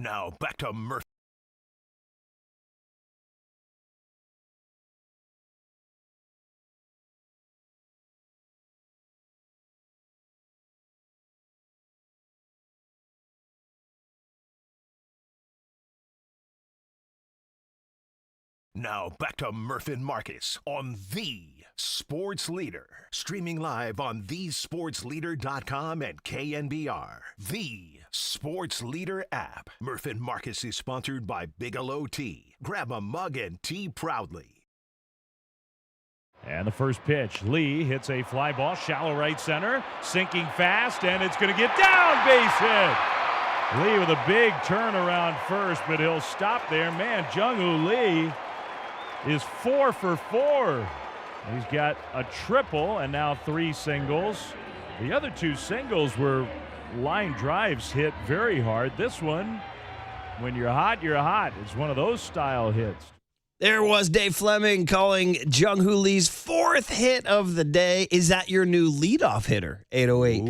Now back to Murphy. Now back to Murph and Marcus on The Sports Leader. Streaming live on thesportsleader.com and KNBR. The Sports Leader app. Murph and Marcus is sponsored by Bigelow Tea. Grab a mug and tea proudly. And the first pitch, Lee hits a fly ball, shallow right center, sinking fast, and it's going to get down, base hit. Lee with a big turnaround first, but he'll stop there. Man, Jung-Hoo Lee is 4 for 4. He's got a triple and now 3 singles. The other 2 singles were line drives hit very hard. This one, when you're hot, you're hot. It's one of those style hits. There was Dave Fleming calling Jung-Hoo Lee's 4th hit of the day. Is that your new leadoff hitter? 808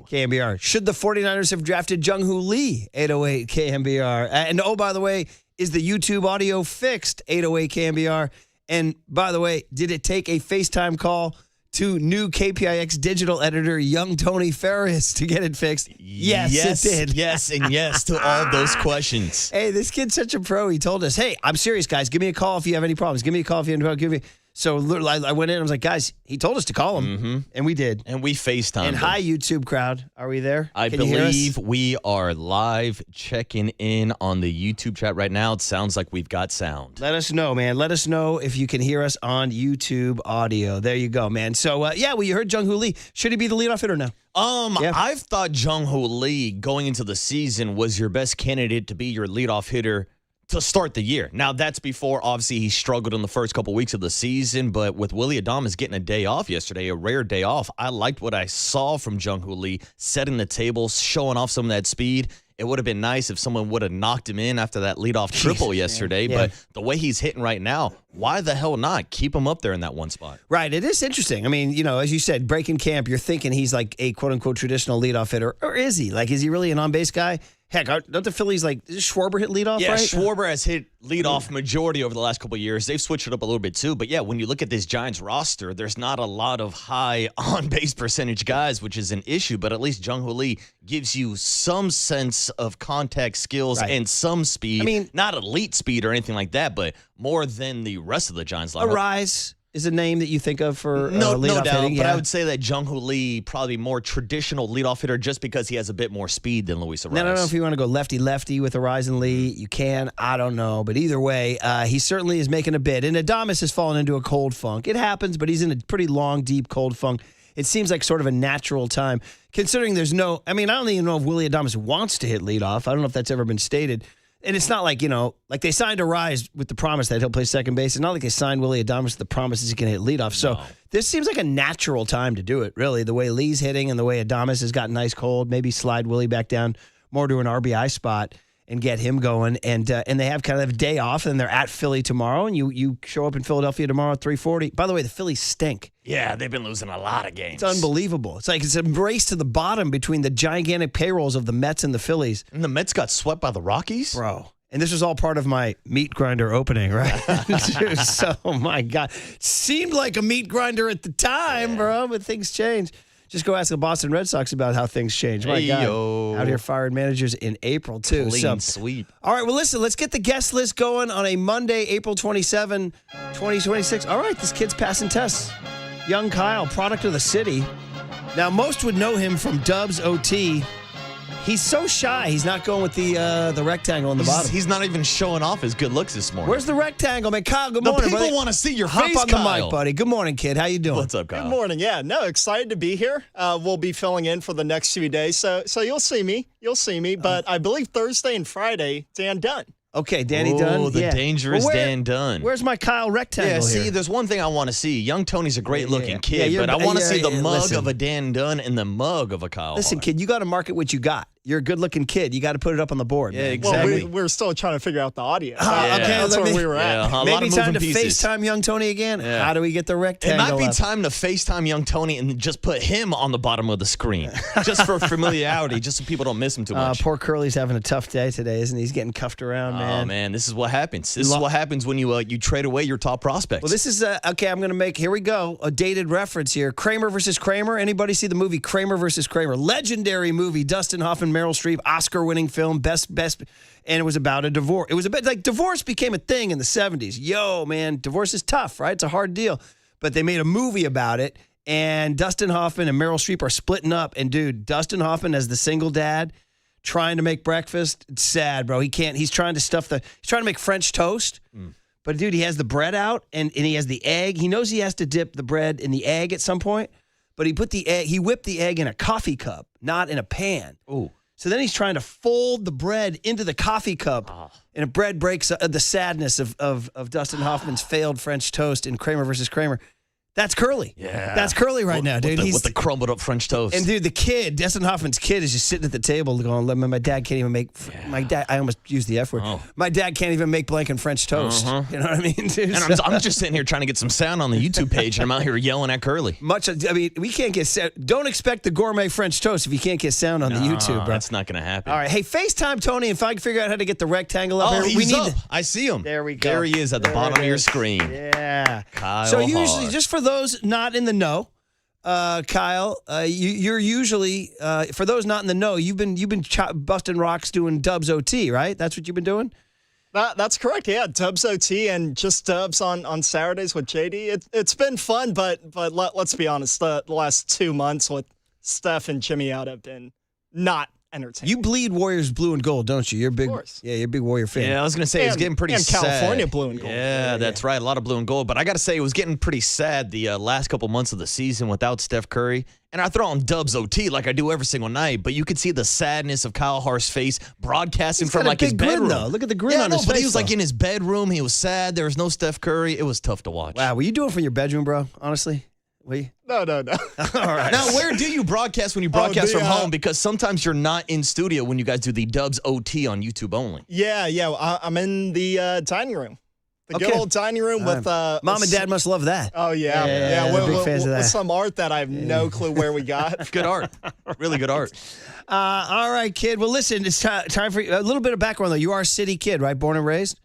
KMBR. Should the 49ers have drafted Jung-Hoo Lee? 808 KMBR. And oh, by the way, is the YouTube audio fixed? 808 KMBR. And by the way, did it take a FaceTime call to new KPIX digital editor, young Tony Ferris, to get it fixed? Yes, it did. Yes, and yes to all of those questions. Hey, this kid's such a pro. He told us, hey, I'm serious, guys. Give me a call if you have any problems. Give me a call if you have any problems. Give me. So I went in. I was like, guys, he told us to call him, and we did. And we FaceTimed And hi, YouTube crowd. Are we there? I believe we are live checking in on the YouTube chat right now. It sounds like we've got sound. Let us know, man. Let us know if you can hear us on YouTube audio. There you go, man. So, you heard Jung-Hoo Lee. Should he be the leadoff hitter now? I've thought Jung-Hoo Lee going into the season was your best candidate to be your leadoff hitter to start the year. Now, that's before, obviously, he struggled in the first couple weeks of the season, but with Willy Adames getting a day off yesterday, a rare day off, I liked what I saw from Jung-Hoo Lee, setting the table, showing off some of that speed. It would have been nice if someone would have knocked him in after that leadoff triple yesterday, but the way he's hitting right now, why the hell not? Keep him up there in that one spot. Right, it is interesting. I mean, as you said, breaking camp, you're thinking he's like a quote-unquote traditional leadoff hitter, or is he? Like, is he really an on-base guy? Heck, don't the Phillies, does Schwarber hit leadoff, yeah, right? Yeah, Schwarber has hit leadoff majority over the last couple of years. They've switched it up a little bit too. But, yeah, when you look at this Giants roster, there's not a lot of high on-base percentage guys, which is an issue. But at least Jung-Hoo Lee gives you some sense of contact skills and some speed. I mean, not elite speed or anything like that, but more than the rest of the Giants lineup. Arise is a name that you think of for no leadoff doubt, hitting. But I would say that Jung-Hoo Lee probably more traditional leadoff hitter just because he has a bit more speed than Luis Arraez. I don't know if you want to go lefty-lefty with Arraez and Lee. You can. I don't know. But either way, he certainly is making a bid. And Adames has fallen into a cold funk. It happens, but he's in a pretty long, deep cold funk. It seems like sort of a natural time, considering there's no – I mean, I don't even know if Willy Adames wants to hit leadoff. I don't know if that's ever been stated. And it's not like, like they signed Arraez with the promise that he'll play second base. It's not like they signed Willy Adames with the promise he can hit leadoff. So this seems like a natural time to do it, really. The way Lee's hitting and the way Adames has gotten nice cold, maybe slide Willy back down more to an RBI spot and get him going. And they have kind of a day off, and they're at Philly tomorrow, and you show up in Philadelphia tomorrow at 3:40. By the way, the Phillies stink. Yeah, they've been losing a lot of games. It's unbelievable. It's like it's a race to the bottom between the gigantic payrolls of the Mets and the Phillies. And the Mets got swept by the Rockies? Bro, And this was all part of my meat grinder opening, right? So, oh my God. Seemed like a meat grinder at the time, bro, but things change. Just go ask the Boston Red Sox about how things change. My God. Out here firing managers in April, too. Clean sweep. All right, well, listen, let's get the guest list going on a Monday, April 27, 2026. All right, this kid's passing tests. Young Kyle, product of the city. Now, most would know him from Dubs OT. He's so shy, he's not going with the rectangle on the bottom. He's not even showing off his good looks this morning. Where's the rectangle, man? Kyle, good morning, The people buddy. want to see your Hop face, on Kyle. the mic, buddy. Good morning, kid. How you doing? What's up, Kyle? Good morning. Yeah, no, excited to be here. We'll be filling in for the next few days, so you'll see me. But I believe Thursday and Friday, Dan Dunn. Okay, Danny Dunn. Oh, the dangerous Dan Dunn. Where's my Kyle rectangle Yeah, see, here? there's one thing I want to see. Young Tony's a great-looking kid, Yeah, but I want to see the mug listen. of a Dan Dunn and the mug of a Kyle Listen, Hart. kid, you got to market what you got. You're a good-looking kid. You got to put it up on the board. Yeah, man. exactly. Well, we're still trying to figure out the audio. Okay, That's let where me- we were Yeah, at. a lot Maybe of time moving to pieces. FaceTime Young Tony again. Yeah. How do we get the It rectangle might be up? time to FaceTime Young Tony and just put him on the bottom of the screen, just for familiarity, just so people don't miss him too much. Poor Curly's having a tough day today, isn't he? He's getting cuffed around, man. Oh man, this is what happens. This is what happens when you trade away your top prospects. Well, this is okay. I'm going to make here we go a dated reference here. Kramer versus Kramer. Anybody see the movie Kramer versus Kramer? Legendary movie. Dustin Hoffman, Meryl Streep, Oscar-winning film. Best, and it was about a divorce. It was a bit like divorce became a thing in the 70s. Yo, man, divorce is tough, right? It's a hard deal. But they made a movie about it, and Dustin Hoffman and Meryl Streep are splitting up. And dude, Dustin Hoffman as the single dad, trying to make breakfast. It's sad, bro. He can't. He's trying to make French toast. But dude, he has the bread out and he has the egg. He knows he has to dip the bread in the egg at some point, but he whipped the egg in a coffee cup, not in a pan. Ooh. So then he's trying to fold the bread into the coffee cup, and the bread breaks the sadness of Dustin Hoffman's failed French toast in Kramer versus Kramer. That's Curly. Yeah. That's Curly right now, dude. With the crumbled up French toast. And dude, the kid, Dustin Hoffman's kid, is just sitting at the table going, my dad can't even make, my dad, I almost used the F word. Oh. My dad can't even make blank and French toast. You know what I mean, dude? and I'm just sitting here trying to get some sound on the YouTube page, and I'm out here yelling at Curly. We can't get, don't expect the gourmet French toast if you can't get sound on the YouTube, bro. That's not going to happen. All right. Hey, FaceTime Tony, if I can figure out how to get the rectangle up Oh, here. he's up. I see him. There we go. There he is at the bottom of your screen. Yeah. Kyle So usually, Hart. just for those not in the know, Kyle, you're usually for those not in the know, you've been busting rocks doing Dubs OT, right? That's what you've been doing. That's correct. Yeah, Dubs OT and just Dubs on Saturdays with JD. It's been fun, but let's be honest. The last 2 months with Steph and Jimmy out have been not entertaining. You bleed Warriors blue and gold, don't you? You're big. Of course. Yeah, you're a big Warrior fan. Yeah, I was going to say it was getting pretty and sad. California blue and gold. Yeah, that's right. A lot of blue and gold. But I got to say, it was getting pretty sad the last couple months of the season without Steph Curry. And I throw on Dubs OT like I do every single night, but you could see the sadness of Kyle Hart's face broadcasting He's from got a like his big grin, bedroom. though. Look at the grin on his but face, he was though. like in his bedroom. He was sad. There was no Steph Curry. It was tough to watch. Wow, were you doing it from your bedroom, bro? Honestly, were you? No. All right. Now, where do you broadcast when you broadcast the, from home? Because sometimes you're not in studio when you guys do the Dubs OT on YouTube only. Yeah. I'm in the dining room. The good Okay. old dining room with Mom and Dad must love that. Oh yeah, Yeah, they're big fans of that. With some art that I have no clue where we got. Good art. Really good art. All right, kid. Well, listen, it's time for a little bit of background, though. You are a city kid, right? Born and raised?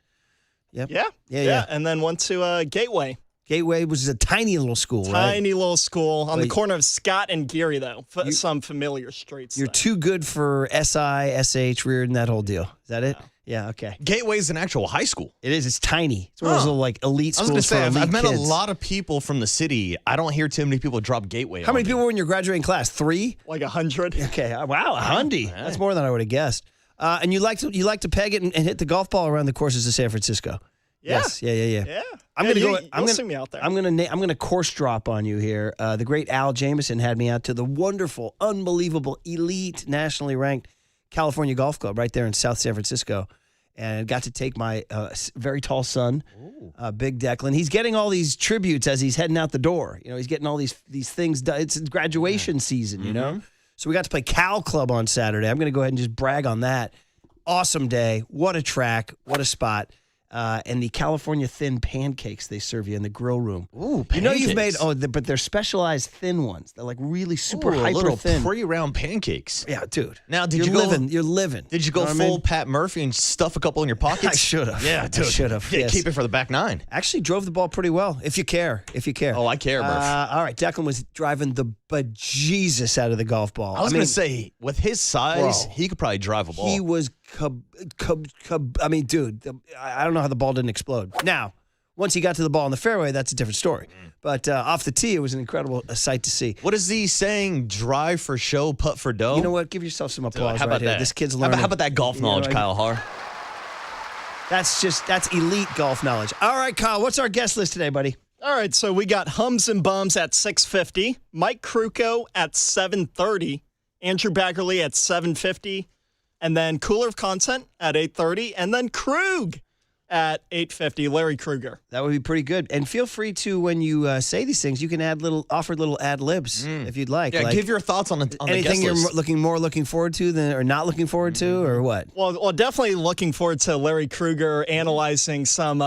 Yep. Yeah. And then went to Gateway. Gateway was a tiny little school, right? Tiny little school on Wait. the corner of Scott and Geary, though. Some familiar streets. You're there. too good for SI, SH, Reardon, that whole deal. Is that it? Yeah, okay. Gateway's an actual high school. It is. It's tiny. It's one of those little, like, elite I schools was going to say, for elite I've met kids. a lot of people from the city. I don't hear too many people drop Gateway. How on many me. people were in your graduating class? 3? Like 100. Okay. Wow, 100. That's more than I would have guessed. And you like to peg it and hit the golf ball around the courses of San Francisco. Yeah. Yes. Yeah. Yeah. I'm gonna go. You'll see me out there. I'm gonna course drop on you here. The great Al Jamieson had me out to the wonderful, unbelievable, elite, nationally ranked California Golf Club right there in South San Francisco, and got to take my very tall son, Big Declan. He's getting all these tributes as he's heading out the door. You know, he's getting all these things done. It's graduation season, you know. So we got to play Cal Club on Saturday. I'm gonna go ahead and just brag on that. Awesome day. What a track. What a spot. and the California thin pancakes they serve you in the grill room. Ooh, You know you've made pancakes. but they're specialized thin ones. They're like really super Ooh, hyper little thin. pre-round pancakes. Yeah, dude. Now, did you're you go- living? You're living. Did you go know what I full mean? Pat Murphy and stuff a couple in your pockets? I should have. Yeah, dude. I should have. Yeah, Yes. keep it for the back nine. Actually, drove the ball pretty well. If you care. Oh, I care, Murph. All right, Declan was driving the bejesus out of the golf ball. I was going to say, with his size, Bro, he could probably drive a ball. he was I mean, dude, I don't know how the ball didn't explode. Now, once he got to the ball in the fairway, that's a different story. But off the tee, it was an incredible sight to see. What is he saying? Drive for show, putt for dough? You know what? Give yourself some applause How right about here. that? This kid's How learning. about that golf You know, knowledge, Kyle Har? That's elite golf knowledge. All right, Kyle, what's our guest list today, buddy? All right, so we got Hums and Bums at 6:50, Mike Krukow at 7:30, Andrew Baggerly at 7:50, and then Cooler of Content at 8:30, and then Krug at 8:50, Larry Kruger. That would be pretty good. And feel free to, when you say these things, you can offer little ad libs if you'd like. Yeah, Like, give your thoughts on the anything guest you're list. looking forward to or not looking forward to, or what? Well, definitely looking forward to Larry Kruger analyzing some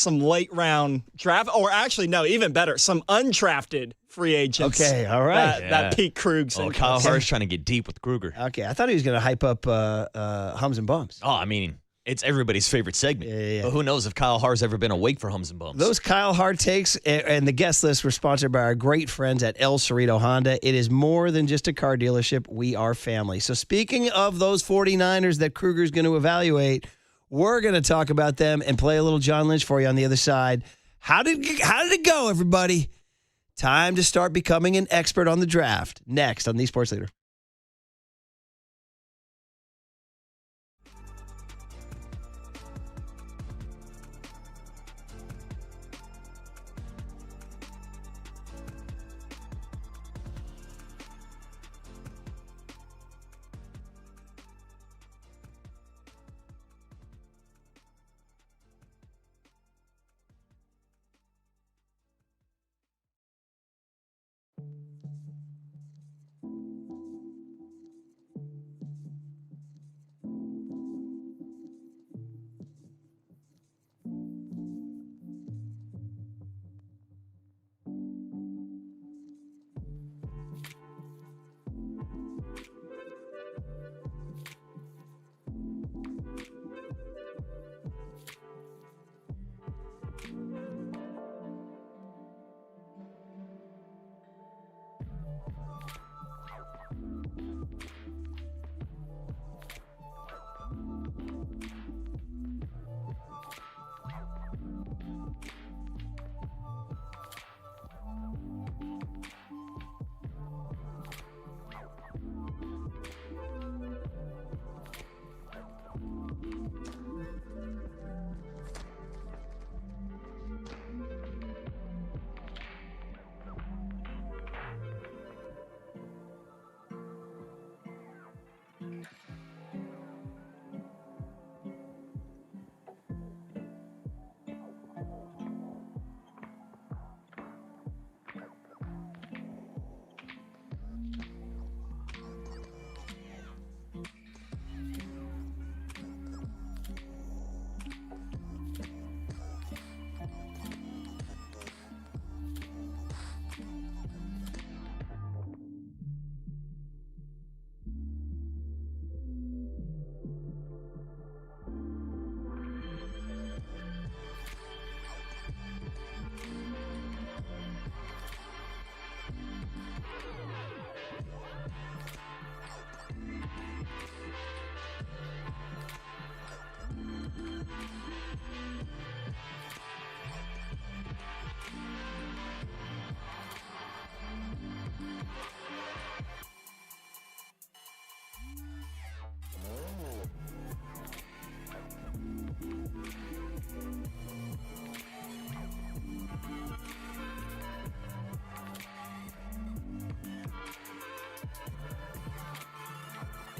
late round draft, or actually, no, even better, some undrafted free agents. Okay, all right. That Pete Krug's. Oh, Kyle Har's trying to get deep with Kruger. Okay, I thought he was going to hype up Hums and Bums. Oh, I mean, it's everybody's favorite segment. Yeah. But who knows if Kyle Har's ever been awake for Hums and Bums. Those Kyle Hart takes and the guest list were sponsored by our great friends at El Cerrito Honda. It is more than just a car dealership. We are family. So speaking of those 49ers that Kruger's going to evaluate, we're going to talk about them and play a little John Lynch for you on the other side. How did it go, everybody? Time to start becoming an expert on the draft. Next on The Sports Leader.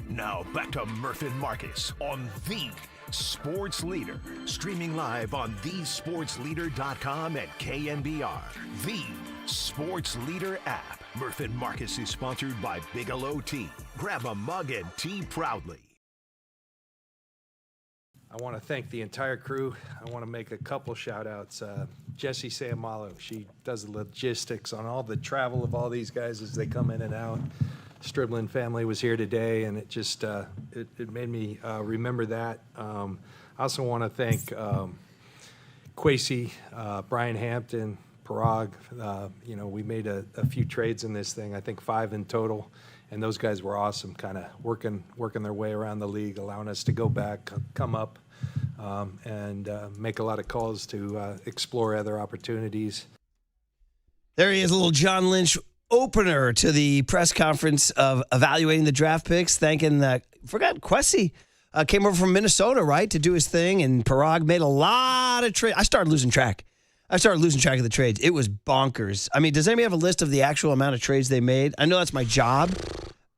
Now back to Murph and Marcus on The Sports Leader. Streaming live on thesportsleader.com and KNBR. The Sports Leader app. Murph and Marcus is sponsored by Bigelow Tea. Grab a mug and tea proudly. I want to thank the entire crew. I want to make a couple shout-outs. Jessie Samalo, she does the logistics on all the travel of all these guys as they come in and out. Striblin family was here today, and it just it made me remember that. I also want to thank Quasey, Brian Hampton, Parag. We made a few trades in this thing, I think 5 in total, and those guys were awesome, kind of working their way around the league, allowing us to go back, come up, and make a lot of calls to explore other opportunities. There he is, a little John Lynch opener to the press conference of evaluating the draft picks, thanking Quessy came over from Minnesota, right, to do his thing, and Parag made a lot of trades. I started losing track of the trades. It was bonkers. I mean, does anybody have a list of the actual amount of trades they made? I know that's my job.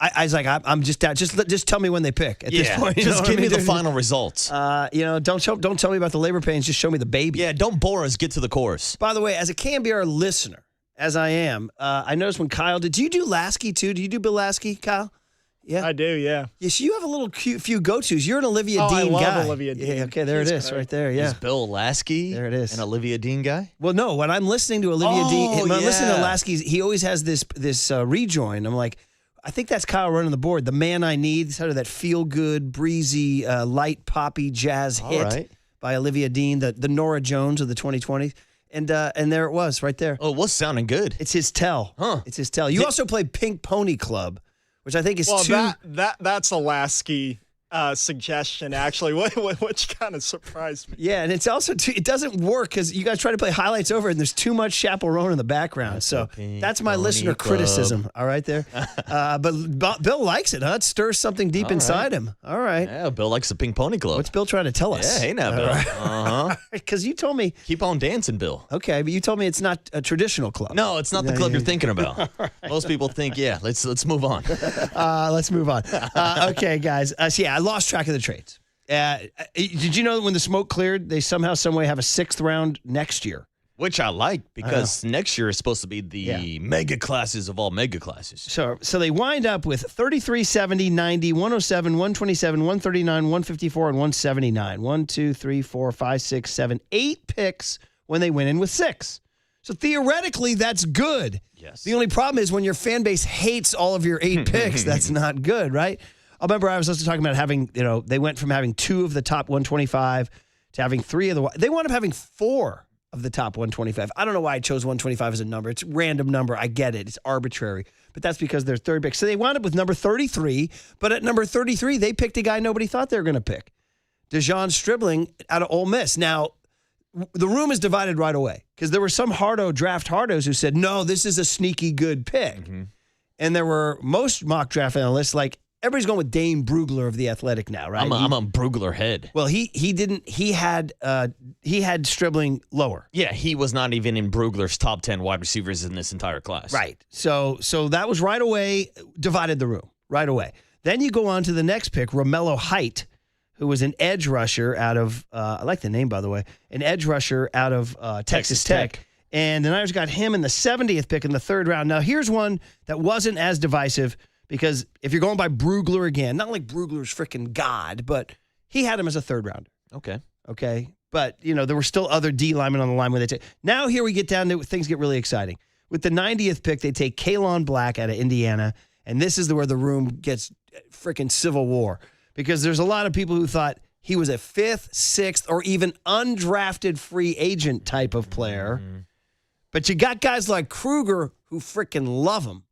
I was like, I'm just out. Just tell me when they pick at this point. Just give me the final results. Don't tell me about the labor pains. Just show me the baby. Yeah, don't bore us. Get to the course. By the way, as a KNBR listener, as I am, I noticed when Kyle did. Do you do Lasky too? Do you do Bill Lasky, Kyle? Yeah, I do. Yeah. Yes, you have a little few go-tos. You're an Olivia Dean I love guy. Olivia Dean. Yeah, okay, there She's it is, great. right there. Yeah, Is Bill Lasky there it is. an Olivia Dean guy? Well, no, when I'm listening to Olivia Dean, when I'm listening to yeah. Lasky's, he always has this rejoin. I'm like, I think that's Kyle running the board. The Man I Need, sort of that feel-good, breezy, light poppy jazz hit right. by Olivia Dean, the Nora Jones of the 2020s. And there it was, right there. Oh, it was sounding good. It's his tell. Huh. It's his tell. You also played Pink Pony Club, which I think is Well, too... that's a Lasky suggestion, actually, which kind of surprised me. Yeah, and it's also it doesn't work because you guys try to play highlights over it, and there's too much Chaperone in the background. So that's my listener criticism. All right, there. But Bill likes it, huh? It stirs something deep inside him. All right. Yeah, Bill likes the Pink Pony Club. What's Bill trying to tell us? Yeah, hey now, Bill. Uh-huh. Because you told me. Keep on dancing, Bill. Okay, but you told me it's not a traditional club. No, it's not the club you're thinking about. Most people think, let's move on. Let's move on. Okay, guys. So I lost track of the trades. Did you know that when the smoke cleared, they somehow, some way have a 6th round next year? Which I like because next year is supposed to be the mega classes of all mega classes. So they wind up with 33, 70, 90, 107, 127, 139, 154, and 179. 1, 2, 3, 4, 5, 6, 7, 8 picks when they went in with 6. So theoretically, that's good. Yes. The only problem is when your fan base hates all of your 8 picks, that's not good, right? I remember I was also talking about having, they went from having 2 of the top 125 to having 3 of the... They wound up having 4 of the top 125. I don't know why I chose 125 as a number. It's a random number. I get it. It's arbitrary. But that's because they're third pick. So they wound up with number 33. But at number 33, they picked a guy nobody thought they were going to pick. DeJon Stribling out of Ole Miss. Now, the room is divided right away because there were some draft hardos who said, no, this is a sneaky good pick. Mm-hmm. And there were most mock draft analysts like, everybody's going with Dane Brugler of The Athletic now, right? I'm a Brugler head. Well, he didn't. He had Stribling lower. Yeah, he was not even in Brugler's top 10 wide receivers in this entire class. Right. So that was right away, divided the room right away. Then you go on to the next pick, Romello Height, who was an edge rusher out of, I like the name, by the way, an edge rusher out of Texas Tech. And the Niners got him in the 70th pick in the 3rd round. Now, here's one that wasn't as divisive. Because if you're going by Brugler again, not like Brugler's freaking God, but he had him as a 3rd rounder. Okay. But, there were still other D linemen on the line when they take. Now here we get down to things get really exciting. With the 90th pick, they take Kalon Black out of Indiana. And this is where the room gets freaking civil war. Because there's a lot of people who thought he was a 5th, 6th, or even undrafted free agent type of player. Mm-hmm. But you got guys like Kruger who freaking love him.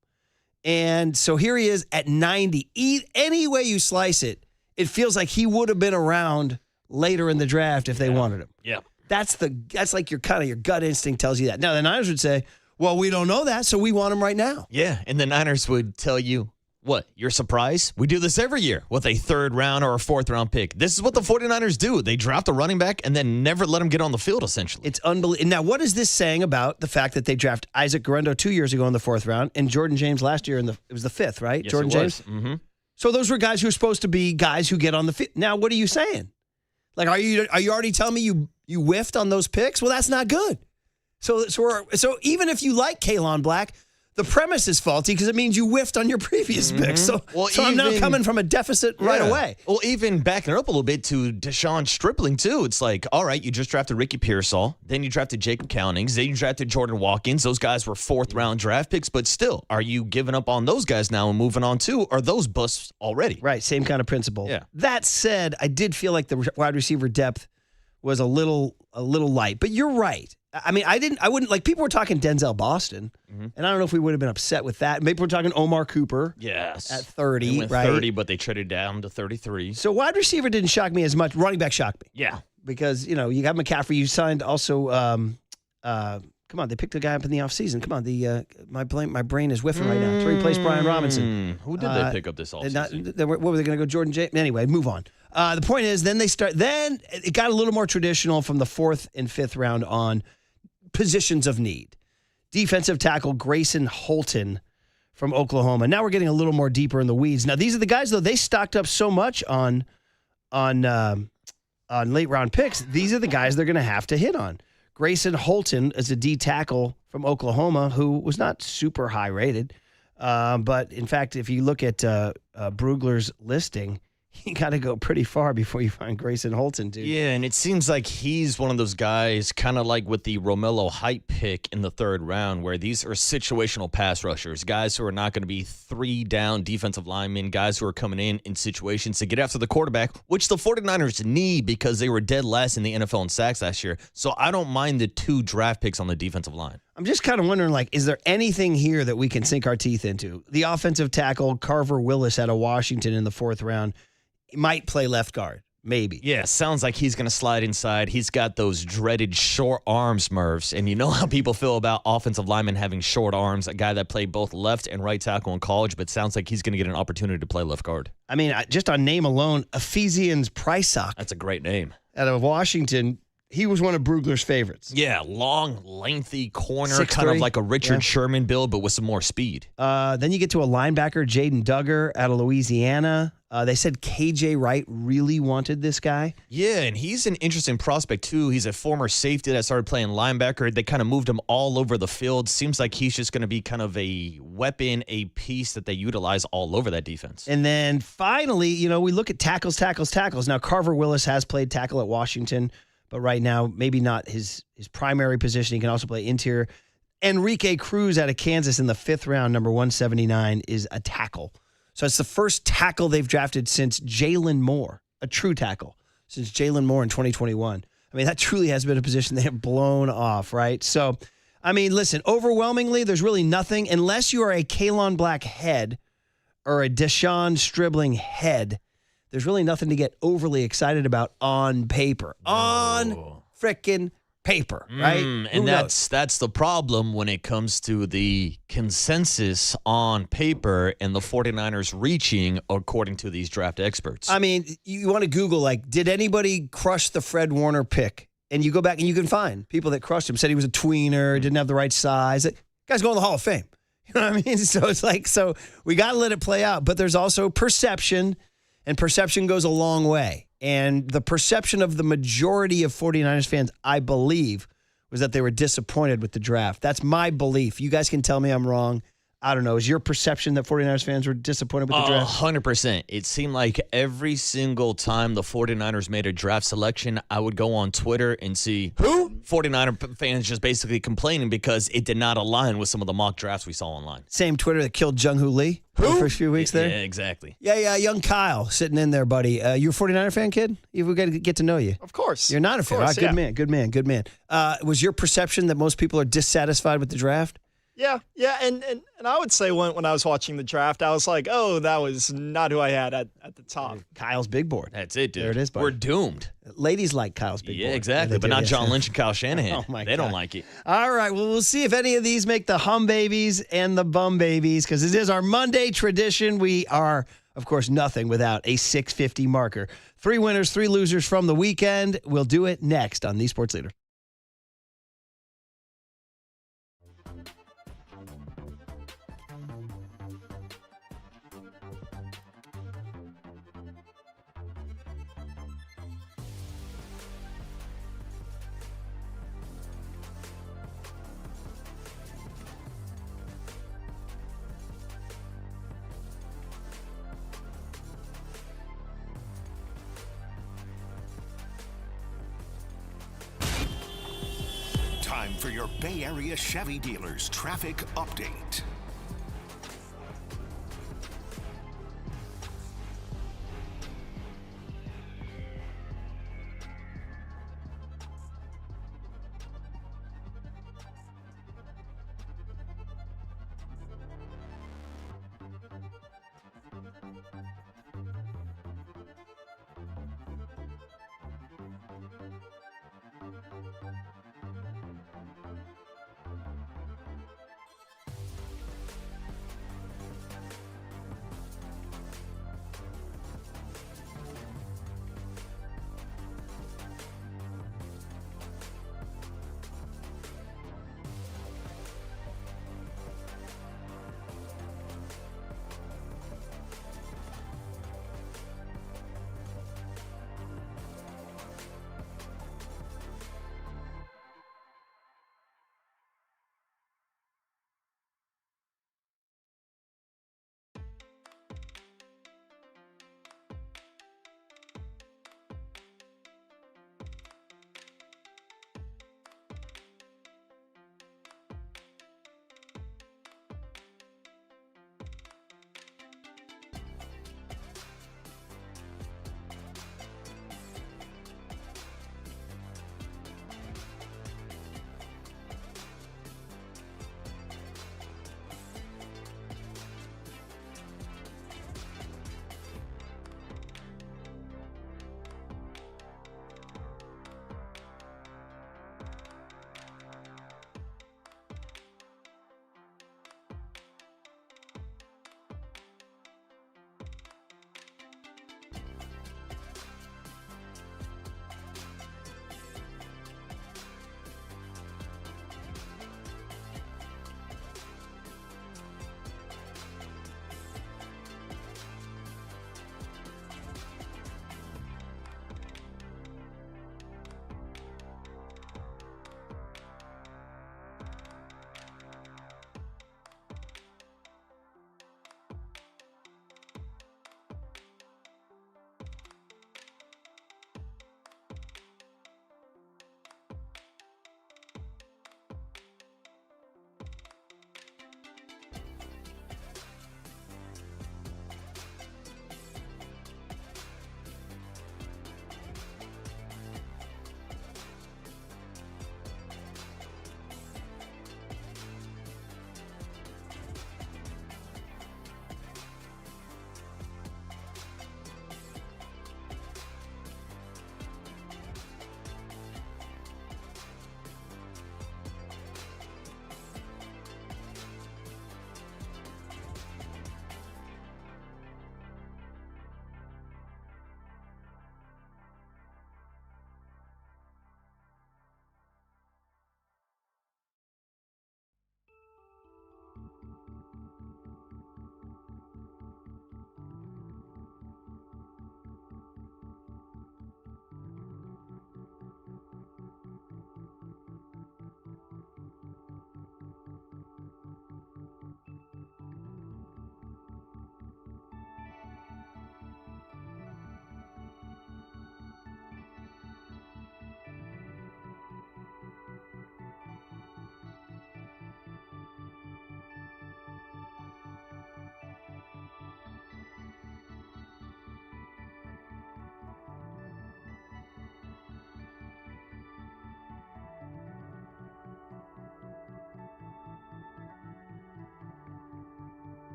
And so here he is at 90. Any way you slice it, it feels like he would have been around later in the draft if they wanted him. Yeah. That's like your gut instinct tells you that. Now the Niners would say, well, we don't know that, so we want him right now. Yeah, and the Niners would tell you, what, you're surprised? We do this every year with a 3rd round or a 4th round pick. This is what the 49ers do. They draft a running back and then never let him get on the field, essentially. It's unbelievable. Now, what is this saying about the fact that they draft Isaac Guerendo 2 years ago in the 4th round and Jordan James last year it was the 5th, right? Yes, Jordan it was. James? Mm-hmm. So those were guys who were supposed to be guys who get on the field. Now, what are you saying? Like, are you already telling me you whiffed on those picks? Well, that's not good. So even if you like Kalon Black, The premise is faulty because it means you whiffed on your previous pick. So, Well, so I'm now coming from a deficit right Yeah. away. Well, even backing it up a little bit to Deshaun Stripling, too. It's like, all right, you just drafted Ricky Pearsall. Then you drafted Jacob Cownings. Then you drafted Jordan Watkins. Those guys were fourth-round draft picks. But still, are you giving up on those guys now and moving on, too? Or are those busts already? Right, same kind of principle. Yeah. That said, I did feel like the wide receiver depth was a little light. But you're right. I mean, I wouldn't, like, people were talking Denzel Boston, and I don't know if we would have been upset with that. Maybe we're talking Omar Cooper Yes. at 30, They went right? 30, but they traded down to 33. So wide receiver didn't shock me as much. Running back shocked me Yeah. because, you know, you got McCaffrey. You signed also, come on, they picked a guy up in the offseason. Come on, my brain is whiffing right now. To replace Brian Robinson. Who did they pick up this offseason? What were they going to go? Jordan J. Anyway, move on. The point is, then it got a little more traditional from the 4th and 5th round on positions of need. Defensive tackle Grayson Holton from Oklahoma. Now we're getting a little more deeper in the weeds. Now these are the guys though, they stocked up so much on late round picks. These are the guys they're going to have to hit on. Grayson Holton is a D tackle from Oklahoma who was not super high rated. But in fact, if you look at Brugler's listing, you got to go pretty far before you find Grayson Holton, dude. Yeah, and it seems like he's one of those guys, kind of like with the Romello Height pick in the 3rd round, where these are situational pass rushers, guys who are not going to be 3-down defensive linemen, guys who are coming in situations to get after the quarterback, which the 49ers need because they were dead last in the NFL in sacks last year. So I don't mind the 2 draft picks on the defensive line. I'm just kind of wondering, like, is there anything here that we can sink our teeth into? The offensive tackle, Carver Willis out of Washington in the 4th round. He might play left guard, maybe. Yeah, sounds like he's going to slide inside. He's got those dreaded short arms, Mervs. And you know how people feel about offensive linemen having short arms, a guy that played both left and right tackle in college, but sounds like he's going to get an opportunity to play left guard. I mean, just on name alone, Ephesians Prysock That's a great name. out of Washington, he was one of Brugler's favorites. Yeah, long, lengthy corner, 6'3", kind of like a Richard Sherman build, but with some more speed. Then you get to a linebacker, Jaden Duggar out of Louisiana. They said KJ Wright really wanted this guy. Yeah, and he's an interesting prospect, too. He's a former safety that started playing linebacker. They kind of moved him all over the field. Seems like he's just going to be kind of a weapon, a piece that they utilize all over that defense. And then finally, you know, we look at tackles. Now, Carver Willis has played tackle at Washington, but right now, maybe not his primary position. He can also play interior. Enrique Cruz out of Kansas in the 5th round, number 179, is a tackle. So it's the first tackle they've drafted since Jalen Moore, a true tackle, since Jalen Moore in 2021. I mean, that truly has been a position they have blown off, right? So, I mean, listen, overwhelmingly, there's really nothing, unless you are a Kalon Black head or a Deshaun Stribling head, there's really nothing to get overly excited about on paper. On frickin' paper, right? And that's the problem when it comes to the consensus on paper and the 49ers reaching according to these draft experts. I mean, you want to Google, like, did anybody crush the Fred Warner pick? And you go back and you can find people that crushed him, said he was a tweener, didn't have the right size. Guy's going to the Hall of Fame. You know what I mean? So it's like, so we got to let it play out. But there's also perception, and perception goes a long way. And the perception of the majority of 49ers fans, I believe, was that they were disappointed with the draft. That's my belief. You guys can tell me I'm wrong. I don't know. Is your perception that 49ers fans were disappointed with the draft? 100%. It seemed like every single time the 49ers made a draft selection, I would go on Twitter and see 49er fans just basically complaining because it did not align with some of the mock drafts we saw online. Same Twitter that killed Jung Hoo Lee the first few weeks there? Yeah, exactly. Yeah, young Kyle sitting in there, buddy. You're a 49er fan, kid? We've got to get to know you. Of course. You're not a fan. Course, Good man. Was your perception that most people are dissatisfied with the draft? Yeah, and I would say when I was watching the draft, I was like, oh, that was not who I had at the top. Kyle's big board. That's it, dude. There it is, buddy. We're doomed. Ladies like Kyle's big board. Yeah, exactly. They But do, not yes. John Lynch and Kyle Shanahan. Oh, my They don't God. like it. All right, well, we'll see if any of these make the hum babies and the bum babies, because it is our Monday tradition. We are, of course, nothing without a 650 marker. 3 winners, 3 losers from the weekend. We'll do it next on The Sports Leader. Time for your Bay Area Chevy dealers traffic update.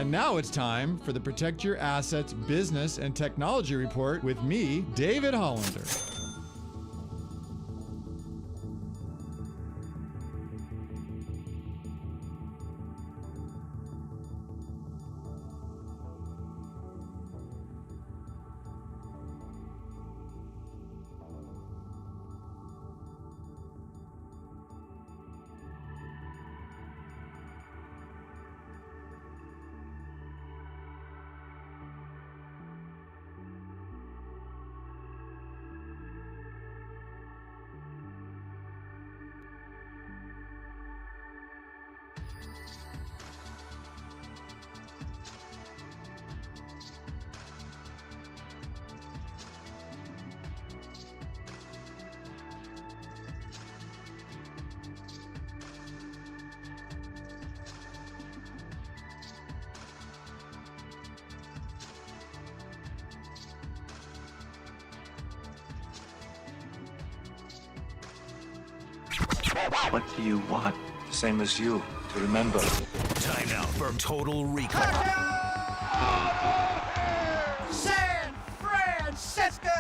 And now it's time for the Protect Your Assets Business and Technology Report with me, David Hollander. What do you want? Same as you, to remember. Time now for Total Recall. San Francisco!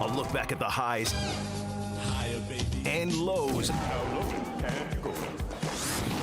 A look back at the highs and lows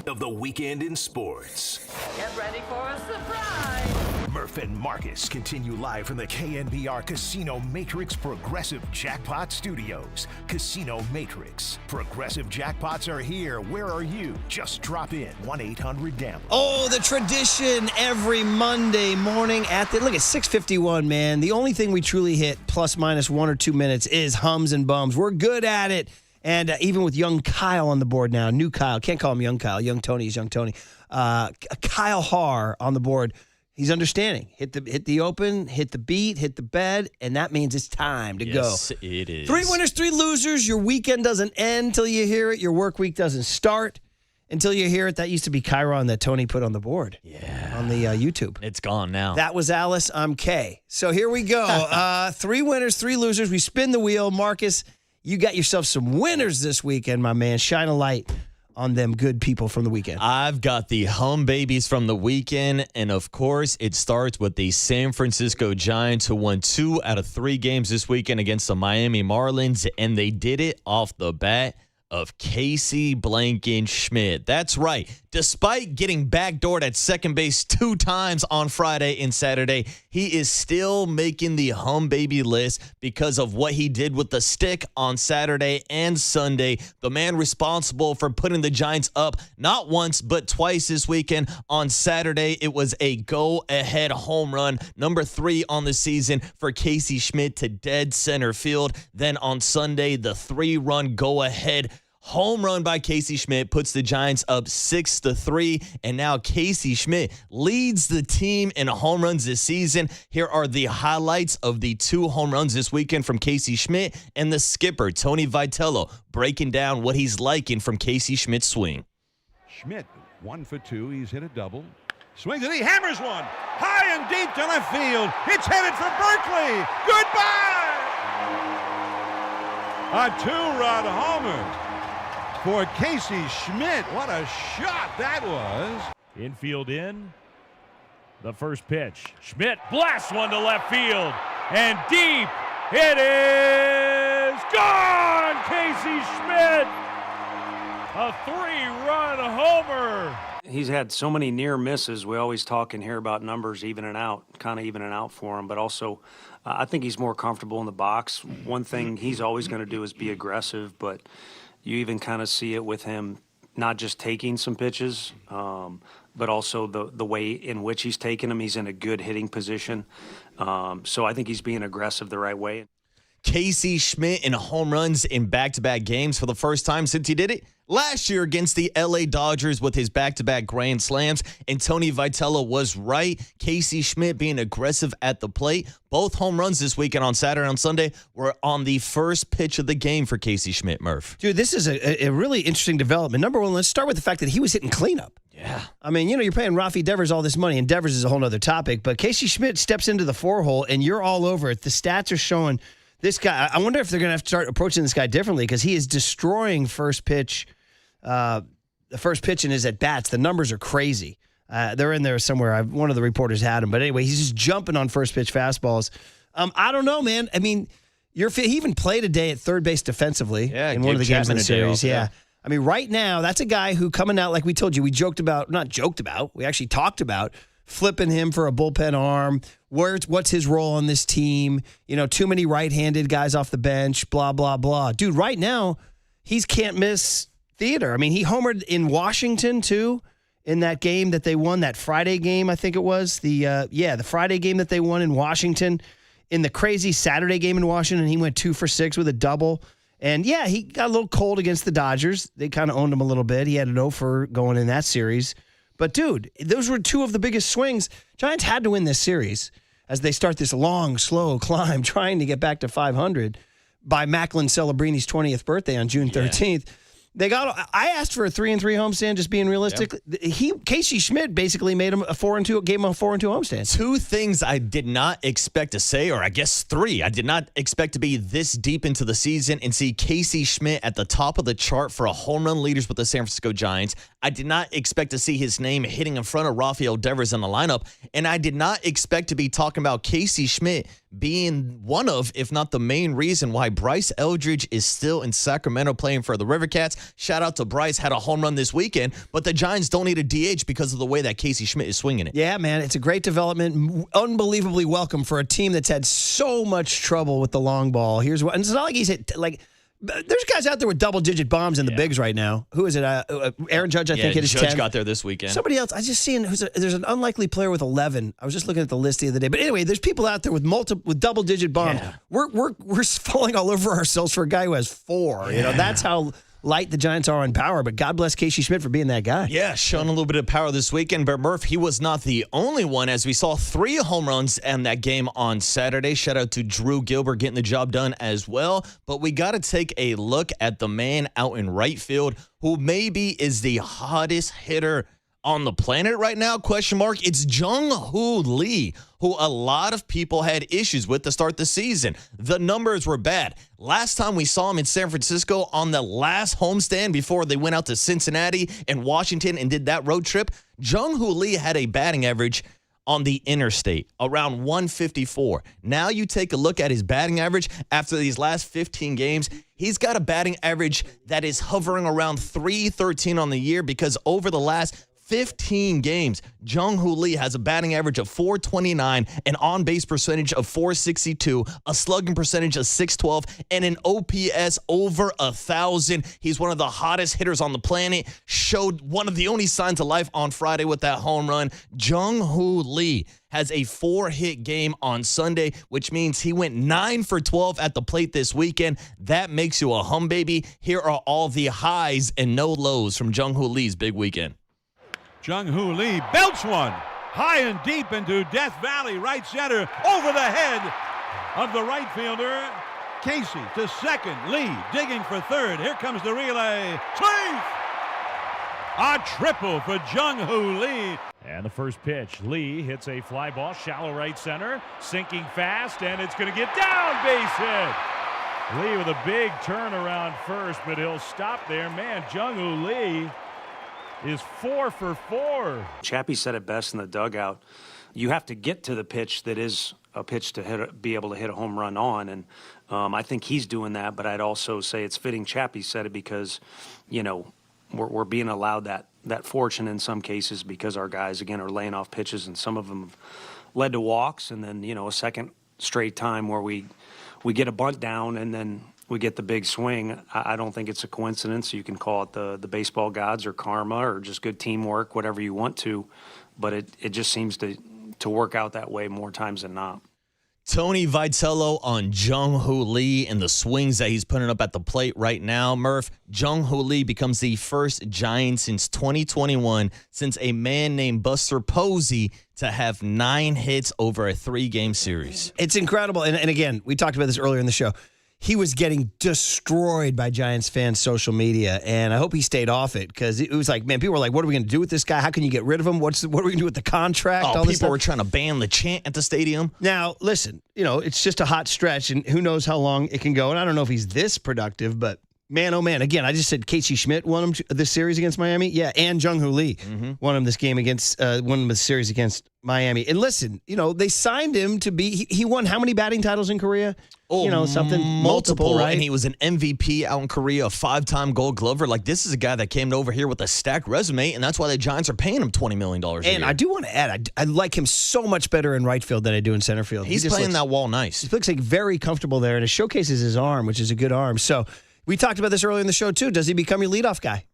of the weekend in sports. Get ready for a surprise! Murph and Marcus continue live from the KNBR Casino Matrix Progressive Jackpot Studios. Casino Matrix. Progressive jackpots are here. Where are you? Just drop in 1-800-GAMBLER. Oh, the tradition every Monday morning look at 6:51, man. The only thing we truly hit plus minus 1 or 2 minutes is hums and bums. We're good at it. And even with young Kyle on the board now, new Kyle, can't call him young Kyle. Young Tony is young Tony. Kyle Haar on the board. He's understanding. Hit the open, hit the beat, hit the bed, and that means it's time to go. Yes, it is. 3 winners, 3 losers. Your weekend doesn't end till you hear it. Your work week doesn't start until you hear it. That used to be Chiron that Tony put on the board. Yeah. On the YouTube. It's gone now. That was Alice. I'm Kay. So here we go. 3 winners, 3 losers. We spin the wheel. Marcus, you got yourself some winners this weekend, my man. Shine a light on them good people from the weekend. I've got the hum babies from the weekend, and of course, it starts with the San Francisco Giants, who won 2 out of 3 games this weekend against the Miami Marlins, and they did it off the bat of Casey Blankenschmidt. That's right. Despite getting backdoored at second base 2 times on Friday and Saturday, he is still making the hum baby list because of what he did with the stick on Saturday and Sunday. The man responsible for putting the Giants up not once but twice this weekend. On Saturday, it was a go-ahead home run, number 3 on the season for Casey Schmidt to dead center field. Then on Sunday, the 3-run go-ahead home run by Casey Schmidt puts the Giants up 6-3, and now Casey Schmidt leads the team in home runs this season. Here are the highlights of the 2 home runs this weekend from Casey Schmidt and the skipper, Tony Vitello, breaking down what he's liking from Casey Schmidt's swing. Schmidt, 1 for 2. He's hit a double. Swings and he hammers one high and deep to left field. It's headed for Berkeley. Goodbye! A 2-run homer for Casey Schmidt. What a shot that was. Infield in. The first pitch. Schmidt blasts one to left field. And deep. It is gone! Casey Schmidt! A 3-run homer. He's had so many near misses. We always talk in here about numbers evening out for him, but also I think he's more comfortable in the box. One thing he's always going to do is be aggressive, but you even kind of see it with him not just taking some pitches, but also the way in which he's taking them. He's in a good hitting position. So I think he's being aggressive the right way. Casey Schmidt in home runs in back-to-back games for the first time since he did it last year against the LA Dodgers with his back-to-back grand slams. And Tony Vitello was right. Casey Schmidt being aggressive at the plate. Both home runs this weekend on Saturday and Sunday were on the first pitch of the game for Casey Schmidt, Murph. Dude, this is a really interesting development. Number one, let's start with the fact that he was hitting cleanup. Yeah. I mean, you're paying Rafi Devers all this money, and Devers is a whole other topic, but Casey Schmidt steps into the 4-hole, and you're all over it. The stats are showing this guy. I wonder if they're going to have to start approaching this guy differently because he is destroying first pitch the first pitch in his at-bats, the numbers are crazy. They're in there somewhere. One of the reporters had him. But anyway, he's just jumping on first pitch fastballs. I don't know, man. I mean, he even played a day at third base defensively in one of the games in the series. Yeah. I mean, right now, that's a guy who coming out, like we told you, we we actually talked about flipping him for a bullpen arm. What's his role on this team? Too many right-handed guys off the bench, blah, blah, blah. Dude, right now, he's can't miss theater. I mean, he homered in Washington, too, in that game that they won, that Friday game, I think it was. The Friday game that they won in Washington. In the crazy Saturday game in Washington, he went 2 for 6 with a double. And, yeah, he got a little cold against the Dodgers. They kind of owned him a little bit. He had an 0 for going in that series. But, dude, those were two of the biggest swings. Giants had to win this series as they start this long, slow climb trying to get back to 500 by Macklin Celebrini's 20th birthday on June 13th. I asked for a 3-3 homestand, just being realistic. Yep. Casey Schmidt basically made him a 4-2, gave him a 4-2 homestand. Two things I did not expect to say, or I guess three. I did not expect to be this deep into the season and see Casey Schmidt at the top of the chart for a home run leaders with the San Francisco Giants. I did not expect to see his name hitting in front of Rafael Devers in the lineup, and I did not expect to be talking about Casey Schmidt being one of, if not the main reason why Bryce Eldridge is still in Sacramento playing for the River Cats. Shout out to Bryce, had a home run this weekend, but the Giants don't need a DH because of the way that Casey Schmidt is swinging it. Yeah, man, it's a great development. Unbelievably welcome for a team that's had so much trouble with the long ball. Here's what, and it's not like he's hit, there's guys out there with double-digit bombs in the bigs right now. Who is it? Aaron Judge, I think, hit his 10. Judge got there this weekend. Somebody else. I just seen there's an unlikely player with 11. I was just looking at the list the other day. But anyway, there's people out there with double-digit bombs. Yeah. We're falling all over ourselves for a guy who has 4. Yeah. That's how light the Giants are on power, but God bless Casey Schmidt for being that guy. Yeah, showing a little bit of power this weekend. But Murph, he was not the only one, as we saw 3 home runs in that game on Saturday. Shout out to Drew Gilbert getting the job done as well. But we got to take a look at the man out in right field who maybe is the hottest hitter on the planet right now, question mark. It's Jung-Hoo Lee, who a lot of people had issues with to start the season. The numbers were bad. Last time we saw him in San Francisco on the last homestand before they went out to Cincinnati and Washington and did that road trip, Jung-Hoo Lee had a batting average on the interstate, around 154. Now you take a look at his batting average after these last 15 games. He's got a batting average that is hovering around 313 on the year because over the last 15 games, Jung-Hoo Lee has a batting average of 429, an on-base percentage of 462, a slugging percentage of 612, and an OPS over 1,000. He's one of the hottest hitters on the planet. Showed one of the only signs of life on Friday with that home run. Jung-Hoo Lee has a 4-hit game on Sunday, which means he went 9 for 12 at the plate this weekend. That makes you a hum baby. Here are all the highs and no lows from Jung-Hoo Lee's big weekend. Jung-Hoo Lee belts one high and deep into Death Valley, right center, over the head of the right fielder. Casey to second. Lee digging for third. Here comes the relay. Swing! A triple for Jung-Hoo Lee. And the first pitch, Lee hits a fly ball, shallow right center, sinking fast, and it's going to get down, base hit. Lee with a big turnaround first, but he'll stop there. Man, Jung-Hoo Lee is 4 for 4. Chappie said it best in the dugout. You have to get to the pitch that is a pitch to be able to hit a home run on, and I think he's doing that. But I'd also say it's fitting Chappie said it because, we're being allowed that fortune in some cases because our guys again are laying off pitches, and some of them have led to walks, and then a second straight time where we get a bunt down and then we get the big swing. I don't think it's a coincidence. You can call it the baseball gods or karma or just good teamwork, whatever you want to, but it just seems to work out that way more times than not. Tony Vitello on Jung-Hoo Lee and the swings that he's putting up at the plate right now. Murph, Jung-Hoo Lee becomes the first Giant since 2021 since a man named Buster Posey to have 9 hits over a 3-game series. It's incredible. And again, we talked about this earlier in the show. He was getting destroyed by Giants fans' social media, and I hope he stayed off it because it was like, man, people were like, what are we going to do with this guy? How can you get rid of him? What are we going to do with the contract? Oh, people were trying to ban the chant at the stadium. Now, listen, it's just a hot stretch, and who knows how long it can go. And I don't know if he's this productive, but Man, oh man. Again, I just said Casey Schmidt won him this series against Miami. Yeah, and Jung-Hoo Lee won him this game won him the series against Miami. And listen, they signed him to be, he won how many batting titles in Korea? Something multiple, right? And he was an MVP out in Korea, a 5-time Gold Glover. Like, this is a guy that came over here with a stacked resume, and that's why the Giants are paying him $20 million a year. And I do want to add, I like him so much better in right field than I do in center field. He's playing that wall nice. He looks like very comfortable there, and it showcases his arm, which is a good arm. So we talked about this earlier in the show, too. Does he become your leadoff guy?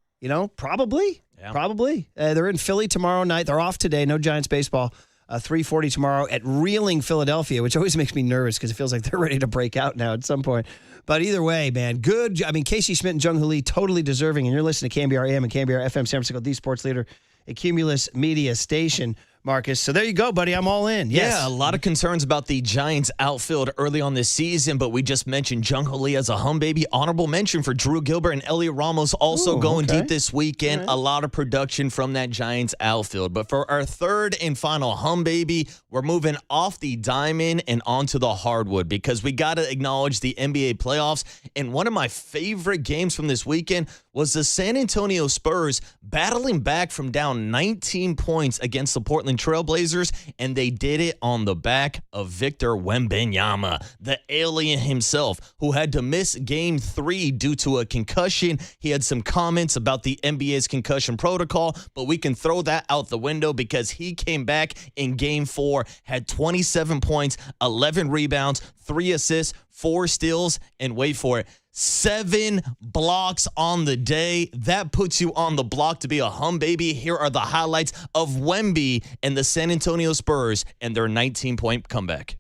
Probably. Yeah. Probably. They're in Philly tomorrow night. They're off today. No Giants baseball. 3:40 tomorrow at Reeling, Philadelphia, which always makes me nervous because it feels like they're ready to break out now at some point. But either way, man, good. I mean, Casey Schmidt and Jung-Hoo Lee, totally deserving. And you're listening to KNBR AM and KNBR FM, San Francisco, the sports leader, a Cumulus Media station. Marcus. So there you go, buddy. I'm all in. Yes. Yeah, a lot of concerns about the Giants outfield early on this season, but we just mentioned Jung-Hoo Lee as a hum baby. Honorable mention for Drew Gilbert and Elliot Ramos also going deep this weekend. Right. A lot of production from that Giants outfield. But for our third and final hum baby, we're moving off the diamond and onto the hardwood because we got to acknowledge the NBA playoffs. And one of my favorite games from this weekend was the San Antonio Spurs battling back from down 19 points against the Portland Trailblazers, and they did it on the back of Victor Wembanyama, the alien himself, who had to miss Game 3 due to a concussion. He had some comments about the NBA's concussion protocol, but we can throw that out the window because he came back in Game 4, had 27 points, 11 rebounds, 3 assists, 4 steals, and wait for it, 7 blocks on the day. That puts you on the block to be a hum baby. Here are the highlights of Wemby and the San Antonio Spurs and their 19-point comeback.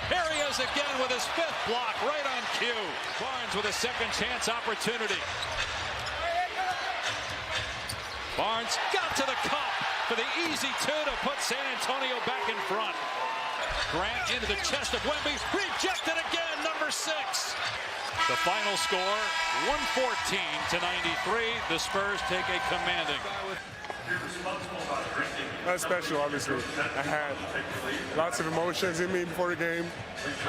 Here he is again with his 5th block right on cue. Barnes with a second chance opportunity. Barnes got to the cup for the easy 2 to put San Antonio back in front. Grant into the chest of Wemby. Rejected again, number 6. The final score, 114-93. The Spurs take a commanding. That's special, obviously. I had lots of emotions in me before the game.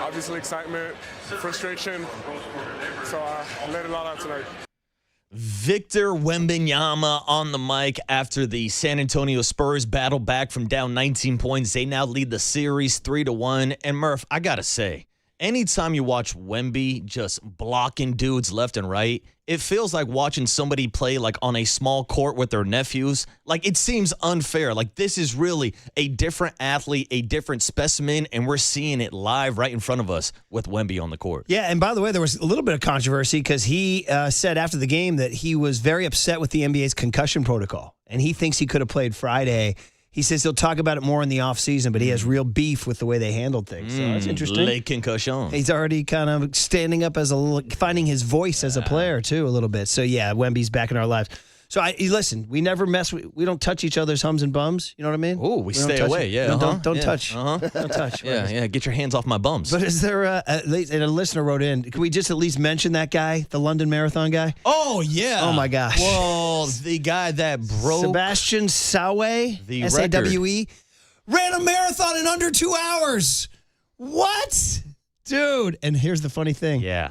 Obviously, excitement, frustration. So I let it all out tonight. Victor Wembanyama on the mic after the San Antonio Spurs battle back from down 19 points. They now lead the series 3-1. And Murph, I got to say, anytime you watch Wemby just blocking dudes left and right, it feels like watching somebody play like on a small court with their nephews. Like, it seems unfair. Like, this is really a different athlete, a different specimen, and we're seeing it live right in front of us with Wemby on the court. Yeah, and by the way, there was a little bit of controversy because he said after the game that he was very upset with the NBA's concussion protocol, and he thinks he could have played Friday. He says he'll talk about it more in the offseason, but he has real beef with the way they handled things. So that's interesting. Late concussion. He's already kind of standing up as finding his voice as a player, too, a little bit. So, yeah, Wemby's back in our lives. So, listen, we never we don't touch each other's hums and bums. You know what I mean? Oh, we stay away, yeah. No, don't touch. Don't touch. Yeah, get your hands off my bums. But is there, and a listener wrote in, can we just at least mention that guy, the London Marathon guy? Oh, yeah. Oh, my gosh. Well, the guy that broke. Sebastian Sawe, the S-A-W-E, ran a marathon in under 2 hours. What? Dude. And here's the funny thing. Yeah.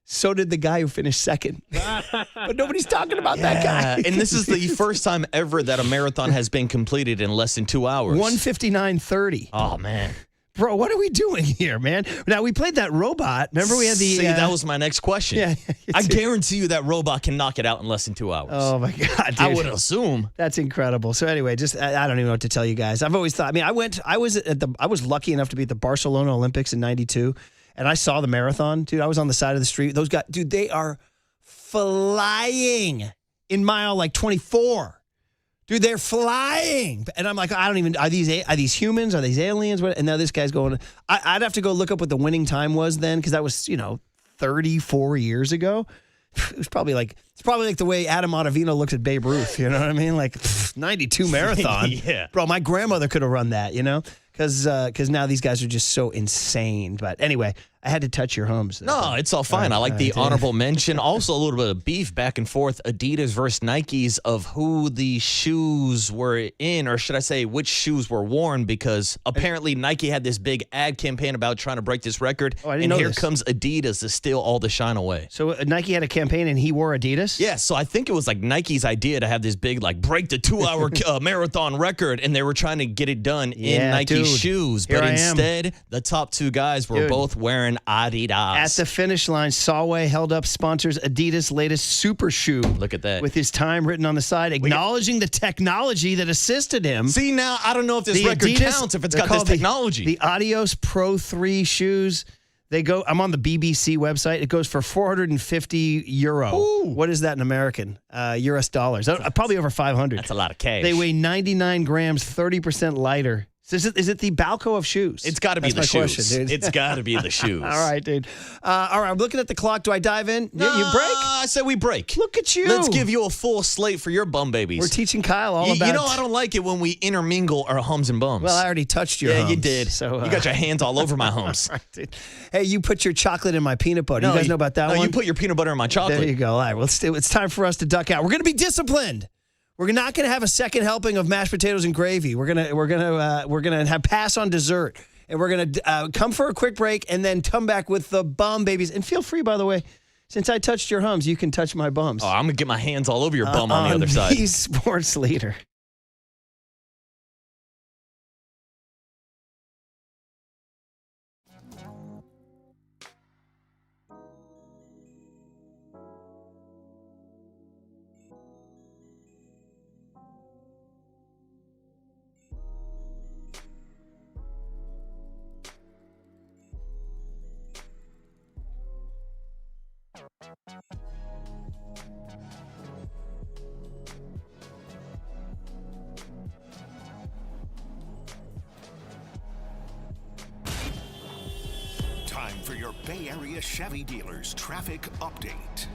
So did the guy who finished second. But nobody's talking about that guy. And this is the first time ever that a marathon has been completed in less than 2 hours. 1:59:30. Oh, man. Bro, what are we doing here, man? Now, we played that robot. Remember we had the... See, that was my next question. Yeah. I guarantee you that robot can knock it out in less than 2 hours. Oh, my God, dude. I would assume. That's incredible. So anyway, just I don't even know what to tell you guys. I've always thought... I mean, I was lucky enough to be at the Barcelona Olympics in 92. And I saw the marathon, dude. I was on the side of the street. Those guys, dude, they are flying in mile like 24. Dude, they're flying. And I'm like, I don't even, are these humans? Are these aliens? What? And now this guy's going, I'd have to go look up what the winning time was then, because that was, 34 years ago. It's probably like the way Adam Ottavino looks at Babe Ruth. You know what I mean? Like 92 marathon. Yeah. Bro, my grandmother could have run that, because now these guys are just so insane. But anyway, I had to touch your hums. No, it's all fine. I like the honorable mention. Also, a little bit of beef back and forth. Adidas versus Nikes of who the shoes were in, or should I say, which shoes were worn, because apparently Nike had this big ad campaign about trying to break this record. Oh, I didn't and know here this. comes Adidas to steal all the shine away. So Nike had a campaign and he wore Adidas? Yeah, so I think it was like Nike's idea to have this big, like, break the 2-hour marathon record, and they were trying to get it done in Nike shoes. Here But I am. instead, the top two guys were both wearing Adidas. At the finish line, Solway held up sponsors Adidas' latest super shoe. Look at that. With his time written on the side, acknowledging the technology that assisted him. See, now, I don't know if this record counts if it's got this technology. The Adios Pro 3 shoes. They go. I'm on the BBC website. It goes for €450. Ooh. What is that in American? US dollars. Probably over 500. That's a lot of cash. They weigh 99 grams, 30% lighter. So is it the Balco of shoes? It's got to be the shoes. Question, dude. It's got to be the shoes. All right, dude. All right, I'm looking at the clock. Do I dive in? You break? I said we break. Look at you. Let's give you a full slate for your bum babies. We're teaching Kyle all about. You know, I don't like it when we intermingle our hums and bums. Well, I already touched your hums. you did. So you got your hands all over my hums. All right, dude. Hey, you put your chocolate in my peanut butter. No, You guys know about that one? No, you put your peanut butter in my chocolate. There you go. All right, well, it's time for us to duck out. We're going to be disciplined. We're not going to have a second helping of mashed potatoes and gravy. We're gonna have pass on dessert, and we're gonna come for a quick break and then come back with the bum babies. And feel free, by the way, since I touched your hums, you can touch my bums. Oh, I'm gonna get my hands all over your bum on the other side. The sports leader. Time for your Bay Area Chevy dealers traffic update.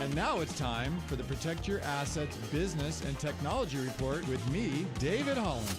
And now it's time for the Protect Your Assets Business and Technology Report with me, David Hollander.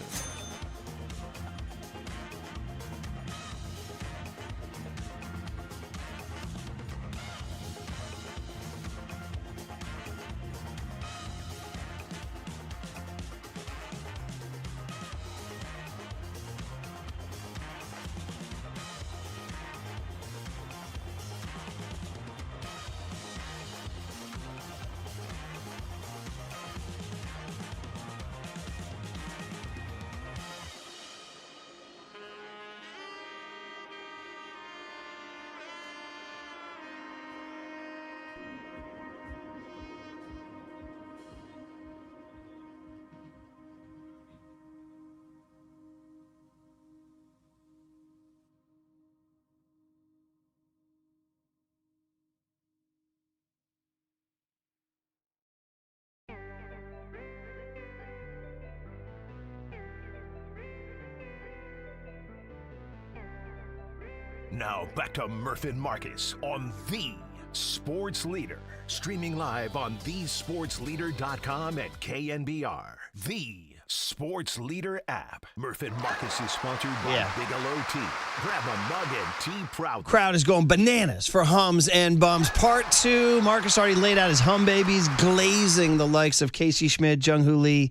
Now back to Murph and Marcus on the Sports Leader. Streaming live on thesportsleader.com and KNBR. The Sports Leader app. Murph and Marcus is sponsored by Bigelow Tea. Grab a mug and tea proudly. Crowd is going bananas for Hums and Bums. Part 2. Marcus already laid out his Hum babies, glazing the likes of Casey Schmidt, Jung-Hoo Lee,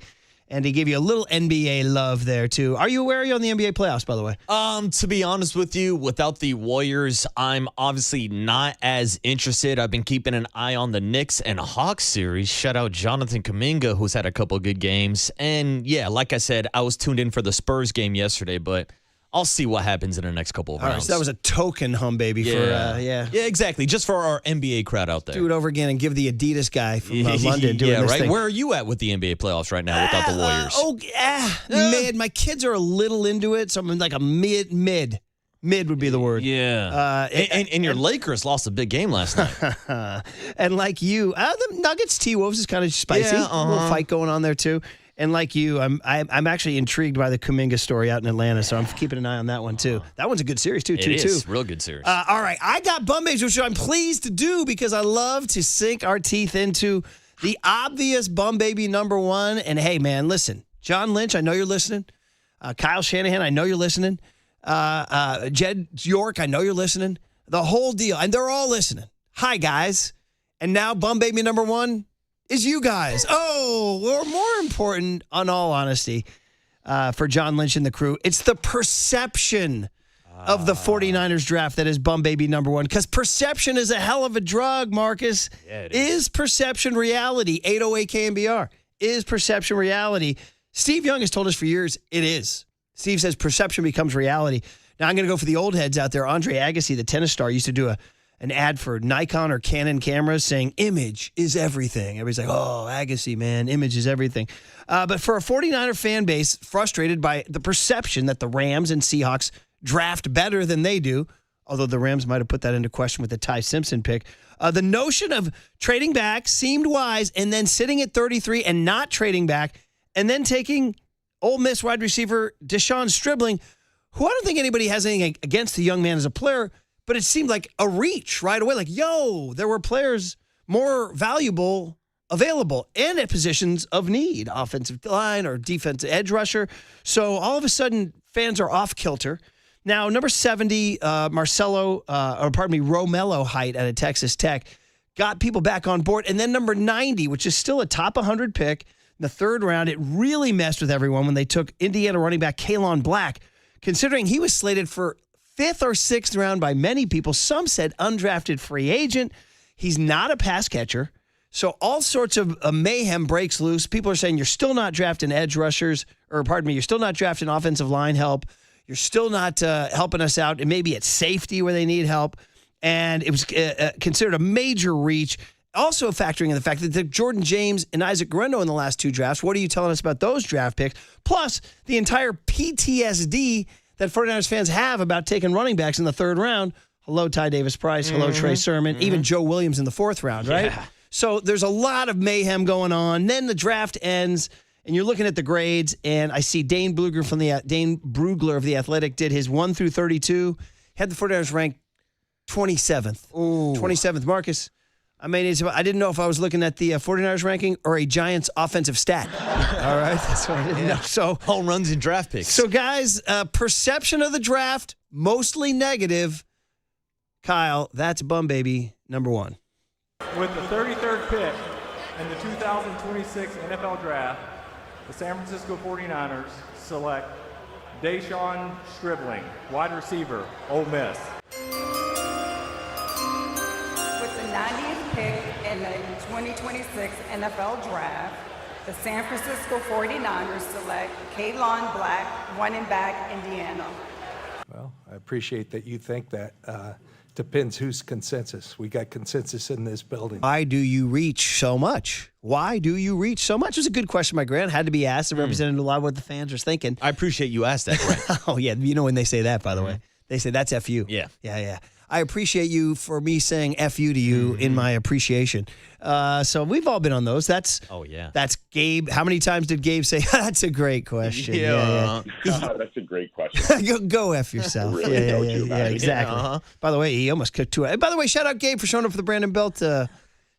and he gave you a little NBA love there, too. Are you aware you're on the NBA playoffs, by the way? To be honest with you, without the Warriors, I'm obviously not as interested. I've been keeping an eye on the Knicks and Hawks series. Shout out Jonathan Kuminga, who's had a couple of good games. And, yeah, like I said, I was tuned in for the Spurs game yesterday, but I'll see what happens in the next couple of rounds. All right, so that was a token Hum baby for, Yeah, exactly. Just for our NBA crowd out there. Do it over again and give the Adidas guy from London doing this thing. Where are you at with the NBA playoffs right now without the Warriors? Mid. My kids are a little into it, so I'm like a mid. Mid would be the word. Yeah. And your Lakers lost a big game last night. And like you, the Nuggets T-Wolves is kind of spicy. A little fight going on there, too. And like you, I'm actually intrigued by the Kuminga story out in Atlanta, so I'm keeping an eye on that one, too. That one's a good series, too. 2-2. It is. Real good series. All right. I got bum babes, which I'm pleased to do because I love to sink our teeth into the obvious bum baby number one. And, hey, man, listen. John Lynch, I know you're listening. Kyle Shanahan, I know you're listening. Jed York, I know you're listening. The whole deal. And they're all listening. Hi, guys. And now bum baby number one is you guys. Or more important, in all honesty, for John Lynch and the crew, it's the perception of the 49ers draft that is bum baby number one. Because perception is a hell of a drug, Marcus. Yeah, it is. Is perception reality? 808 KNBR. Is perception reality? Steve Young has told us for years it is. Steve says perception becomes reality. Now I'm going to go for the old heads out there. Andre Agassi, the tennis star, used to do an ad for Nikon or Canon cameras saying image is everything. Everybody's like, oh, Agassi, man, image is everything. But for a 49er fan base frustrated by the perception that the Rams and Seahawks draft better than they do, although the Rams might have put that into question with the Ty Simpson pick, the notion of trading back seemed wise and then sitting at 33 and not trading back and then taking Ole Miss wide receiver Deshaun Stribling, who I don't think anybody has anything against the young man as a player, but it seemed like a reach right away. Like, there were players more valuable available and at positions of need, offensive line or defensive edge rusher. So all of a sudden, fans are off kilter. Now, number 70, Romello Height out of Texas Tech, got people back on board. And then number 90, which is still a top 100 pick, in the third round, it really messed with everyone when they took Indiana running back Kalon Black, considering he was slated for 5th or 6th round by many people. Some said undrafted free agent. He's not a pass catcher. So all sorts of mayhem breaks loose. People are saying you're still not drafting edge rushers, you're still not drafting offensive line help. You're still not helping us out, and maybe it's safety where they need help. And it was considered a major reach. Also factoring in the fact that Jordan James and Isaac Guerrero in the last 2 drafts. What are you telling us about those draft picks? Plus the entire PTSD that 49ers fans have about taking running backs in the 3rd round. Hello, Ty Davis-Price. Hello, Trey Sermon. Even Joe Williams in the 4th round, right? Yeah. So there's a lot of mayhem going on. Then the draft ends, and you're looking at the grades, and I see Dane Brugler of The Athletic did his 1 through 32. Had the 49ers ranked 27th. Ooh. 27th. Marcus, I mean, I didn't know if I was looking at the 49ers ranking or a Giants offensive stat. All right, that's what I didn't know. So home runs and draft picks. So guys, perception of the draft mostly negative. Kyle, that's bum baby number 1. With the 33rd pick in the 2026 NFL Draft, the San Francisco 49ers select Deshaun Stribling, wide receiver, Ole Miss. With the 90th pick in the 2026 NFL Draft, the San Francisco 49ers select Kaylon Black, running back, Indiana. Well, I appreciate that you think that. Depends whose consensus. We got consensus in this building. Why do you reach so much? Why do you reach so much? It was a good question, my Grant. Had to be asked. It represented a lot of what the fans are thinking. I appreciate you asked that, Grant. Oh, yeah. You know when they say that, by the way. They say, that's F you. Yeah. Yeah. I appreciate you for me saying F you to you in my appreciation. So we've all been on those. That's Gabe. How many times did Gabe say, that's a great question? Yeah. That's a great question. go F yourself. Really yeah, exactly. By the way, he almost cooked 2. By the way, shout out Gabe for showing up for the Brandon Belt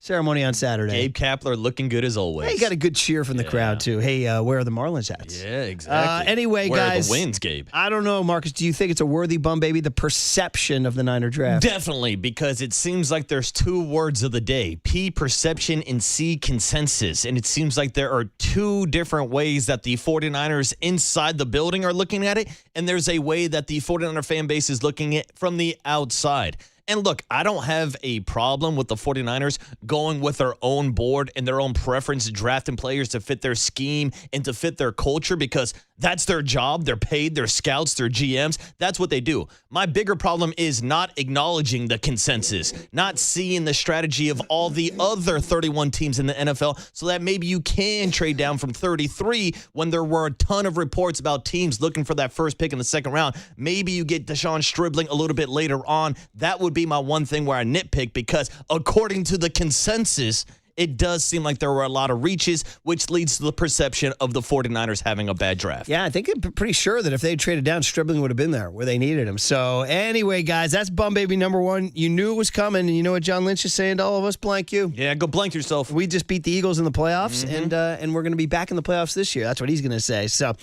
ceremony on Saturday. Gabe Kapler looking good as always. Hey, he got a good cheer from the crowd, too. Hey, where are the Marlins hats? Yeah, exactly. Anyway, where guys. Where are the wins, Gabe? I don't know, Marcus. Do you think it's a worthy bum baby, the perception of the Niner draft? Definitely, because it seems like there's 2 words of the day. P, perception, and C, consensus. And it seems like there are 2 different ways that the 49ers inside the building are looking at it, and there's a way that the 49er fan base is looking at it from the outside. And look, I don't have a problem with the 49ers going with their own board and their own preference, drafting players to fit their scheme and to fit their culture because that's their job. They're paid, they're scouts, they're GMs. That's what they do. My bigger problem is not acknowledging the consensus, not seeing the strategy of all the other 31 teams in the NFL so that maybe you can trade down from 33 when there were a ton of reports about teams looking for that first pick in the second round. Maybe you get Deshaun Stribling a little bit later on. That would be my one thing where I nitpick because according to the consensus, it does seem like there were a lot of reaches, which leads to the perception of the 49ers having a bad draft. Yeah, I think I'm pretty sure that if they had traded down, Stribling would have been there where they needed him. So anyway, guys, that's bum baby number 1. You knew it was coming, and you know what John Lynch is saying to all of us? Blank you. Yeah, go blank yourself. We just beat the Eagles in the playoffs, and we're going to be back in the playoffs this year. That's what he's going to say. So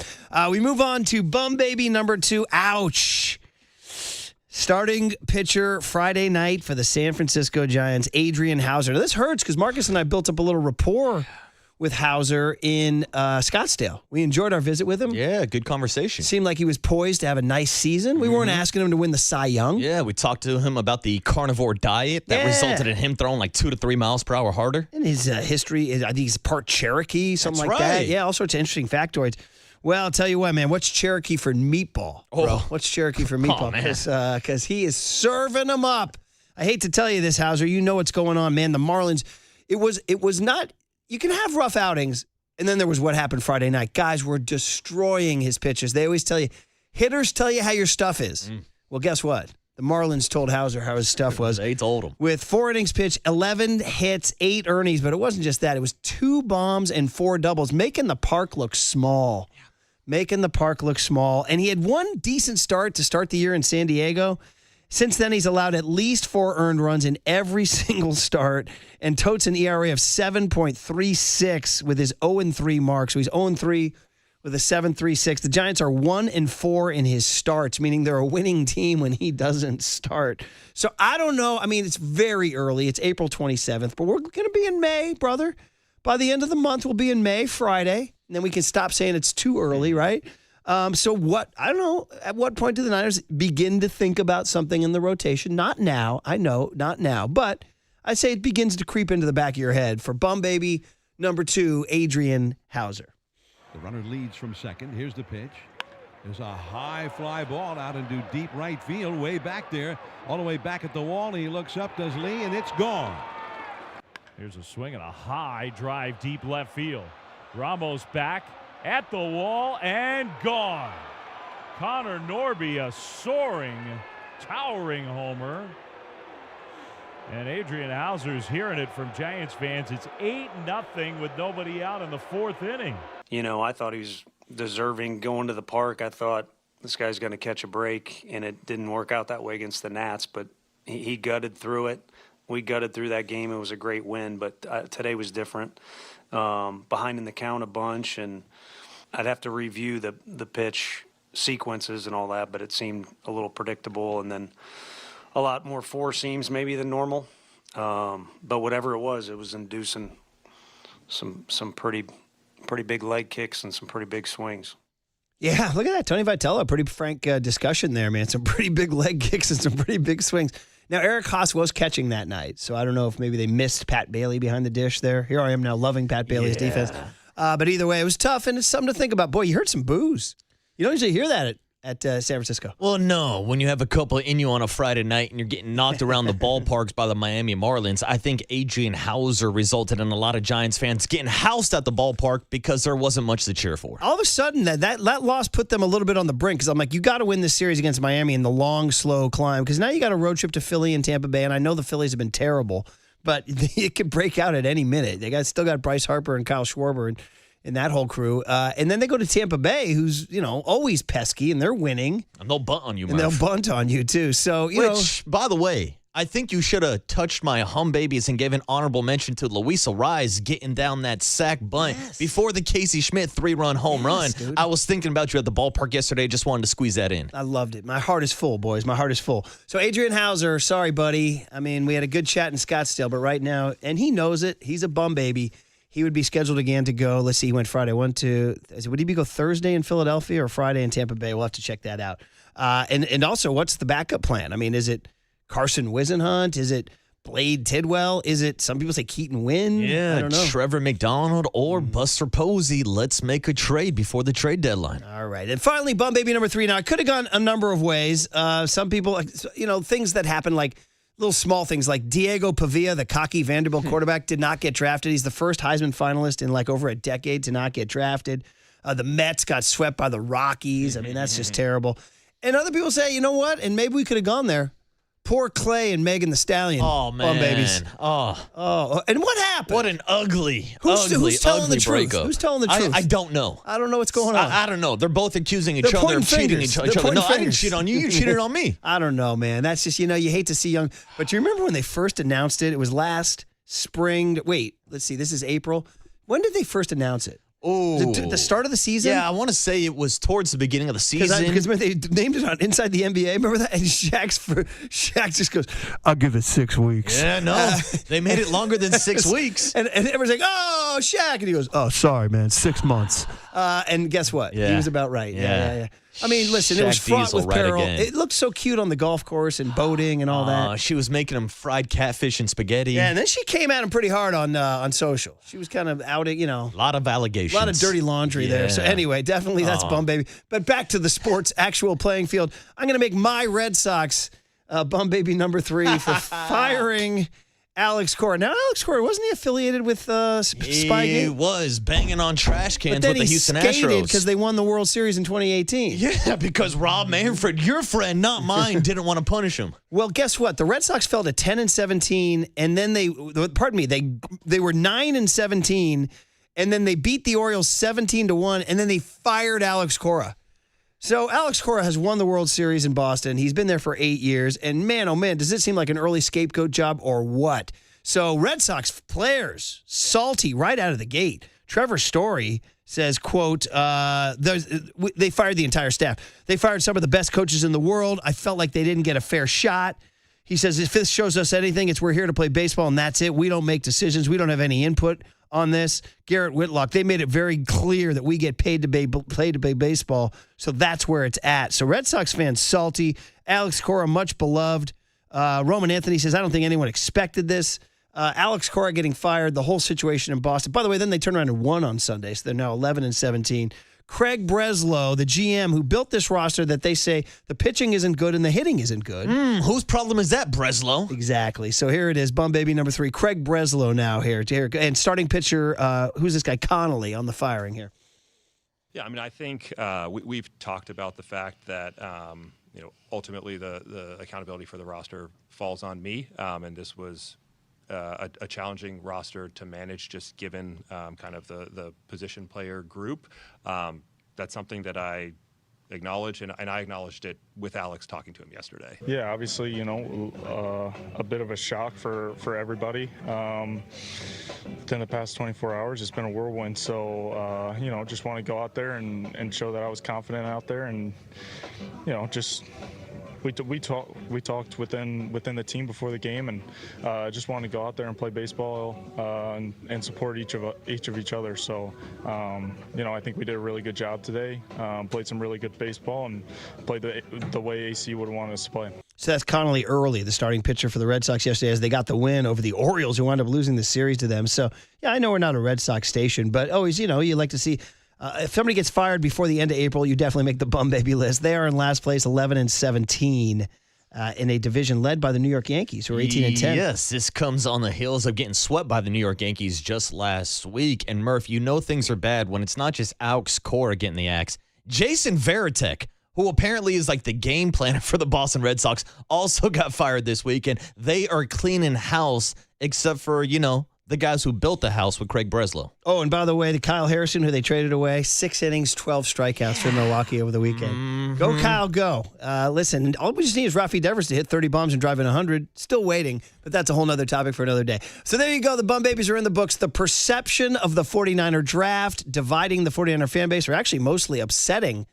we move on to bum baby number 2. Ouch. Starting pitcher Friday night for the San Francisco Giants, Adrian Hauser. Now, this hurts because Marcus and I built up a little rapport with Hauser in Scottsdale. We enjoyed our visit with him. Yeah, good conversation. Seemed like he was poised to have a nice season. We weren't asking him to win the Cy Young. Yeah, we talked to him about the carnivore diet that resulted in him throwing like 2 to 3 miles per hour harder. And his history, I think he's part Cherokee, something That's like right. that. Yeah, all sorts of interesting factoids. Well, I'll tell you what, man. What's Cherokee for meatball, bro? Oh. What's Cherokee for meatball? Because he is serving them up. I hate to tell you this, Hauser. You know what's going on, man. The Marlins, it was not, you can have rough outings, and then there was what happened Friday night. Guys were destroying his pitches. They always tell you, hitters tell you how your stuff is. Well, guess what? The Marlins told Hauser how his stuff was. They told him. With 4 innings pitched, 11 hits, 8 earnings, but it wasn't just that. It was 2 bombs and 4 doubles, making the park look small. Making the park look small. And he had one decent start to start the year in San Diego. Since then, he's allowed at least 4 earned runs in every single start and totes an ERA of 7.36 with his 0-3 mark. So he's 0-3 with a 7.36. The Giants are 1-4 in his starts, meaning they're a winning team when he doesn't start. So I don't know. I mean, it's very early. It's April 27th, but we're going to be in May, brother. By the end of the month, we'll be in May, Friday. And then we can stop saying it's too early, right? So what, I don't know, at what point do the Niners begin to think about something in the rotation? Not now. I know, not now. But I'd say it begins to creep into the back of your head for bum baby number 2, Adrian Hauser. The runner leads from second. Here's the pitch. There's a high fly ball out into deep right field, way back there, all the way back at the wall. And he looks up, does Lee, and it's gone. Here's a swing and a high drive deep left field. Ramos back at the wall and gone. Connor Norby, a soaring, towering homer. And Adrian Hauser's hearing it from Giants fans. It's 8-0 with nobody out in the 4th inning. You know, I thought he was deserving going to the park. I thought this guy's going to catch a break, and it didn't work out that way against the Nats, but he gutted through it. We gutted through that game. It was a great win, but today was different. Behind in the count a bunch, and I'd have to review the pitch sequences and all that, but it seemed a little predictable, and then a lot more four seams maybe than normal. But whatever it was inducing some pretty big leg kicks and some pretty big swings. Yeah, look at that. Tony Vitello, pretty frank discussion there, man. Some pretty big leg kicks and some pretty big swings. Now, Eric Haas was catching that night, so I don't know if maybe they missed Pat Bailey behind the dish there. Here I am now loving Pat Bailey's defense. But either way, it was tough, and it's something to think about. Boy, you heard some boos. You don't usually hear that at San Francisco. Well, no. When you have a couple in you on a Friday night and you're getting knocked around the ballparks by the Miami Marlins, I think Adrian Hauser resulted in a lot of Giants fans getting housed at the ballpark because there wasn't much to cheer for. All of a sudden, that loss put them a little bit on the brink, because I'm like, you got to win this series against Miami in the long, slow climb, because now you got a road trip to Philly and Tampa Bay, and I know the Phillies have been terrible, but it could break out at any minute. They still got Bryce Harper and Kyle Schwarber and that whole crew. And then they go to Tampa Bay, who's, always pesky, and they're winning. And they'll bunt on you, And they'll bunt on you, too. So, Which, by the way, I think you should have touched my hum babies and gave an honorable mention to Luis Ariz getting down that sack bunt before the Casey Schmidt 3-run home run. Dude. I was thinking about you at the ballpark yesterday. Just wanted to squeeze that in. I loved it. My heart is full, boys. My heart is full. So, Adrian Hauser, sorry, buddy. I mean, we had a good chat in Scottsdale, but right now, and he knows it, he's a bum baby. He would be scheduled again to go. Let's see, he went Friday. Would he go Thursday in Philadelphia or Friday in Tampa Bay? We'll have to check that out. And also, what's the backup plan? I mean, is it Carson Wisenhunt? Is it Blade Tidwell? Is it, some people say Keaton Wynn? I don't know. Trevor McDonald or Buster Posey. Let's make a trade before the trade deadline. All right. And finally, bum baby number 3. Now, it could have gone a number of ways. Some people, things that happen, like little small things, like Diego Pavia, the cocky Vanderbilt quarterback, did not get drafted. He's the first Heisman finalist in like over a decade to not get drafted. The Mets got swept by the Rockies. I mean, that's just terrible. And other people say, you know what? And maybe we could have gone there. Poor Clay and Megan Thee Stallion. Oh, man. Babies. Oh. And what happened? What an ugly Who's telling the truth? breakup. Who's telling the truth? I don't know. I don't know what's going on. I don't know. They're both accusing each They're other of pointing cheating fingers. each They're other. No, pointing I didn't fingers. cheat on you. You cheated on me. I don't know, man. That's just, you hate to see young. But you remember when they first announced it? It was last spring. Wait, let's see. This is April. When did they first announce it? Oh, the start of the season? Yeah, I want to say it was towards the beginning of the season. Because when they named it on Inside the NBA, remember that? And Shaq just goes, I'll give it 6 weeks. Yeah, no. They made it longer than 6 weeks. And everyone's like, oh, Shaq. And he goes, oh, sorry, man, 6 months. And guess what? Yeah. He was about right. Yeah. I mean, listen, it was Shaq fraught Diesel with right peril. again. It looked so cute on the golf course and boating and all that. She was making him fried catfish and spaghetti. Yeah, and then she came at him pretty hard on social. She was kind of outing, A lot of allegations. A lot of dirty laundry there. So anyway, definitely that's bum baby. But back to the sports actual playing field. I'm going to make my Red Sox bum baby number 3 for firing Alex Cora. Now, Alex Cora, wasn't he affiliated with Spygate? He was banging on trash cans But then with the Houston he skated Astros. because they won the World Series in 2018. Yeah, because Rob Manfred, your friend, not mine, didn't want to punish him. Well, guess what? The Red Sox fell to 10-17, and then they were 9-17, and then they beat the Orioles 17-1, and then they fired Alex Cora. So Alex Cora has won the World Series in Boston. He's been there for 8 years, and man, oh man, does it seem like an early scapegoat job or what? So Red Sox players, salty right out of the gate. Trevor Story says, quote, they fired the entire staff. They fired some of the best coaches in the world. I felt like they didn't get a fair shot. He says, if this shows us anything, it's we're here to play baseball, and that's it. We don't make decisions. We don't have any input on this. Garrett Whitlock, they made it very clear that we get paid to play baseball, so that's where it's at. So Red Sox fans salty. Alex Cora, much beloved. Roman Anthony says, I don't think anyone expected this. Alex Cora getting fired, the whole situation in Boston. By the way, then they turned around and won on Sunday, so they're now 11-17. Craig Breslow, the GM who built this roster that they say the pitching isn't good and the hitting isn't good. Whose problem is that, Breslow? Exactly. So here it is, bum baby number 3, Craig Breslow now here. And starting pitcher, who's this guy, Connolly, on the firing here. Yeah, I mean, I think we've talked about the fact that, ultimately the accountability for the roster falls on me, and this was a challenging roster to manage, just given kind of the position player group. That's something that I acknowledge, and I acknowledged it with Alex talking to him yesterday. Yeah, obviously, a bit of a shock for everybody. Within the past 24 hours, it's been a whirlwind. So, just want to go out there and show that I was confident out there, and just. We talked within the team before the game, and just wanted to go out there and play baseball and support each of each other. So, I think we did a really good job today. Played some really good baseball and played the way AC would have wanted us to play. So that's Connolly Early, the starting pitcher for the Red Sox yesterday, as they got the win over the Orioles, who wound up losing the series to them. So, yeah, I know we're not a Red Sox station, but always, you like to see. If somebody gets fired before the end of April, you definitely make the bum baby list. They are in last place, 11-17, in a division led by the New York Yankees, who are 18-10. Yes, this comes on the heels of getting swept by the New York Yankees just last week. And Murph, things are bad when it's not just Alex Cora getting the axe. Jason Varitek, who apparently is like the game planner for the Boston Red Sox, also got fired this weekend. They are cleaning house, except for, the guys who built the house with Craig Breslow. Oh, and by the way, the Kyle Harrison, who they traded away, 6 innings, 12 strikeouts for Milwaukee over the weekend. Mm-hmm. Go, Kyle, go. Listen, all we just need is Rafi Devers to hit 30 bombs and drive in 100. Still waiting, but that's a whole other topic for another day. So there you go. The Bum Babies are in the books. The perception of the 49er draft, dividing the 49er fan base, or actually mostly upsetting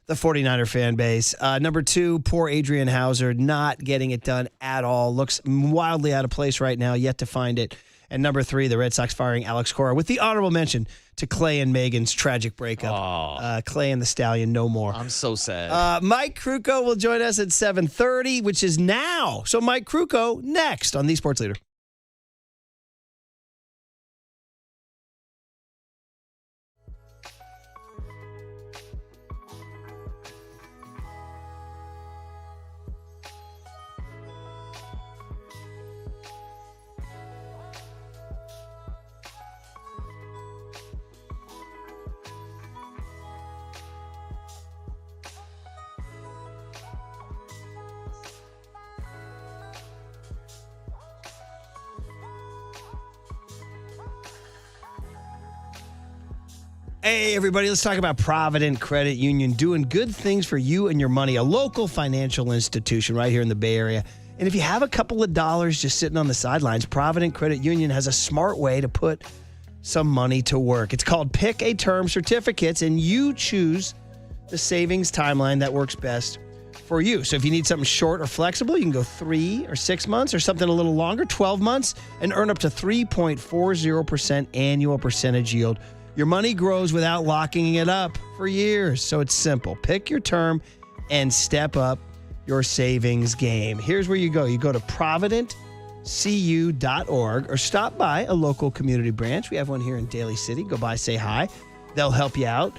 the 49er fan base. Number 2, poor Adrian Hauser, not getting it done at all. Looks wildly out of place right now, yet to find it. And number 3, the Red Sox firing Alex Cora, with the honorable mention to Clay and Megan's tragic breakup. Clay and the Stallion, no more. I'm so sad. Mike Krukow will join us at 7:30, which is now. So Mike Krukow next on The Sports Leader. Hey, everybody, let's talk about Provident Credit Union, doing good things for you and your money, a local financial institution right here in the Bay Area. And if you have a couple of dollars just sitting on the sidelines, Provident Credit Union has a smart way to put some money to work. It's called Pick a Term Certificates, and you choose the savings timeline that works best for you. So if you need something short or flexible, you can go 3 or 6 months, or something a little longer, 12 months, and earn up to 3.40% annual percentage yield. Your money grows without locking it up for years. So it's simple. Pick your term and step up your savings game. Here's where you go. You go to providentcu.org or stop by a local community branch. We have one here in Daly City. Go by, say hi. They'll help you out.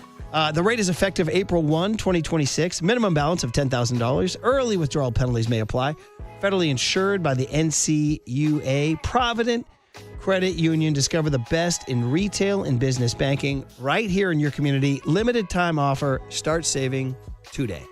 The rate is effective April 1, 2026. Minimum balance of $10,000. Early withdrawal penalties may apply. Federally insured by the NCUA. Provident Credit Union. Discover the best in retail and business banking right here in your community. Limited time offer. Start saving today.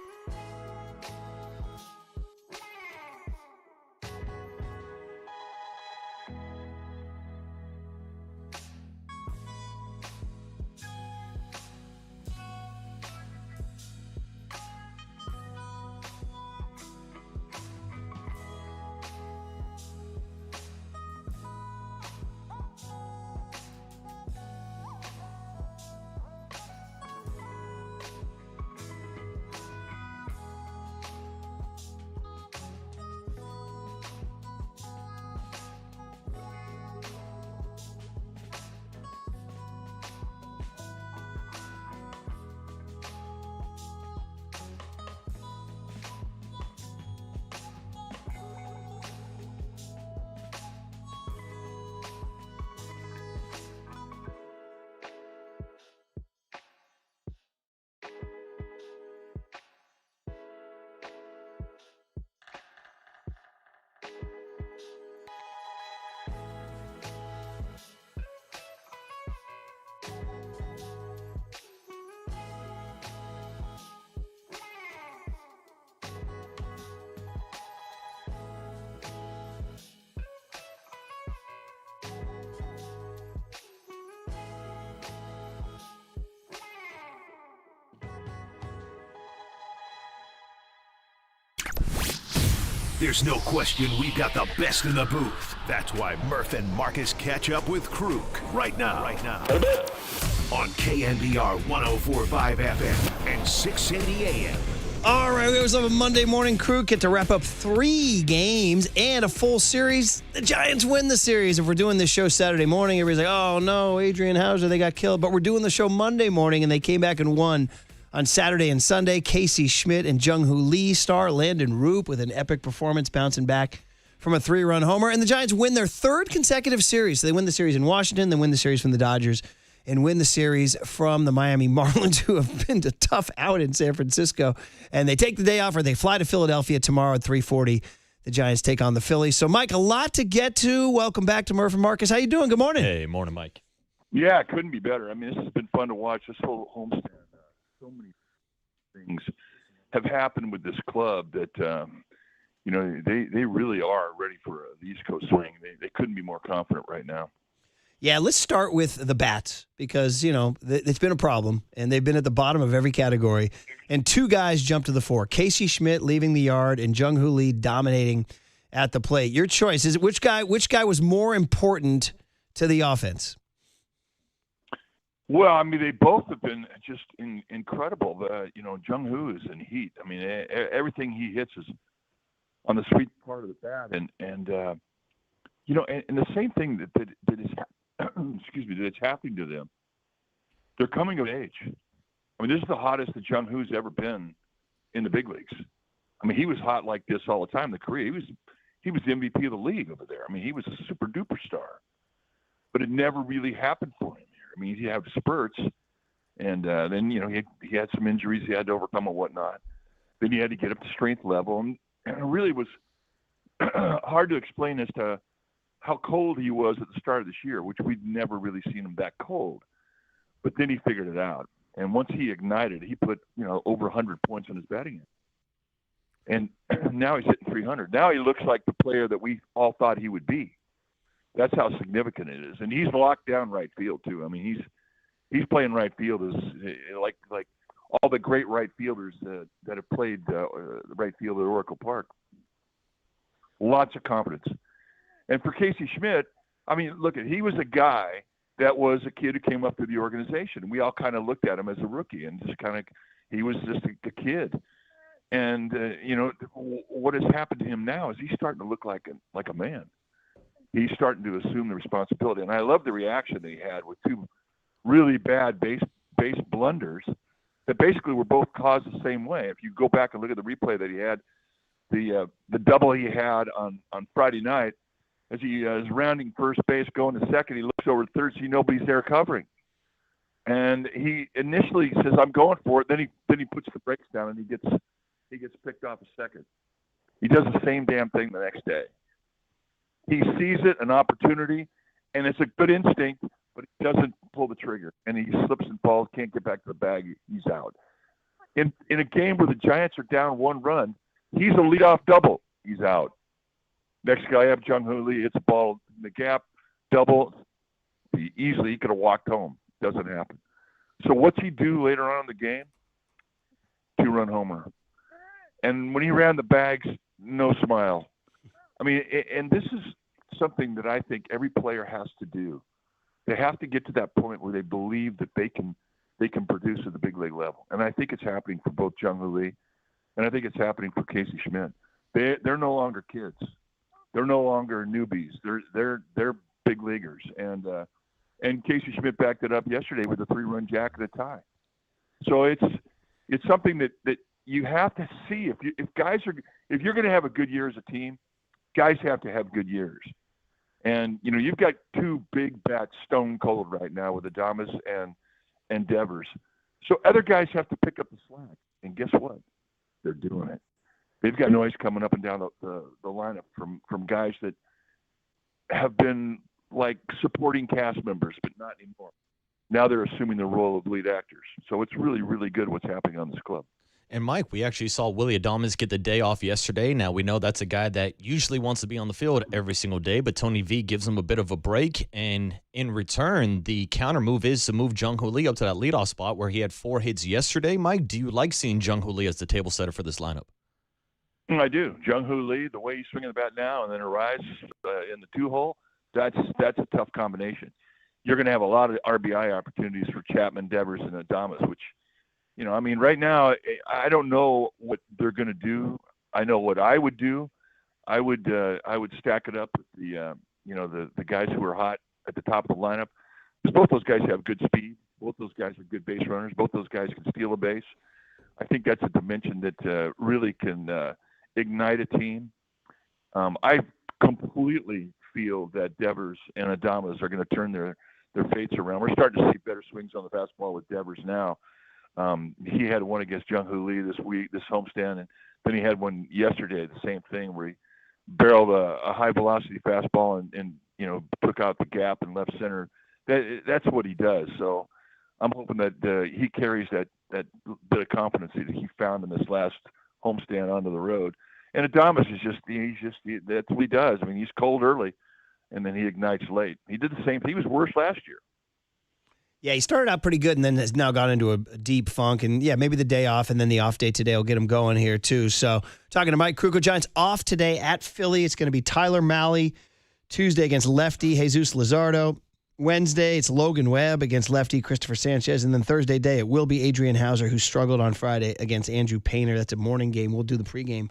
There's no question we've got the best in the booth. That's why Murph and Marcus catch up with Krug right now. On KNBR 104.5 FM and 680 AM. All right, we always love a Monday morning crew. Get to wrap up 3 games and a full series. The Giants win the series. If we're doing this show Saturday morning, everybody's like, oh no, Adrian Hauser, they got killed. But we're doing the show Monday morning, and they came back and won on Saturday and Sunday. Casey Schmidt and Jung-Hoo Lee star Landon Roop with an epic performance bouncing back from a 3-run homer. And the Giants win their 3rd consecutive series. So they win the series in Washington, then win the series from the Dodgers, and win the series from the Miami Marlins, who have been a tough out in San Francisco. And they take the day off, or they fly to Philadelphia tomorrow at 3:40. The Giants take on the Phillies. So, Mike, a lot to get to. Welcome back to Murph and Marcus. How you doing? Good morning. Hey, morning, Mike. Yeah, it couldn't be better. I mean, this has been fun to watch, this whole homestand. So many things have happened with this club that, they really are ready for the East Coast swing. They couldn't be more confident right now. Yeah, let's start with the bats because, it's been a problem, and they've been at the bottom of every category. And 2 guys jumped to the fore. Casey Schmidt leaving the yard and Jung-Hoo Lee dominating at the plate. Your choice. Is it which guy was more important to the offense? Well, I mean, they both have been just incredible. Jung-Hoo is in heat. I mean, everything he hits is on the sweet part of the bat. And the same thing that is that's happening to them. They're coming of age. I mean, this is the hottest that Jung-Hoo's ever been in the big leagues. I mean, he was hot like this all the time in the career. He was the MVP of the league over there. I mean, he was a super duper star, but it never really happened for him here. I mean, he'd have spurts, and then he had some injuries he had to overcome and whatnot. Then he had to get up to strength level, and it really was hard to explain as to how cold he was at the start of this year, which we'd never really seen him that cold. But then he figured it out. And once he ignited, he put, over 100 points on his batting end. And now he's hitting 300. Now he looks like the player that we all thought he would be. That's how significant it is. And he's locked down right field, too. I mean, he's playing right field as like all the great right fielders that have played the right field at Oracle Park. Lots of confidence. And for Casey Schmidt, I mean, he was a guy that was a kid who came up through the organization. We all kind of looked at him as a rookie and he was just a kid. And, what has happened to him now is he's starting to look like a man. He's starting to assume the responsibility. And I love the reaction that he had with 2 really bad base blunders that basically were both caused the same way. If you go back and look at the replay that he had, the double he had on Friday night, as he is rounding first base, going to second, he looks over to third, see nobody's there covering. And he initially says, I'm going for it. Then he puts the brakes down and he gets picked off a second. He does the same damn thing the next day. He sees it, an opportunity, and it's a good instinct, but he doesn't pull the trigger. And he slips and falls, can't get back to the bag, he's out. In a game where the Giants are down 1 run, he's a leadoff double, he's out. Next guy up, Jung-Hoo Lee, hits a ball in the gap, double. He could have walked home. Doesn't happen. So what's he do later on in the game? 2-run homer. And when he ran the bags, no smile. I mean, and this is something that I think every player has to do. They have to get to that point where they believe that they can produce at the big league level. And I think it's happening for both Jung-Hoo Lee, and I think it's happening for Casey Schmidt. They're no longer kids. They're no longer newbies. They're big leaguers. And Casey Schmidt backed it up yesterday with a 3-run jack and a tie. So it's something that you have to see. If you're going to have a good year as a team, guys have to have good years. And you've got 2 big bats stone cold right now with Adames and Devers. So other guys have to pick up the slack. And guess what? They're doing it. They've got noise coming up and down the lineup from guys that have been like supporting cast members, but not anymore. Now they're assuming the role of lead actors. So it's really, really good what's happening on this club. And, Mike, we actually saw Willy Adames get the day off yesterday. Now, we know that's a guy that usually wants to be on the field every single day, but Tony V gives him a bit of a break. And in return, the counter move is to move Jung-Hoo Lee up to that leadoff spot where he had 4 hits yesterday. Mike, do you like seeing Jung-Hoo Lee as the table setter for this lineup? I do. Jung-Hoo Lee, the way he's swinging the bat now, and then Arise in the 2-hole, that's a tough combination. You're going to have a lot of RBI opportunities for Chapman, Devers, and Adames, which, right now, I don't know what they're going to do. I know what I would do. I would stack it up with the guys who are hot at the top of the lineup, because both those guys have good speed. Both those guys are good base runners. Both those guys can steal a base. I think that's a dimension that really can ignite a team. I completely feel that Devers and Adames are going to turn their fates around. We're starting to see better swings on the fastball with Devers now. He had one against Jung-Hoo Lee this homestand, and then he had one yesterday, the same thing, where he barreled a high velocity fastball and took out the gap in left center. That's what he does. So I'm hoping that he carries that bit of confidence that he found in this last homestand onto the road. And Adames is that's what he does. I mean, he's cold early, and then he ignites late. He did the same thing. He was worse last year. Yeah, he started out pretty good and then has now gone into a deep funk. And, yeah, maybe the day off and then the off day today will get him going here, too. So, talking to Mike Krukow, Giants off today at Philly. It's going to be Tyler Mahle. Tuesday against lefty Jesus Luzardo. Wednesday, it's Logan Webb against lefty Christopher Sanchez. And then Thursday day, it will be Adrian Hauser, who struggled on Friday against Andrew Painter. That's a morning game. We'll do the pregame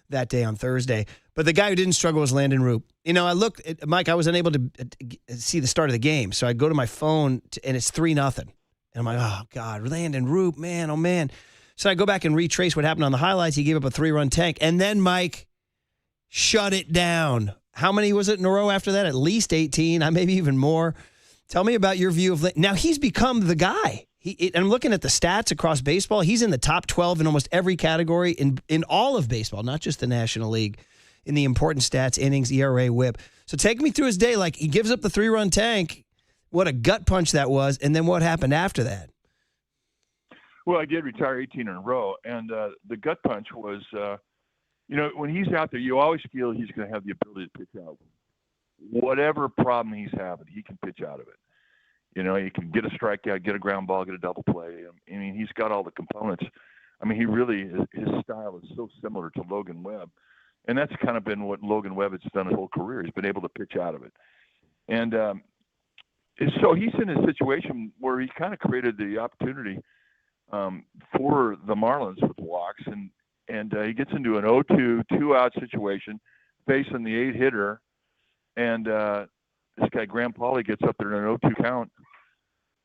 that day on Thursday. But the guy who didn't struggle was Landon Roop. I looked, Mike, I was unable to see the start of the game. So I go to my phone, and it's 3-0. And I'm like, oh, God, Landon Roop, man, oh, man. So I go back and retrace what happened on the highlights. He gave up a 3-run tank. And then, Mike, shut it down. How many was it in a row after that? At least 18, maybe even more. Tell me about your view of – now, he's become the guy. I'm looking at the stats across baseball. He's in the top 12 in almost every category in all of baseball, not just the National League, in the important stats, innings, ERA, whip. So take me through his day. Like, he gives up the 3-run tank. What a gut punch that was. And then what happened after that? Well, I did retire 18 in a row. And the gut punch was, when he's out there, you always feel he's going to have the ability to pitch out. Whatever problem he's having, he can pitch out of it. He can get a strikeout, get a ground ball, get a double play. I mean, he's got all the components. I mean, his style is so similar to Logan Webb. And that's kind of been what Logan Webb has done his whole career. He's been able to pitch out of it. And so he's in a situation where he kind of created the opportunity for the Marlins with walks. And he gets into an 0-2, 2-out situation facing the 8-hitter. And this guy, Graham Pauley, gets up there in an 0-2 count.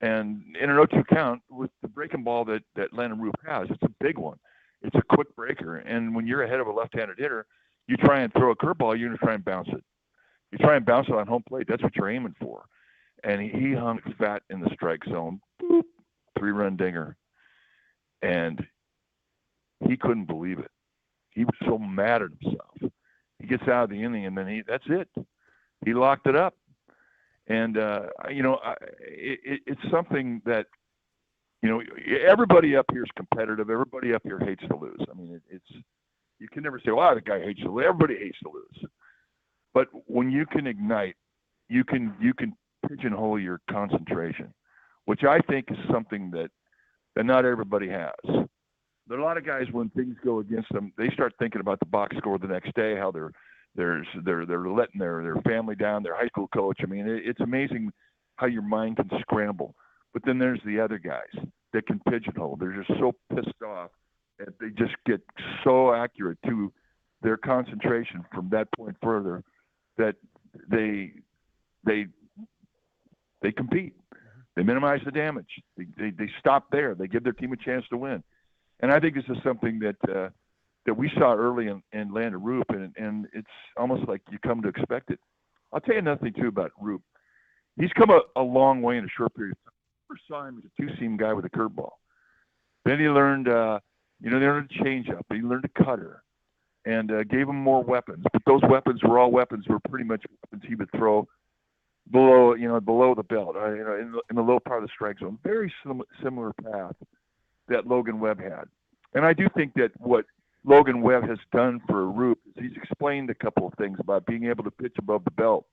And in an 0-2 count, with the breaking ball that Landon Roop has, it's a big one. It's a quick breaker. And when you're ahead of a left-handed hitter, you try and throw a curveball, you're going to try and bounce it. You try and bounce it on home plate. That's what you're aiming for. And he hung fat in the strike zone. Boop, 3-run dinger. And he couldn't believe it. He was so mad at himself. He gets out of the inning, and then that's it. He locked it up. And, it's something that, everybody up here is competitive. Everybody up here hates to lose. I mean, you can never say, well, the guy hates to lose. Everybody hates to lose. But when you can ignite, you can pigeonhole your concentration, which I think is something that not everybody has. There are a lot of guys, when things go against them, they start thinking about the box score the next day, how they're letting their family down, their high school coach. I mean, it's amazing how your mind can scramble. But then there's the other guys that can pigeonhole. They're just so pissed off that they just get so accurate to their concentration from that point further that they compete. They minimize the damage. They stop there. They give their team a chance to win. And I think this is something that we saw early in Landon Roop, and it's almost like you come to expect it. I'll tell you another thing, too, about Roop. He's come a long way in a short period of time. I first saw him as a two-seam guy with a curveball. Then he learned, they learned a changeup. He learned a cutter and gave him more weapons. But those weapons were pretty much weapons he would throw below the belt, in the low part of the strike zone. Very similar path that Logan Webb had. And I do think that what Logan Webb has done for Roop is he's explained a couple of things about being able to pitch above the belt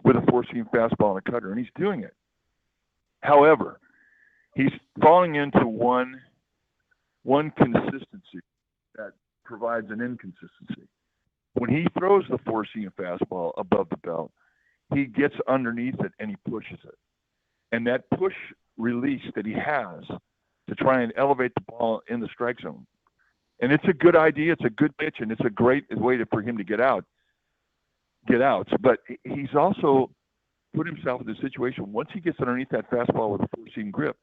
with a four-seam fastball and a cutter, and he's doing it. However, he's falling into one consistency that provides an inconsistency. When he throws the four-seam fastball above the belt, he gets underneath it and he pushes it. And that push release that he has to try and elevate the ball in the strike zone. And it's a good idea. It's a good pitch, and it's a great way for him to get outs. But he's also put himself in a situation, once he gets underneath that fastball with a four-seam grip,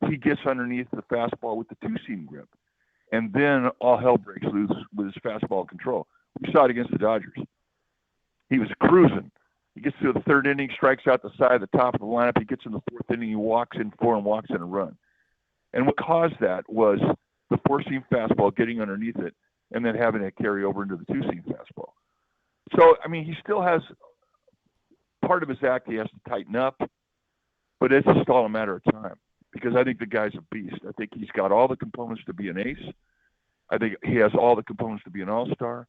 he gets underneath the fastball with the two-seam grip. And then all hell breaks loose with his fastball control. We saw it against the Dodgers. He was cruising. He gets to the third inning, strikes out the side, the top of the lineup. He gets in the fourth inning, he walks in four and walks in a run. And what caused that was the four-seam fastball getting underneath it and then having it carry over into the two-seam fastball. So, I mean, he still has part of his act he has to tighten up, but it's just all a matter of time because I think the guy's a beast. I think he's got all the components to be an ace. I think he has all the components to be an all-star.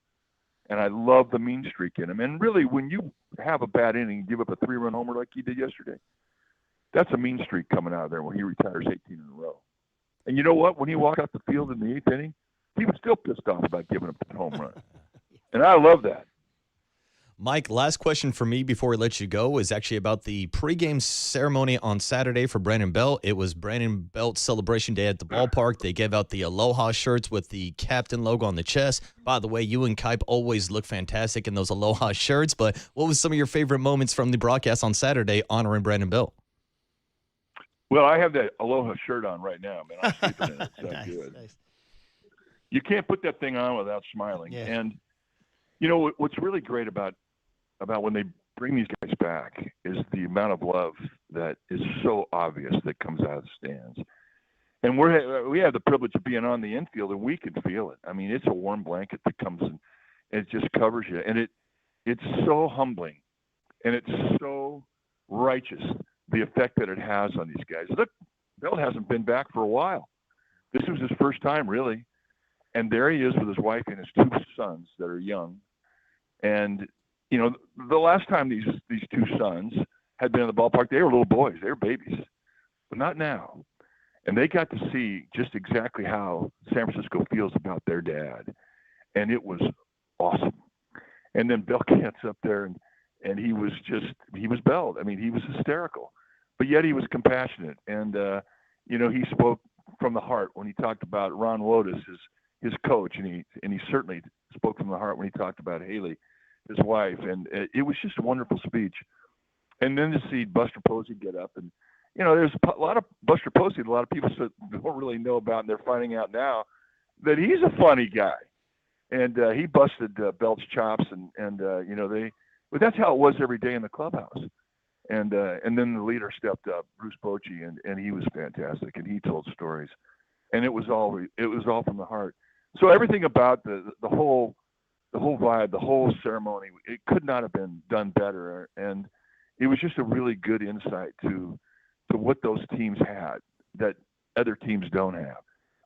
And I love the mean streak in him. And really, when you have a bad inning and give up a 3-run homer like he did yesterday, that's a mean streak coming out of there when he retires 18 in a row. And you know what? When he walked out the field in the 8th inning, he was still pissed off about giving up the home run. And I love that. Mike, last question for me before we let you go is actually about the pregame ceremony on Saturday for Brandon Belt. It was Brandon Belt's celebration day at the ballpark. They gave out the Aloha shirts with the captain logo on the chest. By the way, you and Kipe always look fantastic in those Aloha shirts, but what was some of your favorite moments from the broadcast on Saturday honoring Brandon Belt? Well, I have that Aloha shirt on right now, man. I'm sleeping in it. It's that good. Nice. You can't put that thing on without smiling. Yeah. And, you know, what's really great about when they bring these guys back is the amount of love that is so obvious that comes out of the stands. And we have the privilege of being on the infield, and we can feel it. I mean, it's a warm blanket that comes in, and it just covers you. And it's so humbling, and it's so righteous, the effect that it has on these guys. Look, Bell hasn't been back for a while. This was his first time, really. And there he is with his wife and his two sons that are young. And you know, the last time these two sons had been in the ballpark, they were little boys. They were babies. But not now. And they got to see just exactly how San Francisco feels about their dad. And it was awesome. And then Bell gets up there, and he was Bell. I mean, he was hysterical. But yet he was compassionate. And, you know, he spoke from the heart when he talked about Ron Wotus, his coach. And he certainly spoke from the heart when he talked about Haley, his wife, and it was just a wonderful speech. And then to see Buster Posey get up, and you know, there's a lot of Buster Posey, a lot of people don't really know about, and they're finding out now that he's a funny guy, and he busted Belt's chops, and you know, but that's how it was every day in the clubhouse. And then the leader stepped up, Bruce Bochy, and he was fantastic, and he told stories, and it was all from the heart. So everything about the whole vibe, the whole ceremony, it could not have been done better. And it was just a really good insight to what those teams had that other teams don't have,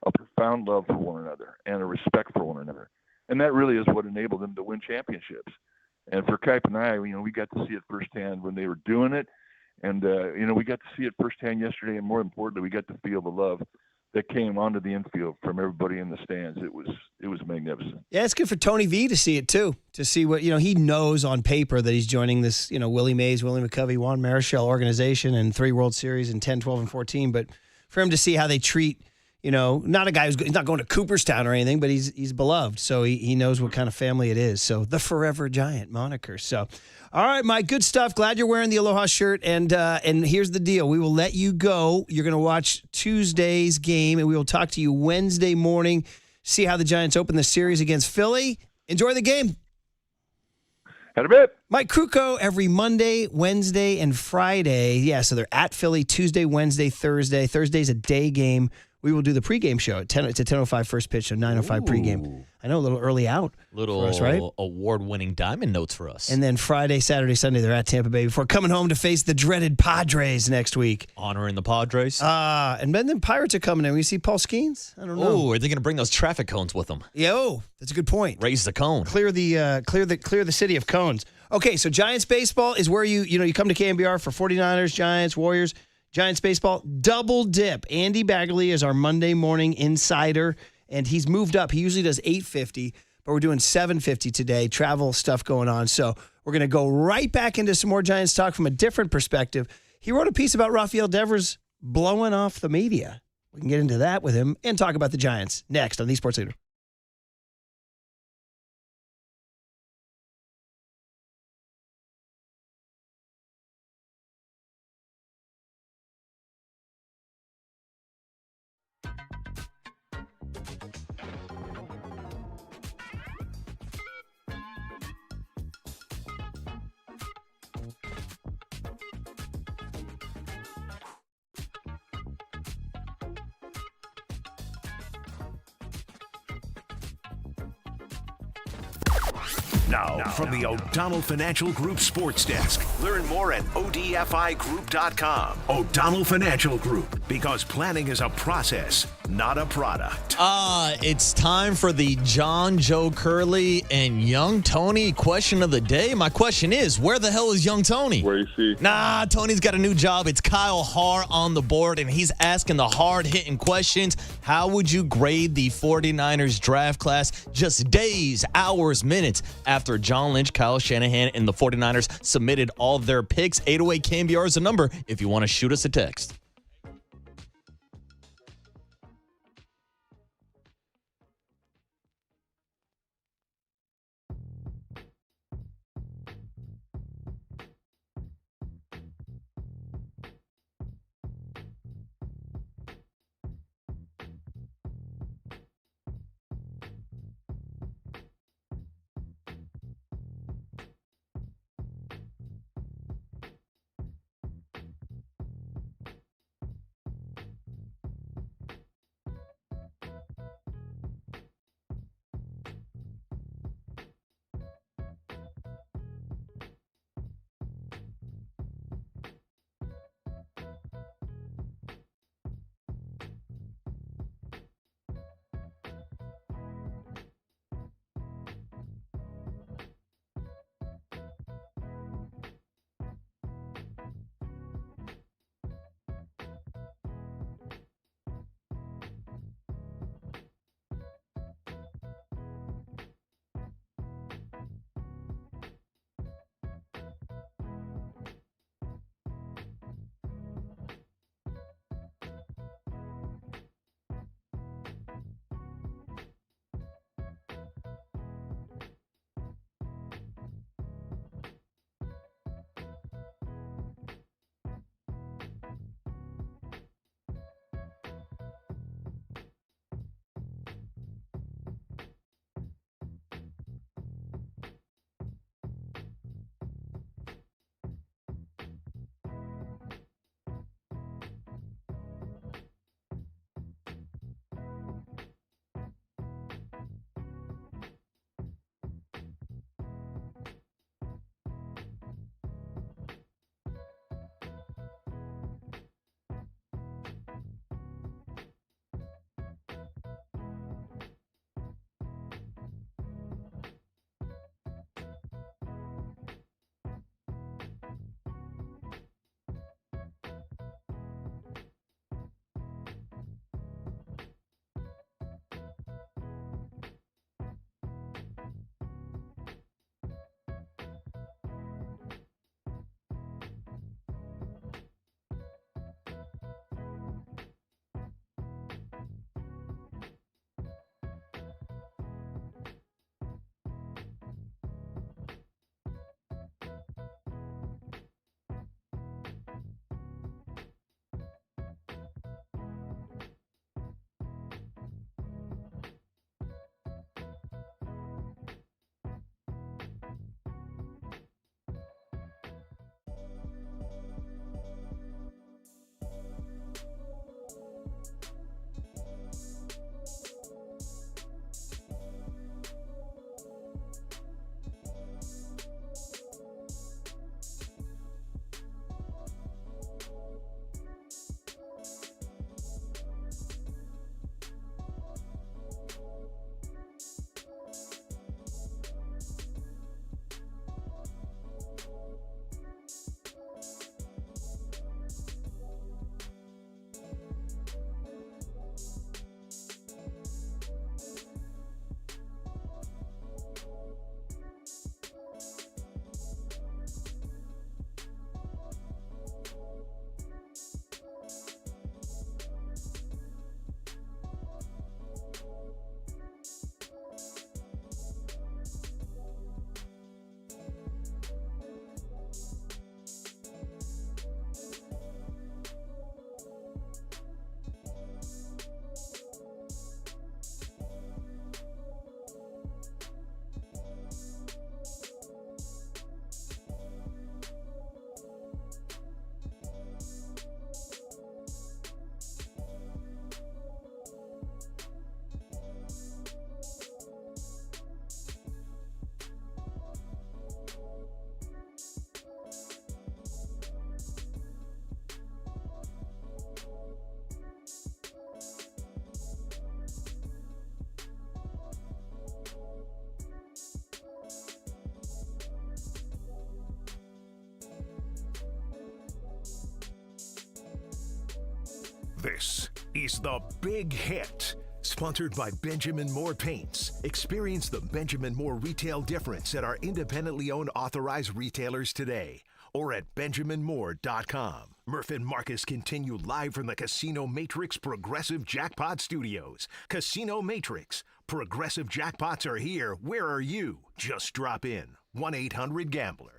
a profound love for one another and a respect for one another. And that really is what enabled them to win championships. And for Kipe and I, you know, we got to see it firsthand when they were doing it. And, you know, we got to see it firsthand yesterday. And more importantly, we got to feel the love that came onto the infield from everybody in the stands. It was magnificent. Yeah, it's good for Tony V to see it too, to see what, you know, he knows on paper that he's joining this, you know, Willie Mays, Willie McCovey, Juan Marichal organization and 3 World Series in 10, 12, and 14. But for him to see how they treat, you know, not a guy he's not going to Cooperstown or anything, but he's beloved. So he knows what kind of family it is. So the Forever Giant moniker. So, all right, Mike, good stuff. Glad you're wearing the Aloha shirt. And here's the deal. We will let you go. You're going to watch Tuesday's game, and we will talk to you Wednesday morning, see how the Giants open the series against Philly. Enjoy the game. Had a bit. Mike Krukow every Monday, Wednesday, and Friday. Yeah, so they're at Philly Tuesday, Wednesday, Thursday. Thursday's a day game. We will do the pregame show at 10. It's a 10:05 first pitch, so 9:05 pregame. I know, a little early out for us, right? Award-winning diamond notes for us. And then Friday, Saturday, Sunday, they're at Tampa Bay before coming home to face the dreaded Padres next week. Honoring the Padres. And then Pirates are coming in. We see Paul Skeens? I don't know. Oh, are they going to bring those traffic cones with them? Yeah, that's a good point. Raise the cone. Clear the city of cones. Okay, so Giants baseball is where you come to KNBR for 49ers, Giants, Warriors. Giants baseball, double dip. Andy Bagley is our Monday morning insider, and he's moved up. He usually does 8:50, but we're doing 7:50 today. Travel stuff going on, so we're going to go right back into some more Giants talk from a different perspective. He wrote a piece about Rafael Devers blowing off the media. We can get into that with him and talk about the Giants next on The Sports Leader. Now, from the O'Donnell Financial Group Sports Desk. Learn more at odfigroup.com. O'Donnell Financial Group, because planning is a process, not a product. It's time for the John, Joe Curley, and Young Tony question of the day. My question is, where the hell is Young Tony? Where is he? Nah, Tony's got a new job. It's Kyle Haar on the board, and he's asking the hard-hitting questions. How would you grade the 49ers draft class just days, hours, minutes after John Lynch, Kyle Shanahan, and the 49ers submitted all their picks? 808-KNBR is the number if you want to shoot us a text. This is The Big Hit, sponsored by Benjamin Moore Paints. Experience the Benjamin Moore retail difference at our independently owned authorized retailers today or at benjaminmoore.com. Murph and Marcus continue live from the Casino Matrix Progressive Jackpot Studios. Casino Matrix. Progressive jackpots are here. Where are you? Just drop in. 1-800-GAMBLER.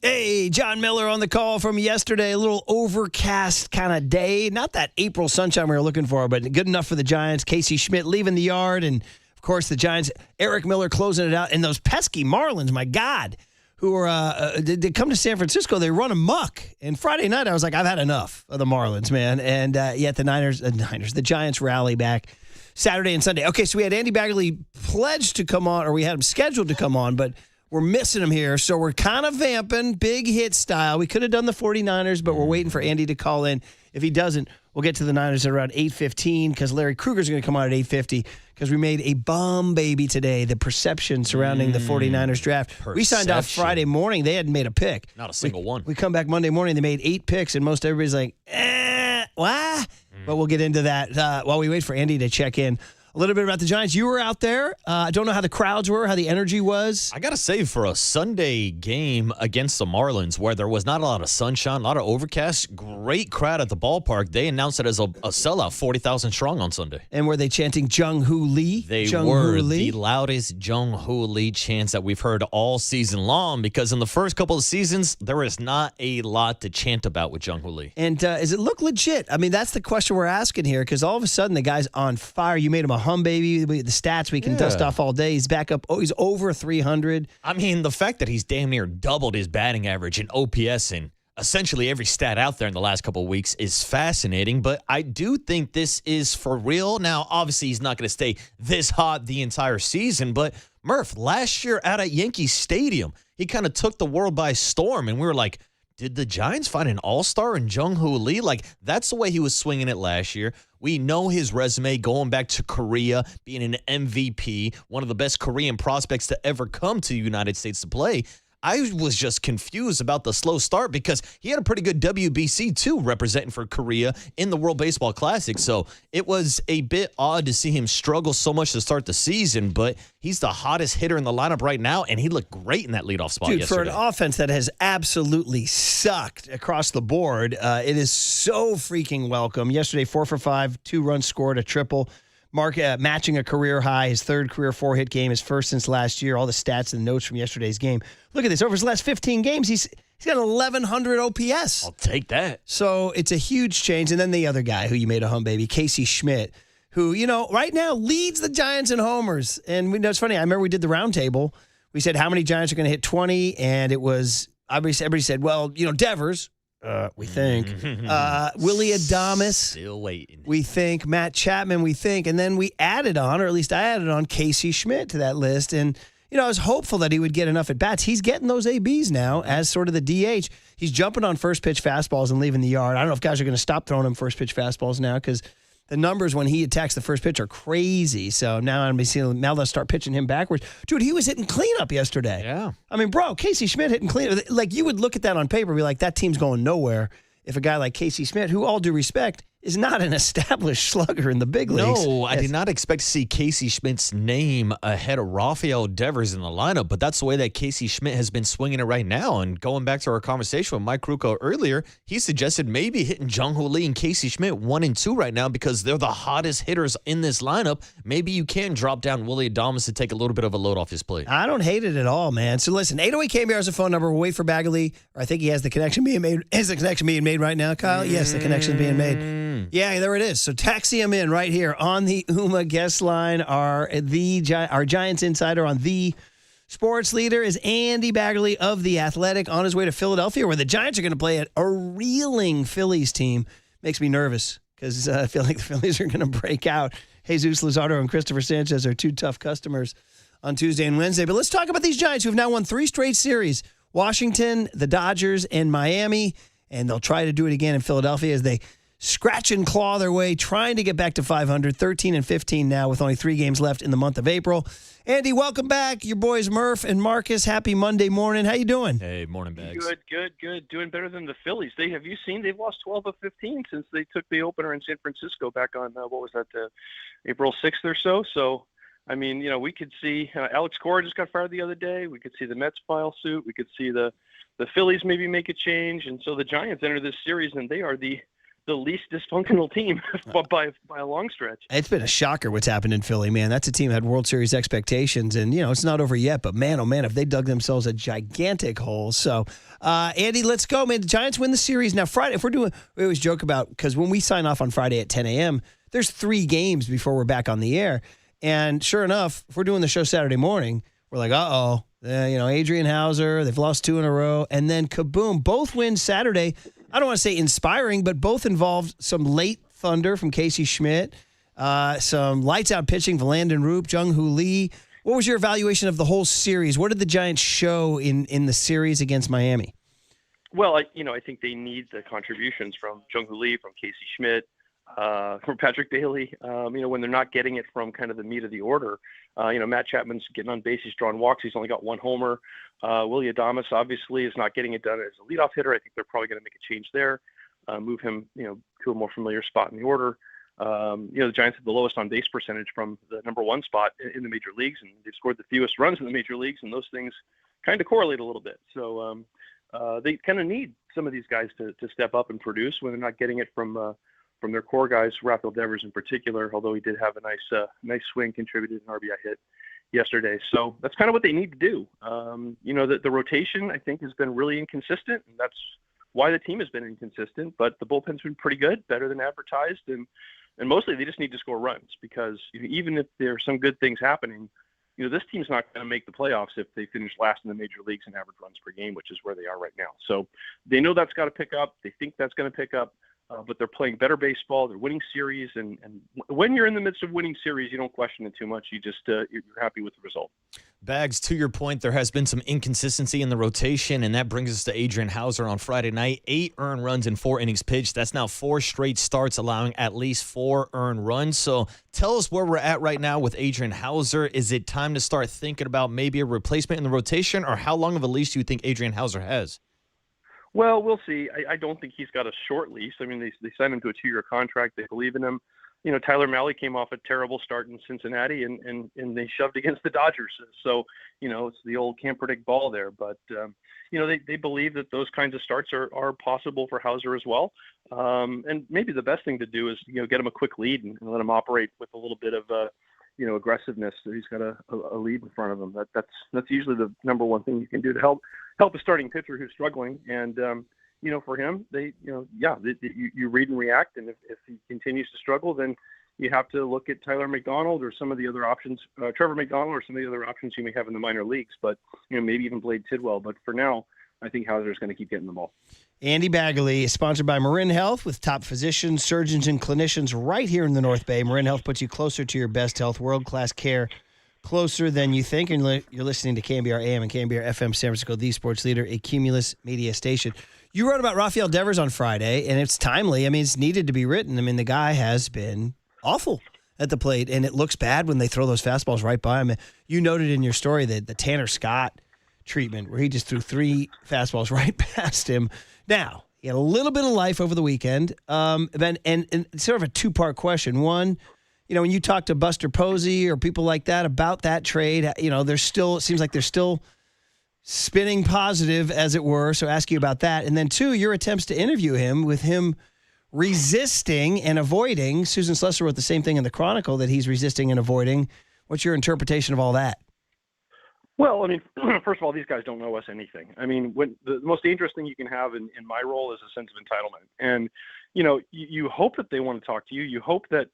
Hey, John Miller on the call from yesterday. A little overcast kind of day. Not that April sunshine we were looking for, but good enough for the Giants. Casey Schmidt leaving the yard. And, of course, the Giants, Eric Miller closing it out. And those pesky Marlins, my God, who are they come to San Francisco. They run amok. And Friday night, I was like, I've had enough of the Marlins, man. And yet the Giants rally back Saturday and Sunday. Okay, so we had Andy Bagley pledged to come on, or we had him scheduled to come on, but we're missing him here, so we're kind of vamping, big hit style. We could have done the 49ers, but we're waiting for Andy to call in. If he doesn't, we'll get to the Niners at around 8:15 because Larry Kruger's going to come on at 8:50 because we made a bomb baby today, the perception surrounding the 49ers draft. We signed off Friday morning. They hadn't made a pick. Not a single one. We come back Monday morning. They made 8 picks, and most everybody's like, what? But we'll get into that while we wait for Andy to check in. A little bit about the Giants. You were out there. I don't know how the crowds were, how the energy was. I got to say, for a Sunday game against the Marlins where there was not a lot of sunshine, a lot of overcast, great crowd at the ballpark. They announced it as a sellout, 40,000 strong on Sunday. And were they chanting Jung-Hoo Lee? They were the loudest Jung-Hoo Lee chants that we've heard all season long because in the first couple of seasons, there is not a lot to chant about with Jung-Hoo Lee. And does it look legit? I mean, that's the question we're asking here because all of a sudden the guy's on fire. You made him a hum baby. The stats we can dust off all day. He's back up. Oh, he's over 300. I mean, the fact that he's damn near doubled his batting average in OPS and essentially every stat out there in the last couple of weeks is fascinating. But I do think this is for real. Now, obviously, he's not going to stay this hot the entire season. But Murph, last year out at Yankee Stadium, he kind of took the world by storm. And we were like, did the Giants find an all-star in Jung-Hoo Lee? Like, that's the way he was swinging it last year. We know his resume going back to Korea, being an MVP, one of the best Korean prospects to ever come to the United States to play. I was just confused about the slow start because he had a pretty good WBC, too, representing for Korea in the World Baseball Classic. So it was a bit odd to see him struggle so much to start the season, but he's the hottest hitter in the lineup right now, and he looked great in that leadoff spot yesterday. For an offense that has absolutely sucked across the board, it is so freaking welcome. Yesterday, 4 for 5, 2 runs scored, a triple. Matching a career high, his third career 4-hit game, his first since last year. All the stats and notes from yesterday's game. Look at this. Over his last 15 games, he's got 1,100 OPS. I'll take that. So it's a huge change. And then the other guy who you made a hum baby, Casey Schmidt, who, right now leads the Giants in homers. And it's funny. I remember we did the roundtable. We said how many Giants are going to hit 20, and it was everybody said, well, Devers. We think. Willie Adames. Still waiting. We think. Matt Chapman, we think. And then we added on, or at least I added on, Casey Schmidt to that list. And, I was hopeful that he would get enough at-bats. He's getting those ABs now as sort of the DH. He's jumping on first-pitch fastballs and leaving the yard. I don't know if guys are going to stop throwing him first-pitch fastballs now because the numbers when he attacks the first pitch are crazy. So now I'm seeing. Now let's start pitching him backwards. Dude, he was hitting cleanup yesterday. Yeah. I mean, bro, Casey Schmidt hitting cleanup. Like, you would look at that on paper and be like, that team's going nowhere if a guy like Casey Schmidt, who, all due respect, is not an established slugger in the big leagues. No, I did not expect to see Casey Schmidt's name ahead of Rafael Devers in the lineup, but that's the way that Casey Schmidt has been swinging it right now. And going back to our conversation with Mike Rucco earlier, he suggested maybe hitting Jung-Hoo Lee and Casey Schmidt 1 and 2 right now because they're the hottest hitters in this lineup. Maybe you can drop down Willie Adames to take a little bit of a load off his plate. I don't hate it at all, man. So listen, 808-KBR is a phone number. We'll wait for Bagley. Or I think he has the connection being made. Is the connection being made right now, Kyle? Yes, the connection's being made. Yeah, there it is. So taxi him in right here on the UMA guest line. Our Giants insider on the Sports Leader is Andy Baggerly of The Athletic on his way to Philadelphia, where the Giants are going to play a reeling Phillies team. Makes me nervous because I feel like the Phillies are going to break out. Jesus Luzardo and Christopher Sanchez are two tough customers on Tuesday and Wednesday. But let's talk about these Giants who have now won 3 straight series. Washington, the Dodgers, and Miami. And they'll try to do it again in Philadelphia as they scratch and claw their way, trying to get back to 500, 13-15 now with only 3 games left in the month of April. Andy, welcome back. Your boys Murph and Marcus, happy Monday morning. How you doing? Hey, morning, Bags. Good. Doing better than the Phillies. Have you seen they've lost 12 of 15 since they took the opener in San Francisco back on, April 6th or so? So, I mean, we could see Alex Cora just got fired the other day. We could see the Mets file suit. We could see the Phillies maybe make a change. And so the Giants enter this series, and they are the least dysfunctional team by a long stretch. It's been a shocker what's happened in Philly, man. That's a team that had World Series expectations, and, it's not over yet, but man, oh man, have they dug themselves a gigantic hole. So, Andy, let's go, man. The Giants win the series. Now, Friday, we always joke about, because when we sign off on Friday at 10 a.m., there's 3 games before we're back on the air. And sure enough, if we're doing the show Saturday morning, we're like, Adrian Hauser, they've lost 2 in a row. And then kaboom, both wins Saturday. I don't want to say inspiring, but both involved some late thunder from Casey Schmidt, some lights-out pitching, Valandon Roop, Jung-Hoo Lee. What was your evaluation of the whole series? What did the Giants show in the series against Miami? Well, I think they need the contributions from Jung-Hoo Lee, from Casey Schmidt, from Patrick Bailey. When they're not getting it from kind of the meat of the order. Matt Chapman's getting on base. He's drawing walks. He's only got 1 homer. Willie Adames obviously is not getting it done as a leadoff hitter. I think they're probably going to make a change there, move him, to a more familiar spot in the order. The Giants have the lowest on base percentage from the number 1 spot in the major leagues, and they've scored the fewest runs in the major leagues, and those things kind of correlate a little bit. So they kind of need some of these guys to step up and produce when they're not getting it from their core guys, Rafael Devers in particular, although he did have a nice swing, contributed an RBI hit yesterday. So that's kind of what they need to do. The rotation, I think, has been really inconsistent, and that's why the team has been inconsistent. But the bullpen's been pretty good, better than advertised, and mostly they just need to score runs because even if there are some good things happening, this team's not going to make the playoffs if they finish last in the major leagues in average runs per game, which is where they are right now. So they know that's got to pick up. They think that's going to pick up. But they're playing better baseball. They're winning series, and when you're in the midst of winning series, you don't question it too much. You just you're happy with the result. Bags, to your point, there has been some inconsistency in the rotation, and that brings us to Adrian Hauser on Friday night. 8 earned runs in 4 innings pitched. That's now 4 straight starts, allowing at least 4 earned runs. So tell us where we're at right now with Adrian Hauser. Is it time to start thinking about maybe a replacement in the rotation, or how long of a leash do you think Adrian Hauser has? Well, we'll see. I don't think he's got a short lease. I mean, they signed him to a 2-year contract. They believe in him. Tyler Mahle came off a terrible start in Cincinnati, and they shoved against the Dodgers. So, it's the old can't predict ball there. But, they believe that those kinds of starts are possible for Hauser as well. And maybe the best thing to do is, get him a quick lead and let him operate with a little bit of aggressiveness. So he's got a lead in front of him. That's usually the number one thing you can do to help a starting pitcher who's struggling. And for him, you read and react. And if he continues to struggle, then you have to look at Tyler McDonald or some of the other options, Trevor McDonald or some of the other options you may have in the minor leagues. But maybe even Blade Tidwell. But for now, I think Hauser is going to keep getting the ball. Andy Baggerly is sponsored by Marin Health with top physicians, surgeons, and clinicians right here in the North Bay. Marin Health puts you closer to your best health, world-class care, closer than you think. And you're listening to KNBR AM and KNBR FM San Francisco, the sports leader, a Cumulus media station. You wrote about Rafael Devers on Friday, and it's timely. I mean, it's needed to be written. I mean, the guy has been awful at the plate, and it looks bad when they throw those fastballs right by him. You noted in your story that the Tanner Scott treatment where he just threw 3 fastballs right past him. Now, he had a little bit of life over the weekend. And sort of a 2-part question. One, when you talk to Buster Posey or people like that about that trade, it seems like they're still spinning positive, as it were. So ask you about that. And then 2, your attempts to interview him with him resisting and avoiding. Susan Slessor wrote the same thing in the Chronicle that he's resisting and avoiding. What's your interpretation of all that? Well, I mean, first of all, these guys don't know us anything. I mean, when the most dangerous thing you can have in my role is a sense of entitlement. And, you hope that they want to talk to you. You hope that,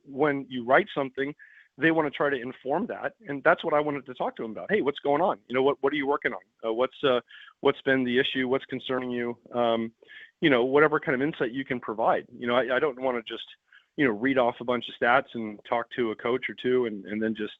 when you write something, they want to try to inform that. And that's what I wanted to talk to him about. Hey, what's going on? What are you working on? What's been the issue? What's concerning you? Whatever kind of insight you can provide. I don't want to just, read off a bunch of stats and talk to a coach or two and then just,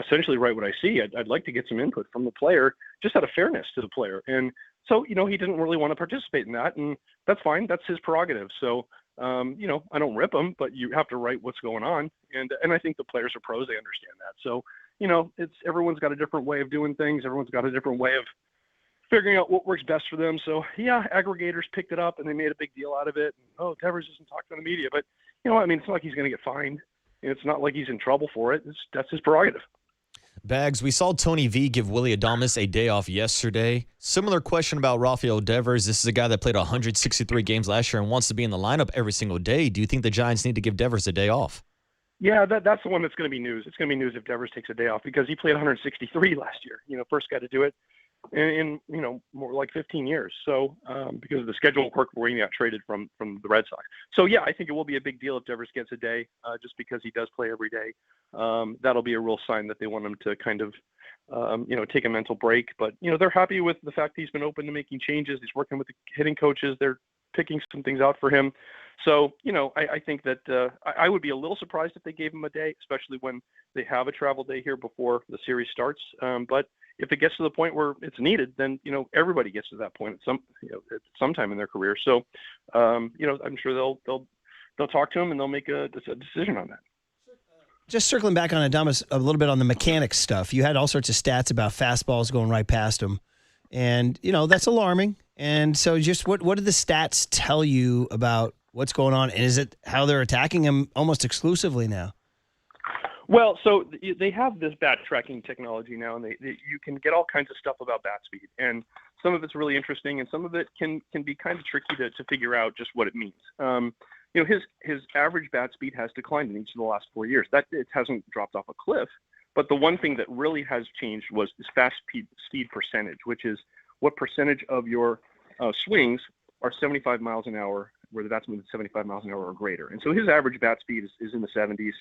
essentially write what I see. I'd like to get some input from the player, just out of fairness to the player. And so, he didn't really want to participate in that, and that's fine. That's his prerogative. So, I don't rip him, but you have to write what's going on. And I think the players are pros. They understand that. So, everyone's got a different way of doing things. Everyone's got a different way of figuring out what works best for them. So, yeah, aggregators picked it up and they made a big deal out of it. Oh, Devers isn't talking to the media, but it's not like he's going to get fined. It's not like he's in trouble for it. That's his prerogative. Bags, we saw Tony V give Willie Adames a day off yesterday. Similar question about Rafael Devers. This is a guy that played 163 games last year and wants to be in the lineup every single day. Do you think the Giants need to give Devers a day off? Yeah, that's the one that's going to be news. It's going to be news if Devers takes a day off because he played 163 last year. First guy to do it in more like 15 years. So because of the schedule quirk where he got traded from the Red Sox. So yeah, I think it will be a big deal if Devers gets a day just because he does play every day. That'll be a real sign that they want him to kind of take a mental break. But they're happy with the fact that he's been open to making changes. He's working with the hitting coaches. They're picking some things out for him. So I think that I would be a little surprised if they gave him a day, especially when they have a travel day here before the series starts. But if it gets to the point where it's needed, then everybody gets to that point at some time in their career. So I'm sure they'll talk to him and they'll make a decision on that. Just circling back on Adames a little bit on the mechanics stuff. You had all sorts of stats about fastballs going right past him, and that's alarming. And so, just what did the stats tell you about what's going on, and is it how they're attacking him almost exclusively now? Well, so they have this bat tracking technology now, and you can get all kinds of stuff about bat speed, and some of it's really interesting, and some of it can be kind of tricky to figure out just what it means. His average bat speed has declined in each of the last 4 years. That it hasn't dropped off a cliff, but the one thing that really has changed was his fast speed percentage, which is what percentage of your swings are 75 miles an hour, where the batsman is 75 miles an hour or greater. And so his average bat speed is in the 70s.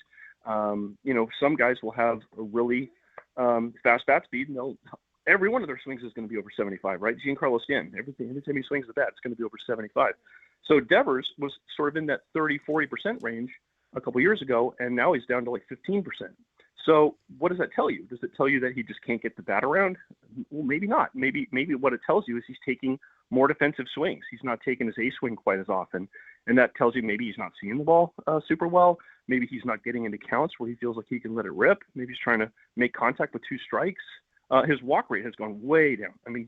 Some guys will have a really fast bat speed, and every one of their swings is going to be over 75, right? Giancarlo Stanton, every time he swings the bat, it's going to be over 75. So Devers was sort of in that 30-40% range a couple years ago, and now he's down to like 15%. So what does that tell you? Does it tell you that he just can't get the bat around? Well, maybe not. Maybe what it tells you is he's taking more defensive swings. He's not taking his A swing quite as often. And that tells you maybe he's not seeing the ball super well. Maybe he's not getting into counts where he feels like he can let it rip. Maybe he's trying to make contact with two strikes. His walk rate has gone way down. I mean,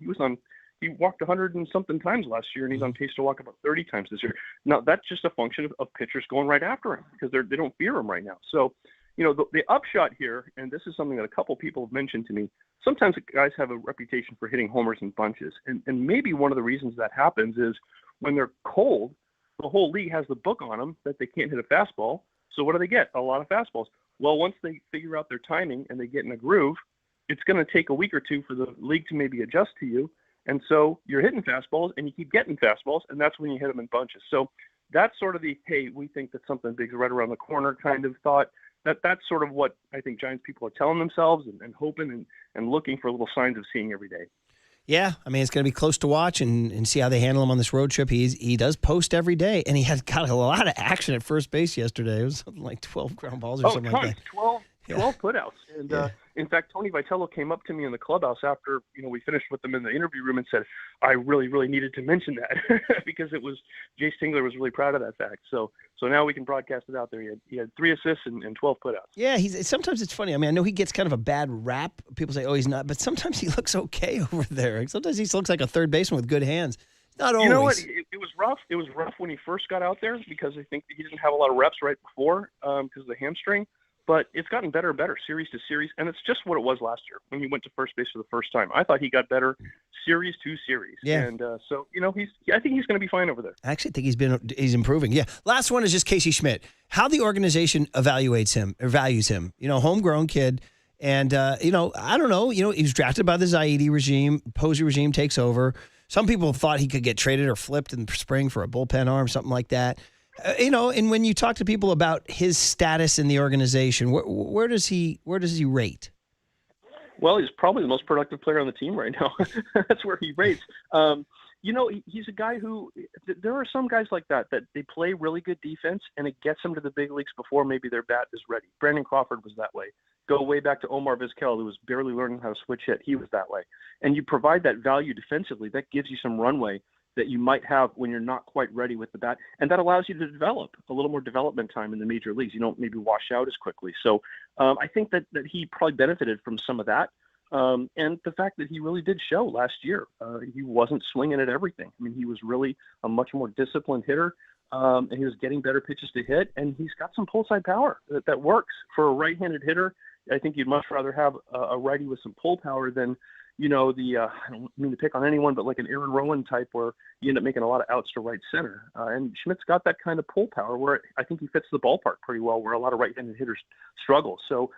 he walked 100 and something times last year, and he's on pace to walk about 30 times this year. Now, that's just a function of pitchers going right after him because they don't fear him right now. So, the upshot here, and this is something that a couple people have mentioned to me, sometimes guys have a reputation for hitting homers in bunches. And maybe one of the reasons that happens is when they're cold, the whole league has the book on them that they can't hit a fastball. So what do they get? A lot of fastballs. Well, once they figure out their timing and they get in a groove, it's going to take a week or two for the league to maybe adjust to you. And so you're hitting fastballs and you keep getting fastballs, and that's when you hit them in bunches. So that's sort of the, hey, we think that something big's right around the corner kind of thought. That's sort of what I think Giants people are telling themselves and hoping and looking for little signs of seeing every day. Yeah, I mean, it's going to be close to watch and see how they handle him on this road trip. He does post every day, and he had got a lot of action at first base yesterday. It was something like 12 ground balls or something like that. 12 putouts. And in fact, Tony Vitello came up to me in the clubhouse after we finished with them in the interview room and said, I really, really needed to mention that because Jay Stingler was really proud of that fact. So now we can broadcast it out there. He had 3 assists and 12 putouts. Yeah, sometimes it's funny. I mean, I know he gets kind of a bad rap. People say, oh, he's not, but sometimes he looks okay over there. Sometimes he looks like a third baseman with good hands. Not always. You know what? It was rough. It was rough when he first got out there because I think he didn't have a lot of reps right before because of the hamstring. But it's gotten better and better, series to series, and it's just what it was last year when he went to first base for the first time. I thought he got better series to series. Yeah. And so, I think he's going to be fine over there. I actually think he's improving. Yeah. Last one is just Casey Schmidt. How the organization evaluates him or values him. Homegrown kid. And, I don't know. He was drafted by the Zaidi regime. Posey regime takes over. Some people thought he could get traded or flipped in the spring for a bullpen arm, something like that. And when you talk to people about his status in the organization, where does he rate? Well, he's probably the most productive player on the team right now. That's where he rates. He's a guy who there are some guys like that they play really good defense and it gets them to the big leagues before maybe their bat is ready. Brandon Crawford was that way. Go way back to Omar Vizquel, who was barely learning how to switch hit. He was that way. And you provide that value defensively, that gives you some runway that you might have when you're not quite ready with the bat. And that allows you to develop a little more development time in the major leagues. You don't maybe wash out as quickly. So I think that he probably benefited from some of that. And the fact that he really did show last year, he wasn't swinging at everything. I mean, he was really a much more disciplined hitter, and he was getting better pitches to hit, and he's got some pull side power that works for a right-handed hitter. I think you'd much rather have a righty with some pull power than, I don't mean to pick on anyone, but like an Aaron Rowan type where you end up making a lot of outs to right center. And Schmidt's got that kind of pull power where I think he fits the ballpark pretty well, where a lot of right-handed hitters struggle. So,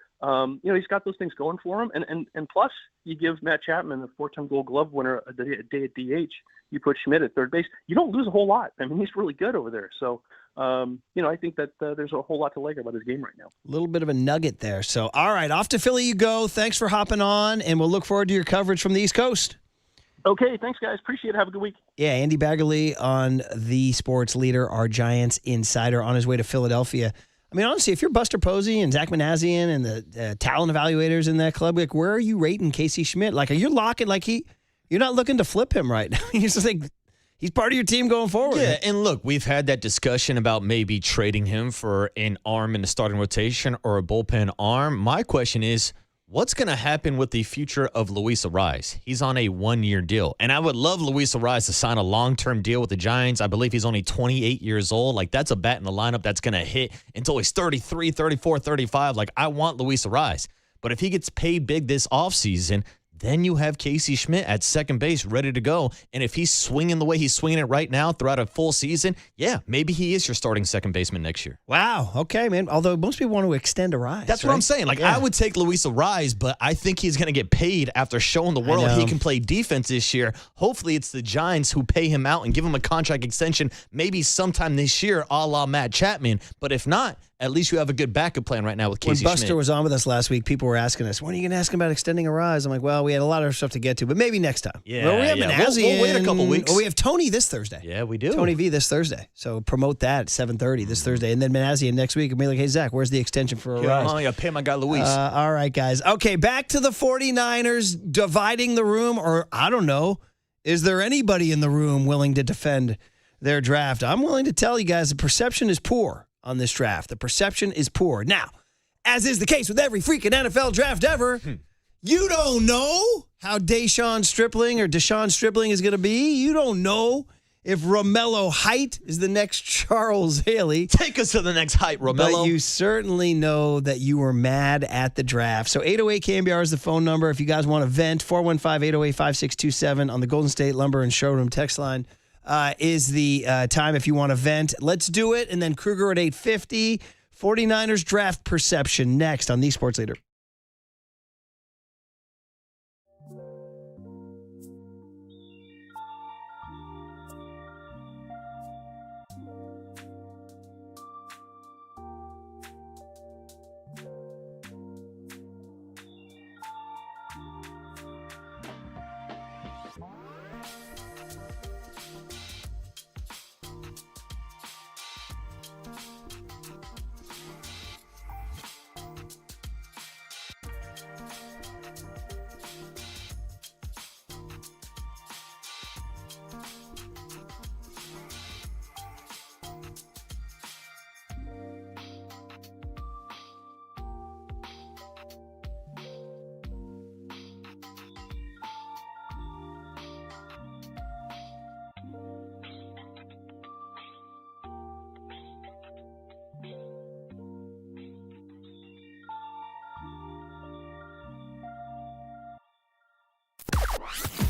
he's got those things going for him. And plus, you give Matt Chapman, a 4-time Gold Glove winner, a day at DH. You put Schmidt at third base. You don't lose a whole lot. I mean, he's really good over there. So, I think that there's a whole lot to like about his game right now. A little bit of a nugget there. So, all right, off to Philly you go. Thanks for hopping on, and we'll look forward to your coverage from the East Coast. Okay, thanks, guys. Appreciate it. Have a good week. Yeah, Andy Baggerly on the Sports Leader, our Giants insider, on his way to Philadelphia. I mean, honestly, if you're Buster Posey and Zach Manassian and the talent evaluators in that club, like, where are you rating Casey Schmidt? Like, are you locking, you're not looking to flip him right now. He's just like, he's part of your team going forward. Yeah, and look, we've had that discussion about maybe trading him for an arm in the starting rotation or a bullpen arm. My question is, what's going to happen with the future of Luis Arraez? He's on a 1-year deal. And I would love Luis Arraez to sign a long-term deal with the Giants. I believe he's only 28 years old. Like, that's a bat in the lineup that's going to hit until he's 33, 34, 35. Like, I want Luis Arraez. But if he gets paid big this offseason, then you have Casey Schmidt at second base ready to go. And if he's swinging the way he's swinging it right now throughout a full season, yeah, maybe he is your starting second baseman next year. Wow. Okay, man. Although most people want to extend Arraez. That's what I'm saying. Like, I would take Luis Arraez, but I think he's going to get paid after showing the world he can play defense this year. Hopefully it's the Giants who pay him out and give him a contract extension maybe sometime this year, a la Matt Chapman. But if not, at least you have a good backup plan right now with Casey Schmidt. When Buster was on with us last week, people were asking us, when are you going to ask him about extending Arraez? I'm like, well, we had a lot of stuff to get to, but maybe next time. Yeah, well, we have we'll wait a couple weeks. Well, we have Tony this Thursday. Yeah, we do. Tony V this Thursday. So promote that at 7:30 this Thursday. And then Manassian next week and be like, hey, Zach, where's the extension for Arraez? Oh, yeah, pay my guy Luis. All right, guys. Okay, back to the 49ers dividing the room, or I don't know. Is there anybody in the room willing to defend their draft? I'm willing to tell you guys the perception is poor on this draft. The perception is poor. Now, as is the case with every freaking NFL draft ever, you don't know how Deshaun Stripling is going to be. You don't know if Romello Height is the next Charles Haley. Take us to the next height, Romello. But you certainly know that you were mad at the draft. So 808-KNBR is the phone number. If you guys want to vent, 415-808-5627 on the Golden State Lumber and Showroom text line. Is the time if you want to vent. Let's do it. And then Kruger at 8:50. 49ers draft perception next on the Sports Leader.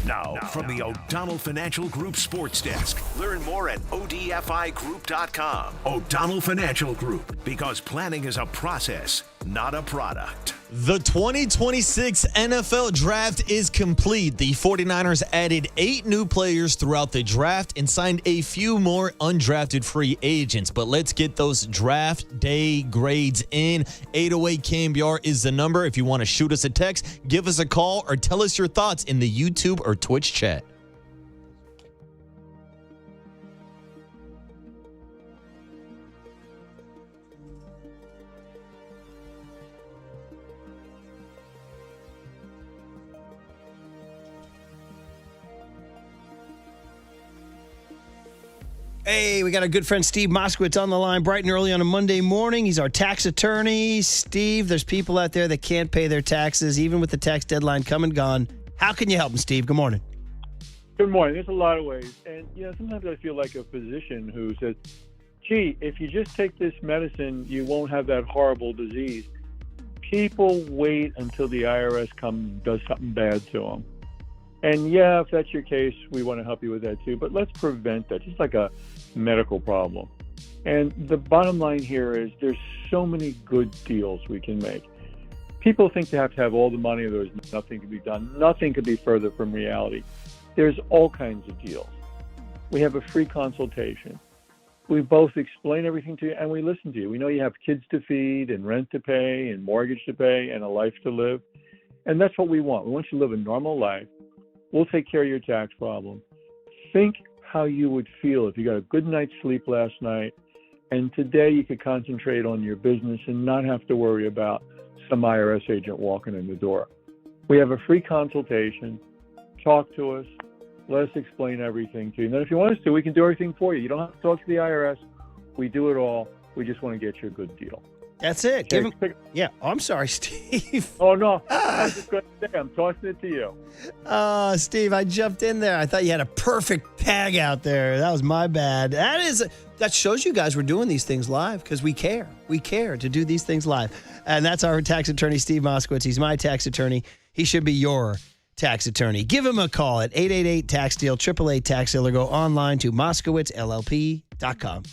Now, from the O'Donnell Financial Group Sports Desk. Learn more at odfigroup.com. O'Donnell Financial Group, because planning is a process, not a product. The 2026 NFL Draft is complete. The 49ers added 8 new players throughout the draft and signed a few more undrafted free agents. But let's get those draft day grades in. 808-KMBR is the number. If you want to shoot us a text, give us a call, or tell us your thoughts in the YouTube or Twitch chat. Hey, we got our good friend Steve Moskowitz on the line bright and early on a Monday morning. He's our tax attorney. Steve, there's people out there that can't pay their taxes, even with the tax deadline come and gone. How can you help them, Steve? Good morning. Good morning. There's a lot of ways. And, sometimes I feel like a physician who says, gee, if you just take this medicine, you won't have that horrible disease. People wait until the IRS does something bad to them. And yeah, if that's your case, we want to help you with that too. But let's prevent that, just like a medical problem. And the bottom line here is there's so many good deals we can make. People think they have to have all the money, there's nothing to be done. Nothing could be further from reality. There's all kinds of deals. We have a free consultation. We both explain everything to you and we listen to you. We know you have kids to feed and rent to pay and mortgage to pay and a life to live. And that's what we want. We want you to live a normal life. We'll take care of your tax problem. Think how you would feel if you got a good night's sleep last night and today you could concentrate on your business and not have to worry about some IRS agent walking in the door. We have a free consultation. Talk to us. Let us explain everything to you. And then if you want us to, we can do everything for you. You don't have to talk to the IRS. We do it all. We just want to get you a good deal. That's it. Give him. Yeah. Oh, I'm sorry, Steve. Oh, no. I was just going to say, I'm tossing it to you. Steve, I jumped in there. I thought you had a perfect tag out there. That was my bad. That shows you guys we're doing these things live because we care. We care to do these things live. And that's our tax attorney, Steve Moskowitz. He's my tax attorney. He should be your tax attorney. Give him a call at 888-TAX-DEAL, 888-TAX-DEAL, or go online to moskowitzllp.com.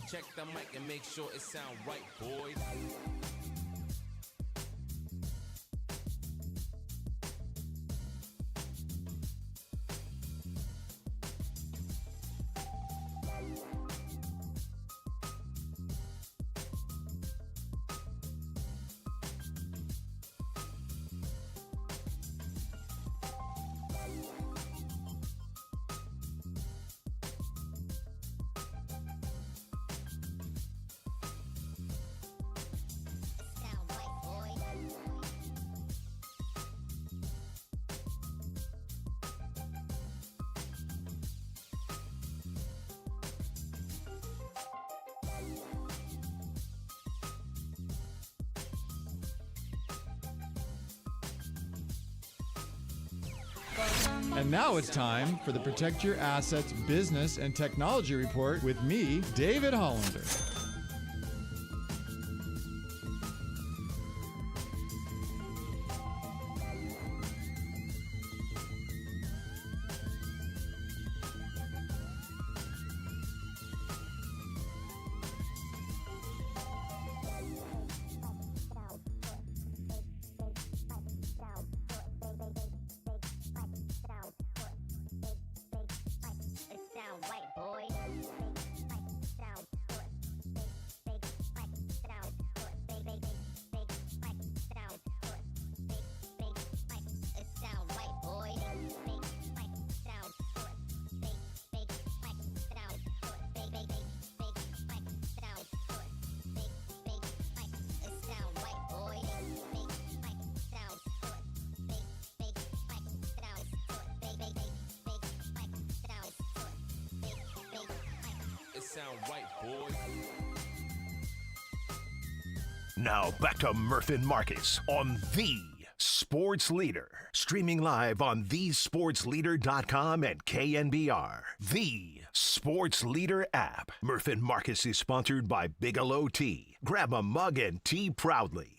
Check the mic and make sure it sound right, boys. And now it's time for the Protect Your Assets Business and Technology Report with me, David Hollander. Sound right, boy. Now back to Murph and Marcus on the Sports Leader. Streaming live on thesportsleader.com and KNBR. The Sports Leader app. Murph and Marcus is sponsored by Bigelow Tea. Grab a mug and tea proudly.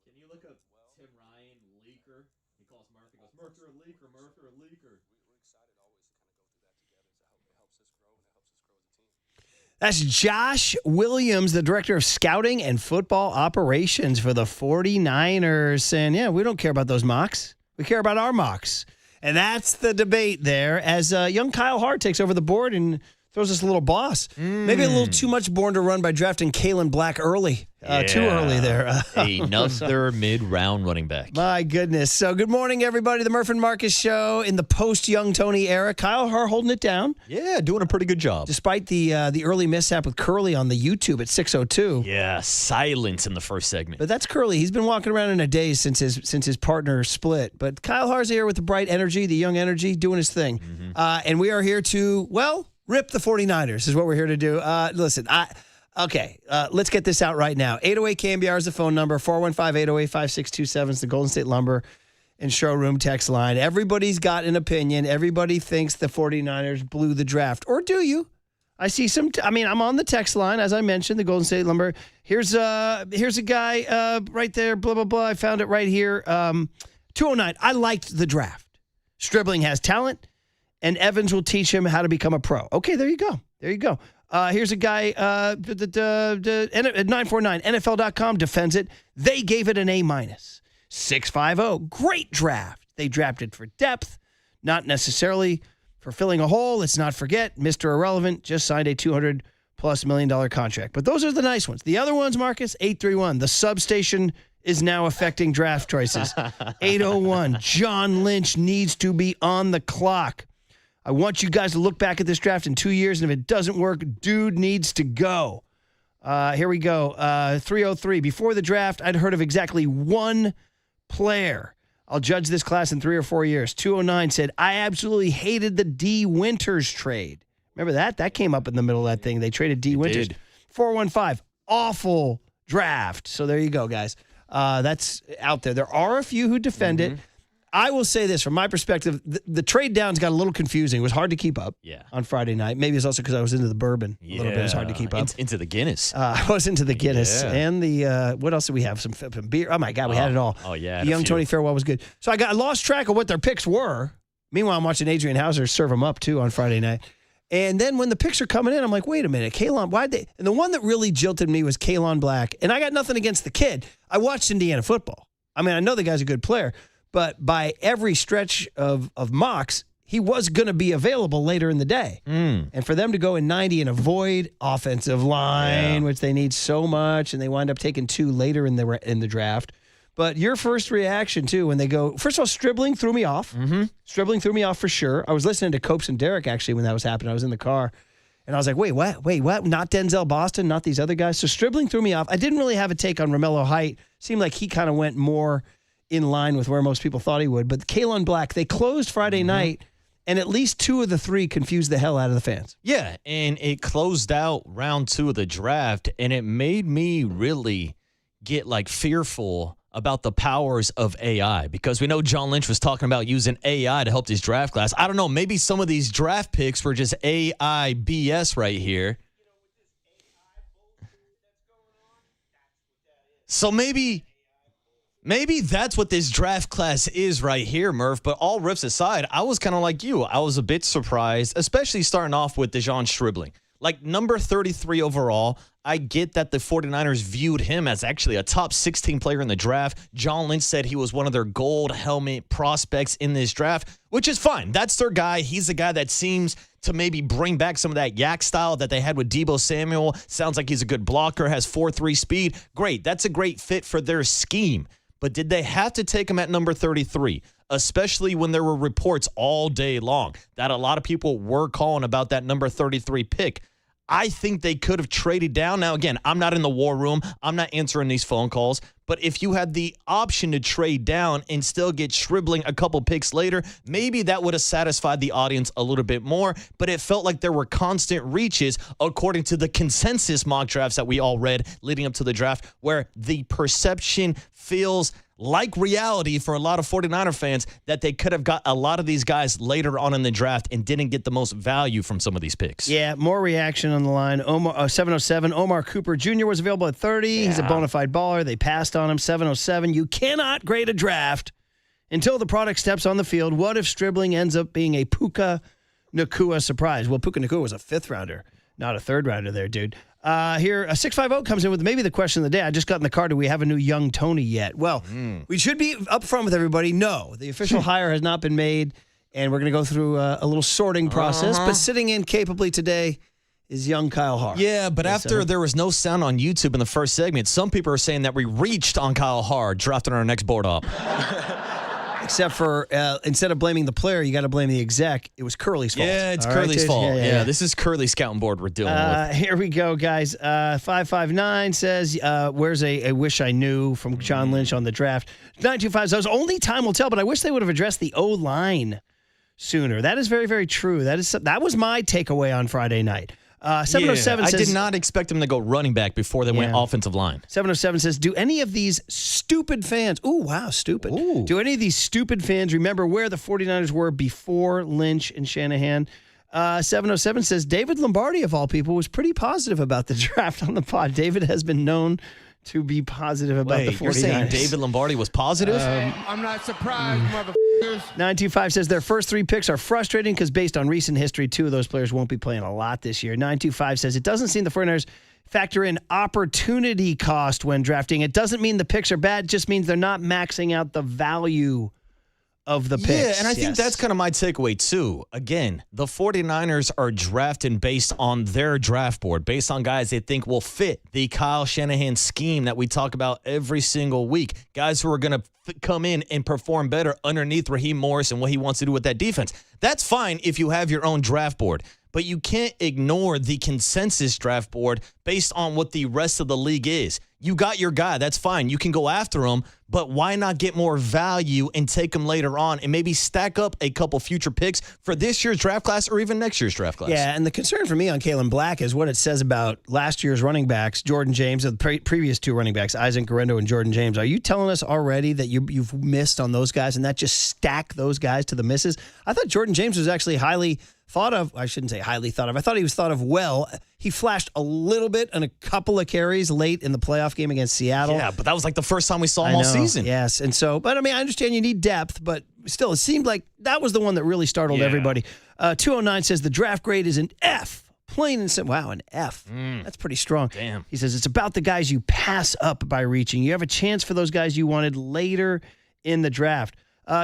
Can you look up Tim Ryan, leaker? He calls Murphy, goes, Murphy a leaker, Murphy a leaker. We're excited always to kind of go through that together. It helps us grow, and it helps us grow as a team. That's Josh Williams, the director of scouting and football operations for the 49ers. And yeah, we don't care about those mocks. We care about our mocks. And that's the debate there as young Kyle Hart takes over the board and throws us a little boss. Maybe a little too much born to run by drafting Kalen Black early. Too early there. Another mid-round running back. My goodness. So good morning, everybody. The Murph and Marcus Show in the post-Young Tony era. Kyle Hart holding it down. Yeah, doing a pretty good job. Despite the early mishap with Curly on the YouTube at 6:02. Yeah, silence in the first segment. But that's Curly. He's been walking around in a daze since his partner split. But Kyle Hart's here with the bright energy, the young energy, doing his thing. And we are here to, well, rip the 49ers is what we're here to do. Listen, let's get this out right now. 808 KNBR is the phone number. 415-808-5627 is the Golden State Lumber and Showroom text line. Everybody's got an opinion. Everybody thinks the 49ers blew the draft. Or do you? I see some. I'm on the text line, as I mentioned, the Golden State Lumber. Here's a guy right there, blah, blah, blah. I found it right here. 209. I liked the draft. Stribling has talent, and Evans will teach him how to become a pro. Okay, there you go. Here's a guy at 949, NFL.com defends it. They gave it an A-. 650, great draft. They drafted for depth, not necessarily for filling a hole. Let's not forget, Mr. Irrelevant just signed a $200+ million contract. But those are the nice ones. The other ones, Marcus, 831, the substation is now affecting draft choices. 801, John Lynch needs to be on the clock. I want you guys to look back at this draft in 2 years, and if it doesn't work, dude needs to go. Here we go. 303. Before the draft, I'd heard of exactly one player. I'll judge this class in 3 or 4 years. 209 said, I absolutely hated the D. Winters trade. Remember that? That came up in the middle of that thing. They traded D. Winters. 415, awful draft. So there you go, guys. That's out there. There are a few who defend it. I will say this, from my perspective, the trade downs got a little confusing. It was hard to keep up on Friday night. Maybe it's also because I was into the bourbon a little bit. It was hard to keep up. Into the Guinness. I was into the Guinness. And the, what else did we have? Some beer. Oh, my God, we had it all. Oh, yeah. The young Tony Fairwell was good. So I lost track of what their picks were. Meanwhile, I'm watching Adrian Hauser serve them up, too, on Friday night. And then when the picks are coming in, I'm like, wait a minute, Kalon, why'd they? And the one that really jilted me was Kalon Black. And I got nothing against the kid. I watched Indiana football. I mean, I know the guy's a good player. But by every stretch of mocks, he was going to be available later in the day. And for them to go in 90 and avoid offensive line, which they need so much, and they wind up taking 2 later in the draft. But your first reaction, too, when they go, first of all, Stribling threw me off. Stribling threw me off for sure. I was listening to Copes and Derek, actually, when that was happening. I was in the car. And I was like, wait, what? Not Denzel Boston, not these other guys. So Stribling threw me off. I didn't really have a take on Romello Height. Seemed like he kind of went more in line with where most people thought he would. But Kalon Black, they closed Friday night, and at least 2 of the 3 confused the hell out of the fans. Yeah, and it closed out round 2 of the draft, and it made me really get fearful about the powers of AI, because we know John Lynch was talking about using AI to help this draft class. I don't know, maybe some of these draft picks were just AI BS right here. So maybe that's what this draft class is right here, Murph. But all riffs aside, I was kind of like you. I was a bit surprised, especially starting off with Dejon Stribling. Number 33 overall, I get that the 49ers viewed him as actually a top 16 player in the draft. John Lynch said he was one of their gold helmet prospects in this draft, which is fine. That's their guy. He's the guy that seems to maybe bring back some of that yak style that they had with Deebo Samuel. Sounds like he's a good blocker, has 4.3 speed. Great. That's a great fit for their scheme. But did they have to take him at number 33? Especially when there were reports all day long that a lot of people were calling about that number 33 pick. I think they could have traded down. Now, again, I'm not in the war room. I'm not answering these phone calls. But if you had the option to trade down and still get Stribling a couple picks later, maybe that would have satisfied the audience a little bit more. But it felt like there were constant reaches, according to the consensus mock drafts that we all read leading up to the draft, where the perception feels like reality for a lot of 49er fans that they could have got a lot of these guys later on in the draft and didn't get the most value from some of these picks. Yeah, more reaction on the line. 707, Omar Cooper Jr. was available at 30. Yeah. He's a bona fide baller. They passed on him. 707, you cannot grade a draft until the product steps on the field. What if Stribling ends up being a Puka Nacua surprise? Well, Puka Nacua was a 5th rounder, not a 3rd rounder there, dude. Here, a 650 comes in with maybe the question of the day. I just got in the car. Do we have a new young Tony yet? Well, we should be upfront with everybody. No, the official hire has not been made, and we're going to go through a little sorting process. But sitting in capably today is young Kyle Haar. Yeah, but after there was no sound on YouTube in the first segment, some people are saying that we reached on Kyle Haar, drafting our next board up. Except for instead of blaming the player, you got to blame the exec. It was Curly's fault. Yeah, it's Curly's fault. Yeah, this is Curly's scouting board we're dealing with. Here we go, guys. 559 says, where's a wish I knew from John Lynch on the draft? 925 says, only time will tell, but I wish they would have addressed the O-line sooner. That is very, very true. That was my takeaway on Friday night. 707 says, I did not expect them to go running back before they went offensive line. 707 says, do any of these stupid fans, stupid. Do any of these stupid fans remember where the 49ers were before Lynch and Shanahan? 707 says, David Lombardi, of all people, was pretty positive about the draft on the pod. David has been known to be positive about the 49ers. You're saying David Lombardi was positive? I'm not surprised, motherfuckers. 925 says their first 3 picks are frustrating because based on recent history, 2 of those players won't be playing a lot this year. 925 says it doesn't seem the 49ers factor in opportunity cost when drafting. It doesn't mean the picks are bad. It just means they're not maxing out the value of the picks. Yeah, and I think that's kind of my takeaway too. Again, the 49ers are drafting based on their draft board, based on guys they think will fit the Kyle Shanahan scheme that we talk about every single week. Guys who are going to come in and perform better underneath Raheem Morris and what he wants to do with that defense. That's fine if you have your own draft board, but you can't ignore the consensus draft board based on what the rest of the league is. You got your guy. That's fine. You can go after him, but why not get more value and take him later on and maybe stack up a couple future picks for this year's draft class or even next year's draft class? Yeah, and the concern for me on Kalon Black is what it says about last year's running backs, Jordan James, and the previous 2 running backs, Isaac Guerrero and Jordan James. Are you telling us already that you've missed on those guys and that just stack those guys to the misses? I thought Jordan James was actually highly thought of. I shouldn't say highly thought of. I thought he was thought of well. He flashed a little bit on a couple of carries late in the playoff game against Seattle. Yeah, but that was like the first time we saw him all season. Yes, and so, but I mean, I understand you need depth, but still, it seemed like that was the one that really startled everybody. 209 says the draft grade is an F. Plain and simple. Wow, an F. That's pretty strong. Damn. He says it's about the guys you pass up by reaching. You have a chance for those guys you wanted later in the draft.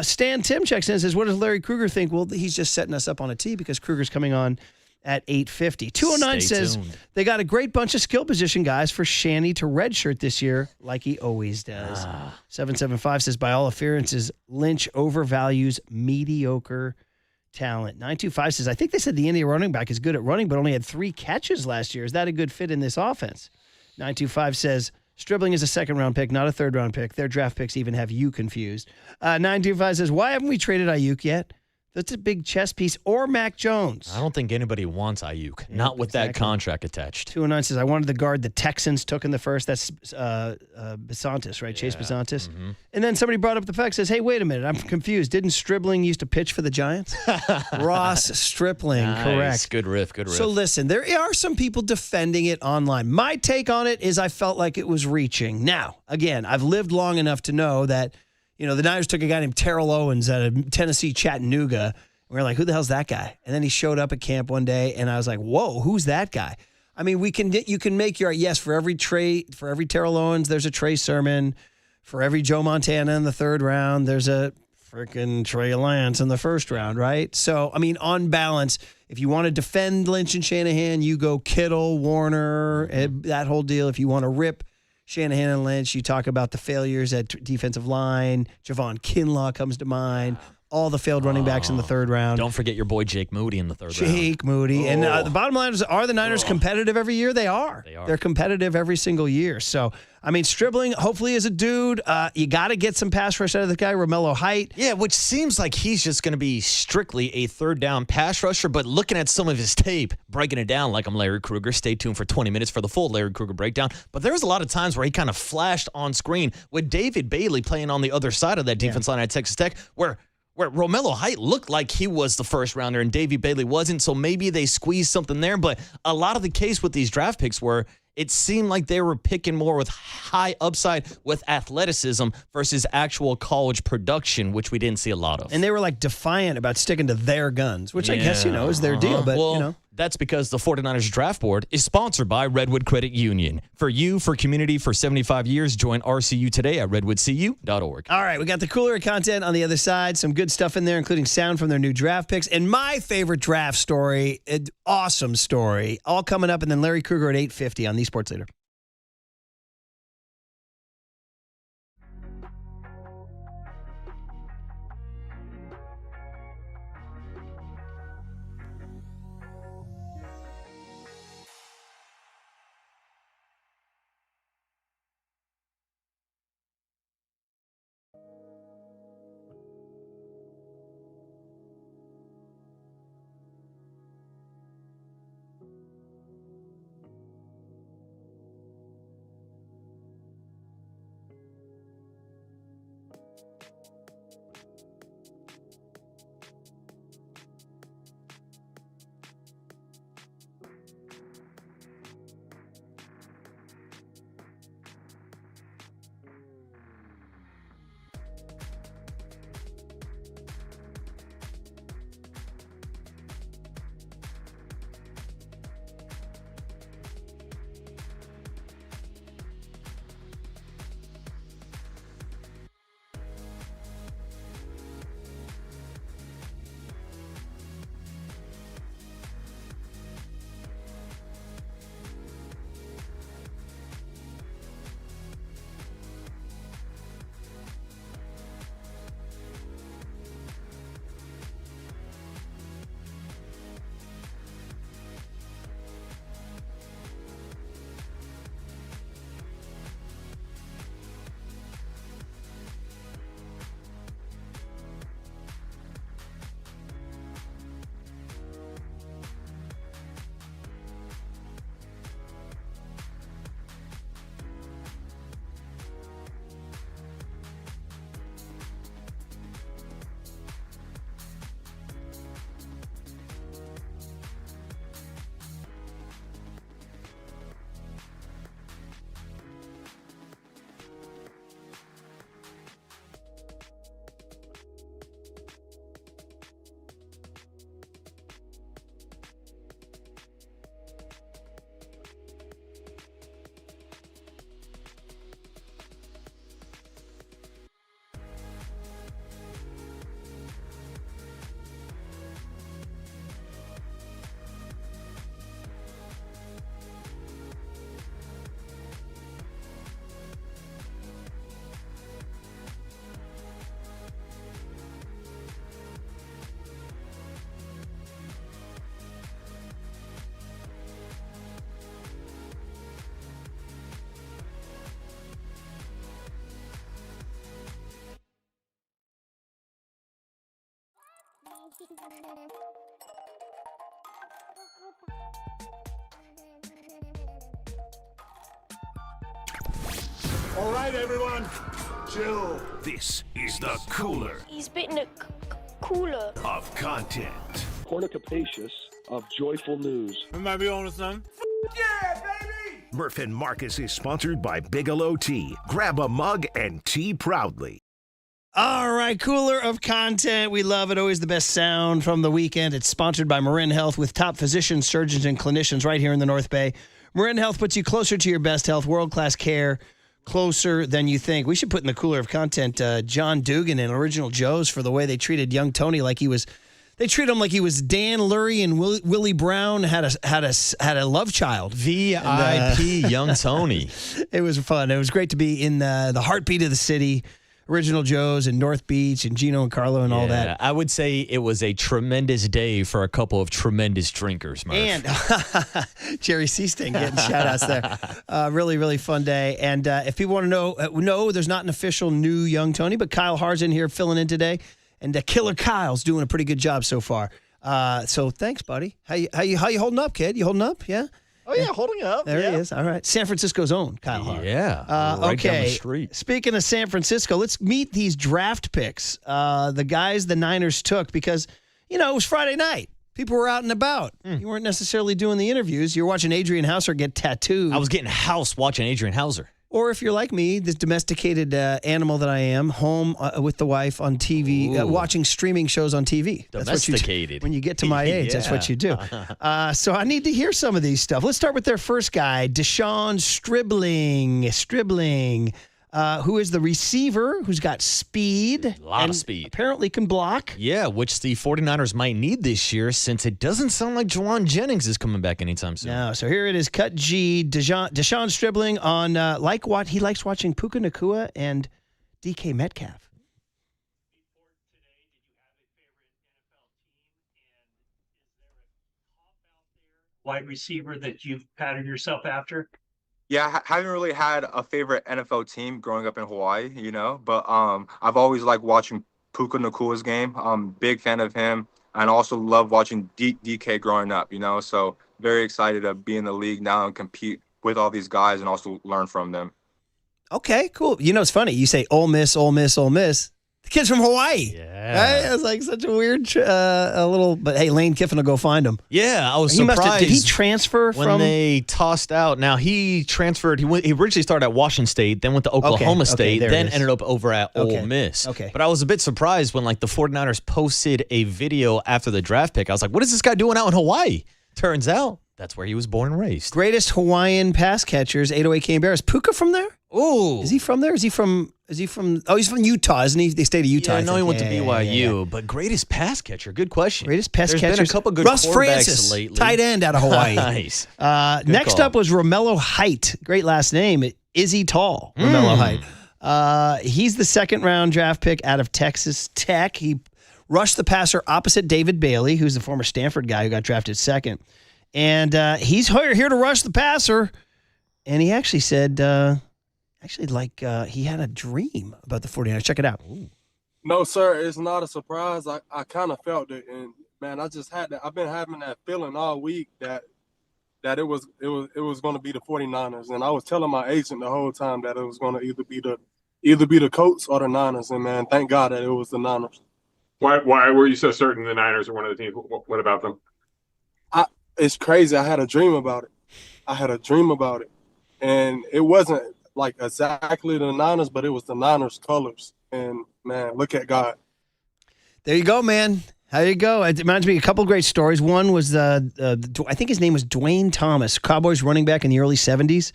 Stan Tim checks in and says, what does Larry Krueger think? Well, he's just setting us up on a tee because Krueger's coming on at 8:50. 209 says they got a great bunch of skill position guys for Shanny to redshirt this year like he always does. 775 says, by all appearances, Lynch overvalues mediocre talent. 925 says, I think they said the Indian running back is good at running, but only had 3 catches last year. Is that a good fit in this offense? 925 says, Stribling is a second-round pick, not a third-round pick. Their draft picks even have you confused. 925 says, why haven't we traded Ayuk yet? That's a big chess piece. Or Mac Jones. I don't think anybody wants Ayuk, not with that contract attached. 209 says, I wanted the guard the Texans took in the first. That's Besantis, right? Chase Besantis. Mm-hmm. And then somebody brought up the fact, says, hey, wait a minute. I'm confused. Didn't Stribling used to pitch for the Giants? Ross Stripling, Nice. correct. Good riff, good riff. So listen, there are some people defending it online. My take on it is I felt like it was reaching. Now, again, I've lived long enough to know that, you know, the Niners took a guy named Terrell Owens out of Tennessee Chattanooga. And we were like, who the hell's that guy? And then he showed up at camp one day, and I was like, whoa, who's that guy? I mean, you can make your, yes, for every Terrell Owens, there's a Trey Sermon. For every Joe Montana in the 3rd round, there's a freaking Trey Lance in the 1st round, right? So, I mean, on balance, if you want to defend Lynch and Shanahan, you go Kittle, Warner, that whole deal. If you want to rip Shanahan and Lynch, you talk about the failures at defensive line. Javon Kinlaw comes to mind. All the failed running backs in the 3rd round. Don't forget your boy Jake Moody in the 3rd round. Jake Moody. And the bottom line is, are the Niners competitive every year? They are. They're competitive every single year. So, I mean, Stribling hopefully is a dude. You got to get some pass rush out of the guy, Romello Height. Yeah, which seems like he's just going to be strictly a 3rd down pass rusher. But looking at some of his tape, breaking it down like I'm Larry Krueger. Stay tuned for 20 minutes for the full Larry Krueger breakdown. But there was a lot of times where he kind of flashed on screen with David Bailey playing on the other side of that defense line at Texas Tech, where Romello Height looked like he was the 1st rounder and Davey Bailey wasn't, so maybe they squeezed something there. But a lot of the case with these draft picks were it seemed like they were picking more with high upside with athleticism versus actual college production, which we didn't see a lot of. And they were like defiant about sticking to their guns, which I guess, is their deal. But, well, that's because the 49ers draft board is sponsored by Redwood Credit Union. For you, for community, for 75 years, join RCU today at redwoodcu.org. All right, we got the cooler content on the other side. Some good stuff in there, including sound from their new draft picks. And my favorite draft story, an awesome story, all coming up. And then Larry Krueger at 8:50 on the Sports Leader. All right, everyone, chill. This is the cooler He's bitten a cooler of content. Cornucapacious of joyful news. We might be on to something. Yeah, baby! Murph and Marcus is sponsored by Bigelow Tea. Grab a mug and tea proudly. All right, cooler of content. We love it. Always the best sound from the weekend. It's sponsored by Marin Health with top physicians, surgeons, and clinicians right here in the North Bay. Marin Health puts you closer to your best health, world-class care, closer than you think. We should put in the cooler of content John Dugan and Original Joe's for the way they treated young Tony like he was. They treat him like he was Dan Lurie and Willie Brown had a love child. VIP young Tony. It was fun. It was great to be in the heartbeat of the city. Original Joe's and North Beach and Gino and Carlo and all that. I would say it was a tremendous day for a couple of tremendous drinkers, Murph. And Jerry Seasting getting shout-outs there. Really, really fun day. And if people want to know, no, there's not an official new young Tony, but Kyle Haar's in here filling in today. And Killer Kyle's doing a pretty good job so far. So thanks, buddy. How you holding up, kid? You holding up? Yeah? Oh, yeah, holding up. There he is. All right. San Francisco's own Kyle Haar. Yeah. Right okay. down the street. Speaking of San Francisco, let's meet these draft picks. The guys the Niners took because, it was Friday night. People were out and about. You weren't necessarily doing the interviews. You were watching Adrian Hauser get tattooed. I was getting housed watching Adrian Hauser. Or if you're like me, this domesticated animal that I am, home with the wife on TV, watching streaming shows on TV. Domesticated. That's what you, when you get to my age, that's what you do. So I need to hear some of these stuff. Let's start with their first guy, Deshaun Stribling, who is the receiver who's got speed. A lot of speed. Apparently can block. Yeah, which the 49ers might need this year since it doesn't sound like Jawan Jennings is coming back anytime soon. No, so here it is, Cut G, Deshaun Stribling on what he likes watching Puka Nacua and DK Metcalf. Wide receiver that you've patterned yourself after? Yeah, I haven't really had a favorite NFL team growing up in Hawaii, but I've always liked watching Puka Nacua's game. I'm a big fan of him, and also love watching DK growing up, so very excited to be in the league now and compete with all these guys and also learn from them. Okay, cool. It's funny. You say Ole Miss, Ole Miss, Ole Miss. The kid's from Hawaii. Yeah. Right? It was like such a weird, but hey, Lane Kiffin will go find him. Yeah, I was surprised. Did he transfer when from? They tossed out? Now, he transferred. He originally started at Washington State, then went to Oklahoma State, then ended up over at Ole Miss. Okay. But I was a bit surprised when the 49ers posted a video after the draft pick. I was like, what is this guy doing out in Hawaii? Turns out that's where he was born and raised. Greatest Hawaiian pass catchers, 808 Cane Bears. Puka from there? Ooh. Is he from there? Is he from? Oh, he's from Utah, isn't he? They stayed at Utah. Yeah, I know he went to BYU, yeah. but greatest pass catcher. Good question. Greatest pass catcher. There's been a couple good Russ quarterbacks Francis, lately. tight end out of Hawaii. Nice. Next call. up was Romello Height. Great last name. Izzy Tall. Romello Height. He's the second-round draft pick out of Texas Tech. He rushed the passer opposite David Bailey, who's the former Stanford guy who got drafted second. And he's here to rush the passer. And he actually said, he had a dream about the 49ers. Check it out. No, sir, it's not a surprise. I kind of felt it. And, man, I just had that. I've been having that feeling all week that it was going to be the 49ers. And I was telling my agent the whole time that it was going to either be the Colts or the Niners. And, man, thank God that it was the Niners. Why were you so certain the Niners are one of the teams? What about them? It's crazy. I had a dream about it. And it wasn't exactly the Niners, but it was the Niners colors. And, man, look at God. There you go, man. How you go? It reminds me of a couple of great stories. One was I think his name was Dwayne Thomas, Cowboys running back in the early 70s.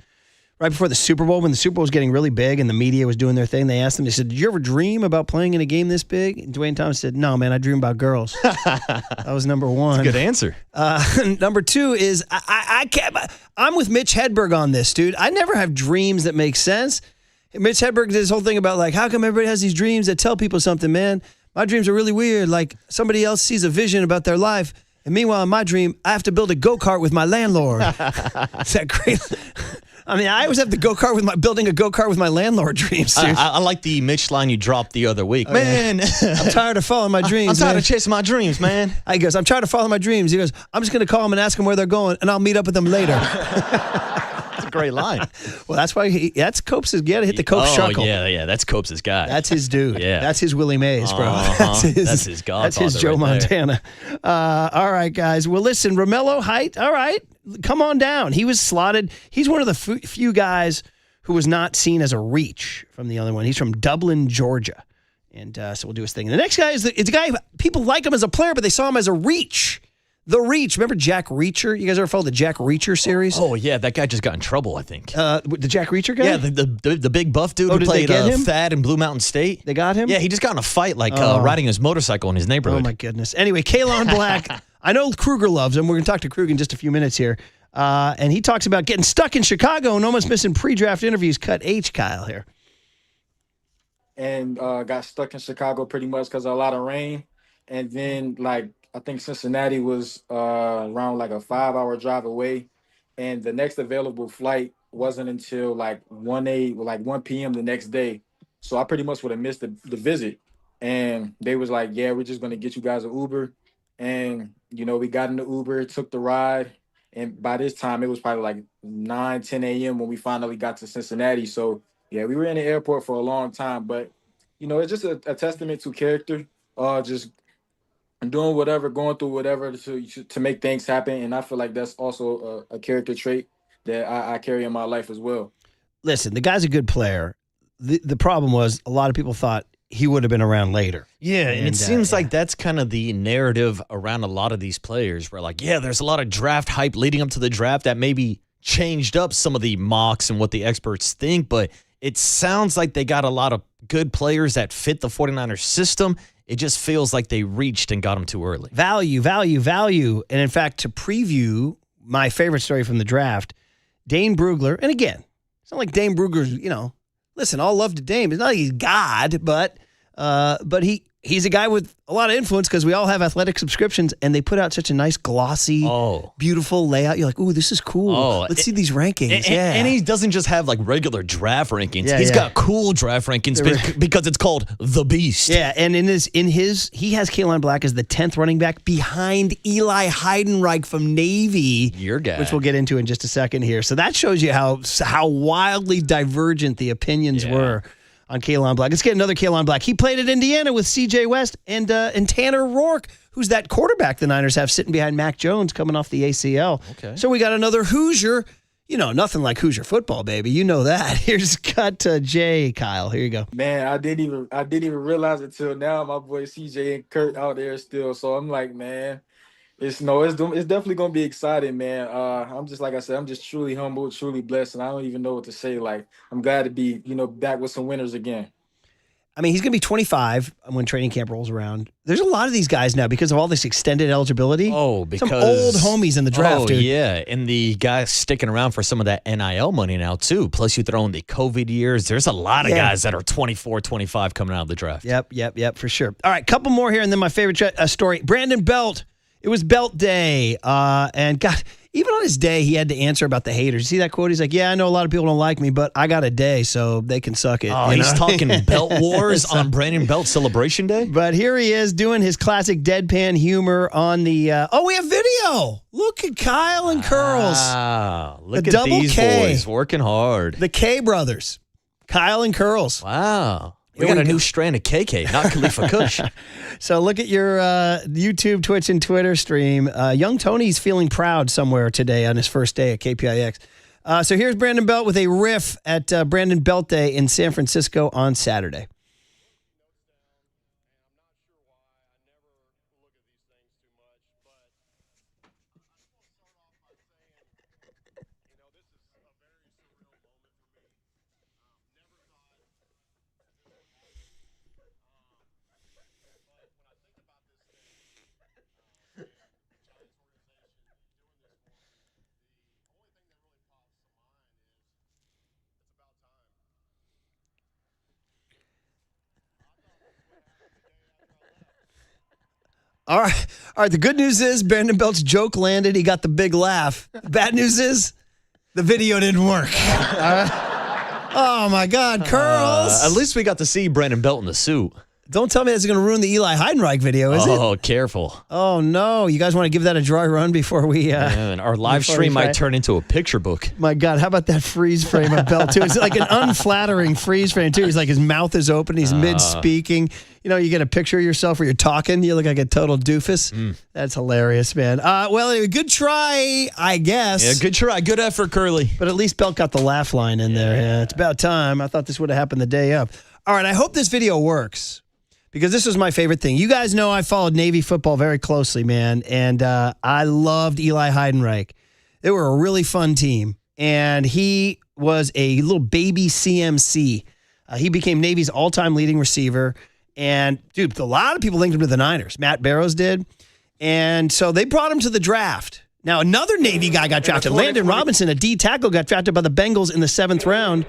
Right before the Super Bowl, when the Super Bowl was getting really big and the media was doing their thing, they asked him, they said, did you ever dream about playing in a game this big? And Dwayne Thomas said, no, man, I dream about girls. That was number one. That's a good answer. Number two is, I can't, I'm with Mitch Hedberg on this, dude. I never have dreams that make sense. Mitch Hedberg did this whole thing about how come everybody has these dreams that tell people something, man? My dreams are really weird. Somebody else sees a vision about their life. And meanwhile, in my dream, I have to build a go-kart with my landlord. Is that great? I mean, I always have the go-kart building a go-kart with my landlord dreams, dude. I like the Mitch line you dropped the other week. Man, I'm tired of following my dreams. I'm tired of chasing my dreams, man. He goes, I'm trying to follow my dreams. He goes, I'm just going to call them and ask them where they're going, and I'll meet up with them later. That's a great line. Well, that's why that's Copes' got to hit the Copes shuckle. Yeah, that's Copes' guy. That's his dude. Yeah. That's his Willie Mays, bro. That's his godfather. That's his Joe Montana. All right, guys. Well, listen, Romello Height, all right, come on down. He was slotted. He's one of the few guys who was not seen as a reach from the other one. He's from Dublin, Georgia. And so we'll do his thing. The next guy is it's a guy, people like him as a player, but they saw him as a reach. The Reach. Remember Jack Reacher? You guys ever follow the Jack Reacher series? Oh, yeah. That guy just got in trouble, I think. The Jack Reacher guy? Yeah, the big buff dude who played Thad in Blue Mountain State. They got him? Yeah, he just got in a fight, riding his motorcycle in his neighborhood. Oh, my goodness. Anyway, Kalon Black. I know Kruger loves him. We're going to talk to Kruger in just a few minutes here. And he talks about getting stuck in Chicago and almost missing pre-draft interviews. Cut H, Kyle, here. And got stuck in Chicago pretty much because of a lot of rain. And then, I think Cincinnati was around a 5-hour drive away, and the next available flight wasn't until 1 p.m. the next day. So I pretty much would have missed the visit. And they was like, yeah, we're just going to get you guys an Uber. And, we got in the Uber, took the ride. And by this time, it was probably 9, 10 a.m. when we finally got to Cincinnati. So, yeah, we were in the airport for a long time. But, it's just a testament to character, just doing whatever, going through whatever to make things happen. And I feel like that's also a character trait that I carry in my life as well. Listen, the guy's a good player. The problem was a lot of people thought he would have been around later. Yeah, and it seems like that's kind of the narrative around a lot of these players where there's a lot of draft hype leading up to the draft that maybe changed up some of the mocks and what the experts think, but it sounds like they got a lot of good players that fit the 49ers system. It just feels like they reached and got them too early. Value. And in fact, to preview my favorite story from the draft, Dane Brugler, and again, it's not like Dane Brugler's, listen, all love to Dane. It's not like he's God, but he's a guy with a lot of influence because we all have athletic subscriptions, and they put out such a nice, glossy, beautiful layout. You're like, ooh, this is cool. Let's see these rankings. And he doesn't just have regular draft rankings. He's got cool draft rankings because it's called The Beast. Yeah, and in his he has Kalon Black as the 10th running back behind Eli Heidenreich from Navy. Your guy. Which we'll get into in just a second here. So that shows you how wildly divergent the opinions were on Kalon Black. Let's get another Kalon Black. He played at Indiana with C.J. West and Tanner Rourke, who's that quarterback the Niners have sitting behind Mac Jones coming off the ACL. Okay. So we got another Hoosier. Nothing like Hoosier football, baby. You know that. Here's cut Jay, Kyle. Here you go. Man, I didn't even realize it till now. My boy CJ and Kurt out there still. So I'm like, man, it's definitely gonna be exciting, man. I'm just, like I said, I'm just truly humbled, truly blessed, and I don't even know what to say. I'm glad to be, back with some winners again. I mean, he's going to be 25 when training camp rolls around. There's a lot of these guys now because of all this extended eligibility. Oh, because some old homies in the draft, dude. Yeah, and the guys sticking around for some of that NIL money now, too. Plus, you throw in the COVID years. There's a lot of guys that are 24, 25 coming out of the draft. Yep, for sure. All right, couple more here, and then my favorite story. Brandon Belt. It was Belt Day, and God, even on his day, he had to answer about the haters. You see that quote? He's like, yeah, I know a lot of people don't like me, but I got a day, so they can suck it. Oh, he's talking Belt Wars on Brandon Belt Celebration Day? But here he is doing his classic deadpan humor on the, we have video. Look at Kyle and Curls. Wow, look at these boys working hard. The K brothers, Kyle and Curls. Wow. We got a new strand of KK, not Khalifa Kush. So look at your YouTube, Twitch, and Twitter stream. Young Tony's feeling proud somewhere today on his first day at KPIX. So here's Brandon Belt with a riff at Brandon Belt Day in San Francisco on Saturday. All right. The good news is Brandon Belt's joke landed. He got the big laugh. Bad news is The video didn't work. Oh, my God. Curls. At least we got to see Brandon Belt in the suit. Don't tell me that's going to ruin the Eli Heidenreich video, is it? Oh, careful. Oh, no. You guys want to give that a dry run before we... and our live stream might turn into a picture book. My God, how about that freeze frame of Belt, too? It's like an unflattering freeze frame, too. He's like, his mouth is open. He's mid-speaking. You know, you get a picture of yourself where you're talking. You look like a total doofus. That's hilarious, man. Well, anyway, good try, I guess. Yeah, good try. Good effort, Curly. But at least Belt got the laugh line in there. Yeah, it's about time. I thought this would have happened the day of. All right, I hope this video works. Because this was my favorite thing. You guys know I followed Navy football very closely, man. And I loved Eli Heidenreich. They were a really fun team. And he was a little baby CMC. He became Navy's all-time leading receiver. And, dude, a lot of people linked him to the Niners. Matt Barrows did. And so they brought him to the draft. Now, another Navy guy got drafted. Landon Robinson, a D tackle, got drafted by the Bengals in the 7th round.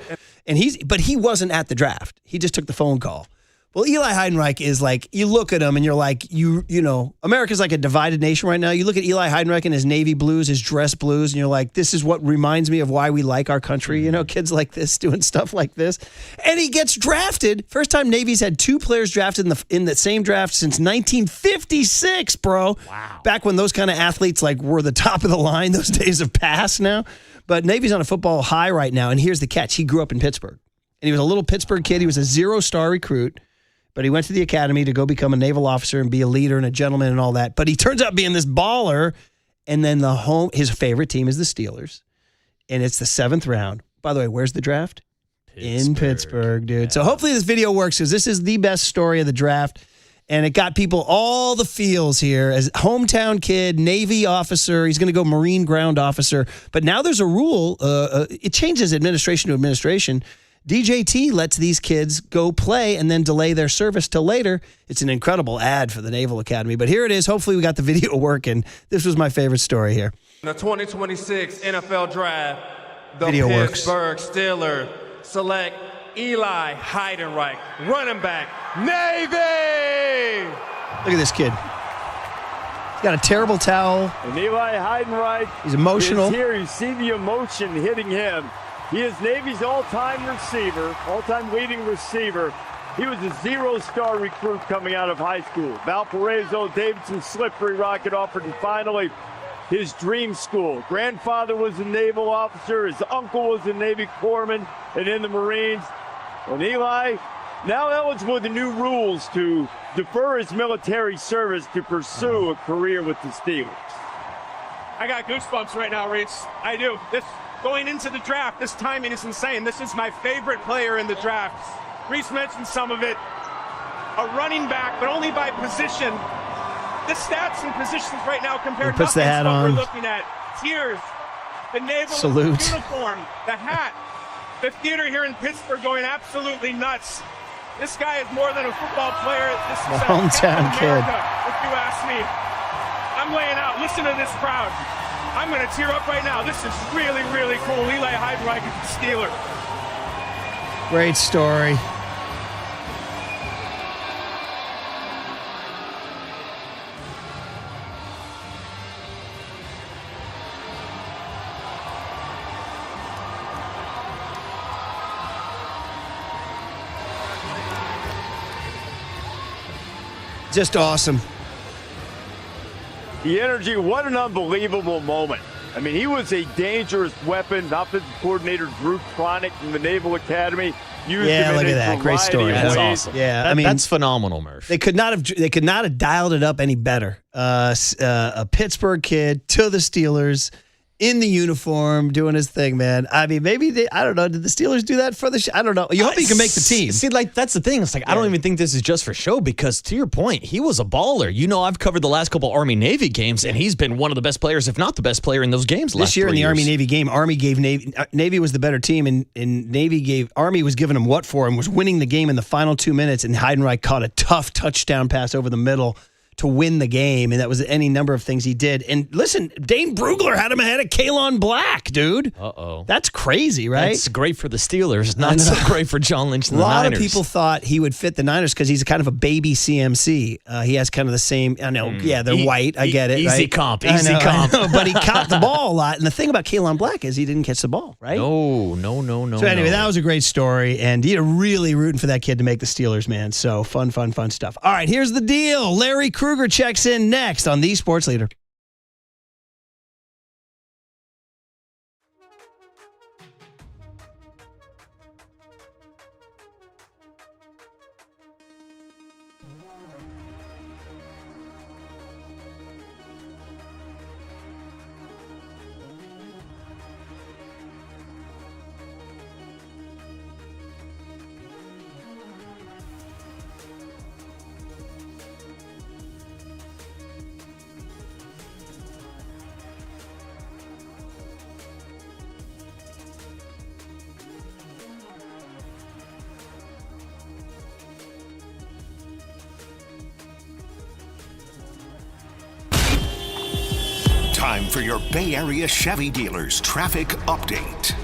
But he wasn't at the draft. He just took the phone call. Well, Eli Heidenreich is like, you look at him and you're like, you know, America's like a divided nation right now. You look at Eli Heidenreich and his navy blues, his dress blues, and you're like, this is what reminds me of why we like our country. You know, kids like this doing stuff like this. And he gets drafted. First time Navy's had 2 players drafted in the same draft since 1956, bro. Wow. Back when those kind of athletes like were the top of the line. Those days have passed now. But Navy's on a football high right now. And here's the catch. He grew up in Pittsburgh. And he was a little Pittsburgh kid. He was a 0-star recruit. But he went to the academy to go become a naval officer and be a leader and a gentleman and all that. But he turns out being this baller. And then his favorite team is the Steelers. And it's the 7th round. By the way, where's the draft? In Pittsburgh, dude. Yeah. So hopefully this video works because this is the best story of the draft. And it got people all the feels here. As hometown kid, Navy officer, he's going to go Marine ground officer. But now there's a rule. It changes administration to administration. DJT lets these kids go play and then delay their service till later. It's an incredible ad for the Naval Academy. But here it is. Hopefully we got the video working. This was my favorite story here. The 2026 NFL Draft, the Video Pittsburgh Steelers select Eli Heidenreich, running back, Navy! Look at this kid. He's got a terrible towel. And Eli Heidenreich He's emotional. is here. You see the emotion hitting him. He is Navy's all-time receiver, all-time leading receiver. He was a 0-star recruit coming out of high school. Valparaiso, Davidson, Slippery Rocket offered him finally his dream school. Grandfather was a naval officer. His uncle was a Navy corpsman and in the Marines. And Eli, now eligible with the new rules to defer his military service to pursue a career with the Steelers. I got goosebumps right now, Reese. I do. Going into the draft, this timing is insane. This is my favorite player in the draft. Reese mentioned some of it. A running back, but only by position. The stats and positions right now compared to the hat what on. we're looking at. Tears, the naval Salute. uniform, the hat, the theater here in Pittsburgh going absolutely nuts. This guy is more than a football player. This is A hometown kid. If you ask me. I'm laying out. Listen to this crowd. I'm going to tear up right now. This is really, really cool. Eli Heidenreich is the Steeler. Great story. Just awesome. The energy, what an unbelievable moment. I mean, he was a dangerous weapon. Offensive coordinator Drew Cronick from the Naval Academy used him look in at that. a Great story. variety of That's ways. awesome. Yeah, I mean, that's phenomenal, Murph. They could not have dialed it up any better. A Pittsburgh kid to the Steelers in the uniform doing his thing, man. I mean, maybe I don't know. Did the Steelers do that for the I don't know. You hope he can make the team. See, like, that's the thing. It's like, I don't even think this is just for show because, to your point, he was a baller. You know, I've covered the last couple Army-Navy games, and he's been one of the best players, if not the best player in those games last This year in the Army-Navy game, Army gave Navy was the better team, and Army was giving him what for him, was winning the game in the final 2 minutes, and Heidenreich caught a tough touchdown pass over the middle to win the game, and that was any number of things he did. And listen, Dane Brugler had him ahead of Kalon Black, dude. Uh-oh. That's crazy, right? That's great for the Steelers, not so great for John Lynch and A the lot Niners. of people thought he would fit the Niners because he's kind of a baby CMC. He has kind of the same, I know, yeah, they're white. I get it. Easy right? comp, I easy know, comp. I know, but he caught the ball a lot. And the thing about Kalon Black is he didn't catch the ball, right? No. So anyway, that was a great story, and you're really rooting for that kid to make the Steelers, man. So fun stuff. All right, here's the deal. Larry Krueger checks in next on The Sports Leader. Time for your Bay Area Chevy dealers traffic update.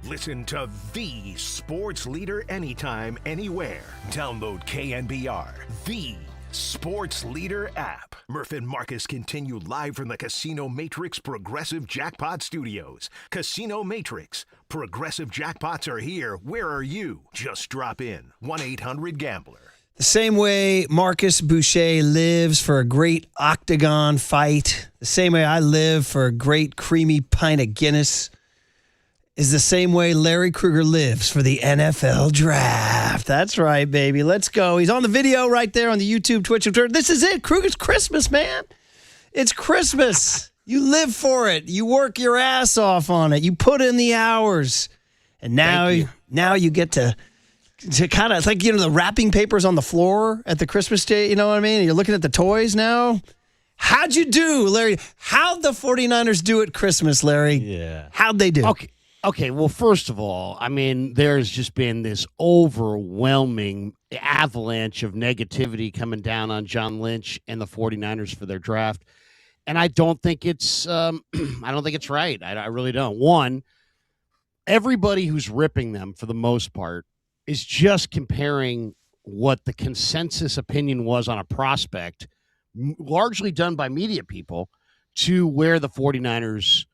Listen to the sports leader anytime, anywhere. Download KNBR, the sports leader app. Murph and Marcus continue live from the Casino Matrix Progressive Jackpot Studios. Casino Matrix. Progressive jackpots are here. Where are you? Just drop in. 1-800-GAMBLER. The same way Marcus Boucher lives for a great octagon fight, the same way I live for a great creamy pint of Guinness, is the same way Larry Krueger lives for the NFL draft. That's right, baby. Let's go. He's on the video right there on the YouTube, Twitch, and Twitter. This is it. Krueger's Christmas, man. It's Christmas. You live for it. You work your ass off on it. You put in the hours. And now you get to kind of, it's like, the wrapping papers on the floor at the Christmas day, you know what I mean? You're looking at the toys now. How'd you do, Larry? How'd the 49ers do at Christmas, Larry? Yeah. How'd they do? Okay, well, first of all, I mean, there's just been this overwhelming avalanche of negativity coming down on John Lynch and the 49ers for their draft. And I don't think it's I don't think it's right. I really don't. One, everybody who's ripping them for the most part is just comparing what the consensus opinion was on a prospect, largely done by media people, to where the 49ers,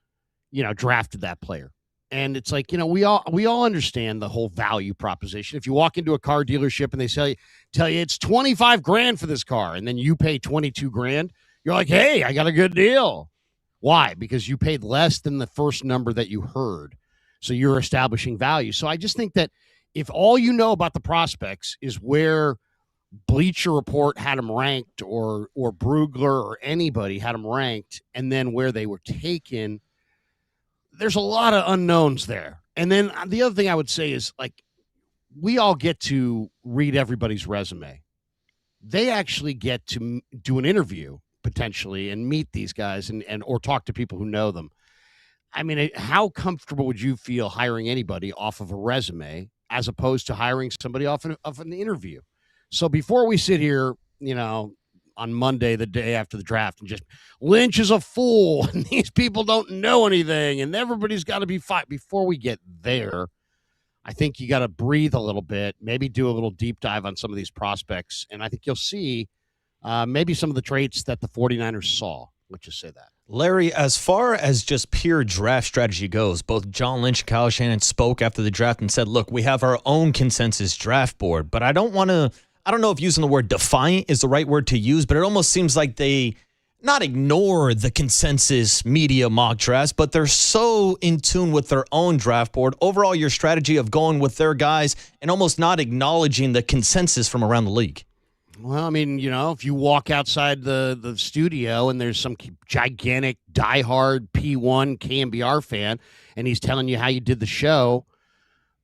drafted that player. And it's like, we all understand the whole value proposition. If you walk into a car dealership and they tell you it's $25,000 for this car, and then you pay $22,000, you're like, hey, I got a good deal. Why? Because you paid less than the first number that you heard. So you're establishing value. So I just think that if all you know about the prospects is where Bleacher Report had them ranked, or Brugler or anybody had them ranked, and then where they were taken, there's a lot of unknowns there. And then the other thing I would say is, like, we all get to read everybody's resume. They actually get to do an interview potentially and meet these guys and or talk to people who know them. I mean, how comfortable would you feel hiring anybody off of a resume as opposed to hiring somebody off an interview? So before we sit here, on Monday, the day after the draft, and just Lynch is a fool and these people don't know anything and everybody's got to be fine. Before we get there, I think you got to breathe a little bit, maybe do a little deep dive on some of these prospects. And I think you'll see maybe some of the traits that the 49ers saw. Let's just say that. Larry, as far as just pure draft strategy goes, both John Lynch and Kyle Shanahan spoke after the draft and said, look, we have our own consensus draft board, but I don't know if using the word defiant is the right word to use, but it almost seems like they not ignore the consensus media mock drafts, but they're so in tune with their own draft board. Overall, your strategy of going with their guys and almost not acknowledging the consensus from around the league. Well, I mean, if you walk outside the studio and there's some gigantic diehard P1 KNBR fan and he's telling you how you did the show,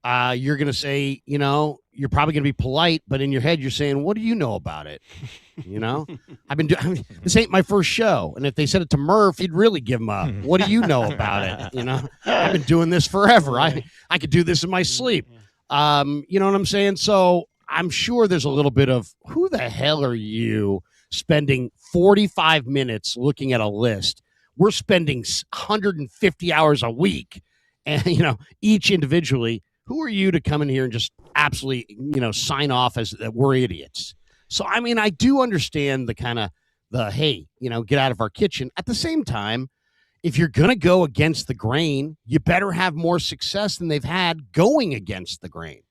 you're going to say, you're probably going to be polite, but in your head you're saying, what do you know about it? This ain't my first show. And if they said it to Murph, he'd really give him a, what do you know about it? I've been doing this forever. I could do this in my sleep. You know what I'm saying? So I'm sure there's a little bit of, who the hell are you spending 45 minutes looking at a list? We're spending 150 hours a week, and, each individually. Who are you to come in here and just absolutely, sign off as that we're idiots? So, I mean, I do understand the kind of hey, get out of our kitchen. At the same time, if you're going to go against the grain, you better have more success than they've had going against the grain.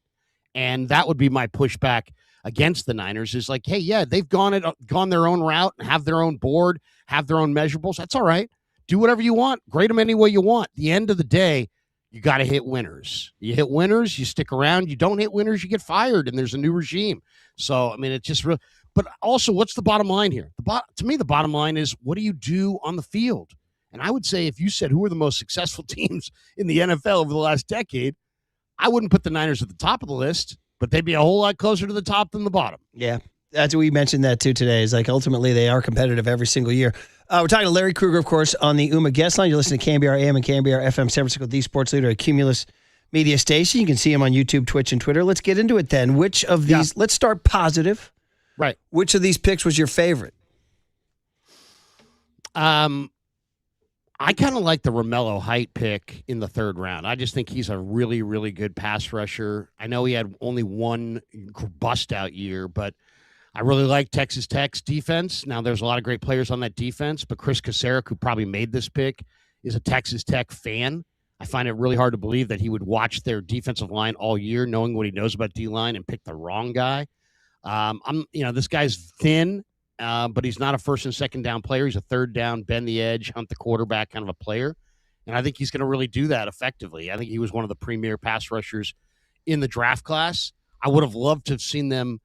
And that would be my pushback against the Niners is like, hey, yeah, they've gone their own route, have their own board, have their own measurables. That's all right. Do whatever you want. Grade them any way you want. At the end of the day, you got to hit winners. You hit winners, you stick around. You don't hit winners, you get fired, and there's a new regime. So, I mean, it's just real. But also, what's the bottom line here? To me, the bottom line is, what do you do on the field? And I would say, if you said who are the most successful teams in the NFL over the last decade, I wouldn't put the Niners at the top of the list, but they'd be a whole lot closer to the top than the bottom. Yeah, that's what we mentioned that too today. Is like ultimately they are competitive every single year. We're talking to Larry Krueger, of course, on the UMA guest line. You're listening to KNBR AM and KNBR FM, San Francisco, the sports leader, a Cumulus media station. You can see him on YouTube, Twitch, and Twitter. Let's get into it then. Which of these? Let's start positive. Right. Which of these picks was your favorite? I kind of like the Romello Height pick in the third round. I just think he's a really, really good pass rusher. I know he had only one bust out year, but I really like Texas Tech's defense. Now, there's a lot of great players on that defense, but Chris Kasarik, who probably made this pick, is a Texas Tech fan. I find it really hard to believe that he would watch their defensive line all year, knowing what he knows about D-line, and pick the wrong guy. This guy's thin, but he's not a first and second down player. He's a third down, bend the edge, hunt the quarterback kind of a player. And I think he's going to really do that effectively. I think he was one of the premier pass rushers in the draft class. I would have loved to have seen them.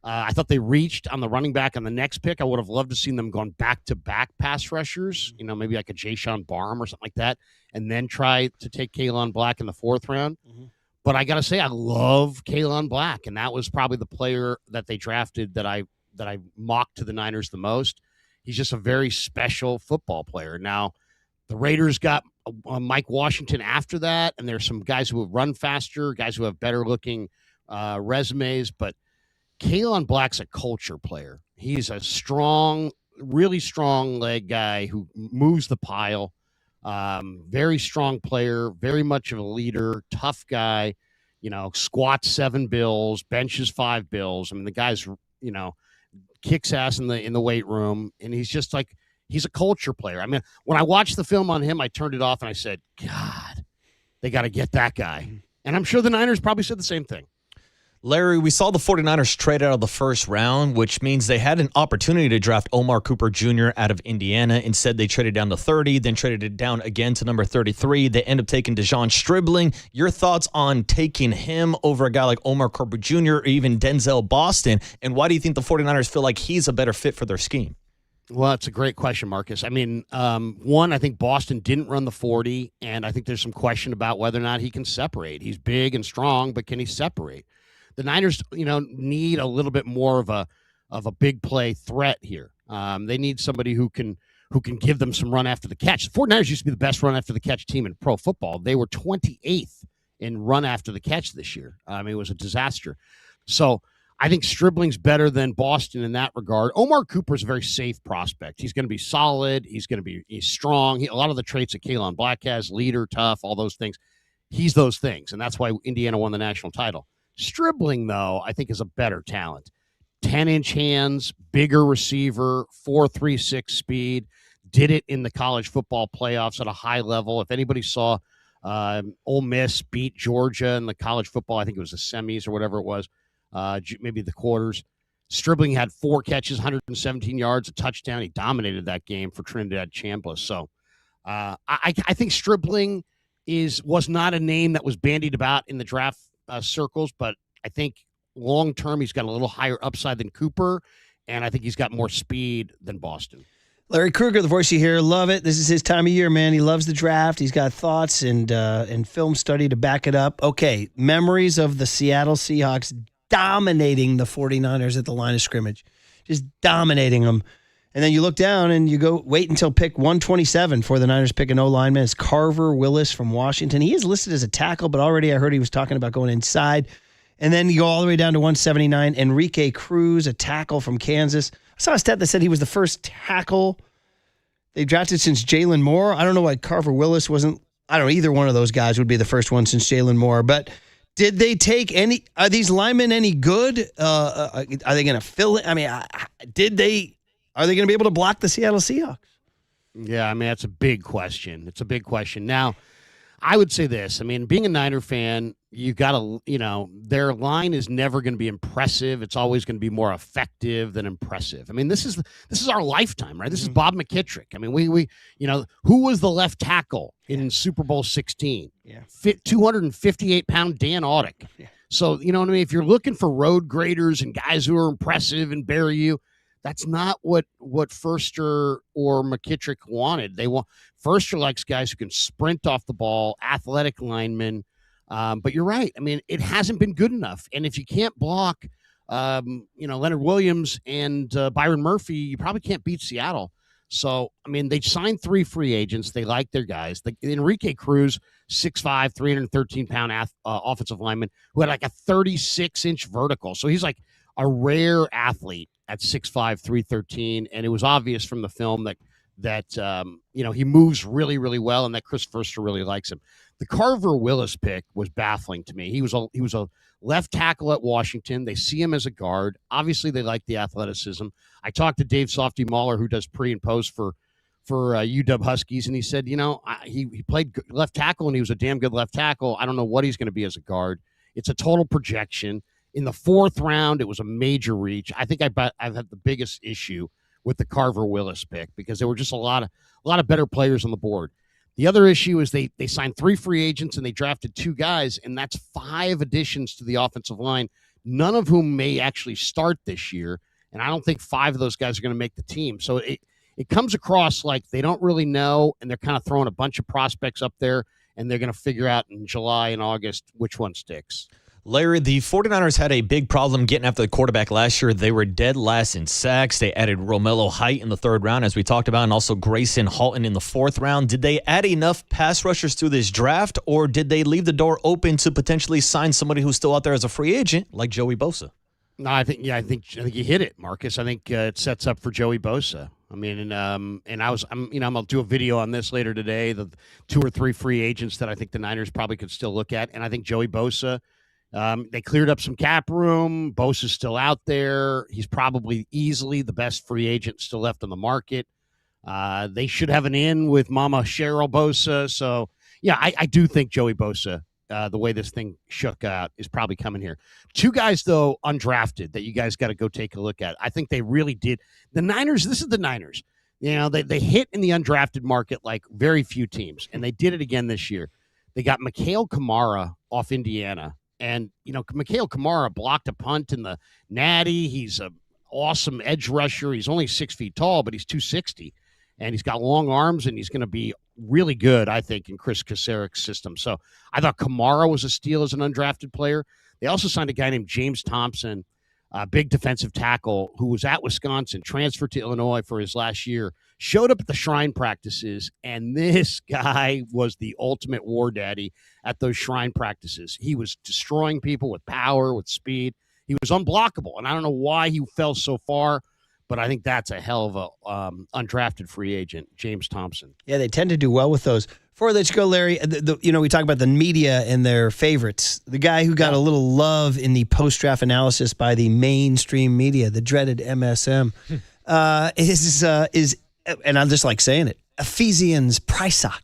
I thought they reached on the running back on the next pick. I would have loved to have seen them going back-to-back pass rushers, maybe like a Jayshon Barham or something like that, and then try to take Kalen Black in the fourth round. Mm-hmm. But I got to say, I love Kalen Black, and that was probably the player that they drafted that I mocked to the Niners the most. He's just a very special football player. Now, the Raiders got Mike Washington after that, and there's some guys who have run faster, guys who have better-looking resumes, but Kalen Black's a culture player. He's a strong, really strong leg guy who moves the pile. Very strong player, very much of a leader, tough guy, squats 7 bills, benches 5 bills. I mean, the guy's, kicks ass in the weight room. And he's just like, he's a culture player. I mean, when I watched the film on him, I turned it off and I said, God, they got to get that guy. And I'm sure the Niners probably said the same thing. Larry, we saw the 49ers trade out of the first round, which means they had an opportunity to draft Omar Cooper Jr. out of Indiana. Instead, they traded down to 30, then traded it down again to number 33. They end up taking Dejon Stribling. Your thoughts on taking him over a guy like Omar Cooper Jr. or even Denzel Boston? And why do you think the 49ers feel like he's a better fit for their scheme? Well, it's a great question, Marcus. I mean, one, I think Boston didn't run the 40, and I think there's some question about whether or not he can separate. He's big and strong, but can he separate? The Niners, need a little bit more of a big play threat here. They need somebody who can give them some run after the catch. The 49ers used to be the best run after the catch team in pro football. They were 28th in run after the catch this year. It was a disaster. So I think Stribling's better than Boston in that regard. Omar Cooper's a very safe prospect. He's going to be solid. He's strong. A lot of the traits that Kalen Black has, leader, tough, all those things. He's those things, and that's why Indiana won the national title. Stribling, though, I think is a better talent. 10-inch hands, bigger receiver, 4.36 speed. Did it in the college football playoffs at a high level. If anybody saw Ole Miss beat Georgia in the college football, I think it was the semis or whatever it was, maybe the quarters. Stribling had 4 catches, 117 yards, a touchdown. He dominated that game for Trinidad Chambliss. So I think Stribling was not a name that was bandied about in the draft circles, but I think long-term he's got a little higher upside than Cooper, and I think he's got more speed than Boston. Larry Krueger, the voice you hear, love it. This is his time of year, man. He loves the draft. He's got thoughts and film study to back it up. Okay, memories of the Seattle Seahawks dominating the 49ers at the line of scrimmage, just dominating them. And then you look down and you go wait until pick 127 for the Niners pick an O-lineman. It's Carver Willis from Washington. He is listed as a tackle, but already I heard he was talking about going inside. And then you go all the way down to 179, Enrique Cruz, a tackle from Kansas. I saw a stat that said he was the first tackle they drafted since Jalen Moore. I don't know why Carver Willis wasn't. I don't know. Either one of those guys would be the first one since Jalen Moore. But did they take any? Are these linemen any good? Are they going to fill it? I mean, are they going to be able to block the Seattle Seahawks? Yeah, I mean, that's a big question. It's a big question. Now, I would say this. I mean, being a Niner fan, you got to, their line is never going to be impressive. It's always going to be more effective than impressive. I mean, this is our lifetime, right? This is Bob McKittrick. I mean, we who was the left tackle in Super Bowl 16? Yeah. 258-pound Dan Audick. Yeah. So, you know what I mean? If you're looking for road graders and guys who are impressive and bury you, that's not what Firster or McKittrick wanted. Firster likes guys who can sprint off the ball, athletic linemen. But you're right. I mean, it hasn't been good enough. And if you can't block, Leonard Williams and Byron Murphy, you probably can't beat Seattle. So, I mean, they signed 3 free agents. They like their guys. Enrique Cruz, 6'5", 313-pound offensive lineman who had like a 36-inch vertical. So he's like a rare athlete at 6'5", 313. And it was obvious from the film that that he moves really, really well, and that Chris Verster really likes him. The Carver Willis pick was baffling to me. He was a left tackle at Washington. They see him as a guard. Obviously, they like the athleticism. I talked to Dave Softy Mahler, who does pre and post for UW Huskies, and he said, he played left tackle, and he was a damn good left tackle. I don't know what he's going to be as a guard. It's a total projection. In the 4th round, it was a major reach. I think I've had the biggest issue with the Carver Willis pick because there were just a lot of better players on the board. The other issue is they signed 3 free agents and they drafted 2 guys, and that's 5 additions to the offensive line, none of whom may actually start this year. And I don't think 5 of those guys are going to make the team. So it comes across like they don't really know, and they're kind of throwing a bunch of prospects up there, and they're going to figure out in July and August which one sticks. Larry, the 49ers had a big problem getting after the quarterback last year. They were dead last in sacks. They added Romello Height in the 3rd round, as we talked about, and also Grayson Halton in the 4th round. Did they add enough pass rushers through this draft, or did they leave the door open to potentially sign somebody who's still out there as a free agent, like Joey Bosa? No, I think you hit it, Marcus. I think it sets up for Joey Bosa. I mean, I'm gonna do a video on this later today. The 2 or 3 free agents that I think the Niners probably could still look at, and I think Joey Bosa. They cleared up some cap room. Bosa's still out there. He's probably easily the best free agent still left on the market. They should have an in with Mama Cheryl Bosa. So, yeah, I do think Joey Bosa, the way this thing shook out, is probably coming here. 2 guys, though, undrafted that you guys got to go take a look at. I think they really did. The Niners, this is the Niners. They hit in the undrafted market like very few teams, and they did it again this year. They got Mikhail Kamara off Indiana. And, Mikhail Kamara blocked a punt in the Natty. He's an awesome edge rusher. He's only 6 feet tall, but he's 260. And he's got long arms, and he's going to be really good, I think, in Chris Kaceric's system. So I thought Kamara was a steal as an undrafted player. They also signed a guy named James Thompson, a big defensive tackle who was at Wisconsin, transferred to Illinois for his last year, showed up at the Shrine practices, and this guy was the ultimate war daddy at those Shrine practices. He was destroying people with power, with speed. He was unblockable, and I don't know why he fell so far, but I think that's a hell of a undrafted free agent, James Thompson. Yeah, they tend to do well with those. Before I let you go, Larry, we talk about the media and their favorites. The guy who got a little love in the post-draft analysis by the mainstream media, the dreaded MSM, is and I'm just like saying it, Ephesians Prysock.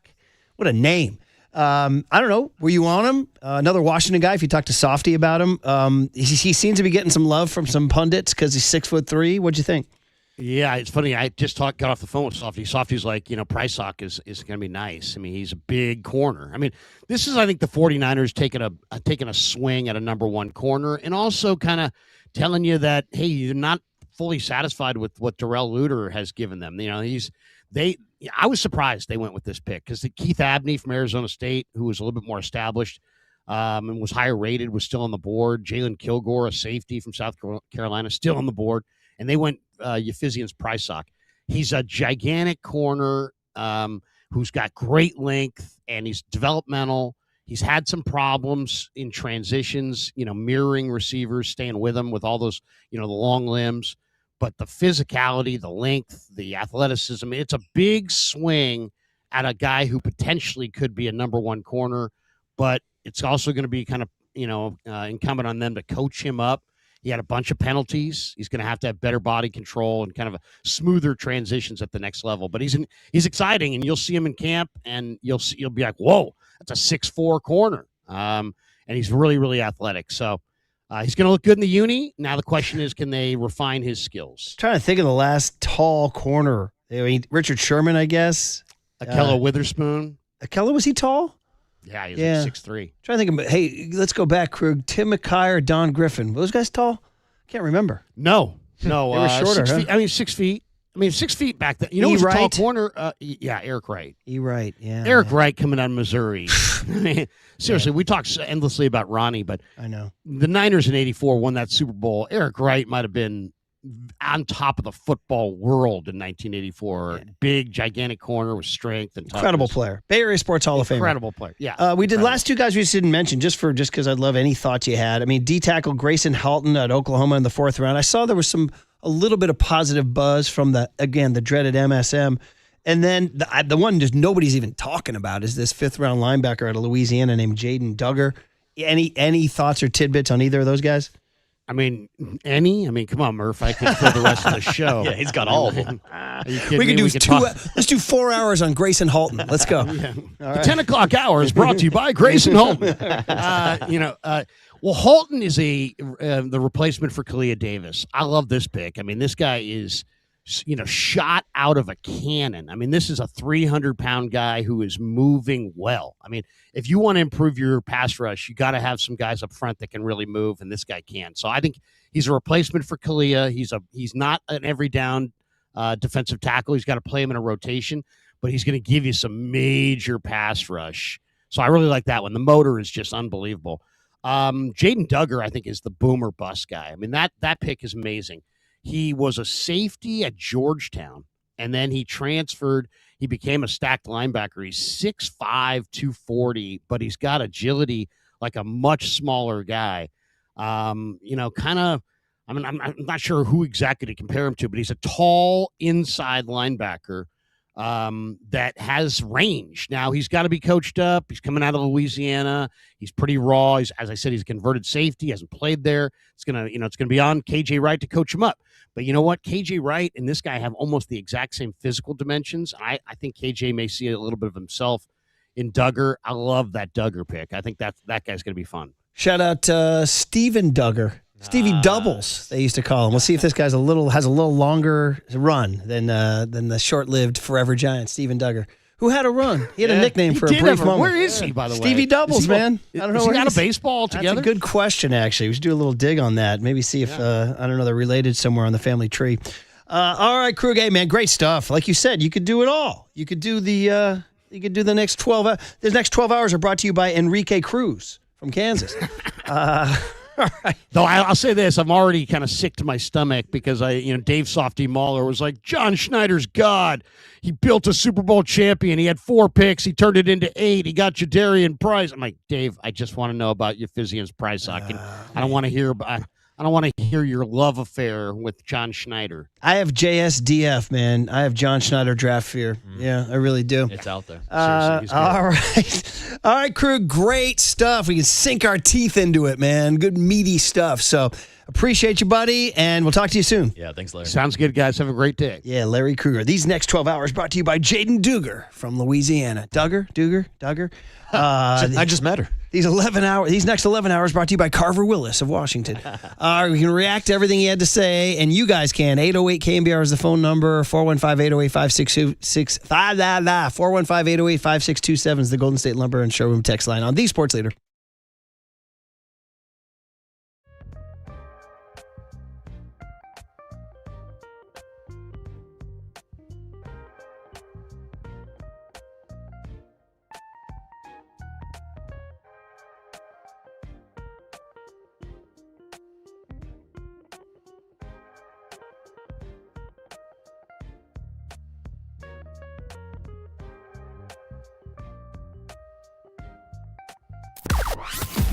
What a name. I don't know. Were you on him? Another Washington guy, if you talk to Softy about him. He seems to be getting some love from some pundits because he's 6'3". What'd you think? Yeah, it's funny. I just got off the phone with Softy. Softy's like, Prysock is going to be nice. I mean, he's a big corner. I mean, this is, I think, the 49ers taking a swing at a number 1 corner, and also kind of telling you that, hey, you're not fully satisfied with what Darrell Luter has given them. I was surprised they went with this pick because Keith Abney from Arizona State, who was a little bit more established and was higher rated, was still on the board. Jalen Kilgore, a safety from South Carolina, still on the board. And they went Ephesians Prysock. He's a gigantic corner who's got great length, and he's developmental. He's had some problems in transitions, mirroring receivers, staying with him with all those, the long limbs. But the physicality, the length, the athleticism, it's a big swing at a guy who potentially could be a number 1 corner. But it's also going to be kind of, incumbent on them to coach him up. He had a bunch of penalties. He's going to have better body control and kind of a smoother transitions at the next level. But he's exciting, and you'll see him in camp, and you'll be like, whoa, that's a 6'4" corner. And he's really, really athletic. So he's going to look good in the uni. Now the question is, can they refine his skills? I'm trying to think of the last tall corner. I mean, Richard Sherman, I guess. Akello Witherspoon. Akello, was he tall? Yeah, he was like 6'3". Trying to think of, hey, let's go back, Krug. Tim McKay or Don Griffin. Were those guys tall? Can't remember. No. They were shorter, 6 huh? feet. I mean, 6 feet. 6 feet back then. You know who's a tall corner? Eric Wright. Wright, yeah. Eric Wright coming out of Missouri. I mean, seriously, we talk endlessly about Ronnie, but I know. The Niners in '84 won that Super Bowl. Eric Wright might have been on top of the football world in 1984. Yeah. Big, gigantic corner with strength and toughness. Incredible player. Bay Area Sports Hall of Famer. Incredible player. Yeah. We did last 2 guys we just didn't mention, just because I'd love any thoughts you had. I mean, D-tackle Grayson Halton at Oklahoma in the 4th round. I saw there was a little bit of positive buzz from the dreaded MSM. And then the one just nobody's even talking about is this 5th-round linebacker out of Louisiana named Jaden Duggar. Any thoughts or tidbits on either of those guys? I mean, come on, Murph. I could fill the rest of the show. Yeah, he's got all of them. Are you kidding We me? can do talk- let's do 4 hours on Grayson Halton. Let's go. Yeah. All The 10 o'clock hour is brought to you by Grayson Halton. Well, Halton is the replacement for Kalia Davis. I love this pick. I mean, this guy is, shot out of a cannon. I mean, this is a 300-pound guy who is moving well. I mean, if you want to improve your pass rush, you got to have some guys up front that can really move, and this guy can. So I think he's a replacement for Kalia. He's not an every down defensive tackle. He's got to play him in a rotation, but he's going to give you some major pass rush. So I really like that one. The motor is just unbelievable. Jaden Duggar, I think, is the boomer bust guy. I mean, that pick is amazing. He was a safety at Georgetown, and then he transferred. He became a stacked linebacker. He's 6'5", 240, but he's got agility like a much smaller guy. I'm not sure who exactly to compare him to, but he's a tall inside linebacker that has range. Now he's got to be coached up. He's coming out of Louisiana. He's pretty raw. As I said, he's a converted safety. He hasn't played there. It's gonna be on KJ Wright to coach him up. But you know what? KJ Wright and this guy have almost the exact same physical dimensions. I think KJ may see a little bit of himself in Duggar. I love that Duggar pick. I think that guy's going to be fun. Shout out Steven Duggar. Stevie Doubles, they used to call him. We'll see if this guy's has a little longer run than the short-lived forever giant Steven Duggar, who had a run. He had a nickname for a brief moment. Where is he, by the way? Stevie Doubles, man. I don't know. Is he where out of baseball altogether? That's a good question, actually. We should do a little dig on that. Maybe see if I don't know, they're related somewhere on the family tree. All right, Krug, hey, man, great stuff. Like you said, you could do it all. You could do the next 12 hours. The next 12 hours are brought to you by Enrique Cruz from Kansas. All right. Though I'll say this, I'm already kind of sick to my stomach because Dave Softy Mahler was like, John Schneider's God. He built a Super Bowl champion. He had 4 picks. He turned it into 8. He got Jadarian Price. I'm like, Dave, I just want to know about your Fizian's Price. I don't want to hear about. I don't want to hear your love affair with John Schneider. I have JSDF, man. I have John Schneider draft fear. Yeah, I really do. It's out there. All right. All right, crew. Great stuff. We can sink our teeth into it, man. Good, meaty stuff. So appreciate you, buddy, and we'll talk to you soon. Yeah, thanks, Larry. Sounds good, guys. Have a great day. Yeah, Larry Kruger. These next 12 hours brought to you by Jaden Duggar from Louisiana. Duggar. I just met her. These next 11 hours brought to you by Carver Willis of Washington. We can react to everything he had to say, and you guys can. 808-KMBR is the phone number. 415-808-5626. 415-808-5627 is the Golden State Lumber and Showroom text line on the Sports Leader.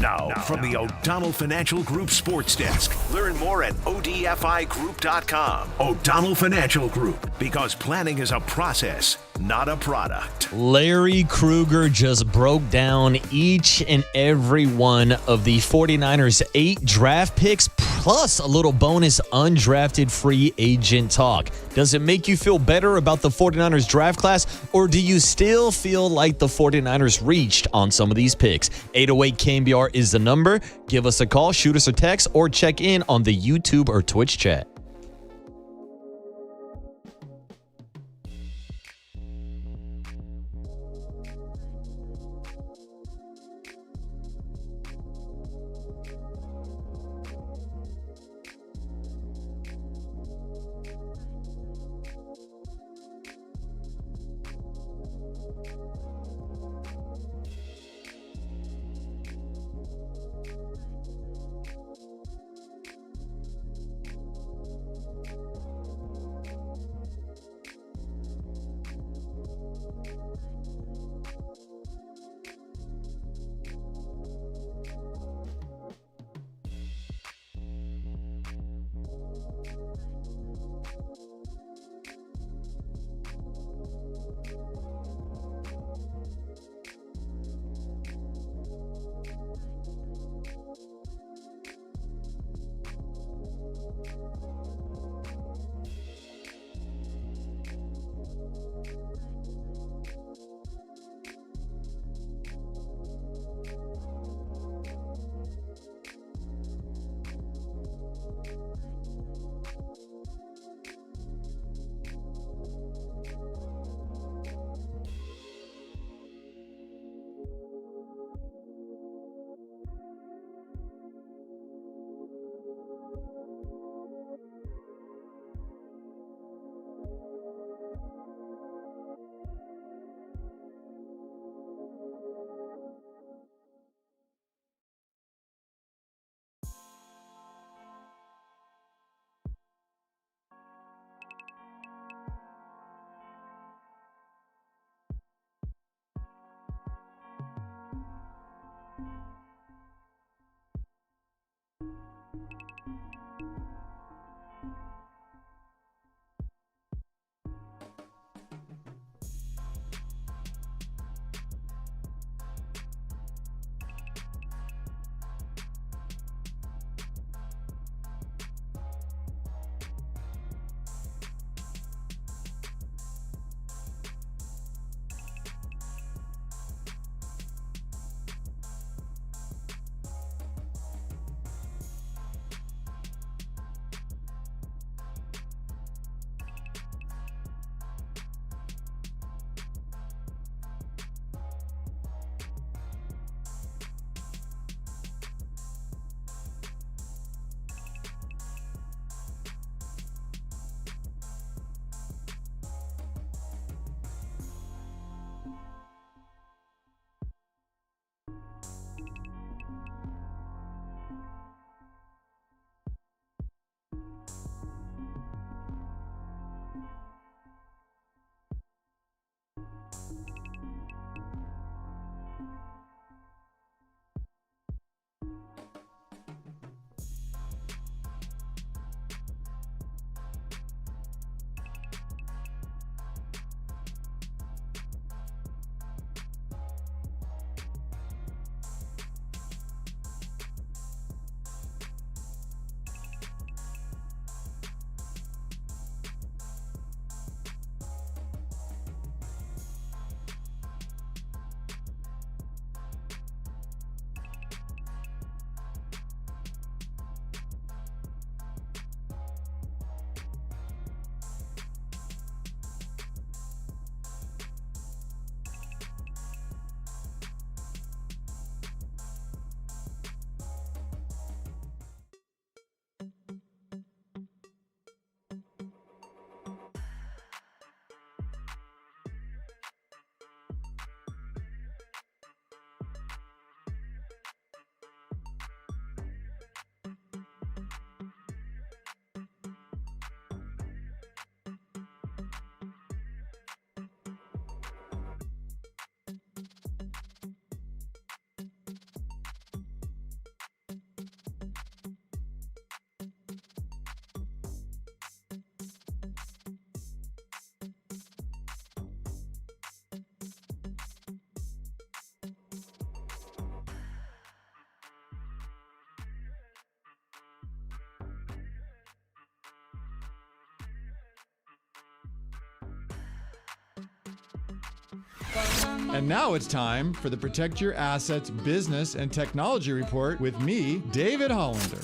Now, from the O'Donnell Financial Group Sports Desk. Learn more at odfigroup.com. O'Donnell Financial Group, because planning is a process, not a product. Larry Kruger just broke down each and every one of the 49ers' 8 draft picks, plus a little bonus undrafted free agent talk. Does it make you feel better about the 49ers draft class, or do you still feel like the 49ers reached on some of these picks? 808-KMBR is the number. Give us a call, shoot us a text, or check in on the YouTube or Twitch chat. And now it's time for the Protect Your Assets Business and Technology Report with me, David Hollander.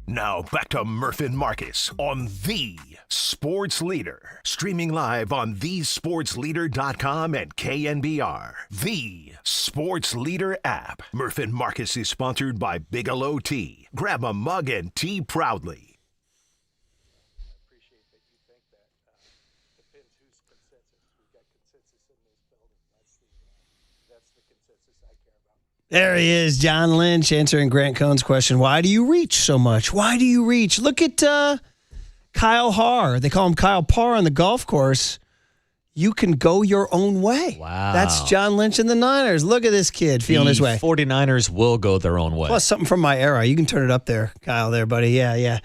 Now back to Murph and Marcus on The Sports Leader. Streaming live on thesportsleader.com and KNBR. The Sports Leader app. Murph and Marcus is sponsored by Bigelow Tea. Grab a mug and tea proudly. There he is, John Lynch, answering Grant Cohn's question. Why do you reach so much? Why do you reach? Look at Kyle Haar. They call him Kyle Parr on the golf course. You can go your own way. Wow. That's John Lynch and the Niners. Look at this kid feeling his way. 49ers will go their own way. Plus something from my era. You can turn it up there, Kyle, there, buddy. Yeah.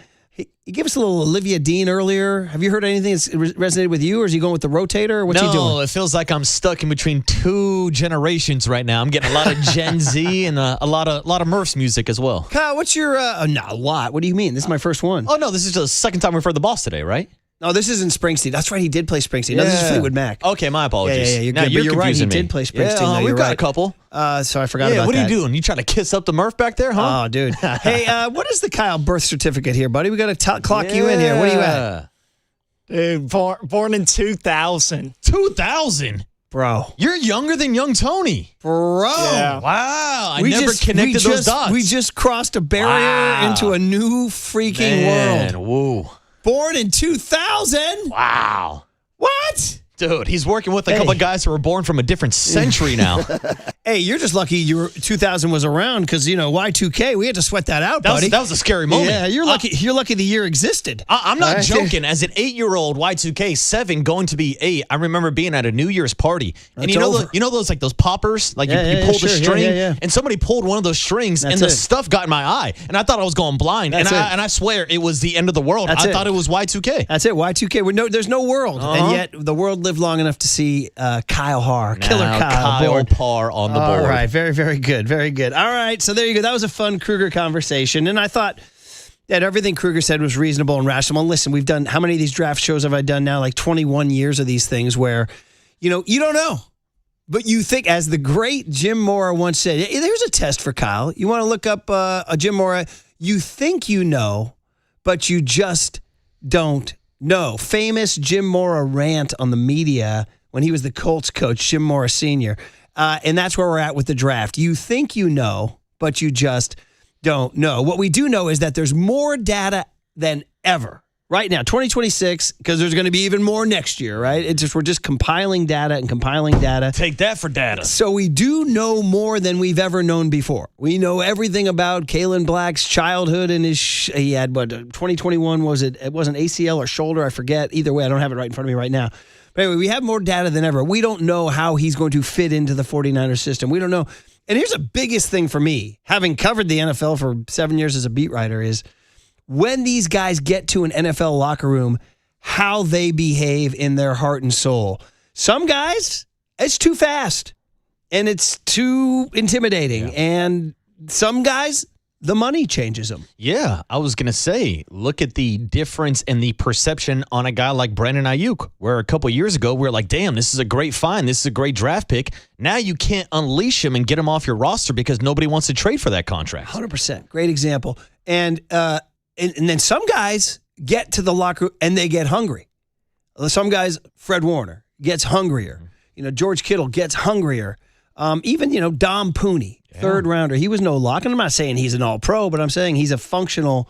He gave us a little Olivia Dean earlier. Have you heard anything that's resonated with you, or is he going with the rotator, or what's he doing? No, it feels like I'm stuck in between two generations right now. I'm getting a lot of Gen Z and a lot of Murph's music as well. Kyle, what's your not a lot? What do you mean? This is my first one. Oh no, this is the second time we've heard the boss today, right? No, this isn't Springsteen. That's right. He did play Springsteen. No, this is Fleetwood Mac. Okay, my apologies. Yeah, you're now good. But you're right. He confusing me. did play Springsteen. Yeah, we've got a couple. So I forgot about that. What are you doing? You trying to kiss up the Murph back there, huh? Oh, dude. Hey, what is the Kyle birth certificate here, buddy? We got to clock you in here. What are you at? Dude, born in 2000. 2000? Bro. You're younger than young Tony. Bro. Yeah. Wow. I never connected those dots. We just crossed a barrier into a new freaking world. Woo. Born in 2000? Wow. What? Dude, he's working with a couple of guys who were born from a different century now. Hey, you're just lucky 2000 was around because, Y2K, we had to sweat that out, buddy. That was a scary moment. Yeah, you're lucky the year existed. I'm not joking. As an 8-year-old Y2K, 7 going to be 8, I remember being at a New Year's party. And you know those like those poppers? Like you pull the string, and somebody pulled one of those strings, and the stuff got in my eye. And I thought I was going blind. And I swear it was the end of the world. I thought it was Y2K. That's it, Y2K. There's no world. And yet the world lived long enough to see Kyle Haar, Killer Kyle Parr on the board. All right, very, very good. Very good. All right, so there you go. That was a fun Kruger conversation. And I thought that everything Kruger said was reasonable and rational. And listen, we've done, how many of these draft shows have I done now? Like 21 years of these things where, you don't know. But you think, as the great Jim Mora once said, there's a test for Kyle. You want to look up a Jim Mora. You think you know, but you just don't know. Famous Jim Mora rant on the media when he was the Colts coach, Jim Mora Sr., and that's where we're at with the draft. You think you know, but you just don't know. What we do know is that there's more data than ever right now, 2026, because there's going to be even more next year, right? We're just compiling data and compiling data. Take that for data. So we do know more than we've ever known before. We know everything about Kalen Black's childhood and he had 2021 was it? It wasn't ACL or shoulder, I forget. Either way, I don't have it right in front of me right now. But anyway, we have more data than ever. We don't know how he's going to fit into the 49ers system. We don't know. And here's the biggest thing for me, having covered the NFL for 7 years as a beat writer, is when these guys get to an NFL locker room, how they behave in their heart and soul. Some guys, it's too fast and it's too intimidating. Yeah. And some guys, the money changes them. Yeah, I was going to say, look at the difference in the perception on a guy like Brandon Ayuk, where a couple years ago we were like, damn, this is a great find. This is a great draft pick. Now you can't unleash him and get him off your roster because nobody wants to trade for that contract. 100%. Great example. And then some guys get to the locker room and they get hungry. Some guys, Fred Warner, gets hungrier. George Kittle gets hungrier. Even, Dom Pooney, third rounder. He was no lock. And I'm not saying he's an all-pro, but I'm saying he's a functional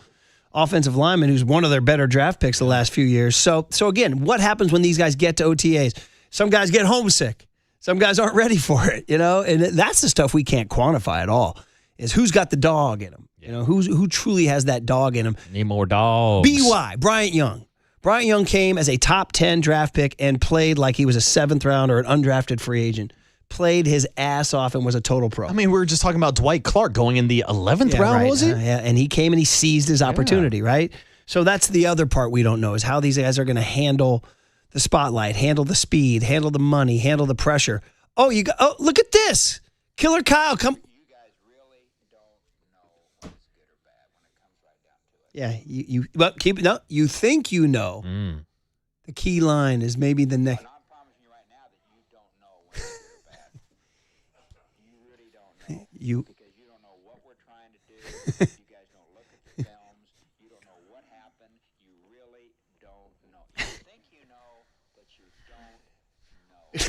offensive lineman who's one of their better draft picks the last few years. So again, what happens when these guys get to OTAs? Some guys get homesick. Some guys aren't ready for it, and that's the stuff we can't quantify at all, is who's got the dog in them. Who truly has that dog in them. Need more dogs. BY, Bryant Young. Bryant Young came as a top 10 draft pick and played like he was a 7th round or an undrafted free agent. Played his ass off and was a total pro. I mean, we were just talking about Dwight Clark going in the 11th round, right. was it? Yeah, and he came and he seized his opportunity, right? So that's the other part we don't know, is how these guys are going to handle the spotlight, handle the speed, handle the money, handle the pressure. Oh, look at this. Killer Kyle, come. Yeah, keep it. No, you think you know. The key line is maybe the next. You because you don't know what we're trying to do. You guys don't look at the films. You don't know what happened. You really don't know. You think you know, but you don't know.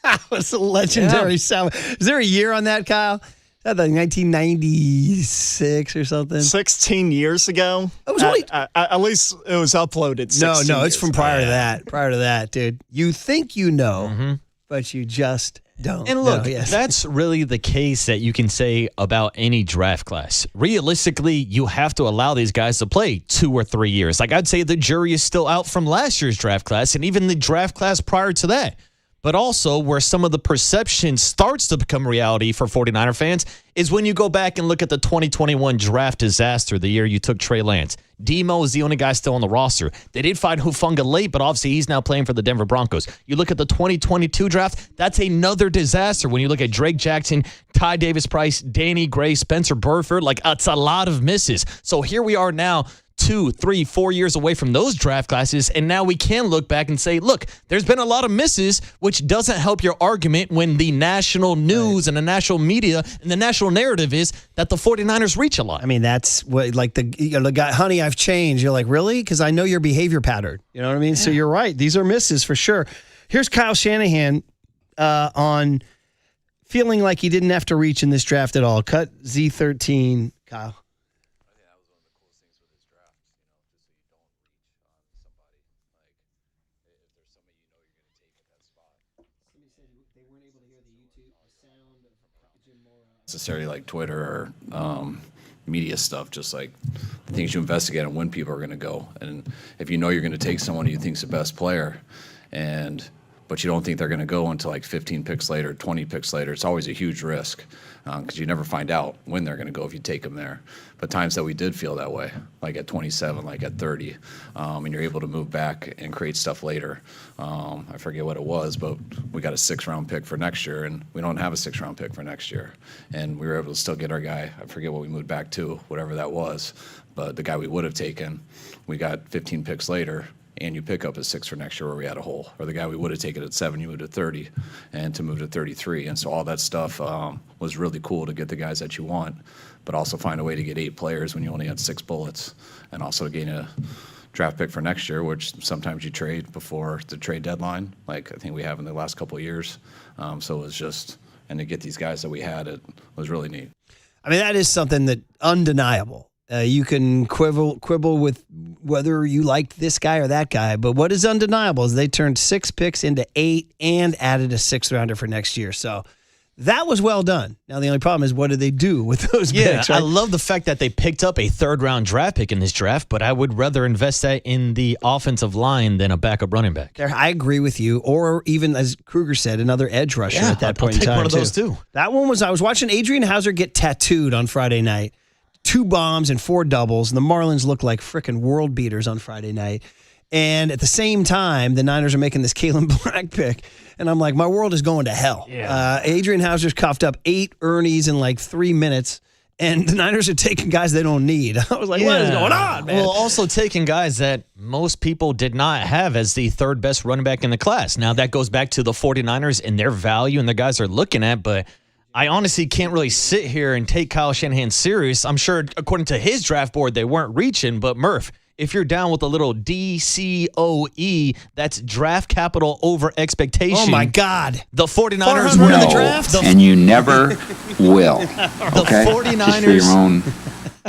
That was a legendary sound. Is there a year on that, Kyle? Is that like 1996 or something? 16 years ago. It was only, at least it was uploaded. No, it's from prior to that. Prior to that, dude. You think you know, but you just don't. And look, that's really the case that you can say about any draft class. Realistically, you have to allow these guys to play 2 or 3 years. Like, I'd say the jury is still out from last year's draft class and even the draft class prior to that. But also where some of the perception starts to become reality for 49er fans is when you go back and look at the 2021 draft disaster, the year you took Trey Lance. Demo is the only guy still on the roster. They did find Hufanga late, but obviously he's now playing for the Denver Broncos. You look at the 2022 draft, that's another disaster. When you look at Drake Jackson, Ty Davis-Price, Danny Gray, Spencer Burford, it's a lot of misses. So here we are now, 2, 3, 4 years away from those draft classes, and now we can look back and say, look, there's been a lot of misses, which doesn't help your argument when the national news and the national media and the national narrative is that the 49ers reach a lot. I mean, that's what, the guy, honey, I've changed. You're like, really? Because I know your behavior pattern. You know what I mean? Yeah. So you're right. These are misses for sure. Here's Kyle Shanahan on feeling like he didn't have to reach in this draft at all. Cut Z13, Kyle. Necessarily like Twitter or media stuff, just like the things you investigate on when people are going to go. And if you know you're going to take someone you think's the best player, but you don't think they're going to go until like 15 picks later, 20 picks later, it's always a huge risk because you never find out when they're going to go if you take them there. But times that we did feel that way, like at 27, like at 30, and you're able to move back and create stuff later. I forget what it was, but we got a 6th-round pick for next year, and we don't have a 6th-round pick for next year. And we were able to still get our guy. I forget what we moved back to, whatever that was. But the guy we would have taken, we got 15 picks later, and you pick up a 6 for next year where we had a hole. Or the guy we would have taken at 7, you moved to 30, and to move to 33. And so all that stuff was really cool to get the guys that you want, but also find a way to get 8 players when you only had 6 bullets, and also gain a draft pick for next year, which sometimes you trade before the trade deadline, like I think we have in the last couple of years. So it was just, and to get these guys that we had, it was really neat. I mean, that is something that undeniable. You can quibble with whether you liked this guy or that guy, but what is undeniable is they turned 6 picks into 8 and added a 6th rounder for next year. So that was well done. Now, the only problem is, what do they do with those picks? Right? I love the fact that they picked up a 3rd-round draft pick in this draft, but I would rather invest that in the offensive line than a backup running back. I agree with you. Or even, as Kruger said, another edge rusher at that point in time. One of those too. That one was, I was watching Adrian Hauser get tattooed on Friday night. 2 bombs and 4 doubles, and the Marlins look like frickin' world beaters on Friday night. And at the same time, the Niners are making this Kalen Black pick. And I'm like, my world is going to hell. Yeah. Adrian Hauser's coughed up 8 Ernies in like 3 minutes, and the Niners are taking guys they don't need. I was like, what is going on, man? Well, also taking guys that most people did not have as the 3rd best running back in the class. Now, that goes back to the 49ers and their value and the guys they're looking at, but I honestly can't really sit here and take Kyle Shanahan serious. I'm sure, according to his draft board, they weren't reaching, but Murph, if you're down with a little DCOE, that's draft capital over expectation. Oh, my God. The 49ers were were in the draft? And you never will. The Okay? 49ers Just for your own.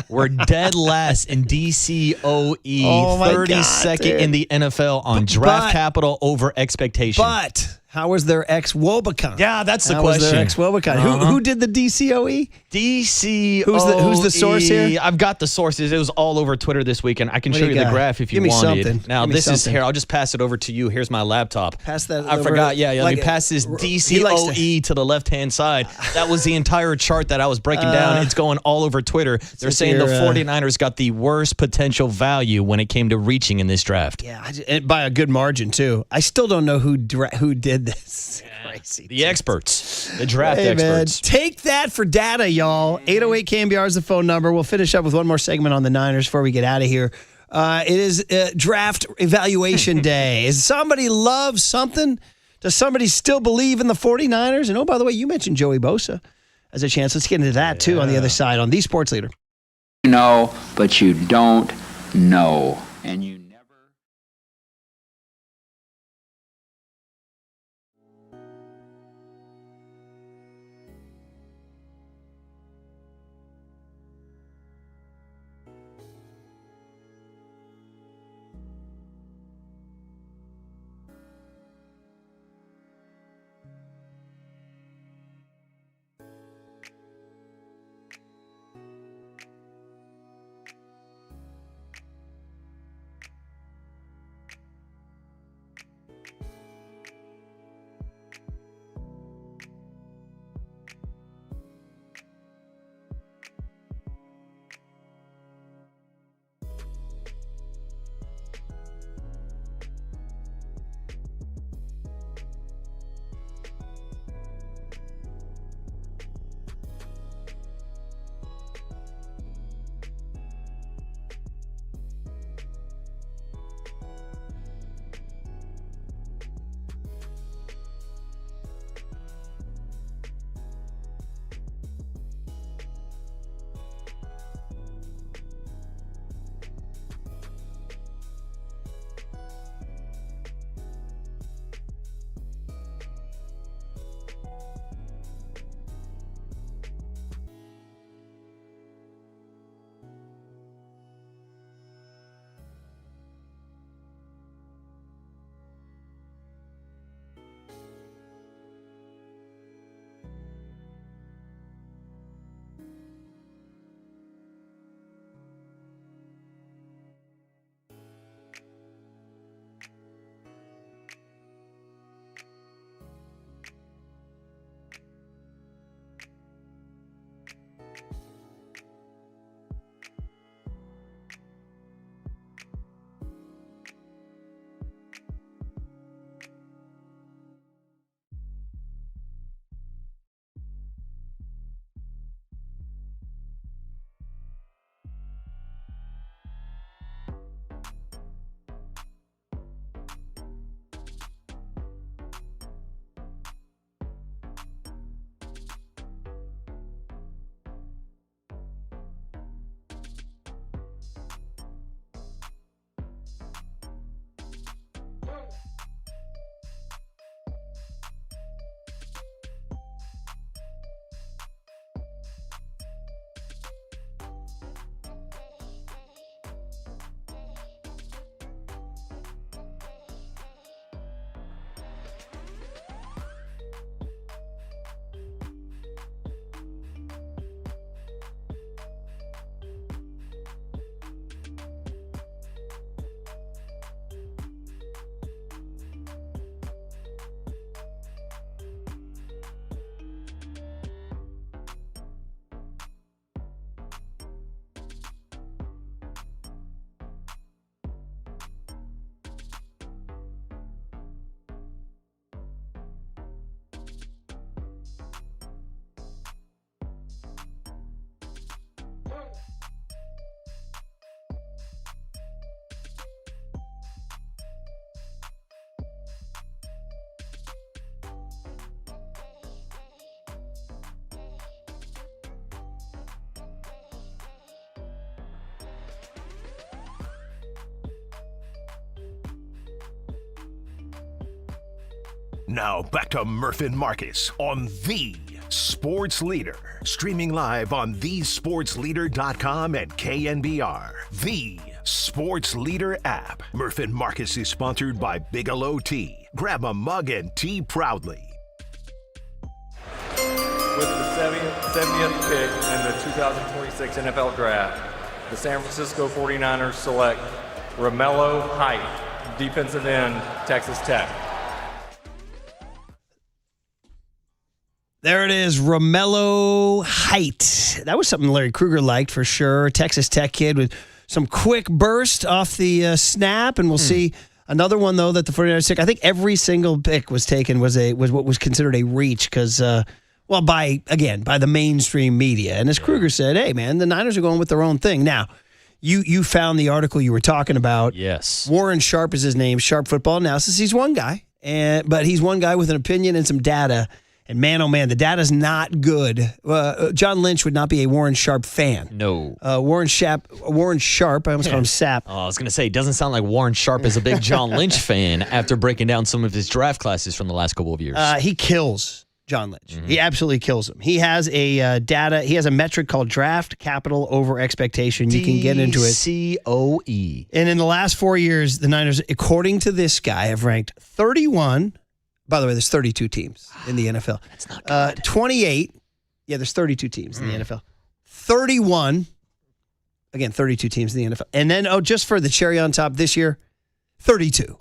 We're dead last in DCOE, Oh, my 32nd God, dude. in the NFL on draft but- capital over expectation. But how was their ex-Wobicon? Yeah, that's the How was question. their ex-Wobicon? Uh-huh. Who did the DCOE? DCOE. Who's the source here? I've got the sources. It was all over Twitter this week, and I can What show do you you the got? graph if you Give me wanted. something. Now, Give me this is something. here. I'll just pass it over to you. Here's my laptop. Pass that I over- forgot. Yeah, let like me pass this he likes DCOE to the left-hand side. That was the entire chart that I was breaking down. It's going all over Twitter. They're saying the 49ers got the worst potential value when it came to reaching in this draft. Yeah, and by a good margin, too. I still don't know who did this. Crazy. The experts, the draft Hey, man, experts. take that for data, y'all. 808 KMBR is the phone number. We'll finish up with one more segment on the Niners before we get out of here. It is draft evaluation day. Is somebody love something? Does somebody still believe in the 49ers? And oh, by the way, you mentioned Joey Bosa as a chance. Let's get into that, too, on the other side on The Sports Leader. You know, but you don't know. And you Now back to Murph and Marcus on The Sports Leader. Streaming live on thesportsleader.com and KNBR. The Sports Leader app. Murph and Marcus is sponsored by Bigelow Tea. Grab a mug and tea proudly. With the 70th pick in the 2026 NFL Draft, the San Francisco 49ers select Romello Height, defensive end, Texas Tech. There it is, Romello Height. That was something Larry Krueger liked for sure. Texas Tech kid with some quick burst off the snap, and we'll see another one, though, that the 49ers took. I think every single pick was taken was what was considered a reach because, by the mainstream media. And as Krueger said, hey, man, the Niners are going with their own thing. Now, you found the article you were talking about. Yes. Warren Sharp is his name, Sharp Football Analysis. He's one guy, but he's one guy with an opinion and some data. And man, oh man, the data's not good. John Lynch would not be a Warren Sharp fan. No. Warren Sharp, I almost called him Sap. Oh, I was going to say, it doesn't sound like Warren Sharp is a big John Lynch fan after breaking down some of his draft classes from the last couple of years. He kills John Lynch. He absolutely kills him. He has he has a metric called draft capital over expectation. You can get into it. DCOE. And in the last 4 years, the Niners, according to this guy, have ranked 31. By the way, there's 32 teams in the NFL. That's not good. 28. Yeah, there's 32 teams in the NFL. 31. Again, 32 teams in the NFL. And then, just for the cherry on top this year, 32.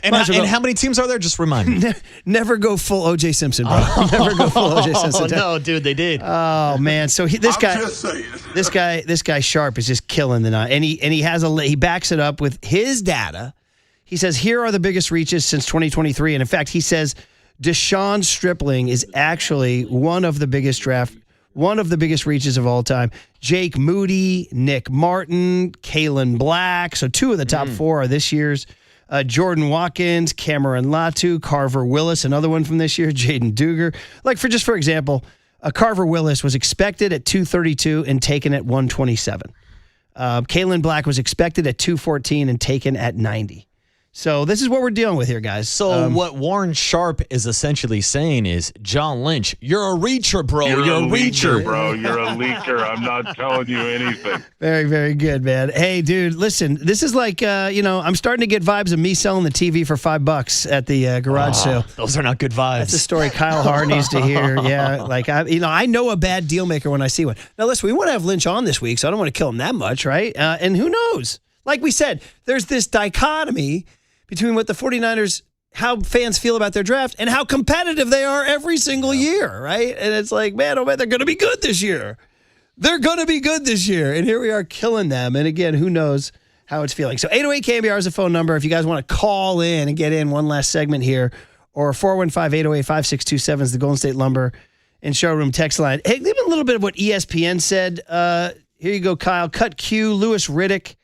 And how many teams are there? Just remind me. Never go full O.J. Simpson, bro. Never go full O.J. Simpson. Oh, no, dude, they did. Oh, man. So this guy Sharp is just killing the night. And he backs it up with his data. He says, here are the biggest reaches since 2023. And in fact, he says Deshaun Stripling is actually one of the biggest reaches of all time. Jake Moody, Nick Martin, Kalen Black. So two of the top four are this year's. Jordan Watkins, Cameron Latu, Carver Willis, another one from this year, Jaden Duger. For example, Carver Willis was expected at 232 and taken at 127. Kalen Black was expected at 214 and taken at 90. So this is what we're dealing with here, guys. So what Warren Sharp is essentially saying is, John Lynch, you're a reacher, bro. You're a reacher, bro. You're a leaker. I'm not telling you anything. Very, very good, man. Hey, dude, listen, this is like, I'm starting to get vibes of me selling the TV for $5 at the garage sale. Those are not good vibes. That's a story Kyle Haar needs to hear. Yeah, I know a bad deal maker when I see one. Now, listen, we want to have Lynch on this week, so I don't want to kill him that much, right? And who knows? Like we said, there's this dichotomy between what the 49ers, how fans feel about their draft and how competitive they are every single year, right? And it's like, man, oh man, they're going to be good this year. They're going to be good this year. And here we are killing them. And again, who knows how it's feeling. So 808-KNBR is the phone number if you guys want to call in and get in one last segment here. Or 415-808-5627 is the Golden State Lumber and Showroom text line. Hey, leave a little bit of what ESPN said. Here you go, Kyle. Cut Q, Louis Riddick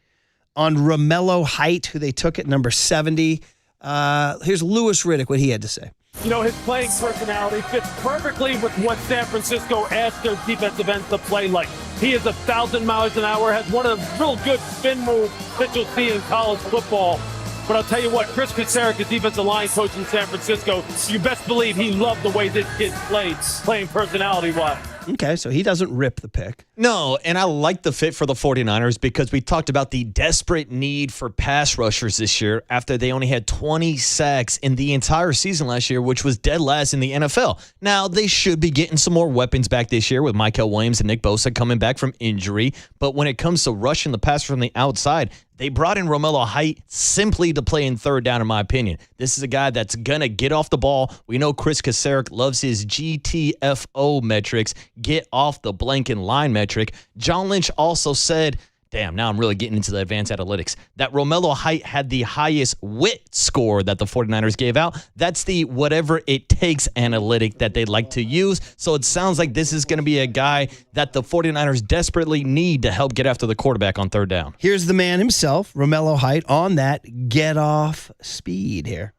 on Romello Height, who they took at number 70. Here's Louis Riddick, what he had to say. His playing personality fits perfectly with what San Francisco asked their defensive ends to play like. He is 1,000 miles an hour, has one of the real good spin moves that you'll see in college football. But I'll tell you what, Chris Kaczmarek is defensive line coach in San Francisco. You best believe he loved the way this kid played, playing personality-wise. Okay, so he doesn't rip the pick. No, and I like the fit for the 49ers because we talked about the desperate need for pass rushers this year after they only had 20 sacks in the entire season last year, which was dead last in the NFL. Now, they should be getting some more weapons back this year with Michael Williams and Nick Bosa coming back from injury. But when it comes to rushing the pass from the outside, they brought in Romello Height simply to play in third down, in my opinion. This is a guy that's going to get off the ball. We know Chris Kaczmarek loves his GTFO metrics, get off the blank and line metric. John Lynch also said, damn, now I'm really getting into the advanced analytics, that Romello Height had the highest WIT score that the 49ers gave out. That's the whatever it takes analytic that they like to use. So it sounds like this is going to be a guy that the 49ers desperately need to help get after the quarterback on third down. Here's the man himself, Romello Height, on that get-off speed here.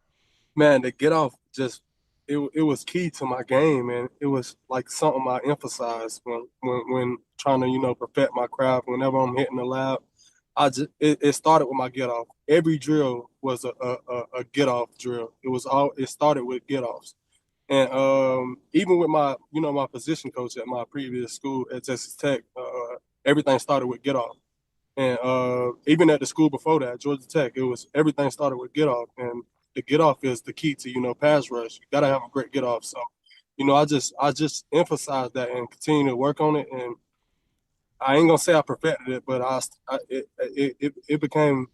Man, the get-off just it was key to my game, and it was like something I emphasized when trying to perfect my craft. Whenever I'm hitting the lab, it started with my get off. Every drill was a get off drill. It started with get offs. And even with my position coach at my previous school at Texas Tech, everything started with get off. And even at the school before that, Georgia Tech, everything started with get off. And the get off is the key to pass rush. You gotta have a great get off. So, I just emphasize that and continue to work on it. And I ain't gonna say I perfected it, but it became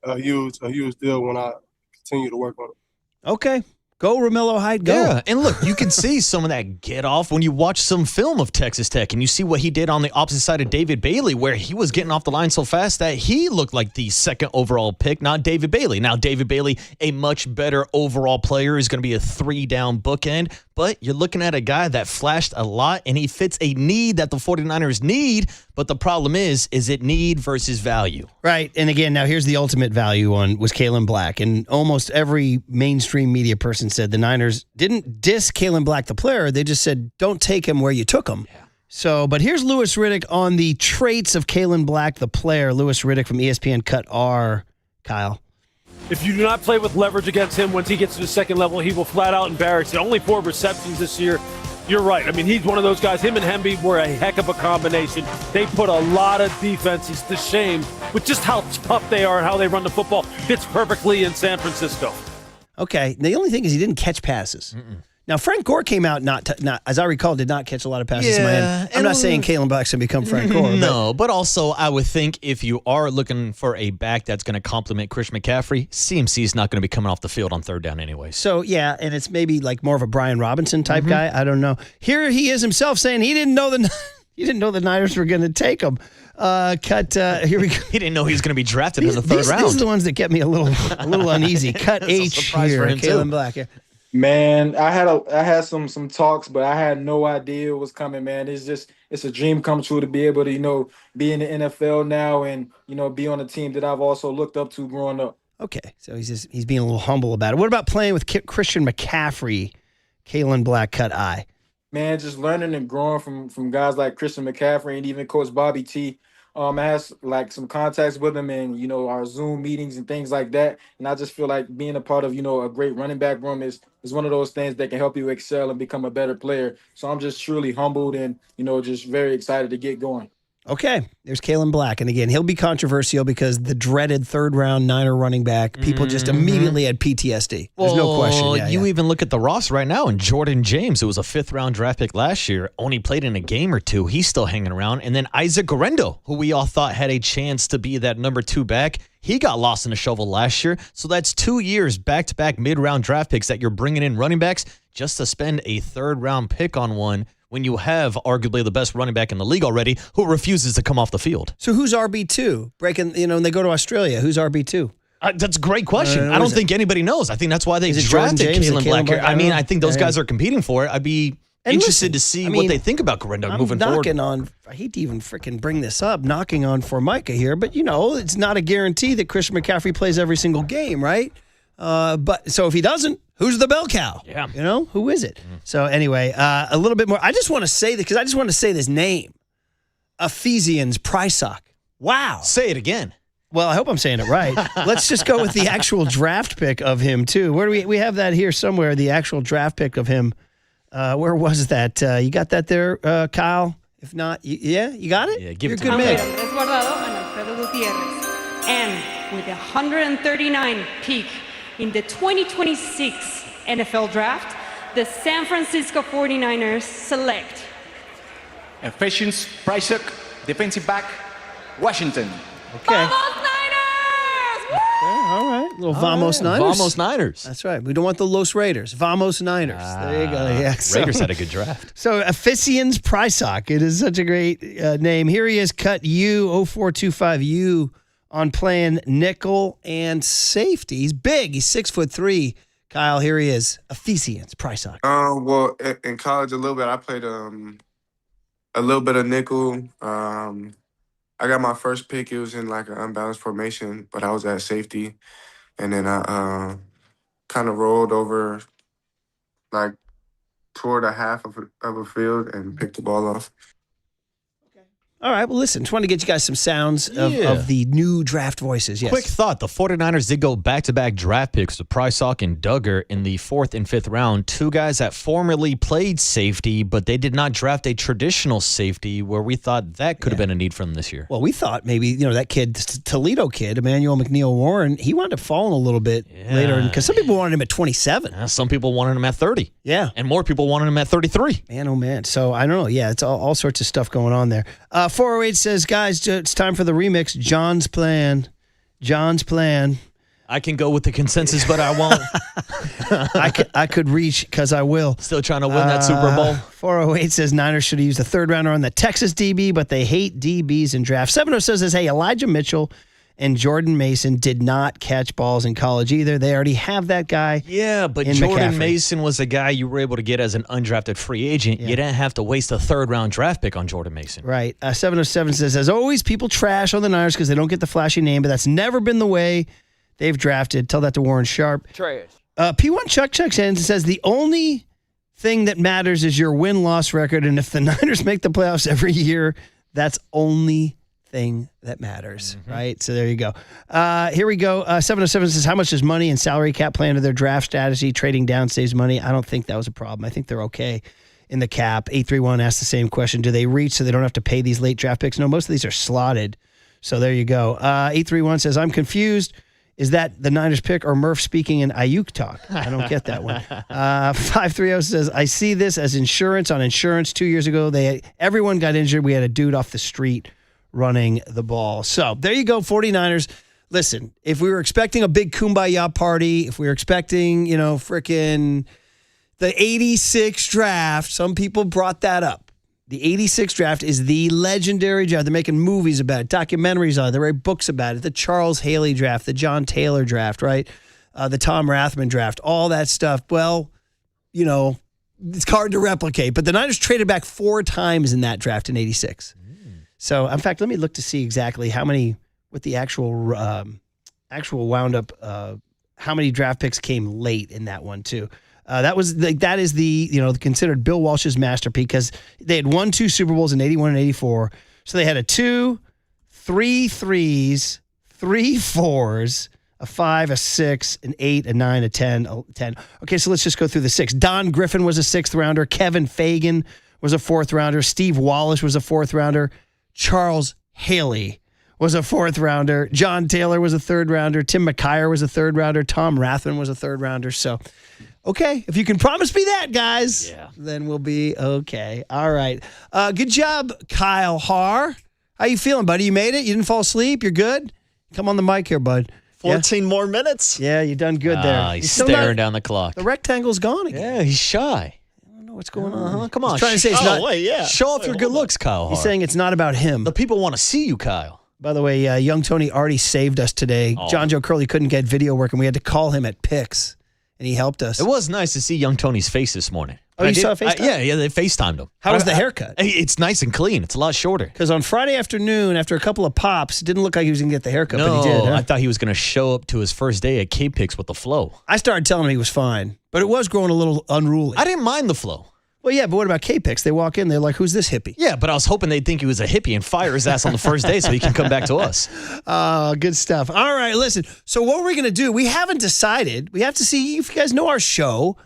a huge deal when I continued to work on it. Okay. Go, Romello Height, go. Yeah, and look, you can see some of that get off when you watch some film of Texas Tech and you see what he did on the opposite side of David Bailey, where he was getting off the line so fast that he looked like the second overall pick, not David Bailey. Now, David Bailey, a much better overall player, is going to be a 3-down bookend, but you're looking at a guy that flashed a lot and he fits a need that the 49ers need, but the problem is it need versus value? Right, and again, now here's the ultimate value one was Kalen Black, and almost every mainstream media person said the Niners didn't diss Kalen Black, the player. They just said, don't take him where you took him. Yeah. So, but here's Louis Riddick on the traits of Kalen Black, the player. Louis Riddick from ESPN Cut R. Kyle. If you do not play with leverage against him, once he gets to the second level, he will flat out embarrass you. Only 4 receptions this year. You're right. I mean, he's one of those guys. Him and Hemby were a heck of a combination. They put a lot of defenses to shame with just how tough they are and how they run the football. Fits perfectly in San Francisco. Okay. The only thing is he didn't catch passes. Now, Frank Gore came out not, as I recall, did not catch a lot of passes in Miami. I'm not saying Kalen Black's going to become Frank Gore. No, but also I would think if you are looking for a back that's going to complement Chris McCaffrey, CMC is not going to be coming off the field on third down anyway. So, yeah, and it's maybe like more of a Brian Robinson type guy. I don't know. Here he is himself saying he didn't know the Niners were going to take him. Here we go. He didn't know he was going to be drafted in the third round. These are the ones that kept me a little uneasy. Cut H here, Kalen Black. Yeah. Man, I had some talks, but I had no idea it was coming, man. It's a dream come true to be able to, be in the NFL now and, be on a team that I've also looked up to growing up. Okay, so he's being a little humble about it. What about playing with Christian McCaffrey, Kalen Black, Cut I? Man, just learning and growing from guys like Christian McCaffrey and even Coach Bobby T. I had some contacts with him and our Zoom meetings and things like that. And I just feel like being a part of a great running back room is one of those things that can help you excel and become a better player. So I'm just truly humbled and just very excited to get going. Okay, there's Kalen Black. And again, he'll be controversial because the dreaded third-round Niner running back, people just immediately had PTSD. There's no question. You even look at the roster right now, and Jordan James, who was a 5th-round draft pick last year, only played in a game or two. He's still hanging around. And then Isaac Guerrero, who we all thought had a chance to be that number 2 back, he got lost in the shovel last year. So that's 2 years back-to-back mid-round draft picks that you're bringing in running backs just to spend a 3rd-round pick on one when you have arguably the best running back in the league already who refuses to come off the field. So who's RB2? When they go to Australia, who's RB2? That's a great question. I don't think anybody knows. I think that's why they drafted Kalen Black here. I think those guys are competing for it. I'd be interested to see what they think about Guerrero moving forward. I hate to even freaking bring this up, knocking on Formica here, but it's not a guarantee that Christian McCaffrey plays every single game, right? But so if he doesn't, who's the bell cow? Yeah. Who is it? So anyway, a little bit more. I just want to say this because I just want to say this name. Ephesians Prysock. Wow. Say it again. Well, I hope I'm saying it right. Let's just go with the actual draft pick of him, too. Where do we have that here somewhere, the actual draft pick of him. Where was that? You got that there, Kyle? If not, you got it? Yeah, give it to me. Andrés Guardado and Alfredo Gutiérrez. And with the 139 pick in the 2026 NFL Draft, the San Francisco 49ers select Ephesians Prysock, defensive back, Washington. Okay. Vamos Niners! Woo! All right. Little Vamos Niners. Vamos Niners. That's right. We don't want the Los Raiders. Vamos Niners. There you go. Yeah. Raiders had a good draft. So Ephesians Prysock. It is such a great name. Here he is, cut U, 0425U, on playing nickel and safety. He's big. He's 6'3". Kyle, here he is. Ephesians Prysock. Well, in college a little bit, I played a little bit of nickel. I got my first pick. It was in like an unbalanced formation, but I was at safety. And then I kind of rolled over like toward a half of a field and picked the ball off. All right. Well, listen, just wanted to get you guys some sounds of the new draft voices. Yes. Quick thought. The 49ers did go back-to-back draft picks with Prysock and Duggar in the 4th and 5th round. Two guys that formerly played safety, but they did not draft a traditional safety where we thought that could have been a need for them this year. Well, we thought maybe, that kid, Toledo kid, Emmanuel McNeil Warren, he wound up falling a little bit later because some people wanted him at 27. Some people wanted him at 30. Yeah. And more people wanted him at 33. Man, oh, man. So, I don't know. Yeah, it's all sorts of stuff going on there. 408 says, guys, it's time for the remix. John's plan. I can go with the consensus, but I won't. I could reach because I will. Still trying to win that Super Bowl. 408 says Niners should have used a third rounder on the Texas DB, but they hate DBs in draft. 706 says, hey, Elijah Mitchell and Jordan Mason did not catch balls in college either. They already have that guy. Yeah, but Jordan Mason was a guy you were able to get as an undrafted free agent. Yeah. You didn't have to waste a third-round draft pick on Jordan Mason. Right. 707 says, as always, people trash on the Niners because they don't get the flashy name, but that's never been the way they've drafted. Tell that to Warren Sharp. Trash. P1 Chuck checks in and says, the only thing that matters is your win-loss record, and if the Niners make the playoffs every year, that's only thing that matters, right? So there you go. Here we go. 707 says, how much does money and salary cap play into their draft strategy? Trading down saves money. I don't think that was a problem. I think they're okay in the cap. 831 asked the same question. Do they reach so they don't have to pay these late draft picks? No, most of these are slotted. So there you go. 831 says, I'm confused. Is that the Niners pick or Murph speaking in Ayuk talk? I don't get that one. 530 says, I see this as insurance on insurance. 2 years ago, everyone got injured. We had a dude off the street running the ball. So there you go, 49ers. Listen, if we were expecting a big kumbaya party, if we were expecting, frickin' the 86 draft, some people brought that up. The 86 draft is the legendary draft. They're making movies about it, documentaries on it. They write books about it. The Charles Haley draft, the John Taylor draft, right? The Tom Rathman draft, all that stuff. Well, it's hard to replicate. But the Niners traded back 4 times in that draft in 86. So, in fact, let me look to see exactly what the actual wound up, how many draft picks came late in that one too. That is considered Bill Walsh's masterpiece because they had won 2 Super Bowls in 81 and 84. So they had a 2, 3 3s, 3 4s, a 5, a 6, an 8, a 9, a 10, a 10. Okay, so let's just go through the 6. Don Griffin was a 6th rounder. Kevin Fagan was a 4th rounder. Steve Wallace was a 4th rounder. Charles Haley was a 4th rounder. John Taylor was a 3rd rounder. Tim McKyer was a 3rd rounder. Tom Rathman was a 3rd rounder. So, okay, if you can promise me that, guys, then we'll be okay. All right. Good job, Kyle Haar. How you feeling, buddy? You made it? You didn't fall asleep? You're good? Come on the mic here, bud. 14 more minutes. Yeah, you done good there. He's staring down the clock. The rectangle's gone again. Yeah, he's shy. What's going on? Come on. He's trying to say it's not. Show off your good looks, Kyle. He's saying it's not about him. The people want to see you, Kyle. By the way, young Tony already saved us today. John Joe Curley couldn't get video working. We had to call him at picks, and he helped us. It was nice to see young Tony's face this morning. Oh, you saw a FaceTime? Yeah, they FaceTimed him. How was the haircut? It's nice and clean. It's a lot shorter. Because on Friday afternoon, after a couple of pops, it didn't look like he was going to get the haircut, but he did. Huh? I thought he was going to show up to his first day at K-Pix with the flow. I started telling him he was fine, but it was growing a little unruly. I didn't mind the flow. Well, yeah, but what about K-Pix? They walk in, they're like, who's this hippie? Yeah, but I was hoping they'd think he was a hippie and fire his ass on the first day so he can come back to us. Good stuff. All right, listen. So what we're going to do, we haven't decided. We have to see if you guys know our show.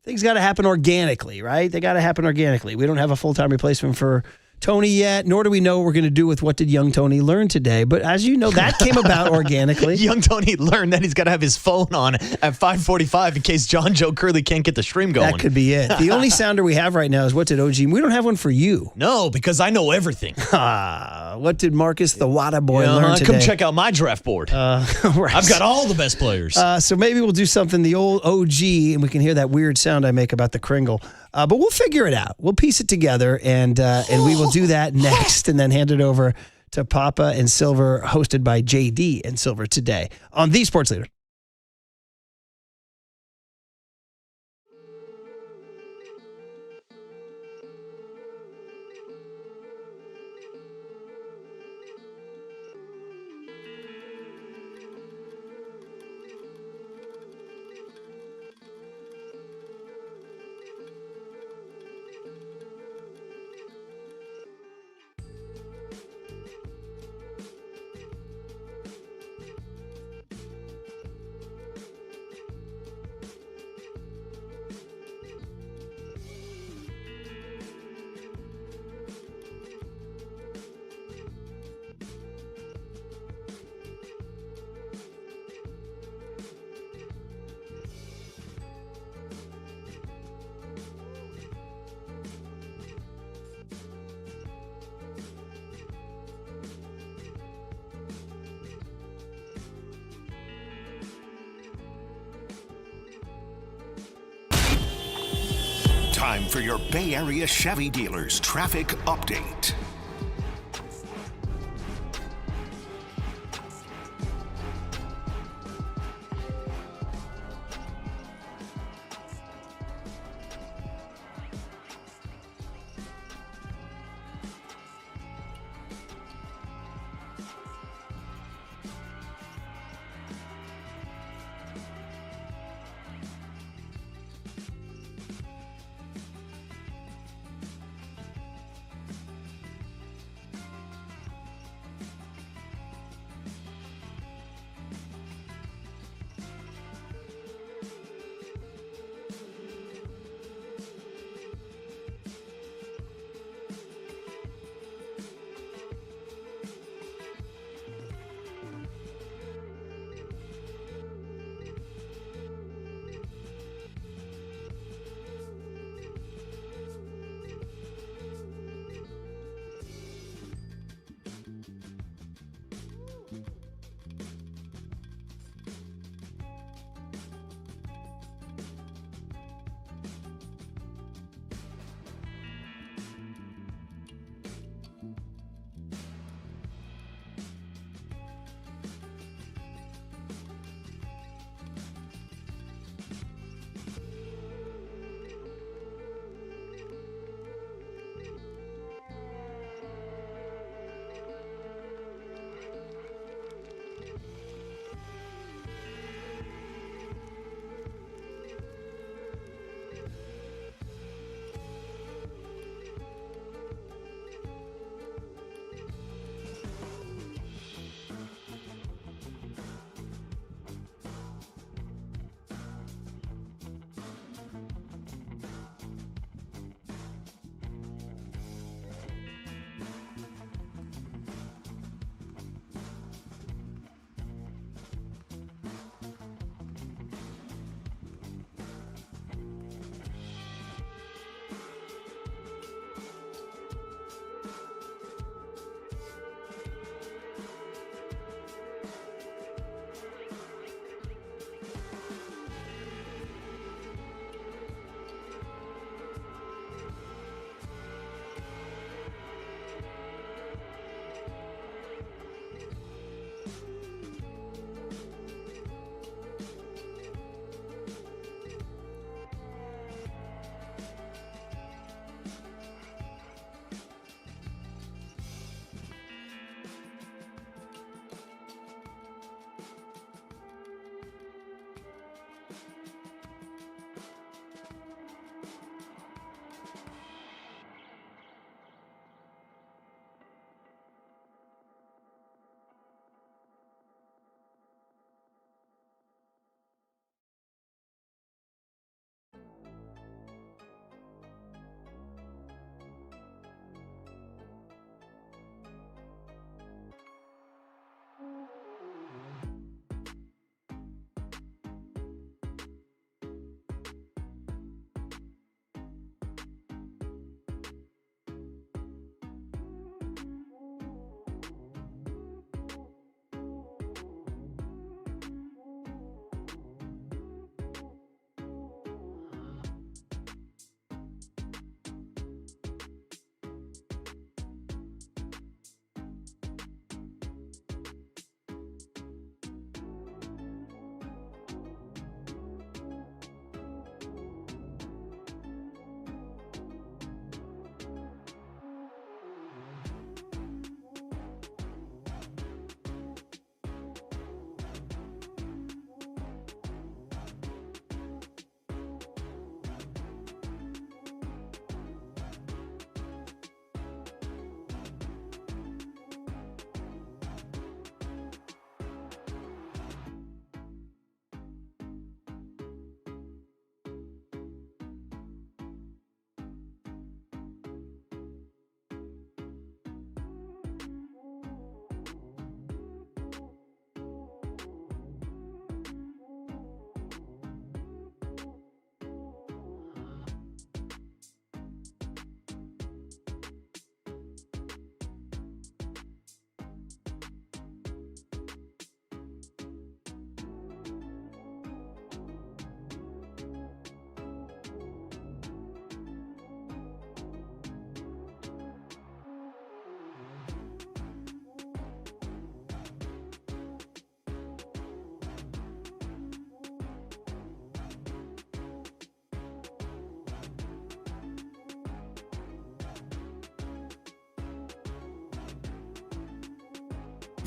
Things got to happen organically, right? They got to happen organically. We don't have a full-time replacement for Tony yet, nor do we know what we're going to do with what did young Tony learn today. But as you know, that came about organically. Young Tony learned that he's got to have his phone on at 5:45 in case John Joe Curley can't get the stream going. That could be it. The only sounder we have right now is what did OG? We don't have one for you. No, because I know everything. What did Marcus the Wada boy learn today? Come check out my draft board. Right. I've got all the best players. So maybe we'll do something the old OG, and we can hear that weird sound I make about the Kringle. But we'll figure it out. We'll piece it together, and we will do that next, and then hand it over to Papa and Silver, hosted by JD and Silver today on The Sports Leader. time for your Bay Area Chevy dealers traffic update.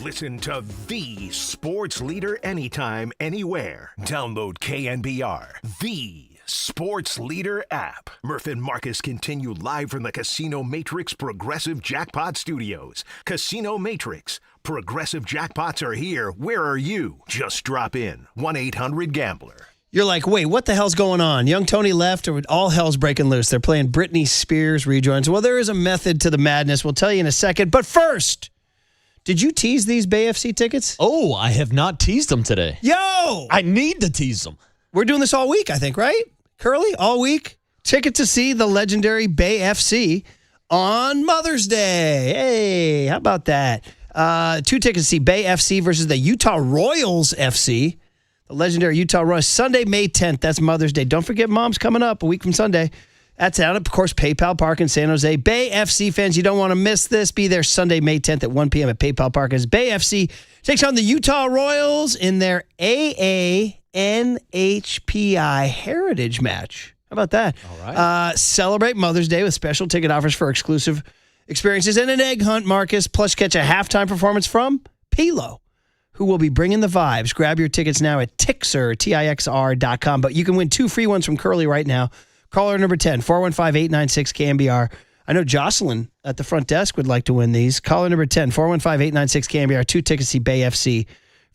Listen to the sports leader anytime, anywhere. Download KNBR, the sports leader app. Murph and Marcus continue live from the Casino Matrix Progressive Jackpot Studios. Casino Matrix. Progressive jackpots are here. Where are you? Just drop in. 1-800-GAMBLER. You're like, wait, what the hell's going on? Young Tony left, or all hell's breaking loose? They're playing Britney Spears rejoins. Well, there is a method to the madness. We'll tell you in a second. But first, did you tease these Bay FC tickets? Oh, I have not teased them today. Yo! I need to tease them. We're doing this all week, I think, right? Curly, all week. Ticket to see the legendary Bay FC on Mother's Day. Hey, how about that? 2 tickets to see Bay FC versus the Utah Royals FC. The legendary Utah Royals. Sunday, May 10th. That's Mother's Day. Don't forget Mom's coming up a week from Sunday. That's out, of course, PayPal Park in San Jose. Bay FC fans, you don't want to miss this. Be there Sunday, May 10th at 1 p.m. at PayPal Park as Bay FC takes on the Utah Royals in their AANHPI Heritage match. How about that? All right. Celebrate Mother's Day with special ticket offers for exclusive experiences and an egg hunt, Marcus. Plus, catch a halftime performance from Pilo, who will be bringing the vibes. Grab your tickets now at Tixr.com. But you can win 2 free ones from Curly right now. Caller number 10, 415-896-KNBR. I know Jocelyn at the front desk would like to win these. Caller number 10, 415-896-KNBR. 2 tickets to see Bay FC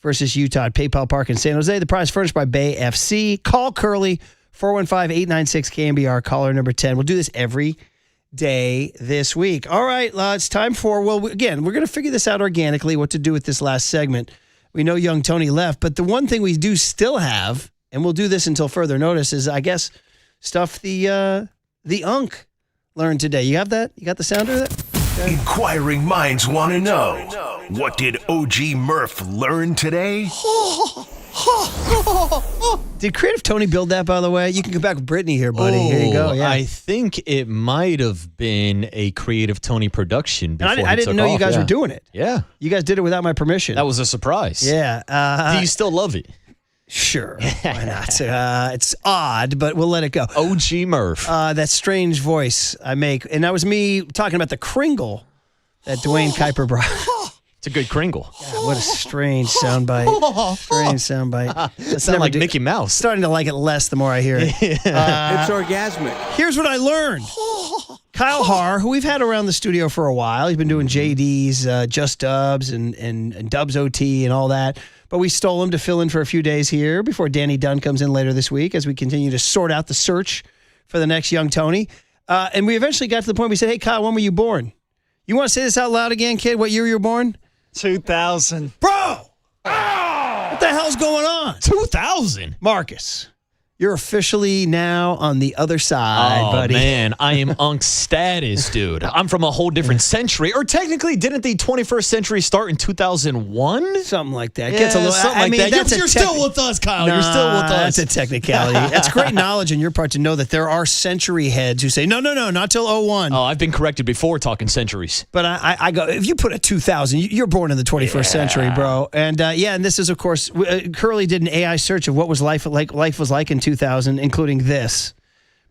versus Utah at PayPal Park in San Jose. The prize furnished by Bay FC. Call Curly, 415-896-KNBR. Caller number 10. We'll do this every day this week. All right, it's time for, again, we're going to figure this out organically, what to do with this last segment. We know young Tony left, but the one thing we do still have, and we'll do this until further notice, is, I guess, stuff the Unk learned today. You have that? You got the sound of that? Okay. Inquiring minds want to know, what did OG Murph learn today? Did Creative Tony build that, by the way? You can go back with Brittany here, buddy. Here you go. Yeah. I think it might have been a Creative Tony production. I didn't know you guys were doing it. Yeah. You guys did it without my permission. That was a surprise. Yeah. Do you still love it? Sure. Why not? It's odd, but we'll let it go. OG Murph. That strange voice I make. And that was me talking about the Kringle that Dwayne Kuiper brought. It's a good Kringle. God, what a strange soundbite. Strange soundbite. It sounds like Mickey Mouse. Starting to like it less the more I hear it. It's orgasmic. Here's what I learned. Kyle Haar, who we've had around the studio for a while. He's been doing JD's, Just Dubs, and Dubs OT and all that. But we stole him to fill in for a few days here before Danny Dunn comes in later this week as we continue to sort out the search for the next young Tony. And we eventually got to the point we said, hey, Kyle, when were you born? You want to say this out loud again, kid? What year you were born? 2000. Bro! What the hell's going on? 2000? Marcus, you're officially now on the other side, buddy. Oh, man. I am Unk status, dude. I'm from a whole different century. Or technically, didn't the 21st century start in 2001? Something like that. Yeah, Gets a little, something like that. You're still with us, Kyle. You're still with us. That's a technicality. That's great knowledge on your part to know that there are century heads who say, no, not till 01. Oh, I've been corrected before talking centuries. But I go, if you put a 2000, you're born in the 21st century, bro. And and this is, of course, Curly did an AI search of what was life was like in 2000, including this.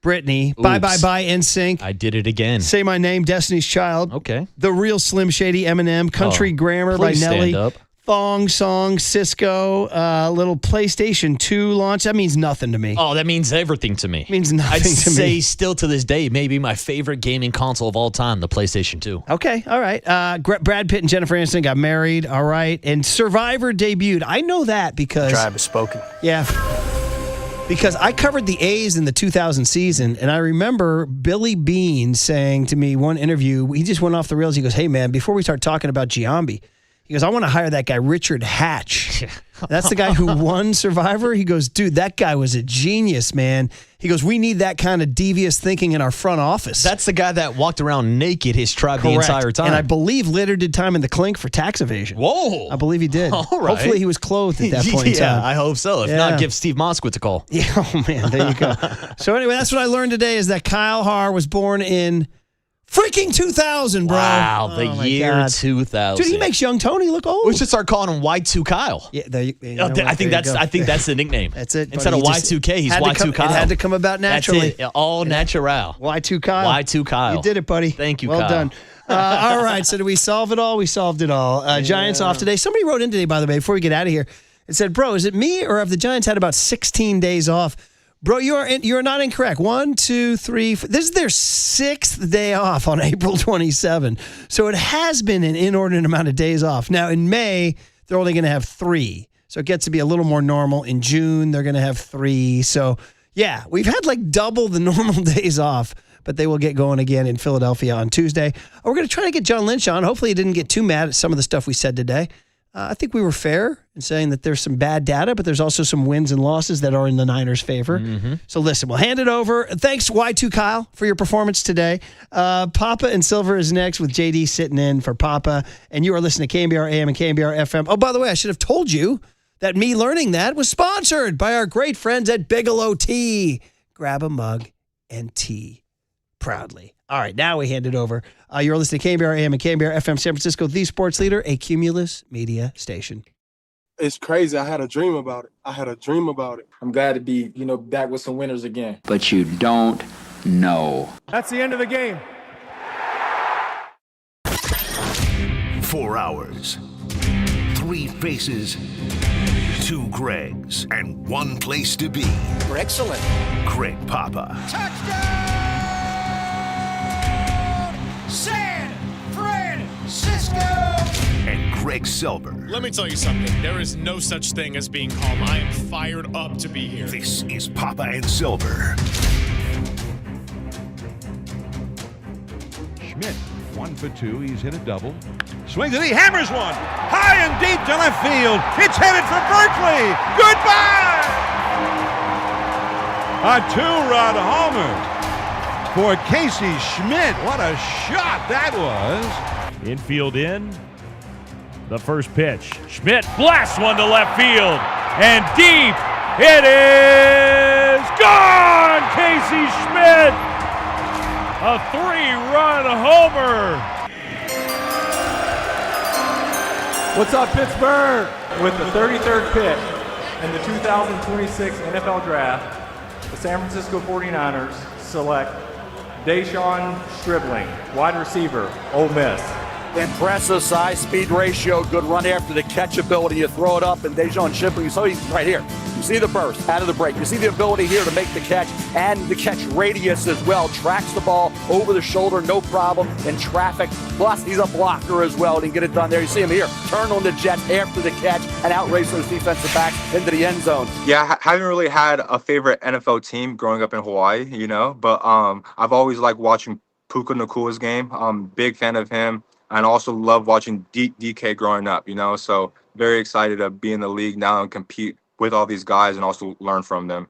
Brittany, Bye NSYNC. I did it again. Say My Name, Destiny's Child. Okay. The Real Slim Shady, Eminem. Country Grammar by Nelly. Stand up. Thong Song, Cisco, little PlayStation 2 launch. That means nothing to me. Oh, that means everything to me. It means nothing I'd to me. say still to this day, maybe my favorite gaming console of all time, the PlayStation 2. Okay, all right. Brad Pitt and Jennifer Aniston got married, all right. And Survivor debuted. I know that because... Tribe has spoken. Yeah. Because I covered the A's in the 2000 season, and I remember Billy Bean saying to me one interview, he just went off the rails. He goes, hey, man, before we start talking about Giambi, he goes, I want to hire that guy, Richard Hatch. That's the guy who won Survivor. He goes, dude, that guy was a genius, man. He goes, we need that kind of devious thinking in our front office. That's the guy that walked around naked his tribe the entire time. And I believe later did time in the clink for tax evasion. Whoa. I believe he did. All right. Hopefully he was clothed at that point in time. Yeah, I hope so. If not, give Steve Moskowitz a call. Yeah, oh, man, there you go. So anyway, that's what I learned today is that Kyle Haar was born in freaking 2000, bro. Wow, the year 2000. Dude, he makes young Tony look old. We should start calling him Y2 Kyle. Yeah, I think that's the nickname. That's it. Instead of Y2K, he's Y2 Kyle. It had to come about naturally. That's it. All natural. Y2 Kyle. Y2 Kyle. You did it, buddy. Thank you, well Kyle. done. All right, so did we solve it all? We solved it all. Giants off today. Somebody wrote in today, by the way, before we get out of here, and said, bro, is it me or have the Giants had about 16 days off? Bro, you are not incorrect. 1, 2, 3, 4. This is their 6th day off on April 27. So it has been an inordinate amount of days off. Now, in May, they're only going to have 3. So it gets to be a little more normal. In June, they're going to have 3. So, yeah, we've had like double the normal days off, but they will get going again in Philadelphia on Tuesday. We're going to try to get John Lynch on. Hopefully he didn't get too mad at some of the stuff we said today. I think we were fair in saying that there's some bad data, but there's also some wins and losses that are in the Niners' favor. Mm-hmm. So listen, we'll hand it over. Thanks, Y2 Kyle, for your performance today. Papa and Silver is next with JD sitting in for Papa. And you are listening to KNBR AM and KNBR FM. Oh, by the way, I should have told you that me learning that was sponsored by our great friends at Bigelow Tea. Grab a mug and tea proudly. All right, now we hand it over. You're listening to KNBR AM and KNBR FM San Francisco, the sports leader, a Cumulus media station. It's crazy. I had a dream about it. I'm glad to be, back with some winners again. But you don't know. That's the end of the game. 4 hours, 3 faces, 2 Gregs, and 1 place to be. Excellent. Greg Papa. Touchdown! San Francisco! And Greg Silver. Let me tell you something. There is no such thing as being calm. I am fired up to be here. This is Papa and Silver. Schmidt, 1 for 2. He's hit a double. Swings it. He hammers one. High and deep to left field. It's headed for Berkeley. Goodbye! A 2-run homer for Casey Schmidt. What a shot that was. Infield in. The first pitch. Schmidt blasts one to left field. And deep. It is gone! Casey Schmidt! A 3-run homer. What's up, Pittsburgh? With the 33rd pick in the 2026 NFL Draft, the San Francisco 49ers select Deshaun Stribling, wide receiver, Ole Miss. Impressive size, speed ratio, good run after the catch ability. You throw it up, and Deshaun Shipley, so he's right here. You see the burst out of the break. You see the ability here to make the catch and the catch radius as well. Tracks the ball over the shoulder, no problem in traffic. Plus, he's a blocker as well. He can get it done there. You see him here, turn on the jet after the catch and outrace those defensive backs into the end zone. Yeah, I haven't really had a favorite NFL team growing up in Hawaii, but I've always liked watching Puka Nakua's game. I'm a big fan of him. And also love watching DK growing up, so very excited to be in the league now and compete with all these guys and also learn from them.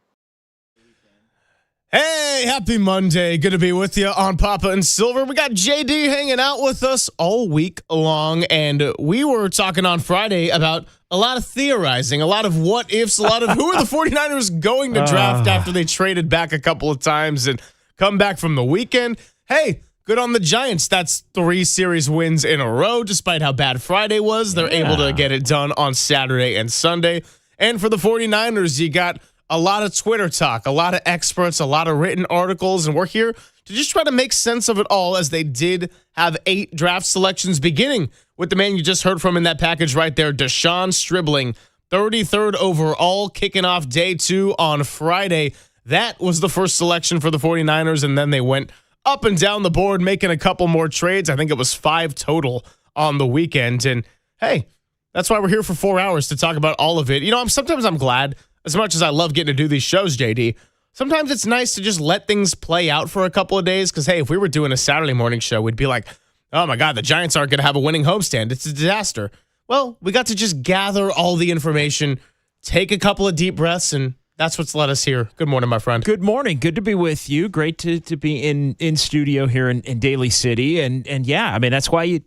Hey, happy Monday. Good to be with you on Papa and Silver. We got JD hanging out with us all week long, and we were talking on Friday about a lot of theorizing, a lot of what ifs, a lot of who are the 49ers going to draft after they traded back a couple of times and come back from the weekend. Hey, good on the Giants. That's 3 series wins in a row. Despite how bad Friday was, they're able to get it done on Saturday and Sunday. And for the 49ers, you got a lot of Twitter talk, a lot of experts, a lot of written articles, and we're here to just try to make sense of it all, as they did have 8 draft selections, beginning with the man you just heard from in that package right there, Deshaun Stribling, 33rd overall, kicking off day 2 on Friday. That was the first selection for the 49ers, and then they went up and down the board, making a couple more trades. I think it was 5 total on the weekend. And hey, that's why we're here for 4 hours to talk about all of it. Sometimes I'm glad, as much as I love getting to do these shows, JD, sometimes it's nice to just let things play out for a couple of days. Because, hey, if we were doing a Saturday morning show, we'd be like, oh my God, the Giants aren't going to have a winning homestand. It's a disaster. Well, we got to just gather all the information, take a couple of deep breaths, and that's what's led us here. Good morning, my friend. Good morning. Good to be with you. Great to be in studio here in Daly City. And yeah, I mean, that's why you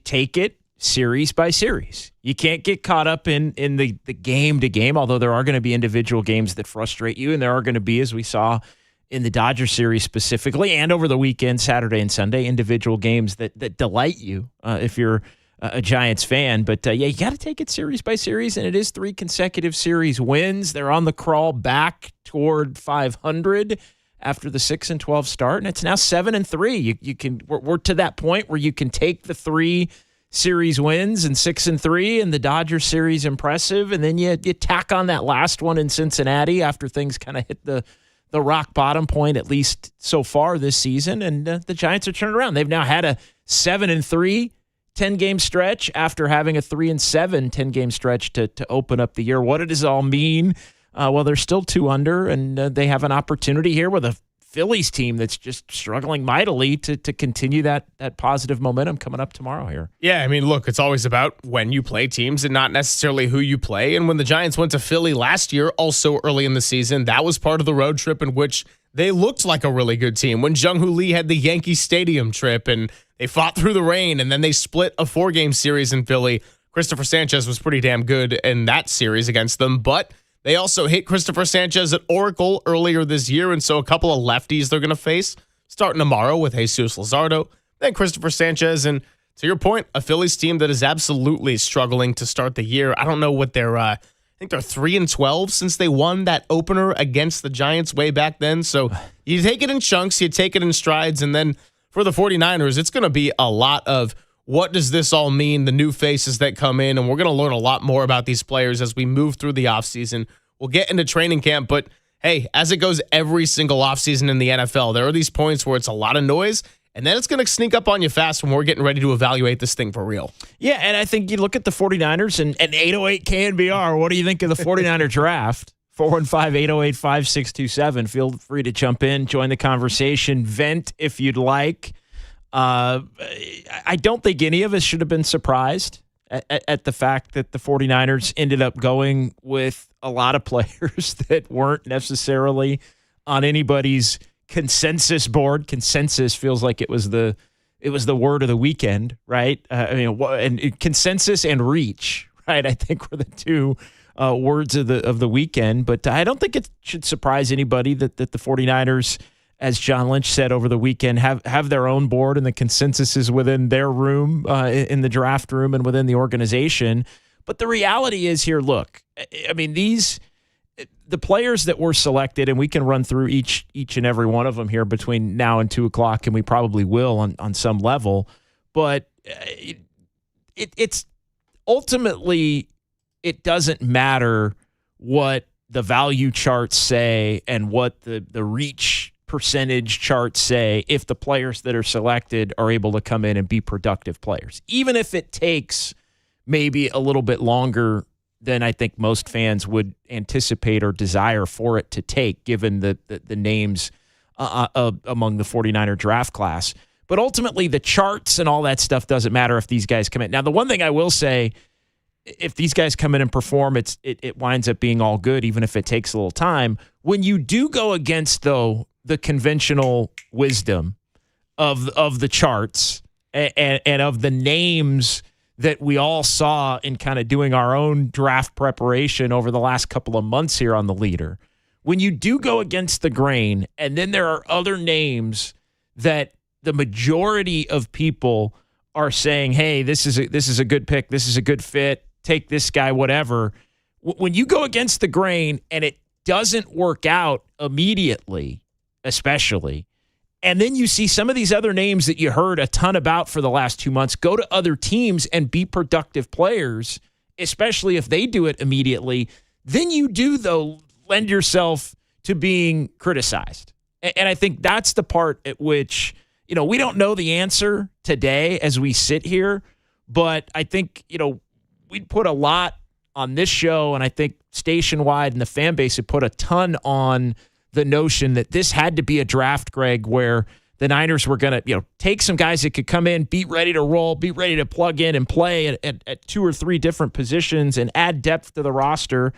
take it series by series. You can't get caught up in the game to game, although there are going to be individual games that frustrate you. And there are going to be, as we saw in the Dodger series specifically, and over the weekend, Saturday and Sunday, individual games that delight you if you're a Giants fan. But yeah, you got to take it series by series, and it is 3 consecutive series wins. They're on the crawl back toward 500, after the 6-12 start, and it's now 7-3. We're to that point where you can take the 3 series wins and 6-3, and the Dodgers series impressive, and then you tack on that last one in Cincinnati after things kind of hit the rock bottom point, at least so far this season, and the Giants are turning around. They've now had a 7-3 10-game stretch after having a 3-7 10-game stretch to open up the year. What does it all mean? Well, they're still 2 under, and they have an opportunity here with a Phillies team that's just struggling mightily to continue that positive momentum coming up tomorrow here. Yeah, I mean, look, it's always about when you play teams and not necessarily who you play. And when the Giants went to Philly last year, also early in the season, that was part of the road trip in which they looked like a really good team. When Jung-Hoo Lee had the Yankee Stadium trip and they fought through the rain and then they split a 4-game series in Philly, Christopher Sanchez was pretty damn good in that series against them, but they also hit Christopher Sanchez at Oracle earlier this year, and so a couple of lefties they're going to face starting tomorrow with Jesus Luzardo, then Christopher Sanchez, and to your point, a Phillies team that is absolutely struggling to start the year. I don't know what they're I think they're 3-12 since they won that opener against the Giants way back then, so you take it in chunks, you take it in strides, and then for the 49ers, it's going to be a lot of what does this all mean, the new faces that come in, and we're going to learn a lot more about these players as we move through the offseason. We'll get into training camp, but hey, as it goes every single offseason in the NFL, there are these points where it's a lot of noise, and then it's going to sneak up on you fast when we're getting ready to evaluate this thing for real. Yeah, and I think you look at the 49ers and 808 KNBR. What do you think of the 49er draft? 415-808-5627. Feel free to jump in, join the conversation, vent if you'd like. I don't think any of us should have been surprised at the fact that the 49ers ended up going with a lot of players that weren't necessarily on anybody's consensus board. Consensus feels like it was the word of the weekend, right? And consensus and reach, right? I think were the 2 words of the weekend. But I don't think it should surprise anybody that the 49ers, as John Lynch said over the weekend, have their own board, and the consensus is within their room, in the draft room and within the organization. But the reality is here, look, I mean, the players that were selected, and we can run through each and every one of them here between now and 2 o'clock, and we probably will on some level. But it's ultimately, it doesn't matter what the value charts say and what the reach percentage charts say if the players that are selected are able to come in and be productive players, even if it takes maybe a little bit longer than I think most fans would anticipate or desire for it to take, given the names among the 49er draft class. But ultimately, the charts and all that stuff doesn't matter if these guys come in. Now, the one thing I will say, if these guys come in and perform, it winds up being all good, even if it takes a little time. When you do go against, though, the conventional wisdom of the charts and of the names that we all saw in kind of doing our own draft preparation over the last couple of months here on the leader, when you do go against the grain, and then there are other names that the majority of people are saying, hey, this is a good pick, this is a good fit, take this guy, whatever. When you go against the grain and it doesn't work out immediately, especially, and then you see some of these other names that you heard a ton about for the last 2 months go to other teams and be productive players, especially if they do it immediately, then you do, though, lend yourself to being criticized. And I think that's the part at which, we don't know the answer today as we sit here, but I think, we'd put a lot on this show, and I think station-wide and the fan base had put a ton on the notion that this had to be a draft, Greg, where the Niners were going to, take some guys that could come in, be ready to roll, be ready to plug in and play at 2 or 3 different positions and add depth to the roster.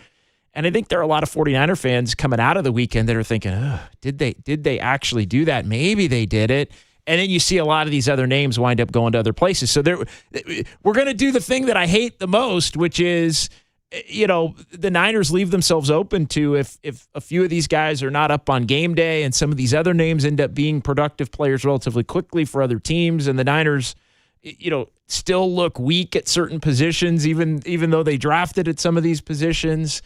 And I think there are a lot of 49er fans coming out of the weekend that are thinking, did they actually do that? Maybe they did it. And then you see a lot of these other names wind up going to other places. So we're going to do the thing that I hate the most, which is, the Niners leave themselves open to if a few of these guys are not up on game day and some of these other names end up being productive players relatively quickly for other teams, and the Niners, still look weak at certain positions, even though they drafted at some of these positions.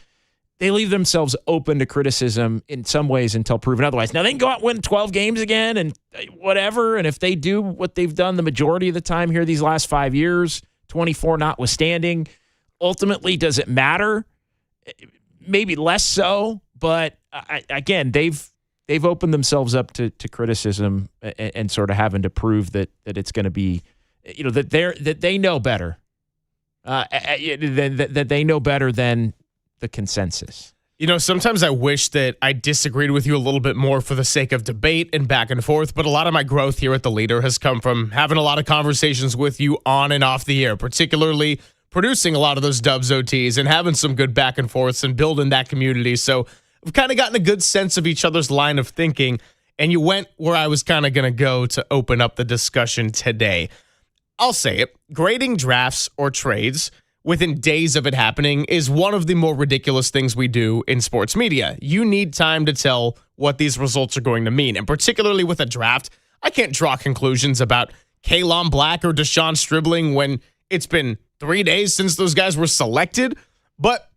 they leave themselves open to criticism in some ways until proven otherwise. Now, they can go out and win 12 games again and whatever, and if they do what they've done the majority of the time here these last 5 years, 24 notwithstanding, ultimately, does it matter? Maybe less so, but again, they've opened themselves up to criticism and sort of having to prove that it's going to be, that they know better, that they know better than the consensus. Sometimes I wish that I disagreed with you a little bit more for the sake of debate and back and forth, but a lot of my growth here at The Leader has come from having a lot of conversations with you on and off the air, particularly producing a lot of those Dubs OTs and having some good back and forths and building that community. So we've kind of gotten a good sense of each other's line of thinking, and you went where I was kind of going to go to open up the discussion today. I'll say it, grading drafts or trades within days of it happening is one of the more ridiculous things we do in sports media. You need time to tell what these results are going to mean. And particularly with a draft, I can't draw conclusions about Kalon Black or Deshaun Stribling when it's been 3 days since those guys were selected. But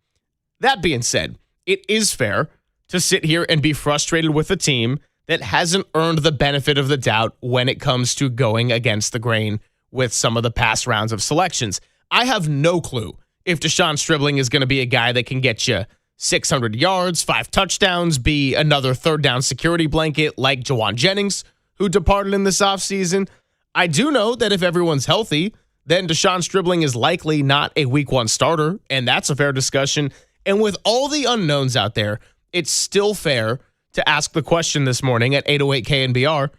that being said, it is fair to sit here and be frustrated with a team that hasn't earned the benefit of the doubt when it comes to going against the grain with some of the past rounds of selections. I have no clue if Deshaun Stribling is going to be a guy that can get you 600 yards, 5 touchdowns, be another third down security blanket like Jawan Jennings, who departed in this offseason. I do know that if everyone's healthy, then Deshaun Stribling is likely not a week 1 starter, and that's a fair discussion. And with all the unknowns out there, it's still fair to ask the question this morning at 808 KNBR.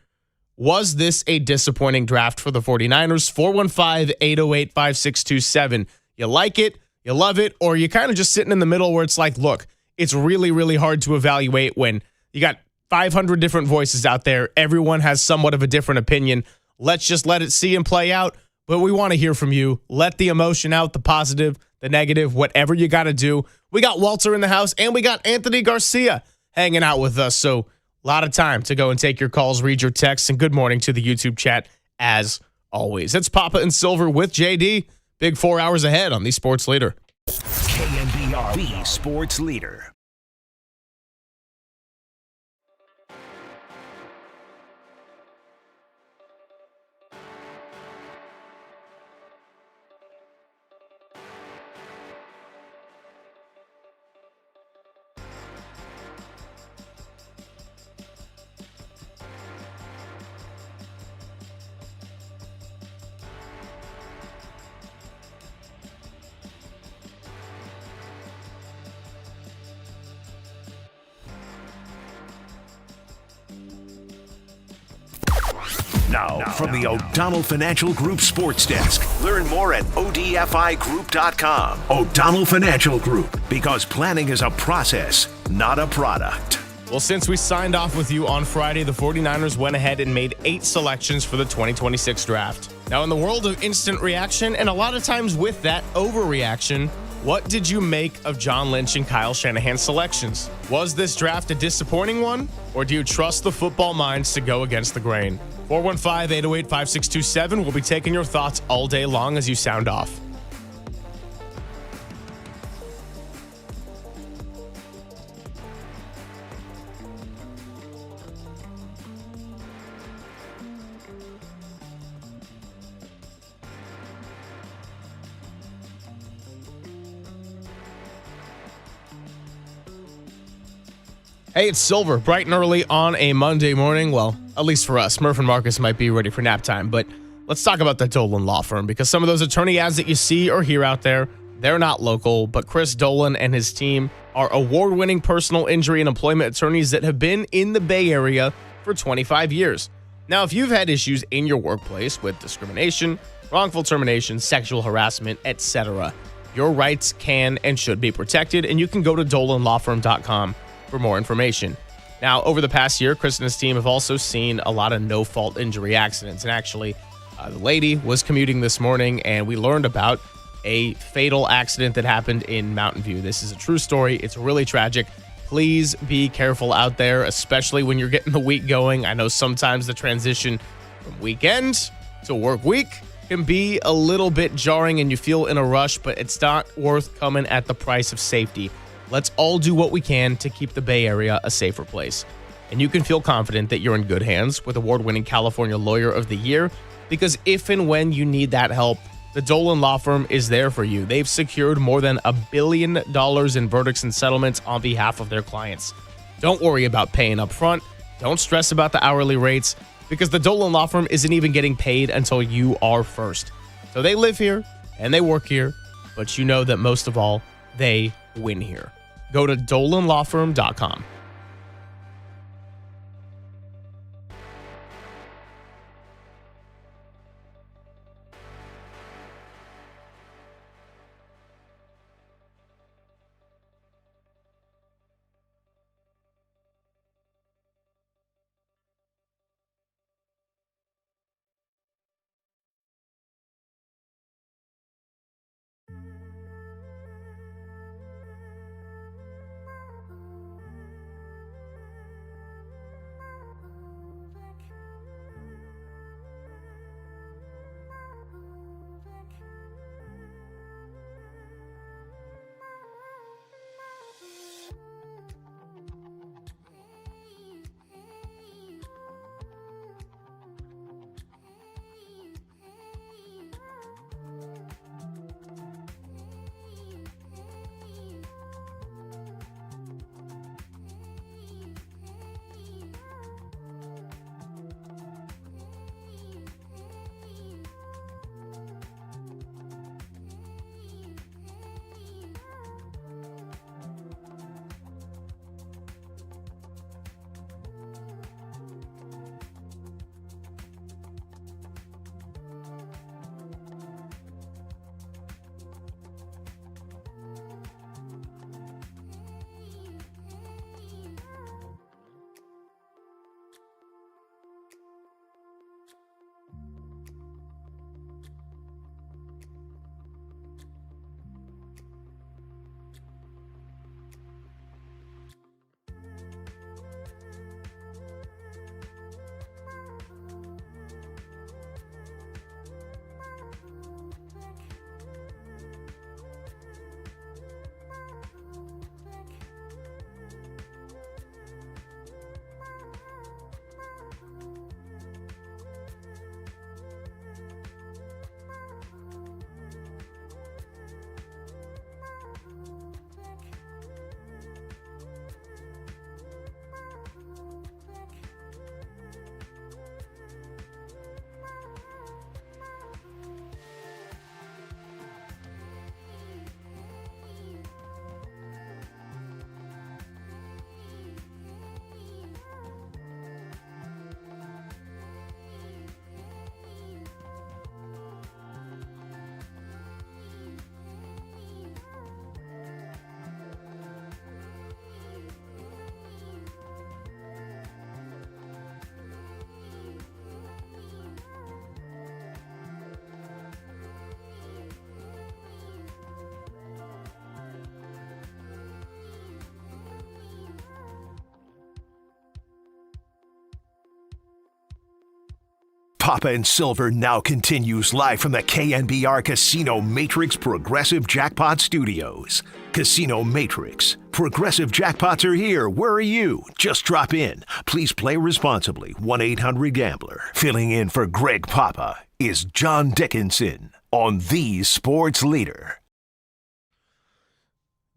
Was this a disappointing draft for the 49ers? 415-808-5627. You like it, you love it, or you kind of just sitting in the middle where it's like, look, it's really, really hard to evaluate when you got 500 different voices out there. Everyone has somewhat of a different opinion. Let's just let it see and play out. But we want to hear from you. Let the emotion out, the positive, the negative, whatever you got to do. We got Walter in the house, and we got Anthony Garcia hanging out with us. So a lot of time to go and take your calls, read your texts, and good morning to the YouTube chat as always. It's Papa and Silver with JD. Big 4 hours ahead on the Sports Leader. KNBR, the Sports Leader. Now, from the O'Donnell Financial Group Sports Desk. Learn more at odfigroup.com. O'Donnell Financial Group, because planning is a process, not a product. Well, since we signed off with you on Friday, the 49ers went ahead and made 8 selections for the 2026 draft. Now, in the world of instant reaction, and a lot of times with that overreaction, what did you make of John Lynch and Kyle Shanahan's selections? Was this draft a disappointing one, or do you trust the football minds to go against the grain? 415-808-5627. We'll be taking your thoughts all day long as you sound off. Hey, it's Silver, bright and early on a Monday morning. Well, at least for us. Murph and Marcus might be ready for nap time, but let's talk about the Dolan Law Firm, because some of those attorney ads that you see or hear out there, they're not local, but Chris Dolan and his team are award-winning personal injury and employment attorneys that have been in the Bay Area for 25 years. Now, if you've had issues in your workplace with discrimination, wrongful termination, sexual harassment, etc., your rights can and should be protected, and you can go to dolanlawfirm.com for more information. Now, over the past year, Chris and his team have also seen a lot of no-fault injury accidents. And actually, the lady was commuting this morning, and we learned about a fatal accident that happened in Mountain View. This is a true story. It's really tragic. Please be careful out there, especially when you're getting the week going. I know sometimes the transition from weekend to work week can be a little bit jarring and you feel in a rush, but it's not worth coming at the price of safety. Let's all do what we can to keep the Bay Area a safer place. And you can feel confident that you're in good hands with award-winning California Lawyer of the Year, because if and when you need that help, the Dolan Law Firm is there for you. They've secured more than $1 billion in verdicts and settlements on behalf of their clients. Don't worry about paying up front. Don't stress about the hourly rates, because the Dolan Law Firm isn't even getting paid until you are first. So they live here and they work here, but you know that most of all, they win here. Go to dolanlawfirm.com. Papa and Silver now continues live from the KNBR Casino Matrix Progressive Jackpot Studios. Casino Matrix. Progressive jackpots are here. Where are you? Just drop in. Please play responsibly. 1-800-GAMBLER. Filling in for Greg Papa is John Dickinson on The Sports Leader.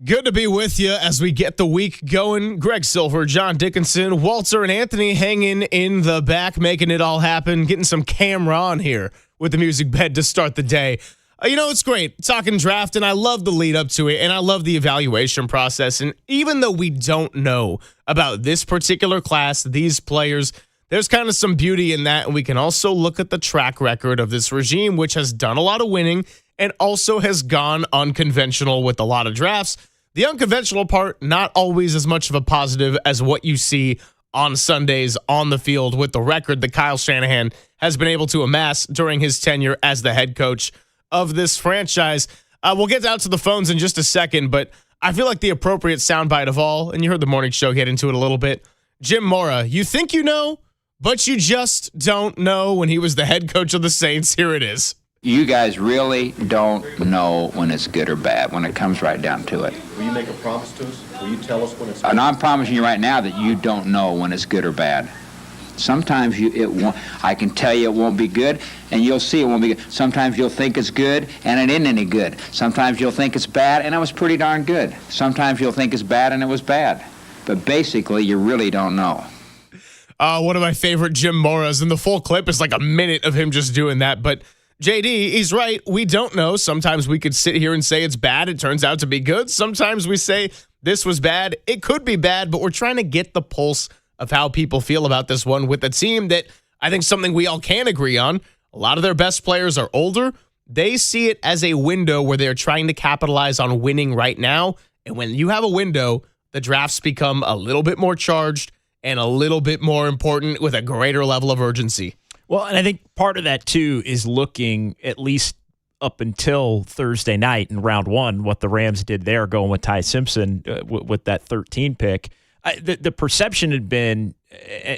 Good to be with you as we get the week going. Greg Silver, John Dickinson, Walter, and Anthony hanging in the back, making it all happen, getting some camera on here with the music bed to start the day. It's great talking draft, and I love the lead up to it, and I love the evaluation process. And even though we don't know about this particular class, these players, there's kind of some beauty in that. And we can also look at the track record of this regime, which has done a lot of winning and also has gone unconventional with a lot of drafts. The unconventional part, not always as much of a positive as what you see on Sundays on the field with the record that Kyle Shanahan has been able to amass during his tenure as the head coach of this franchise. We'll get out to the phones in just a second, but I feel like the appropriate soundbite of all, and you heard the morning show get into it a little bit, Jim Mora, you think you know, but you just don't know when he was the head coach of the Saints. Here it is. You guys really don't know when it's good or bad when it comes right down to it. Will you make a promise to us? Will you tell us when it's good? And I'm promising you right now that you don't know when it's good or bad. Sometimes it won't. I can tell you it won't be good, and you'll see it won't be good. Sometimes you'll think it's good, and it isn't any good. Sometimes you'll think it's bad, and it was pretty darn good. Sometimes you'll think it's bad, and it was bad. But basically, you really don't know. One of my favorite Jim Moras, and the full clip is like a minute of him just doing that. But JD, he's right. We don't know. Sometimes we could sit here and say it's bad. It turns out to be good. Sometimes we say this was bad. It could be bad, but we're trying to get the pulse of how people feel about this one with a team that I think something we all can agree on. A lot of their best players are older. They see it as a window where they're trying to capitalize on winning right now. And when you have a window, the drafts become a little bit more charged and a little bit more important with a greater level of urgency. Well, and I think part of that, too, is looking at least up until Thursday night in round one, what the Rams did there going with Ty Simpson with that 13 pick. The perception had been,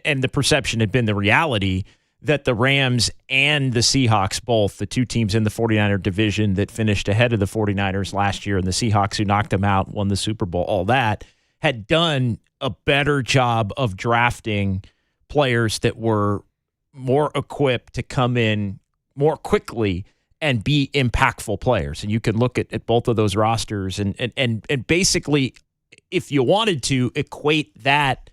and the perception had been the reality, that the Rams and the Seahawks, both the two teams in the 49er division that finished ahead of the 49ers last year, and the Seahawks who knocked them out, won the Super Bowl, all that, had done a better job of drafting players that were more equipped to come in more quickly and be impactful players. And you can look at both of those rosters and basically, if you wanted to, equate that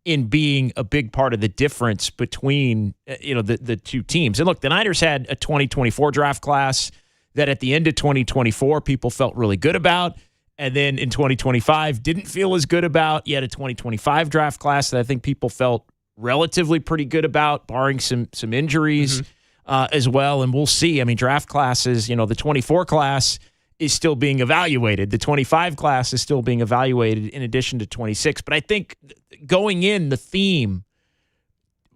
in being a big part of the difference between the two teams. And look, the Niners had a 2024 draft class that at the end of 2024 people felt really good about, and then in 2025 didn't feel as good about. You had a 2025 draft class that I think people felt relatively pretty good about, barring some injuries as well. And we'll see. I mean, draft classes, the 24 class is still being evaluated. The 25 class is still being evaluated in addition to 26. But I think going in, the theme,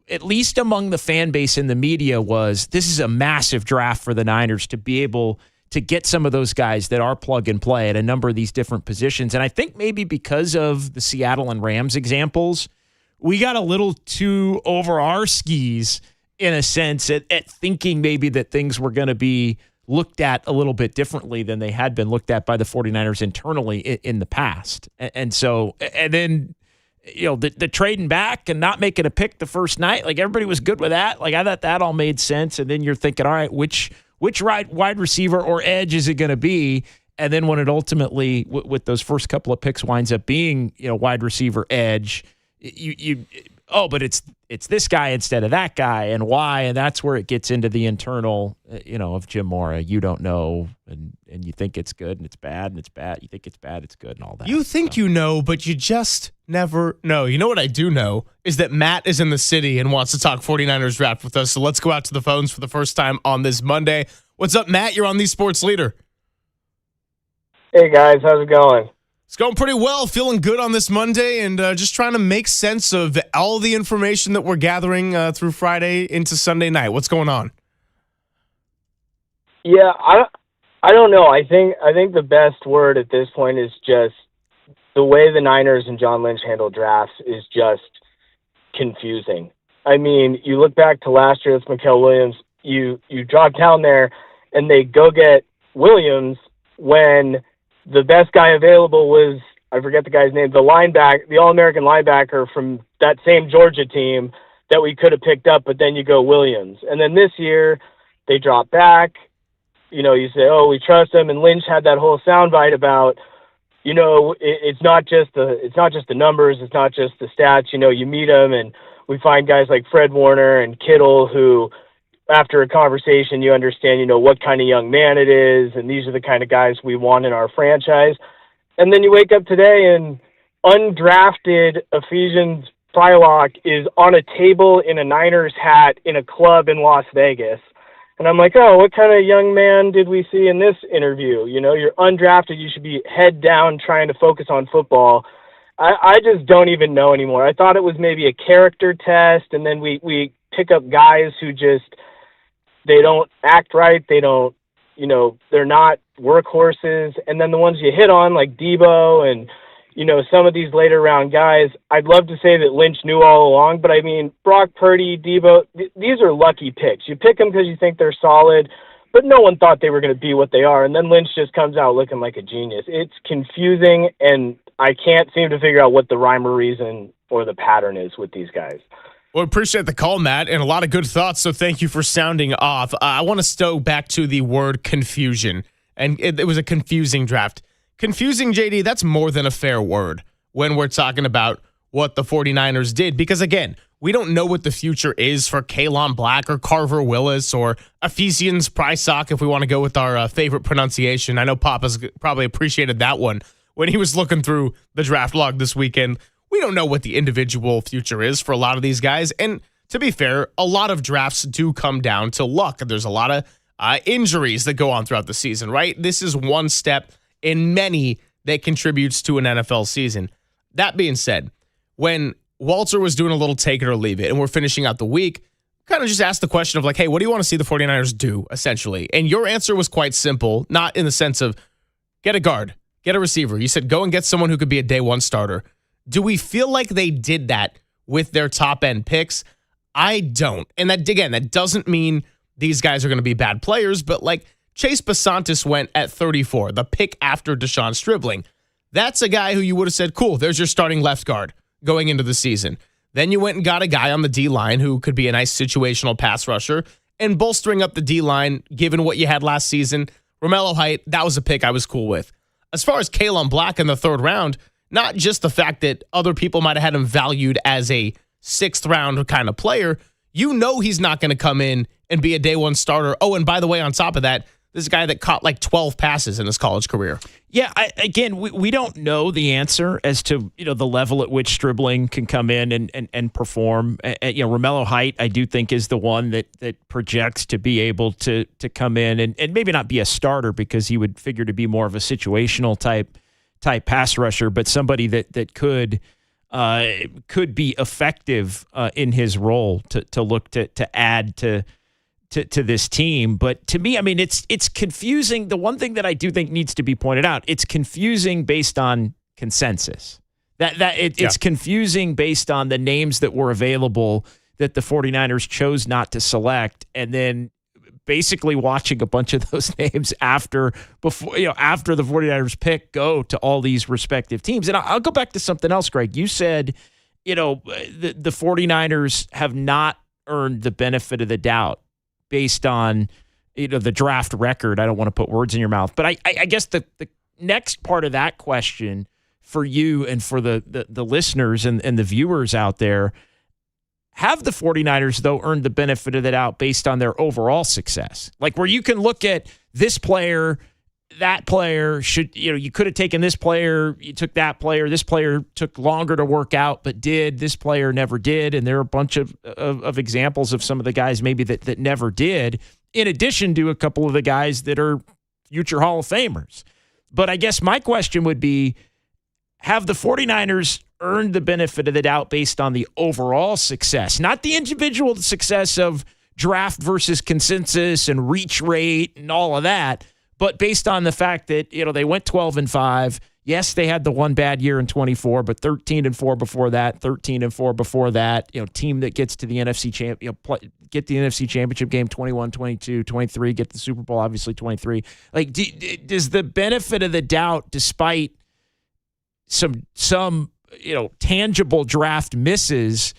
at least among the fan base and the media, was this is a massive draft for the Niners to be able to get some of those guys that are plug and play at a number of these different positions. And I think maybe because of the Seattle and Rams examples, we got a little too over our skis in a sense at thinking maybe that things were going to be looked at a little bit differently than they had been looked at by the 49ers internally in the past. And then, the trading back and not making a pick the first night, like everybody was good with that. Like I thought that all made sense. And then you're thinking, all right, which wide receiver or edge is it going to be? And then when it ultimately, with those first couple of picks, winds up being, wide receiver edge, but it's this guy instead of that guy, and why? And that's where it gets into the internal, of Jim Mora. You don't know, and you think it's good, and it's bad, and it's bad. You think it's bad, it's good, and all that. You think you know, but you just never know. You know what I do know is that Matt is in the city and wants to talk 49ers draft with us. So let's go out to the phones for the first time on this Monday. What's up, Matt? You're on the Sports Leader. Hey, guys. How's it going? It's going pretty well. Feeling good on this Monday, and just trying to make sense of all the information that we're gathering through Friday into Sunday night. What's going on? Yeah, I don't know. I think the best word at this point is just the way the Niners and John Lynch handle drafts is just confusing. I mean, you look back to last year with Mikael Williams. You drop down there, and they go get Williams when the best guy available was, I forget the guy's name, the All-American linebacker from that same Georgia team that we could have picked up, but then you go Williams. And then this year, they drop back. You say, oh, we trust him. And Lynch had that whole soundbite about, it's not just the numbers, it's not just the stats. You meet them, and we find guys like Fred Warner and Kittle who, after a conversation, you understand, what kind of young man it is, and these are the kind of guys we want in our franchise. And then you wake up today and undrafted Ephesians Frylock is on a table in a Niners hat in a club in Las Vegas. And I'm like, oh, what kind of young man did we see in this interview? You're undrafted. You should be head down trying to focus on football. I just don't even know anymore. I thought it was maybe a character test, and then we pick up guys who just, they don't act right. They don't, they're not workhorses. And then the ones you hit on, like Debo and, some of these later round guys, I'd love to say that Lynch knew all along, but Brock Purdy, Debo, these are lucky picks. You pick them because you think they're solid, but no one thought they were going to be what they are. And then Lynch just comes out looking like a genius. It's confusing, and I can't seem to figure out what the rhyme or reason or the pattern is with these guys. Well, appreciate the call, Matt, and a lot of good thoughts, so thank you for sounding off. I want to stow back to the word confusion, and it was a confusing draft. Confusing, JD, that's more than a fair word when we're talking about what the 49ers did, because, again, we don't know what the future is for Kalon Black or Carver Willis or Ephesians Prysock, if we want to go with our favorite pronunciation. I know Papa's probably appreciated that one when he was looking through the draft log this weekend. We don't know what the individual future is for a lot of these guys. And to be fair, a lot of drafts do come down to luck. There's a lot of injuries that go on throughout the season, right? This is one step in many that contributes to an NFL season. That being said, when Walter was doing a little take it or leave it, and we're finishing out the week, kind of just asked the question of like, hey, what do you want to see the 49ers do, essentially? And your answer was quite simple, not in the sense of get a guard, get a receiver. You said go and get someone who could be a day one starter. Do we feel like they did that with their top-end picks? I don't. And that, again, that doesn't mean these guys are going to be bad players, but like Chase Basantis went at 34, the pick after Deshaun Stribling. That's a guy who you would have said, cool, there's your starting left guard going into the season. Then you went and got a guy on the D-line who could be a nice situational pass rusher, and bolstering up the D-line, given what you had last season, Romello Height, that was a pick I was cool with. As far as Kalon Black in the third round, not just the fact that other people might have had him valued as a sixth round kind of player, you know he's not going to come in and be a day one starter. Oh, and by the way, on top of that, this is a guy that caught like 12 passes in his college career. Yeah, we don't know the answer as to the level at which Stribling can come in and perform. Romello Height, I do think, is the one that projects to be able to come in and maybe not be a starter because he would figure to be more of a situational type pass rusher, but somebody that could be effective in his role to look to add to this team. But to me, I mean, it's confusing. The one thing that I do think needs to be pointed out, it's confusing based on consensus. It's confusing based on the names that were available that the 49ers chose not to select, and then basically watching a bunch of those names after the 49ers pick go to all these respective teams. And I'll go back to something else, Greg. You said, the 49ers have not earned the benefit of the doubt based on, the draft record. I don't want to put words in your mouth, but I guess the next part of that question for you and for the listeners and the viewers out there, have the 49ers, though, earned the benefit of the doubt based on their overall success? Like where you can look at this player, that player, you could have taken this player, you took that player, this player took longer to work out but did, this player never did, and there are a bunch of examples of some of the guys maybe that never did, in addition to a couple of the guys that are future Hall of Famers. But I guess my question would be, have the 49ers earned the benefit of the doubt based on the overall success, not the individual success of draft versus consensus and reach rate and all of that, but based on the fact that, they went 12-5. Yes, they had the one bad year in 24, but 13-4 before that, 13-4 before that, team that gets to the NFC get the NFC Championship game 21, 22, 23, get the Super Bowl, obviously 23. Like, does the benefit of the doubt, despite some tangible draft misses,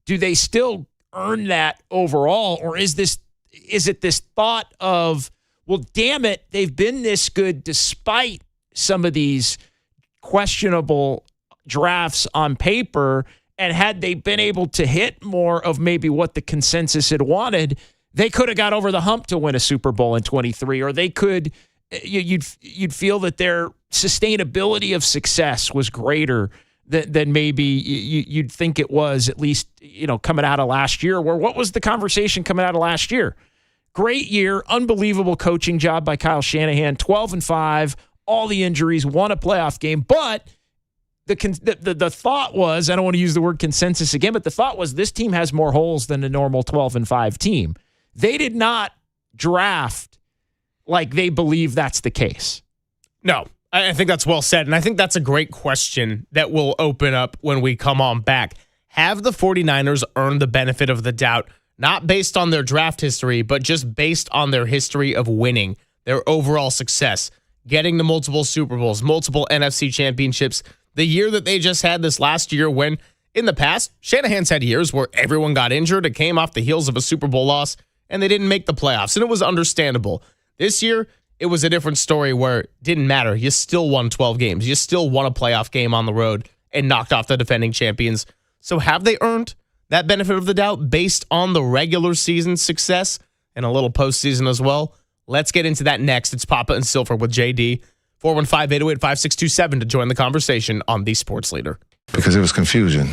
do they still earn that overall? Or is it this thought of, well, damn it, they've been this good despite some of these questionable drafts on paper, and had they been able to hit more of maybe what the consensus had wanted, they could have got over the hump to win a Super Bowl in 23, or they could, you'd feel that their sustainability of success was greater than maybe you'd think it was, at least, coming out of last year. Where what was the conversation coming out of last year? Great year, unbelievable coaching job by Kyle Shanahan, 12-5, all the injuries, won a playoff game. But the thought was, I don't want to use the word consensus again, but the thought was this team has more holes than a normal 12-5 team. They did not draft like they believe that's the case. No, I think that's well said. And I think that's a great question that will open up when we come on back. Have the 49ers earned the benefit of the doubt not based on their draft history, but just based on their history of winning, their overall success, getting to multiple Super Bowls, multiple NFC championships. The year that they just had this last year, when in the past, Shanahan's had years where everyone got injured. It came off the heels of a Super Bowl loss, and they didn't make the playoffs, and it was understandable. This year, it was a different story where it didn't matter. You still won 12 games. You still won a playoff game on the road and knocked off the defending champions. So have they earned that benefit of the doubt based on the regular season success and a little postseason as well? Let's get into that next. It's Papa and Silver with JD. 415-808-5627 to join the conversation on The Sports Leader. Because it was confusion.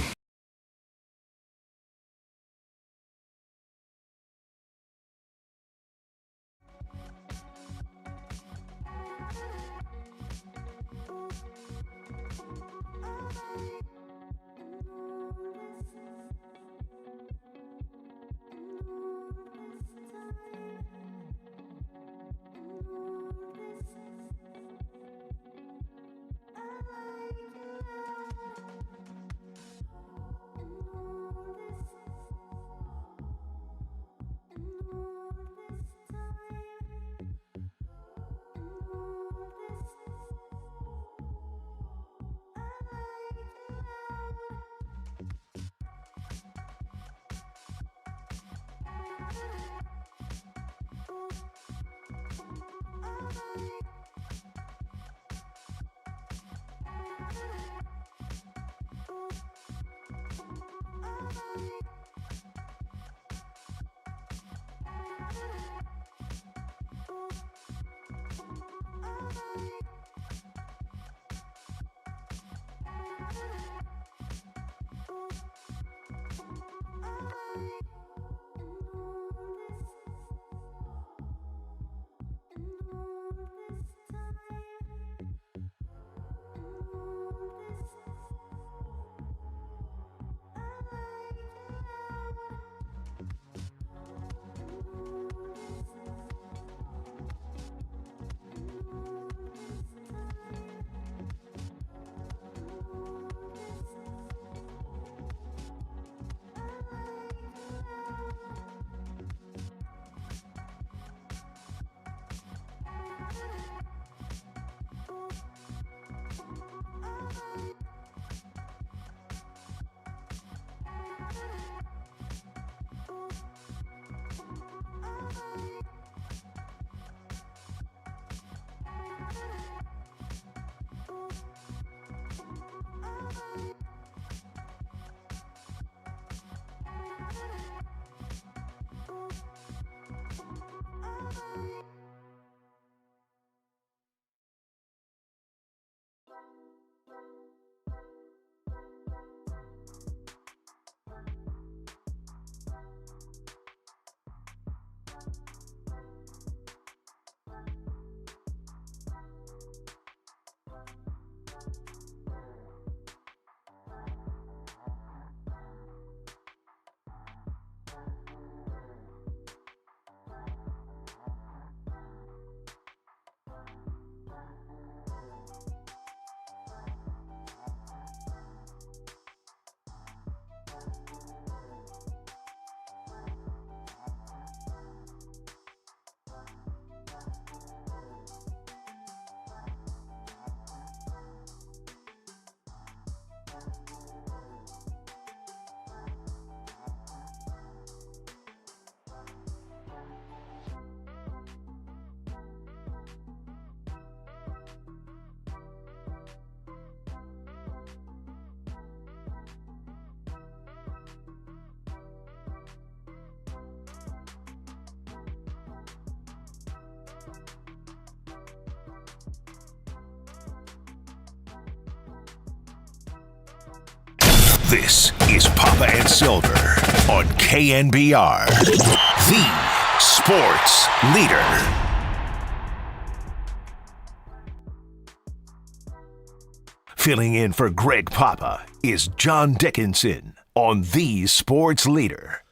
This is Papa and Silver on KNBR, the sports leader. Filling in for Greg Papa is John Dickinson on the Sports Leader.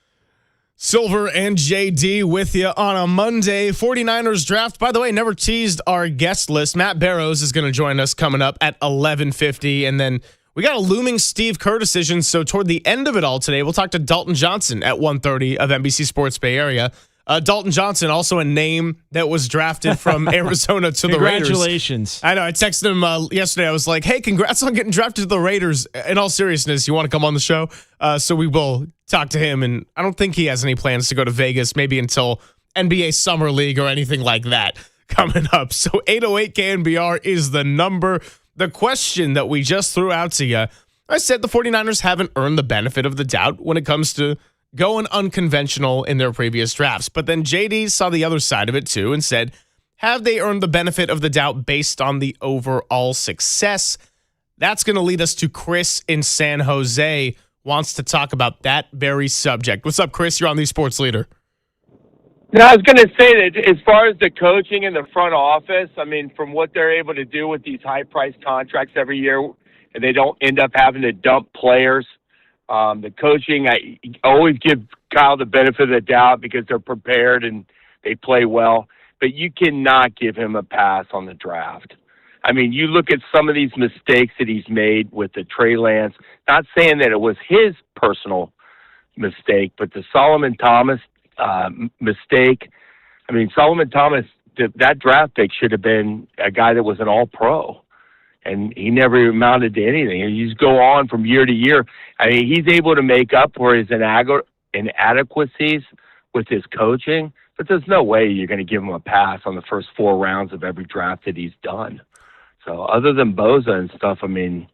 Silver and JD with you on a Monday. 49ers draft. By the way, never teased our guest list. Matt Barrows is going to join us coming up at 11:50, and then We got a looming Steve Kerr decision, so toward the end of it all today, we'll talk to Dalton Johnson at 1:30 of NBC Sports Bay Area. Dalton Johnson, also a name that was drafted from Arizona to the Raiders. Congratulations. I know. I texted him yesterday. I was like, hey, congrats on getting drafted to the Raiders. In all seriousness, you want to come on the show? So we will talk to him, and I don't think he has any plans to go to Vegas, maybe until NBA Summer League or anything like that coming up. So 808 KNBR is the number. The question that we just threw out to you, I said the 49ers haven't earned the benefit of the doubt when it comes to going unconventional in their previous drafts. But then JD saw the other side of it too and said, have they earned the benefit of the doubt based on the overall success? That's going to lead us to Chris in San Jose, wants to talk about that very subject. What's up, Chris? You're on the Sports Leader. No, I was going to say that as far as the coaching in the front office, I mean, from what they're able to do with these high-priced contracts every year, and they don't end up having to dump players, the coaching, I always give Kyle the benefit of the doubt because they're prepared and they play well, but you cannot give him a pass on the draft. I mean, you look at some of these mistakes that he's made with the Trey Lance, not saying that it was his personal mistake, but the Solomon Thomas mistake. I mean, Solomon Thomas, that draft pick should have been a guy that was an all-pro. And he never amounted to anything. And you just go on from year to year. I mean, he's able to make up for his inadequacies with his coaching, but there's no way you're going to give him a pass on the first 4 rounds of every draft that he's done. So other than Boza and stuff, I mean,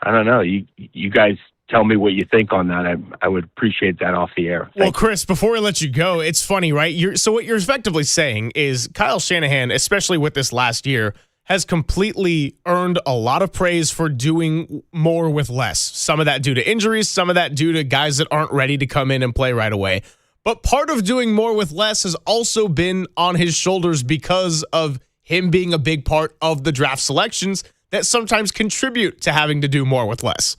I don't know. You guys tell me what you think on that. I would appreciate that off the air. Well, Chris, before we let you go, it's funny, right? So what you're effectively saying is Kyle Shanahan, especially with this last year, has completely earned a lot of praise for doing more with less. Some of that due to injuries, some of that due to guys that aren't ready to come in and play right away. But part of doing more with less has also been on his shoulders because of him being a big part of the draft selections that sometimes contribute to having to do more with less.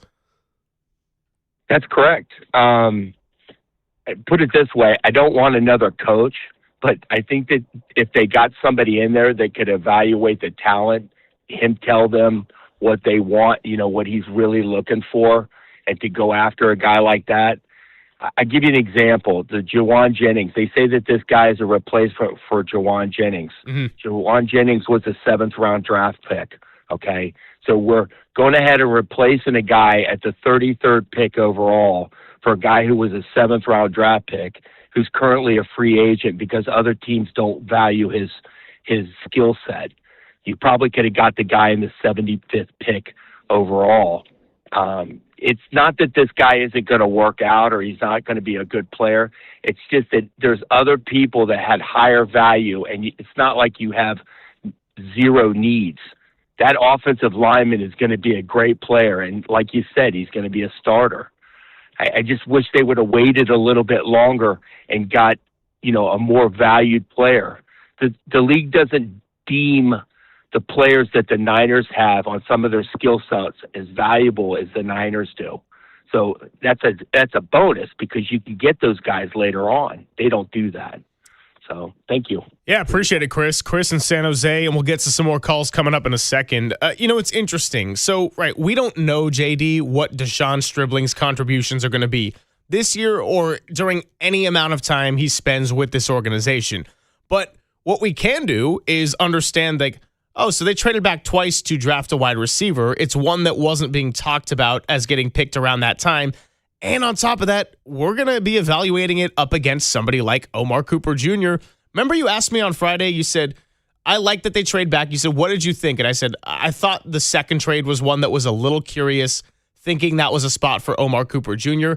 That's correct. Put it this way, I don't want another coach, but I think that if they got somebody in there that could evaluate the talent, him tell them what they want, what he's really looking for, and to go after a guy like that. I give you an example, the Juwan Jennings. They say that this guy is a replacement for Juwan Jennings. Mm-hmm. Juwan Jennings was a 7th-round draft pick, okay? So we're going ahead and replacing a guy at the 33rd pick overall for a guy who was a 7th-round draft pick who's currently a free agent because other teams don't value his skill set. You probably could have got the guy in the 75th pick overall. It's not that this guy isn't going to work out or he's not going to be a good player. It's just that there's other people that had higher value, and it's not like you have zero needs. That offensive lineman is going to be a great player, and like you said, he's going to be a starter. I just wish they would have waited a little bit longer and got, a more valued player. The league doesn't deem the players that the Niners have on some of their skill sets as valuable as the Niners do. So that's a bonus because you can get those guys later on. They don't do that. So thank you. Yeah, appreciate it, Chris. Chris in San Jose, and we'll get to some more calls coming up in a second. It's interesting. So, right, we don't know, JD, what Deshaun Stribling's contributions are going to be this year or during any amount of time he spends with this organization. But what we can do is understand, so they traded back twice to draft a wide receiver. It's one that wasn't being talked about as getting picked around that time. And on top of that, we're going to be evaluating it up against somebody like Omar Cooper Jr. Remember you asked me on Friday, you said, I like that they trade back. You said, what did you think? And I said, I thought the second trade was one that was a little curious, thinking that was a spot for Omar Cooper Jr.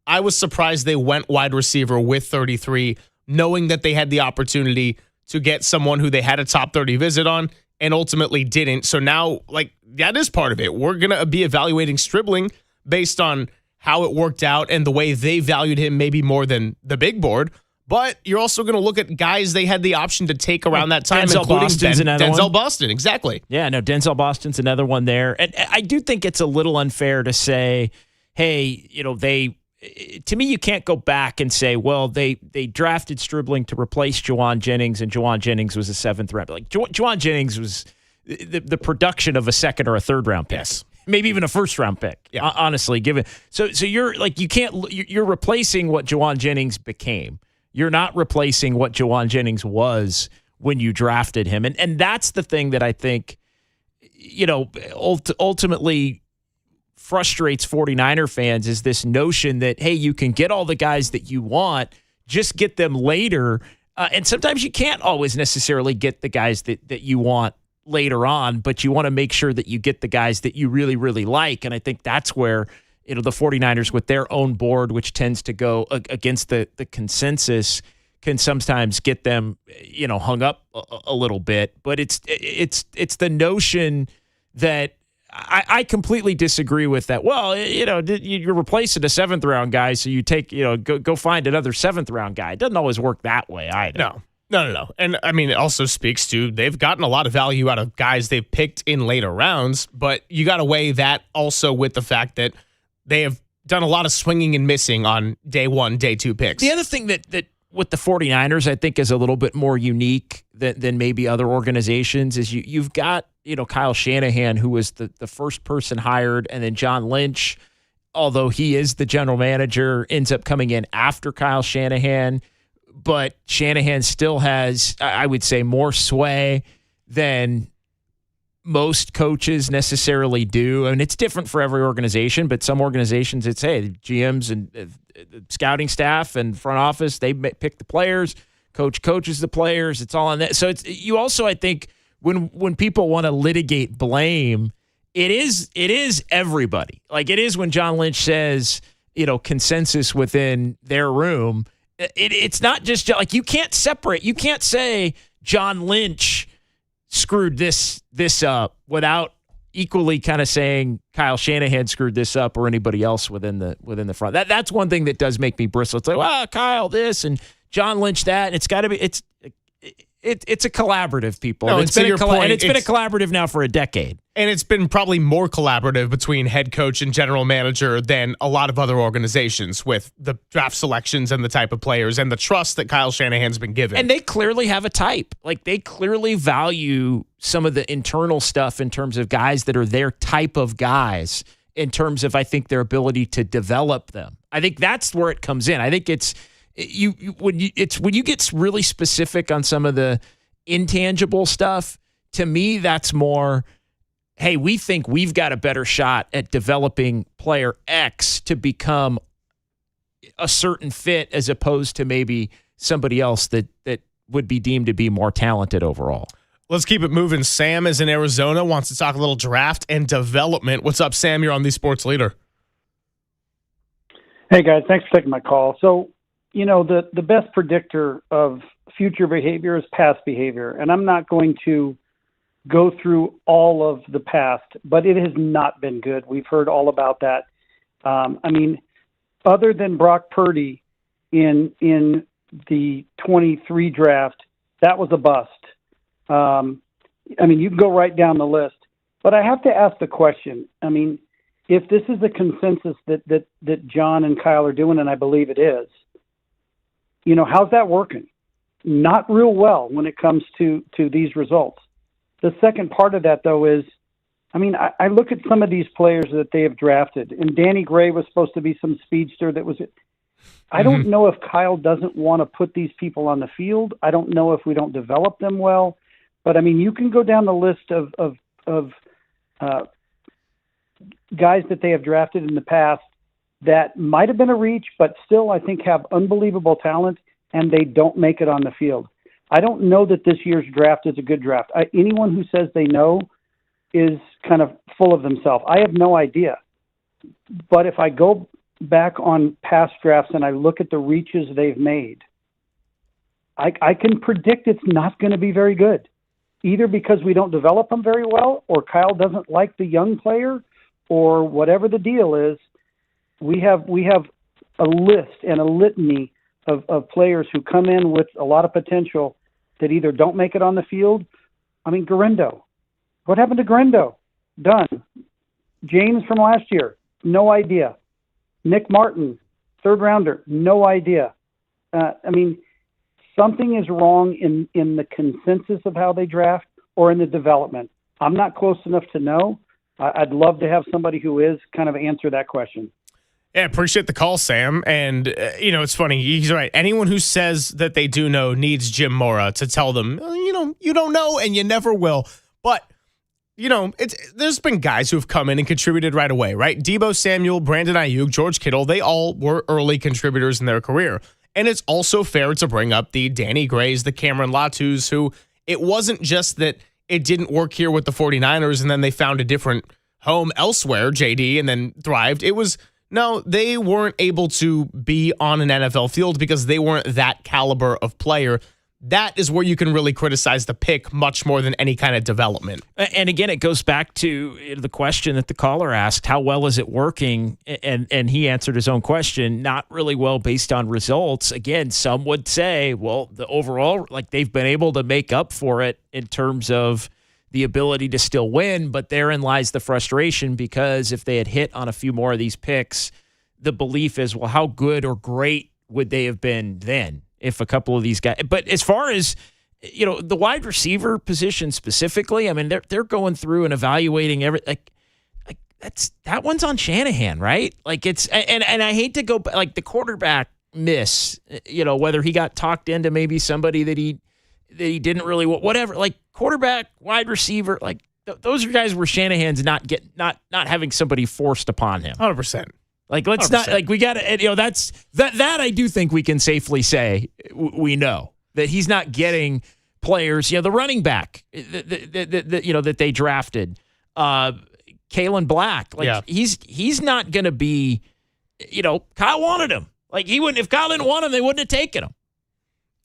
I was surprised they went wide receiver with 33, knowing that they had the opportunity to get someone who they had a top 30 visit on and ultimately didn't. So now, that is part of it. We're going to be evaluating Stribling based on how it worked out and the way they valued him maybe more than the big board. But you're also going to look at guys they had the option to take around that time, Denzel including Boston's another Denzel one. Boston. Exactly. Yeah, no, Denzel Boston's another one there. And I do think it's a little unfair to say, hey, to me, you can't go back and say, well, they drafted Stribling to replace Juwan Jennings, and Juwan Jennings was a 7th round. Juwan Jennings was the production of a 2nd or a 3rd round pick. Yes. maybe even a first-round pick. Yeah. Honestly, given so you're like you're replacing what Jawan Jennings became. You're not replacing what Jawan Jennings was when you drafted him, and that's the thing that I think ultimately frustrates 49er fans is this notion that, hey, you can get all the guys that you want, just get them later. And sometimes you can't always necessarily get the guys that you want later on, but you want to make sure that you get the guys that you really, really like. And I think that's where, the 49ers with their own board, which tends to go against the consensus, can sometimes get them, hung up a little bit. But it's the notion that I completely disagree with that. Well, you're replacing a 7th round guy, so you take, go find another 7th round guy. It doesn't always work that way either. No. And I mean, it also speaks to they've gotten a lot of value out of guys they've picked in later rounds, but you got to weigh that also with the fact that they have done a lot of swinging and missing on day 1, day 2 picks. The other thing that with the 49ers, I think is a little bit more unique than maybe other organizations is you've got, Kyle Shanahan, who was the first person hired, and then John Lynch, although he is the general manager, ends up coming in after Kyle Shanahan. But Shanahan still has, I would say, more sway than most coaches necessarily do. And it's different for every organization, but some organizations, it's, hey, GMs and scouting staff and front office, they pick the players, coach coaches the players. It's all on that. So you also, I think, when people want to litigate blame, it is everybody. Like it is when John Lynch says, consensus within their room. It's not just like you can't separate. You can't say John Lynch screwed this up without equally kind of saying Kyle Shanahan screwed this up or anybody else within the front. That's one thing that does make me bristle. It's like, well, Kyle this and John Lynch that, and it's got to be it's a collaborative, people. No, and it's been a collaborative now for a decade. And it's been probably more collaborative between head coach and general manager than a lot of other organizations with the draft selections and the type of players and the trust that Kyle Shanahan's been given. And they clearly have a type. Like they clearly value some of the internal stuff in terms of guys that are their type of guys in terms of, I think, their ability to develop them. I think that's where it comes in. I think when you get really specific on some of the intangible stuff, to me, that's more, hey, we think we've got a better shot at developing player X to become a certain fit as opposed to maybe somebody else that would be deemed to be more talented overall. Let's keep it moving. Sam is in Arizona, wants to talk a little draft and development. What's up, Sam? You're on the Sports Leader. Hey, guys. Thanks for taking my call. So, the best predictor of future behavior is past behavior. And I'm not going to go through all of the past, but it has not been good. We've heard all about that. Other than Brock Purdy in the 23 draft, that was a bust. You can go right down the list. But I have to ask the question, if this is the consensus that John and Kyle are doing, and I believe it is, how's that working? Not real well when it comes to these results. The second part of that, though, is, I look at some of these players that they have drafted, and Danny Gray was supposed to be some speedster that was. I don't know if Kyle doesn't want to put these people on the field. I don't know if we don't develop them well, but you can go down the list of guys that they have drafted in the past that might have been a reach, but still I think have unbelievable talent, and they don't make it on the field. I don't know that this year's draft is a good draft. Anyone who says they know is kind of full of themselves. I have no idea. But if I go back on past drafts and I look at the reaches they've made, I can predict it's not going to be very good, either because we don't develop them very well, or Kyle doesn't like the young player, or whatever the deal is. We have a list and a litany of players who come in with a lot of potential that either don't make it on the field. Garendo. What happened to Garendo? Done. James from last year, no idea. Nick Martin, 3rd rounder, no idea. Something is wrong in the consensus of how they draft or in the development. I'm not close enough to know, I'd love to have somebody who is kind of answer that question. Yeah, appreciate the call, Sam. And, it's funny. He's right. Anyone who says that they do know needs Jim Mora to tell them, you don't know and you never will. But, there's been guys who have come in and contributed right away, right? Deebo Samuel, Brandon Ayuk, George Kittle, they all were early contributors in their career. And it's also fair to bring up the Danny Grays, the Cameron Latus, who it wasn't just that it didn't work here with the 49ers and then they found a different home elsewhere, JD, and then thrived. It was... No, they weren't able to be on an NFL field because they weren't that caliber of player. That is where you can really criticize the pick much more than any kind of development. And again, it goes back to the question that the caller asked, how well is it working? And he answered his own question, not really well based on results. Again, some would say, well, the overall, like they've been able to make up for it in terms of the ability to still win, but therein lies the frustration because if they had hit on a few more of these picks, the belief is, well, how good or great would they have been then if a couple of these guys? But as far as, the wide receiver position specifically, I mean, they're going through and evaluating that one's on Shanahan, right? Like it's, and I hate to go, like the quarterback miss, whether he got talked into maybe somebody that he didn't really, whatever, like quarterback, wide receiver, like those are guys where Shanahan's not having somebody forced upon him. 100%. Like, let's 100%. Not, like, we got to, that's, that I do think we can safely say we know that he's not getting players, the running back, that they drafted, Kalen Black, like he's not going to be, Kyle wanted him. Like he wouldn't, if Kyle didn't want him, they wouldn't have taken him.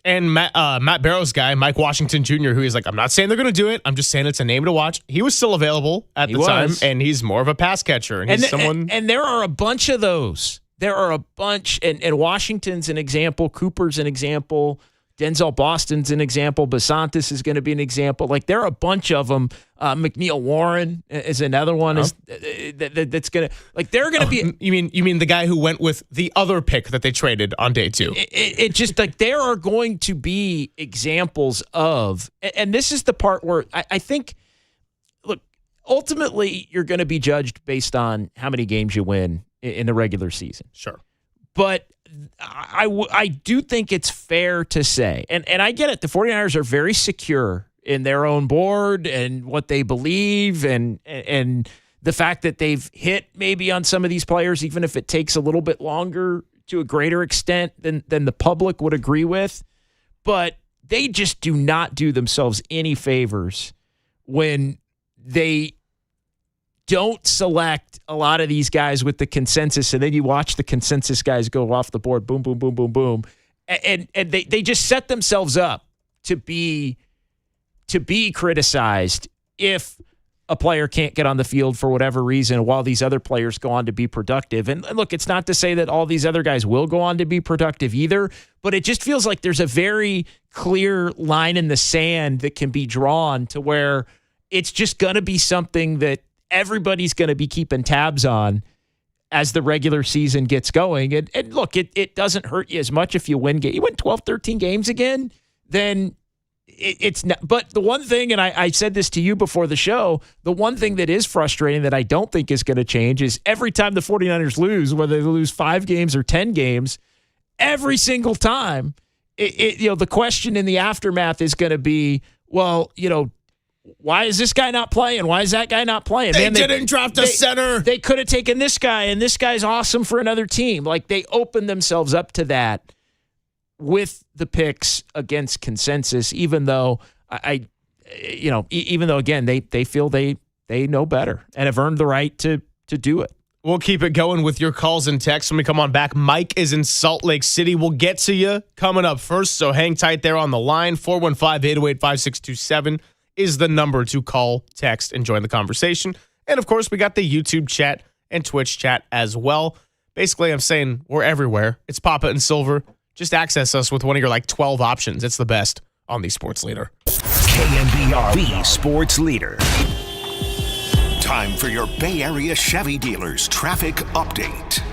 And Matt Barrow's guy, Mike Washington Jr., who he's like, I'm not saying they're going to do it. I'm just saying it's a name to watch. He was still available at the time, and he's more of a pass catcher. And he's and there are a bunch of those. There are a bunch, and Washington's an example. Cooper's an example. Denzel Boston's an example. Basantis is going to be an example. Like, there are a bunch of them. McNeil Warren is another one. That's going to, like, they're going to be. You mean the guy who went with the other pick that they traded on day 2? It just, like, there are going to be examples of, and this is the part where I think, look, ultimately you're going to be judged based on how many games you win in the regular season. Sure. But I do think it's fair to say, and I get it, the 49ers are very secure in their own board and what they believe and the fact that they've hit maybe on some of these players, even if it takes a little bit longer to a greater extent than the public would agree with. But they just do not do themselves any favors when they don't select a lot of these guys with the consensus, and then you watch the consensus guys go off the board, boom, boom, boom, boom, boom, and they just set themselves up to be criticized if a player can't get on the field for whatever reason while these other players go on to be productive. And look, it's not to say that all these other guys will go on to be productive either, but it just feels like there's a very clear line in the sand that can be drawn to where it's just going to be something that everybody's going to be keeping tabs on as the regular season gets going. And look, it doesn't hurt you as much if you win. You win 12, 13 games again, then it's not. But the one thing, and I said this to you before the show, the one thing that is frustrating that I don't think is going to change is every time the 49ers lose, whether they lose 5 games or 10 games, every single time, the question in the aftermath is going to be, well, why is this guy not playing? Why is that guy not playing? They didn't draft a center. They could have taken this guy, and this guy's awesome for another team. Like, they opened themselves up to that with the picks against consensus, even though even though, again, they feel they know better and have earned the right to do it. We'll keep it going with your calls and texts when we come on back. Mike is in Salt Lake City. We'll get to you coming up first, so hang tight there on the line. 415-808-5627. is the number to call, text, and join the conversation. And, of course, we got the YouTube chat and Twitch chat as well. Basically, I'm saying we're everywhere. It's Papa and Silver. Just access us with one of your, 12 options. It's the best on the Sports Leader. KNBR, the Sports Leader. Time for your Bay Area Chevy dealers traffic update.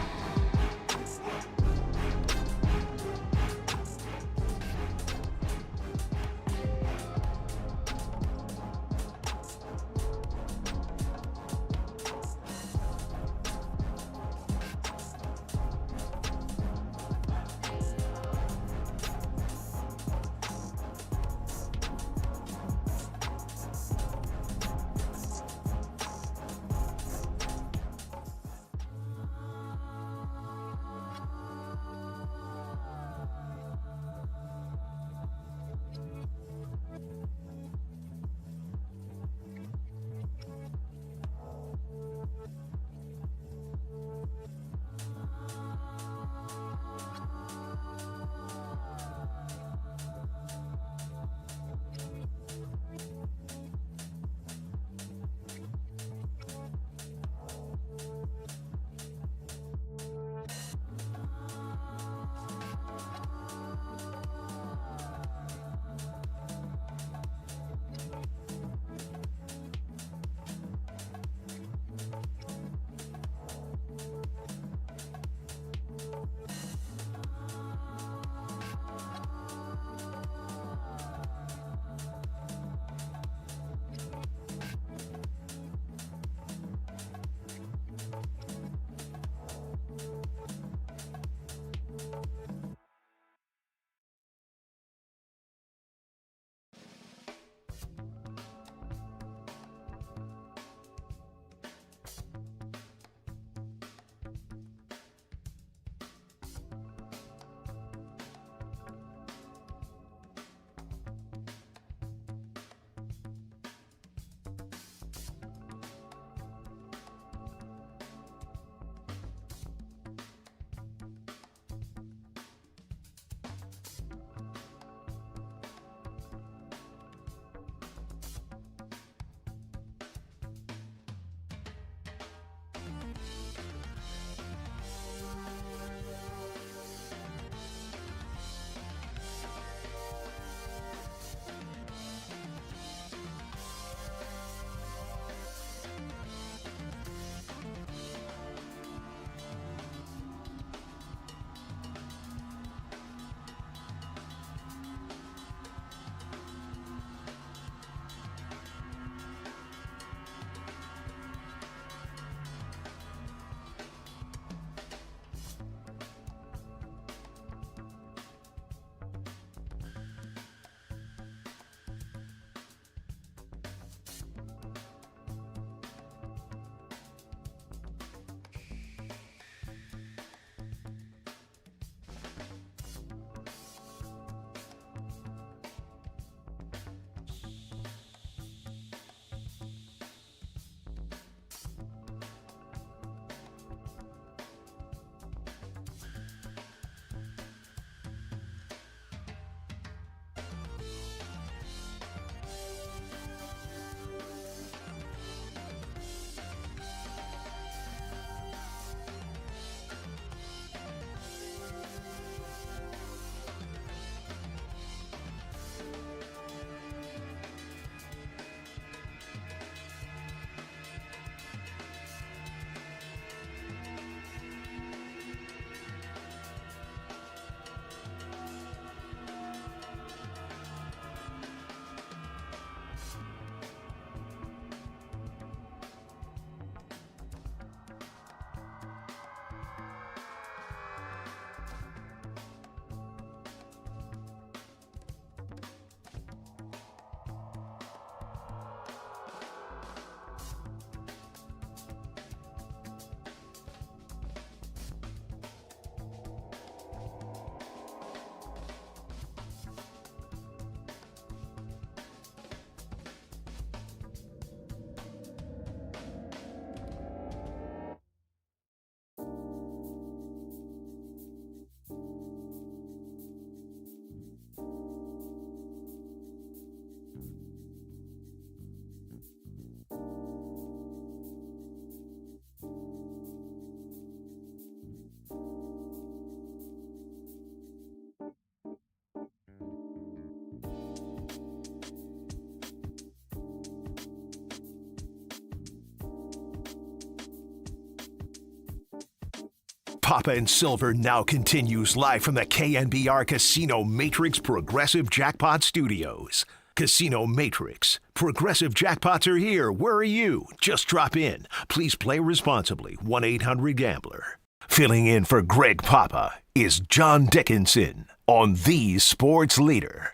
Papa and Silver now continues live from the KNBR Casino Matrix Progressive Jackpot Studios. Casino Matrix. Progressive jackpots are here. Where are you? Just drop in. Please play responsibly. 1-800-GAMBLER. Filling in for Greg Papa is John Dickinson on the Sports Leader.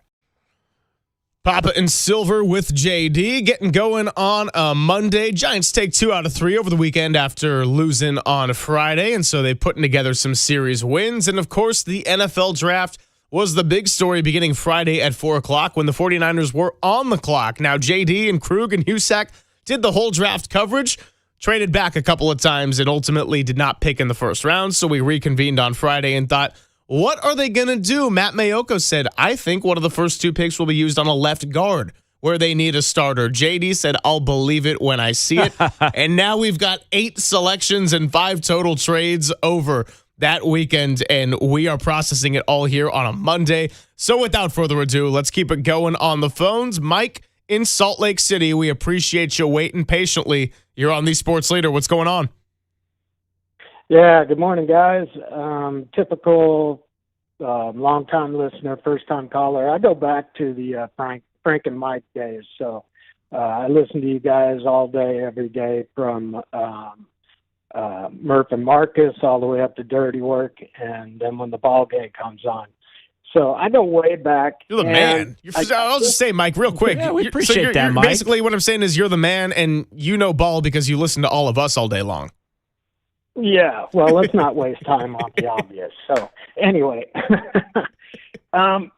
Papa and Silver with JD getting going on a Monday. Giants take 2 out of 3 over the weekend after losing on Friday, and so they're putting together some series wins. And, of course, the NFL draft was the big story beginning Friday at 4 o'clock when the 49ers were on the clock. Now, JD and Krug and Husak did the whole draft coverage, traded back a couple of times, and ultimately did not pick in the first round. So we reconvened on Friday and thought, what are they going to do? Matt Mayoko said, I think one of the first 2 picks will be used on a left guard where they need a starter. JD said, I'll believe it when I see it. And now we've got 8 selections and 5 total trades over that weekend, and we are processing it all here on a Monday. So without further ado, let's keep it going on the phones. Mike in Salt Lake City, we appreciate you waiting patiently. You're on the Sports Leader. What's going on? Yeah, good morning, guys. Typical long-time listener, first-time caller. I go back to the Frank and Mike days, so I listen to you guys all day, every day, from Murph and Marcus all the way up to Dirty Work, and then when the ball game comes on. So I go way back. You're the man. I'll just say, Mike, real quick. Yeah, we appreciate that, Mike. Basically, what I'm saying is you're the man, and you know ball because you listen to all of us all day long. Yeah, well, let's not waste time on the obvious. So anyway, my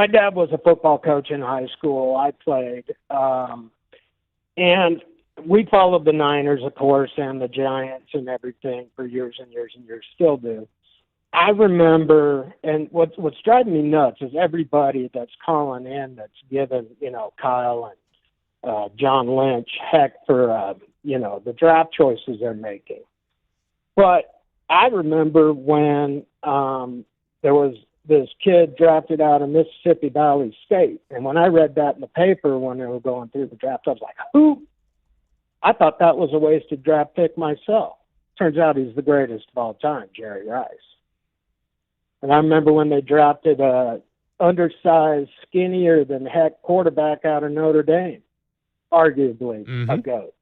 dad was a football coach in high school. I played, and we followed the Niners, of course, and the Giants and everything for years and years and years, still do. I remember, and what's driving me nuts is everybody that's calling in that's given, Kyle and John Lynch heck for, the draft choices they're making. But I remember when there was this kid drafted out of Mississippi Valley State. And when I read that in the paper when they were going through the draft, I was like, who? I thought that was a wasted draft pick myself. Turns out he's the greatest of all time, Jerry Rice. And I remember when they drafted a undersized, skinnier than heck quarterback out of Notre Dame, arguably a GOAT.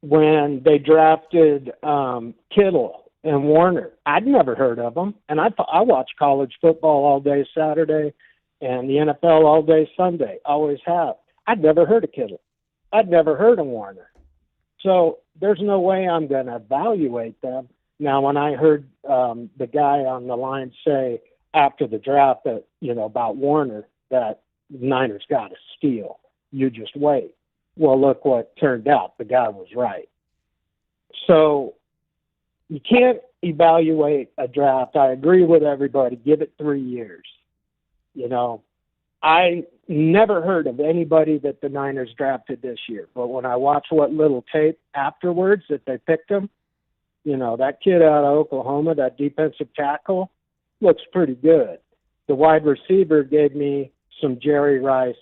When they drafted Kittle and Warner, I'd never heard of them. And I watch college football all day Saturday and the NFL all day Sunday, always have. I'd never heard of Kittle. I'd never heard of Warner. So there's no way I'm going to evaluate them. Now, when I heard the guy on the line say after the draft that, about Warner, that the Niners got to steal, you just wait. Well, look what turned out. The guy was right. So you can't evaluate a draft. I agree with everybody. Give it 3 years. I never heard of anybody that the Niners drafted this year. But when I watch what little tape afterwards that they picked them, that kid out of Oklahoma, that defensive tackle, looks pretty good. The wide receiver gave me some Jerry Rice,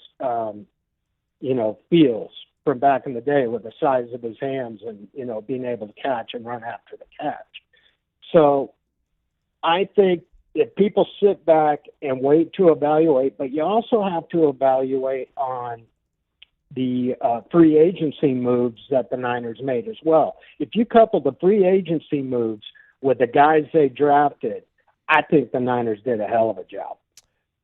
feels from back in the day with the size of his hands and, being able to catch and run after the catch. So I think if people sit back and wait to evaluate, but you also have to evaluate on the free agency moves that the Niners made as well. If you couple the free agency moves with the guys they drafted, I think the Niners did a hell of a job.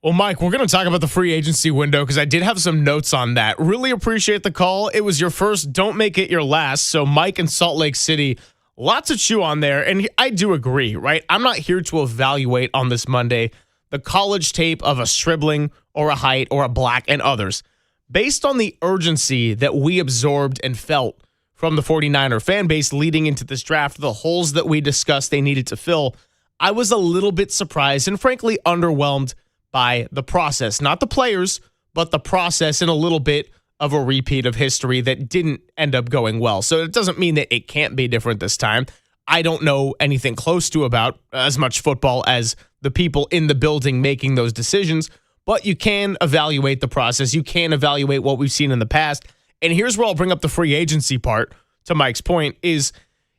Well, Mike, we're going to talk about the free agency window because I did have some notes on that. Really appreciate the call. It was your first, don't make it your last. So Mike in Salt Lake City, lots to chew on there. And I do agree, right? I'm not here to evaluate on this Monday the college tape of a Stribling or a Height or a Black and others. Based on the urgency that we absorbed and felt from the 49er fan base leading into this draft, the holes that we discussed they needed to fill, I was a little bit surprised and frankly underwhelmed by the process. Not the players, but the process and a little bit of a repeat of history that didn't end up going well. So it doesn't mean that it can't be different this time. I don't know anything close to about as much football as the people in the building making those decisions, but you can evaluate the process. You can evaluate what we've seen in the past. And here's where I'll bring up the free agency part, to Mike's point, is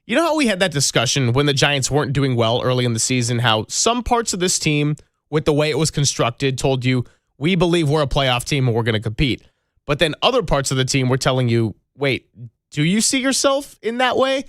You know how we had that discussion when the Giants weren't doing well early in the season, how some parts of this team, with the way it was constructed, told you, we believe we're a playoff team and we're going to compete. But then other parts of the team were telling you, wait, do you see yourself in that way?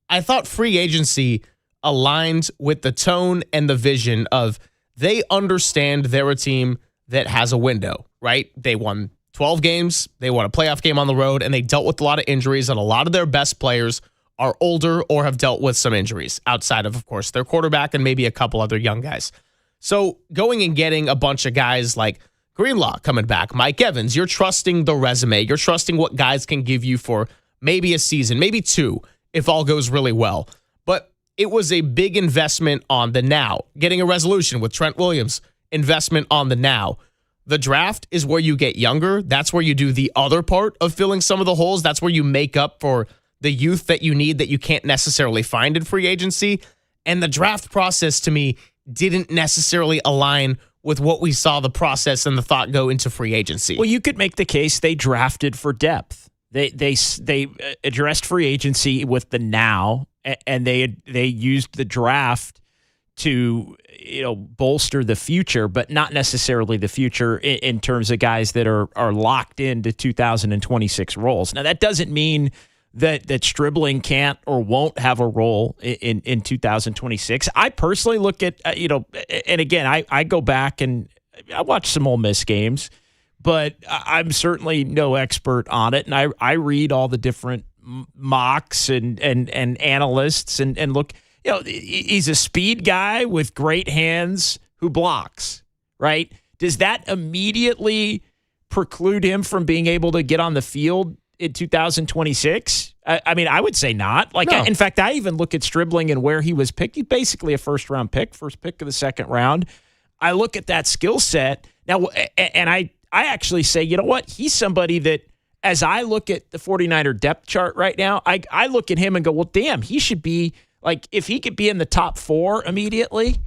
I thought free agency aligned with the tone and the vision of they understand they're a team that has a window, right? They won 12 games, they won a playoff game on the road, and they dealt with a lot of injuries, and a lot of their best players are older or have dealt with some injuries outside of course, their quarterback and maybe a couple other young guys. So going and getting a bunch of guys like Greenlaw coming back, Mike Evans, you're trusting the resume. You're trusting what guys can give you for maybe a season, maybe two, if all goes really well. But it was a big investment on the now. Getting a resolution with Trent Williams, investment on the now. The draft is where you get younger. That's where you do the other part of filling some of the holes. That's where you make up for the youth that you need that you can't necessarily find in free agency. And the draft process, to me, didn't necessarily align with what we saw the process and the thought go into free agency. Well, you could make the case they drafted for depth. They addressed free agency with the now, and they used the draft to bolster the future, but not necessarily the future in terms of guys that are locked into 2026 roles. Now, that doesn't mean that Stribling can't or won't have a role in 2026. I personally look at, and again, I go back and I watch some Ole Miss games, but I'm certainly no expert on it. And I read all the different mocks and analysts and look, he's a speed guy with great hands who blocks, right? Does that immediately preclude him from being able to get on the field in 2026? I mean, I would say not. In fact, I even look at Stribling and where he was picked. He's basically a first pick of the second round. I look at that skill set now, and I actually say, you know what? He's somebody that, as I look at the 49er depth chart right now, I look at him and go, well, damn, he should be, if he could be in the top 4 immediately,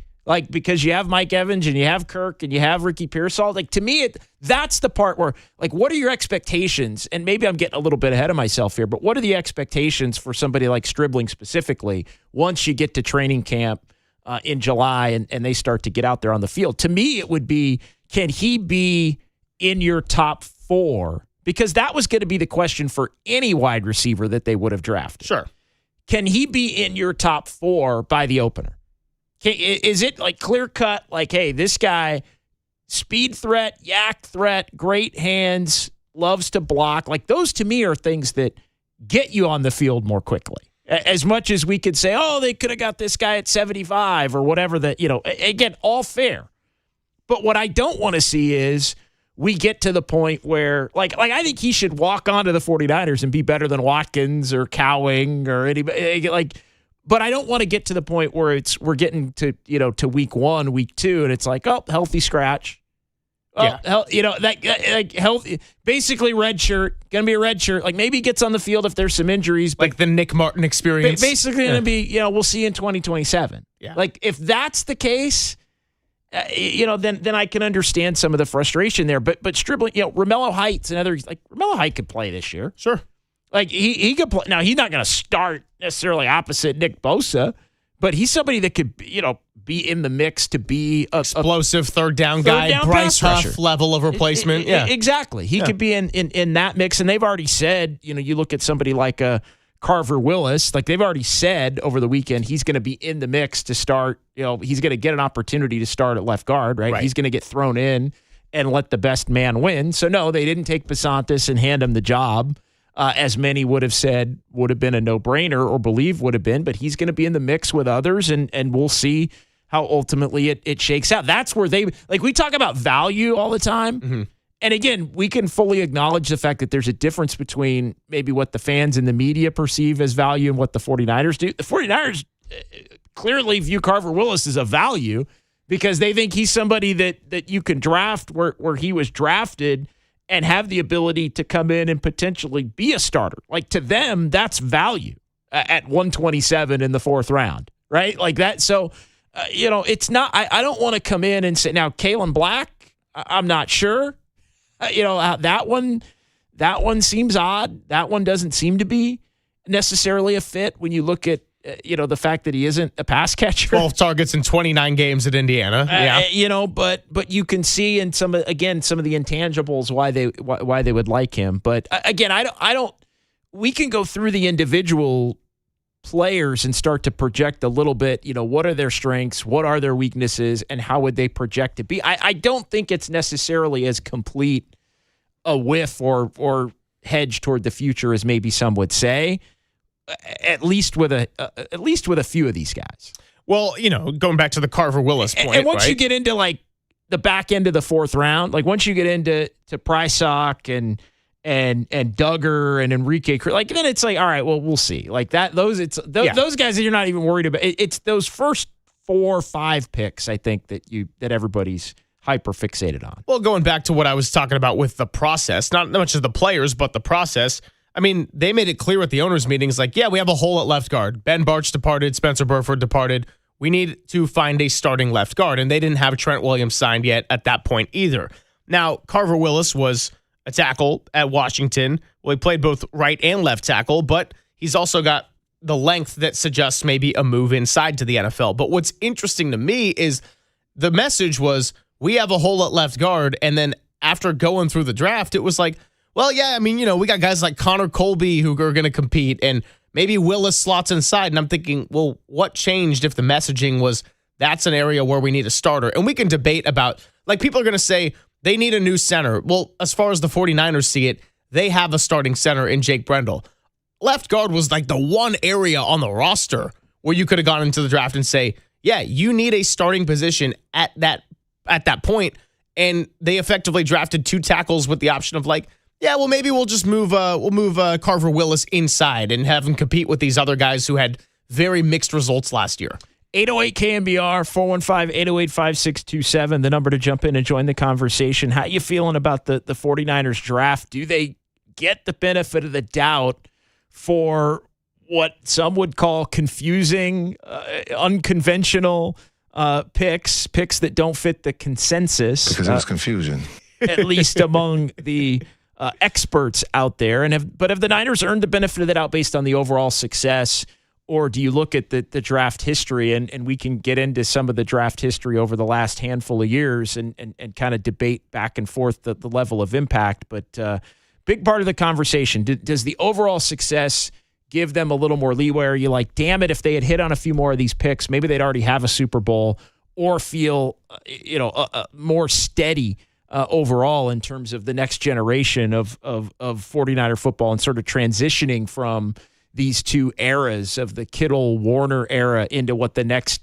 because you have Mike Evans and you have Kirk and you have Ricky Pearsall. To me, that's the part where, what are your expectations? And maybe I'm getting a little bit ahead of myself here, but what are the expectations for somebody like Stribling specifically once you get to training camp in July and they start to get out there on the field? To me, it would be, can he be in your top 4? Because that was going to be the question for any wide receiver that they would have drafted. Sure. Can he be in your top 4 by the opener? Is it clear cut, hey, this guy, speed threat, yak threat, great hands, loves to block? Those to me are things that get you on the field more quickly. As much as we could say, oh, they could have got this guy at 75 or whatever, again, all fair. But what I don't want to see is we get to the point where, I think he should walk onto the 49ers and be better than Watkins or Cowing or anybody, but I don't want to get to the point where we're getting to, to week 1, week 2, and it's healthy scratch. Healthy, basically red shirt, going to be a red shirt. Maybe he gets on the field if there's some injuries. But the Nick Martin experience. Basically going to be, we'll see you in 2027. Yeah. If that's the case, then I can understand some of the frustration there. But Stribling, Romello Heights and others, Romello Height could play this year. Sure. He could play. Now, he's not going to start necessarily opposite Nick Bosa, but he's somebody that could, be in the mix to be a explosive third down guy, Bryce Huff level of replacement. Yeah, exactly. He could be in that mix. And they've already said, you look at somebody like Carver Willis, they've already said over the weekend, he's going to be in the mix to start. He's going to get an opportunity to start at left guard, right? He's going to get thrown in and let the best man win. So no, they didn't take Basantis and hand him the job. As many would have said would have been a no-brainer or believe would have been, but he's going to be in the mix with others, and we'll see how ultimately it shakes out. That's where we talk about value all the time. Mm-hmm. And again, we can fully acknowledge the fact that there's a difference between maybe what the fans and the media perceive as value and what the 49ers do. The 49ers clearly view Carver Willis as a value because they think he's somebody that you can draft where he was drafted and have the ability to come in and potentially be a starter. To them, that's value at 127 in the 4th round, right? That. So, it's not, I don't want to come in and say, now, Kalen Black, I'm not sure. That one seems odd. That one doesn't seem to be necessarily a fit when you look at the fact that he isn't a pass catcher. 12 targets in 29 games at Indiana. Yeah. But you can see in some of the intangibles why they would like him. But again, I don't. We can go through the individual players and start to project a little bit. What are their strengths? What are their weaknesses? And how would they project to be? I don't think it's necessarily as complete a whiff or hedge toward the future as maybe some would say. At least with a few of these guys. Well, going back to the Carver Willis point, and once right? you get into like the back end of the fourth round, like once you get into Prysock and Duggar and Enrique, like then it's like, all right, well, we'll see. Like that, those guys that you're not even worried about. It's those first 4 or 5 picks, I think that everybody's hyper fixated on. Well, going back to what I was talking about with the process, not much of the players, but the process. I mean, they made it clear at the owners' meetings, like, yeah, we have a hole at left guard. Ben Barch departed. Spencer Burford departed. We need to find a starting left guard. And they didn't have Trent Williams signed yet at that point either. Now, Carver Willis was a tackle at Washington. Well, he played both right and left tackle, but he's also got the length that suggests maybe a move inside to the NFL. But what's interesting to me is the message was, we have a hole at left guard. And then after going through the draft, it was like, well, yeah, I mean, we got guys like Connor Colby who are going to compete, and maybe Willis slots inside. And I'm thinking, well, what changed if the messaging was that's an area where we need a starter? And we can debate about, like, people are going to say they need a new center. Well, as far as the 49ers see it, they have a starting center in Jake Brendel. Left guard was like the one area on the roster where you could have gone into the draft and say, yeah, you need a starting position at that point. And they effectively drafted 2 tackles with the option of like, yeah, well, maybe we'll just move Carver Willis inside and have him compete with these other guys who had very mixed results last year. 808 KNBR, 415-808-5627, the number to jump in and join the conversation. How you feeling about the 49ers draft? Do they get the benefit of the doubt for what some would call confusing, unconventional picks that don't fit the consensus? Because it was confusion. At least among the experts out there. But have the Niners earned the benefit of the doubt based on the overall success, or do you look at the draft history, and we can get into some of the draft history over the last handful of years and kind of debate back and forth the level of impact. But big part of the conversation, does the overall success give them a little more leeway? Are you like, damn it, if they had hit on a few more of these picks, maybe they'd already have a Super Bowl, or feel more steady overall in terms of the next generation of 49er football and sort of transitioning from these two eras of the Kittle-Warner era into what the next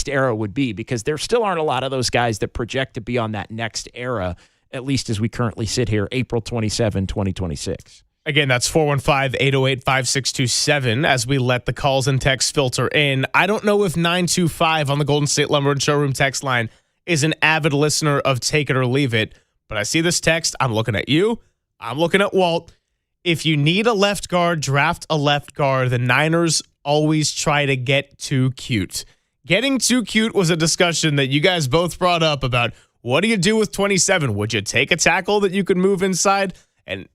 era would be, because there still aren't a lot of those guys that project to be on that next era, at least as we currently sit here, April 27, 2026. Again, that's 415-808-5627 as we let the calls and texts filter in. I don't know if 925 on the Golden State Lumber and Showroom text line is an avid listener of Take It or Leave It, but I see this text. I'm looking at you. I'm looking at Walt. If you need a left guard, draft a left guard. The Niners always try to get too cute. Getting too cute was a discussion that you guys both brought up about what do you do with 27? Would you take a tackle that you could move inside? And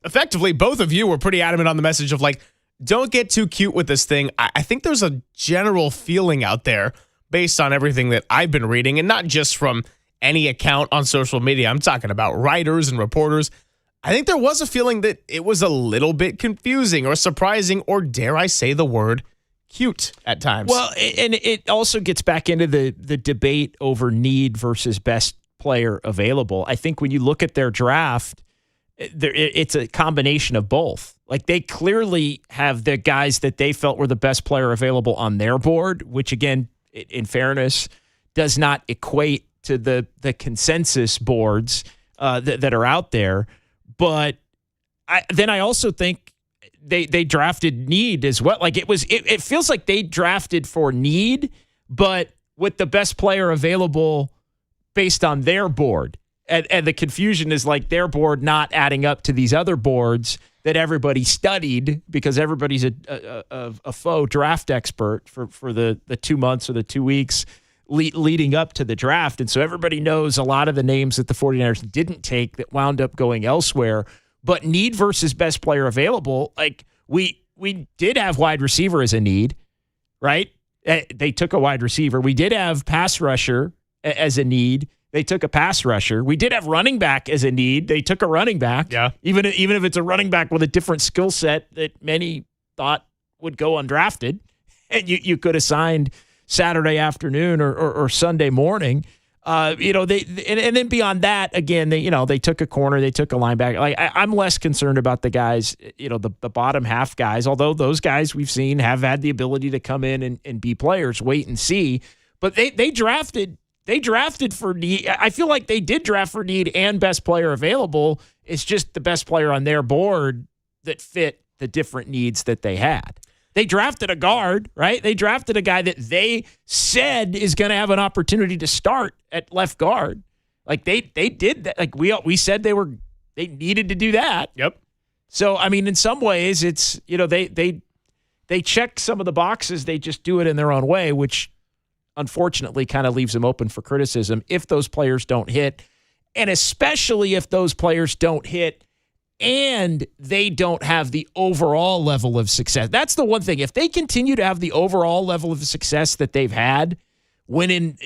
effectively, both of you were pretty adamant on the message of like, don't get too cute with this thing. I think there's a general feeling out there based on everything that I've been reading, and not just from any account on social media. I'm talking about writers and reporters. I think there was a feeling that it was a little bit confusing or surprising, or dare I say the word cute at times. Well, and it also gets back into the debate over need versus best player available. I think when you look at their draft, it's a combination of both. Like, they clearly have the guys that they felt were the best player available on their board, which, again, in fairness, does not equate to the consensus boards that are out there. But I also think they drafted need as well. Like, it feels like they drafted for need, but with the best player available based on their board. And the confusion is like their board not adding up to these other boards that everybody studied, because everybody's a faux draft expert for the 2 months or the 2 weeks leading up to the draft. And so everybody knows a lot of the names that the 49ers didn't take that wound up going elsewhere. But need versus best player available, like we did have wide receiver as a need. right? They took a wide receiver. We did have pass rusher as a need. They took a pass rusher. We did have running back as a need. They took a running back. Yeah. Even if it's a running back with a different skill set that many thought would go undrafted, and you could have signed Saturday afternoon or Sunday morning. And then beyond that, again, they took a corner, they took a linebacker. Like I'm less concerned about the guys, the bottom half guys. Although those guys we've seen have had the ability to come in and be players. Wait and see. But they drafted for need. I feel like they did draft for need and best player available. It's just the best player on their board that fit the different needs that they had. They drafted a guard, right? They drafted a guy that they said is going to have an opportunity to start at left guard. Like they did that. Like we said they needed to do that. Yep. So I mean, in some ways, it's they check some of the boxes. They just do it in their own way, which unfortunately kind of leaves them open for criticism if those players don't hit, and especially if those players don't hit and they don't have the overall level of success. That's the one thing. If they continue to have the overall level of success that they've had, winning,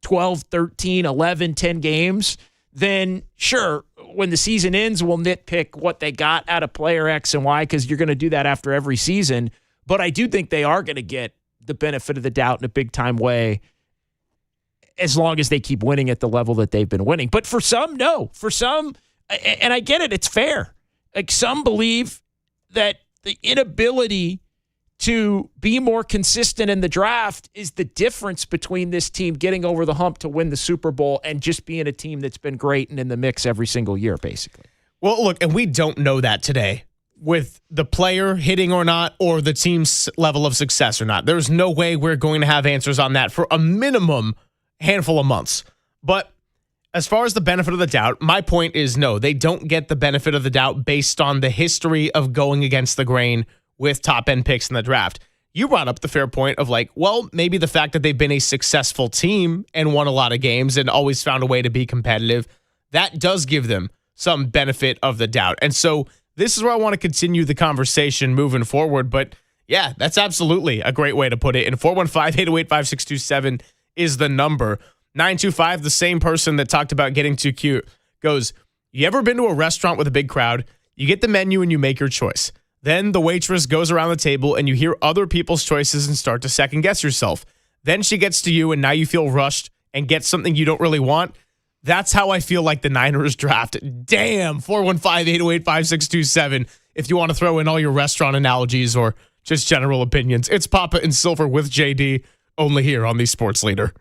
12, 13, 11, 10 games, then sure, when the season ends, we'll nitpick what they got out of player X and Y because you're going to do that after every season. But I do think they are going to get the benefit of the doubt in a big-time way as long as they keep winning at the level that they've been winning. But for some, no. For some, and I get it, it's fair. Like some believe that the inability to be more consistent in the draft is the difference between this team getting over the hump to win the Super Bowl and just being a team that's been great and in the mix every single year, basically. Well, look, and we don't know that today with the player hitting or not, or the team's level of success or not. There's no way we're going to have answers on that for a minimum handful of months. But as far as the benefit of the doubt, my point is no, they don't get the benefit of the doubt based on the history of going against the grain with top-end picks in the draft. You brought up the fair point of like, well, maybe the fact that they've been a successful team and won a lot of games and always found a way to be competitive, that does give them some benefit of the doubt. And so this is where I want to continue the conversation moving forward. But yeah, that's absolutely a great way to put it. And 415-808-5627 is the number. 925, the same person that talked about getting too cute, goes, you ever been to a restaurant with a big crowd? You get the menu and you make your choice. Then the waitress goes around the table and you hear other people's choices and start to second guess yourself. Then she gets to you and now you feel rushed and get something you don't really want. That's how I feel like the Niners draft. Damn, 415-808-5627 if you want to throw in all your restaurant analogies or just general opinions. It's Papa and Silver with JD, only here on the Sports Leader.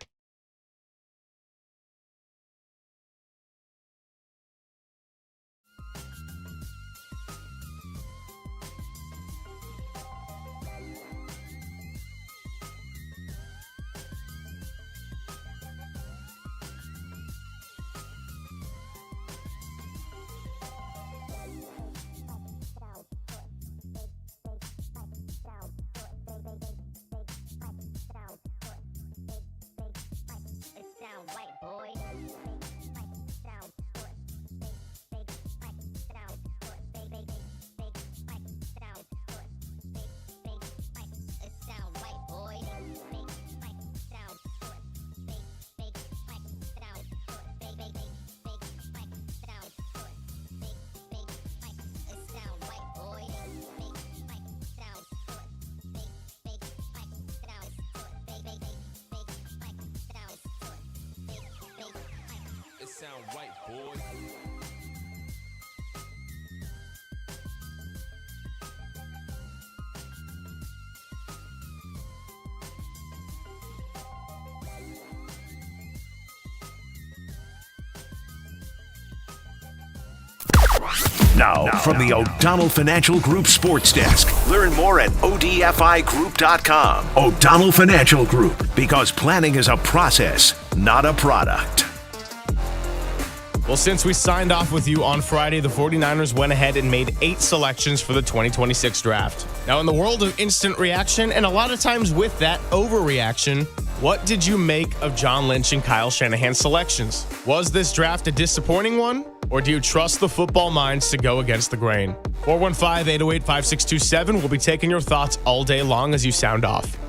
Sound white, boy. Now, from the O'Donnell Financial Group Sports Desk. Learn more at odfigroup.com. O'Donnell Financial Group, because planning is a process, not a product. Well, since we signed off with you on Friday, the 49ers went ahead and made 8 selections for the 2026 draft. Now, in the world of instant reaction, and a lot of times with that overreaction, what did you make of John Lynch and Kyle Shanahan's selections? Was this draft a disappointing one? Or do you trust the football minds to go against the grain? 415-808-5627. We'll be taking your thoughts all day long as you sound off.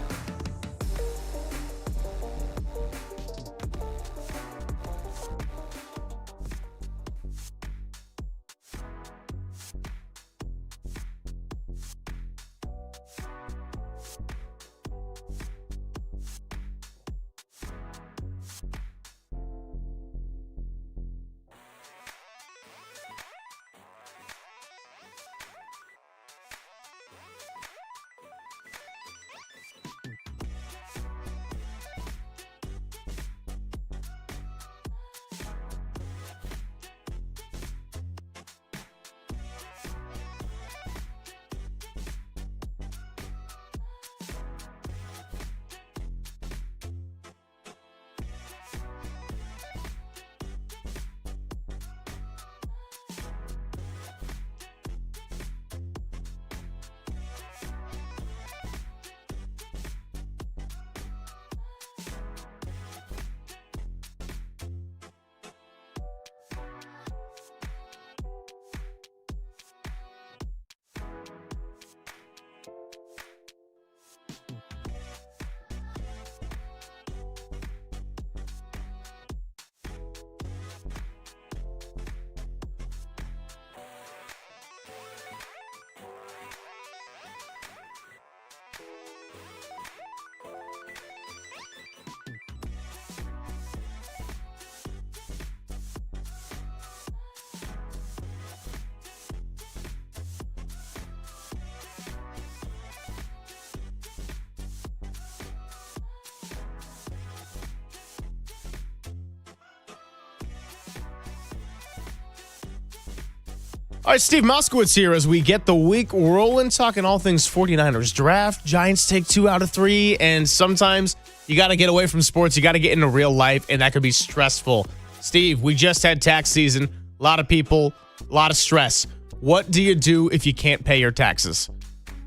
All right, Steve Moskowitz here as we get the week rolling, talking all things 49ers draft. Giants take 2 out of 3, and sometimes you got to get away from sports. You got to get into real life, and that could be stressful. Steve, we just had tax season. A lot of people, a lot of stress. What do you do if you can't pay your taxes?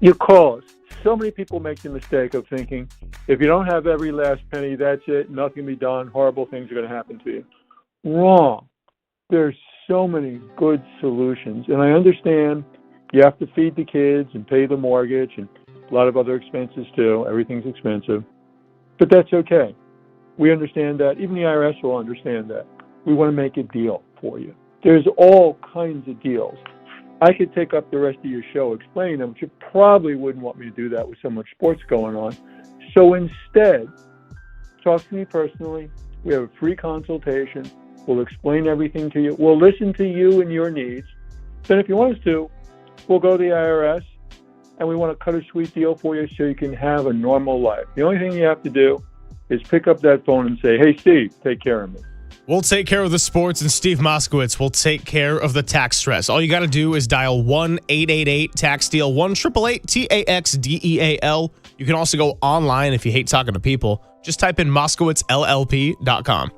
You call us. So many people make the mistake of thinking, if you don't have every last penny, that's it, nothing can be done, horrible things are going to happen to you. Wrong. There's so many good solutions. And I understand you have to feed the kids and pay the mortgage and a lot of other expenses too. Everything's expensive. But that's okay. We understand that. Even the IRS will understand that. We want to make a deal for you. There's all kinds of deals. I could take up the rest of your show explaining them, but you probably wouldn't want me to do that with so much sports going on. So instead, talk to me personally. We have a free consultation. We'll explain everything to you. We'll listen to you and your needs. Then if you want us to, we'll go to the IRS, and we want to cut a sweet deal for you so you can have a normal life. The only thing you have to do is pick up that phone and say, hey, Steve, take care of me. We'll take care of the sports, and Steve Moskowitz will take care of the tax stress. All you got to do is dial 1-888-TAX-DEAL, 1-888-TAXDEAL. You can also go online if you hate talking to people. Just type in MoskowitzLLP.com.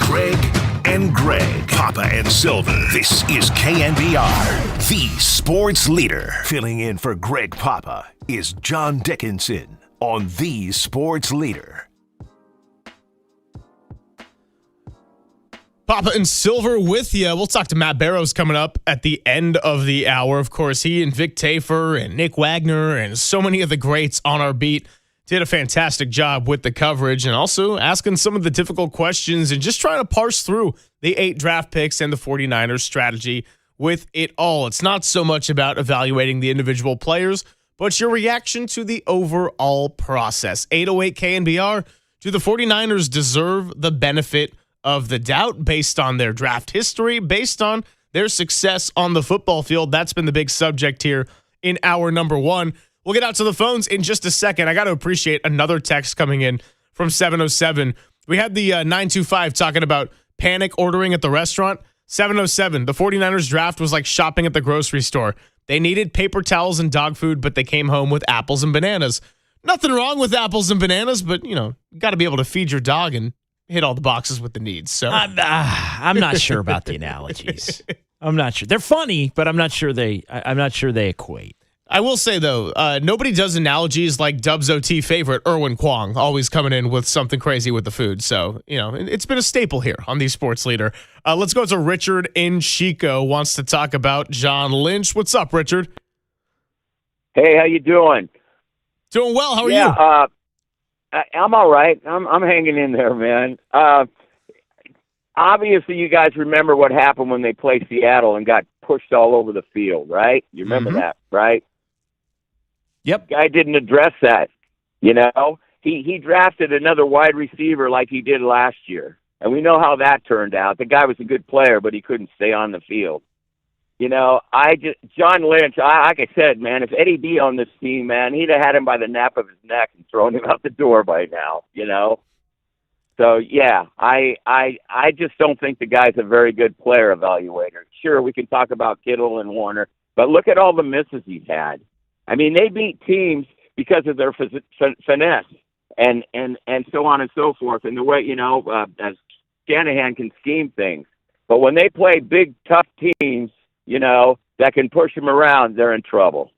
Greg and Greg, Papa and Silver. This is KNBR, the sports leader. Filling in for Greg Papa is John Dickinson on the sports leader. Papa and Silver with you. We'll talk to Matt Barrows coming up at the end of the hour. Of course, he and Vic Tafer and Nick Wagner and so many of the greats on our beat did a fantastic job with the coverage and also asking some of the difficult questions and just trying to parse through the 8 draft picks and the 49ers strategy with it all. It's not so much about evaluating the individual players, but your reaction to the overall process. 808 KNBR, do the 49ers deserve the benefit of the doubt based on their draft history, based on their success on the football field? That's been the big subject here in hour number 1. We'll get out to the phones in just a second. I got to appreciate another text coming in from 707. We had the 925 talking about panic ordering at the restaurant. 707, the 49ers draft was like shopping at the grocery store. They needed paper towels and dog food, but they came home with apples and bananas. Nothing wrong with apples and bananas, but, you got to be able to feed your dog and hit all the boxes with the needs. So I'm not sure about the analogies. I'm not sure. They're funny, but I'm not sure they equate. I will say, though, nobody does analogies like Dub's OT favorite, Erwin Kwong, always coming in with something crazy with the food. So, it's been a staple here on the Sports Leader. Let's go to Richard in Chico, wants to talk about John Lynch. What's up, Richard? Hey, how you doing? Doing well. How are you? I'm all right. I'm hanging in there, man. Obviously, you guys remember what happened when they played Seattle and got pushed all over the field, right? You remember that, right? Yep. Guy didn't address that. He drafted another wide receiver like he did last year. And we know how that turned out. The guy was a good player, but he couldn't stay on the field. John Lynch, like I said, man, if Eddie B on this team, man, he'd have had him by the nape of his neck and thrown him out the door by now, So, yeah, I just don't think the guy's a very good player evaluator. Sure, we can talk about Kittle and Warner, but look at all the misses he's had. I mean, they beat teams because of their finesse and so on and so forth, and the way, as Shanahan can scheme things. But when they play big, tough teams, that can push them around, they're in trouble.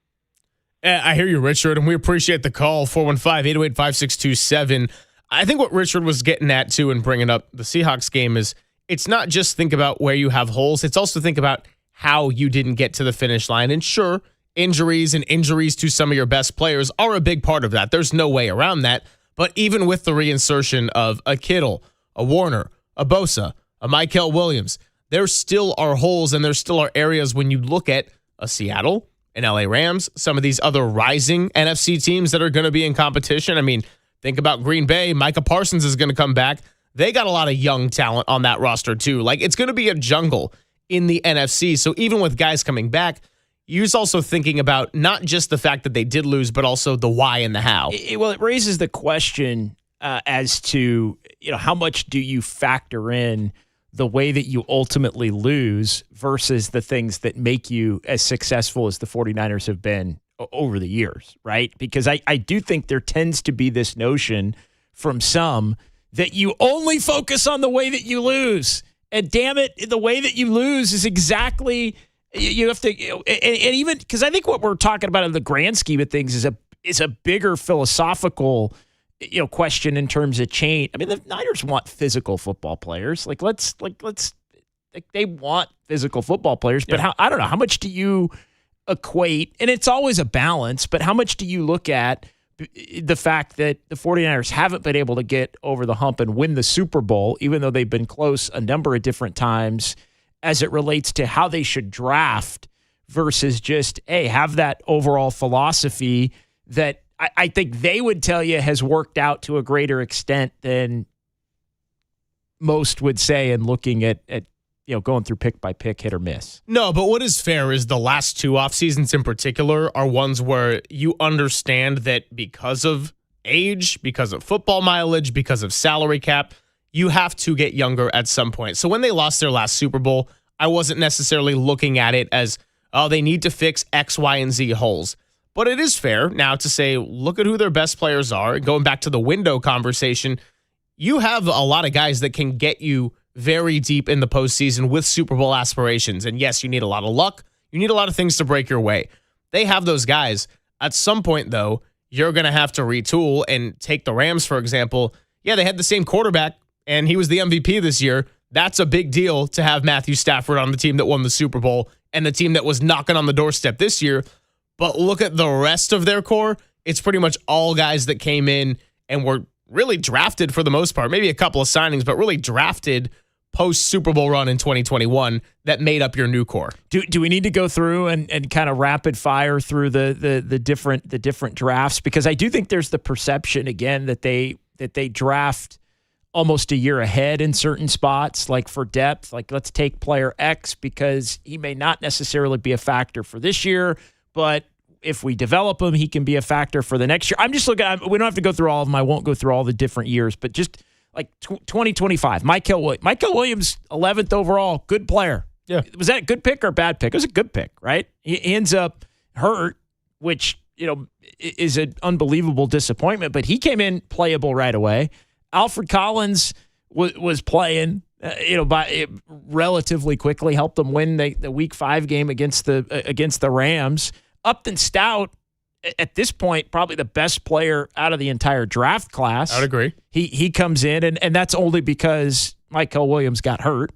I hear you, Richard, and we appreciate the call, 415-808-5627. I think what Richard was getting at, too, and bringing up the Seahawks game is it's not just think about where you have holes. It's also think about how you didn't get to the finish line. And sure, injuries to some of your best players are a big part of that. There's no way around that. But even with the reinsertion of a Kittle, a Warner, a Bosa, a Michael Williams, there still are holes and there still are areas when you look at a Seattle, an LA Rams, some of these other rising NFC teams that are going to be in competition. I mean, think about Green Bay. Micah Parsons is going to come back. They got a lot of young talent on that roster too. Like, it's going to be a jungle in the NFC. So even with guys coming back, you're also thinking about not just the fact that they did lose, but also the why and the how. It raises the question as to, how much do you factor in the way that you ultimately lose versus the things that make you as successful as the 49ers have been over the years, right? Because I do think there tends to be this notion from some that you only focus on the way that you lose. And damn it, the way that you lose is exactly, you have to, and even, because I think what we're talking about in the grand scheme of things is a bigger philosophical question in terms of change. I mean, the Niners want physical football players. They want physical football players, but I don't know, how much do you equate, and it's always a balance, but how much do you look at the fact that the 49ers haven't been able to get over the hump and win the Super Bowl, even though they've been close a number of different times, as it relates to how they should draft versus just, have that overall philosophy that I think they would tell you has worked out to a greater extent than most would say in looking at going through pick by pick, hit or miss. No, but what is fair is the last two off seasons in particular are ones where you understand that because of age, because of football mileage, because of salary cap, you have to get younger at some point. So when they lost their last Super Bowl, I wasn't necessarily looking at it as, they need to fix X, Y, and Z holes. But it is fair now to say, look at who their best players are. Going back to the window conversation, you have a lot of guys that can get you very deep in the postseason with Super Bowl aspirations. And yes, you need a lot of luck. You need a lot of things to break your way. They have those guys. At some point, though, you're going to have to retool and take the Rams, for example. Yeah, they had the same quarterback, and he was the MVP this year. That's a big deal to have Matthew Stafford on the team that won the Super Bowl and the team that was knocking on the doorstep this year. But look at the rest of their core. It's pretty much all guys that came in and were really drafted for the most part. Maybe a couple of signings, but really drafted post-Super Bowl run in 2021 that made up your new core. Do we need to go through and kind of rapid fire through the different drafts? Because I do think there's the perception, again, that they draft almost a year ahead in certain spots, like for depth. Like, let's take player X because he may not necessarily be a factor for this year, but if we develop him, he can be a factor for the next year. I'm just looking at, we don't have to go through all of them. I won't go through all the different years, but just like 2025, Michael Williams, 11th overall, good player. Yeah. Was that a good pick or a bad pick? It was a good pick, right? He ends up hurt, which, is an unbelievable disappointment, but he came in playable right away. Alfred Collins was playing, by relatively quickly, helped them win the Week 5 game against the Rams. Upton Stout, at this point, probably the best player out of the entire draft class. I would agree. He comes in, and that's only because Michael Williams got hurt.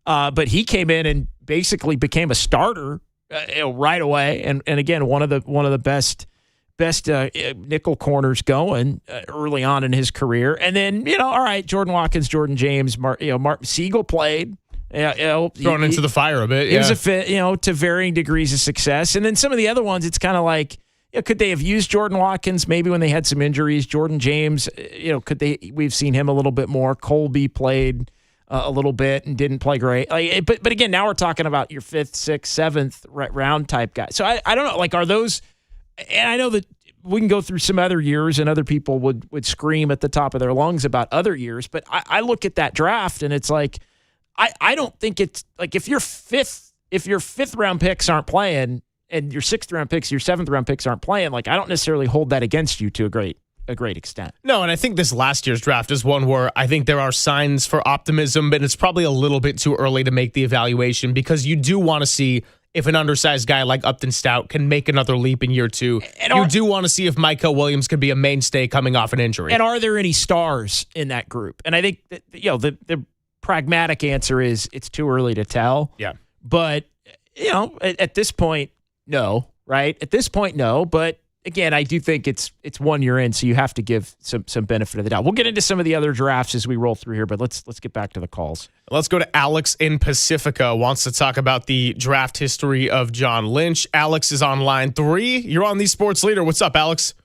But he came in and basically became a starter right away. And again, one of the best nickel corners going early on in his career. And then, all right, Jordan Watkins, Jordan James, Martin Siegel played. Thrown into the fire a bit. It was a fit, to varying degrees of success. And then some of the other ones, it's kind of like, could they have used Jordan Watkins maybe when they had some injuries? Jordan James, we've seen him a little bit more. Colby played a little bit and didn't play great. But again, now we're talking about your 5th, 6th, 7th round type guy. So I don't know. Like, are those? And I know that we can go through some other years, and other people would scream at the top of their lungs about other years. But I look at that draft, and it's like I don't think it's like if your 5th round picks aren't playing, and your 6th round picks, your 7th round picks aren't playing, like I don't necessarily hold that against you to a great extent. No, and I think this last year's draft is one where I think there are signs for optimism, but it's probably a little bit too early to make the evaluation because you do want to see if an undersized guy like Upton Stout can make another leap in year 2. And you do want to see if Micah Williams could be a mainstay coming off an injury. And are there any stars in that group? And I think that, the pragmatic answer is it's too early to tell. Yeah. But, at this point, no, right? At this point, no. But again, I do think it's 1 year in, so you have to give some benefit of the doubt. We'll get into some of the other drafts as we roll through here, but let's get back to the calls. Let's go to Alex in Pacifica, wants to talk about the draft history of John Lynch. Alex is on line 3. You're on the Sports Leader. What's up, Alex?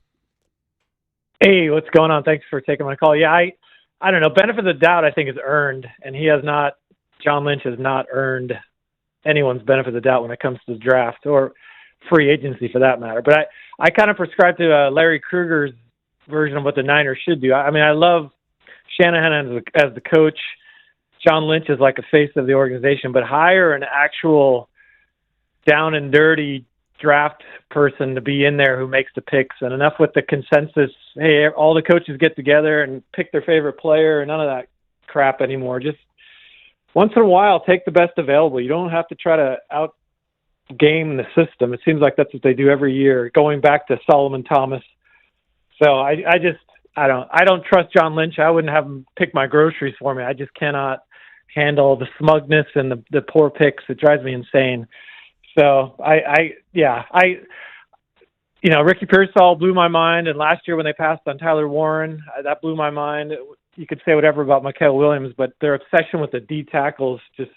Hey, what's going on? Thanks for taking my call. Yeah, I don't know. Benefit of the doubt, I think, is earned, and John Lynch has not earned anyone's benefit of the doubt when it comes to the draft or free agency for that matter. But I kind of prescribe to Larry Krueger's version of what the Niners should do. I mean, I love Shanahan as the coach. John Lynch is like a face of the organization, but hire an actual down and dirty draft person to be in there who makes the picks. And enough with the consensus, hey, all the coaches get together and pick their favorite player, and none of that crap anymore. Just once in a while, take the best available. You don't have to try to out-game the system. It seems like that's what they do every year, going back to Solomon Thomas. So I don't trust John Lynch. I wouldn't have him pick my groceries for me. I just cannot handle the smugness and the poor picks. It drives me insane. So Ricky Pearsall blew my mind, and last year when they passed on Tyler Warren, that blew my mind. You could say whatever about Mikael Williams, but their obsession with the D tackles just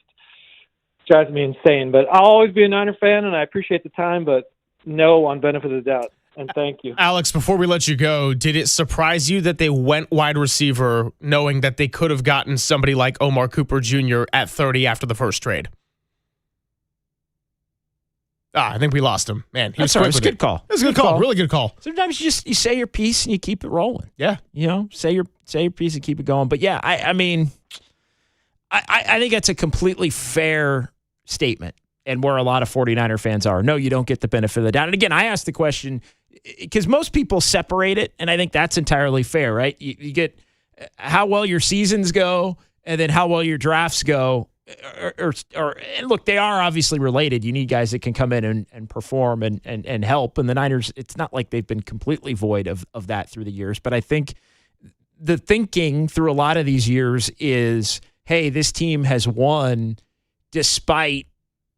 drives me insane. But I'll always be a Niner fan, and I appreciate the time, but no on benefit of the doubt. And thank you. Alex, before we let you go, did it surprise you that they went wide receiver knowing that they could have gotten somebody like Omar Cooper Jr. at 30 after the first trade? I think we lost him. Man, he was quick. It was a good call. It was a good call. Really good call. Sometimes you say your piece and you keep it rolling. Yeah. Say your piece and keep it going. But yeah, I mean, I think that's a completely fair statement, and where a lot of 49er fans are. No, you don't get the benefit of the doubt. And again, I asked the question because most people separate it, and I think that's entirely fair, right? You get how well your seasons go, and then how well your drafts go. And look, they are obviously related. You need guys that can come in and perform and help. And the Niners, it's not like they've been completely void of that through the years. But I think the thinking through a lot of these years is, hey, this team has won despite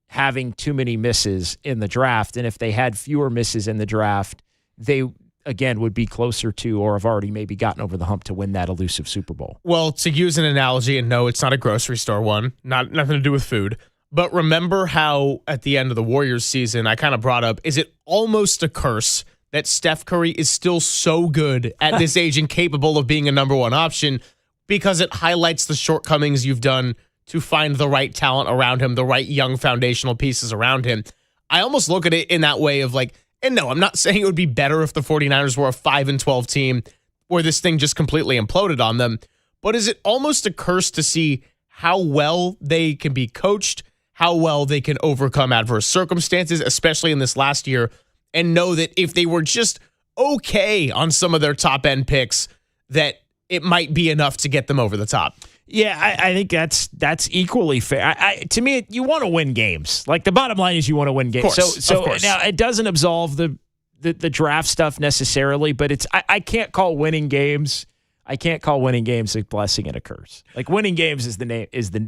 having too many misses in the draft. And if they had fewer misses in the draft, they, again, would be closer to or have already maybe gotten over the hump to win that elusive Super Bowl. Well, to use an analogy, and no, it's not a grocery store one, nothing to do with food, but remember how at the end of the Warriors season, I kind of brought up, is it almost a curse that Steph Curry is still so good at this age and capable of being a number one option because it highlights the shortcomings you've done to find the right talent around him, the right young foundational pieces around him. I almost look at it in that way of like, and no, I'm not saying it would be better if the 49ers were a 5-12 team where this thing just completely imploded on them, but is it almost a curse to see how well they can be coached, how well they can overcome adverse circumstances, especially in this last year, and know that if they were just okay on some of their top end picks, that it might be enough to get them over the top. Yeah, I think that's equally fair. To me, you want to win games. Like the bottom line is you want to win games. So now it doesn't absolve the draft stuff necessarily, but it's I can't call winning games. I can't call winning games a blessing and a curse. Like winning games is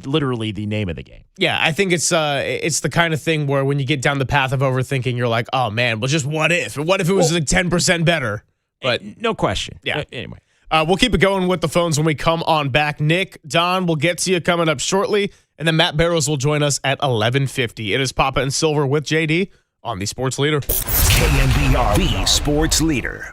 literally the name of the game. Yeah, I think it's the kind of thing where when you get down the path of overthinking, you're like, oh man, well just what if? What if it was like 10% better? But no question. Yeah. Anyway. We'll keep it going with the phones when we come on back. Nick, Don, we'll get to you coming up shortly, and then Matt Barrows will join us at 11:50. It is Papa and Silver with JD on the Sports Leader. KNBR, the Sports Leader.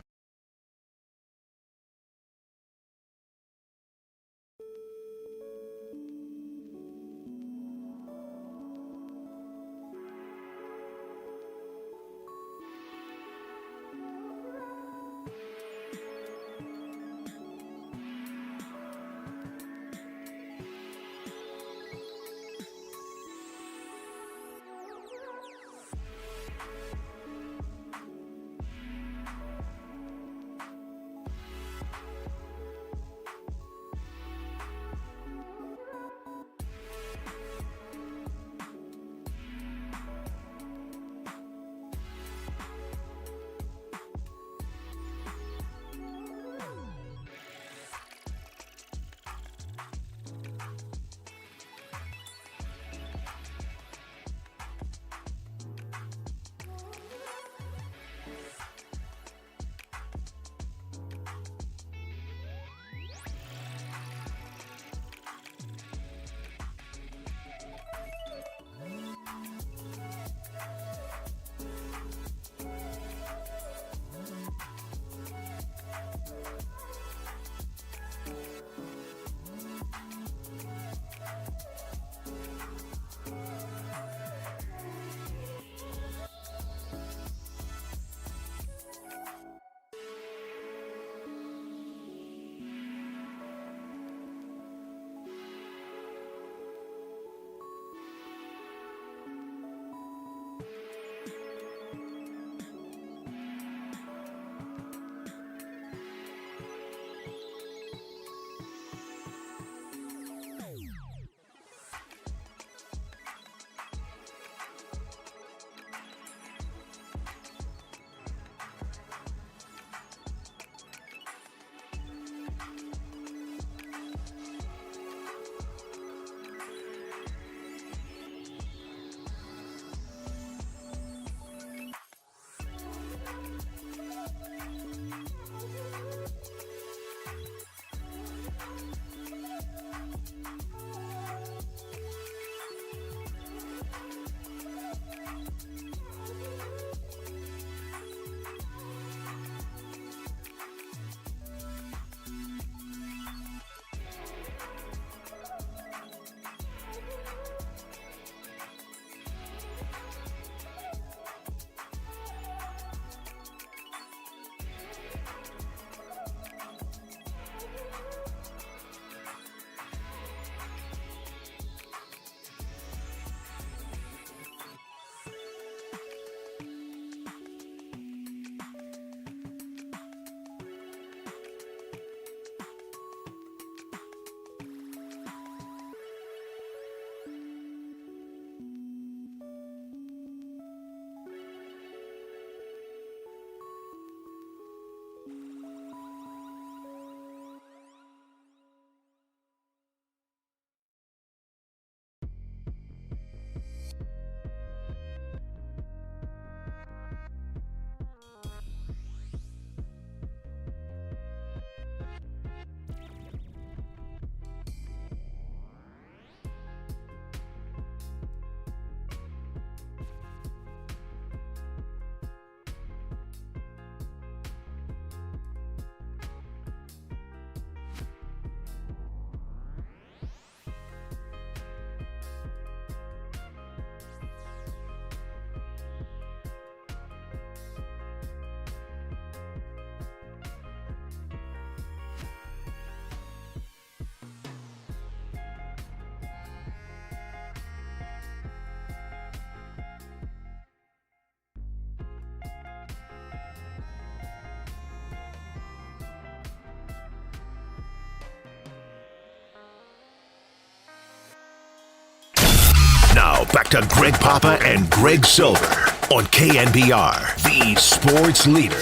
Now back to Greg Papa and Greg Silver on KNBR, the sports leader.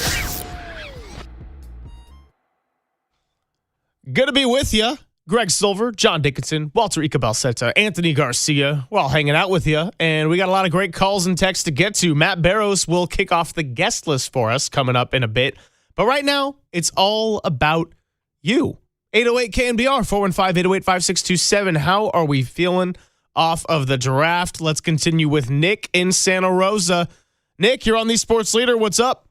Good to be with you. Greg Silver, John Dickinson, Walter Icabelceta, Anthony Garcia. We're all hanging out with you, and we got a lot of great calls and texts to get to. Matt Barrows will kick off the guest list for us coming up in a bit. But right now, it's all about you. 808 KNBR, 415-808-5627. How are we feeling off of the draft? Let's continue with Nick in Santa Rosa. Nick, you're on the Sports Leader. What's up?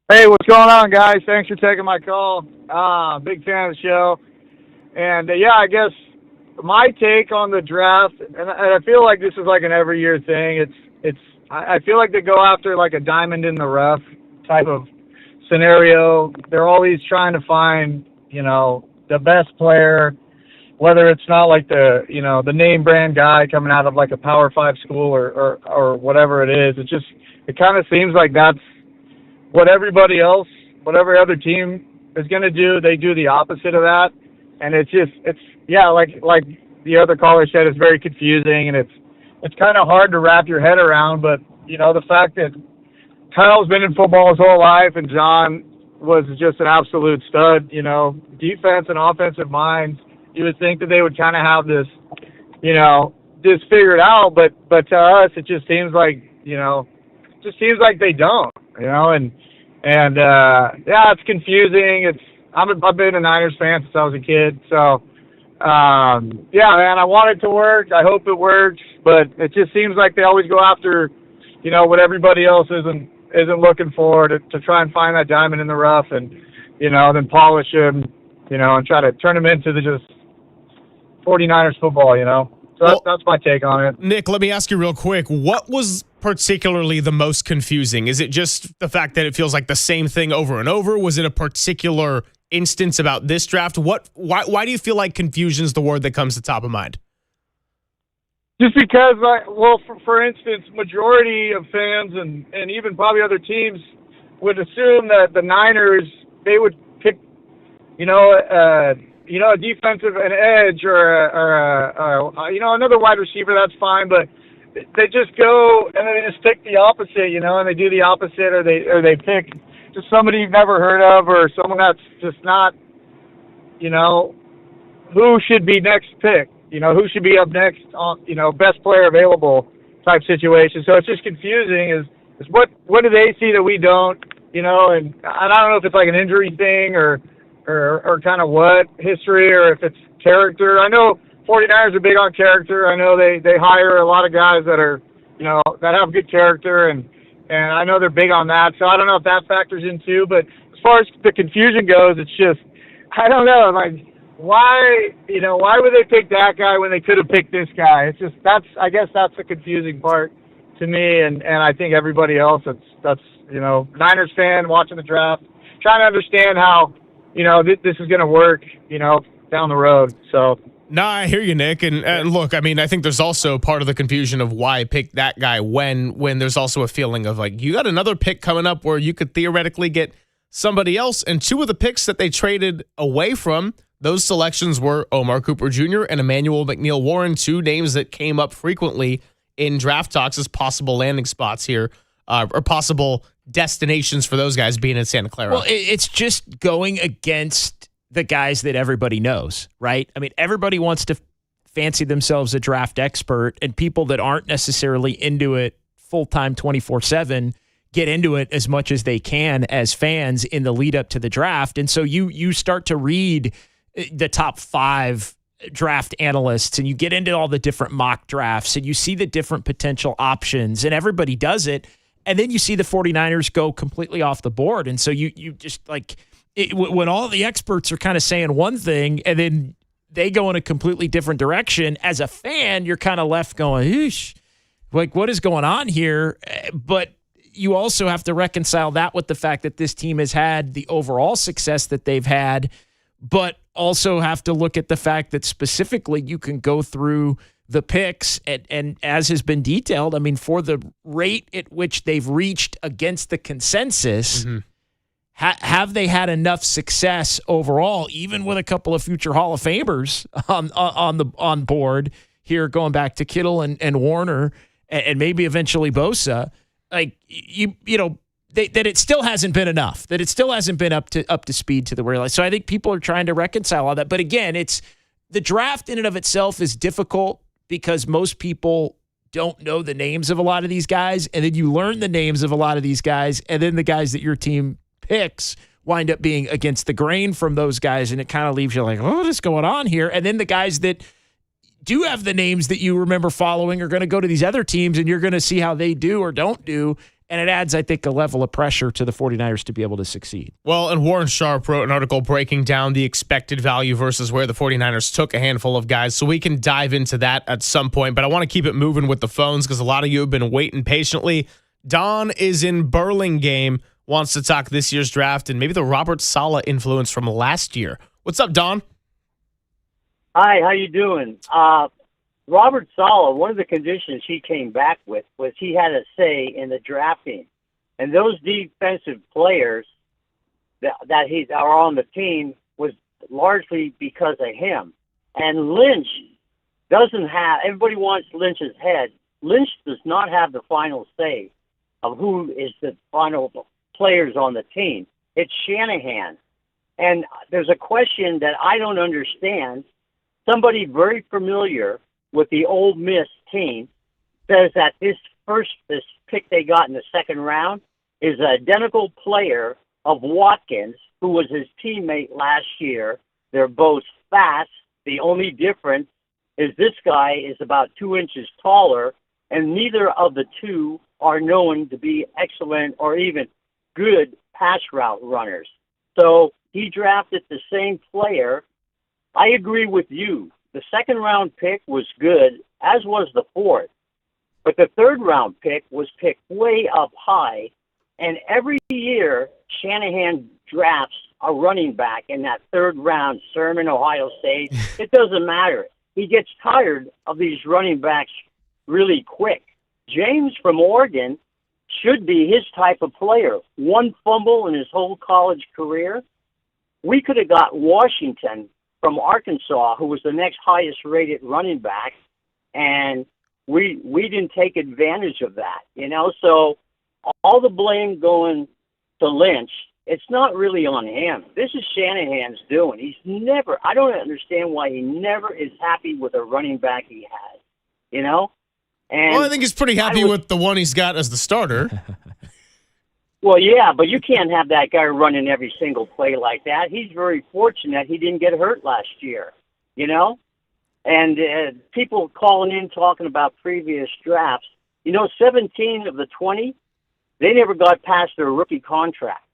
Hey, what's going on, guys? Thanks for taking my call. Big fan of the show. And, yeah, I guess my take on the draft, and I feel like this is like an every year thing. I feel like they go after like a diamond in the rough type of scenario. They're always trying to find, the best player, whether it's not like the name brand guy coming out of like a Power 5 school or whatever it is. It kind of seems like that's what everybody else, what every other team is going to do. They do the opposite of that. And like the other caller said, it's very confusing, and it's kind of hard to wrap your head around. But, the fact that Kyle's been in football his whole life and John was just an absolute stud, defense and offensive minds. You would think that they would kind of have this, this figured out, but to us, it just seems like, they don't, and it's confusing. I've been a Niners fan since I was a kid, so, man, I want it to work. I hope it works, but it just seems like they always go after, what everybody else isn't looking for to try and find that diamond in the rough and, then polish him, and try to turn him into the just 49ers football, So that's my take on it. Nick, let me ask you real quick. What was particularly the most confusing? Is it just the fact that it feels like the same thing over and over? Was it a particular instance about this draft? Why do you feel like confusion is the word that comes to top of mind? Just because, for instance, majority of fans and even probably other teams would assume that the Niners, they would pick, a defensive, an edge or another wide receiver. That's fine, but they just go and they just pick the opposite, and they do the opposite, or they pick just somebody you've never heard of, or someone that's just not, who should be next pick. Who should be up next on, best player available type situation. So it's just confusing is what do they see that we don't, and I don't know if it's like an injury thing or kind of what history or if it's character. I know 49ers are big on character. I know they hire a lot of guys that are, that have good character and I know they're big on that. So I don't know if that factors in too, but as far as the confusion goes, it's just, I don't know. Like, why would they pick that guy when they could have picked this guy? It's just, I guess that's the confusing part to me, and I think everybody else that's Niners fan watching the draft, trying to understand how, this is going to work, down the road. So. No, I hear you, Nick. And look, I mean, I think there's also part of the confusion of why pick that guy when there's also a feeling of like, you got another pick coming up where you could theoretically get somebody else. And two of the picks that they traded away from, those selections were Omar Cooper Jr. and Emmanuel McNeil Warren, two names that came up frequently in draft talks as possible landing spots here, or possible destinations for those guys being in Santa Clara. Well, it's just going against the guys that everybody knows, right? I mean, everybody wants to fancy themselves a draft expert, and people that aren't necessarily into it full-time 24/7 get into it as much as they can as fans in the lead up to the draft. And so you start to read the top 5 draft analysts and you get into all the different mock drafts and you see the different potential options and everybody does it. And then you see the 49ers go completely off the board. And so you just like when all the experts are kind of saying one thing and then they go in a completely different direction, as a fan, you're kind of left going, eesh, like what is going on here? But you also have to reconcile that with the fact that this team has had the overall success that they've had, but also have to look at the fact that specifically you can go through the picks and as has been detailed, I mean, for the rate at which they've reached against the consensus, have they had enough success overall, even with a couple of future Hall of Famers on board here, going back to Kittle and Warner and maybe eventually Bosa, like that it still hasn't been enough, that it still hasn't been up to speed to the real. So I think people are trying to reconcile all that. But again, it's the draft in and of itself is difficult because most people don't know the names of a lot of these guys. And then you learn the names of a lot of these guys. And then the guys that your team picks wind up being against the grain from those guys. And it kind of leaves you like, oh, what is going on here? And then the guys that do have the names that you remember following are going to go to these other teams and you're going to see how they do or don't do. And it adds, I think, a level of pressure to the 49ers to be able to succeed. Well, and Warren Sharp wrote an article breaking down the expected value versus where the 49ers took a handful of guys. So we can dive into that at some point. But I want to keep it moving with the phones because a lot of you have been waiting patiently. Don is in Burlingame. wants to talk this year's draft and maybe the Robert Saleh influence from last year. What's up, Don? Hi, how you doing? Robert Saleh, one of the conditions he came back with was he had a say in the drafting. And those defensive players that are on the team was largely because of him. And Lynch doesn't have, everybody wants Lynch's head. Lynch does not have the final say of who is the final players on the team. It's Shanahan. And there's a question that I don't understand. Somebody very familiar with the Ole Miss team says that this pick they got in the second round is an identical player of Watkins, who was his teammate last year. They're both fast. The only difference is this guy is about 2 inches taller, and neither of the two are known to be excellent or even good pass route runners. So he drafted the same player. I agree with you. The second round pick was good, as was the fourth. But the third round pick was picked way up high. And every year, Shanahan drafts a running back in that third round, Sermon, Ohio State. It doesn't matter. He gets tired of these running backs really quick. James from Oregon should be his type of player. One fumble in his whole college career. We could have got Washington from Arkansas, who was the next highest rated running back, and we didn't take advantage of that, you know? So all the blame going to Lynch, it's not really on him. This is Shanahan's doing. I don't understand why he never is happy with a running back he has, you know? And well, I think he's pretty happy with the one he's got as the starter. Well, yeah, but you can't have that guy running every single play like that. He's very fortunate he didn't get hurt last year, you know? And people calling in talking about previous drafts, you know, 17 of the 20, they never got past their rookie contract.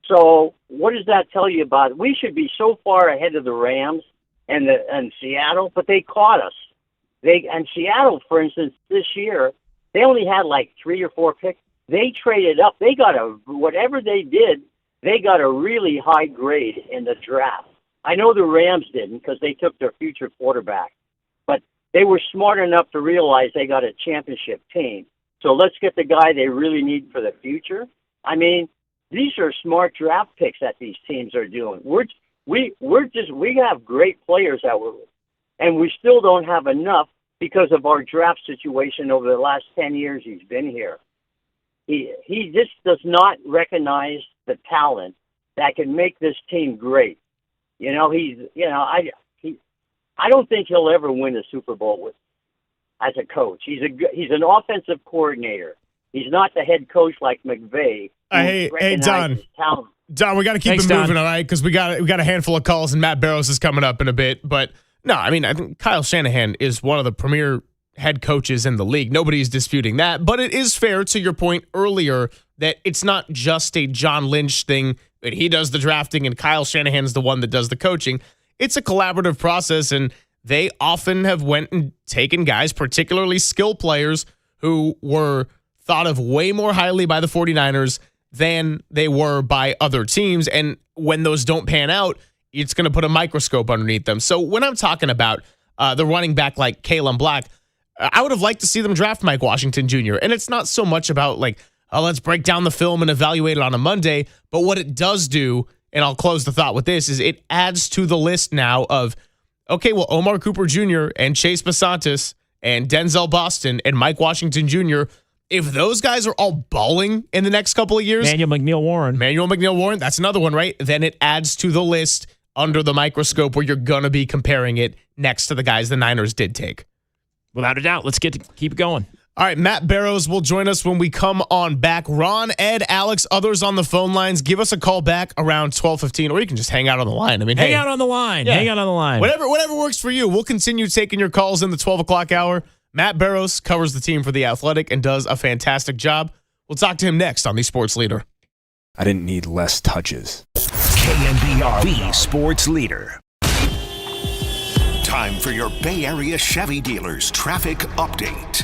So what does that tell you about it? We should be so far ahead of the Rams and Seattle, but they caught us. And Seattle, for instance, this year, they only had like 3 or 4 picks. They traded up. They got whatever they did, they got a really high grade in the draft. I know the Rams didn't because they took their future quarterback, but they were smart enough to realize they got a championship team. So let's get the guy they really need for the future. I mean, these are smart draft picks that these teams are doing. We have great players and we still don't have enough because of our draft situation over the last 10 years he's been here. He just does not recognize the talent that can make this team great. You know, I don't think he'll ever win a Super Bowl as a coach. He's an offensive coordinator. He's not the head coach like McVay. Hey, Don. Don, we got to keep it moving, all right? Because we got a handful of calls, and Matt Barrows is coming up in a bit. But no, I mean, I think Kyle Shanahan is one of the premier head coaches in the league. Nobody's disputing that. But it is fair to your point earlier that it's not just a John Lynch thing that he does the drafting and Kyle Shanahan's the one that does the coaching. It's a collaborative process, and they often have went and taken guys, particularly skill players, who were thought of way more highly by the 49ers than they were by other teams. And when those don't pan out, it's going to put a microscope underneath them. So when I'm talking about the running back like Kalen Black, I would have liked to see them draft Mike Washington Jr. And it's not so much about like, oh, let's break down the film and evaluate it on a Monday. But what it does do, and I'll close the thought with this, is it adds to the list now of, okay, well, Omar Cooper Jr. and Chase Basantis and Denzel Boston and Mike Washington Jr., if those guys are all balling in the next couple of years. Manuel McNeil Warren, that's another one, right? Then it adds to the list under the microscope where you're going to be comparing it next to the guys the Niners did take. Without a doubt. Let's keep going. All right, Matt Barrows will join us when we come on back. Ron, Ed, Alex, others on the phone lines. Give us a call back around 12:15, or you can just hang out on the line. I mean, hang out on the line. Yeah. Hang out on the line. Whatever works for you. We'll continue taking your calls in the 12 o'clock hour. Matt Barrows covers the team for The Athletic and does a fantastic job. We'll talk to him next on The Sports Leader. I didn't need less touches. KNBR, the Sports Leader. Time for your Bay Area Chevy dealers traffic update.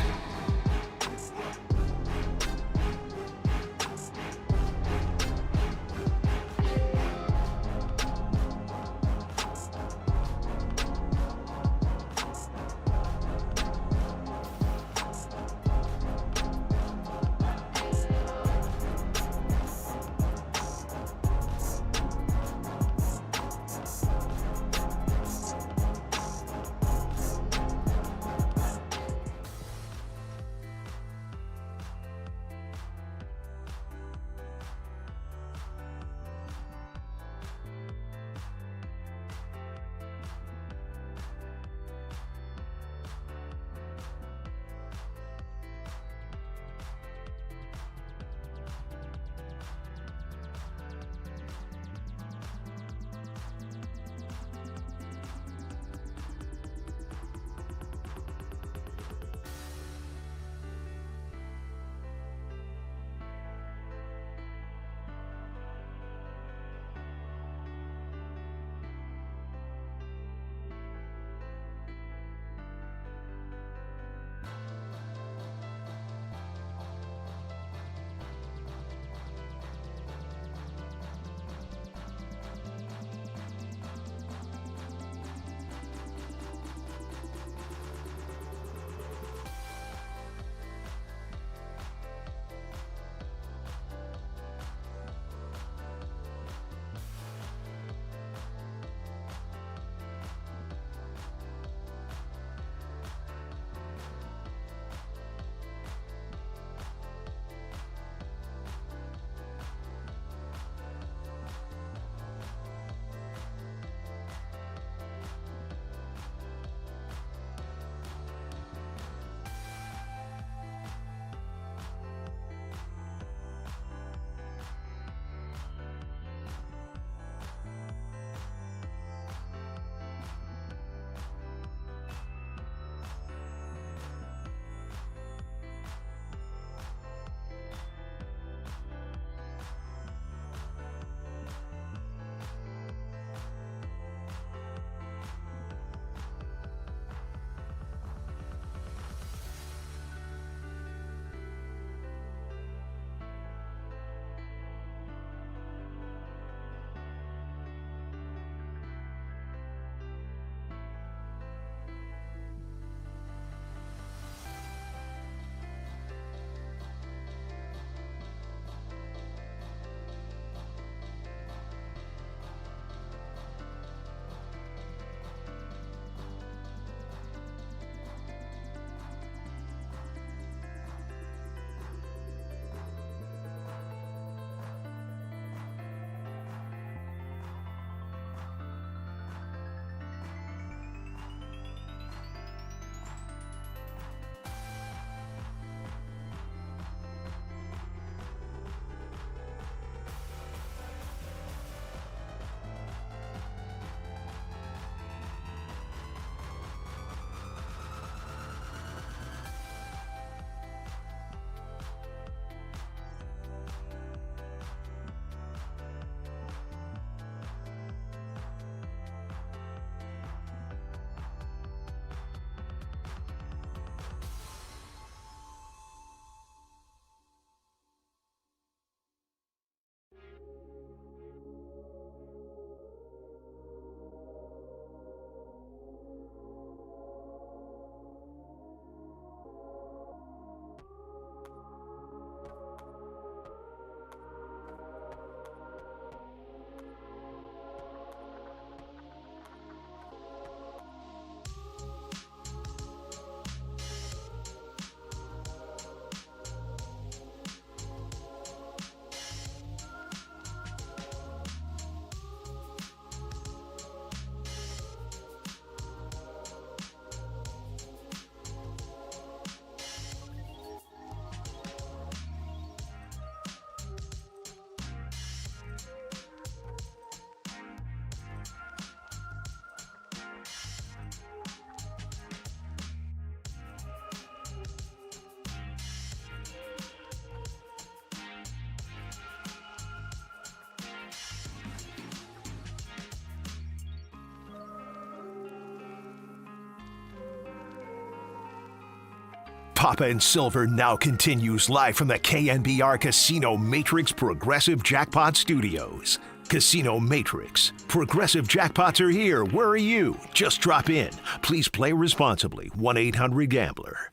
Papa and Silver now continues live from the KNBR Casino Matrix Progressive Jackpot Studios. Casino Matrix. Progressive jackpots are here. Where are you? Just drop in. Please play responsibly. 1-800-GAMBLER.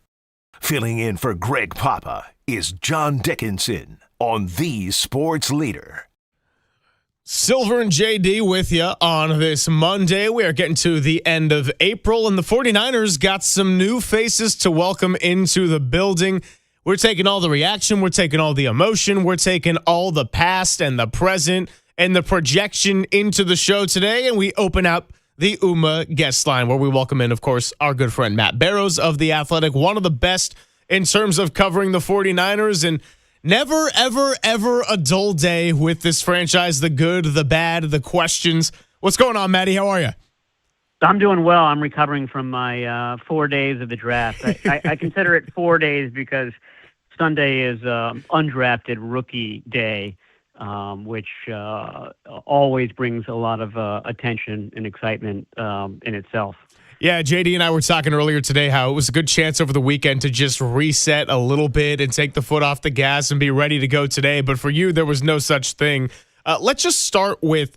Filling in for Greg Papa is John Dickinson on The Sports Leader. Silver and JD with you on this Monday. We are getting to the end of April, and the 49ers got some new faces to welcome into the building. We're taking all the reaction. We're taking all the emotion. We're taking all the past and the present and the projection into the show today, and we open up the UMA guest line where we welcome in, of course, our good friend Matt Barrows of The Athletic, one of the best in terms of covering the 49ers, and never, ever, ever a dull day with this franchise, the good, the bad, the questions. What's going on, Matty? How are you? I'm doing well. I'm recovering from my 4 days of the draft. I consider it 4 days because Sunday is undrafted rookie day, which always brings a lot of attention and excitement in itself. Yeah, JD and I were talking earlier today how it was a good chance over the weekend to just reset a little bit and take the foot off the gas and be ready to go today. But for you, there was no such thing. Let's just start with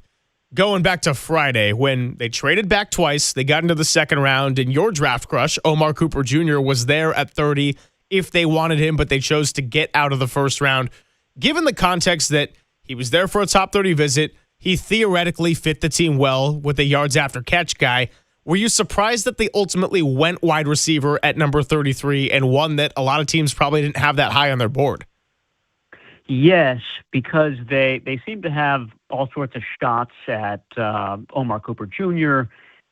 going back to Friday when they traded back twice. They got into the second round, and your draft crush, Omar Cooper Jr., was there at 30 if they wanted him, but they chose to get out of the first round. Given the context that he was there for a top 30 visit, he theoretically fit the team well with a yards after catch guy. Were you surprised that they ultimately went wide receiver at number 33 and one that a lot of teams probably didn't have that high on their board? Yes, because they seem to have all sorts of shots at Omar Cooper Jr.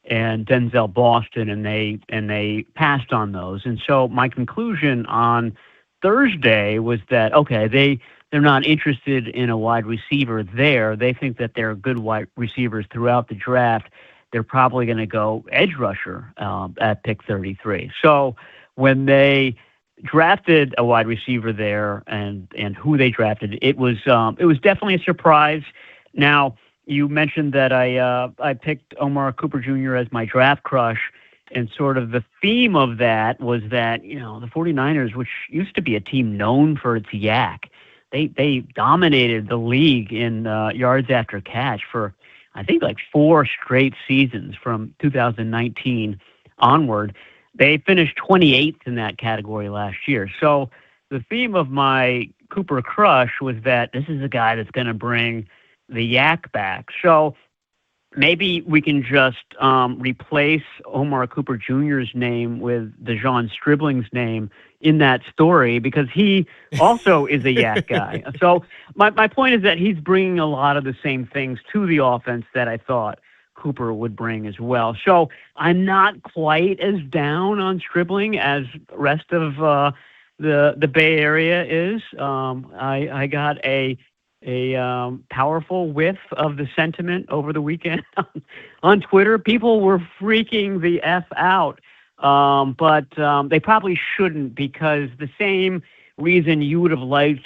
and Denzel Boston, and they passed on those. And so my conclusion on Thursday was that, okay, they're not interested in a wide receiver there. They think that they're good wide receivers throughout the draft. They're probably going to go edge rusher at pick 33. So when they drafted a wide receiver there and who they drafted, it was definitely a surprise. Now, you mentioned that I picked Omar Cooper Jr. as my draft crush, and sort of the theme of that was that, the 49ers, which used to be a team known for its yak, they dominated the league in yards after catch for I think like 4 straight seasons from 2019 onward. They finished 28th in that category last year. So the theme of my Cooper crush was that this is a guy that's going to bring the yak back. So maybe we can just replace Omar Cooper Jr.'s name with DeJon Stribling's name in that story, because he also is a yak guy. So my point is that he's bringing a lot of the same things to the offense that I thought Cooper would bring as well. So I'm not quite as down on Stribling as the rest of the Bay Area is. I got a powerful whiff of the sentiment over the weekend on Twitter. People were freaking the F out. But they probably shouldn't, because the same reason you would have liked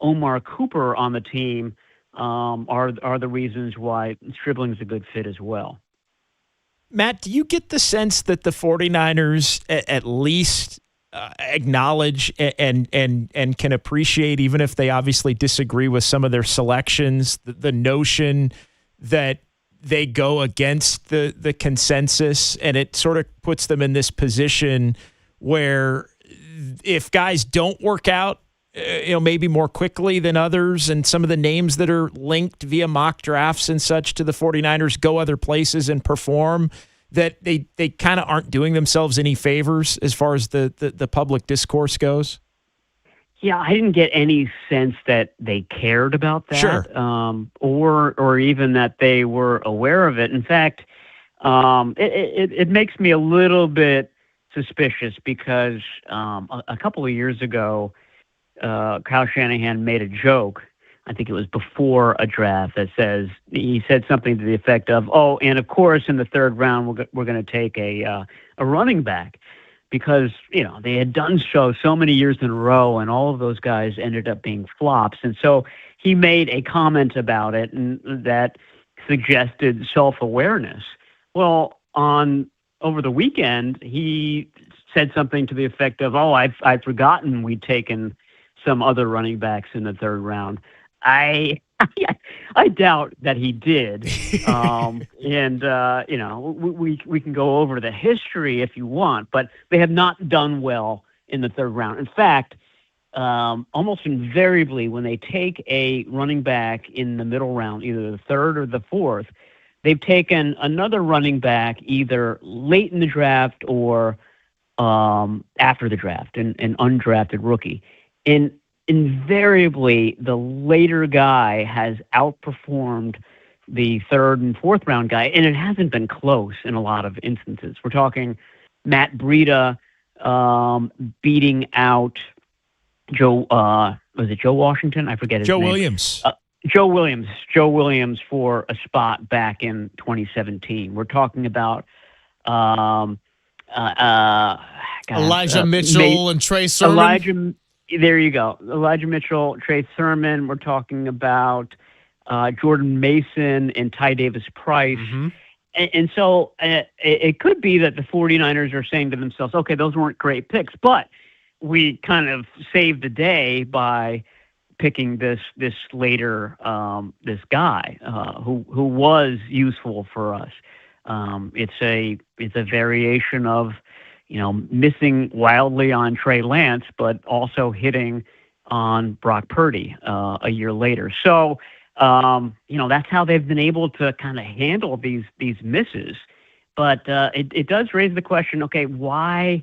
Omar Cooper on the team are the reasons why Stribling's a good fit as well. Matt, do you get the sense that the 49ers at least acknowledge and can appreciate, even if they obviously disagree with some of their selections, the notion that they go against the consensus, and it sort of puts them in this position where if guys don't work out, maybe more quickly than others, and some of the names that are linked via mock drafts and such to the 49ers go other places and perform, that they kind of aren't doing themselves any favors as far as the public discourse goes? Yeah, I didn't get any sense that they cared about that, sure. Or even that they were aware of it. In fact, it makes me a little bit suspicious because a couple of years ago, Kyle Shanahan made a joke. I think it was before a draft that he said something to the effect of, "Oh, and of course in the third round we're going to take a running back." Because, they had done so many years in a row, and all of those guys ended up being flops. And so he made a comment about it, and that suggested self-awareness. Well, over the weekend, he said something to the effect of, "Oh, I've forgotten we'd taken some other running backs in the third round." I doubt that he did. We can go over the history if you want, but they have not done well in the third round. In fact, almost invariably when they take a running back in the middle round, either the third or the fourth, they've taken another running back either late in the draft or after the draft, an undrafted rookie. And invariably, the later guy has outperformed the third and fourth round guy, and it hasn't been close in a lot of instances. We're talking Matt Breida beating out Joe. Was it Joe Washington? I forget his name. Williams. Joe Williams for a spot back in 2017. We're talking about Elijah Mitchell and Trey Sermon. There you go. Elijah Mitchell, Trey Sermon. We're talking about Jordan Mason and Ty Davis Price. Mm-hmm. And so it could be that the 49ers are saying to themselves, okay, those weren't great picks, but we kind of saved the day by picking this later this guy who was useful for us. It's a variation of missing wildly on Trey Lance, but also hitting on Brock Purdy a year later. So that's how they've been able to kind of handle these misses. But it does raise the question: okay, why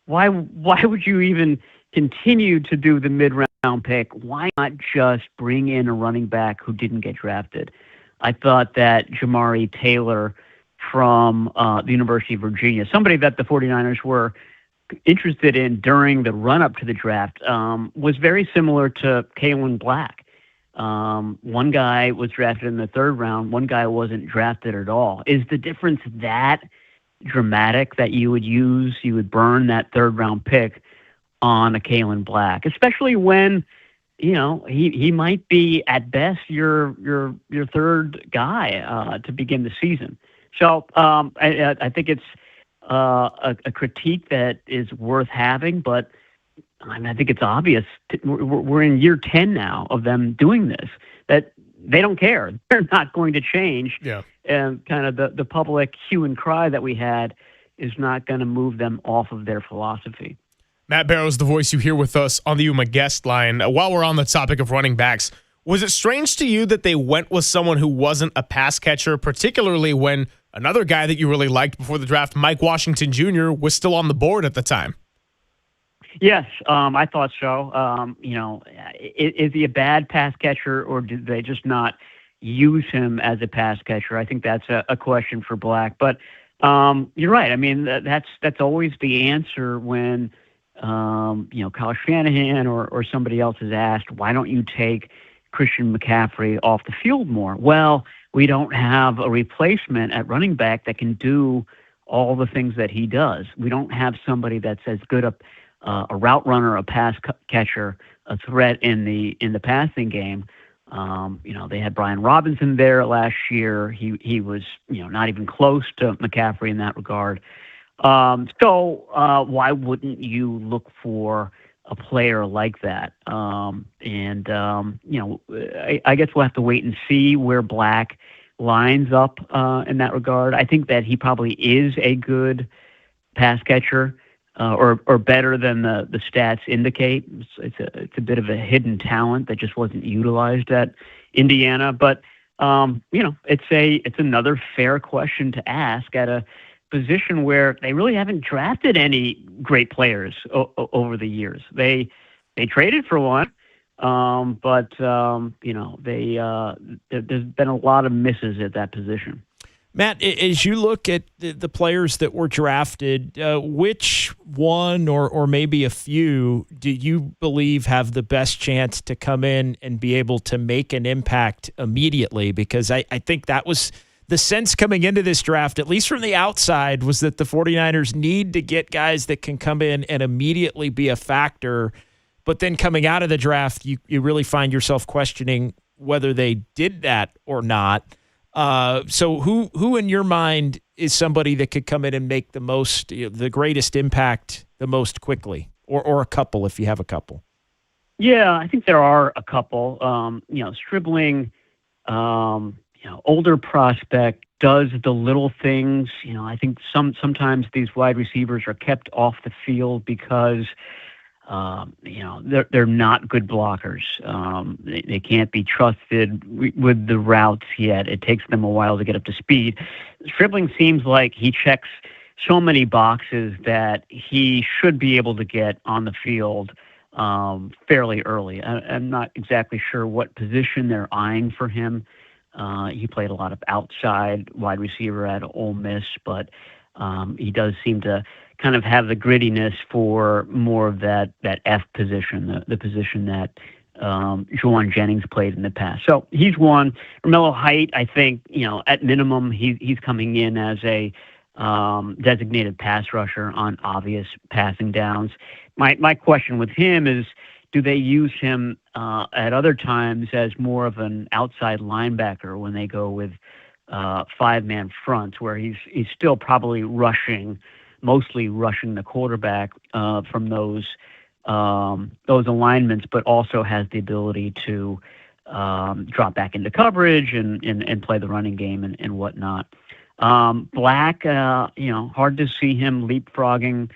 would you even continue to do the mid-round pick? Why not just bring in a running back who didn't get drafted? I thought that Jamari Taylor from the University of Virginia, somebody that the 49ers were interested in during the run-up to the draft, was very similar to Kalen Black. One guy was drafted in the third round. One guy wasn't drafted at all. Is the difference that dramatic that you would burn that third-round pick on a Kalen Black, especially when he might be at best your third guy to begin the season. So I think it's a critique that is worth having, but I think it's obvious. We're in year 10 now of them doing this, that they don't care. They're not going to change. Yeah. And kind of the public hue and cry that we had is not going to move them off of their philosophy. Matt Barrow is the voice you hear with us on the Uma guest line. While we're on the topic of running backs, was it strange to you that they went with someone who wasn't a pass catcher, particularly when another guy that you really liked before the draft, Mike Washington Jr., was still on the board at the time? Yes, I thought so. Is he a bad pass catcher, or did they just not use him as a pass catcher? I think that's a question for Black. But you're right. I mean, that's always the answer when Kyle Shanahan or somebody else is asked, why don't you take Christian McCaffrey off the field more? Well, we don't have a replacement at running back that can do all the things that he does. We don't have somebody that's as good a route runner, a pass catcher, a threat in the passing game. They had Brian Robinson there last year. He was not even close to McCaffrey in that regard. So why wouldn't you look for a player like that? I guess we'll have to wait and see where Black lines up in that regard. I think that he probably is a good pass catcher, or better than the stats indicate. It's a bit of a hidden talent that just wasn't utilized at Indiana. But it's another fair question to ask at a position where they really haven't drafted any great players over the years. They traded for one, but there's been a lot of misses at that position. Matt, as you look at the players that were drafted, which one or maybe a few do you believe have the best chance to come in and be able to make an impact immediately? Because I think that was the sense coming into this draft, at least from the outside, was that the 49ers need to get guys that can come in and immediately be a factor. But then coming out of the draft, you really find yourself questioning whether they did that or not. So who in your mind is somebody that could come in and make the greatest impact the most quickly, or a couple if you have a couple? Yeah, I think there are a couple. Stribling, older prospect, does the little things. I think sometimes these wide receivers are kept off the field because they're not good blockers. They can't be trusted with the routes yet. It takes them a while to get up to speed. Stribling seems like he checks so many boxes that he should be able to get on the field fairly early. I'm not exactly sure what position they're eyeing for him. He played a lot of outside wide receiver at Ole Miss, but he does seem to kind of have the grittiness for more of that F position, the position that Juwan Jennings played in the past. So he's one. Romello Height, I think, at minimum, he's coming in as a designated pass rusher on obvious passing downs. My question with him is, do they use him at other times as more of an outside linebacker when they go with five-man fronts, where he's still probably mostly rushing the quarterback from those alignments, but also has the ability to drop back into coverage and play the running game and whatnot. Black, hard to see him leapfrogging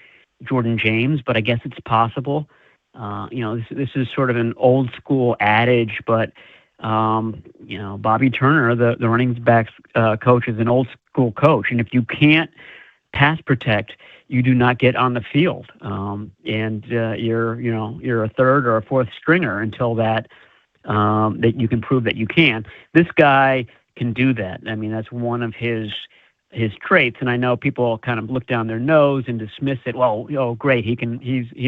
Jordan James, but I guess it's possible. This is sort of an old school adage, but Bobby Turner, the running backs coach, is an old school coach, and if you can't pass protect, you do not get on the field, and you're a third or a fourth stringer until that you can prove that you can. This guy can do that. I mean, that's one of his traits, and I know people kind of look down their nose and dismiss it. Well, great, he's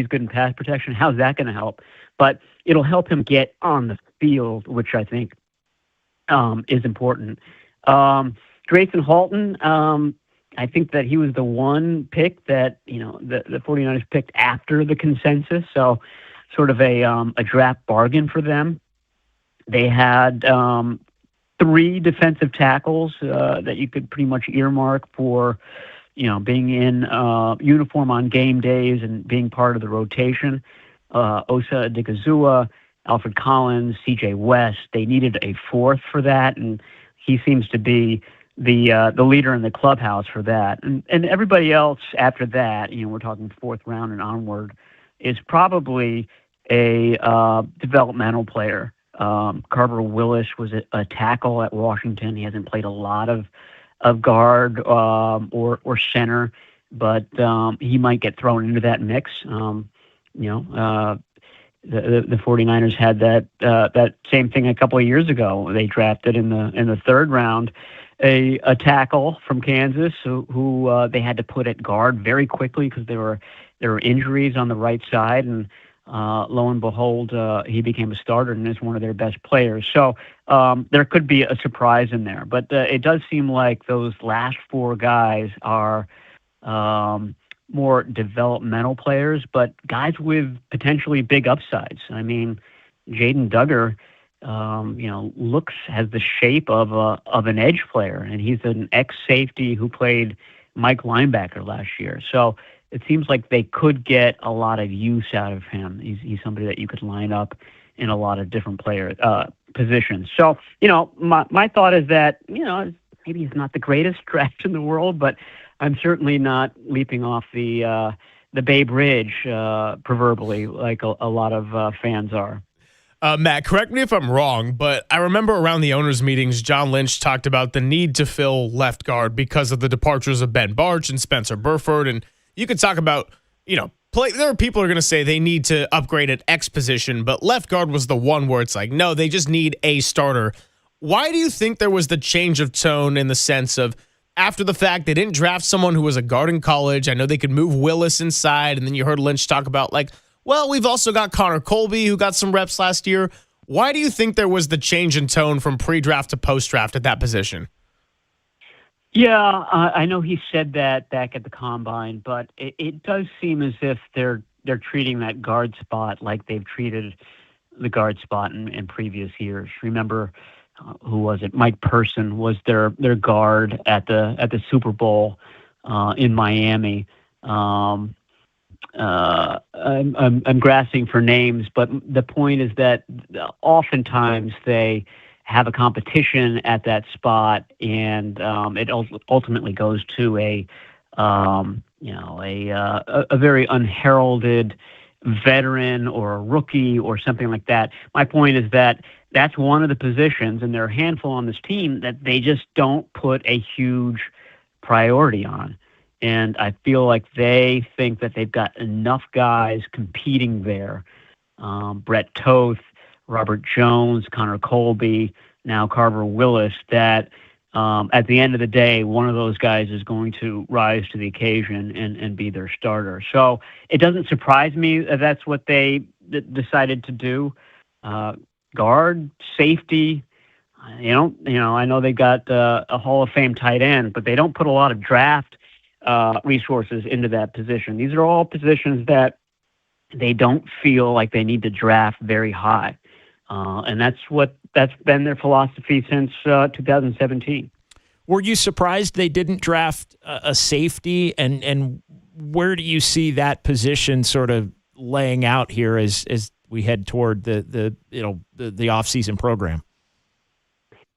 good in pass protection. How's that going to help? But it'll help him get on the field, which I think is important. Grayson Halton, I think that he was the one pick that the 49ers picked after the consensus, so sort of a draft bargain for them. They had three defensive tackles that you could pretty much earmark for, being in uniform on game days and being part of the rotation. Osa Odighizuwa, Alfred Collins, C.J. West. They needed a fourth for that, and he seems to be the leader in the clubhouse for that. And everybody else after that, we're talking fourth round and onward, is probably a developmental player. Carver Willis was a tackle at Washington. He hasn't played a lot of guard or center, but he might get thrown into that mix. The 49ers had that same thing a couple of years ago. They drafted in the third round a tackle from Kansas who they had to put at guard very quickly because there were injuries on the right side, and lo and behold, he became a starter and is one of their best players. So there could be a surprise in there, but it does seem like those last four guys are more developmental players, but guys with potentially big upsides. I mean, Jaden Duggar, has the shape of an edge player, and he's an ex-safety who played Mike linebacker last year. So it seems like they could get a lot of use out of him. He's somebody that you could line up in a lot of different positions. So, my thought is that, maybe he's not the greatest draft in the world, but I'm certainly not leaping off the Bay Bridge, proverbially, like a lot of fans are. Matt, correct me if I'm wrong, but I remember around the owners' meetings, John Lynch talked about the need to fill left guard because of the departures of Ben Barch and Spencer Burford. And you could talk about, there are people who are going to say they need to upgrade at X position, but left guard was the one where it's like, no, they just need a starter. Why do you think there was the change of tone in the sense of, after the fact, they didn't draft someone who was a guard in college? I know they could move Willis inside, and then you heard Lynch talk about, we've also got Connor Colby, who got some reps last year. Why do you think there was the change in tone from pre-draft to post-draft at that position? Yeah, I know he said that back at the Combine, but it does seem as if they're treating that guard spot like they've treated the guard spot in previous years. Remember, who was it? Mike Person was their guard at the Super Bowl in Miami. I'm grasping for names, but the point is that oftentimes they have a competition at that spot, and it ultimately goes to a very unheralded veteran or a rookie or something like that. My point is that that's one of the positions, and there are a handful on this team that they just don't put a huge priority on. And I feel like they think that they've got enough guys competing there. Brett Toth, Robert Jones, Connor Colby, now Carver Willis, that at the end of the day, one of those guys is going to rise to the occasion and be their starter. So it doesn't surprise me that that's what they decided to do. Guard, safety. I know they got a Hall of Fame tight end, but they don't put a lot of draft resources into that position. These are all positions that they don't feel like they need to draft very high. And that's been their philosophy since 2017. Were you surprised they didn't draft a safety? And where do you see that position sort of laying out here as we head toward the offseason program?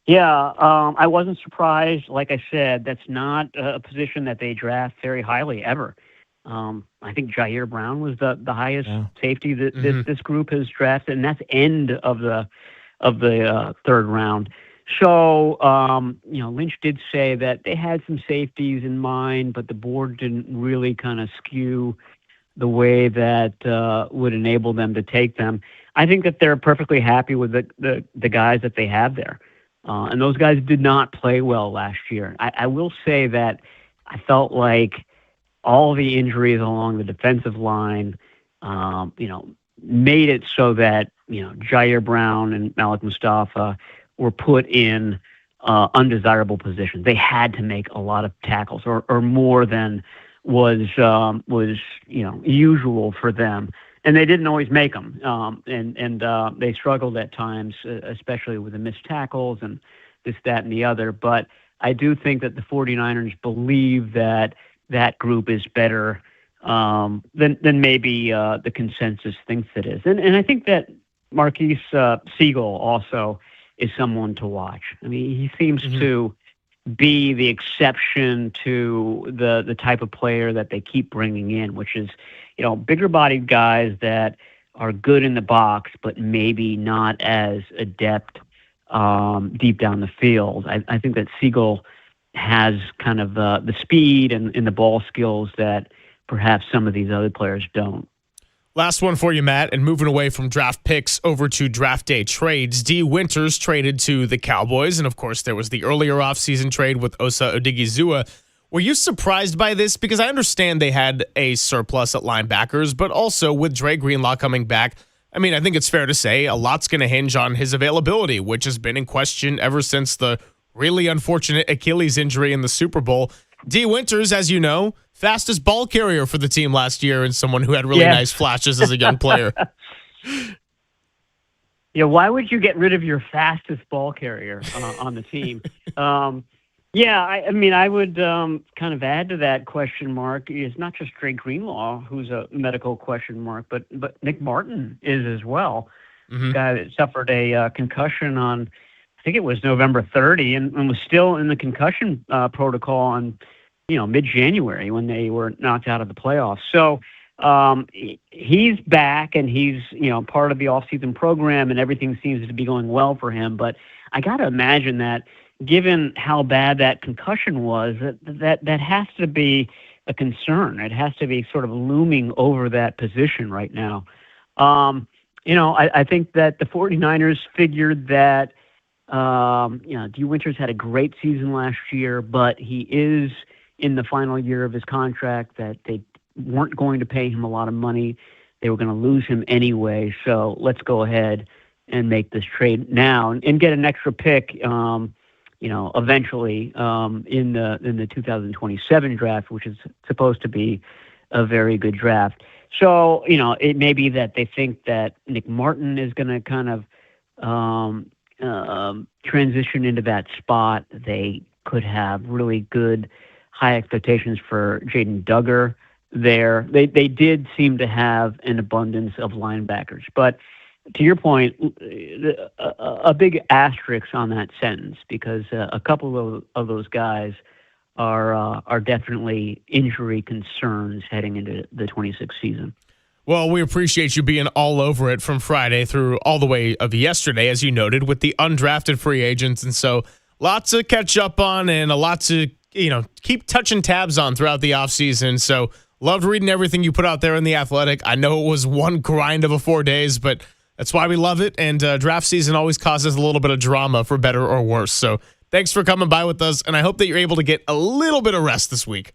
Yeah, I wasn't surprised. Like I said, that's not a position that they draft very highly ever. I think Jair Brown was the highest safety that this group has drafted, and that's end of the third round. So, Lynch did say that they had some safeties in mind, but the board didn't really kind of skew the way that would enable them to take them. I think that they're perfectly happy with the guys that they have there. And those guys did not play well last year. I will say that I felt like all the injuries along the defensive line, made it so that, Jair Brown and Malik Mustafa were put in undesirable positions. They had to make a lot of tackles or more than was usual for them. And they didn't always make them, and they struggled at times, especially with the missed tackles and this, that, and the other. But I do think that the 49ers believe that that group is better than maybe the consensus thinks it is. And I think that Marquise Siegel also is someone to watch. I mean, he seems to be the exception to the type of player that they keep bringing in, which is, bigger bodied guys that are good in the box, but maybe not as adept deep down the field. I think that Siegel has kind of the speed and the ball skills that perhaps some of these other players don't. Last one for you, Matt, and moving away from draft picks over to draft day trades. D. Winters traded to the Cowboys, and of course there was the earlier offseason trade with Osa Odigizua. Were you surprised by this? Because I understand they had a surplus at linebackers, but also with Dre Greenlaw coming back, I mean, I think it's fair to say a lot's going to hinge on his availability, which has been in question ever since the really unfortunate Achilles injury in the Super Bowl. D. Winters, as you know, fastest ball carrier for the team last year and someone who had really nice flashes as a young player. Yeah, why would you get rid of your fastest ball carrier on the team? I mean, I would kind of add to that question mark. It's not just Dre Greenlaw, who's a medical question mark, but Nick Martin is as well. Guy that suffered a concussion on, I think it was November 30, and was still in the concussion protocol on, mid-January when they were knocked out of the playoffs. So he's back, and he's, part of the offseason program, and everything seems to be going well for him. But I got to imagine that, given how bad that concussion was, that has to be a concern. It has to be sort of looming over that position right now. I think that the 49ers figured that, D. Winters had a great season last year, but he is in the final year of his contract, that they weren't going to pay him a lot of money. They were going to lose him anyway. So let's go ahead and make this trade now and get an extra pick, eventually in the 2027 draft, which is supposed to be a very good draft. So, it may be that they think that Nick Martin is going to kind of transition into that spot. They could have really good high expectations for Jaden Duggar They did seem to have an abundance of linebackers. But to your point, a big asterisk on that sentence, because a couple of those guys are definitely injury concerns heading into the 26th season. Well, we appreciate you being all over it from Friday through all the way of yesterday, as you noted, with the undrafted free agents. And so lots to catch up on and a lot to, keep touching tabs on throughout the offseason. So loved reading everything you put out there in The Athletic. I know it was one grind of 4 days, but that's why we love it. And draft season always causes a little bit of drama, for better or worse. So thanks for coming by with us. And I hope that you're able to get a little bit of rest this week.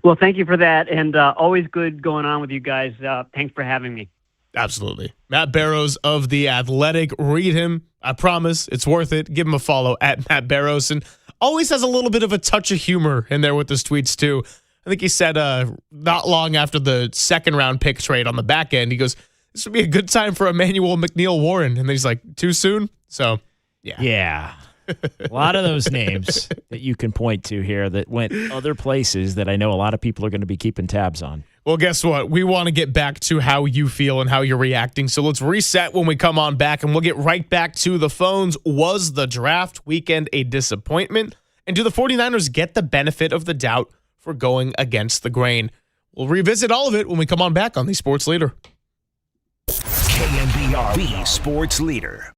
Well, thank you for that, and always good going on with you guys. Thanks for having me. Absolutely. Matt Barrows of The Athletic. Read him. I promise it's worth it. Give him a follow at Matt Barrows. And always has a little bit of a touch of humor in there with his tweets, too. I think he said not long after the second-round pick trade on the back end, he goes, this would be a good time for Emmanuel McNeil-Warren. And then he's like, too soon? So, yeah. Yeah. A lot of those names that you can point to here that went other places that I know a lot of people are going to be keeping tabs on. Well, guess what? We want to get back to how you feel and how you're reacting. So let's reset when we come on back, and we'll get right back to the phones. Was the draft weekend a disappointment? And do the 49ers get the benefit of the doubt for going against the grain? We'll revisit all of it when we come on back on The Sports Leader. KNBR, the Sports Leader.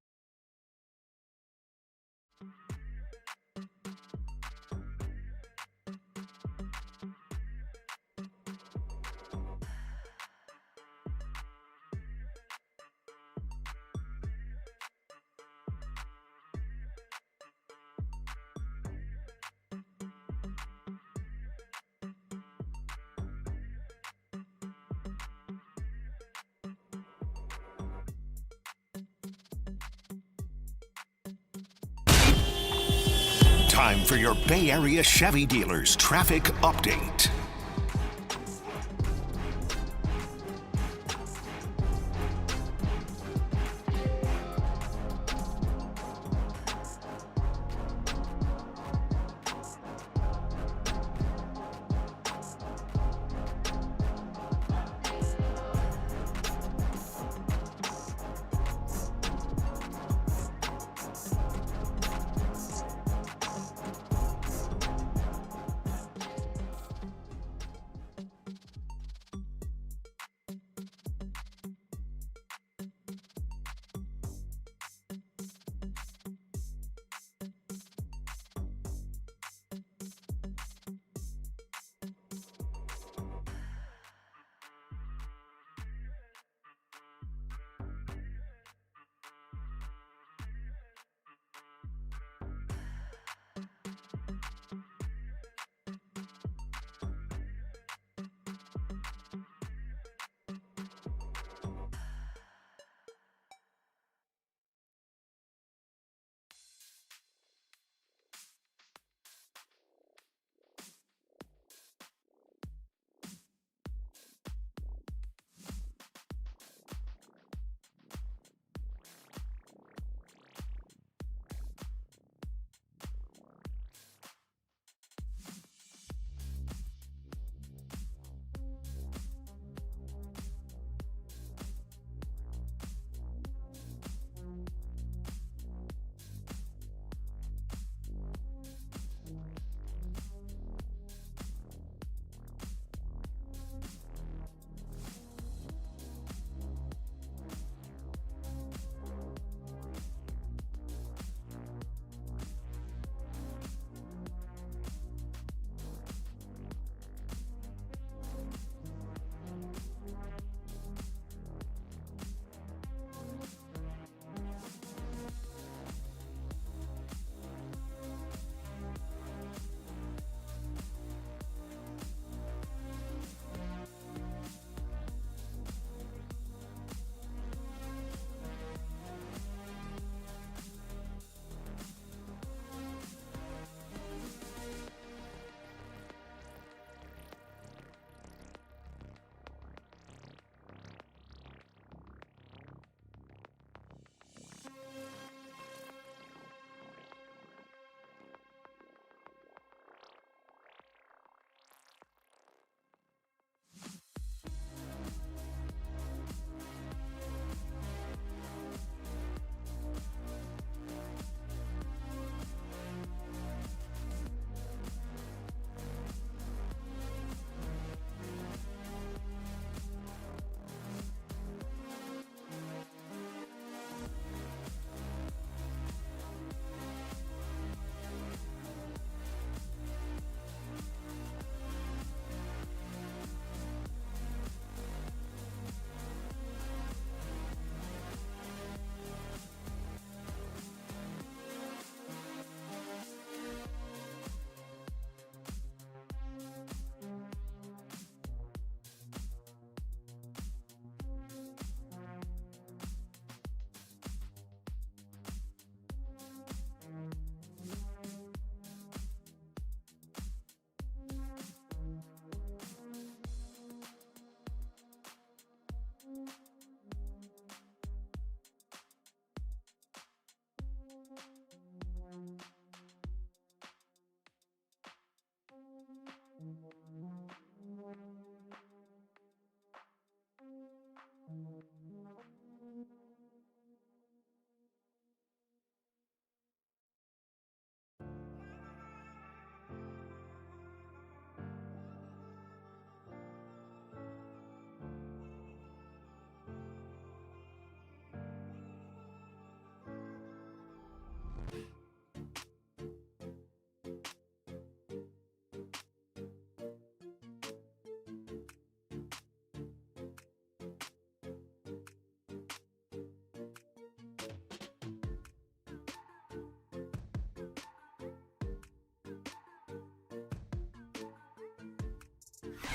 Time for your Bay Area Chevy dealers traffic update.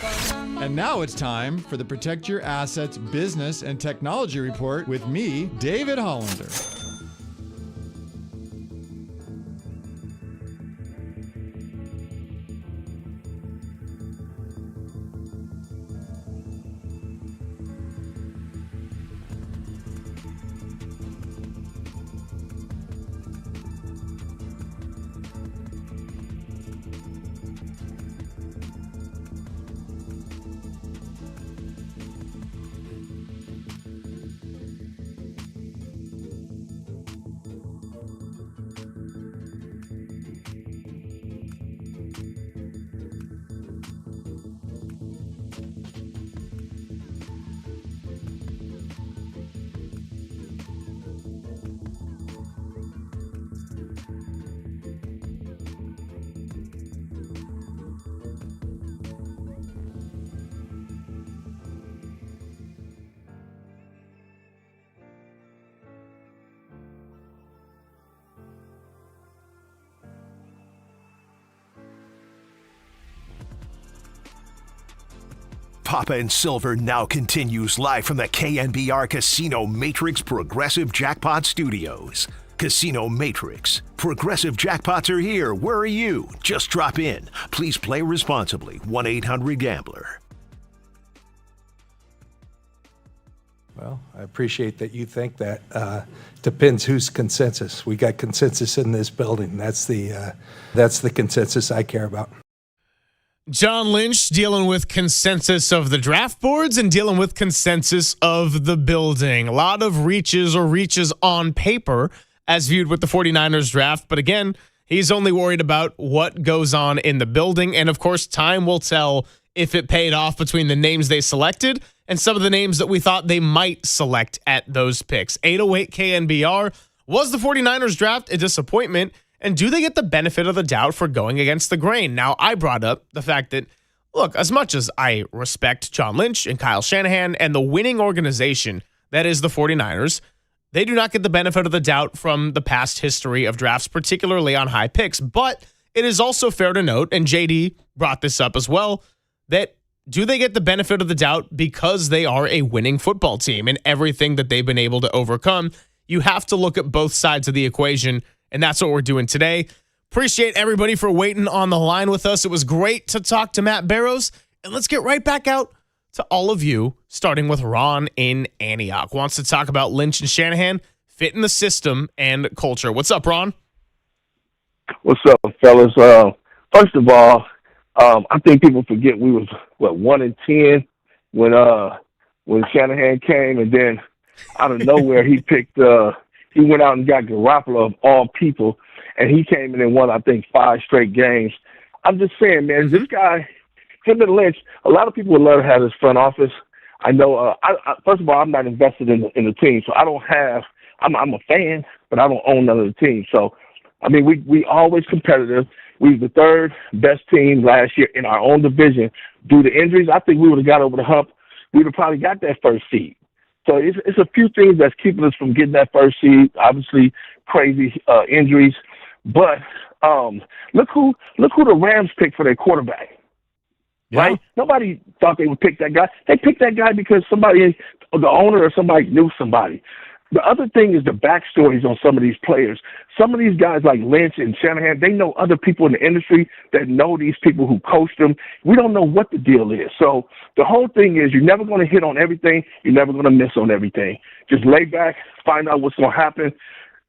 And now it's time for the Protect Your Assets Business and Technology Report with me, David Hollander. Papa and Silver now continues live from the KNBR Casino Matrix Progressive Jackpot Studios. Casino Matrix. Progressive jackpots are here. Where are you? Just drop in. Please play responsibly. 1-800-GAMBLER. Well, I appreciate that you think that. Depends whose consensus. We got consensus in this building. That's the consensus I care about. John Lynch dealing with consensus of the draft boards and dealing with consensus of the building. A lot of reaches on paper as viewed with the 49ers draft. But again, he's only worried about what goes on in the building. And of course, time will tell if it paid off between the names they selected and some of the names that we thought they might select at those picks. 808 KNBR. Was the 49ers draft a disappointment? And do they get the benefit of the doubt for going against the grain? Now, I brought up the fact that, look, as much as I respect John Lynch and Kyle Shanahan and the winning organization that is the 49ers, they do not get the benefit of the doubt from the past history of drafts, particularly on high picks. But it is also fair to note, and JD brought this up as well, that do they get the benefit of the doubt because they are a winning football team and everything that they've been able to overcome? You have to look at both sides of the equation. And that's what we're doing today. Appreciate everybody for waiting on the line with us. It was great to talk to Matt Barrows. And let's get right back out to all of you, starting with Ron in Antioch. Wants to talk about Lynch and Shanahan, fit in the system and culture. What's up, Ron? What's up, fellas? First of all, I think people forget we was, 1-10 when Shanahan came. And then out of nowhere, he picked he went out and got Garoppolo of all people, and he came in and won, I think, 5 straight games. I'm just saying, man, this guy, him and Lynch, a lot of people would love to have his front office. I know, first of all, I'm not invested in the team, so I don't have – I'm a fan, but I don't own none of the team. So, I mean, we always competitive. We were the third best team last year in our own division. Due to injuries, I think we would have got over the hump. We would have probably got that first seed. So it's a few things that's keeping us from getting that first seed. Obviously, crazy injuries, but look who the Rams picked for their quarterback. Yeah. Right? Nobody thought they would pick that guy. They picked that guy because somebody, the owner or somebody, knew somebody. The other thing is the backstories on some of these players. Some of these guys like Lynch and Shanahan, they know other people in the industry that know these people who coached them. We don't know what the deal is. So the whole thing is you're never going to hit on everything. You're never going to miss on everything. Just lay back, find out what's going to happen,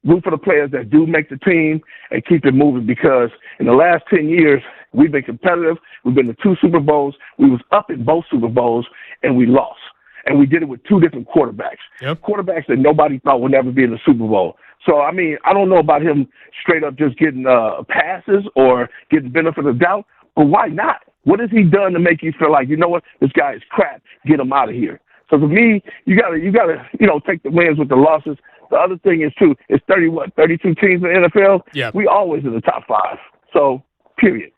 root for the players that do make the team, and keep it moving because in the last 10 years, we've been competitive. We've been to 2 Super Bowls. We was up in both Super Bowls, and we lost. And we did it with 2 different quarterbacks. Yep. Quarterbacks that nobody thought would never be in the Super Bowl. So, I mean, I don't know about him straight up just getting passes or getting benefit of the doubt, but why not? What has he done to make you feel like, you know what, this guy is crap, get him out of here? So for me, you gotta, take the wins with the losses. The other thing is, too, it's 32 teams in the NFL? Yeah. We always in the top 5. So, period.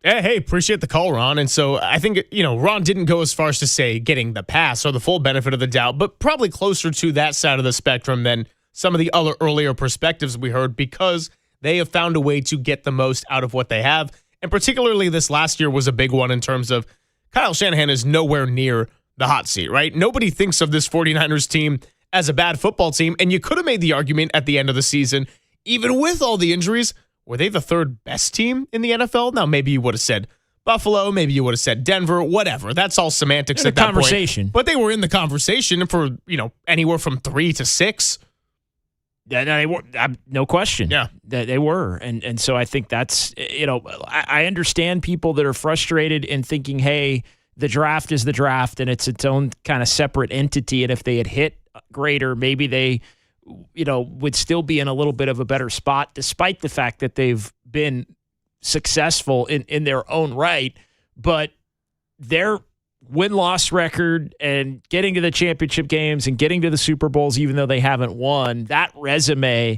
Hey, appreciate the call, Ron. And so I think, Ron didn't go as far as to say getting the pass or the full benefit of the doubt, but probably closer to that side of the spectrum than some of the other earlier perspectives we heard because they have found a way to get the most out of what they have. And particularly this last year was a big one in terms of Kyle Shanahan is nowhere near the hot seat, right? Nobody thinks of this 49ers team as a bad football team, and you could have made the argument at the end of the season, even with all the injuries, were they the third best team in the NFL? Now, maybe you would have said Buffalo, maybe you would have said Denver, whatever. That's all semantics at that conversation. point. But they were in the conversation for, anywhere from 3 to 6. Yeah, no, they were, no question. Yeah. They were. And so I think that's, I understand people that are frustrated and thinking, hey, the draft is the draft and it's its own kind of separate entity. And if they had hit greater, maybe they, would still be in a little bit of a better spot, despite the fact that they've been successful in their own right. But their win-loss record and getting to the championship games and getting to the Super Bowls, even though they haven't won, that resume